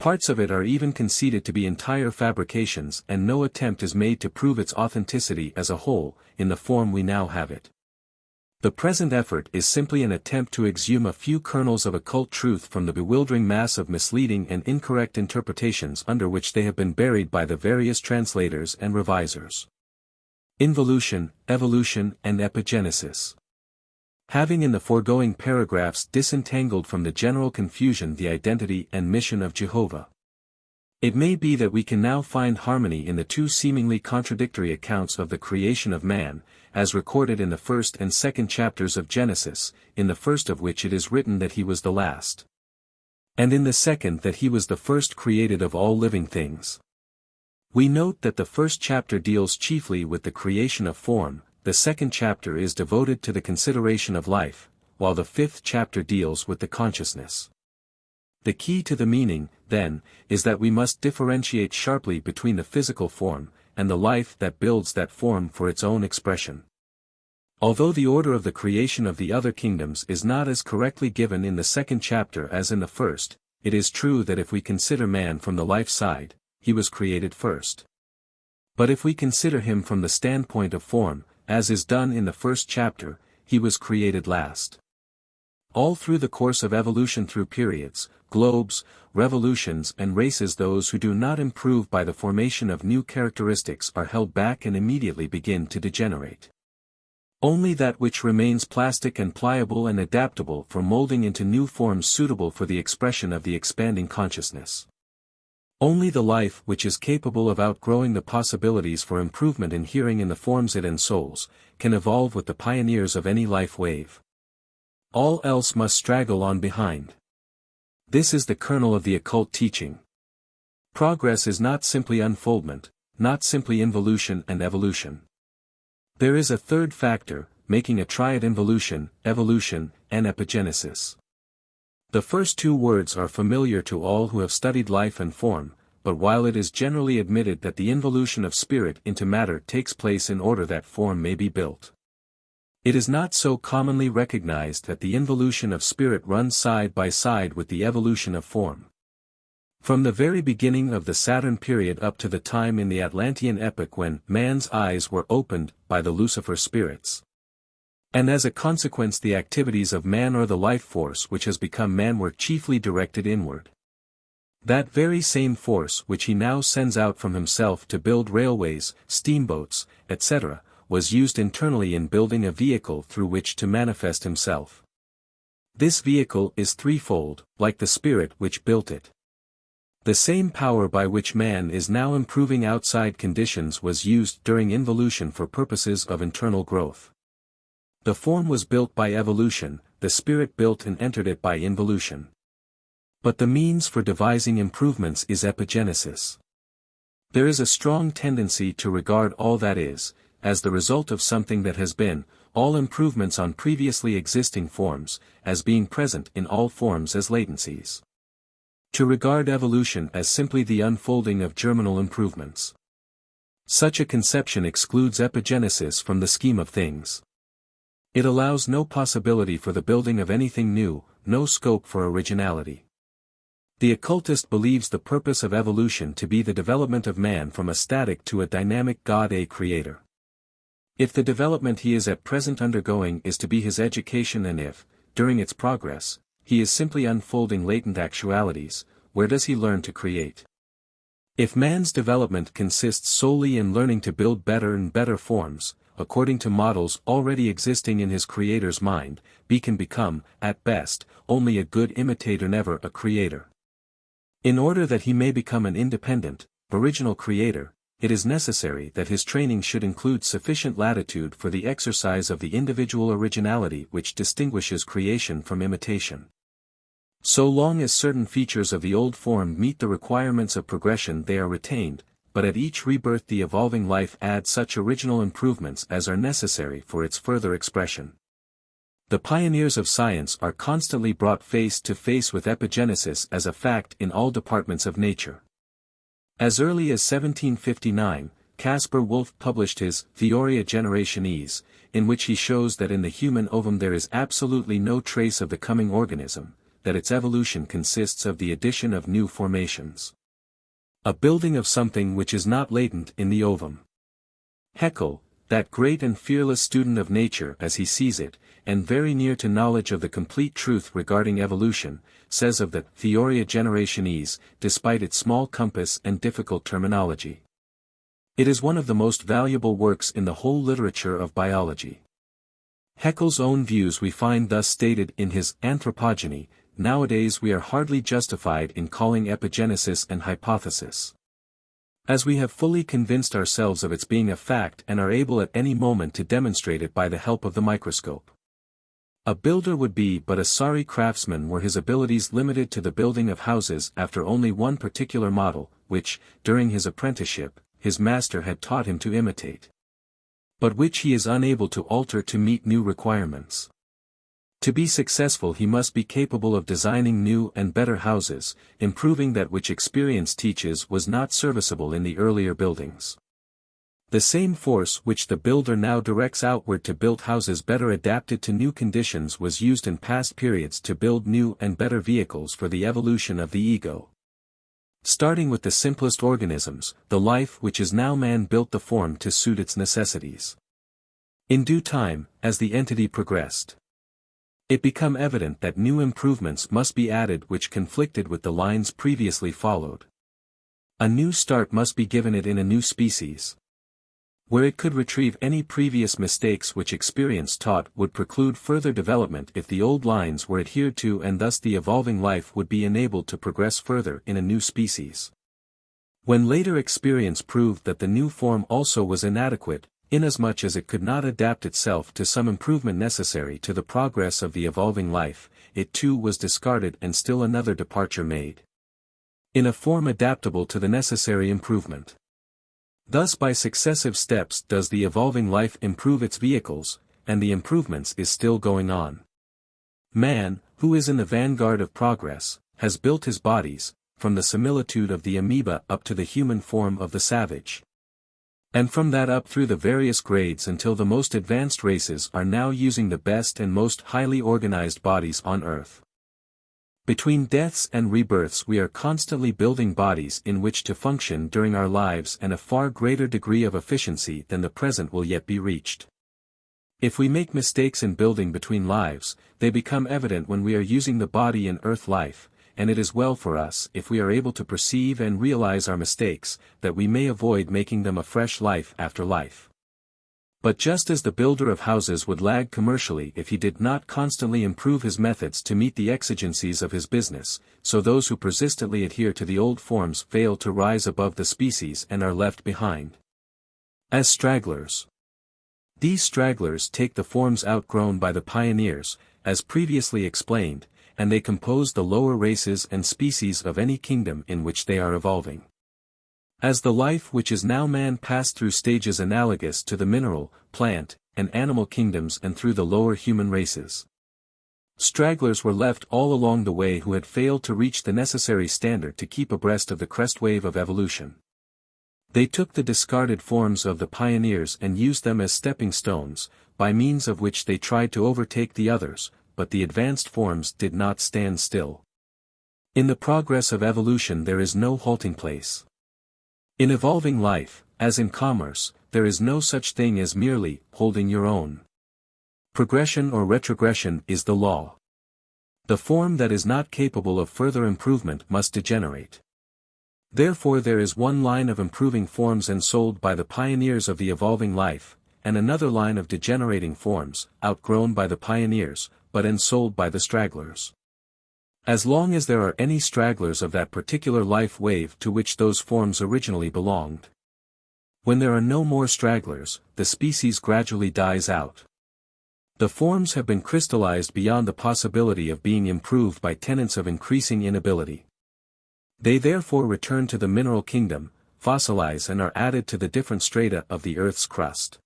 Parts of it are even conceded to be entire fabrications, and no attempt is made to prove its authenticity as a whole, in the form we now have it. The present effort is simply an attempt to exhume a few kernels of occult truth from the bewildering mass of misleading and incorrect interpretations under which they have been buried by the various translators and revisers. Involution, evolution, and epigenesis. Having in the foregoing paragraphs disentangled from the general confusion the identity and mission of Jehovah, it may be that we can now find harmony in the 2 seemingly contradictory accounts of the creation of man, as recorded in the 1st and 2nd chapters of Genesis, in the first of which it is written that he was the last, and in the second that he was the first created of all living things. We note that the first chapter deals chiefly with the creation of form, the 2nd chapter is devoted to the consideration of life, while the 5th chapter deals with the consciousness. The key to the meaning, then, is that we must differentiate sharply between the physical form, and the life that builds that form for its own expression. Although the order of the creation of the other kingdoms is not as correctly given in the 2nd chapter as in the 1st, it is true that if we consider man from the life side, he was created first. But if we consider him from the standpoint of form, as is done in the 1st chapter, he was created last. All through the course of evolution through periods, globes, revolutions and races, those who do not improve by the formation of new characteristics are held back and immediately begin to degenerate. Only that which remains plastic and pliable and adaptable for molding into new forms suitable for the expression of the expanding consciousness. Only the life which is capable of outgrowing the possibilities for improvement inhering in the forms it ensouls, can evolve with the pioneers of any life wave. All else must straggle on behind. This is the kernel of the occult teaching. Progress is not simply unfoldment, not simply involution and evolution. There is a third factor, making a triad: involution, evolution, and epigenesis. The first 2 words are familiar to all who have studied life and form, but while it is generally admitted that the involution of spirit into matter takes place in order that form may be built, it is not so commonly recognized that the involution of spirit runs side by side with the evolution of form. From the very beginning of the Saturn period up to the time in the Atlantean epoch when man's eyes were opened by the Lucifer spirits. And as a consequence the activities of man or the life force which has become man were chiefly directed inward. That very same force which he now sends out from himself to build railways, steamboats, etc., was used internally in building a vehicle through which to manifest himself. This vehicle is threefold, like the spirit which built it. The same power by which man is now improving outside conditions was used during involution for purposes of internal growth. The form was built by evolution, the spirit built and entered it by involution. But the means for devising improvements is epigenesis. There is a strong tendency to regard all that is, as the result of something that has been, all improvements on previously existing forms, as being present in all forms as latencies. To regard evolution as simply the unfolding of germinal improvements. Such a conception excludes epigenesis from the scheme of things. It allows no possibility for the building of anything new, no scope for originality. The occultist believes the purpose of evolution to be the development of man from a static to a dynamic God, a creator. If the development he is at present undergoing is to be his education, and if, during its progress, he is simply unfolding latent actualities, where does he learn to create? If man's development consists solely in learning to build better and better forms, according to models already existing in his creator's mind, he can become, at best, only a good imitator, never a creator. In order that he may become an independent, original creator, it is necessary that his training should include sufficient latitude for the exercise of the individual originality which distinguishes creation from imitation. So long as certain features of the old form meet the requirements of progression they are retained, but at each rebirth the evolving life adds such original improvements as are necessary for its further expression. The pioneers of science are constantly brought face to face with epigenesis as a fact in all departments of nature. As early as 1759, Caspar Wolff published his Theoria Generationis, in which he shows that in the human ovum there is absolutely no trace of the coming organism, that its evolution consists of the addition of new formations. A building of something which is not latent in the ovum. Haeckel, that great and fearless student of nature as he sees it, and very near to knowledge of the complete truth regarding evolution, says of the Theoria Generationis, despite its small compass and difficult terminology. It is one of the most valuable works in the whole literature of biology. Haeckel's own views we find thus stated in his Anthropogeny. Nowadays we are hardly justified in calling epigenesis an hypothesis. As we have fully convinced ourselves of its being a fact and are able at any moment to demonstrate it by the help of the microscope. A builder would be but a sorry craftsman were his abilities limited to the building of houses after only one particular model, which, during his apprenticeship, his master had taught him to imitate. But which he is unable to alter to meet new requirements. To be successful he must be capable of designing new and better houses, improving that which experience teaches was not serviceable in the earlier buildings. The same force which the builder now directs outward to build houses better adapted to new conditions was used in past periods to build new and better vehicles for the evolution of the ego. Starting with the simplest organisms, the life which is now man built the form to suit its necessities. In due time, as the entity progressed, it became evident that new improvements must be added which conflicted with the lines previously followed. A new start must be given it in a new species. Where it could retrieve any previous mistakes which experience taught would preclude further development if the old lines were adhered to, and thus the evolving life would be enabled to progress further in a new species. When later experience proved that the new form also was inadequate, inasmuch as it could not adapt itself to some improvement necessary to the progress of the evolving life, it too was discarded and still another departure made. In a form adaptable to the necessary improvement. Thus by successive steps does the evolving life improve its vehicles, and the improvements is still going on. Man, who is in the vanguard of progress, has built his bodies, from the similitude of the amoeba up to the human form of the savage. And from that up through the various grades until the most advanced races are now using the best and most highly organized bodies on Earth. Between deaths and rebirths we are constantly building bodies in which to function during our lives, and a far greater degree of efficiency than the present will yet be reached. If we make mistakes in building between lives, they become evident when we are using the body in earth life, and it is well for us if we are able to perceive and realize our mistakes, that we may avoid making them afresh life after life. But just as the builder of houses would lag commercially if he did not constantly improve his methods to meet the exigencies of his business, so those who persistently adhere to the old forms fail to rise above the species and are left behind as stragglers. These stragglers take the forms outgrown by the pioneers, as previously explained, and they compose the lower races and species of any kingdom in which they are evolving. As the life which is now man passed through stages analogous to the mineral, plant, and animal kingdoms and through the lower human races. Stragglers were left all along the way who had failed to reach the necessary standard to keep abreast of the crest wave of evolution. They took the discarded forms of the pioneers and used them as stepping stones, by means of which they tried to overtake the others, but the advanced forms did not stand still. In the progress of evolution there is no halting place. In evolving life, as in commerce, there is no such thing as merely holding your own. Progression or retrogression is the law. The form that is not capable of further improvement must degenerate. Therefore there is one line of improving forms ensouled by the pioneers of the evolving life, and another line of degenerating forms, outgrown by the pioneers, but ensouled by the stragglers. As long as there are any stragglers of that particular life wave to which those forms originally belonged. When there are no more stragglers, the species gradually dies out. The forms have been crystallized beyond the possibility of being improved by tenets of increasing inability. They therefore return to the mineral kingdom, fossilize and are added to the different strata of the Earth's crust.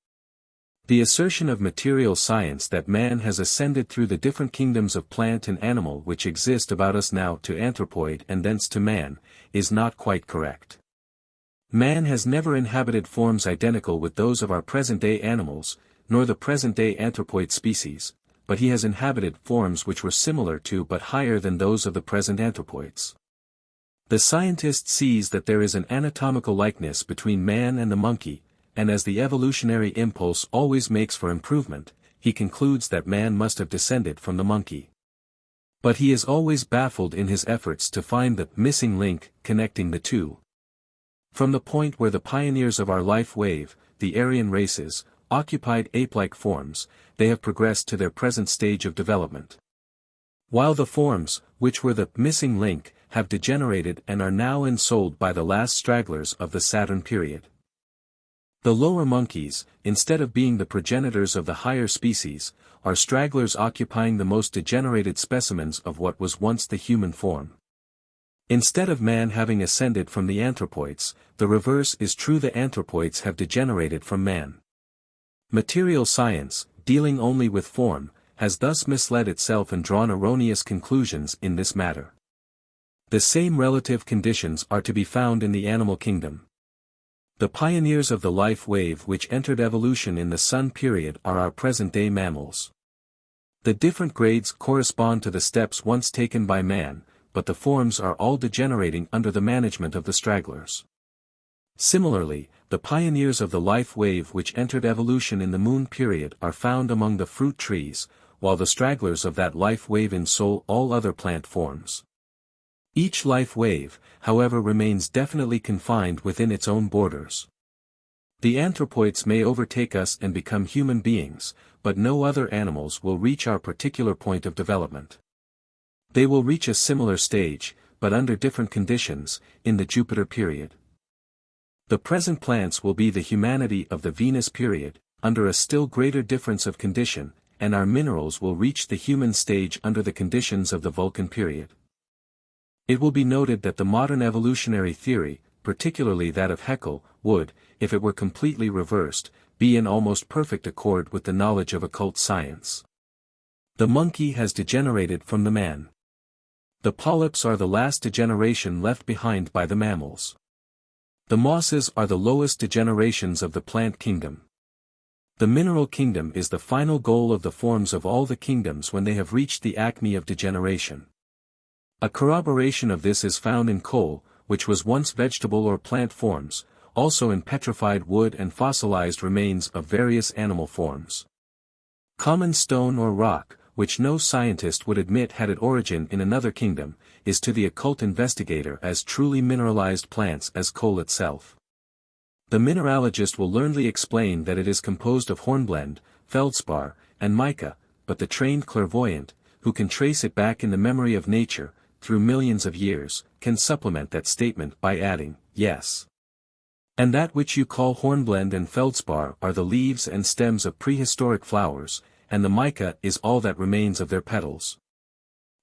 The assertion of material science that man has ascended through the different kingdoms of plant and animal which exist about us now to anthropoid and thence to man, is not quite correct. Man has never inhabited forms identical with those of our present-day animals, nor the present-day anthropoid species, but he has inhabited forms which were similar to but higher than those of the present anthropoids. The scientist sees that there is an anatomical likeness between man and the monkey, and as the evolutionary impulse always makes for improvement, he concludes that man must have descended from the monkey. But he is always baffled in his efforts to find the missing link connecting the two. From the point where the pioneers of our life wave, the Aryan races, occupied ape-like forms, they have progressed to their present stage of development. While the forms, which were the missing link, have degenerated and are now ensouled by the last stragglers of the Saturn period. The lower monkeys, instead of being the progenitors of the higher species, are stragglers occupying the most degenerated specimens of what was once the human form. Instead of man having ascended from the anthropoids, the reverse is true: the anthropoids have degenerated from man. Material science, dealing only with form, has thus misled itself and drawn erroneous conclusions in this matter. The same relative conditions are to be found in the animal kingdom. The pioneers of the life wave which entered evolution in the Sun period are our present-day mammals. The different grades correspond to the steps once taken by man, but the forms are all degenerating under the management of the stragglers. Similarly, the pioneers of the life wave which entered evolution in the Moon period are found among the fruit trees, while the stragglers of that life wave ensoul all other plant forms. Each life wave, however, remains definitely confined within its own borders. The anthropoids may overtake us and become human beings, but no other animals will reach our particular point of development. They will reach a similar stage, but under different conditions, in the Jupiter period. The present plants will be the humanity of the Venus period, under a still greater difference of condition, and our minerals will reach the human stage under the conditions of the Vulcan period. It will be noted that the modern evolutionary theory, particularly that of Haeckel, would, if it were completely reversed, be in almost perfect accord with the knowledge of occult science. The monkey has degenerated from the man. The polyps are the last degeneration left behind by the mammals. The mosses are the lowest degenerations of the plant kingdom. The mineral kingdom is the final goal of the forms of all the kingdoms when they have reached the acme of degeneration. A corroboration of this is found in coal, which was once vegetable or plant forms, also in petrified wood and fossilized remains of various animal forms. Common stone or rock, which no scientist would admit had its origin in another kingdom, is to the occult investigator as truly mineralized plants as coal itself. The mineralogist will learnedly explain that it is composed of hornblende, feldspar, and mica, but the trained clairvoyant, who can trace it back in the memory of nature, through millions of years, can supplement that statement by adding, yes. And that which you call hornblende and feldspar are the leaves and stems of prehistoric flowers, and the mica is all that remains of their petals.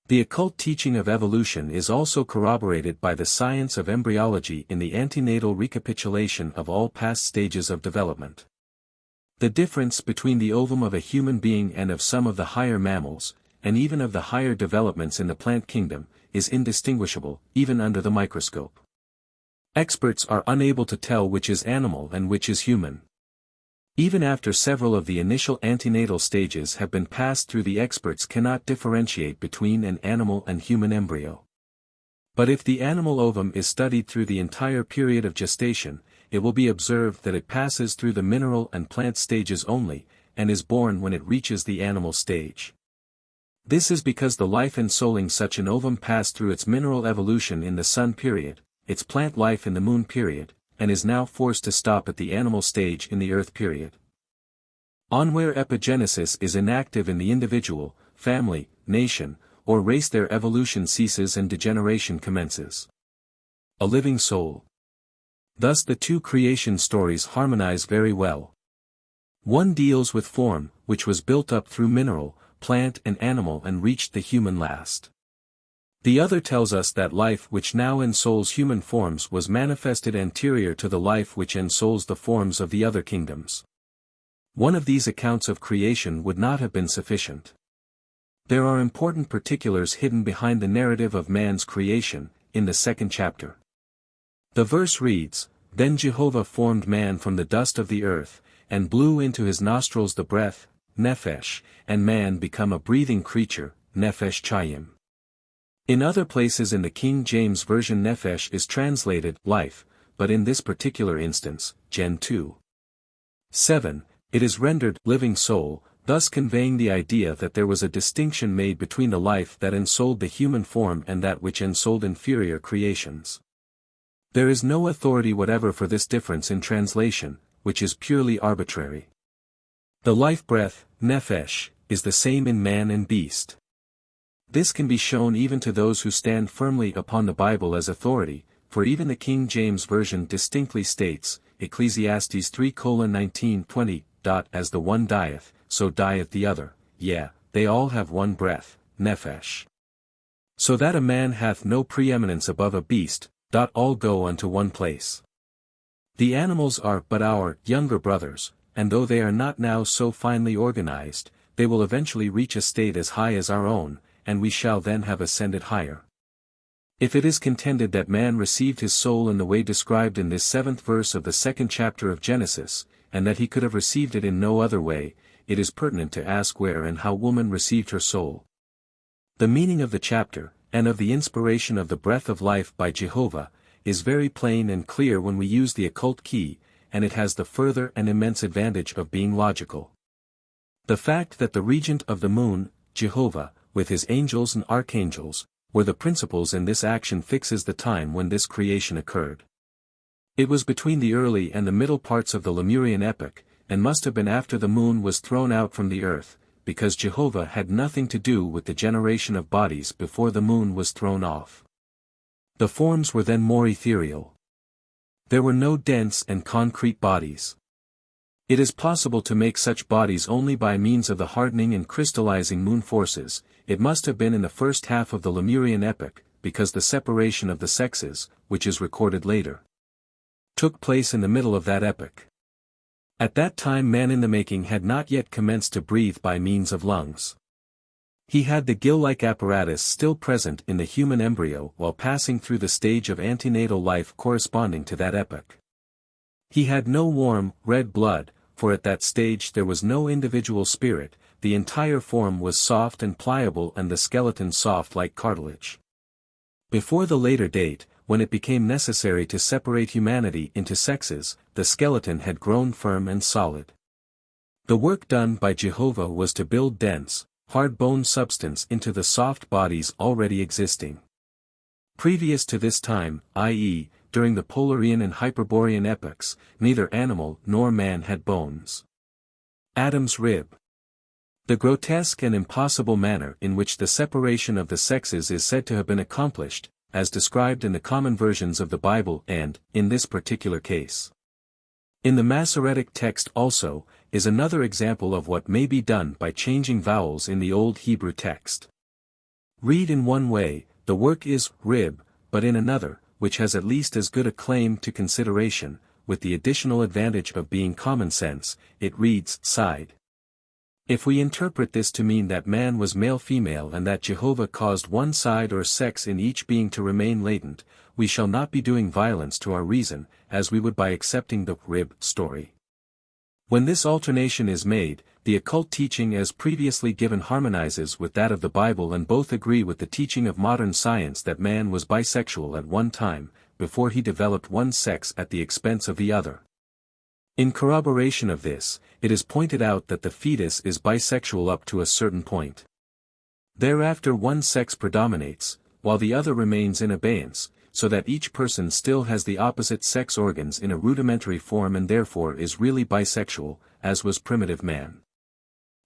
The occult teaching of evolution is also corroborated by the science of embryology in the antenatal recapitulation of all past stages of development. The difference between the ovum of a human being and of some of the higher mammals, and even of the higher developments in the plant kingdom, is indistinguishable, even under the microscope. Experts are unable to tell which is animal and which is human. Even after several of the initial antenatal stages have been passed through, the experts cannot differentiate between an animal and human embryo. But if the animal ovum is studied through the entire period of gestation, it will be observed that it passes through the mineral and plant stages only, and is born when it reaches the animal stage. This is because the life ensouling such an ovum passed through its mineral evolution in the sun period, its plant life in the moon period, and is now forced to stop at the animal stage in the earth period. On where epigenesis is inactive in the individual, family, nation, or race, their evolution ceases and degeneration commences. A living soul. Thus the two creation stories harmonize very well. One deals with form, which was built up through mineral, plant and animal and reached the human last. The other tells us that life which now ensouls human forms was manifested anterior to the life which ensouls the forms of the other kingdoms. One of these accounts of creation would not have been sufficient. There are important particulars hidden behind the narrative of man's creation, in the second chapter. The verse reads, "Then Jehovah formed man from the dust of the earth, and blew into his nostrils the breath, nephesh, and man become a breathing creature, nephesh chayim." In other places in the King James Version nephesh is translated life, but in this particular instance, Gen 2:7, it is rendered living soul, thus conveying the idea that there was a distinction made between the life that ensouled the human form and that which ensouled inferior creations. There is no authority whatever for this difference in translation, which is purely arbitrary. The life breath, nephesh, is the same in man and beast. This can be shown even to those who stand firmly upon the Bible as authority, for even the King James Version distinctly states, Ecclesiastes 3:19-20, "As the one dieth, so dieth the other, yea, they all have one breath, nephesh. So that a man hath no preeminence above a beast, all go unto one place." The animals are but our younger brothers, and though they are not now so finely organized, they will eventually reach a state as high as our own, and we shall then have ascended higher. If it is contended that man received his soul in the way described in this 7th verse of the 2nd chapter of Genesis, and that he could have received it in no other way, it is pertinent to ask where and how woman received her soul. The meaning of the chapter, and of the inspiration of the breath of life by Jehovah, is very plain and clear when we use the occult key, and it has the further and immense advantage of being logical. The fact that the regent of the moon, Jehovah, with his angels and archangels, were the principals in this action fixes the time when this creation occurred. It was between the early and the middle parts of the Lemurian epoch, and must have been after the moon was thrown out from the earth, because Jehovah had nothing to do with the generation of bodies before the moon was thrown off. The forms were then more ethereal. There were no dense and concrete bodies. It is possible to make such bodies only by means of the hardening and crystallizing moon forces. It must have been in the first half of the Lemurian epoch, because the separation of the sexes, which is recorded later, took place in the middle of that epoch. At that time man in the making had not yet commenced to breathe by means of lungs. He had the gill-like apparatus still present in the human embryo while passing through the stage of antenatal life corresponding to that epoch. He had no warm, red blood, for at that stage there was no individual spirit, the entire form was soft and pliable and the skeleton soft like cartilage. Before the later date, when it became necessary to separate humanity into sexes, the skeleton had grown firm and solid. The work done by Jehovah was to build dense, hard-bone substance into the soft bodies already existing. Previous to this time, i.e., during the Polarian and Hyperborean epochs, neither animal nor man had bones. Adam's rib. The grotesque and impossible manner in which the separation of the sexes is said to have been accomplished, as described in the common versions of the Bible and, in this particular case, in the Masoretic text also, is another example of what may be done by changing vowels in the Old Hebrew text. Read in one way, the work is rib, but in another, which has at least as good a claim to consideration, with the additional advantage of being common sense, it reads side. If we interpret this to mean that man was male-female and that Jehovah caused one side or sex in each being to remain latent, we shall not be doing violence to our reason, as we would by accepting the rib story. When this alternation is made, the occult teaching as previously given harmonizes with that of the Bible and both agree with the teaching of modern science that man was bisexual at one time, before he developed one sex at the expense of the other. In corroboration of this, it is pointed out that the fetus is bisexual up to a certain point. Thereafter one sex predominates, while the other remains in abeyance, so that each person still has the opposite sex organs in a rudimentary form and therefore is really bisexual, as was primitive man.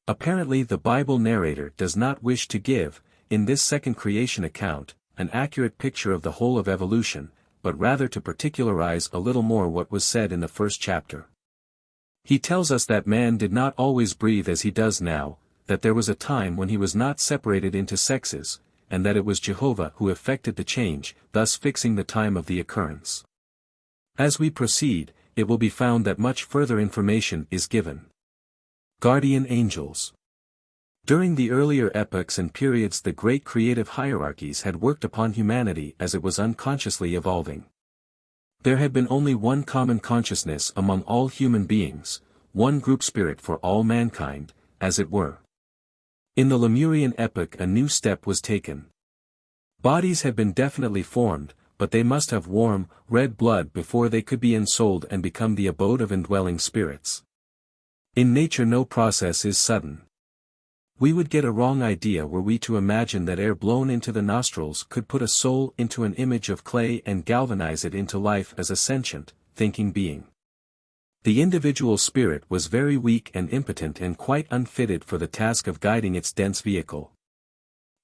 Apparently the Bible narrator does not wish to give, in this second creation account, an accurate picture of the whole of evolution, but rather to particularize a little more what was said in the first chapter. He tells us that man did not always breathe as he does now, that there was a time when he was not separated into sexes, and that it was Jehovah who effected the change, thus fixing the time of the occurrence. As we proceed, it will be found that much further information is given. Guardian angels. During the earlier epochs and periods the great creative hierarchies had worked upon humanity as it was unconsciously evolving. There had been only one common consciousness among all human beings, one group spirit for all mankind, as it were. In the Lemurian epoch a new step was taken. Bodies had been definitely formed, but they must have warm, red blood before they could be ensouled and become the abode of indwelling spirits. In nature no process is sudden. We would get a wrong idea were we to imagine that air blown into the nostrils could put a soul into an image of clay and galvanize it into life as a sentient, thinking being. The individual spirit was very weak and impotent and quite unfitted for the task of guiding its dense vehicle.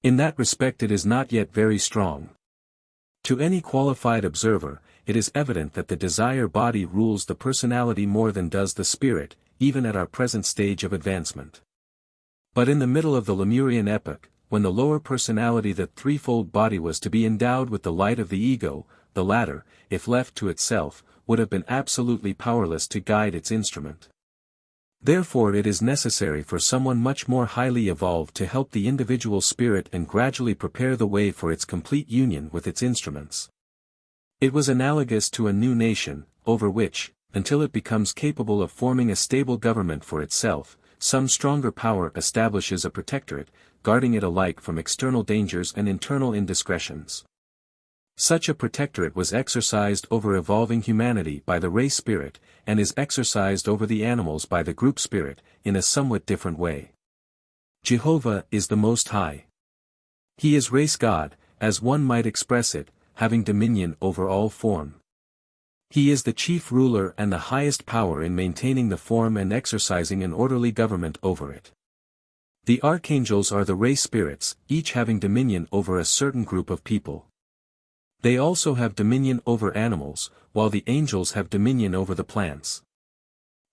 In that respect it is not yet very strong. To any qualified observer, it is evident that the desire body rules the personality more than does the spirit, even at our present stage of advancement. But in the middle of the Lemurian epoch, when the lower personality the threefold body was to be endowed with the light of the ego, the latter, if left to itself, would have been absolutely powerless to guide its instrument. Therefore it is necessary for someone much more highly evolved to help the individual spirit and gradually prepare the way for its complete union with its instruments. It was analogous to a new nation, over which, until it becomes capable of forming a stable government for itself, some stronger power establishes a protectorate, guarding it alike from external dangers and internal indiscretions. Such a protectorate was exercised over evolving humanity by the race spirit, and is exercised over the animals by the group spirit, in a somewhat different way. Jehovah is the Most High. He is race God, as one might express it, having dominion over all form. He is the chief ruler and the highest power in maintaining the form and exercising an orderly government over it. The archangels are the race spirits, each having dominion over a certain group of people. They also have dominion over animals, while the angels have dominion over the plants.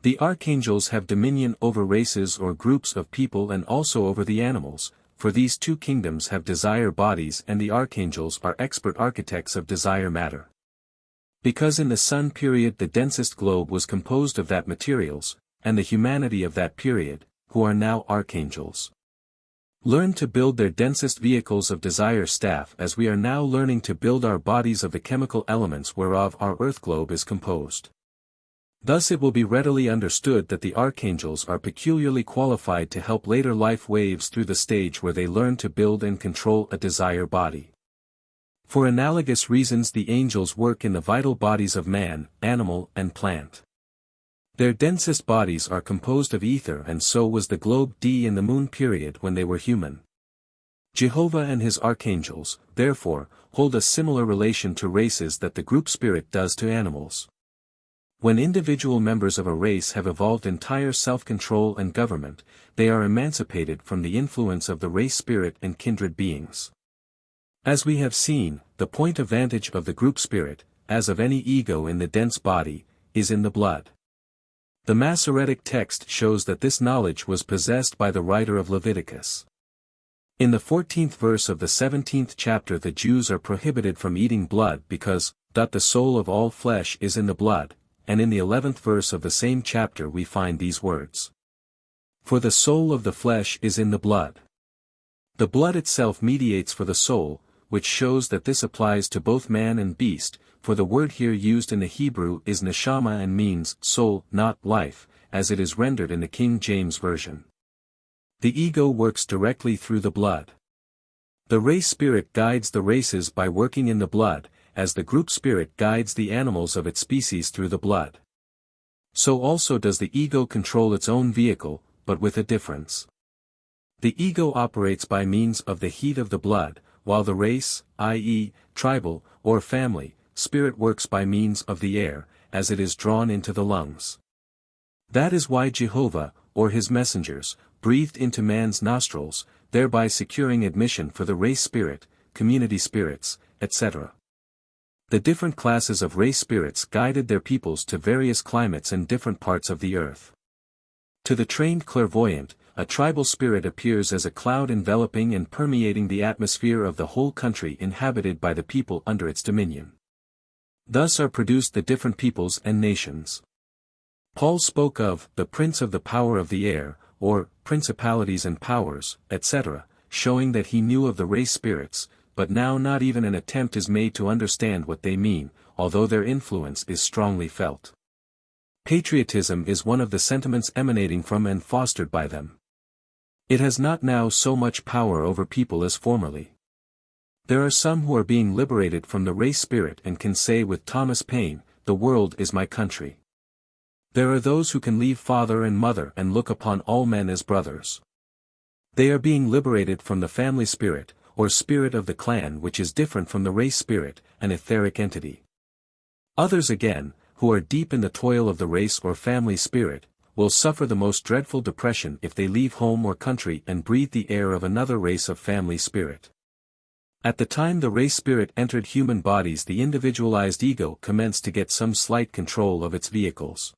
The archangels have dominion over races or groups of people and also over the animals, for these two kingdoms have desire bodies and the archangels are expert architects of desire matter. Because in the Sun period the densest globe was composed of that materials, and the humanity of that period, who are now archangels, learned to build their densest vehicles of desire staff as we are now learning to build our bodies of the chemical elements whereof our earth globe is composed. Thus it will be readily understood that the archangels are peculiarly qualified to help later life waves through the stage where they learn to build and control a desire body. For analogous reasons the angels work in the vital bodies of man, animal and plant. Their densest bodies are composed of ether, and so was the globe D in the moon period when they were human. Jehovah and his archangels, therefore, hold a similar relation to races that the group spirit does to animals. When individual members of a race have evolved entire self-control and government, they are emancipated from the influence of the race spirit and kindred beings. As we have seen, the point of vantage of the group spirit, as of any ego in the dense body, is in the blood. The Masoretic text shows that this knowledge was possessed by the writer of Leviticus. In the 14th verse of the 17th chapter the Jews are prohibited from eating blood because, the soul of all flesh is in the blood, and in the 11th verse of the same chapter we find these words. For the soul of the flesh is in the blood. The blood itself mediates for the soul, which shows that this applies to both man and beast, for the word here used in the Hebrew is neshama and means soul, not life, as it is rendered in the King James Version. The ego works directly through the blood. The race spirit guides the races by working in the blood, as the group spirit guides the animals of its species through the blood. So also does the ego control its own vehicle, but with a difference. The ego operates by means of the heat of the blood, while the race, i.e., tribal, or family, spirit works by means of the air, as it is drawn into the lungs. That is why Jehovah, or his messengers, breathed into man's nostrils, thereby securing admission for the race spirit, community spirits, etc. The different classes of race spirits guided their peoples to various climates and different parts of the earth. To the trained clairvoyant, a tribal spirit appears as a cloud enveloping and permeating the atmosphere of the whole country inhabited by the people under its dominion. Thus are produced the different peoples and nations. Paul spoke of the prince of the power of the air, or principalities and powers, etc., showing that he knew of the race spirits, but now not even an attempt is made to understand what they mean, although their influence is strongly felt. Patriotism is one of the sentiments emanating from and fostered by them. It has not now so much power over people as formerly. There are some who are being liberated from the race spirit and can say with Thomas Paine, "The world is my country." There are those who can leave father and mother and look upon all men as brothers. They are being liberated from the family spirit, or spirit of the clan, which is different from the race spirit, an etheric entity. Others again, who are deep in the toil of the race or family spirit, will suffer the most dreadful depression if they leave home or country and breathe the air of another race of family spirit. At the time the race spirit entered human bodies, the individualized ego commenced to get some slight control of its vehicles.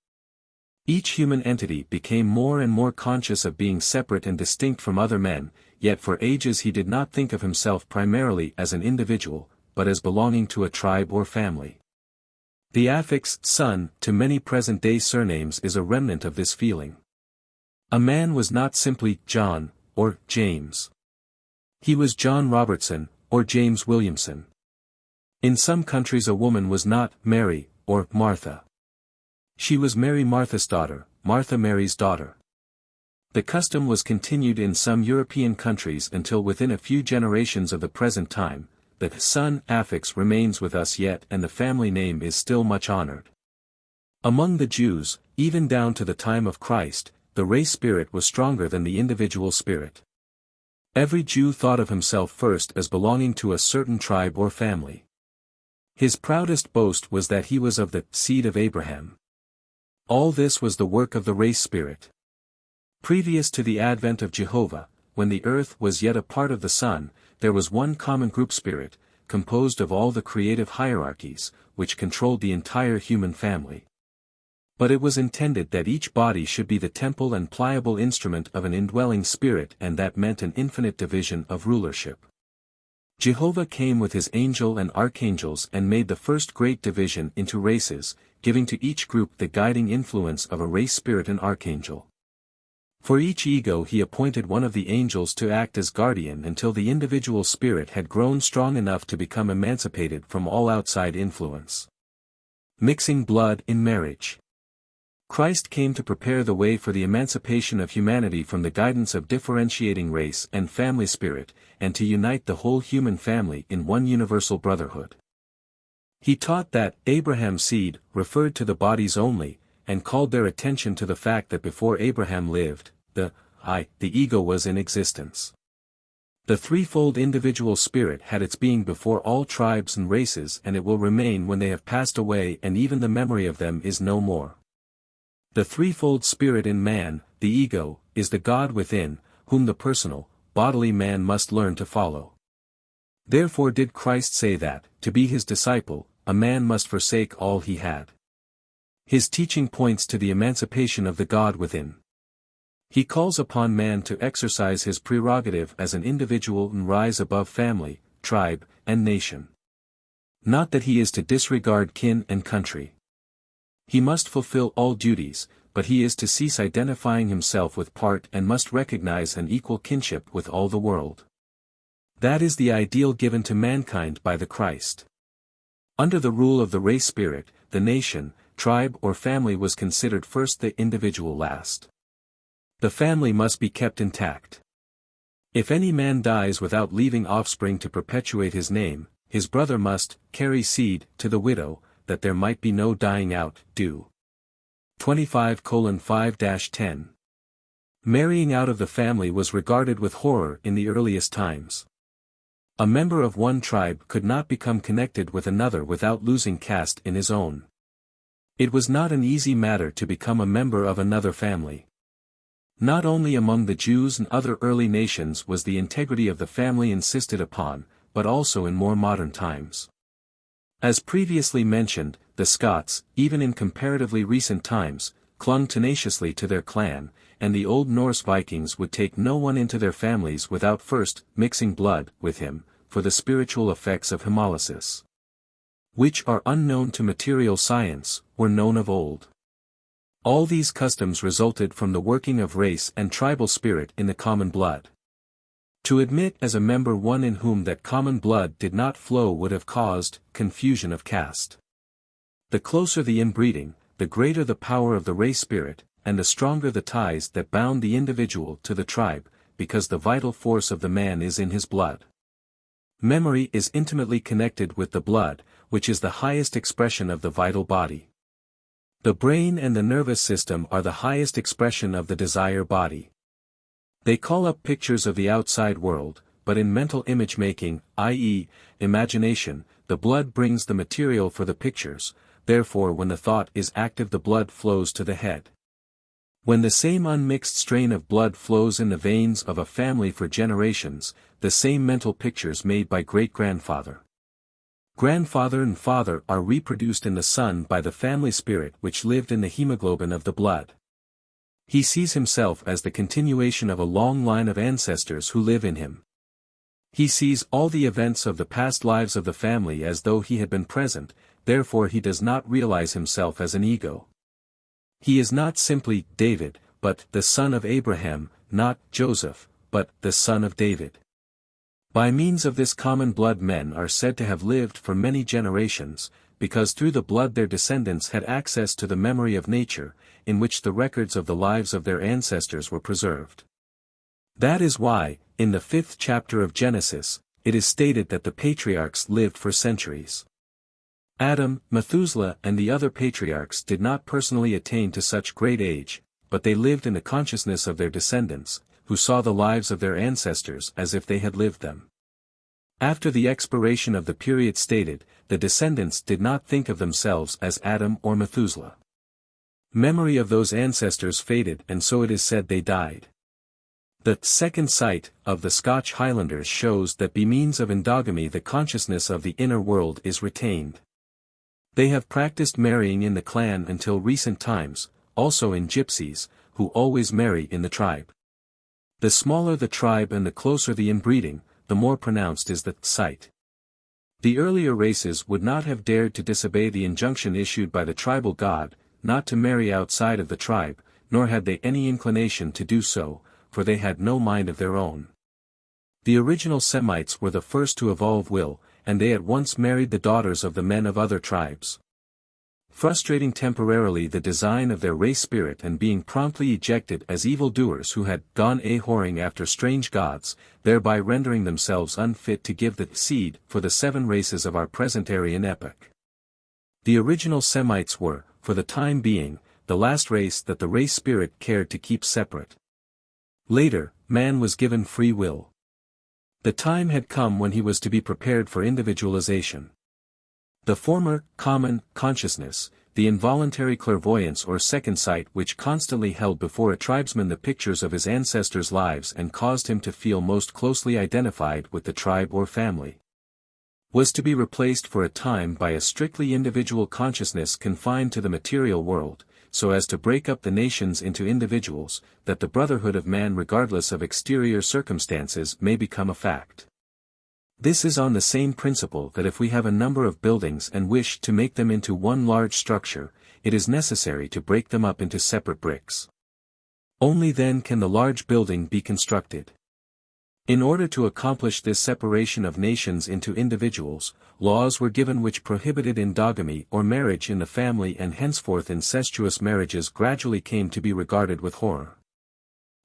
Each human entity became more and more conscious of being separate and distinct from other men, yet for ages he did not think of himself primarily as an individual, but as belonging to a tribe or family. The affix son to many present-day surnames is a remnant of this feeling. A man was not simply John, or James. He was John Robertson, or James Williamson. In some countries a woman was not Mary, or Martha. She was Mary Martha's daughter, Martha Mary's daughter. The custom was continued in some European countries until within a few generations of the present time. The son affix remains with us yet, and the family name is still much honored. Among the Jews, even down to the time of Christ, the race spirit was stronger than the individual spirit. Every Jew thought of himself first as belonging to a certain tribe or family. His proudest boast was that he was of the seed of Abraham. All this was the work of the race spirit. Previous to the advent of Jehovah, when the earth was yet a part of the sun, there was one common group spirit, composed of all the creative hierarchies, which controlled the entire human family. But it was intended that each body should be the temple and pliable instrument of an indwelling spirit, and that meant an infinite division of rulership. Jehovah came with his angel and archangels and made the first great division into races, giving to each group the guiding influence of a race spirit and archangel. For each ego he appointed one of the angels to act as guardian until the individual spirit had grown strong enough to become emancipated from all outside influence. Mixing blood in marriage. Christ came to prepare the way for the emancipation of humanity from the guidance of differentiating race and family spirit, and to unite the whole human family in one universal brotherhood. He taught that Abraham's seed referred to the bodies only, and called their attention to the fact that before Abraham lived, the ego was in existence. The threefold individual spirit had its being before all tribes and races, and it will remain when they have passed away and even the memory of them is no more. The threefold spirit in man, the ego, is the God within, whom the personal, bodily man must learn to follow. Therefore did Christ say that, to be his disciple, a man must forsake all he had. His teaching points to the emancipation of the God within. He calls upon man to exercise his prerogative as an individual and rise above family, tribe, and nation. Not that he is to disregard kin and country. He must fulfill all duties, but he is to cease identifying himself with part and must recognize an equal kinship with all the world. That is the ideal given to mankind by the Christ. Under the rule of the race spirit, the nation, tribe or family was considered first, the individual last. The family must be kept intact. If any man dies without leaving offspring to perpetuate his name, his brother must carry seed to the widow, that there might be no dying out. Do. 25:5-10. Marrying out of the family was regarded with horror in the earliest times. A member of one tribe could not become connected with another without losing caste in his own. It was not an easy matter to become a member of another family. Not only among the Jews and other early nations was the integrity of the family insisted upon, but also in more modern times. As previously mentioned, the Scots, even in comparatively recent times, clung tenaciously to their clan, and the Old Norse Vikings would take no one into their families without first mixing blood with him, for the spiritual effects of hemolysis, which are unknown to material science, were known of old. All these customs resulted from the working of race and tribal spirit in the common blood. To admit as a member one in whom that common blood did not flow would have caused confusion of caste. The closer the inbreeding, the greater the power of the race spirit, and the stronger the ties that bound the individual to the tribe, because the vital force of the man is in his blood. Memory is intimately connected with the blood, which is the highest expression of the vital body. The brain and the nervous system are the highest expression of the desire body. They call up pictures of the outside world, but in mental image making, i.e., imagination, the blood brings the material for the pictures, therefore when the thought is active the blood flows to the head. When the same unmixed strain of blood flows in the veins of a family for generations, the same mental pictures made by great-grandfather, grandfather and father are reproduced in the son by the family spirit which lived in the hemoglobin of the blood. He sees himself as the continuation of a long line of ancestors who live in him. He sees all the events of the past lives of the family as though he had been present, therefore he does not realize himself as an ego. He is not simply David, but the son of Abraham, not Joseph, but the son of David. By means of this common blood men are said to have lived for many generations, because through the blood their descendants had access to the memory of nature, in which the records of the lives of their ancestors were preserved. That is why, in the 5th chapter of Genesis, it is stated that the patriarchs lived for centuries. Adam, Methuselah and the other patriarchs did not personally attain to such great age, but they lived in the consciousness of their descendants, who saw the lives of their ancestors as if they had lived them. After the expiration of the period stated, the descendants did not think of themselves as Adam or Methuselah. Memory of those ancestors faded and so it is said they died. The second sight of the Scotch Highlanders shows that by means of endogamy the consciousness of the inner world is retained. They have practiced marrying in the clan until recent times, also in gypsies, who always marry in the tribe. The smaller the tribe and the closer the inbreeding, the more pronounced is the sight. The earlier races would not have dared to disobey the injunction issued by the tribal god, not to marry outside of the tribe, nor had they any inclination to do so, for they had no mind of their own. The original Semites were the first to evolve will, and they at once married the daughters of the men of other tribes. frustrating temporarily the design of their race spirit and being promptly ejected as evildoers who had gone a-whoring after strange gods, thereby rendering themselves unfit to give the seed for the 7 races of our present Aryan epoch. The original Semites were, for the time being, the last race that the race spirit cared to keep separate. Later, man was given free will. The time had come when he was to be prepared for individualization. The former, common, consciousness, the involuntary clairvoyance or second sight which constantly held before a tribesman the pictures of his ancestors' lives and caused him to feel most closely identified with the tribe or family, was to be replaced for a time by a strictly individual consciousness confined to the material world, so as to break up the nations into individuals, that the brotherhood of man regardless of exterior circumstances may become a fact. This is on the same principle that if we have a number of buildings and wish to make them into one large structure, it is necessary to break them up into separate bricks. Only then can the large building be constructed. In order to accomplish this separation of nations into individuals, laws were given which prohibited endogamy or marriage in the family, and henceforth incestuous marriages gradually came to be regarded with horror.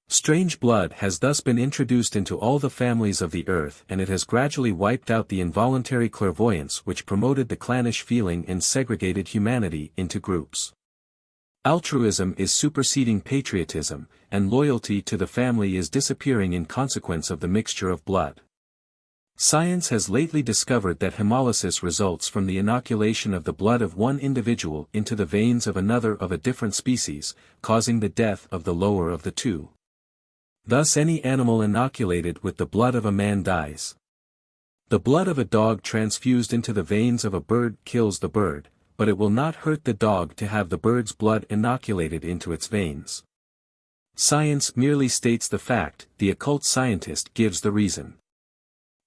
Strange blood has thus been introduced into all the families of the earth, and it has gradually wiped out the involuntary clairvoyance which promoted the clannish feeling and segregated humanity into groups. Altruism is superseding patriotism, and loyalty to the family is disappearing in consequence of the mixture of blood. Science has lately discovered that hemolysis results from the inoculation of the blood of one individual into the veins of another of a different species, causing the death of the lower of the two. Thus any animal inoculated with the blood of a man dies. The blood of a dog transfused into the veins of a bird kills the bird, but it will not hurt the dog to have the bird's blood inoculated into its veins. Science merely states the fact, the occult scientist gives the reason.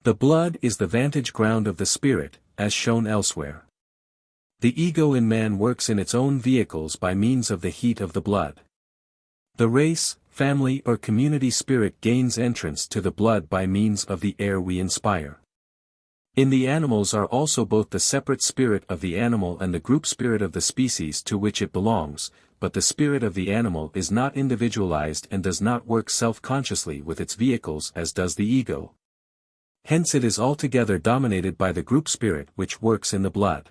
The blood is the vantage ground of the spirit, as shown elsewhere. The ego in man works in its own vehicles by means of the heat of the blood. The race, family or community spirit gains entrance to the blood by means of the air we inspire. In the animals are also both the separate spirit of the animal and the group spirit of the species to which it belongs, but the spirit of the animal is not individualized and does not work self-consciously with its vehicles as does the ego. Hence it is altogether dominated by the group spirit which works in the blood.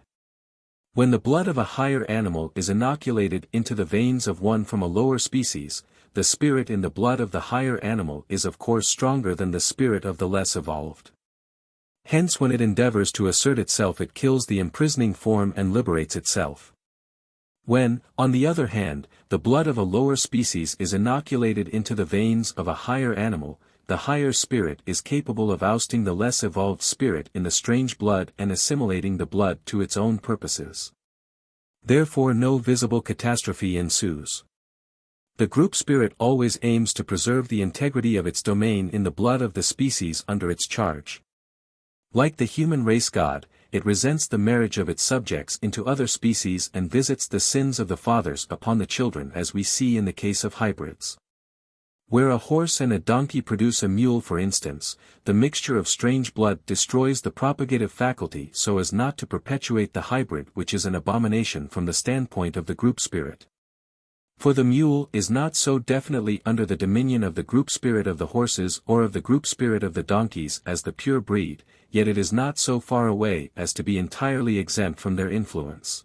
When the blood of a higher animal is inoculated into the veins of one from a lower species, the spirit in the blood of the higher animal is of course stronger than the spirit of the less evolved. Hence when it endeavors to assert itself it kills the imprisoning form and liberates itself. When, on the other hand, the blood of a lower species is inoculated into the veins of a higher animal, the higher spirit is capable of ousting the less evolved spirit in the strange blood and assimilating the blood to its own purposes. Therefore no visible catastrophe ensues. The group spirit always aims to preserve the integrity of its domain in the blood of the species under its charge. Like the human race god, it resents the marriage of its subjects into other species and visits the sins of the fathers upon the children, as we see in the case of hybrids. Where a horse and a donkey produce a mule, for instance, the mixture of strange blood destroys the propagative faculty so as not to perpetuate the hybrid, which is an abomination from the standpoint of the group spirit. For the mule is not so definitely under the dominion of the group spirit of the horses or of the group spirit of the donkeys as the pure breed, yet it is not so far away as to be entirely exempt from their influence.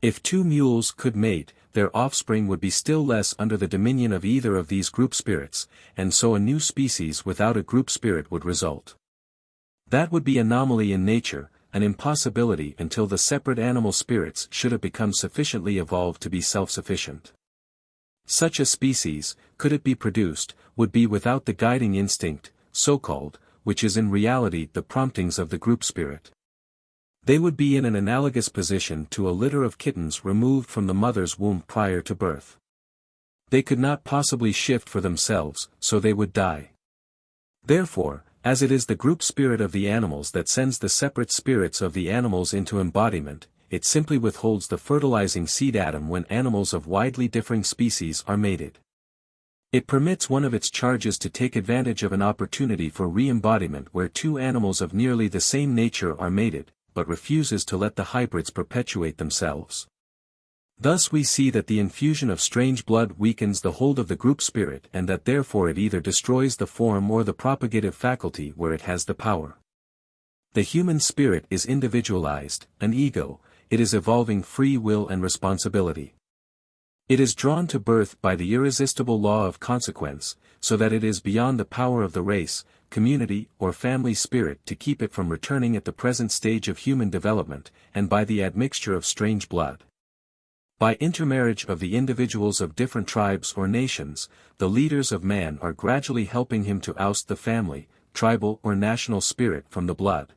If two mules could mate, their offspring would be still less under the dominion of either of these group spirits, and so a new species without a group spirit would result. That would be anomaly in nature, an impossibility until the separate animal spirits should have become sufficiently evolved to be self-sufficient. Such a species, could it be produced, would be without the guiding instinct, so-called, which is in reality the promptings of the group spirit. They would be in an analogous position to a litter of kittens removed from the mother's womb prior to birth. They could not possibly shift for themselves, so they would die. Therefore, as it is the group spirit of the animals that sends the separate spirits of the animals into embodiment, it simply withholds the fertilizing seed atom when animals of widely differing species are mated. It permits one of its charges to take advantage of an opportunity for re-embodiment where two animals of nearly the same nature are mated, but refuses to let the hybrids perpetuate themselves. Thus we see that the infusion of strange blood weakens the hold of the group spirit and that therefore it either destroys the form or the propagative faculty where it has the power. The human spirit is individualized, an ego, it is evolving free will and responsibility. It is drawn to birth by the irresistible law of consequence, so that it is beyond the power of the race, community or family spirit to keep it from returning at the present stage of human development, and by the admixture of strange blood. By intermarriage of the individuals of different tribes or nations, the leaders of man are gradually helping him to oust the family, tribal or national spirit from the blood.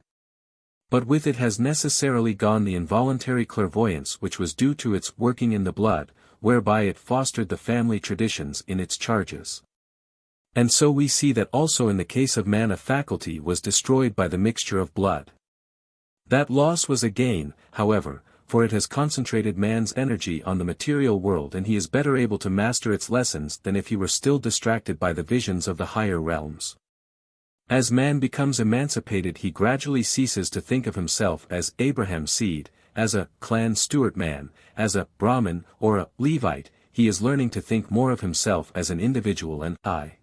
But with it has necessarily gone the involuntary clairvoyance which was due to its working in the blood, whereby it fostered the family traditions in its charges. And so we see that also in the case of man a faculty was destroyed by the mixture of blood. That loss was a gain, however, for it has concentrated man's energy on the material world and he is better able to master its lessons than if he were still distracted by the visions of the higher realms. As man becomes emancipated he gradually ceases to think of himself as Abraham's seed, as a clan Stuart man, as a Brahmin or a Levite, he is learning to think more of himself as an individual and I.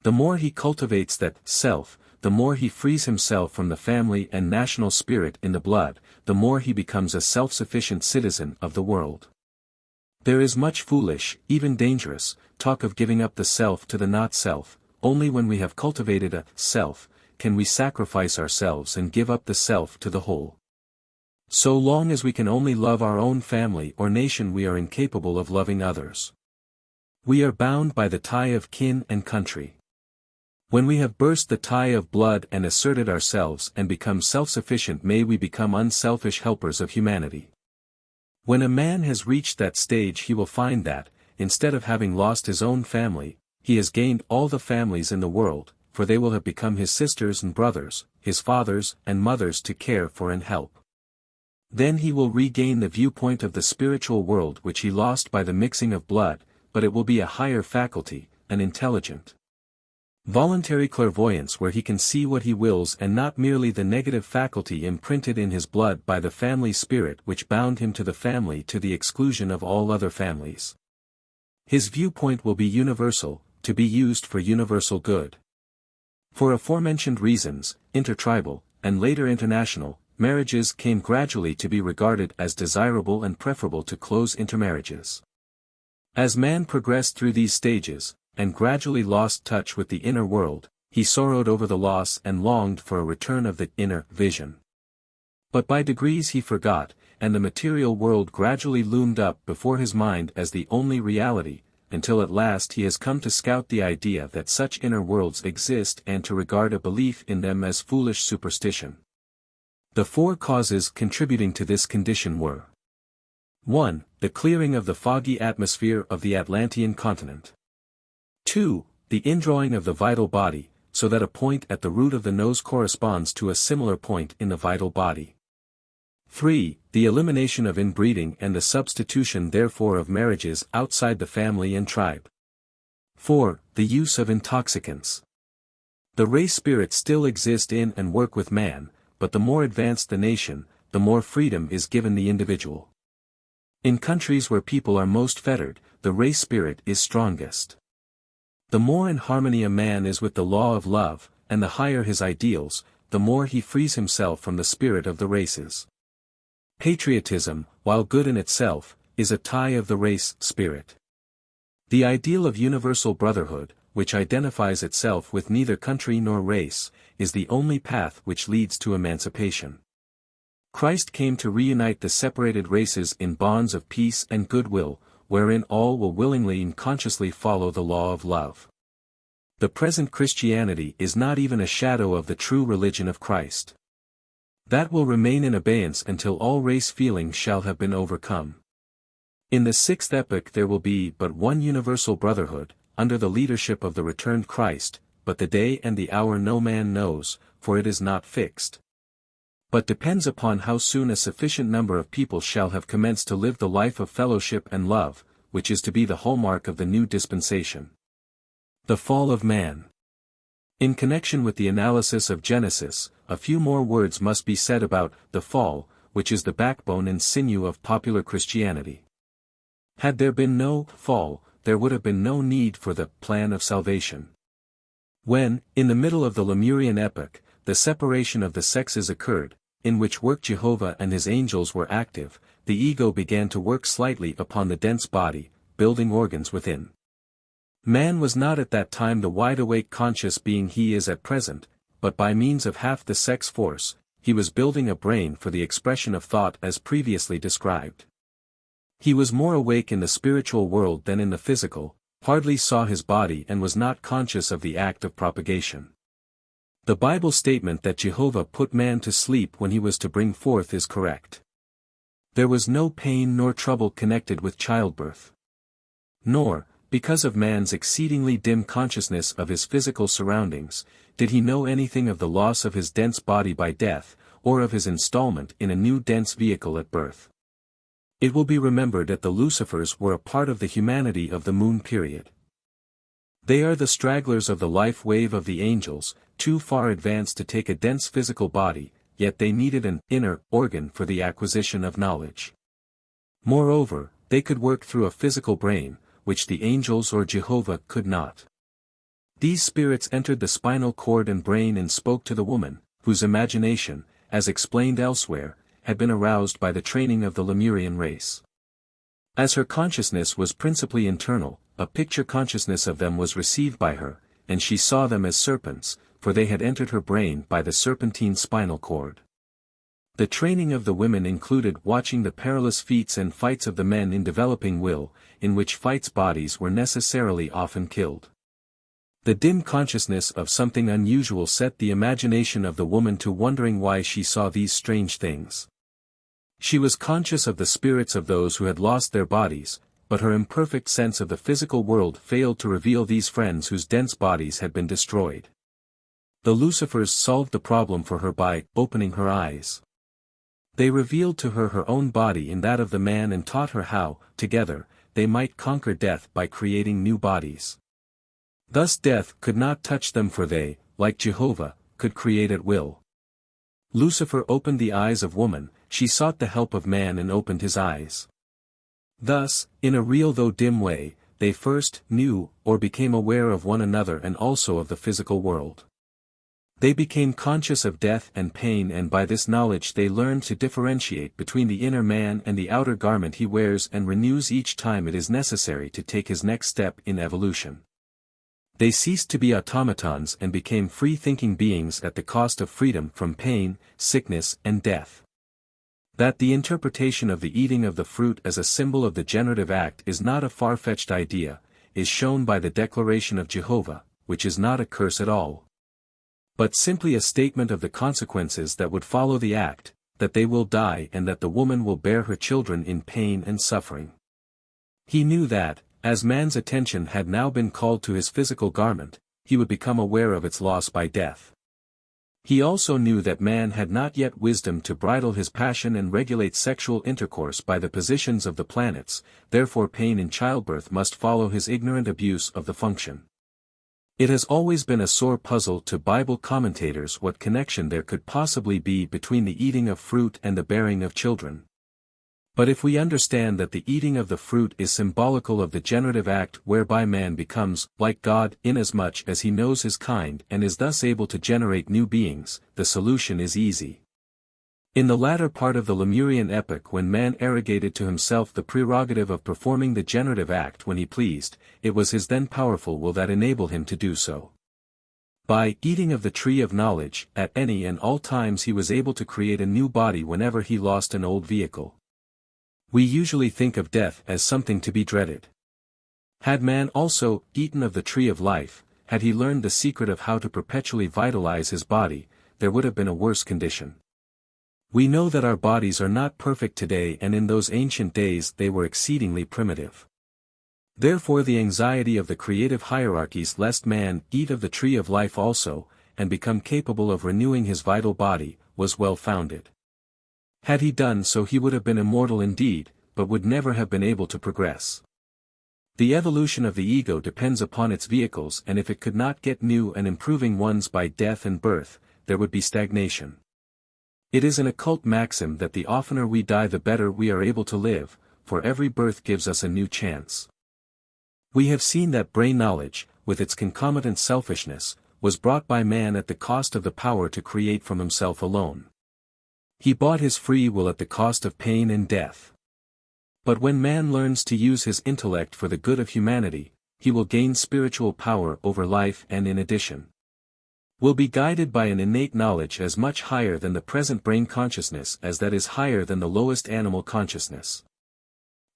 The more he cultivates that self, the more he frees himself from the family and national spirit in the blood, the more he becomes a self-sufficient citizen of the world. There is much foolish, even dangerous, talk of giving up the self to the not-self. Only when we have cultivated a self, can we sacrifice ourselves and give up the self to the whole. So long as we can only love our own family or nation we are incapable of loving others. We are bound by the tie of kin and country. When we have burst the tie of blood and asserted ourselves and become self-sufficient may we become unselfish helpers of humanity. When a man has reached that stage he will find that, instead of having lost his own family, he has gained all the families in the world, for they will have become his sisters and brothers, his fathers and mothers to care for and help. Then he will regain the viewpoint of the spiritual world which he lost by the mixing of blood, but it will be a higher faculty, an intelligent, voluntary clairvoyance where he can see what he wills and not merely the negative faculty imprinted in his blood by the family spirit which bound him to the family to the exclusion of all other families. His viewpoint will be universal, to be used for universal good. For aforementioned reasons, intertribal, and later international, marriages came gradually to be regarded as desirable and preferable to close intermarriages. As man progressed through these stages, and gradually lost touch with the inner world, he sorrowed over the loss and longed for a return of the inner vision. But by degrees he forgot, and the material world gradually loomed up before his mind as the only reality, until at last he has come to scout the idea that such inner worlds exist and to regard a belief in them as foolish superstition. The four causes contributing to this condition were: 1. The clearing of the foggy atmosphere of the Atlantean continent. 2. The indrawing of the vital body, so that a point at the root of the nose corresponds to a similar point in the vital body. 3. The elimination of inbreeding and the substitution therefore of marriages outside the family and tribe. 4. The use of intoxicants. The race spirits still exist in and work with man, but the more advanced the nation, the more freedom is given the individual. In countries where people are most fettered, the race spirit is strongest. The more in harmony a man is with the law of love, and the higher his ideals, the more he frees himself from the spirit of the races. Patriotism, while good in itself, is a tie of the race spirit. The ideal of universal brotherhood, which identifies itself with neither country nor race, is the only path which leads to emancipation. Christ came to reunite the separated races in bonds of peace and goodwill, wherein all will willingly and consciously follow the law of love. The present Christianity is not even a shadow of the true religion of Christ. That will remain in abeyance until all race feelings shall have been overcome. In the sixth epoch there will be but one universal brotherhood, under the leadership of the returned Christ, but the day and the hour no man knows, for it is not fixed. But depends upon how soon a sufficient number of people shall have commenced to live the life of fellowship and love, which is to be the hallmark of the new dispensation. The fall of man. In connection with the analysis of Genesis, a few more words must be said about the fall, which is the backbone and sinew of popular Christianity. Had there been no fall, there would have been no need for the plan of salvation. When, in the middle of the Lemurian epoch, the separation of the sexes occurred, in which work Jehovah and his angels were active, the ego began to work slightly upon the dense body, building organs within. Man was not at that time the wide-awake conscious being he is at present, but by means of half the sex force, he was building a brain for the expression of thought as previously described. He was more awake in the spiritual world than in the physical, hardly saw his body and was not conscious of the act of propagation. The Bible statement that Jehovah put man to sleep when he was to bring forth is correct. There was no pain nor trouble connected with childbirth. Nor, because of man's exceedingly dim consciousness of his physical surroundings, did he know anything of the loss of his dense body by death, or of his installment in a new dense vehicle at birth. It will be remembered that the Lucifers were a part of the humanity of the moon period. They are the stragglers of the life wave of the angels, too far advanced to take a dense physical body, yet they needed an inner organ for the acquisition of knowledge. Moreover, they could work through a physical brain, which the angels or Jehovah could not. These spirits entered the spinal cord and brain and spoke to the woman, whose imagination, as explained elsewhere, had been aroused by the training of the Lemurian race. As her consciousness was principally internal, a picture consciousness of them was received by her, and she saw them as serpents, for they had entered her brain by the serpentine spinal cord. The training of the women included watching the perilous feats and fights of the men in developing will, in which fights bodies were necessarily often killed. The dim consciousness of something unusual set the imagination of the woman to wondering why she saw these strange things. She was conscious of the spirits of those who had lost their bodies, but her imperfect sense of the physical world failed to reveal these friends whose dense bodies had been destroyed. The Lucifers solved the problem for her by opening her eyes. They revealed to her her own body in that of the man and taught her how, together, they might conquer death by creating new bodies. Thus death could not touch them, for they, like Jehovah, could create at will. Lucifer opened the eyes of woman, she sought the help of man and opened his eyes. Thus, in a real though dim way, they first knew or became aware of one another and also of the physical world. They became conscious of death and pain, and by this knowledge they learned to differentiate between the inner man and the outer garment he wears and renews each time it is necessary to take his next step in evolution. They ceased to be automatons and became free-thinking beings at the cost of freedom from pain, sickness and death. That the interpretation of the eating of the fruit as a symbol of the generative act is not a far-fetched idea, is shown by the declaration of Jehovah, which is not a curse at all, but simply a statement of the consequences that would follow the act, that they will die and that the woman will bear her children in pain and suffering. He knew that, as man's attention had now been called to his physical garment, he would become aware of its loss by death. He also knew that man had not yet wisdom to bridle his passion and regulate sexual intercourse by the positions of the planets, therefore pain in childbirth must follow his ignorant abuse of the function. It has always been a sore puzzle to Bible commentators what connection there could possibly be between the eating of fruit and the bearing of children. But if we understand that the eating of the fruit is symbolical of the generative act whereby man becomes like God inasmuch as he knows his kind and is thus able to generate new beings, the solution is easy. In the latter part of the Lemurian epoch, when man arrogated to himself the prerogative of performing the generative act when he pleased, it was his then powerful will that enabled him to do so. By eating of the tree of knowledge, at any and all times he was able to create a new body whenever he lost an old vehicle. We usually think of death as something to be dreaded. Had man also eaten of the tree of life, had he learned the secret of how to perpetually vitalize his body, there would have been a worse condition. We know that our bodies are not perfect today, and in those ancient days they were exceedingly primitive. Therefore the anxiety of the creative hierarchies lest man eat of the tree of life also, and become capable of renewing his vital body, was well founded. Had he done so he would have been immortal indeed, but would never have been able to progress. The evolution of the ego depends upon its vehicles, and if it could not get new and improving ones by death and birth, there would be stagnation. It is an occult maxim that the oftener we die the better we are able to live, for every birth gives us a new chance. We have seen that brain knowledge, with its concomitant selfishness, was brought by man at the cost of the power to create from himself alone. He bought his free will at the cost of pain and death. But when man learns to use his intellect for the good of humanity, he will gain spiritual power over life and in addition, will be guided by an innate knowledge as much higher than the present brain consciousness as that is higher than the lowest animal consciousness.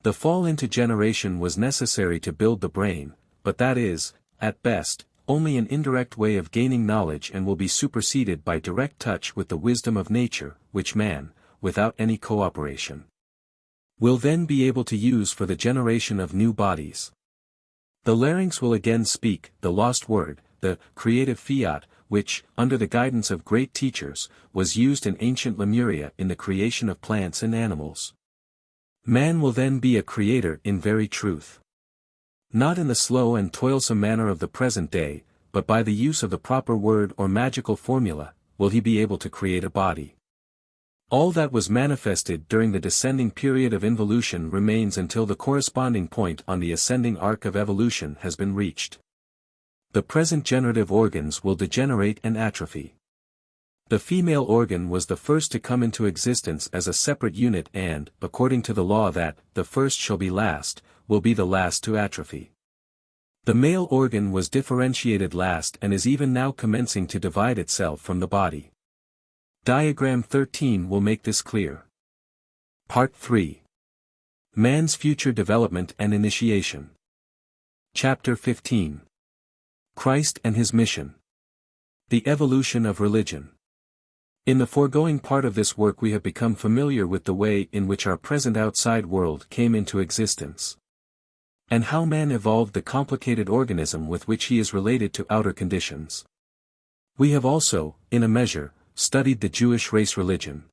The fall into generation was necessary to build the brain, but that is, at best, only an indirect way of gaining knowledge and will be superseded by direct touch with the wisdom of nature, which man, without any cooperation, will then be able to use for the generation of new bodies. The larynx will again speak, the lost word, the creative fiat, which, under the guidance of great teachers, was used in ancient Lemuria in the creation of plants and animals. Man will then be a creator in very truth. Not in the slow and toilsome manner of the present day, but by the use of the proper word or magical formula, will he be able to create a body. All that was manifested during the descending period of involution remains until the corresponding point on the ascending arc of evolution has been reached. The present generative organs will degenerate and atrophy. The female organ was the first to come into existence as a separate unit and, according to the law that, the first shall be last, will be the last to atrophy. The male organ was differentiated last and is even now commencing to divide itself from the body. Diagram 13 will make this clear. Part 3. Man's Future Development and Initiation. Chapter 15. Christ and His Mission. The Evolution of Religion. In the foregoing part of this work we have become familiar with the way in which our present outside world came into existence, and how man evolved the complicated organism with which he is related to outer conditions. We have also, in a measure, studied the Jewish race religion.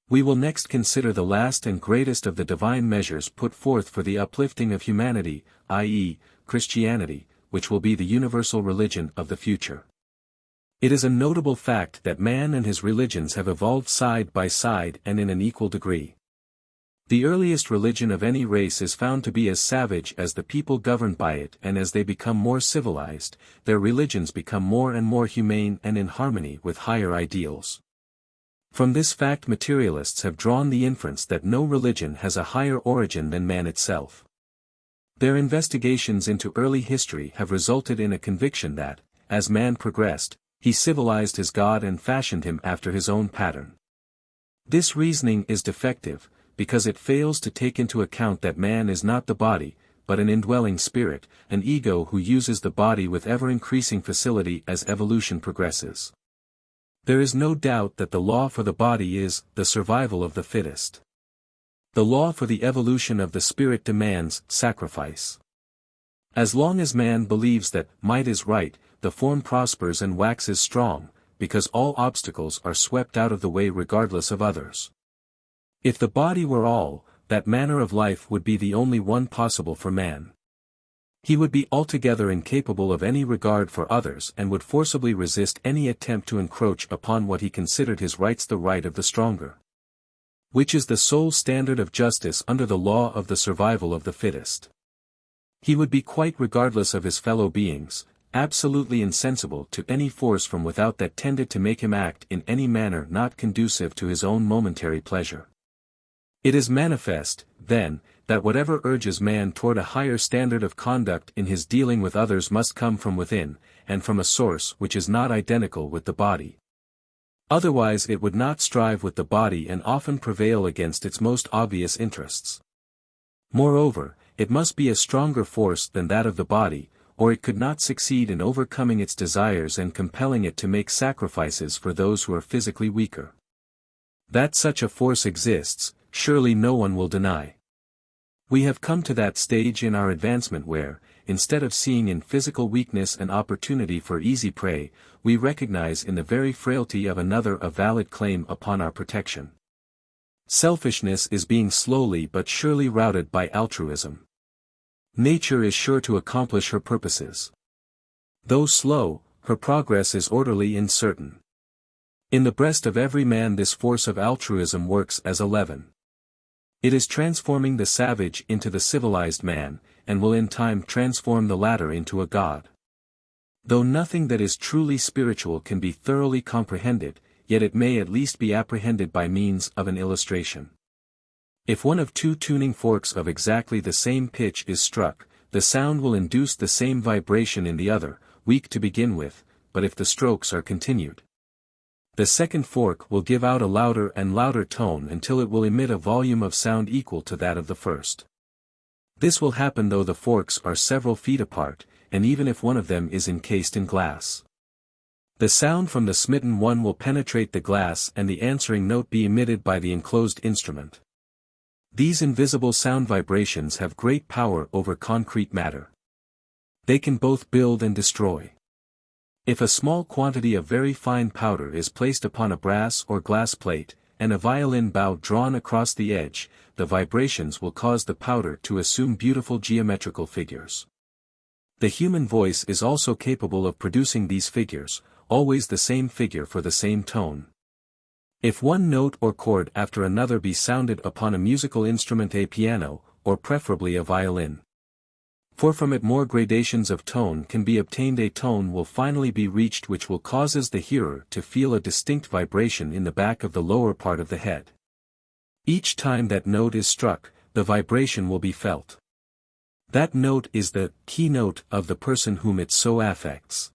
We will next consider the last and greatest of the divine measures put forth for the uplifting of humanity, i.e., Christianity, which will be the universal religion of the future. It is a notable fact that man and his religions have evolved side by side and in an equal degree. The earliest religion of any race is found to be as savage as the people governed by it, and as they become more civilized, their religions become more and more humane and in harmony with higher ideals. From this fact materialists have drawn the inference that no religion has a higher origin than man itself. Their investigations into early history have resulted in a conviction that, as man progressed, he civilized his God and fashioned him after his own pattern. This reasoning is defective, because it fails to take into account that man is not the body, but an indwelling spirit, an ego who uses the body with ever-increasing facility as evolution progresses. There is no doubt that the law for the body is the survival of the fittest. The law for the evolution of the spirit demands sacrifice. As long as man believes that might is right, the form prospers and waxes strong, because all obstacles are swept out of the way regardless of others. If the body were all, that manner of life would be the only one possible for man. He would be altogether incapable of any regard for others and would forcibly resist any attempt to encroach upon what he considered his rights, the right of the stronger, which is the sole standard of justice under the law of the survival of the fittest. He would be quite regardless of his fellow beings, absolutely insensible to any force from without that tended to make him act in any manner not conducive to his own momentary pleasure. It is manifest, then, that whatever urges man toward a higher standard of conduct in his dealing with others must come from within, and from a source which is not identical with the body. Otherwise it would not strive with the body and often prevail against its most obvious interests. Moreover, it must be a stronger force than that of the body, or it could not succeed in overcoming its desires and compelling it to make sacrifices for those who are physically weaker. That such a force exists, surely no one will deny. We have come to that stage in our advancement where, instead of seeing in physical weakness an opportunity for easy prey, we recognize in the very frailty of another a valid claim upon our protection. Selfishness is being slowly but surely routed by altruism. Nature is sure to accomplish her purposes. Though slow, her progress is orderly and certain. In the breast of every man this force of altruism works as a leaven. It is transforming the savage into the civilized man, and will in time transform the latter into a god. Though nothing that is truly spiritual can be thoroughly comprehended, yet it may at least be apprehended by means of an illustration. If one of two tuning forks of exactly the same pitch is struck, the sound will induce the same vibration in the other, weak to begin with, but if the strokes are continued, the second fork will give out a louder and louder tone until it will emit a volume of sound equal to that of the first. This will happen though the forks are several feet apart, and even if one of them is encased in glass. The sound from the smitten one will penetrate the glass and the answering note be emitted by the enclosed instrument. These invisible sound vibrations have great power over concrete matter. They can both build and destroy. If a small quantity of very fine powder is placed upon a brass or glass plate, and a violin bow drawn across the edge, the vibrations will cause the powder to assume beautiful geometrical figures. The human voice is also capable of producing these figures, always the same figure for the same tone. If one note or chord after another be sounded upon a musical instrument, a piano, or preferably a violin, for from it more gradations of tone can be obtained, a tone will finally be reached which will causes the hearer to feel a distinct vibration in the back of the lower part of the head. Each time that note is struck, the vibration will be felt. That note is the keynote of the person whom it so affects.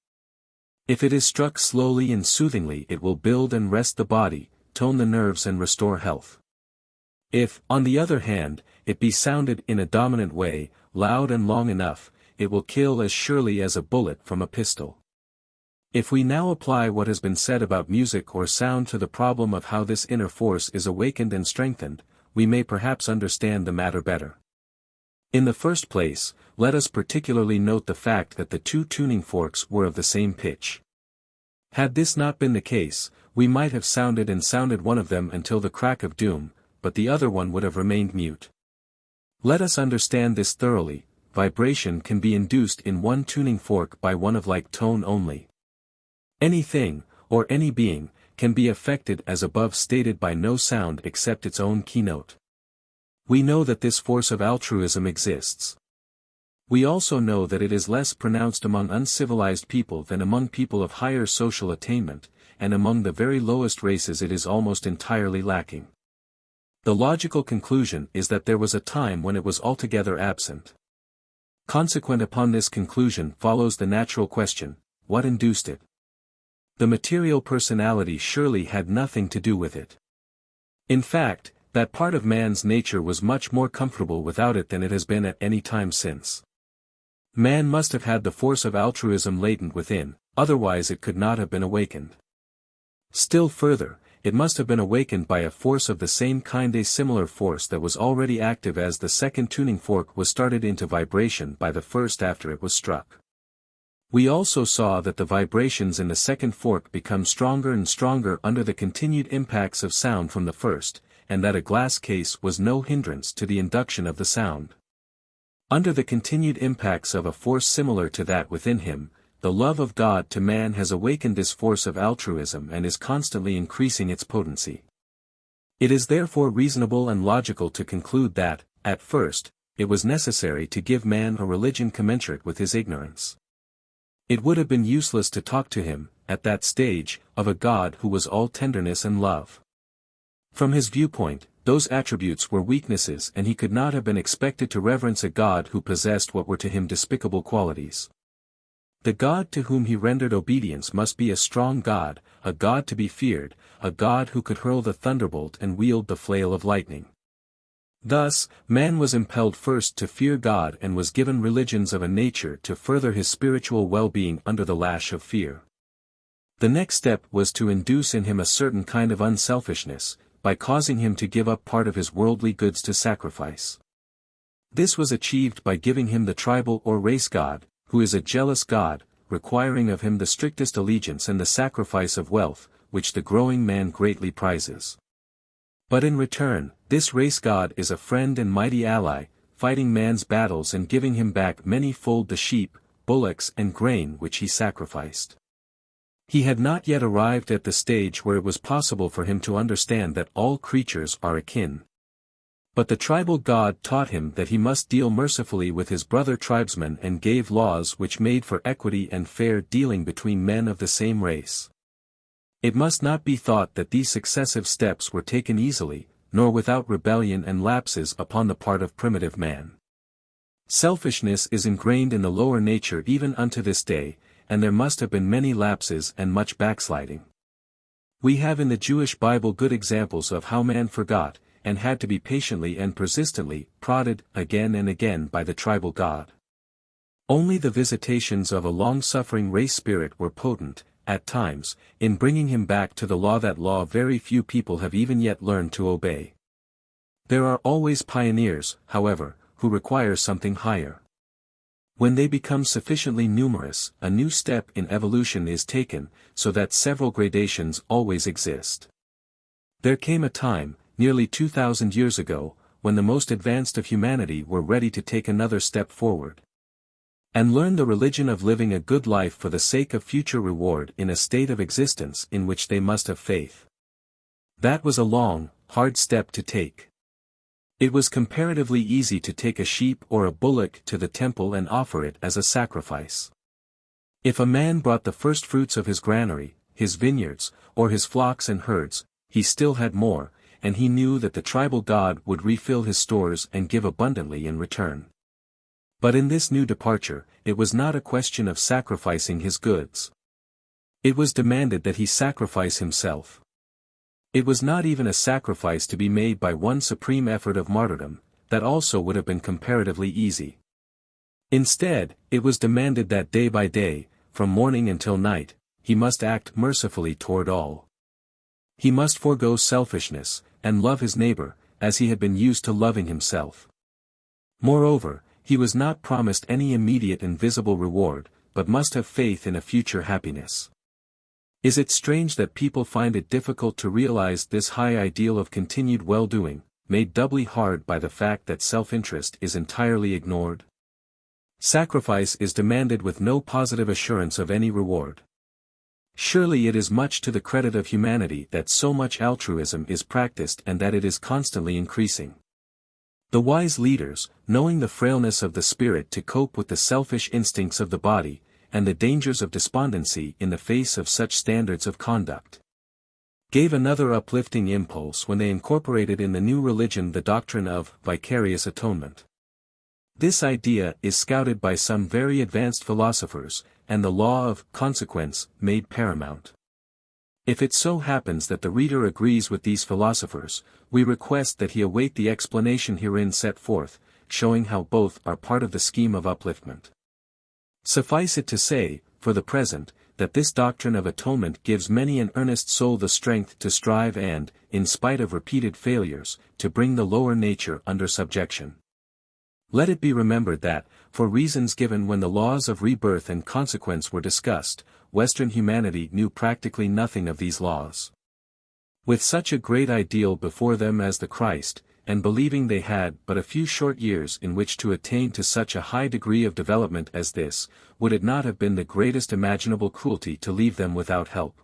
If it is struck slowly and soothingly, it will build and rest the body, tone the nerves and restore health. If, on the other hand, it be sounded in a dominant way, loud and long enough, it will kill as surely as a bullet from a pistol. If we now apply what has been said about music or sound to the problem of how this inner force is awakened and strengthened, we may perhaps understand the matter better. In the first place, let us particularly note the fact that the two tuning forks were of the same pitch. Had this not been the case, we might have sounded one of them until the crack of doom, but the other one would have remained mute. Let us understand this thoroughly. Vibration can be induced in one tuning fork by one of like tone only. Anything, or any being, can be affected as above stated by no sound except its own keynote. We know that this force of altruism exists. We also know that it is less pronounced among uncivilized people than among people of higher social attainment, and among the very lowest races it is almost entirely lacking. The logical conclusion is that there was a time when it was altogether absent. Consequent upon this conclusion follows the natural question, what induced it? The material personality surely had nothing to do with it. In fact, that part of man's nature was much more comfortable without it than it has been at any time since. Man must have had the force of altruism latent within, otherwise it could not have been awakened. Still further, it must have been awakened by a force of the same kind, a similar force that was already active as the second tuning fork was started into vibration by the first after it was struck. We also saw that the vibrations in the second fork become stronger and stronger under the continued impacts of sound from the first, and that a glass case was no hindrance to the induction of the sound. Under the continued impacts of a force similar to that within him, the love of God to man has awakened this force of altruism and is constantly increasing its potency. It is therefore reasonable and logical to conclude that, at first, it was necessary to give man a religion commensurate with his ignorance. It would have been useless to talk to him, at that stage, of a God who was all tenderness and love. From his viewpoint, those attributes were weaknesses, and he could not have been expected to reverence a God who possessed what were to him despicable qualities. The God to whom he rendered obedience must be a strong God, a God to be feared, a God who could hurl the thunderbolt and wield the flail of lightning. Thus, man was impelled first to fear God and was given religions of a nature to further his spiritual well-being under the lash of fear. The next step was to induce in him a certain kind of unselfishness, by causing him to give up part of his worldly goods to sacrifice. This was achieved by giving him the tribal or race God, who is a jealous God, requiring of him the strictest allegiance and the sacrifice of wealth, which the growing man greatly prizes. But in return, this race God is a friend and mighty ally, fighting man's battles and giving him back many-fold the sheep, bullocks and grain which he sacrificed. He had not yet arrived at the stage where it was possible for him to understand that all creatures are akin. But the tribal god taught him that he must deal mercifully with his brother tribesmen and gave laws which made for equity and fair dealing between men of the same race. It must not be thought that these successive steps were taken easily, nor without rebellion and lapses upon the part of primitive man. Selfishness is ingrained in the lower nature even unto this day, and there must have been many lapses and much backsliding. We have in the Jewish Bible good examples of how man forgot, and had to be patiently and persistently prodded again and again by the tribal god. Only the visitations of a long-suffering race spirit were potent, at times, in bringing him back to the law, that law very few people have even yet learned to obey. There are always pioneers, however, who require something higher. When they become sufficiently numerous, a new step in evolution is taken, so that several gradations always exist. There came a time, nearly 2,000 years ago, when the most advanced of humanity were ready to take another step forward and learn the religion of living a good life for the sake of future reward in a state of existence in which they must have faith. That was a long, hard step to take. It was comparatively easy to take a sheep or a bullock to the temple and offer it as a sacrifice. If a man brought the first fruits of his granary, his vineyards, or his flocks and herds, he still had more, and he knew that the tribal god would refill his stores and give abundantly in return. But in this new departure, it was not a question of sacrificing his goods. It was demanded that he sacrifice himself. It was not even a sacrifice to be made by one supreme effort of martyrdom, that also would have been comparatively easy. Instead, it was demanded that day by day, from morning until night, he must act mercifully toward all. He must forego selfishness, and love his neighbor, as he had been used to loving himself. Moreover, he was not promised any immediate and visible reward, but must have faith in a future happiness. Is it strange that people find it difficult to realize this high ideal of continued well-doing, made doubly hard by the fact that self-interest is entirely ignored? Sacrifice is demanded with no positive assurance of any reward. Surely it is much to the credit of humanity that so much altruism is practiced and that it is constantly increasing. The wise leaders, knowing the frailness of the spirit to cope with the selfish instincts of the body, and the dangers of despondency in the face of such standards of conduct, gave another uplifting impulse when they incorporated in the new religion the doctrine of vicarious atonement. This idea is scouted by some very advanced philosophers, and the law of consequence made paramount. If it so happens that the reader agrees with these philosophers, we request that he await the explanation herein set forth, showing how both are part of the scheme of upliftment. Suffice it to say, for the present, that this doctrine of atonement gives many an earnest soul the strength to strive and, in spite of repeated failures, to bring the lower nature under subjection. Let it be remembered that, for reasons given when the laws of rebirth and consequence were discussed, Western humanity knew practically nothing of these laws. With such a great ideal before them as the Christ, and believing they had but a few short years in which to attain to such a high degree of development as this, would it not have been the greatest imaginable cruelty to leave them without help?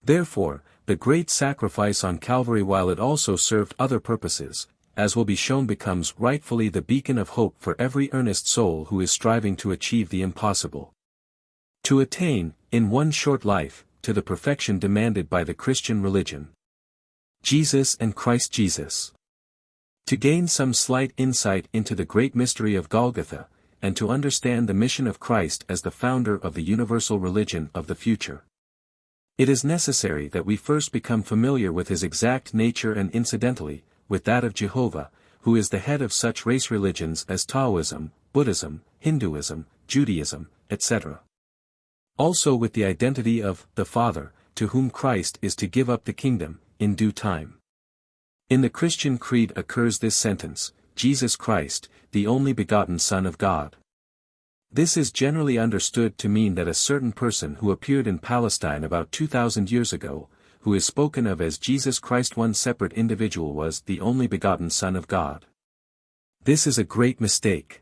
Therefore, the great sacrifice on Calvary, while it also served other purposes, as will be shown, becomes rightfully the beacon of hope for every earnest soul who is striving to achieve the impossible. To attain, in one short life, to the perfection demanded by the Christian religion. Jesus and Christ Jesus. To gain some slight insight into the great mystery of Golgotha, and to understand the mission of Christ as the founder of the universal religion of the future, it is necessary that we first become familiar with his exact nature and incidentally, with that of Jehovah, who is the head of such race religions as Taoism, Buddhism, Hinduism, Judaism, etc. Also with the identity of the Father, to whom Christ is to give up the kingdom, in due time. In the Christian creed occurs this sentence, Jesus Christ, the only begotten Son of God. This is generally understood to mean that a certain person who appeared in Palestine about 2,000 years ago, who is spoken of as Jesus Christ, one separate individual, was the only begotten Son of God. This is a great mistake.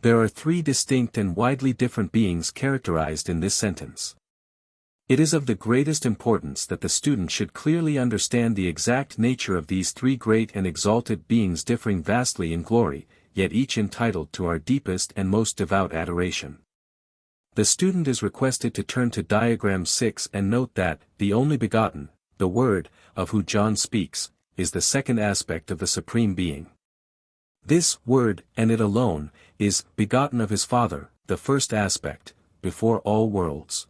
There are three distinct and widely different beings characterized in this sentence. It is of the greatest importance that the student should clearly understand the exact nature of these three great and exalted beings differing vastly in glory, yet each entitled to our deepest and most devout adoration. The student is requested to turn to diagram 6 and note that, the only begotten, the Word, of who John speaks, is the second aspect of the Supreme Being. This Word, and it alone, is begotten of his Father, the first aspect, before all worlds.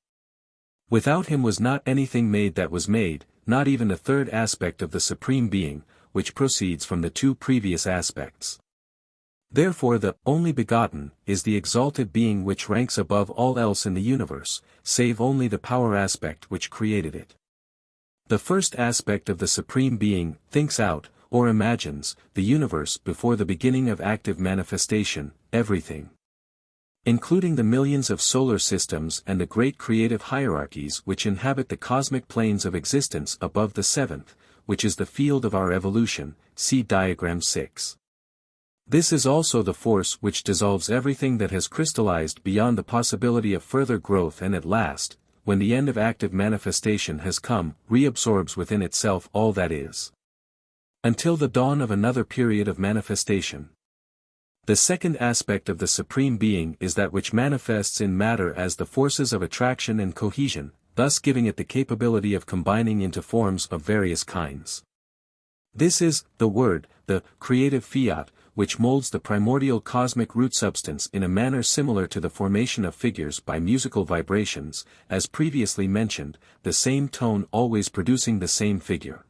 Without him was not anything made that was made, not even a third aspect of the Supreme Being, which proceeds from the two previous aspects. Therefore the only begotten is the exalted being which ranks above all else in the universe, save only the power aspect which created it. The first aspect of the Supreme Being thinks out, or imagines, the universe before the beginning of active manifestation, everything, including the millions of solar systems and the great creative hierarchies which inhabit the cosmic planes of existence above the seventh, which is the field of our evolution, see diagram 6. This is also the force which dissolves everything that has crystallized beyond the possibility of further growth and at last, when the end of active manifestation has come, reabsorbs within itself all that is. Until the dawn of another period of manifestation. The second aspect of the Supreme Being is that which manifests in matter as the forces of attraction and cohesion, thus giving it the capability of combining into forms of various kinds. This is, the Word, the creative fiat, which molds the primordial cosmic root substance in a manner similar to the formation of figures by musical vibrations, as previously mentioned, the same tone always producing the same figure.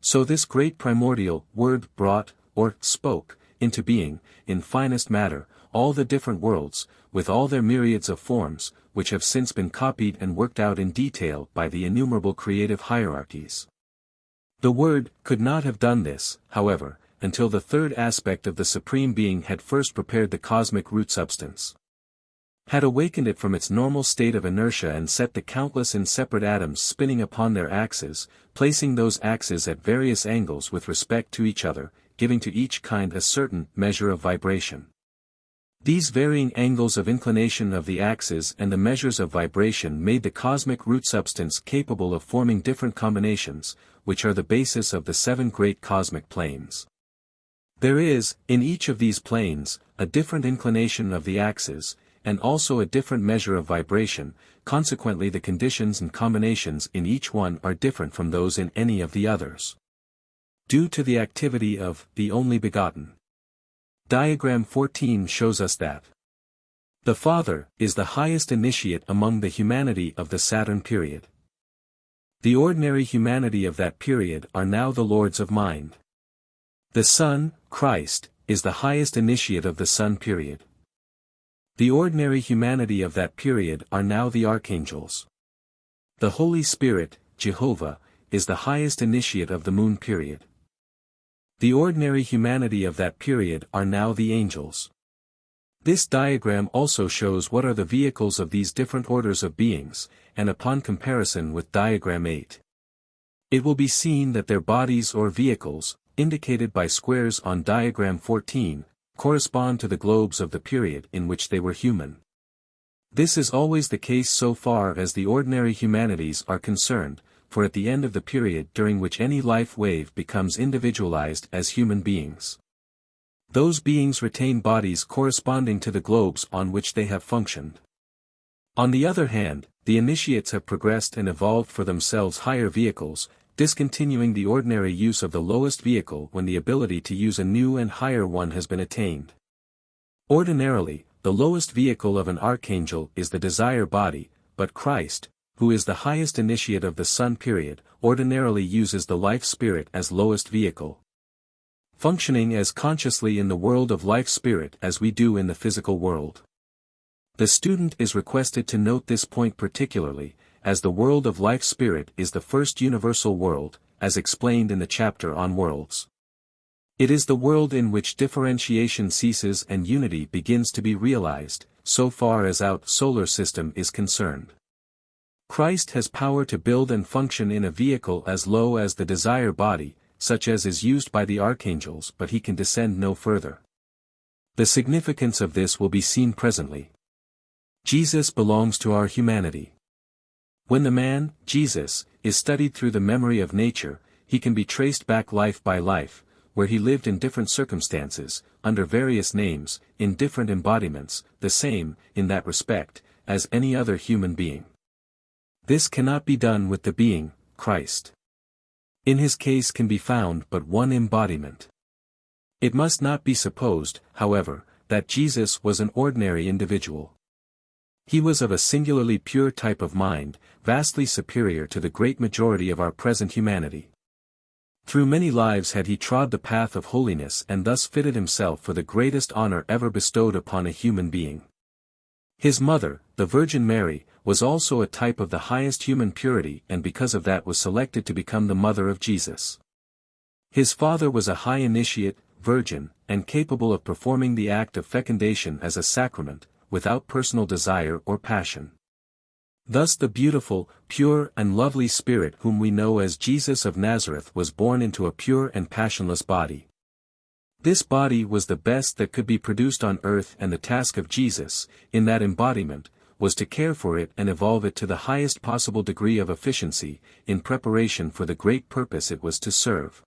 So this great primordial Word brought, or spoke, into being, in finest matter, all the different worlds, with all their myriads of forms, which have since been copied and worked out in detail by the innumerable creative hierarchies. The Word could not have done this, however, until the third aspect of the Supreme Being had first prepared the cosmic root substance, had awakened it from its normal state of inertia and set the countless and separate atoms spinning upon their axes, placing those axes at various angles with respect to each other, giving to each kind a certain measure of vibration. These varying angles of inclination of the axes and the measures of vibration made the cosmic root substance capable of forming different combinations, which are the basis of the 7 great cosmic planes. There is, in each of these planes, a different inclination of the axis, and also a different measure of vibration, consequently the conditions and combinations in each one are different from those in any of the others, due to the activity of the only begotten. Diagram 14 shows us that the Father is the highest initiate among the humanity of the Saturn period. The ordinary humanity of that period are now the lords of mind. The Son, Christ, is the highest initiate of the Sun period. The ordinary humanity of that period are now the archangels. The Holy Spirit, Jehovah, is the highest initiate of the Moon period. The ordinary humanity of that period are now the angels. This diagram also shows what are the vehicles of these different orders of beings, and upon comparison with diagram 8. It will be seen that their bodies or vehicles, indicated by squares on diagram 14, correspond to the globes of the period in which they were human. This is always the case so far as the ordinary humanities are concerned, for at the end of the period during which any life wave becomes individualized as human beings, those beings retain bodies corresponding to the globes on which they have functioned. On the other hand, the initiates have progressed and evolved for themselves higher vehicles, discontinuing the ordinary use of the lowest vehicle when the ability to use a new and higher one has been attained. Ordinarily, the lowest vehicle of an archangel is the desire body, but Christ, who is the highest initiate of the Sun period, ordinarily uses the life spirit as lowest vehicle, functioning as consciously in the world of life spirit as we do in the physical world. The student is requested to note this point particularly, as the world of life spirit is the first universal world, as explained in the chapter on worlds. It is the world in which differentiation ceases and unity begins to be realized, so far as our solar system is concerned. Christ has power to build and function in a vehicle as low as the desire body, such as is used by the archangels, but he can descend no further. The significance of this will be seen presently. Jesus belongs to our humanity. When the man, Jesus, is studied through the memory of nature, he can be traced back life by life, where he lived in different circumstances, under various names, in different embodiments, the same, in that respect, as any other human being. This cannot be done with the being, Christ. In his case can be found but one embodiment. It must not be supposed, however, that Jesus was an ordinary individual. He was of a singularly pure type of mind, vastly superior to the great majority of our present humanity. Through many lives had he trod the path of holiness and thus fitted himself for the greatest honor ever bestowed upon a human being. His mother, the Virgin Mary, was also a type of the highest human purity and because of that was selected to become the mother of Jesus. His father was a high initiate, virgin, and capable of performing the act of fecundation as a sacrament, without personal desire or passion. Thus the beautiful, pure and lovely Spirit whom we know as Jesus of Nazareth was born into a pure and passionless body. This body was the best that could be produced on earth and the task of Jesus, in that embodiment, was to care for it and evolve it to the highest possible degree of efficiency, in preparation for the great purpose it was to serve.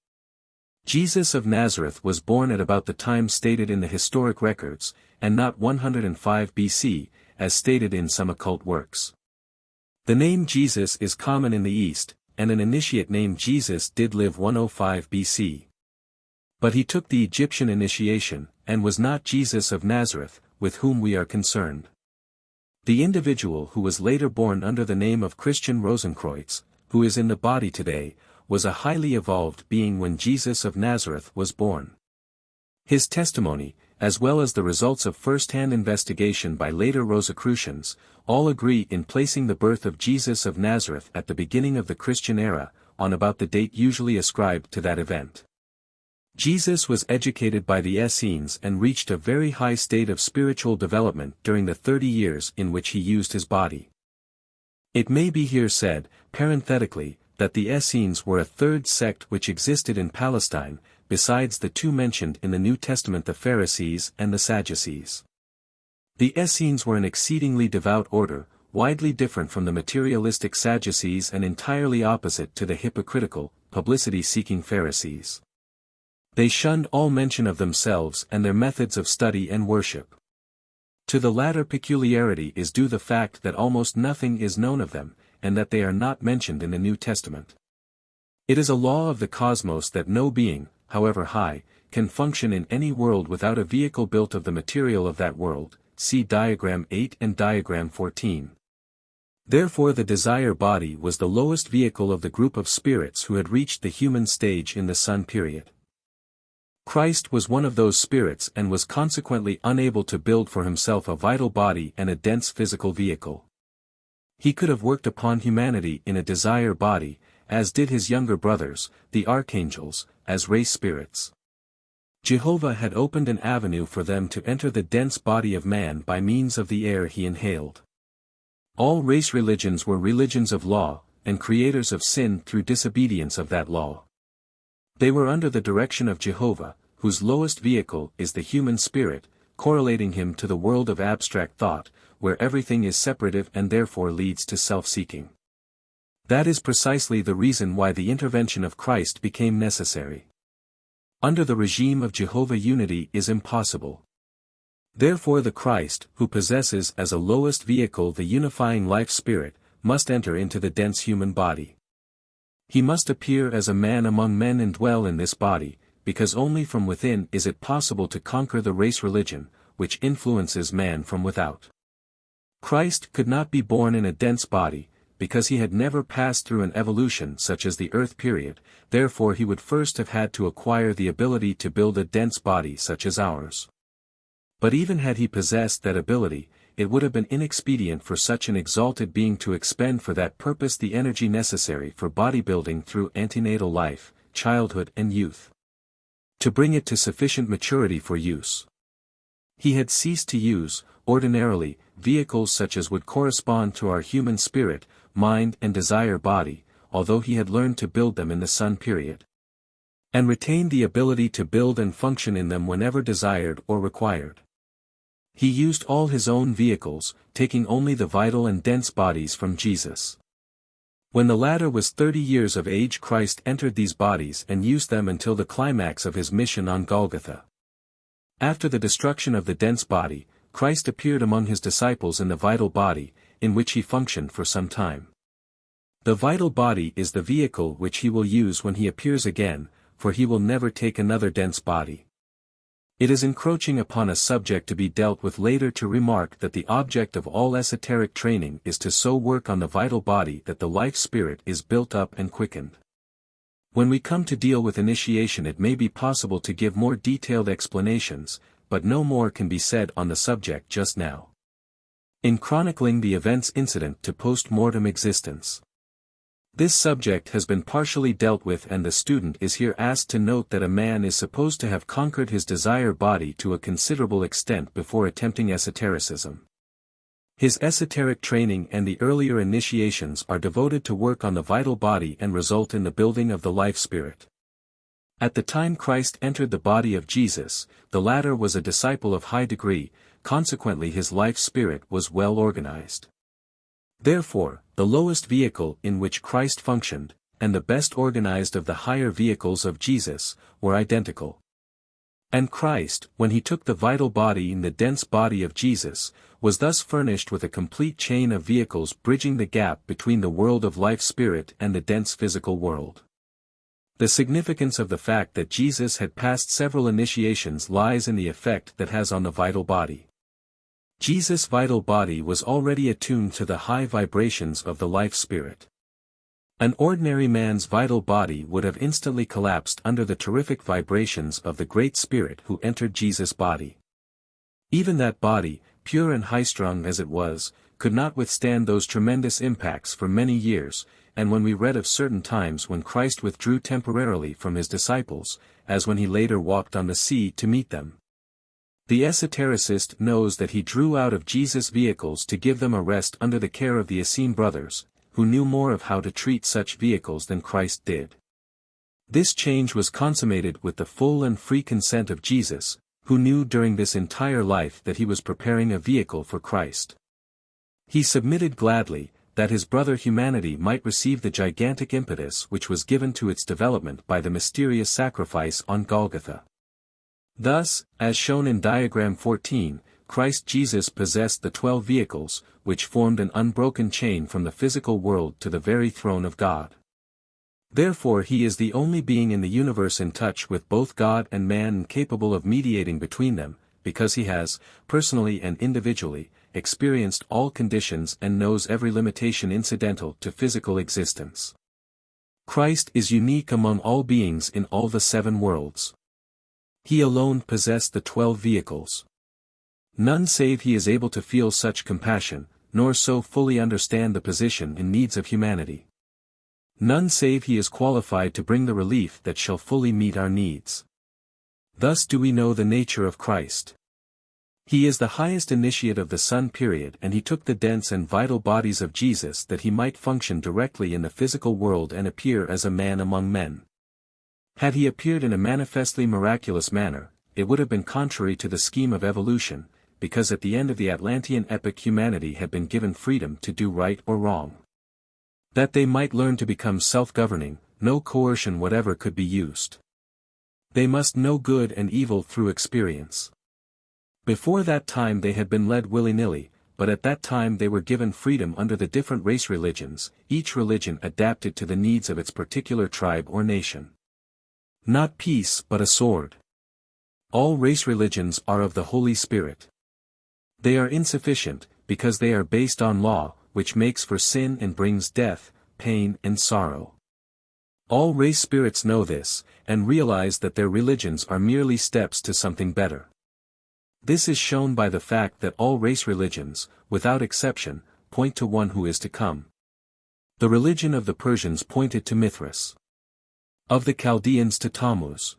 Jesus of Nazareth was born at about the time stated in the historic records, and not 105 BC, as stated in some occult works. The name Jesus is common in the East, and an initiate named Jesus did live 105 BC. But he took the Egyptian initiation, and was not Jesus of Nazareth, with whom we are concerned. The individual who was later born under the name of Christian Rosenkreuz, who is in the body today, was a highly evolved being when Jesus of Nazareth was born. His testimony, as well as the results of first-hand investigation by later Rosicrucians, all agree in placing the birth of Jesus of Nazareth at the beginning of the Christian era, on about the date usually ascribed to that event. Jesus was educated by the Essenes and reached a very high state of spiritual development during the 30 years in which he used his body. It may be here said, parenthetically, that the Essenes were a third sect which existed in Palestine, besides the two mentioned in the New Testament, the Pharisees and the Sadducees. The Essenes were an exceedingly devout order, widely different from the materialistic Sadducees and entirely opposite to the hypocritical, publicity-seeking Pharisees. They shunned all mention of themselves and their methods of study and worship. To the latter peculiarity is due the fact that almost nothing is known of them, and that they are not mentioned in the New Testament. It is a law of the cosmos that no being, however high, can function in any world without a vehicle built of the material of that world, see Diagram 8 and Diagram 14. Therefore the desire body was the lowest vehicle of the group of spirits who had reached the human stage in the Sun period. Christ was one of those spirits and was consequently unable to build for himself a vital body and a dense physical vehicle. He could have worked upon humanity in a desire body, as did his younger brothers, the archangels, as race spirits. Jehovah had opened an avenue for them to enter the dense body of man by means of the air he inhaled. All race religions were religions of law, and creators of sin through disobedience of that law. They were under the direction of Jehovah, whose lowest vehicle is the human spirit, correlating him to the world of abstract thought, where everything is separative and therefore leads to self-seeking. That is precisely the reason why the intervention of Christ became necessary. Under the regime of Jehovah unity is impossible. Therefore the Christ, who possesses as a lowest vehicle the unifying life spirit, must enter into the dense human body. He must appear as a man among men and dwell in this body, because only from within is it possible to conquer the race religion, which influences man from without. Christ could not be born in a dense body, because he had never passed through an evolution such as the Earth period, therefore he would first have had to acquire the ability to build a dense body such as ours. But even had he possessed that ability, it would have been inexpedient for such an exalted being to expend for that purpose the energy necessary for bodybuilding through antenatal life, childhood and youth. To bring it to sufficient maturity for use. He had ceased to use, ordinarily, vehicles such as would correspond to our human spirit, mind and desire body, although he had learned to build them in the Sun period. And retained the ability to build and function in them whenever desired or required. He used all his own vehicles, taking only the vital and dense bodies from Jesus. When the latter was 30 years of age, Christ entered these bodies and used them until the climax of his mission on Golgotha. After the destruction of the dense body, Christ appeared among his disciples in the vital body, in which he functioned for some time. The vital body is the vehicle which he will use when he appears again, for he will never take another dense body. It is encroaching upon a subject to be dealt with later to remark that the object of all esoteric training is to so work on the vital body that the life spirit is built up and quickened. When we come to deal with initiation, it may be possible to give more detailed explanations, but no more can be said on the subject just now. In chronicling the events incident to post-mortem existence, this subject has been partially dealt with, and the student is here asked to note that a man is supposed to have conquered his desire body to a considerable extent before attempting esotericism. His esoteric training and the earlier initiations are devoted to work on the vital body and result in the building of the life spirit. At the time Christ entered the body of Jesus, the latter was a disciple of high degree, consequently his life spirit was well organized. Therefore, the lowest vehicle in which Christ functioned, and the best organized of the higher vehicles of Jesus, were identical. And Christ, when he took the vital body in the dense body of Jesus, was thus furnished with a complete chain of vehicles bridging the gap between the world of life spirit and the dense physical world. The significance of the fact that Jesus had passed several initiations lies in the effect that has on the vital body. Jesus' vital body was already attuned to the high vibrations of the life spirit. An ordinary man's vital body would have instantly collapsed under the terrific vibrations of the Great Spirit who entered Jesus' body. Even that body, pure and high-strung as it was, could not withstand those tremendous impacts for many years, and when we read of certain times when Christ withdrew temporarily from his disciples, as when he later walked on the sea to meet them, the esotericist knows that he drew out of Jesus' vehicles to give them a rest under the care of the Essene brothers, who knew more of how to treat such vehicles than Christ did. This change was consummated with the full and free consent of Jesus, who knew during this entire life that he was preparing a vehicle for Christ. He submitted gladly, that his brother humanity might receive the gigantic impetus which was given to its development by the mysterious sacrifice on Golgotha. Thus, as shown in diagram 14, Christ Jesus possessed the 12 vehicles, which formed an unbroken chain from the physical world to the very throne of God. Therefore he is the only being in the universe in touch with both God and man and capable of mediating between them, because he has, personally and individually, experienced all conditions and knows every limitation incidental to physical existence. Christ is unique among all beings in all the 7 worlds. He alone possessed the 12 vehicles. None save he is able to feel such compassion, nor so fully understand the position and needs of humanity. None save he is qualified to bring the relief that shall fully meet our needs. Thus do we know the nature of Christ. He is the highest initiate of the Son period, and he took the dense and vital bodies of Jesus that he might function directly in the physical world and appear as a man among men. Had he appeared in a manifestly miraculous manner, it would have been contrary to the scheme of evolution, because at the end of the Atlantean epoch humanity had been given freedom to do right or wrong. That they might learn to become self-governing, no coercion whatever could be used. They must know good and evil through experience. Before that time they had been led willy-nilly, but at that time they were given freedom under the different race religions, each religion adapted to the needs of its particular tribe or nation. Not peace but a sword. All race religions are of the Holy Spirit. They are insufficient, because they are based on law, which makes for sin and brings death, pain and sorrow. All race spirits know this, and realize that their religions are merely steps to something better. This is shown by the fact that all race religions, without exception, point to one who is to come. The religion of the Persians pointed to Mithras. Of the Chaldeans to Tammuz.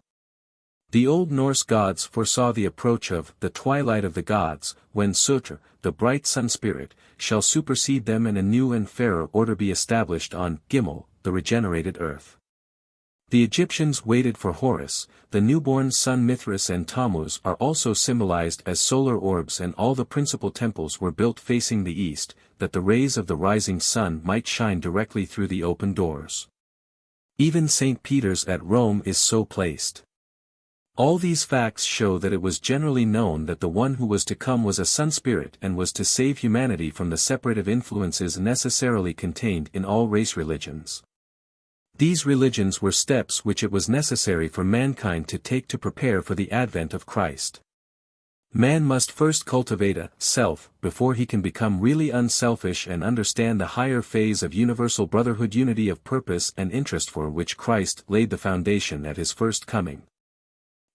The Old Norse gods foresaw the approach of the twilight of the gods, when Sutra, the bright sun spirit, shall supersede them and a new and fairer order be established on Gimel, the regenerated earth. The Egyptians waited for Horus, the newborn sun. Mithras and Tammuz are also symbolized as solar orbs, and all the principal temples were built facing the east, that the rays of the rising sun might shine directly through the open doors. Even St. Peter's at Rome is so placed. All these facts show that it was generally known that the one who was to come was a sun spirit and was to save humanity from the separative influences necessarily contained in all race religions. These religions were steps which it was necessary for mankind to take to prepare for the advent of Christ. Man must first cultivate a self before he can become really unselfish and understand the higher phase of universal brotherhood, unity of purpose and interest for which Christ laid the foundation at his first coming,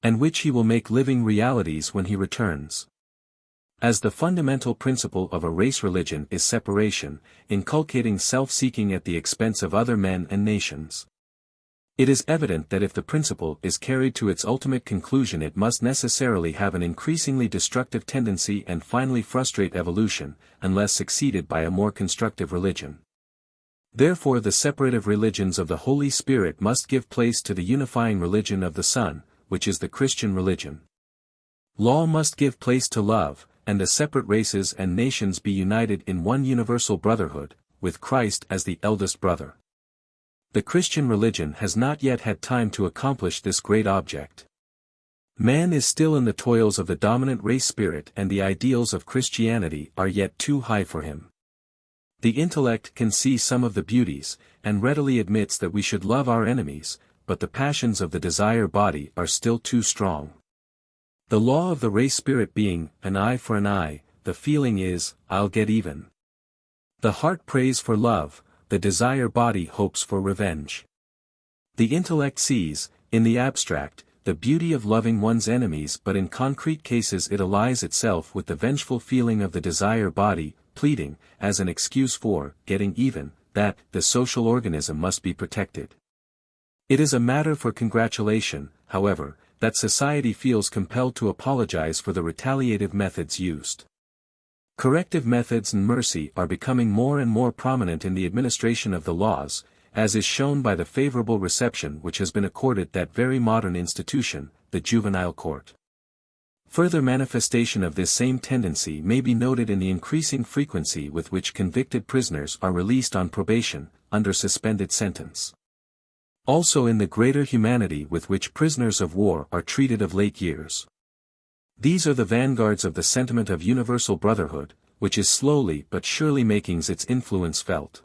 and which he will make living realities when he returns. As the fundamental principle of a race religion is separation, inculcating self-seeking at the expense of other men and nations. It is evident that if the principle is carried to its ultimate conclusion, it must necessarily have an increasingly destructive tendency and finally frustrate evolution, unless succeeded by a more constructive religion. Therefore the separative religions of the Holy Spirit must give place to the unifying religion of the Son, which is the Christian religion. Law must give place to love, and the separate races and nations be united in one universal brotherhood, with Christ as the eldest brother. The Christian religion has not yet had time to accomplish this great object. Man is still in the toils of the dominant race spirit, and the ideals of Christianity are yet too high for him. The intellect can see some of the beauties, and readily admits that we should love our enemies, but the passions of the desire body are still too strong. The law of the race spirit being, an eye for an eye, the feeling is, I'll get even. The heart prays for love, the desire body hopes for revenge. The intellect sees, in the abstract, the beauty of loving one's enemies, but in concrete cases it allies itself with the vengeful feeling of the desire body, pleading, as an excuse for getting even, that the social organism must be protected. It is a matter for congratulation, however, that society feels compelled to apologize for the retaliative methods used. Corrective methods and mercy are becoming more and more prominent in the administration of the laws, as is shown by the favorable reception which has been accorded that very modern institution, the juvenile court. Further manifestation of this same tendency may be noted in the increasing frequency with which convicted prisoners are released on probation, under suspended sentence. Also in the greater humanity with which prisoners of war are treated of late years. These are the vanguards of the sentiment of universal brotherhood, which is slowly but surely making its influence felt.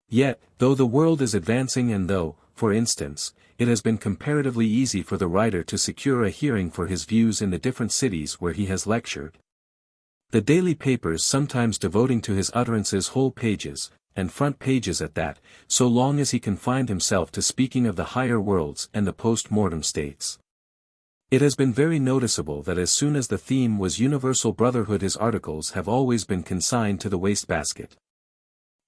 Yet, though the world is advancing and though, for instance, it has been comparatively easy for the writer to secure a hearing for his views in the different cities where he has lectured, the daily papers sometimes devoting to his utterances whole pages, and front pages at that, so long as he confined himself to speaking of the higher worlds and the post-mortem states. It has been very noticeable that as soon as the theme was universal brotherhood, his articles have always been consigned to the wastebasket.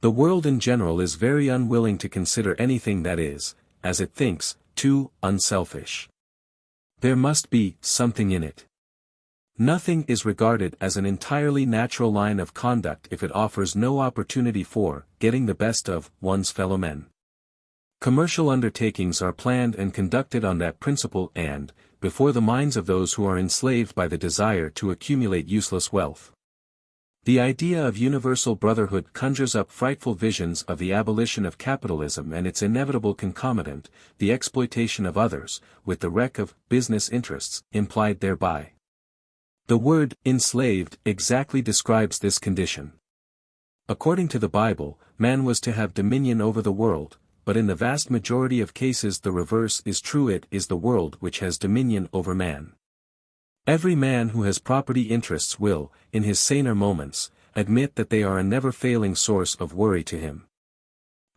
The world in general is very unwilling to consider anything that is, as it thinks, too unselfish. There must be something in it. Nothing is regarded as an entirely natural line of conduct if it offers no opportunity for getting the best of one's fellow men. Commercial undertakings are planned and conducted on that principle and, before the minds of those who are enslaved by the desire to accumulate useless wealth. The idea of universal brotherhood conjures up frightful visions of the abolition of capitalism and its inevitable concomitant, the exploitation of others, with the wreck of business interests implied thereby. The word enslaved exactly describes this condition. According to the Bible, man was to have dominion over the world, but in the vast majority of cases the reverse is true. It is the world which has dominion over man. Every man who has property interests will, in his saner moments, admit that they are a never-failing source of worry to him.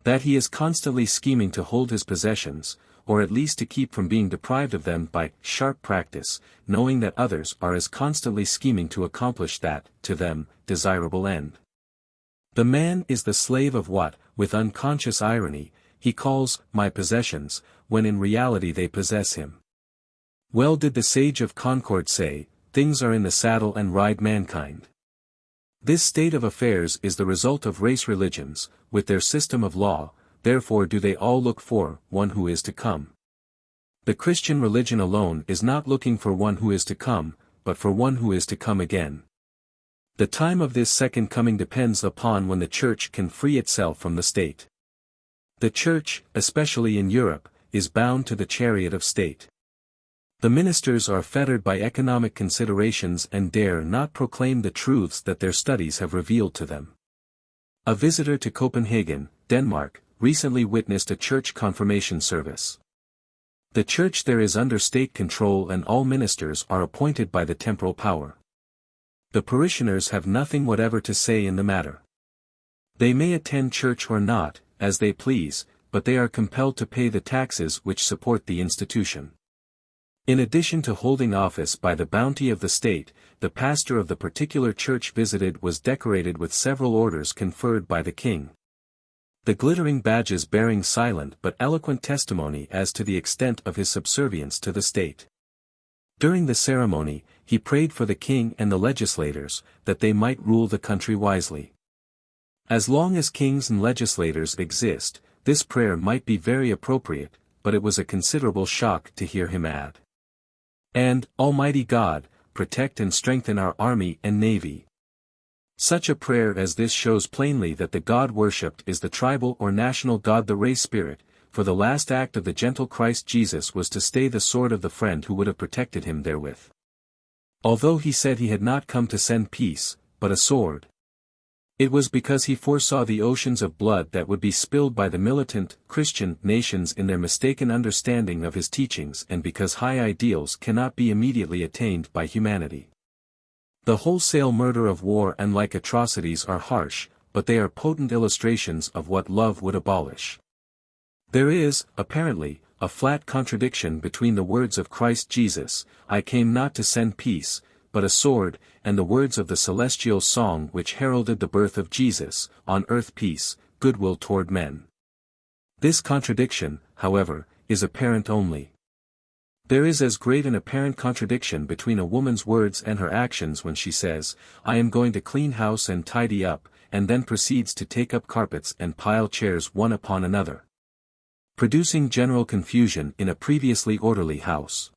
That he is constantly scheming to hold his possessions, or at least to keep from being deprived of them by sharp practice, knowing that others are as constantly scheming to accomplish that, to them, desirable end. The man is the slave of what, with unconscious irony, he calls my possessions, when in reality they possess him. Well did the sage of Concord say, things are in the saddle and ride mankind. This state of affairs is the result of race religions, with their system of law, therefore do they all look for one who is to come. The Christian religion alone is not looking for one who is to come, but for one who is to come again. The time of this second coming depends upon when the Church can free itself from the state. The Church, especially in Europe, is bound to the chariot of state. The ministers are fettered by economic considerations and dare not proclaim the truths that their studies have revealed to them. A visitor to Copenhagen, Denmark, recently witnessed a church confirmation service. The church there is under state control and all ministers are appointed by the temporal power. The parishioners have nothing whatever to say in the matter. They may attend church or not, as they please, but they are compelled to pay the taxes which support the institution. In addition to holding office by the bounty of the state, the pastor of the particular church visited was decorated with several orders conferred by the king. The glittering badges bearing silent but eloquent testimony as to the extent of his subservience to the state. During the ceremony, he prayed for the king and the legislators, that they might rule the country wisely. As long as kings and legislators exist, this prayer might be very appropriate, but it was a considerable shock to hear him add, "And, Almighty God, protect and strengthen our army and navy." Such a prayer as this shows plainly that the God worshipped is the tribal or national God, the race spirit, for the last act of the gentle Christ Jesus was to stay the sword of the friend who would have protected him therewith. Although he said he had not come to send peace, but a sword. It was because he foresaw the oceans of blood that would be spilled by the militant, Christian nations in their mistaken understanding of his teachings, and because high ideals cannot be immediately attained by humanity. The wholesale murder of war and like atrocities are harsh, but they are potent illustrations of what love would abolish. There is, apparently, a flat contradiction between the words of Christ Jesus, "I came not to send peace, but a sword," and the words of the celestial song which heralded the birth of Jesus, "On earth peace, goodwill toward men." This contradiction, however, is apparent only. There is as great an apparent contradiction between a woman's words and her actions when she says, "I am going to clean house and tidy up," and then proceeds to take up carpets and pile chairs one upon another, producing general confusion in a previously orderly house.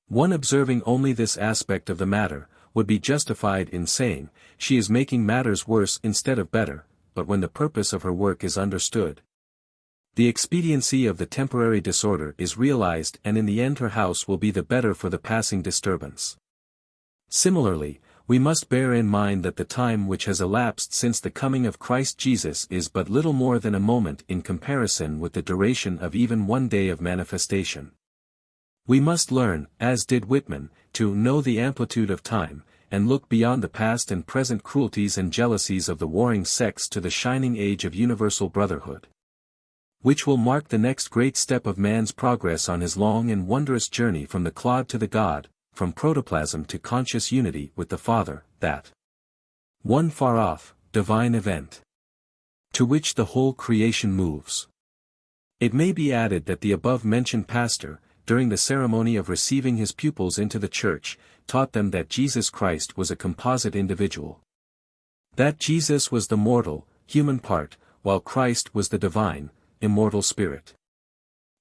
One observing only this aspect of the matter, would be justified in saying, she is making matters worse instead of better, but when the purpose of her work is understood, the expediency of the temporary disorder is realized, and in the end her house will be the better for the passing disturbance. Similarly, we must bear in mind that the time which has elapsed since the coming of Christ Jesus is but little more than a moment in comparison with the duration of even one day of manifestation. We must learn, as did Whitman, to know the amplitude of time, and look beyond the past and present cruelties and jealousies of the warring sects to the shining age of universal brotherhood, which will mark the next great step of man's progress on his long and wondrous journey from the clod to the God, from protoplasm to conscious unity with the Father, that one far-off, divine event, to which the whole creation moves. It may be added that the above-mentioned pastor, during the ceremony of receiving his pupils into the church, taught them that Jesus Christ was a composite individual. That Jesus was the mortal, human part, while Christ was the divine, immortal spirit.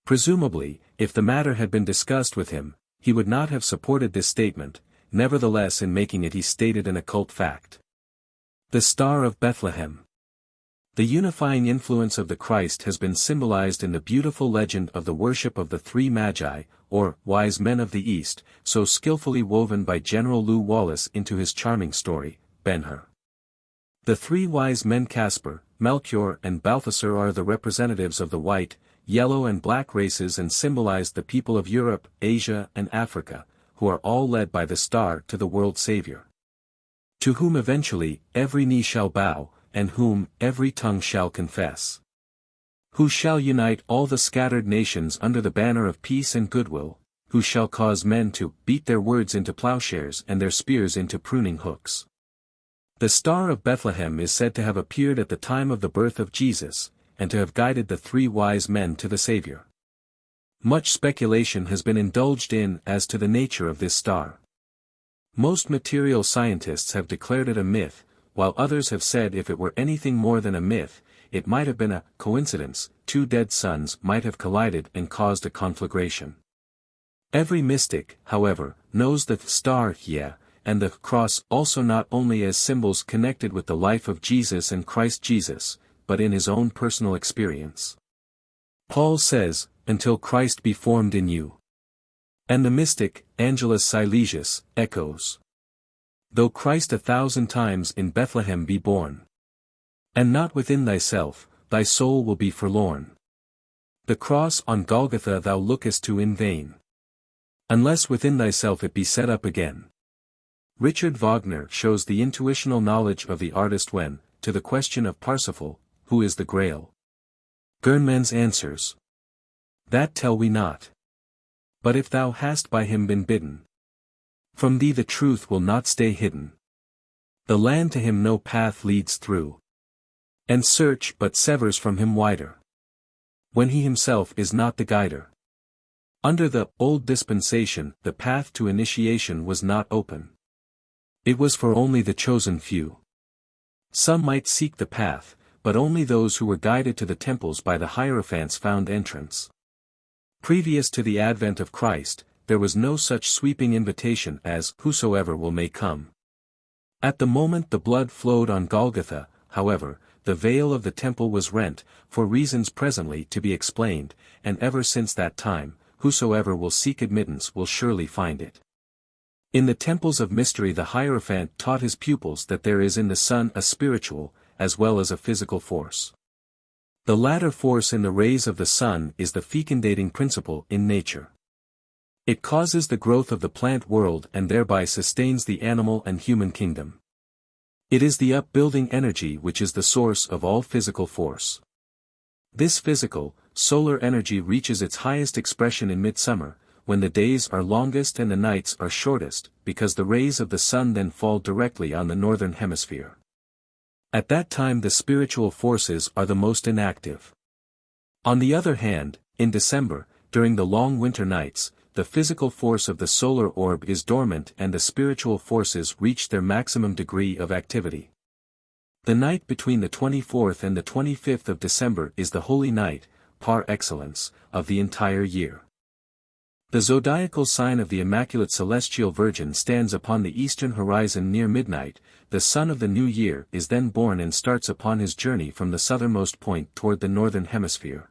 Presumably, if the matter had been discussed with him, he would not have supported this statement, nevertheless in making it he stated an occult fact. The Star of Bethlehem. The unifying influence of the Christ has been symbolized in the beautiful legend of the worship of the three Magi, or wise men of the East, so skillfully woven by General Lew Wallace into his charming story, Ben-Hur. The three wise men Caspar, Melchior and Balthasar are the representatives of the white, yellow and black races and symbolize the people of Europe, Asia and Africa, who are all led by the star to the world Savior, to whom eventually every knee shall bow, and whom every tongue shall confess, who shall unite all the scattered nations under the banner of peace and goodwill, who shall cause men to beat their words into plowshares and their spears into pruning hooks. The Star of Bethlehem is said to have appeared at the time of the birth of Jesus, and to have guided the three wise men to the Savior. Much speculation has been indulged in as to the nature of this star. Most material scientists have declared it a myth, while others have said if it were anything more than a myth, it might have been a coincidence, two dead suns might have collided and caused a conflagration. Every mystic, however, knows the star, and the cross also not only as symbols connected with the life of Jesus and Christ Jesus, but in his own personal experience. Paul says, "Until Christ be formed in you." And the mystic, Angelus Silesius, echoes, "Though Christ 1,000 times in Bethlehem be born, and not within thyself, thy soul will be forlorn. The cross on Golgotha thou lookest to in vain, unless within thyself it be set up again." Richard Wagner shows the intuitional knowledge of the artist when, to the question of Parsifal, who is the Grail, Gernmans answers, "That tell we not. But if thou hast by him been bidden, from thee the truth will not stay hidden. The land to him no path leads through, and search but severs from him wider, when he himself is not the guider." Under the old dispensation, the path to initiation was not open. It was for only the chosen few. Some might seek the path, but only those who were guided to the temples by the Hierophants found entrance. Previous to the advent of Christ, there was no such sweeping invitation as "whosoever will may come." At the moment the blood flowed on Golgotha, however, the veil of the temple was rent, for reasons presently to be explained, and ever since that time, whosoever will seek admittance will surely find it. In the temples of mystery the Hierophant taught his pupils that there is in the sun a spiritual, as well as a physical force. The latter force in the rays of the sun is the fecundating principle in nature. It causes the growth of the plant world and thereby sustains the animal and human kingdom. It is the upbuilding energy which is the source of all physical force. This physical, solar energy reaches its highest expression in midsummer, when the days are longest and the nights are shortest, because the rays of the sun then fall directly on the northern hemisphere. At that time the spiritual forces are the most inactive. On the other hand, in December, during the long winter nights, the physical force of the solar orb is dormant and the spiritual forces reach their maximum degree of activity. The night between the 24th and the 25th of December is the holy night, par excellence, of the entire year. The zodiacal sign of the Immaculate Celestial Virgin stands upon the eastern horizon near midnight. The sun of the new year is then born and starts upon his journey from the southernmost point toward the northern hemisphere.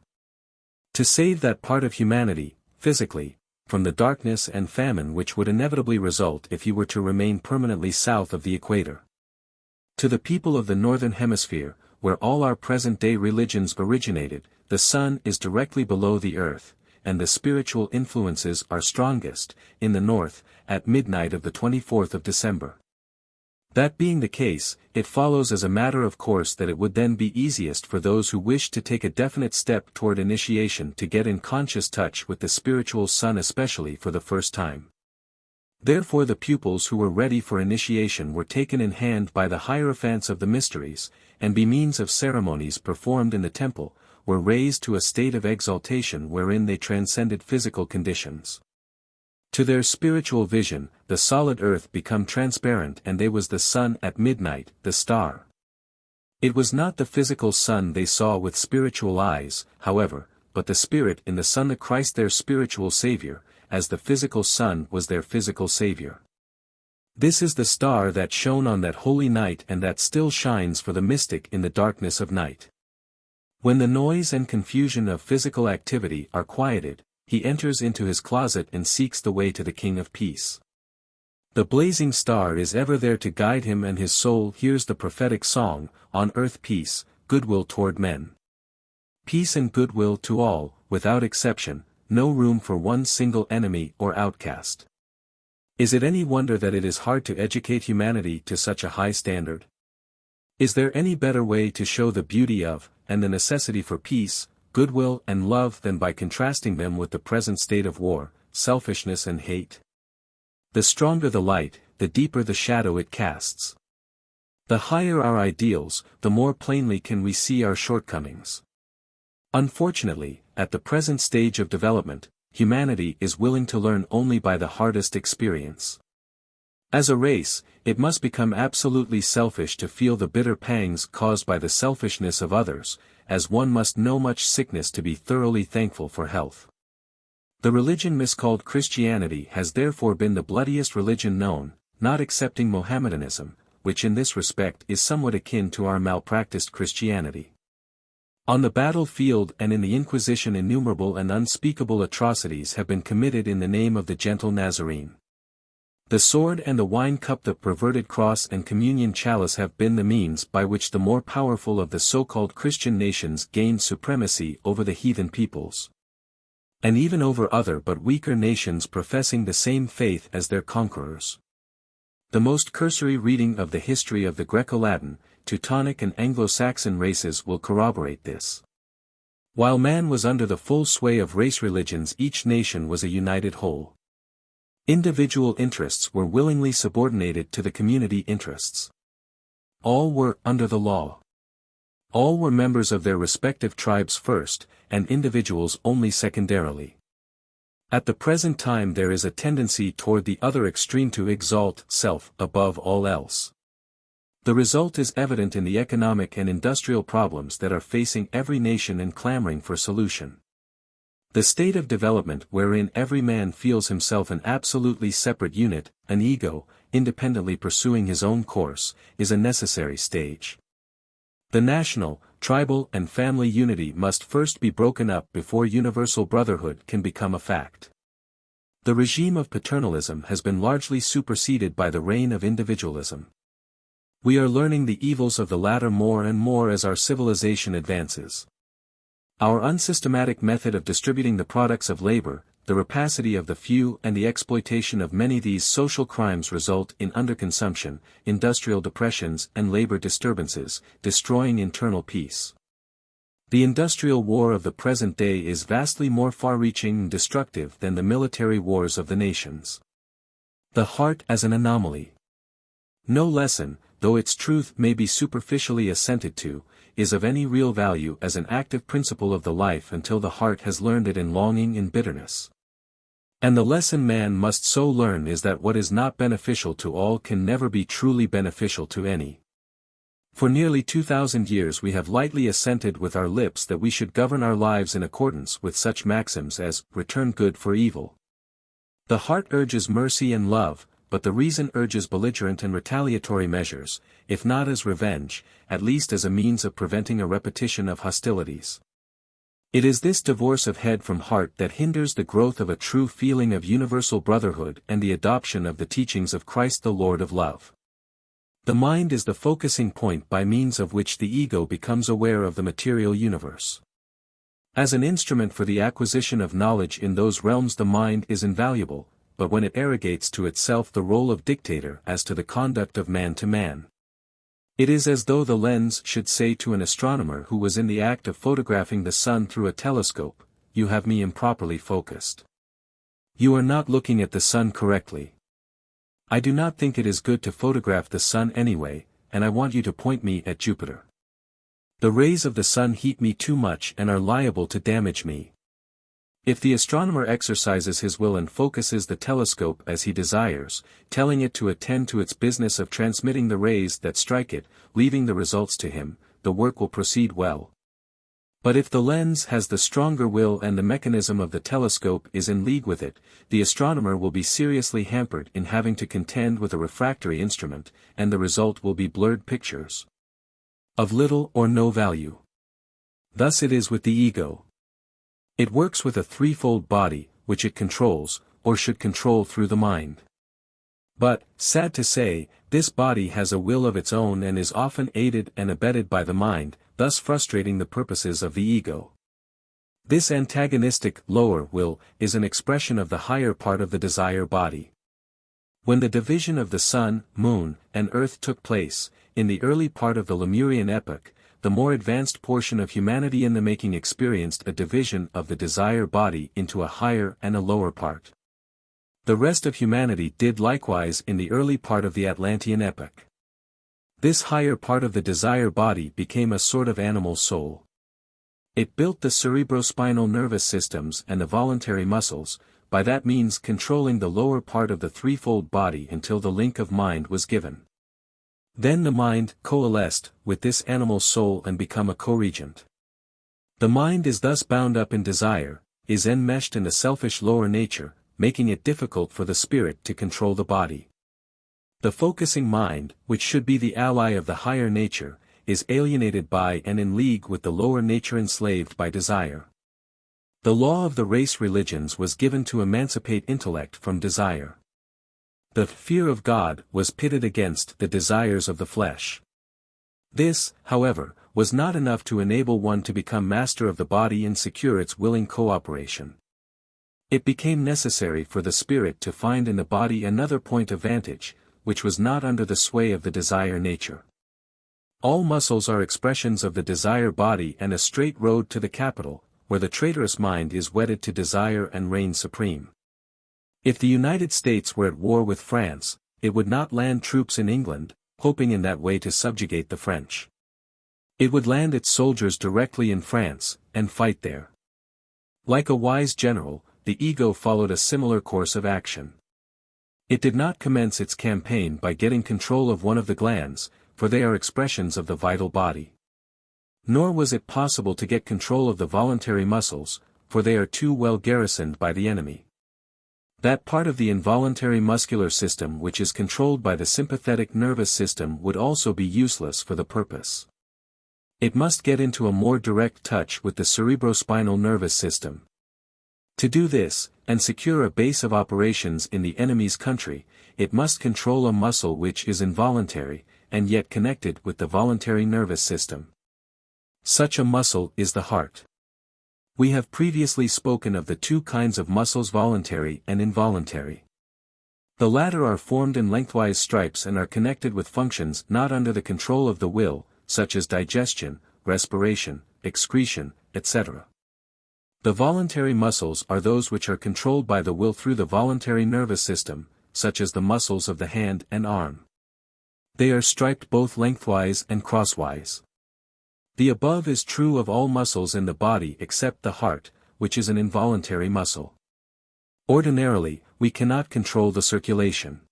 To save that part of humanity, physically, from the darkness and famine which would inevitably result if he were to remain permanently south of the equator. To the people of the northern hemisphere, where all our present-day religions originated, the sun is directly below the earth, and the spiritual influences are strongest, in the north, at midnight of the 24th of December. That being the case, it follows as a matter of course that it would then be easiest for those who wish to take a definite step toward initiation to get in conscious touch with the spiritual sun especially for the first time. Therefore the pupils who were ready for initiation were taken in hand by the Hierophants of the mysteries, and by means of ceremonies performed in the temple, were raised to a state of exaltation wherein they transcended physical conditions. To their spiritual vision, the solid earth became transparent and they was the sun at midnight, the star. It was not the physical sun they saw with spiritual eyes, however, but the spirit in the sun, the Christ their spiritual Savior, as the physical sun was their physical Savior. This is the star that shone on that holy night and that still shines for the mystic in the darkness of night. When the noise and confusion of physical activity are quieted, he enters into his closet and seeks the way to the King of Peace. The blazing star is ever there to guide him and his soul hears the prophetic song, on earth peace, goodwill toward men. Peace and goodwill to all, without exception, no room for one single enemy or outcast. Is it any wonder that it is hard to educate humanity to such a high standard? Is there any better way to show the beauty of, and the necessity for peace, goodwill and love than by contrasting them with the present state of war, selfishness and hate? The stronger the light, the deeper the shadow it casts. The higher our ideals, the more plainly can we see our shortcomings. Unfortunately, at the present stage of development, humanity is willing to learn only by the hardest experience. As a race, it must become absolutely selfish to feel the bitter pangs caused by the selfishness of others, as one must know much sickness to be thoroughly thankful for health. The religion miscalled Christianity has therefore been the bloodiest religion known, not accepting Mohammedanism, which in this respect is somewhat akin to our malpracticed Christianity. On the battlefield and in the Inquisition innumerable and unspeakable atrocities have been committed in the name of the gentle Nazarene. The sword and the wine cup, the perverted cross and communion chalice have been the means by which the more powerful of the so-called Christian nations gained supremacy over the heathen peoples. And even over other but weaker nations professing the same faith as their conquerors. The most cursory reading of the history of the Greco-Latin, Teutonic and Anglo-Saxon races will corroborate this. While man was under the full sway of race religions, each nation was a united whole. Individual interests were willingly subordinated to the community interests. All were under the law. All were members of their respective tribes first, and individuals only secondarily. At the present time there is a tendency toward the other extreme to exalt self above all else. The result is evident in the economic and industrial problems that are facing every nation and clamoring for solution. The state of development wherein every man feels himself an absolutely separate unit, an ego, independently pursuing his own course, is a necessary stage. The national, tribal and family unity must first be broken up before universal brotherhood can become a fact. The regime of paternalism has been largely superseded by the reign of individualism. We are learning the evils of the latter more and more as our civilization advances. Our unsystematic method of distributing the products of labor, the rapacity of the few and the exploitation of many, these social crimes result in underconsumption, industrial depressions and labor disturbances, destroying internal peace. The industrial war of the present day is vastly more far-reaching and destructive than the military wars of the nations. The heart as an anomaly. No lesson, though its truth may be superficially assented to, is of any real value as an active principle of the life until the heart has learned it in longing and bitterness. And the lesson man must so learn is that what is not beneficial to all can never be truly beneficial to any. For nearly 2,000 years we have lightly assented with our lips that we should govern our lives in accordance with such maxims as, return good for evil. The heart urges mercy and love, but the reason urges belligerent and retaliatory measures, if not as revenge, at least as a means of preventing a repetition of hostilities. It is this divorce of head from heart that hinders the growth of a true feeling of universal brotherhood and the adoption of the teachings of Christ the Lord of love. The mind is the focusing point by means of which the ego becomes aware of the material universe. As an instrument for the acquisition of knowledge in those realms the mind is invaluable, but when it arrogates to itself the role of dictator as to the conduct of man to man. It is as though the lens should say to an astronomer who was in the act of photographing the sun through a telescope, "You have me improperly focused. You are not looking at the sun correctly. I do not think it is good to photograph the sun anyway, and I want you to point me at Jupiter. The rays of the sun heat me too much and are liable to damage me." If the astronomer exercises his will and focuses the telescope as he desires, telling it to attend to its business of transmitting the rays that strike it, leaving the results to him, the work will proceed well. But if the lens has the stronger will and the mechanism of the telescope is in league with it, the astronomer will be seriously hampered in having to contend with a refractory instrument, and the result will be blurred pictures of little or no value. Thus it is with the ego. It works with a threefold body, which it controls, or should control through the mind. But, sad to say, this body has a will of its own and is often aided and abetted by the mind, thus frustrating the purposes of the ego. This antagonistic, lower will, is an expression of the higher part of the desire body. When the division of the sun, moon, and earth took place, in the early part of the Lemurian epoch, the more advanced portion of humanity in the making experienced a division of the desire body into a higher and a lower part. The rest of humanity did likewise in the early part of the Atlantean epoch. This higher part of the desire body became a sort of animal soul. It built the cerebrospinal nervous systems and the voluntary muscles, by that means controlling the lower part of the threefold body until the link of mind was given. Then the mind coalesced with this animal soul and become a co-regent. The mind is thus bound up in desire, is enmeshed in the selfish lower nature, making it difficult for the spirit to control the body. The focusing mind, which should be the ally of the higher nature, is alienated by and in league with the lower nature enslaved by desire. The law of the race religions was given to emancipate intellect from desire. The fear of God was pitted against the desires of the flesh. This, however, was not enough to enable one to become master of the body and secure its willing cooperation. It became necessary for the spirit to find in the body another point of vantage, which was not under the sway of the desire nature. All muscles are expressions of the desire body and a straight road to the capital, where the traitorous mind is wedded to desire and reigns supreme. If the United States were at war with France, it would not land troops in England, hoping in that way to subjugate the French. It would land its soldiers directly in France, and fight there. Like a wise general, the ego followed a similar course of action. It did not commence its campaign by getting control of one of the glands, for they are expressions of the vital body. Nor was it possible to get control of the voluntary muscles, for they are too well garrisoned by the enemy. That part of the involuntary muscular system which is controlled by the sympathetic nervous system would also be useless for the purpose. It must get into a more direct touch with the cerebrospinal nervous system. To do this, and secure a base of operations in the enemy's country, it must control a muscle which is involuntary, and yet connected with the voluntary nervous system. Such a muscle is the heart. We have previously spoken of the two kinds of muscles, voluntary and involuntary. The latter are formed in lengthwise stripes and are connected with functions not under the control of the will, such as digestion, respiration, excretion, etc. The voluntary muscles are those which are controlled by the will through the voluntary nervous system, such as the muscles of the hand and arm. They are striped both lengthwise and crosswise. The above is true of all muscles in the body except the heart, which is an involuntary muscle. Ordinarily, we cannot control the circulation.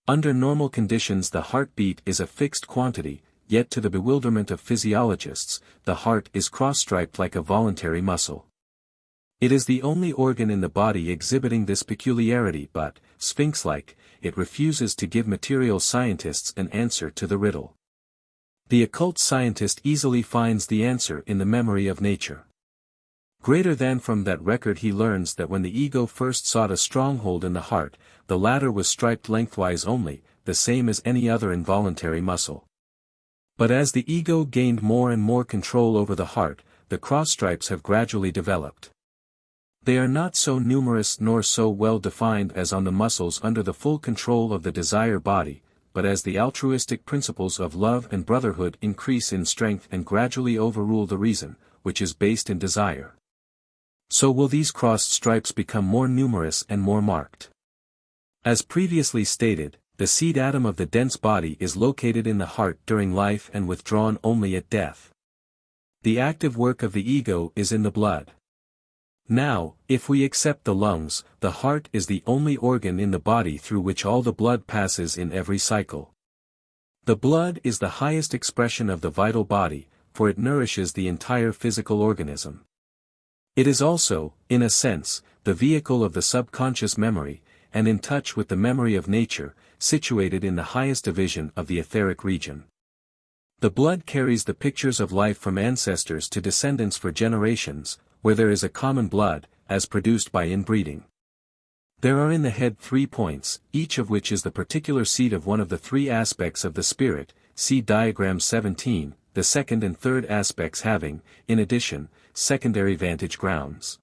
Under normal conditions the heartbeat is a fixed quantity, yet to the bewilderment of physiologists, the heart is cross-striped like a voluntary muscle. It is the only organ in the body exhibiting this peculiarity, but, sphinx-like, it refuses to give material scientists an answer to the riddle. The occult scientist easily finds the answer in the memory of nature. Greater than from that record he learns that when the ego first sought a stronghold in the heart, the latter was striped lengthwise only, the same as any other involuntary muscle. But as the ego gained more and more control over the heart, the cross stripes have gradually developed. They are not so numerous nor so well defined as on the muscles under the full control of the desire body, but as the altruistic principles of love and brotherhood increase in strength and gradually overrule the reason, which is based in desire. So will these crossed stripes become more numerous and more marked. As previously stated, the seed atom of the dense body is located in the heart during life and withdrawn only at death. The active work of the ego is in the blood. Now, if we accept the lungs, the heart is the only organ in the body through which all the blood passes in every cycle. The blood is the highest expression of the vital body, for it nourishes the entire physical organism. It is also, in a sense, the vehicle of the subconscious memory, and in touch with the memory of nature, situated in the highest division of the etheric region. The blood carries the pictures of life from ancestors to descendants for generations, where there is a common blood, as produced by inbreeding. There are in the head 3 points, each of which is the particular seat of one of the 3 aspects of the spirit, see diagram 17, the second and third aspects having, in addition, secondary vantage grounds.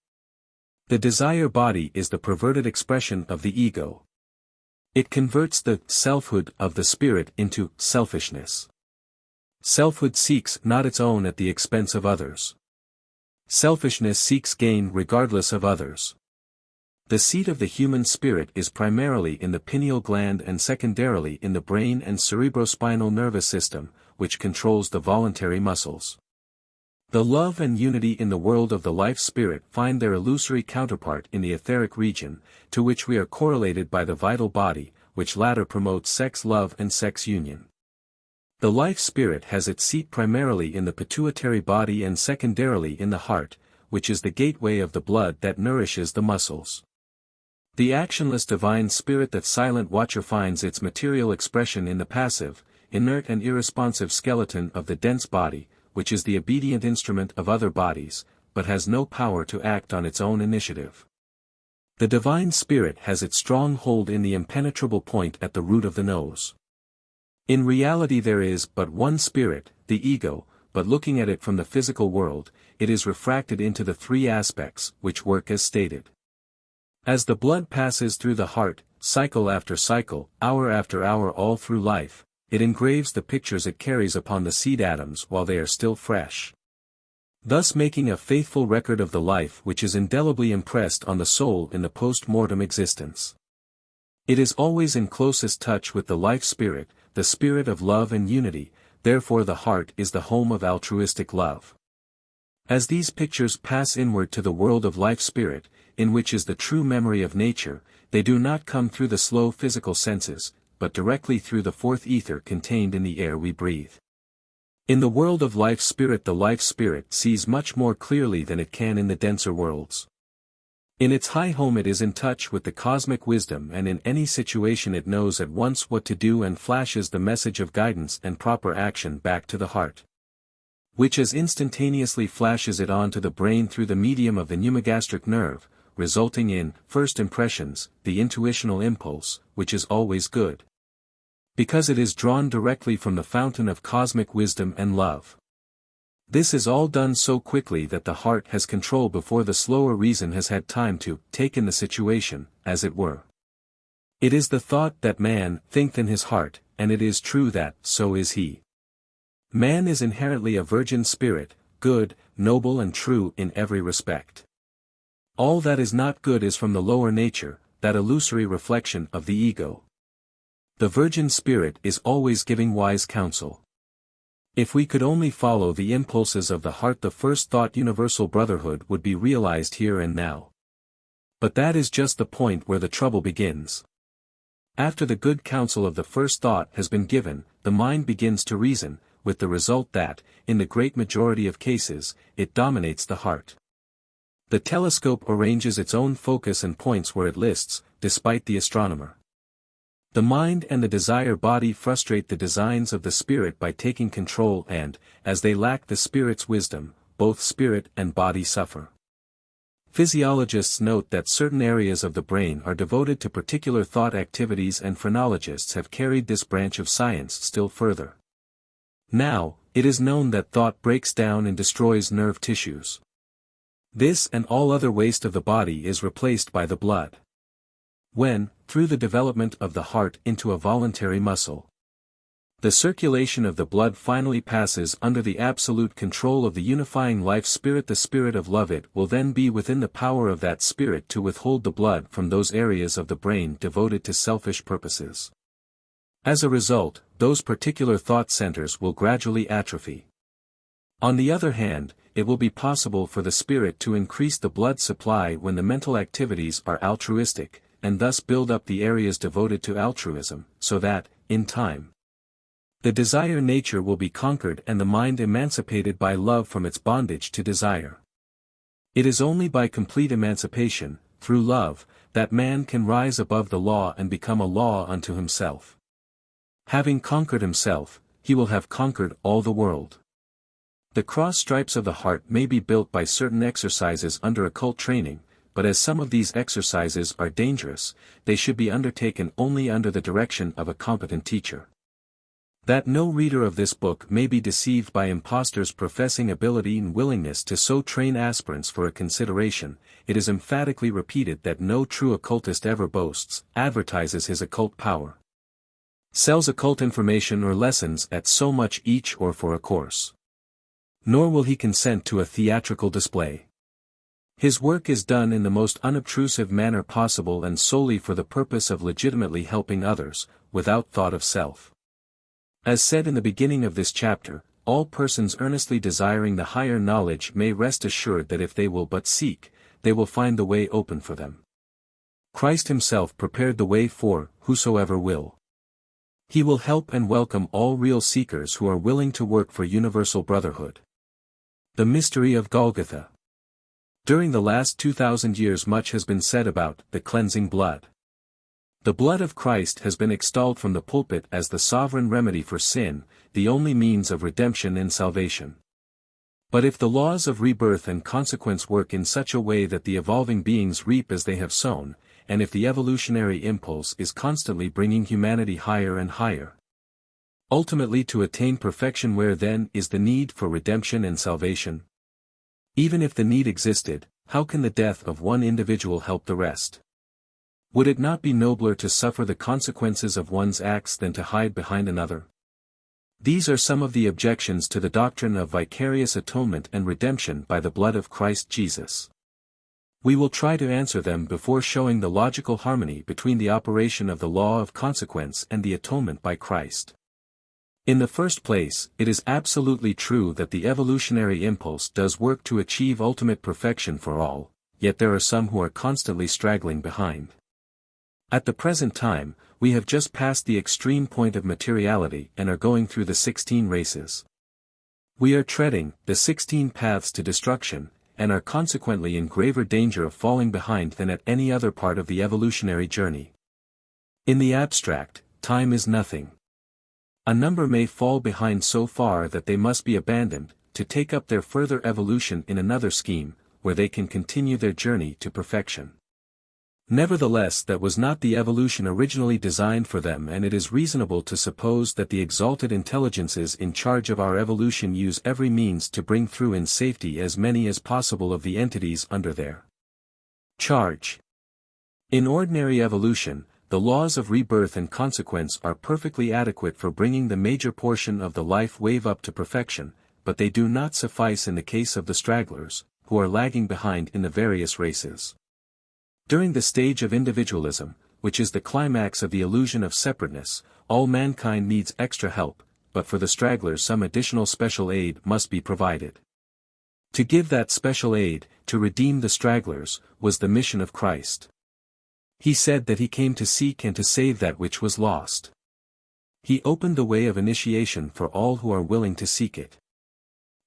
The desire body is the perverted expression of the ego. It converts the selfhood of the spirit into selfishness. Selfhood seeks not its own at the expense of others. Selfishness seeks gain regardless of others. The seat of the human spirit is primarily in the pineal gland and secondarily in the brain and cerebrospinal nervous system, which controls the voluntary muscles. The love and unity in the world of the life spirit find their illusory counterpart in the etheric region, to which we are correlated by the vital body, which latter promotes sex love and sex union. The life spirit has its seat primarily in the pituitary body and secondarily in the heart, which is the gateway of the blood that nourishes the muscles. The actionless divine spirit, that silent watcher, finds its material expression in the passive, inert and irresponsive skeleton of the dense body, which is the obedient instrument of other bodies, but has no power to act on its own initiative. The divine spirit has its strong hold in the impenetrable point at the root of the nose. In reality there is but one spirit, the ego, but looking at it from the physical world, it is refracted into the three aspects, which work as stated. As the blood passes through the heart, cycle after cycle, hour after hour, all through life, it engraves the pictures it carries upon the seed atoms while they are still fresh, thus making a faithful record of the life which is indelibly impressed on the soul in the post-mortem existence. It is always in closest touch with the life spirit, the spirit of love and unity, therefore the heart is the home of altruistic love. As these pictures pass inward to the world of life spirit, in which is the true memory of nature, they do not come through the slow physical senses, but directly through the fourth ether contained in the air we breathe. In the world of life spirit, the life spirit sees much more clearly than it can in the denser worlds. In its high home it is in touch with the cosmic wisdom, and in any situation it knows at once what to do and flashes the message of guidance and proper action back to the heart, which as instantaneously flashes it on to the brain through the medium of the pneumogastric nerve, resulting in first impressions, the intuitional impulse, which is always good, because it is drawn directly from the fountain of cosmic wisdom and love. This is all done so quickly that the heart has control before the slower reason has had time to take in the situation, as it were. It is the thought that man thinketh in his heart, and it is true that so is he. Man is inherently a virgin spirit, good, noble and true in every respect. All that is not good is from the lower nature, that illusory reflection of the ego. The virgin spirit is always giving wise counsel. If we could only follow the impulses of the heart, the first thought, universal brotherhood, would be realized here and now. But that is just the point where the trouble begins. After the good counsel of the first thought has been given, the mind begins to reason, with the result that, in the great majority of cases, it dominates the heart. The telescope arranges its own focus and points where it lists, despite the astronomer. The mind and the desire body frustrate the designs of the spirit by taking control, and, as they lack the spirit's wisdom, both spirit and body suffer. Physiologists note that certain areas of the brain are devoted to particular thought activities, and phrenologists have carried this branch of science still further. Now, it is known that thought breaks down and destroys nerve tissues. This and all other waste of the body is replaced by the blood. When, through the development of the heart into a voluntary muscle, the circulation of the blood finally passes under the absolute control of the unifying life spirit, the spirit of love, it will then be within the power of that spirit to withhold the blood from those areas of the brain devoted to selfish purposes. As a result, those particular thought centers will gradually atrophy. On the other hand, it will be possible for the spirit to increase the blood supply when the mental activities are altruistic, and thus build up the areas devoted to altruism, so that, in time, the desire nature will be conquered and the mind emancipated by love from its bondage to desire. It is only by complete emancipation, through love, that man can rise above the law and become a law unto himself. Having conquered himself, he will have conquered all the world. The cross stripes of the heart may be built by certain exercises under occult training, but as some of these exercises are dangerous, they should be undertaken only under the direction of a competent teacher. That no reader of this book may be deceived by impostors professing ability and willingness to so train aspirants for a consideration, it is emphatically repeated that no true occultist ever boasts, advertises his occult power, sells occult information or lessons at so much each or for a course. Nor will he consent to a theatrical display. His work is done in the most unobtrusive manner possible and solely for the purpose of legitimately helping others, without thought of self. As said in the beginning of this chapter, all persons earnestly desiring the higher knowledge may rest assured that if they will but seek, they will find the way open for them. Christ himself prepared the way for whosoever will. He will help and welcome all real seekers who are willing to work for universal brotherhood. The mystery of Golgotha. During the last 2,000 years much has been said about the cleansing blood. The blood of Christ has been extolled from the pulpit as the sovereign remedy for sin, the only means of redemption and salvation. But if the laws of rebirth and consequence work in such a way that the evolving beings reap as they have sown, and if the evolutionary impulse is constantly bringing humanity higher and higher, ultimately to attain perfection, where then is the need for redemption and salvation? Even if the need existed, how can the death of one individual help the rest? Would it not be nobler to suffer the consequences of one's acts than to hide behind another? These are some of the objections to the doctrine of vicarious atonement and redemption by the blood of Christ Jesus. We will try to answer them before showing the logical harmony between the operation of the law of consequence and the atonement by Christ. In the first place, it is absolutely true that the evolutionary impulse does work to achieve ultimate perfection for all, yet there are some who are constantly straggling behind. At the present time, we have just passed the extreme point of materiality and are going through the 16 races. We are treading the 16 paths to destruction, and are consequently in graver danger of falling behind than at any other part of the evolutionary journey. In the abstract, time is nothing. A number may fall behind so far that they must be abandoned, to take up their further evolution in another scheme, where they can continue their journey to perfection. Nevertheless, that was not the evolution originally designed for them, and it is reasonable to suppose that the exalted intelligences in charge of our evolution use every means to bring through in safety as many as possible of the entities under their charge. In ordinary evolution, the laws of rebirth and consequence are perfectly adequate for bringing the major portion of the life wave up to perfection, but they do not suffice in the case of the stragglers, who are lagging behind in the various races. During the stage of individualism, which is the climax of the illusion of separateness, all mankind needs extra help, but for the stragglers some additional special aid must be provided. To give that special aid, to redeem the stragglers, was the mission of Christ. He said that he came to seek and to save that which was lost. He opened the way of initiation for all who are willing to seek it.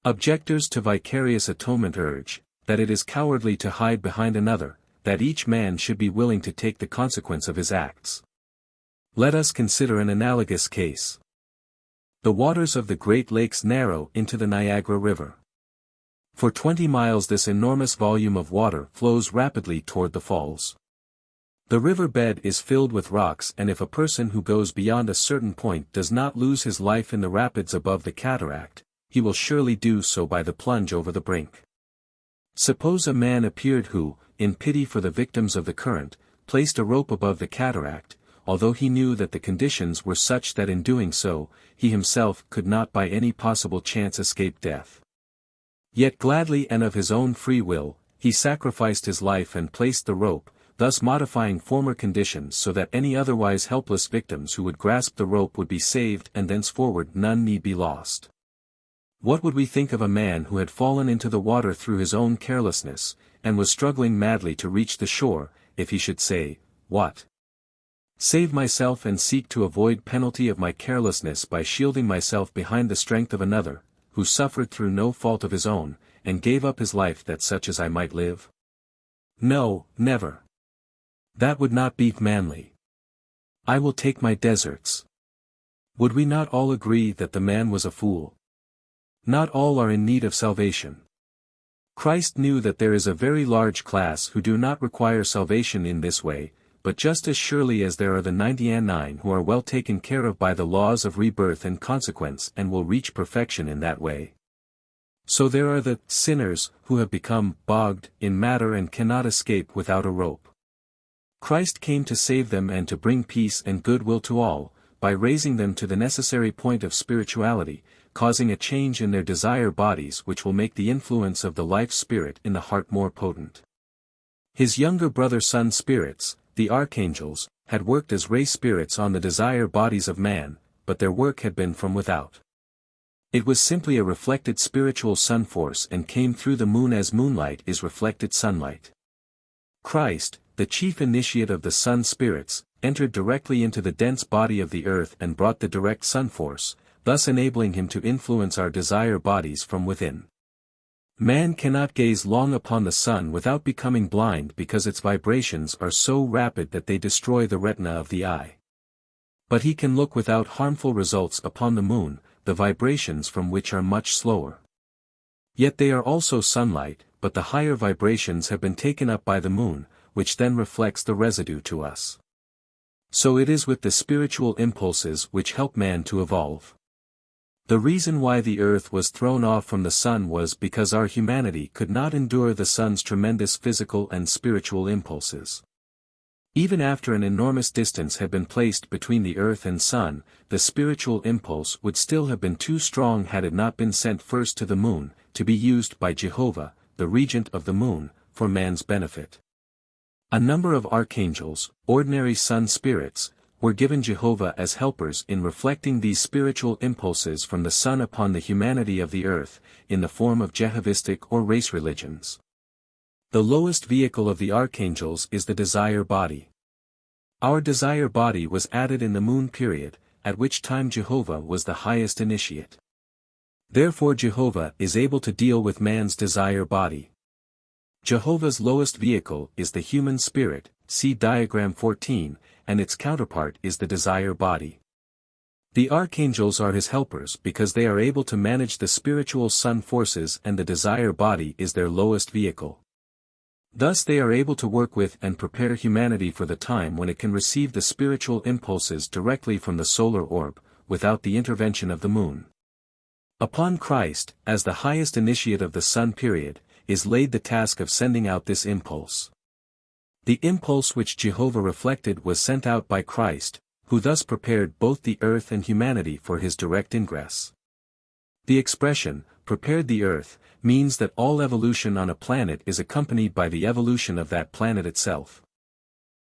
Objectors to vicarious atonement urge that it is cowardly to hide behind another, that each man should be willing to take the consequence of his acts. Let us consider an analogous case. The waters of the Great Lakes narrow into the Niagara River. For 20 miles this enormous volume of water flows rapidly toward the falls. The river bed is filled with rocks, and if a person who goes beyond a certain point does not lose his life in the rapids above the cataract, he will surely do so by the plunge over the brink. Suppose a man appeared who, in pity for the victims of the current, placed a rope above the cataract, although he knew that the conditions were such that in doing so, he himself could not by any possible chance escape death. Yet gladly and of his own free will, he sacrificed his life and placed the rope, thus modifying former conditions so that any otherwise helpless victims who would grasp the rope would be saved and thenceforward none need be lost. What would we think of a man who had fallen into the water through his own carelessness, and was struggling madly to reach the shore, if he should say, "What? Save myself and seek to avoid penalty of my carelessness by shielding myself behind the strength of another, who suffered through no fault of his own, and gave up his life that such as I might live? No, never. That would not be manly. I will take my deserts." Would we not all agree that the man was a fool? Not all are in need of salvation. Christ knew that there is a very large class who do not require salvation in this way, but just as surely as there are the 99 who are well taken care of by the laws of rebirth and consequence and will reach perfection in that way, so there are the sinners who have become bogged in matter and cannot escape without a rope. Christ came to save them and to bring peace and goodwill to all, by raising them to the necessary point of spirituality, causing a change in their desire bodies which will make the influence of the life spirit in the heart more potent. His younger brother sun spirits, the archangels, had worked as ray spirits on the desire bodies of man, but their work had been from without. It was simply a reflected spiritual sun force and came through the moon as moonlight is reflected sunlight. Christ, the chief initiate of the sun spirits, entered directly into the dense body of the earth and brought the direct sun force, thus enabling him to influence our desire bodies from within. Man cannot gaze long upon the sun without becoming blind because its vibrations are so rapid that they destroy the retina of the eye. But he can look without harmful results upon the moon, the vibrations from which are much slower. Yet they are also sunlight, but the higher vibrations have been taken up by the moon, which then reflects the residue to us. So it is with the spiritual impulses which help man to evolve. The reason why the earth was thrown off from the sun was because our humanity could not endure the sun's tremendous physical and spiritual impulses. Even after an enormous distance had been placed between the earth and sun, the spiritual impulse would still have been too strong had it not been sent first to the moon, to be used by Jehovah, the regent of the moon, for man's benefit. A number of archangels, ordinary sun spirits, were given Jehovah as helpers in reflecting these spiritual impulses from the sun upon the humanity of the earth, in the form of Jehovistic or race religions. The lowest vehicle of the archangels is the desire body. Our desire body was added in the moon period, at which time Jehovah was the highest initiate. Therefore Jehovah is able to deal with man's desire body. Jehovah's lowest vehicle is the human spirit, see diagram 14, and its counterpart is the desire body. The archangels are his helpers because they are able to manage the spiritual sun forces, and the desire body is their lowest vehicle. Thus they are able to work with and prepare humanity for the time when it can receive the spiritual impulses directly from the solar orb, without the intervention of the moon. Upon Christ, as the highest initiate of the sun period, is laid the task of sending out this impulse. The impulse which Jehovah reflected was sent out by Christ, who thus prepared both the earth and humanity for his direct ingress. The expression, prepared the earth, means that all evolution on a planet is accompanied by the evolution of that planet itself.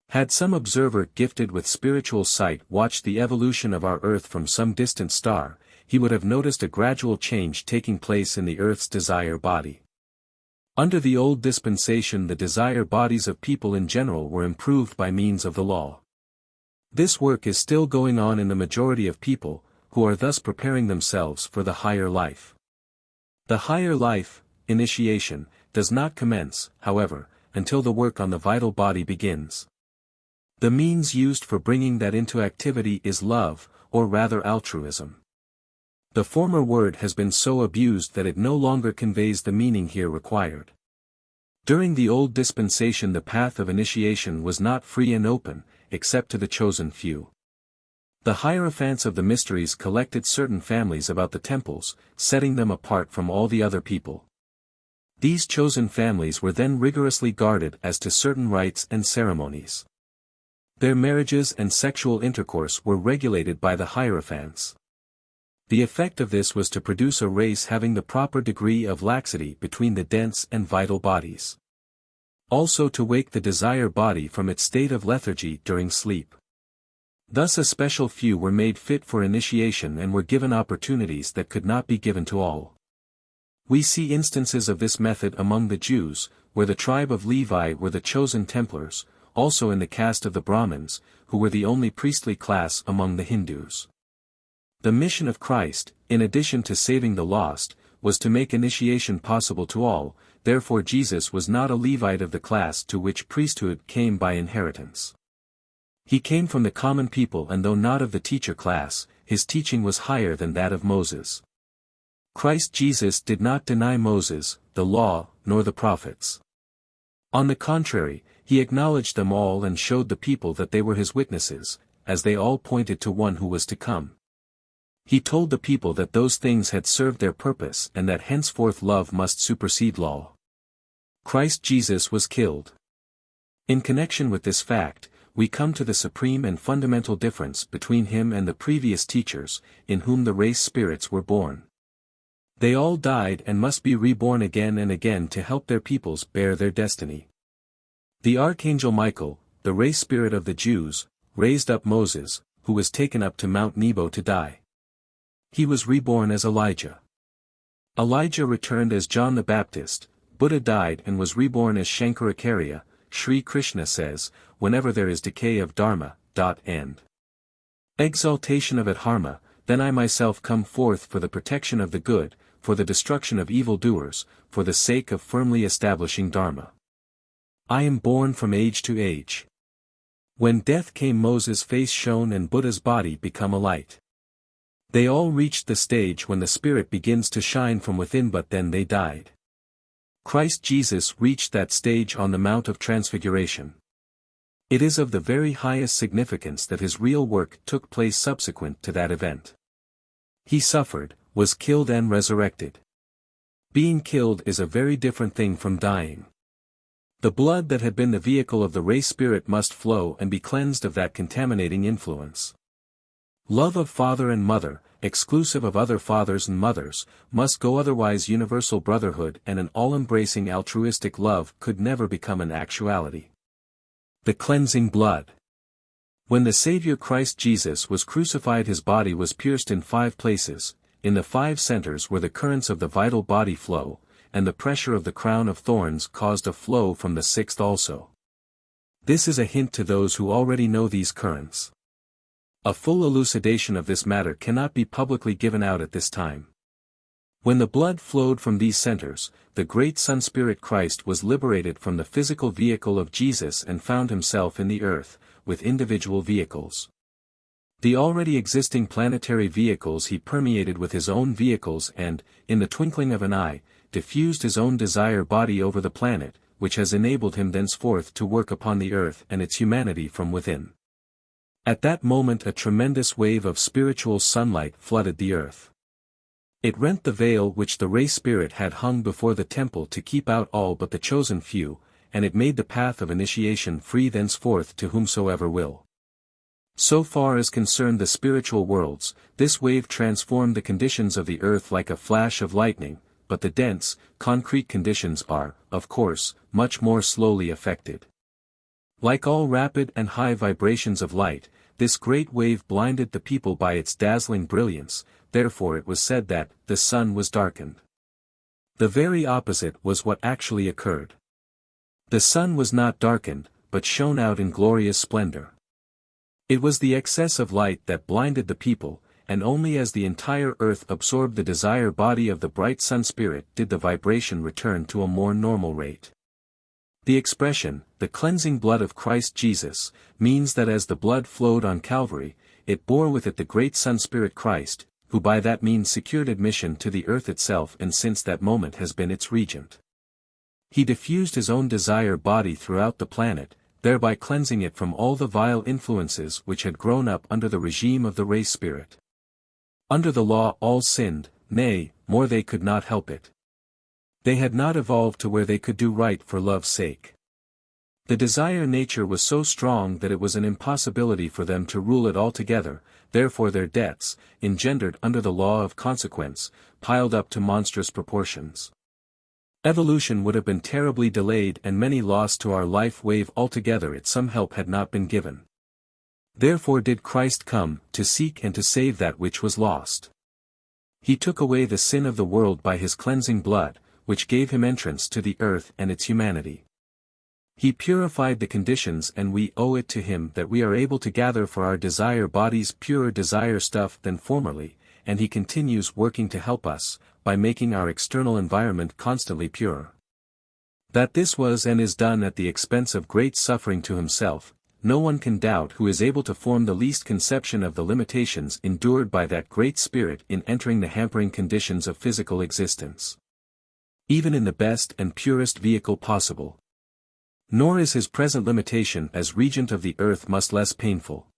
Had some observer gifted with spiritual sight watched the evolution of our earth from some distant star, he would have noticed a gradual change taking place in the earth's desire body. Under the old dispensation the desire bodies of people in general were improved by means of the law. This work is still going on in the majority of people, who are thus preparing themselves for the higher life. The higher life, initiation, does not commence, however, until the work on the vital body begins. The means used for bringing that into activity is love, or rather altruism. The former word has been so abused that it no longer conveys the meaning here required. During the old dispensation the path of initiation was not free and open, except to the chosen few. The hierophants of the mysteries collected certain families about the temples, setting them apart from all the other people. These chosen families were then rigorously guarded as to certain rites and ceremonies. Their marriages and sexual intercourse were regulated by the hierophants. The effect of this was to produce a race having the proper degree of laxity between the dense and vital bodies. Also to wake the desire body from its state of lethargy during sleep. Thus a special few were made fit for initiation and were given opportunities that could not be given to all. We see instances of this method among the Jews, where the tribe of Levi were the chosen Templars, also in the caste of the Brahmins, who were the only priestly class among the Hindus. The mission of Christ, in addition to saving the lost, was to make initiation possible to all, therefore Jesus was not a Levite of the class to which priesthood came by inheritance. He came from the common people, and though not of the teacher class, his teaching was higher than that of Moses. Christ Jesus did not deny Moses, the law, nor the prophets. On the contrary, he acknowledged them all and showed the people that they were his witnesses, as they all pointed to one who was to come. He told the people that those things had served their purpose and that henceforth love must supersede law. Christ Jesus was killed. In connection with this fact, we come to the supreme and fundamental difference between him and the previous teachers, in whom the race spirits were born. They all died and must be reborn again and again to help their peoples bear their destiny. The Archangel Michael, the race spirit of the Jews, raised up Moses, who was taken up to Mount Nebo to die. He was reborn as Elijah. Elijah returned as John the Baptist, Buddha died and was reborn as Shankaracharya. Sri Krishna says, whenever there is decay of Dharma, and exaltation of Adharma, then I myself come forth for the protection of the good, for the destruction of evildoers, for the sake of firmly establishing Dharma. I am born from age to age. When death came, Moses' face shone and Buddha's body become a light. They all reached the stage when the spirit begins to shine from within, but then they died. Christ Jesus reached that stage on the Mount of Transfiguration. It is of the very highest significance that his real work took place subsequent to that event. He suffered, was killed and resurrected. Being killed is a very different thing from dying. The blood that had been the vehicle of the race spirit must flow and be cleansed of that contaminating influence. Love of father and mother, exclusive of other fathers and mothers, must go, otherwise universal brotherhood and an all-embracing altruistic love could never become an actuality. The cleansing blood. When the Savior Christ Jesus was crucified, his body was pierced in 5 places, in the 5 centers where the currents of the vital body flow, and the pressure of the crown of thorns caused a flow from the 6th also. This is a hint to those who already know these currents. A full elucidation of this matter cannot be publicly given out at this time. When the blood flowed from these centers, the great Sun Spirit Christ was liberated from the physical vehicle of Jesus and found himself in the earth, with individual vehicles. The already existing planetary vehicles he permeated with his own vehicles and, in the twinkling of an eye, diffused his own desire body over the planet, which has enabled him thenceforth to work upon the earth and its humanity from within. At that moment a tremendous wave of spiritual sunlight flooded the earth. It rent the veil which the race spirit had hung before the temple to keep out all but the chosen few, and it made the path of initiation free thenceforth to whomsoever will. So far as concerned the spiritual worlds, this wave transformed the conditions of the earth like a flash of lightning, but the dense, concrete conditions are, of course, much more slowly affected. Like all rapid and high vibrations of light, this great wave blinded the people by its dazzling brilliance, therefore it was said that the sun was darkened. The very opposite was what actually occurred. The sun was not darkened, but shone out in glorious splendor. It was the excess of light that blinded the people, and only as the entire earth absorbed the desire body of the bright sun spirit did the vibration return to a more normal rate. The expression, the cleansing blood of Christ Jesus, means that as the blood flowed on Calvary, it bore with it the great sun spirit Christ, who by that means secured admission to the earth itself and since that moment has been its regent. He diffused his own desire body throughout the planet, thereby cleansing it from all the vile influences which had grown up under the regime of the race spirit. Under the law all sinned, nay, more they could not help it. They had not evolved to where they could do right for love's sake. The desire nature was so strong that it was an impossibility for them to rule it altogether, therefore their debts, engendered under the law of consequence, piled up to monstrous proportions. Evolution would have been terribly delayed and many lost to our life wave altogether if some help had not been given. Therefore did Christ come, to seek and to save that which was lost. He took away the sin of the world by his cleansing blood, which gave him entrance to the earth and its humanity. He purified the conditions and we owe it to him that we are able to gather for our desire bodies purer desire stuff than formerly, and he continues working to help us, by making our external environment constantly pure. That this was and is done at the expense of great suffering to himself, no one can doubt who is able to form the least conception of the limitations endured by that great spirit in entering the hampering conditions of physical existence. Even in the best and purest vehicle possible. Nor is his present limitation as regent of the earth much less painful.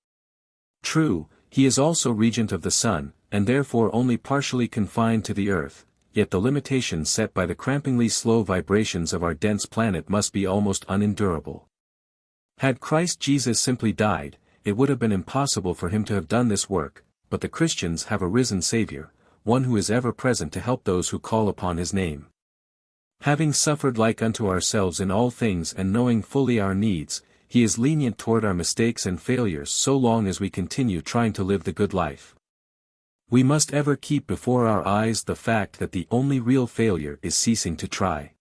True, he is also regent of the sun, and therefore only partially confined to the earth, yet the limitations set by the crampingly slow vibrations of our dense planet must be almost unendurable. Had Christ Jesus simply died, it would have been impossible for him to have done this work, but the Christians have a risen Savior, one who is ever present to help those who call upon his name. Having suffered like unto ourselves in all things and knowing fully our needs, he is lenient toward our mistakes and failures so long as we continue trying to live the good life. We must ever keep before our eyes the fact that the only real failure is ceasing to try.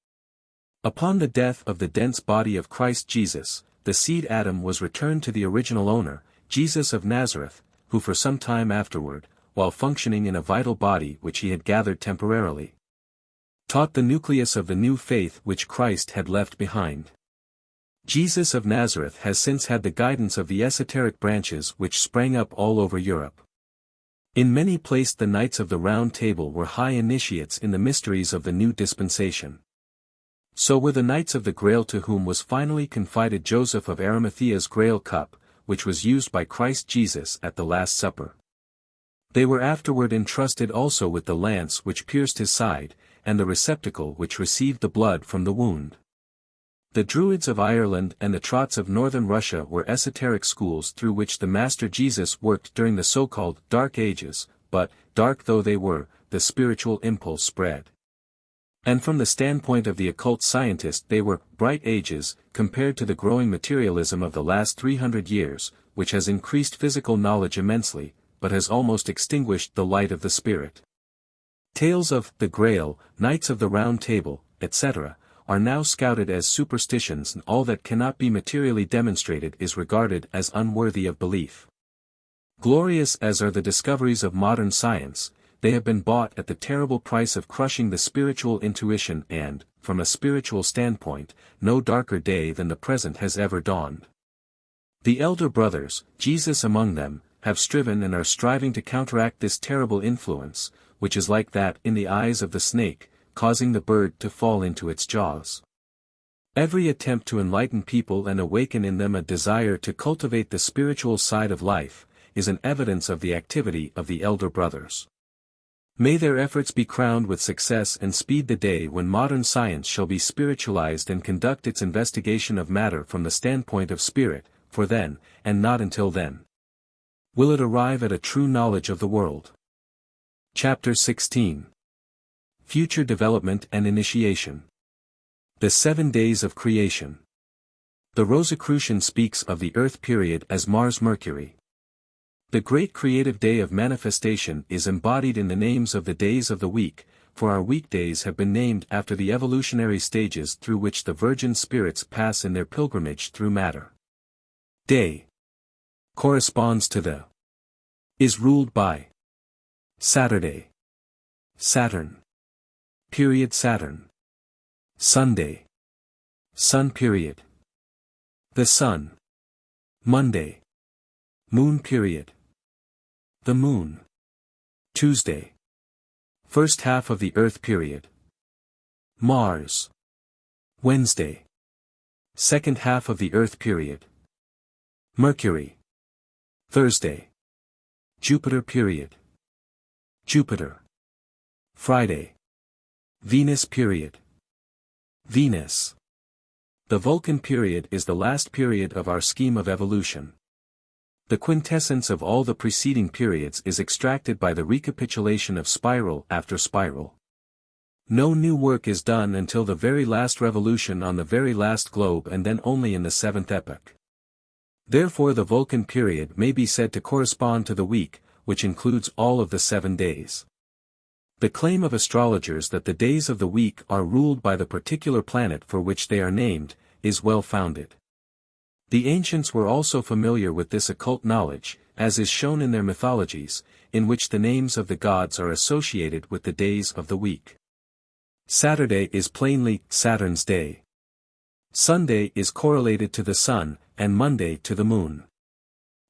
Upon the death of the dense body of Christ Jesus, the seed Adam was returned to the original owner, Jesus of Nazareth, who for some time afterward, while functioning in a vital body which he had gathered temporarily. Taught the nucleus of the new faith which Christ had left behind. Jesus of Nazareth has since had the guidance of the esoteric branches which sprang up all over Europe. In many placed the Knights of the Round Table were high initiates in the mysteries of the new dispensation. So were the Knights of the Grail, to whom was finally confided Joseph of Arimathea's Grail cup, which was used by Christ Jesus at the Last Supper. They were afterward entrusted also with the lance which pierced his side, and the receptacle which received the blood from the wound. The Druids of Ireland and the Trots of northern Russia were esoteric schools through which the Master Jesus worked during the so-called Dark Ages, but, dark though they were, the spiritual impulse spread. And from the standpoint of the occult scientist they were bright ages, compared to the growing materialism of the last 300 years, which has increased physical knowledge immensely, but has almost extinguished the light of the spirit. Tales of the Grail, Knights of the Round Table, etc., are now scouted as superstitions, and all that cannot be materially demonstrated is regarded as unworthy of belief. Glorious as are the discoveries of modern science, they have been bought at the terrible price of crushing the spiritual intuition, and, from a spiritual standpoint, no darker day than the present has ever dawned. The elder brothers, Jesus among them, have striven and are striving to counteract this terrible influence, which is like that in the eyes of the snake, causing the bird to fall into its jaws. Every attempt to enlighten people and awaken in them a desire to cultivate the spiritual side of life, is an evidence of the activity of the elder brothers. May their efforts be crowned with success and speed the day when modern science shall be spiritualized and conduct its investigation of matter from the standpoint of spirit, for then, and not until then, will it arrive at a true knowledge of the world. Chapter 16. Future Development and Initiation. The 7 Days of Creation. The Rosicrucian speaks of the Earth period as Mars-Mercury. The great creative day of manifestation is embodied in the names of the days of the week, for our weekdays have been named after the evolutionary stages through which the virgin spirits pass in their pilgrimage through matter. Day corresponds to the is ruled by Saturday. Saturn. Period Saturn. Sunday. Sun period. The Sun. Monday. Moon period. The Moon. Tuesday. First half of the Earth period. Mars. Wednesday. Second half of the Earth period. Mercury. Thursday. Jupiter period. Jupiter. Friday. Venus period. Venus. The Vulcan period is the last period of our scheme of evolution. The quintessence of all the preceding periods is extracted by the recapitulation of spiral after spiral. No new work is done until the very last revolution on the very last globe, and then only in the 7th epoch. Therefore the Vulcan period may be said to correspond to the week, which includes all of the 7 days. The claim of astrologers that the days of the week are ruled by the particular planet for which they are named, is well founded. The ancients were also familiar with this occult knowledge, as is shown in their mythologies, in which the names of the gods are associated with the days of the week. Saturday is plainly Saturn's day. Sunday is correlated to the sun, and Monday to the moon.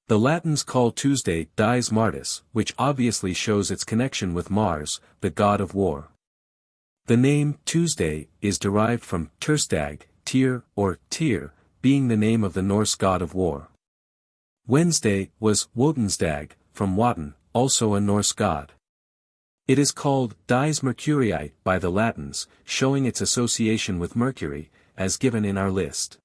The Latins call Tuesday dies Martis, which obviously shows its connection with Mars, the god of war. The name Tuesday is derived from Tursdag, Tyr, or Tyr, being the name of the Norse god of war. Wednesday was Wotansdag, from Wotan, also a Norse god. It is called dies Mercurii by the Latins, showing its association with Mercury, as given in our list.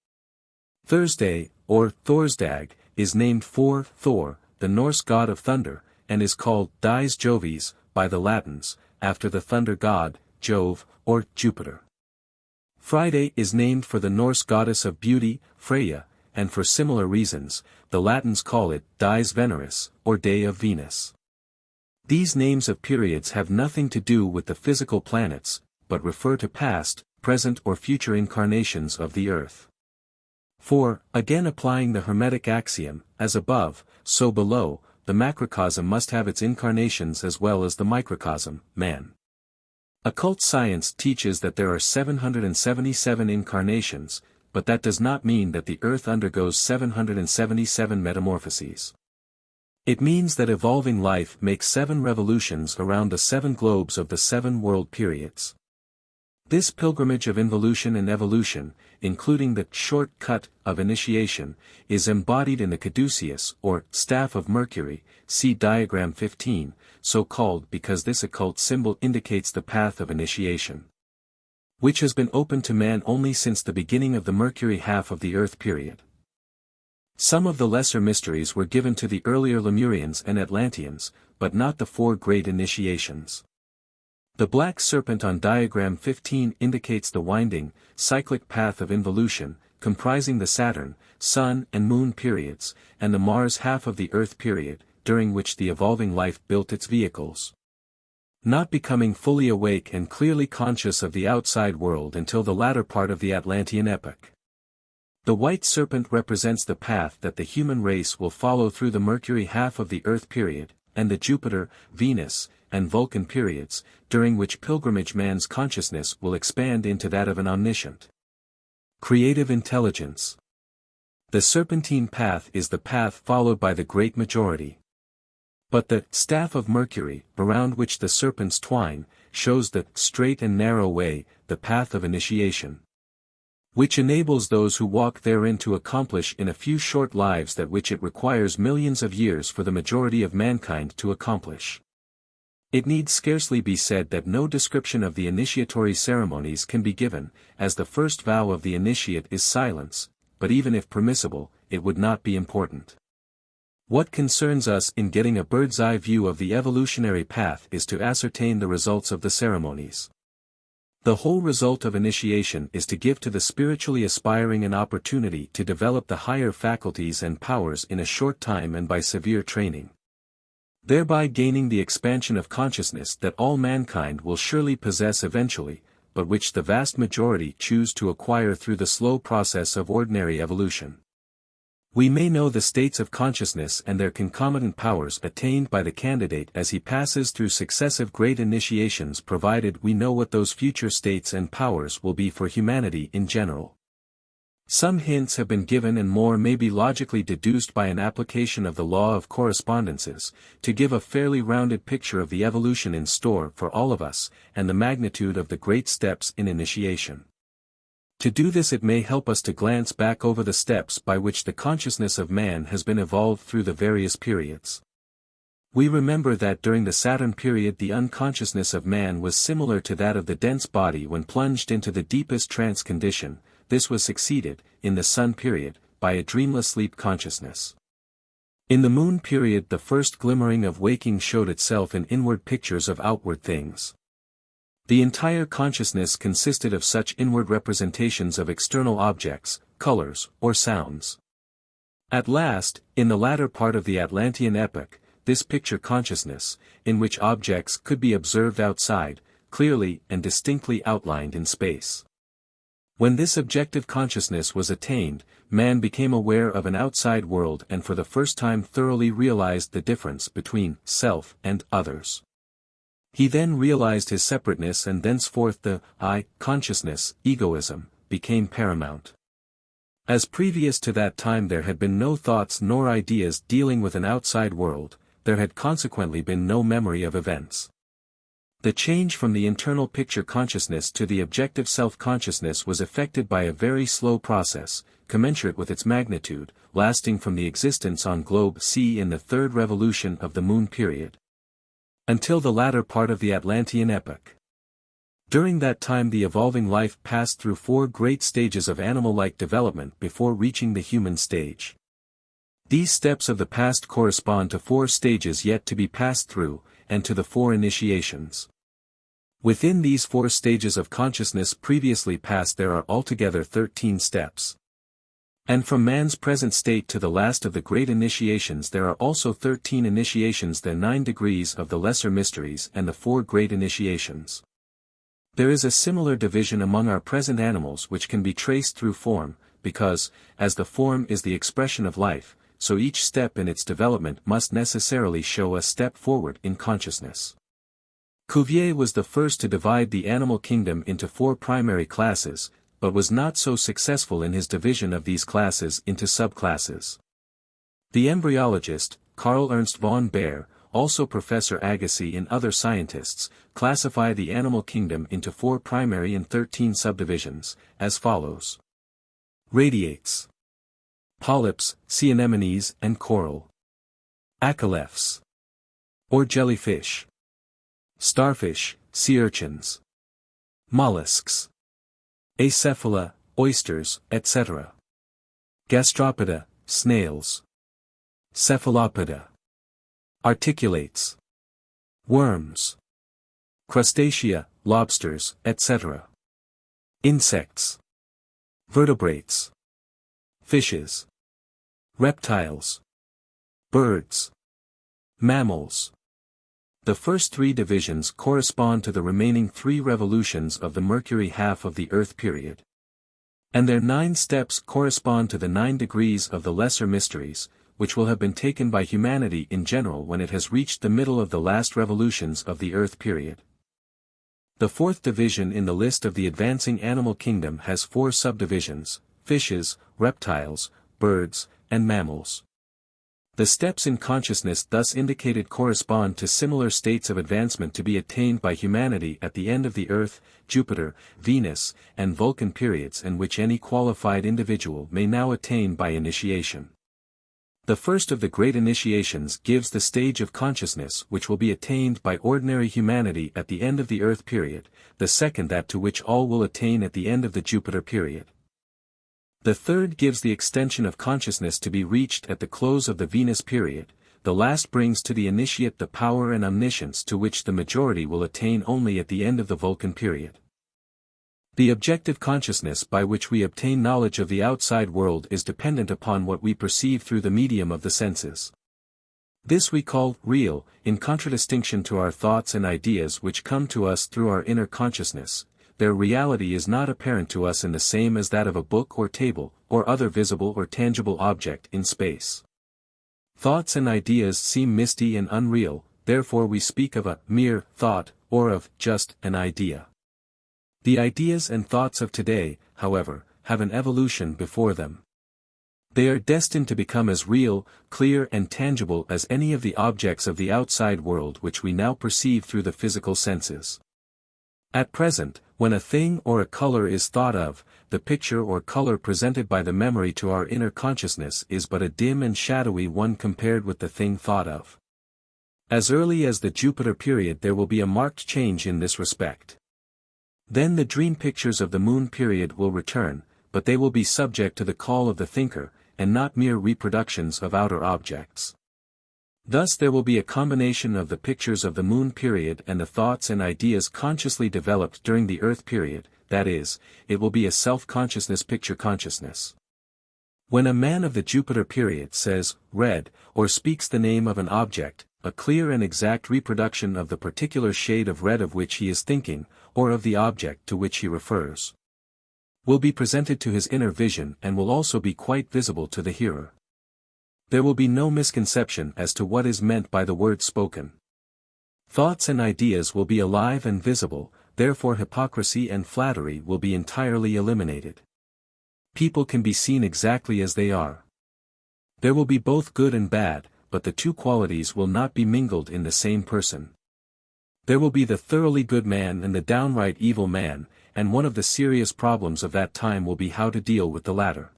Thursday, or Thorsdag, is named for Thor, the Norse god of thunder, and is called dies Jovis, by the Latins, after the thunder god, Jove, or Jupiter. Friday is named for the Norse goddess of beauty, Freya, and for similar reasons, the Latins call it dies Veneris, or day of Venus. These names of periods have nothing to do with the physical planets, but refer to past, present or future incarnations of the earth. For, again applying the Hermetic axiom, as above, so below, the macrocosm must have its incarnations as well as the microcosm, man. Occult science teaches that there are 777 incarnations, but that does not mean that the Earth undergoes 777 metamorphoses. It means that evolving life makes 7 revolutions around the 7 globes of the 7 world periods. This pilgrimage of involution and evolution, including the short cut of initiation, is embodied in the caduceus or staff of Mercury, see diagram 15, so called because this occult symbol indicates the path of initiation, which has been open to man only since the beginning of the Mercury half of the Earth period. Some of the lesser mysteries were given to the earlier Lemurians and Atlanteans, but not the 4 great initiations. The black serpent on diagram 15 indicates the winding, cyclic path of involution, comprising the Saturn, Sun and Moon periods, and the Mars half of the Earth period, during which the evolving life built its vehicles. Not becoming fully awake and clearly conscious of the outside world until the latter part of the Atlantean epoch. The white serpent represents the path that the human race will follow through the Mercury half of the Earth period, and the Jupiter, Venus, and Vulcan periods, during which pilgrimage man's consciousness will expand into that of an omniscient creative intelligence. The serpentine path is the path followed by the great majority. But the staff of Mercury, around which the serpents twine, shows the straight and narrow way, the path of initiation, which enables those who walk therein to accomplish in a few short lives that which it requires millions of years for the majority of mankind to accomplish. It need scarcely be said that no description of the initiatory ceremonies can be given, as the first vow of the initiate is silence, but even if permissible, it would not be important. What concerns us in getting a bird's-eye view of the evolutionary path is to ascertain the results of the ceremonies. The whole result of initiation is to give to the spiritually aspiring an opportunity to develop the higher faculties and powers in a short time and by severe training, thereby gaining the expansion of consciousness that all mankind will surely possess eventually, but which the vast majority choose to acquire through the slow process of ordinary evolution. We may know the states of consciousness and their concomitant powers attained by the candidate as he passes through successive great initiations, provided we know what those future states and powers will be for humanity in general. Some hints have been given and more may be logically deduced by an application of the law of correspondences, to give a fairly rounded picture of the evolution in store for all of us, and the magnitude of the great steps in initiation. To do this it may help us to glance back over the steps by which the consciousness of man has been evolved through the various periods. We remember that during the Saturn period the unconsciousness of man was similar to that of the dense body when plunged into the deepest trance condition. This was succeeded, in the Sun period, by a dreamless sleep consciousness. In the Moon period the first glimmering of waking showed itself in inward pictures of outward things. The entire consciousness consisted of such inward representations of external objects, colors, or sounds. At last, in the latter part of the Atlantean epoch, this picture consciousness, in which objects could be observed outside, clearly and distinctly outlined in space. When this objective consciousness was attained, man became aware of an outside world and for the first time thoroughly realized the difference between self and others. He then realized his separateness and thenceforth the I, consciousness, egoism, became paramount. As previous to that time there had been no thoughts nor ideas dealing with an outside world, there had consequently been no memory of events. The change from the internal picture consciousness to the objective self-consciousness was effected by a very slow process, commensurate with its magnitude, lasting from the existence on globe C in the third revolution of the Moon period, until the latter part of the Atlantean epoch. During that time the evolving life passed through 4 great stages of animal-like development before reaching the human stage. These steps of the past correspond to 4 stages yet to be passed through, and to the 4 initiations. Within these 4 stages of consciousness previously passed there are altogether 13 steps. And from man's present state to the last of the great initiations there are also 13 initiations, the 9 degrees of the lesser mysteries and the 4 great initiations. There is a similar division among our present animals which can be traced through form, because, as the form is the expression of life, so each step in its development must necessarily show a step forward in consciousness. Cuvier was the first to divide the animal kingdom into 4 primary classes, but was not so successful in his division of these classes into subclasses. The embryologist, Carl Ernst von Baer, also Professor Agassiz and other scientists, classify the animal kingdom into 4 primary and 13 subdivisions, as follows. Radiates. Polyps, sea anemones and coral. Acalyphs. Or jellyfish. Starfish, sea urchins. Mollusks. Acephala, oysters, etc. Gastropoda, snails. Cephalopoda. Articulates. Worms. Crustacea, lobsters, etc. Insects. Vertebrates. Fishes. Reptiles. Birds. Mammals. The first 3 divisions correspond to the remaining 3 revolutions of the Mercury half of the Earth period. And their 9 steps correspond to the 9 degrees of the lesser mysteries, which will have been taken by humanity in general when it has reached the middle of the last revolutions of the Earth period. The 4th division in the list of the advancing animal kingdom has 4 subdivisions: fishes, reptiles, birds, and mammals. The steps in consciousness thus indicated correspond to similar states of advancement to be attained by humanity at the end of the Earth, Jupiter, Venus, and Vulcan periods, and which any qualified individual may now attain by initiation. The first of the great initiations gives the stage of consciousness which will be attained by ordinary humanity at the end of the Earth period, the second that to which all will attain at the end of the Jupiter period. The third gives the extension of consciousness to be reached at the close of the Venus period, the last brings to the initiate the power and omniscience to which the majority will attain only at the end of the Vulcan period. The objective consciousness by which we obtain knowledge of the outside world is dependent upon what we perceive through the medium of the senses. This we call real, in contradistinction to our thoughts and ideas which come to us through our inner consciousness. Their reality is not apparent to us in the same as that of a book or table, or other visible or tangible object in space. Thoughts and ideas seem misty and unreal, therefore we speak of a mere thought, or of just an idea. The ideas and thoughts of today, however, have an evolution before them. They are destined to become as real, clear and tangible as any of the objects of the outside world which we now perceive through the physical senses. At present, when a thing or a color is thought of, the picture or color presented by the memory to our inner consciousness is but a dim and shadowy one compared with the thing thought of. As early as the Jupiter period there will be a marked change in this respect. Then the dream pictures of the Moon period will return, but they will be subject to the call of the thinker, and not mere reproductions of outer objects. Thus there will be a combination of the pictures of the Moon period and the thoughts and ideas consciously developed during the Earth period, that is, it will be a self-consciousness picture consciousness. When a man of the Jupiter period says, red, or speaks the name of an object, a clear and exact reproduction of the particular shade of red of which he is thinking, or of the object to which he refers, will be presented to his inner vision and will also be quite visible to the hearer. There will be no misconception as to what is meant by the word spoken. Thoughts and ideas will be alive and visible, therefore hypocrisy and flattery will be entirely eliminated. People can be seen exactly as they are. There will be both good and bad, but the two qualities will not be mingled in the same person. There will be the thoroughly good man and the downright evil man, and one of the serious problems of that time will be how to deal with the latter.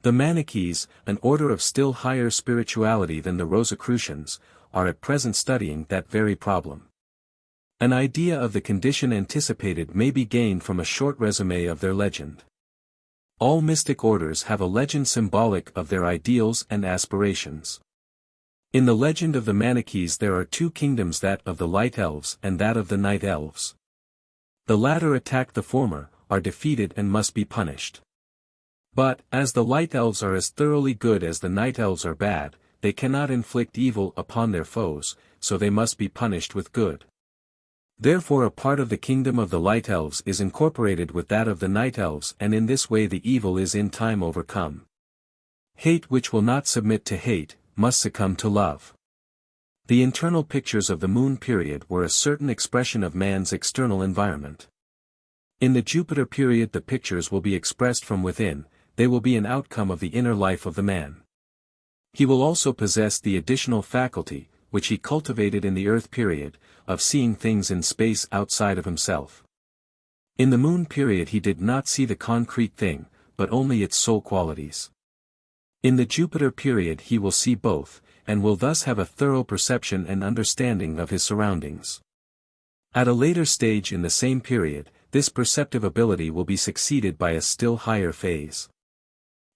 The Manichees, an order of still higher spirituality than the Rosicrucians, are at present studying that very problem. An idea of the condition anticipated may be gained from a short resume of their legend. All mystic orders have a legend symbolic of their ideals and aspirations. In the legend of the Manichees there are 2 kingdoms, that of the light elves and that of the night elves. The latter attack the former, are defeated and must be punished. But, as the light elves are as thoroughly good as the night elves are bad, they cannot inflict evil upon their foes, so they must be punished with good. Therefore a part of the kingdom of the light elves is incorporated with that of the night elves, and in this way the evil is in time overcome. Hate which will not submit to hate, must succumb to love. The internal pictures of the moon period were a certain expression of man's external environment. In the Jupiter period the pictures will be expressed from within, they will be an outcome of the inner life of the man. He will also possess the additional faculty, which he cultivated in the Earth period, of seeing things in space outside of himself. In the moon period he did not see the concrete thing, but only its soul qualities. In the Jupiter period he will see both, and will thus have a thorough perception and understanding of his surroundings. At a later stage in the same period, this perceptive ability will be succeeded by a still higher phase.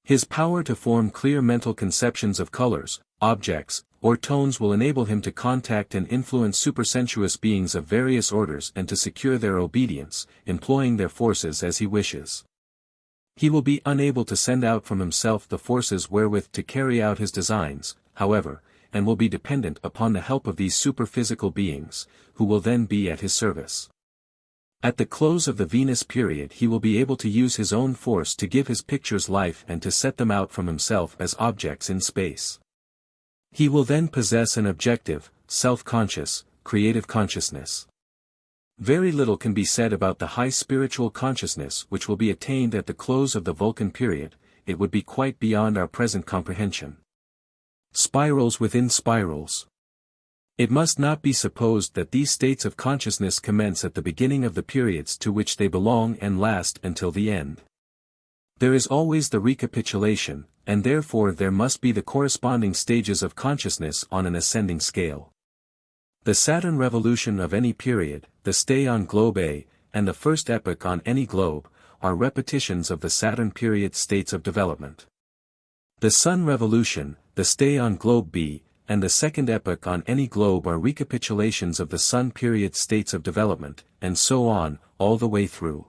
His power to form clear mental conceptions of colors, objects, or tones will enable him to contact and influence supersensuous beings of various orders and to secure their obedience, employing their forces as he wishes. He will be unable to send out from himself the forces wherewith to carry out his designs, however, and will be dependent upon the help of these superphysical beings, who will then be at his service. At the close of the Venus period he will be able to use his own force to give his pictures life and to set them out from himself as objects in space. He will then possess an objective, self-conscious, creative consciousness. Very little can be said about the high spiritual consciousness which will be attained at the close of the Vulcan period, it would be quite beyond our present comprehension. Spirals within spirals. It must not be supposed that these states of consciousness commence at the beginning of the periods to which they belong and last until the end. There is always the recapitulation, and therefore there must be the corresponding stages of consciousness on an ascending scale. The Saturn revolution of any period, the stay on globe A, and the first epoch on any globe, are repetitions of the Saturn period states of development. The Sun revolution, the stay on globe B, and the second epoch on any globe are recapitulations of the Sun period states of development, and so on, all the way through.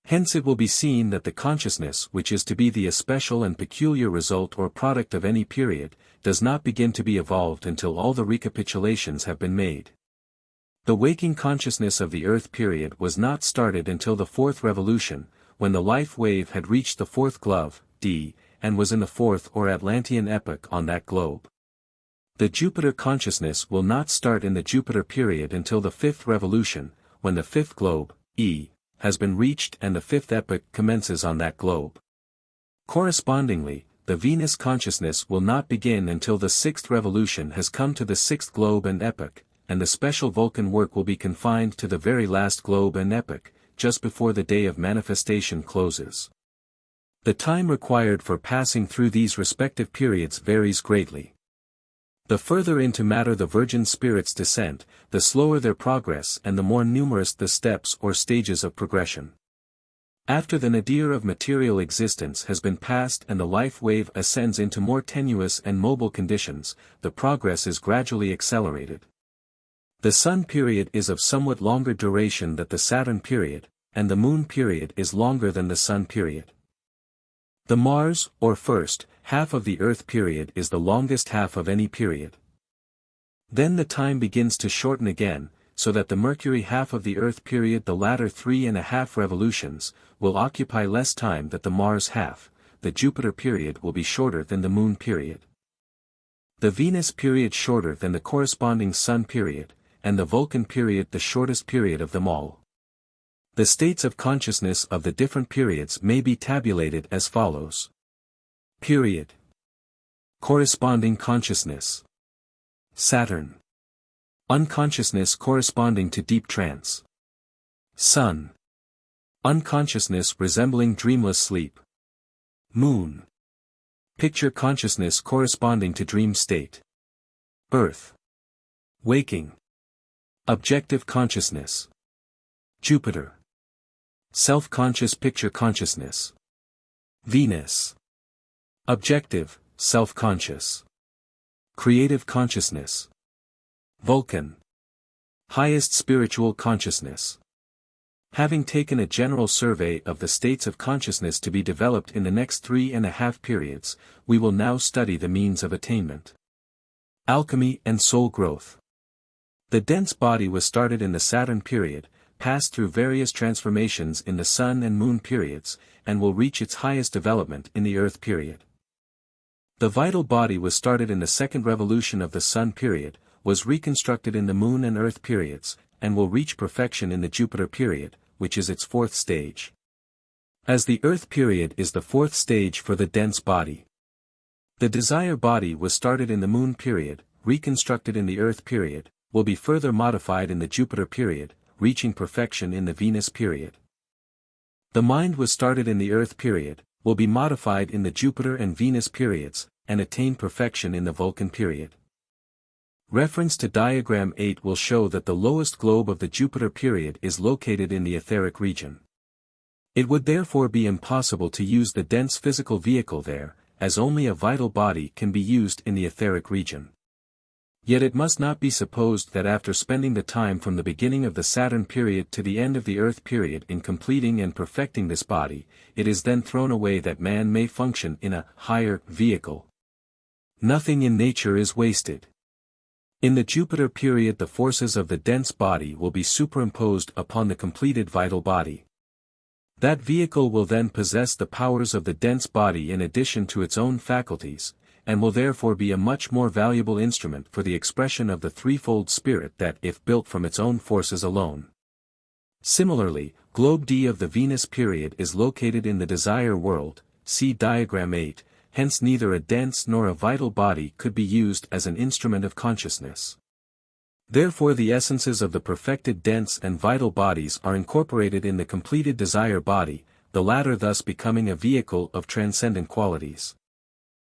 Hence it will be seen that the consciousness which is to be the especial and peculiar result or product of any period, does not begin to be evolved until all the recapitulations have been made. The waking consciousness of the Earth period was not started until the fourth revolution, when the life wave had reached the fourth glove, D, and was in the fourth or Atlantean epoch on that globe. The Jupiter consciousness will not start in the Jupiter period until the fifth revolution, when the fifth globe, E, has been reached and the fifth epoch commences on that globe. Correspondingly, the Venus consciousness will not begin until the sixth revolution has come to the sixth globe and epoch, and the special Vulcan work will be confined to the very last globe and epoch, just before the day of manifestation closes. The time required for passing through these respective periods varies greatly. The further into matter the virgin spirits descend, the slower their progress and the more numerous the steps or stages of progression. After the nadir of material existence has been passed and the life wave ascends into more tenuous and mobile conditions, the progress is gradually accelerated. The Sun period is of somewhat longer duration than the Saturn period, and the Moon period is longer than the Sun period. The Mars, or first, half of the Earth period is the longest half of any period. Then the time begins to shorten again, so that the Mercury half of the Earth period, the latter 3.5 revolutions, will occupy less time than the Mars half, the Jupiter period will be shorter than the Moon period. The Venus period shorter than the corresponding Sun period, and the Vulcan period the shortest period of them all. The states of consciousness of the different periods may be tabulated as follows. Period. Corresponding consciousness. Saturn. Unconsciousness corresponding to deep trance. Sun. Unconsciousness resembling dreamless sleep. Moon. Picture consciousness corresponding to dream state. Earth. Waking. Objective consciousness. Jupiter. Self-conscious picture consciousness. Venus. Objective, self-conscious. Creative consciousness. Vulcan. Highest spiritual consciousness. Having taken a general survey of the states of consciousness to be developed in the next 3.5 periods, we will now study the means of attainment. Alchemy and soul growth. The dense body was started in the Saturn period, passed through various transformations in the Sun and Moon periods, and will reach its highest development in the Earth period. The vital body was started in the second revolution of the Sun period, was reconstructed in the Moon and Earth periods, and will reach perfection in the Jupiter period, which is its fourth stage. As the Earth period is the fourth stage for the dense body. The desire body was started in the Moon period, reconstructed in the Earth period, will be further modified in the Jupiter period, reaching perfection in the Venus period. The mind was started in the Earth period, will be modified in the Jupiter and Venus periods, and attain perfection in the Vulcan period. Reference to diagram 8 will show that the lowest globe of the Jupiter period is located in the etheric region. It would therefore be impossible to use the dense physical vehicle there, as only a vital body can be used in the etheric region. Yet it must not be supposed that after spending the time from the beginning of the Saturn period to the end of the Earth period in completing and perfecting this body, it is then thrown away that man may function in a higher vehicle. Nothing in nature is wasted. In the Jupiter period the forces of the dense body will be superimposed upon the completed vital body. That vehicle will then possess the powers of the dense body in addition to its own faculties, and will therefore be a much more valuable instrument for the expression of the threefold spirit that if built from its own forces alone. Similarly, Globe D of the Venus period is located in the desire world, see diagram 8, hence neither a dense nor a vital body could be used as an instrument of consciousness. Therefore the essences of the perfected dense and vital bodies are incorporated in the completed desire body, the latter thus becoming a vehicle of transcendent qualities.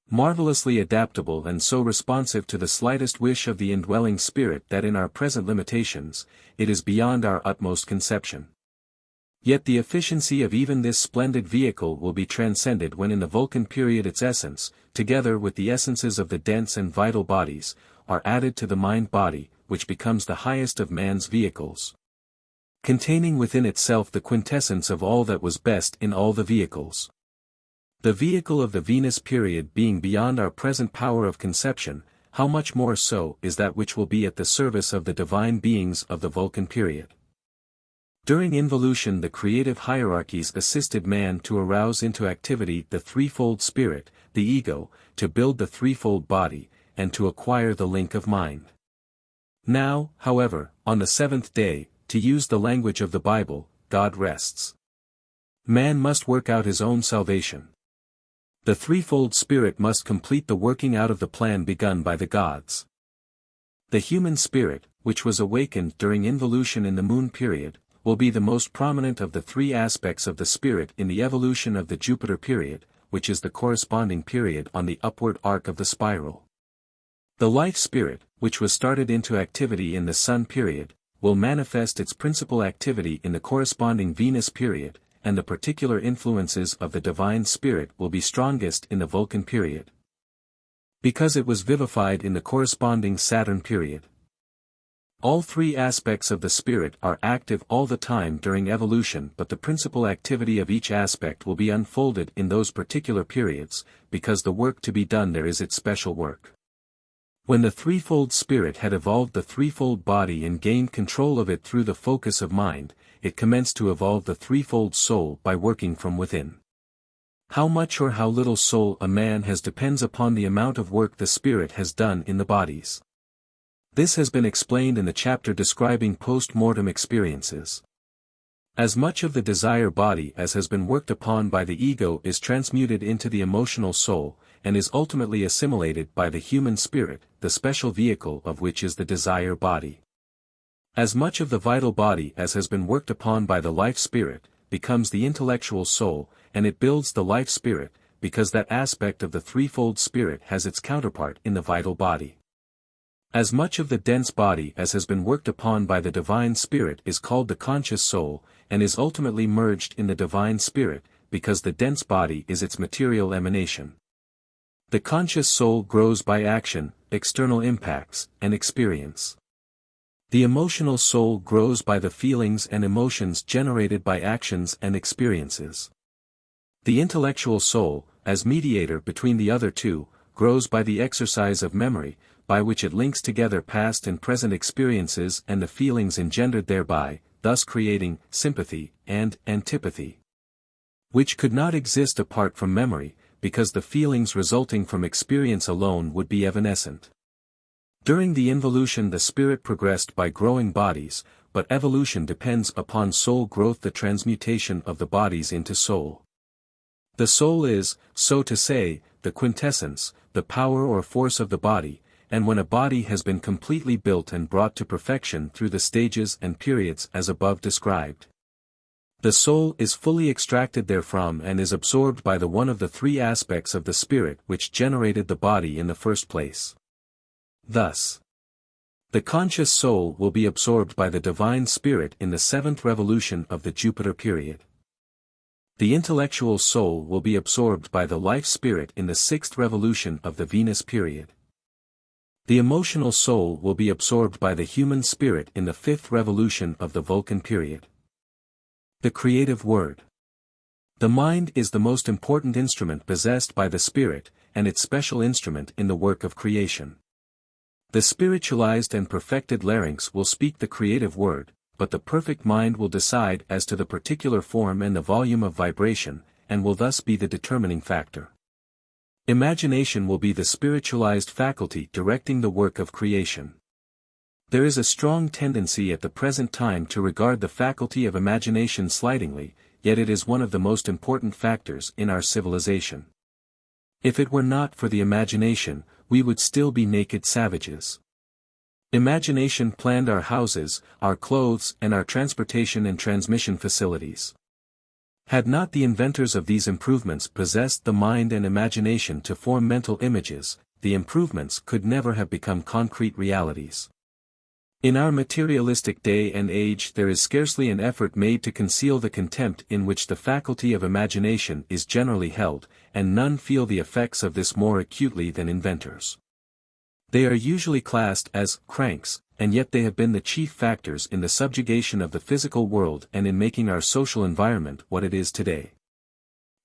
Marvelously adaptable and so responsive to the slightest wish of the indwelling spirit that in our present limitations, it is beyond our utmost conception. Yet the efficiency of even this splendid vehicle will be transcended when in the Vulcan period its essence, together with the essences of the dense and vital bodies, are added to the mind-body, which becomes the highest of man's vehicles. Containing within itself the quintessence of all that was best in all the vehicles. The vehicle of the Venus period being beyond our present power of conception, how much more so is that which will be at the service of the divine beings of the Vulcan period. During involution the creative hierarchies assisted man to arouse into activity the threefold spirit, the ego, to build the threefold body, and to acquire the link of mind. Now, however, on the seventh day, to use the language of the Bible, God rests. Man must work out his own salvation. The threefold spirit must complete the working out of the plan begun by the gods. The human spirit, which was awakened during involution in the Moon period, will be the most prominent of the three aspects of the spirit in the evolution of the Jupiter period, which is the corresponding period on the upward arc of the spiral. The life spirit, which was started into activity in the Sun period, will manifest its principal activity in the corresponding Venus period, and the particular influences of the divine spirit will be strongest in the Vulcan period. Because it was vivified in the corresponding Saturn period. All three aspects of the spirit are active all the time during evolution, but the principal activity of each aspect will be unfolded in those particular periods, because the work to be done there is its special work. When the threefold spirit had evolved the threefold body and gained control of it through the focus of mind, it commenced to evolve the threefold soul by working from within. How much or how little soul a man has depends upon the amount of work the spirit has done in the bodies. This has been explained in the chapter describing post-mortem experiences. As much of the desire body as has been worked upon by the ego is transmuted into the emotional soul, and is ultimately assimilated by the human spirit, the special vehicle of which is the desire body. As much of the vital body as has been worked upon by the life spirit, becomes the intellectual soul, and it builds the life spirit, because that aspect of the threefold spirit has its counterpart in the vital body. As much of the dense body as has been worked upon by the divine spirit is called the conscious soul, and is ultimately merged in the divine spirit, because the dense body is its material emanation. The conscious soul grows by action, external impacts, and experience. The emotional soul grows by the feelings and emotions generated by actions and experiences. The intellectual soul, as mediator between the other two, grows by the exercise of memory, by which it links together past and present experiences and the feelings engendered thereby, thus creating sympathy and antipathy, which could not exist apart from memory, because the feelings resulting from experience alone would be evanescent. During the involution the spirit progressed by growing bodies, but evolution depends upon soul growth, the transmutation of the bodies into soul. The soul is, so to say, the quintessence, the power or force of the body, and when a body has been completely built and brought to perfection through the stages and periods as above described, the soul is fully extracted therefrom and is absorbed by the one of the three aspects of the spirit which generated the body in the first place. Thus, the conscious soul will be absorbed by the divine spirit in the seventh revolution of the Jupiter period. The intellectual soul will be absorbed by the life spirit in the sixth revolution of the Venus period. The emotional soul will be absorbed by the human spirit in the fifth revolution of the Vulcan period. The creative word. The mind is the most important instrument possessed by the spirit, and its special instrument in the work of creation. The spiritualized and perfected larynx will speak the creative word, but the perfect mind will decide as to the particular form and the volume of vibration, and will thus be the determining factor. Imagination will be the spiritualized faculty directing the work of creation. There is a strong tendency at the present time to regard the faculty of imagination slightingly, yet it is one of the most important factors in our civilization. If it were not for the imagination, we would still be naked savages. Imagination planned our houses, our clothes, and our transportation and transmission facilities. Had not the inventors of these improvements possessed the mind and imagination to form mental images, the improvements could never have become concrete realities. In our materialistic day and age there is scarcely an effort made to conceal the contempt in which the faculty of imagination is generally held, and none feel the effects of this more acutely than inventors. They are usually classed as cranks, and yet they have been the chief factors in the subjugation of the physical world and in making our social environment what it is today.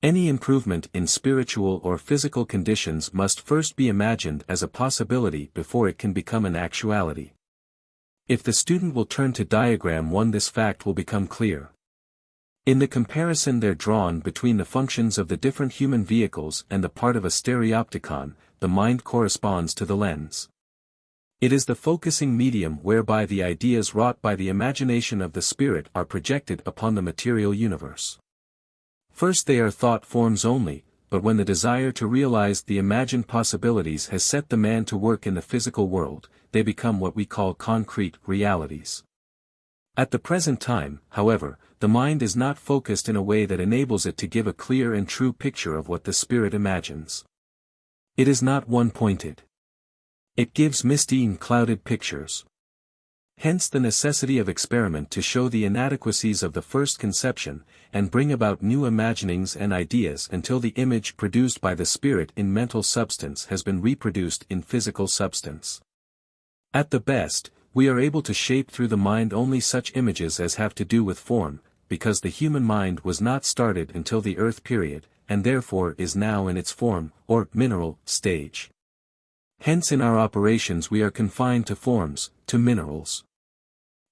Any improvement in spiritual or physical conditions must first be imagined as a possibility before it can become an actuality. If the student will turn to diagram 1, this fact will become clear. In the comparison there drawn between the functions of the different human vehicles and the part of a stereopticon, the mind corresponds to the lens. It is the focusing medium whereby the ideas wrought by the imagination of the spirit are projected upon the material universe. First they are thought forms only, but when the desire to realize the imagined possibilities has set the man to work in the physical world, they become what we call concrete realities. At the present time, however, the mind is not focused in a way that enables it to give a clear and true picture of what the spirit imagines. It is not one-pointed. It gives misty and clouded pictures. Hence the necessity of experiment to show the inadequacies of the first conception, and bring about new imaginings and ideas until the image produced by the spirit in mental substance has been reproduced in physical substance. At the best, we are able to shape through the mind only such images as have to do with form, because the human mind was not started until the earth period, and therefore is now in its form, or mineral, stage. Hence in our operations we are confined to forms, to minerals.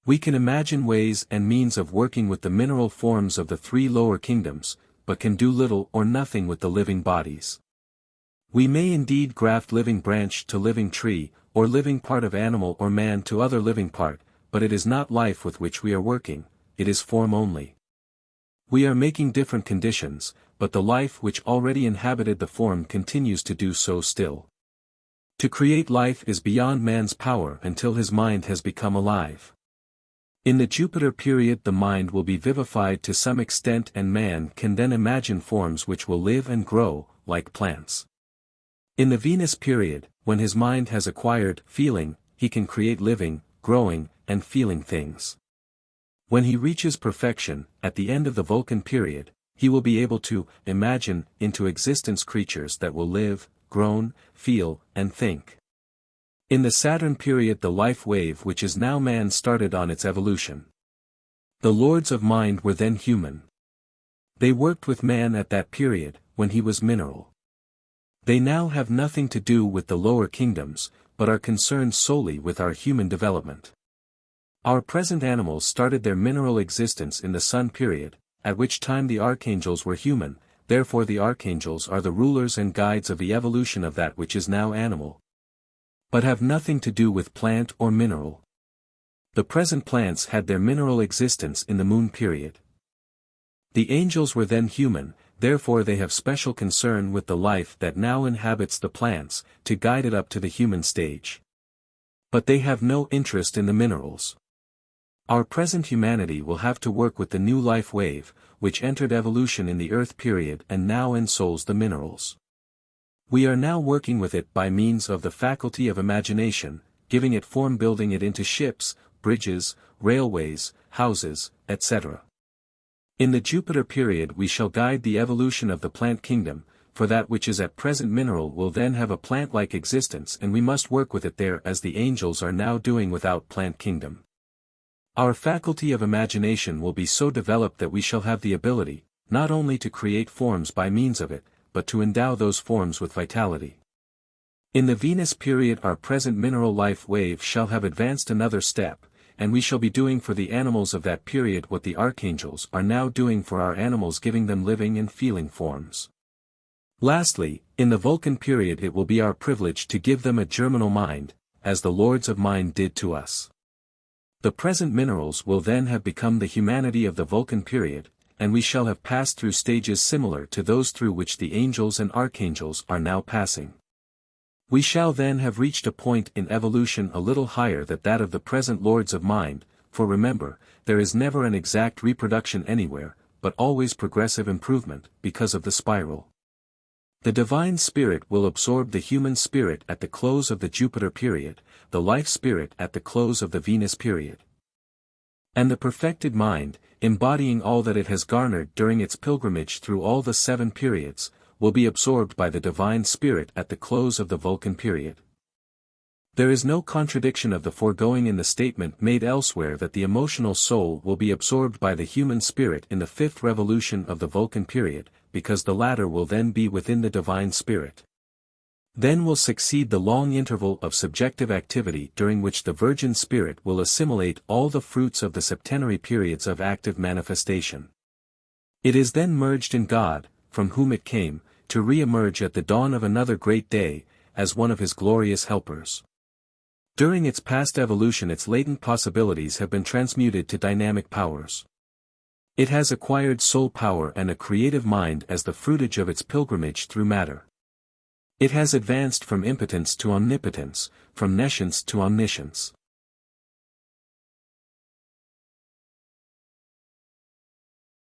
We can imagine ways and means of working with the mineral forms of the three lower kingdoms, but can do little or nothing with the living bodies. We may indeed graft living branch to living tree, or living part of animal or man to other living part, but it is not life with which we are working, it is form only. We are making different conditions, but the life which already inhabited the form continues to do so still. To create life is beyond man's power until his mind has become alive. In the Jupiter period the mind will be vivified to some extent and man can then imagine forms which will live and grow, like plants. In the Venus period, when his mind has acquired feeling, he can create living, growing, and feeling things. When he reaches perfection, at the end of the Vulcan period, he will be able to imagine into existence creatures that will live, groan, feel, and think. In the Saturn period the life wave which is now man started on its evolution. The lords of mind were then human. They worked with man at that period, when he was mineral. They now have nothing to do with the lower kingdoms, but are concerned solely with our human development. Our present animals started their mineral existence in the Sun period, at which time the archangels were human, therefore the archangels are the rulers and guides of the evolution of that which is now animal, but have nothing to do with plant or mineral. The present plants had their mineral existence in the moon period. The angels were then human, therefore they have special concern with the life that now inhabits the plants, to guide it up to the human stage. But they have no interest in the minerals. Our present humanity will have to work with the new life wave, which entered evolution in the Earth period and now ensouls the minerals. We are now working with it by means of the faculty of imagination, giving it form, building it into ships, bridges, railways, houses, etc. In the Jupiter period we shall guide the evolution of the plant kingdom, for that which is at present mineral will then have a plant-like existence and we must work with it there as the angels are now doing without plant kingdom. Our faculty of imagination will be so developed that we shall have the ability, not only to create forms by means of it, but to endow those forms with vitality. In the Venus period our present mineral life wave shall have advanced another step, and we shall be doing for the animals of that period what the archangels are now doing for our animals, giving them living and feeling forms. Lastly, in the Vulcan period it will be our privilege to give them a germinal mind, as the lords of mind did to us. The present minerals will then have become the humanity of the Vulcan period, and we shall have passed through stages similar to those through which the angels and archangels are now passing. We shall then have reached a point in evolution a little higher than that of the present lords of mind, for remember, there is never an exact reproduction anywhere, but always progressive improvement, because of the spiral. The divine spirit will absorb the human spirit at the close of the Jupiter period, the life spirit at the close of the Venus period. And the perfected mind, embodying all that it has garnered during its pilgrimage through all the 7 periods, will be absorbed by the divine spirit at the close of the Vulcan period. There is no contradiction of the foregoing in the statement made elsewhere that the emotional soul will be absorbed by the human spirit in the 5th revolution of the Vulcan period, because the latter will then be within the divine spirit. Then will succeed the long interval of subjective activity during which the virgin spirit will assimilate all the fruits of the septenary periods of active manifestation. It is then merged in God, from whom it came, to re-emerge at the dawn of another great day, as one of his glorious helpers. During its past evolution its latent possibilities have been transmuted to dynamic powers. It has acquired soul power and a creative mind as the fruitage of its pilgrimage through matter. It has advanced from impotence to omnipotence, from nescience to omniscience.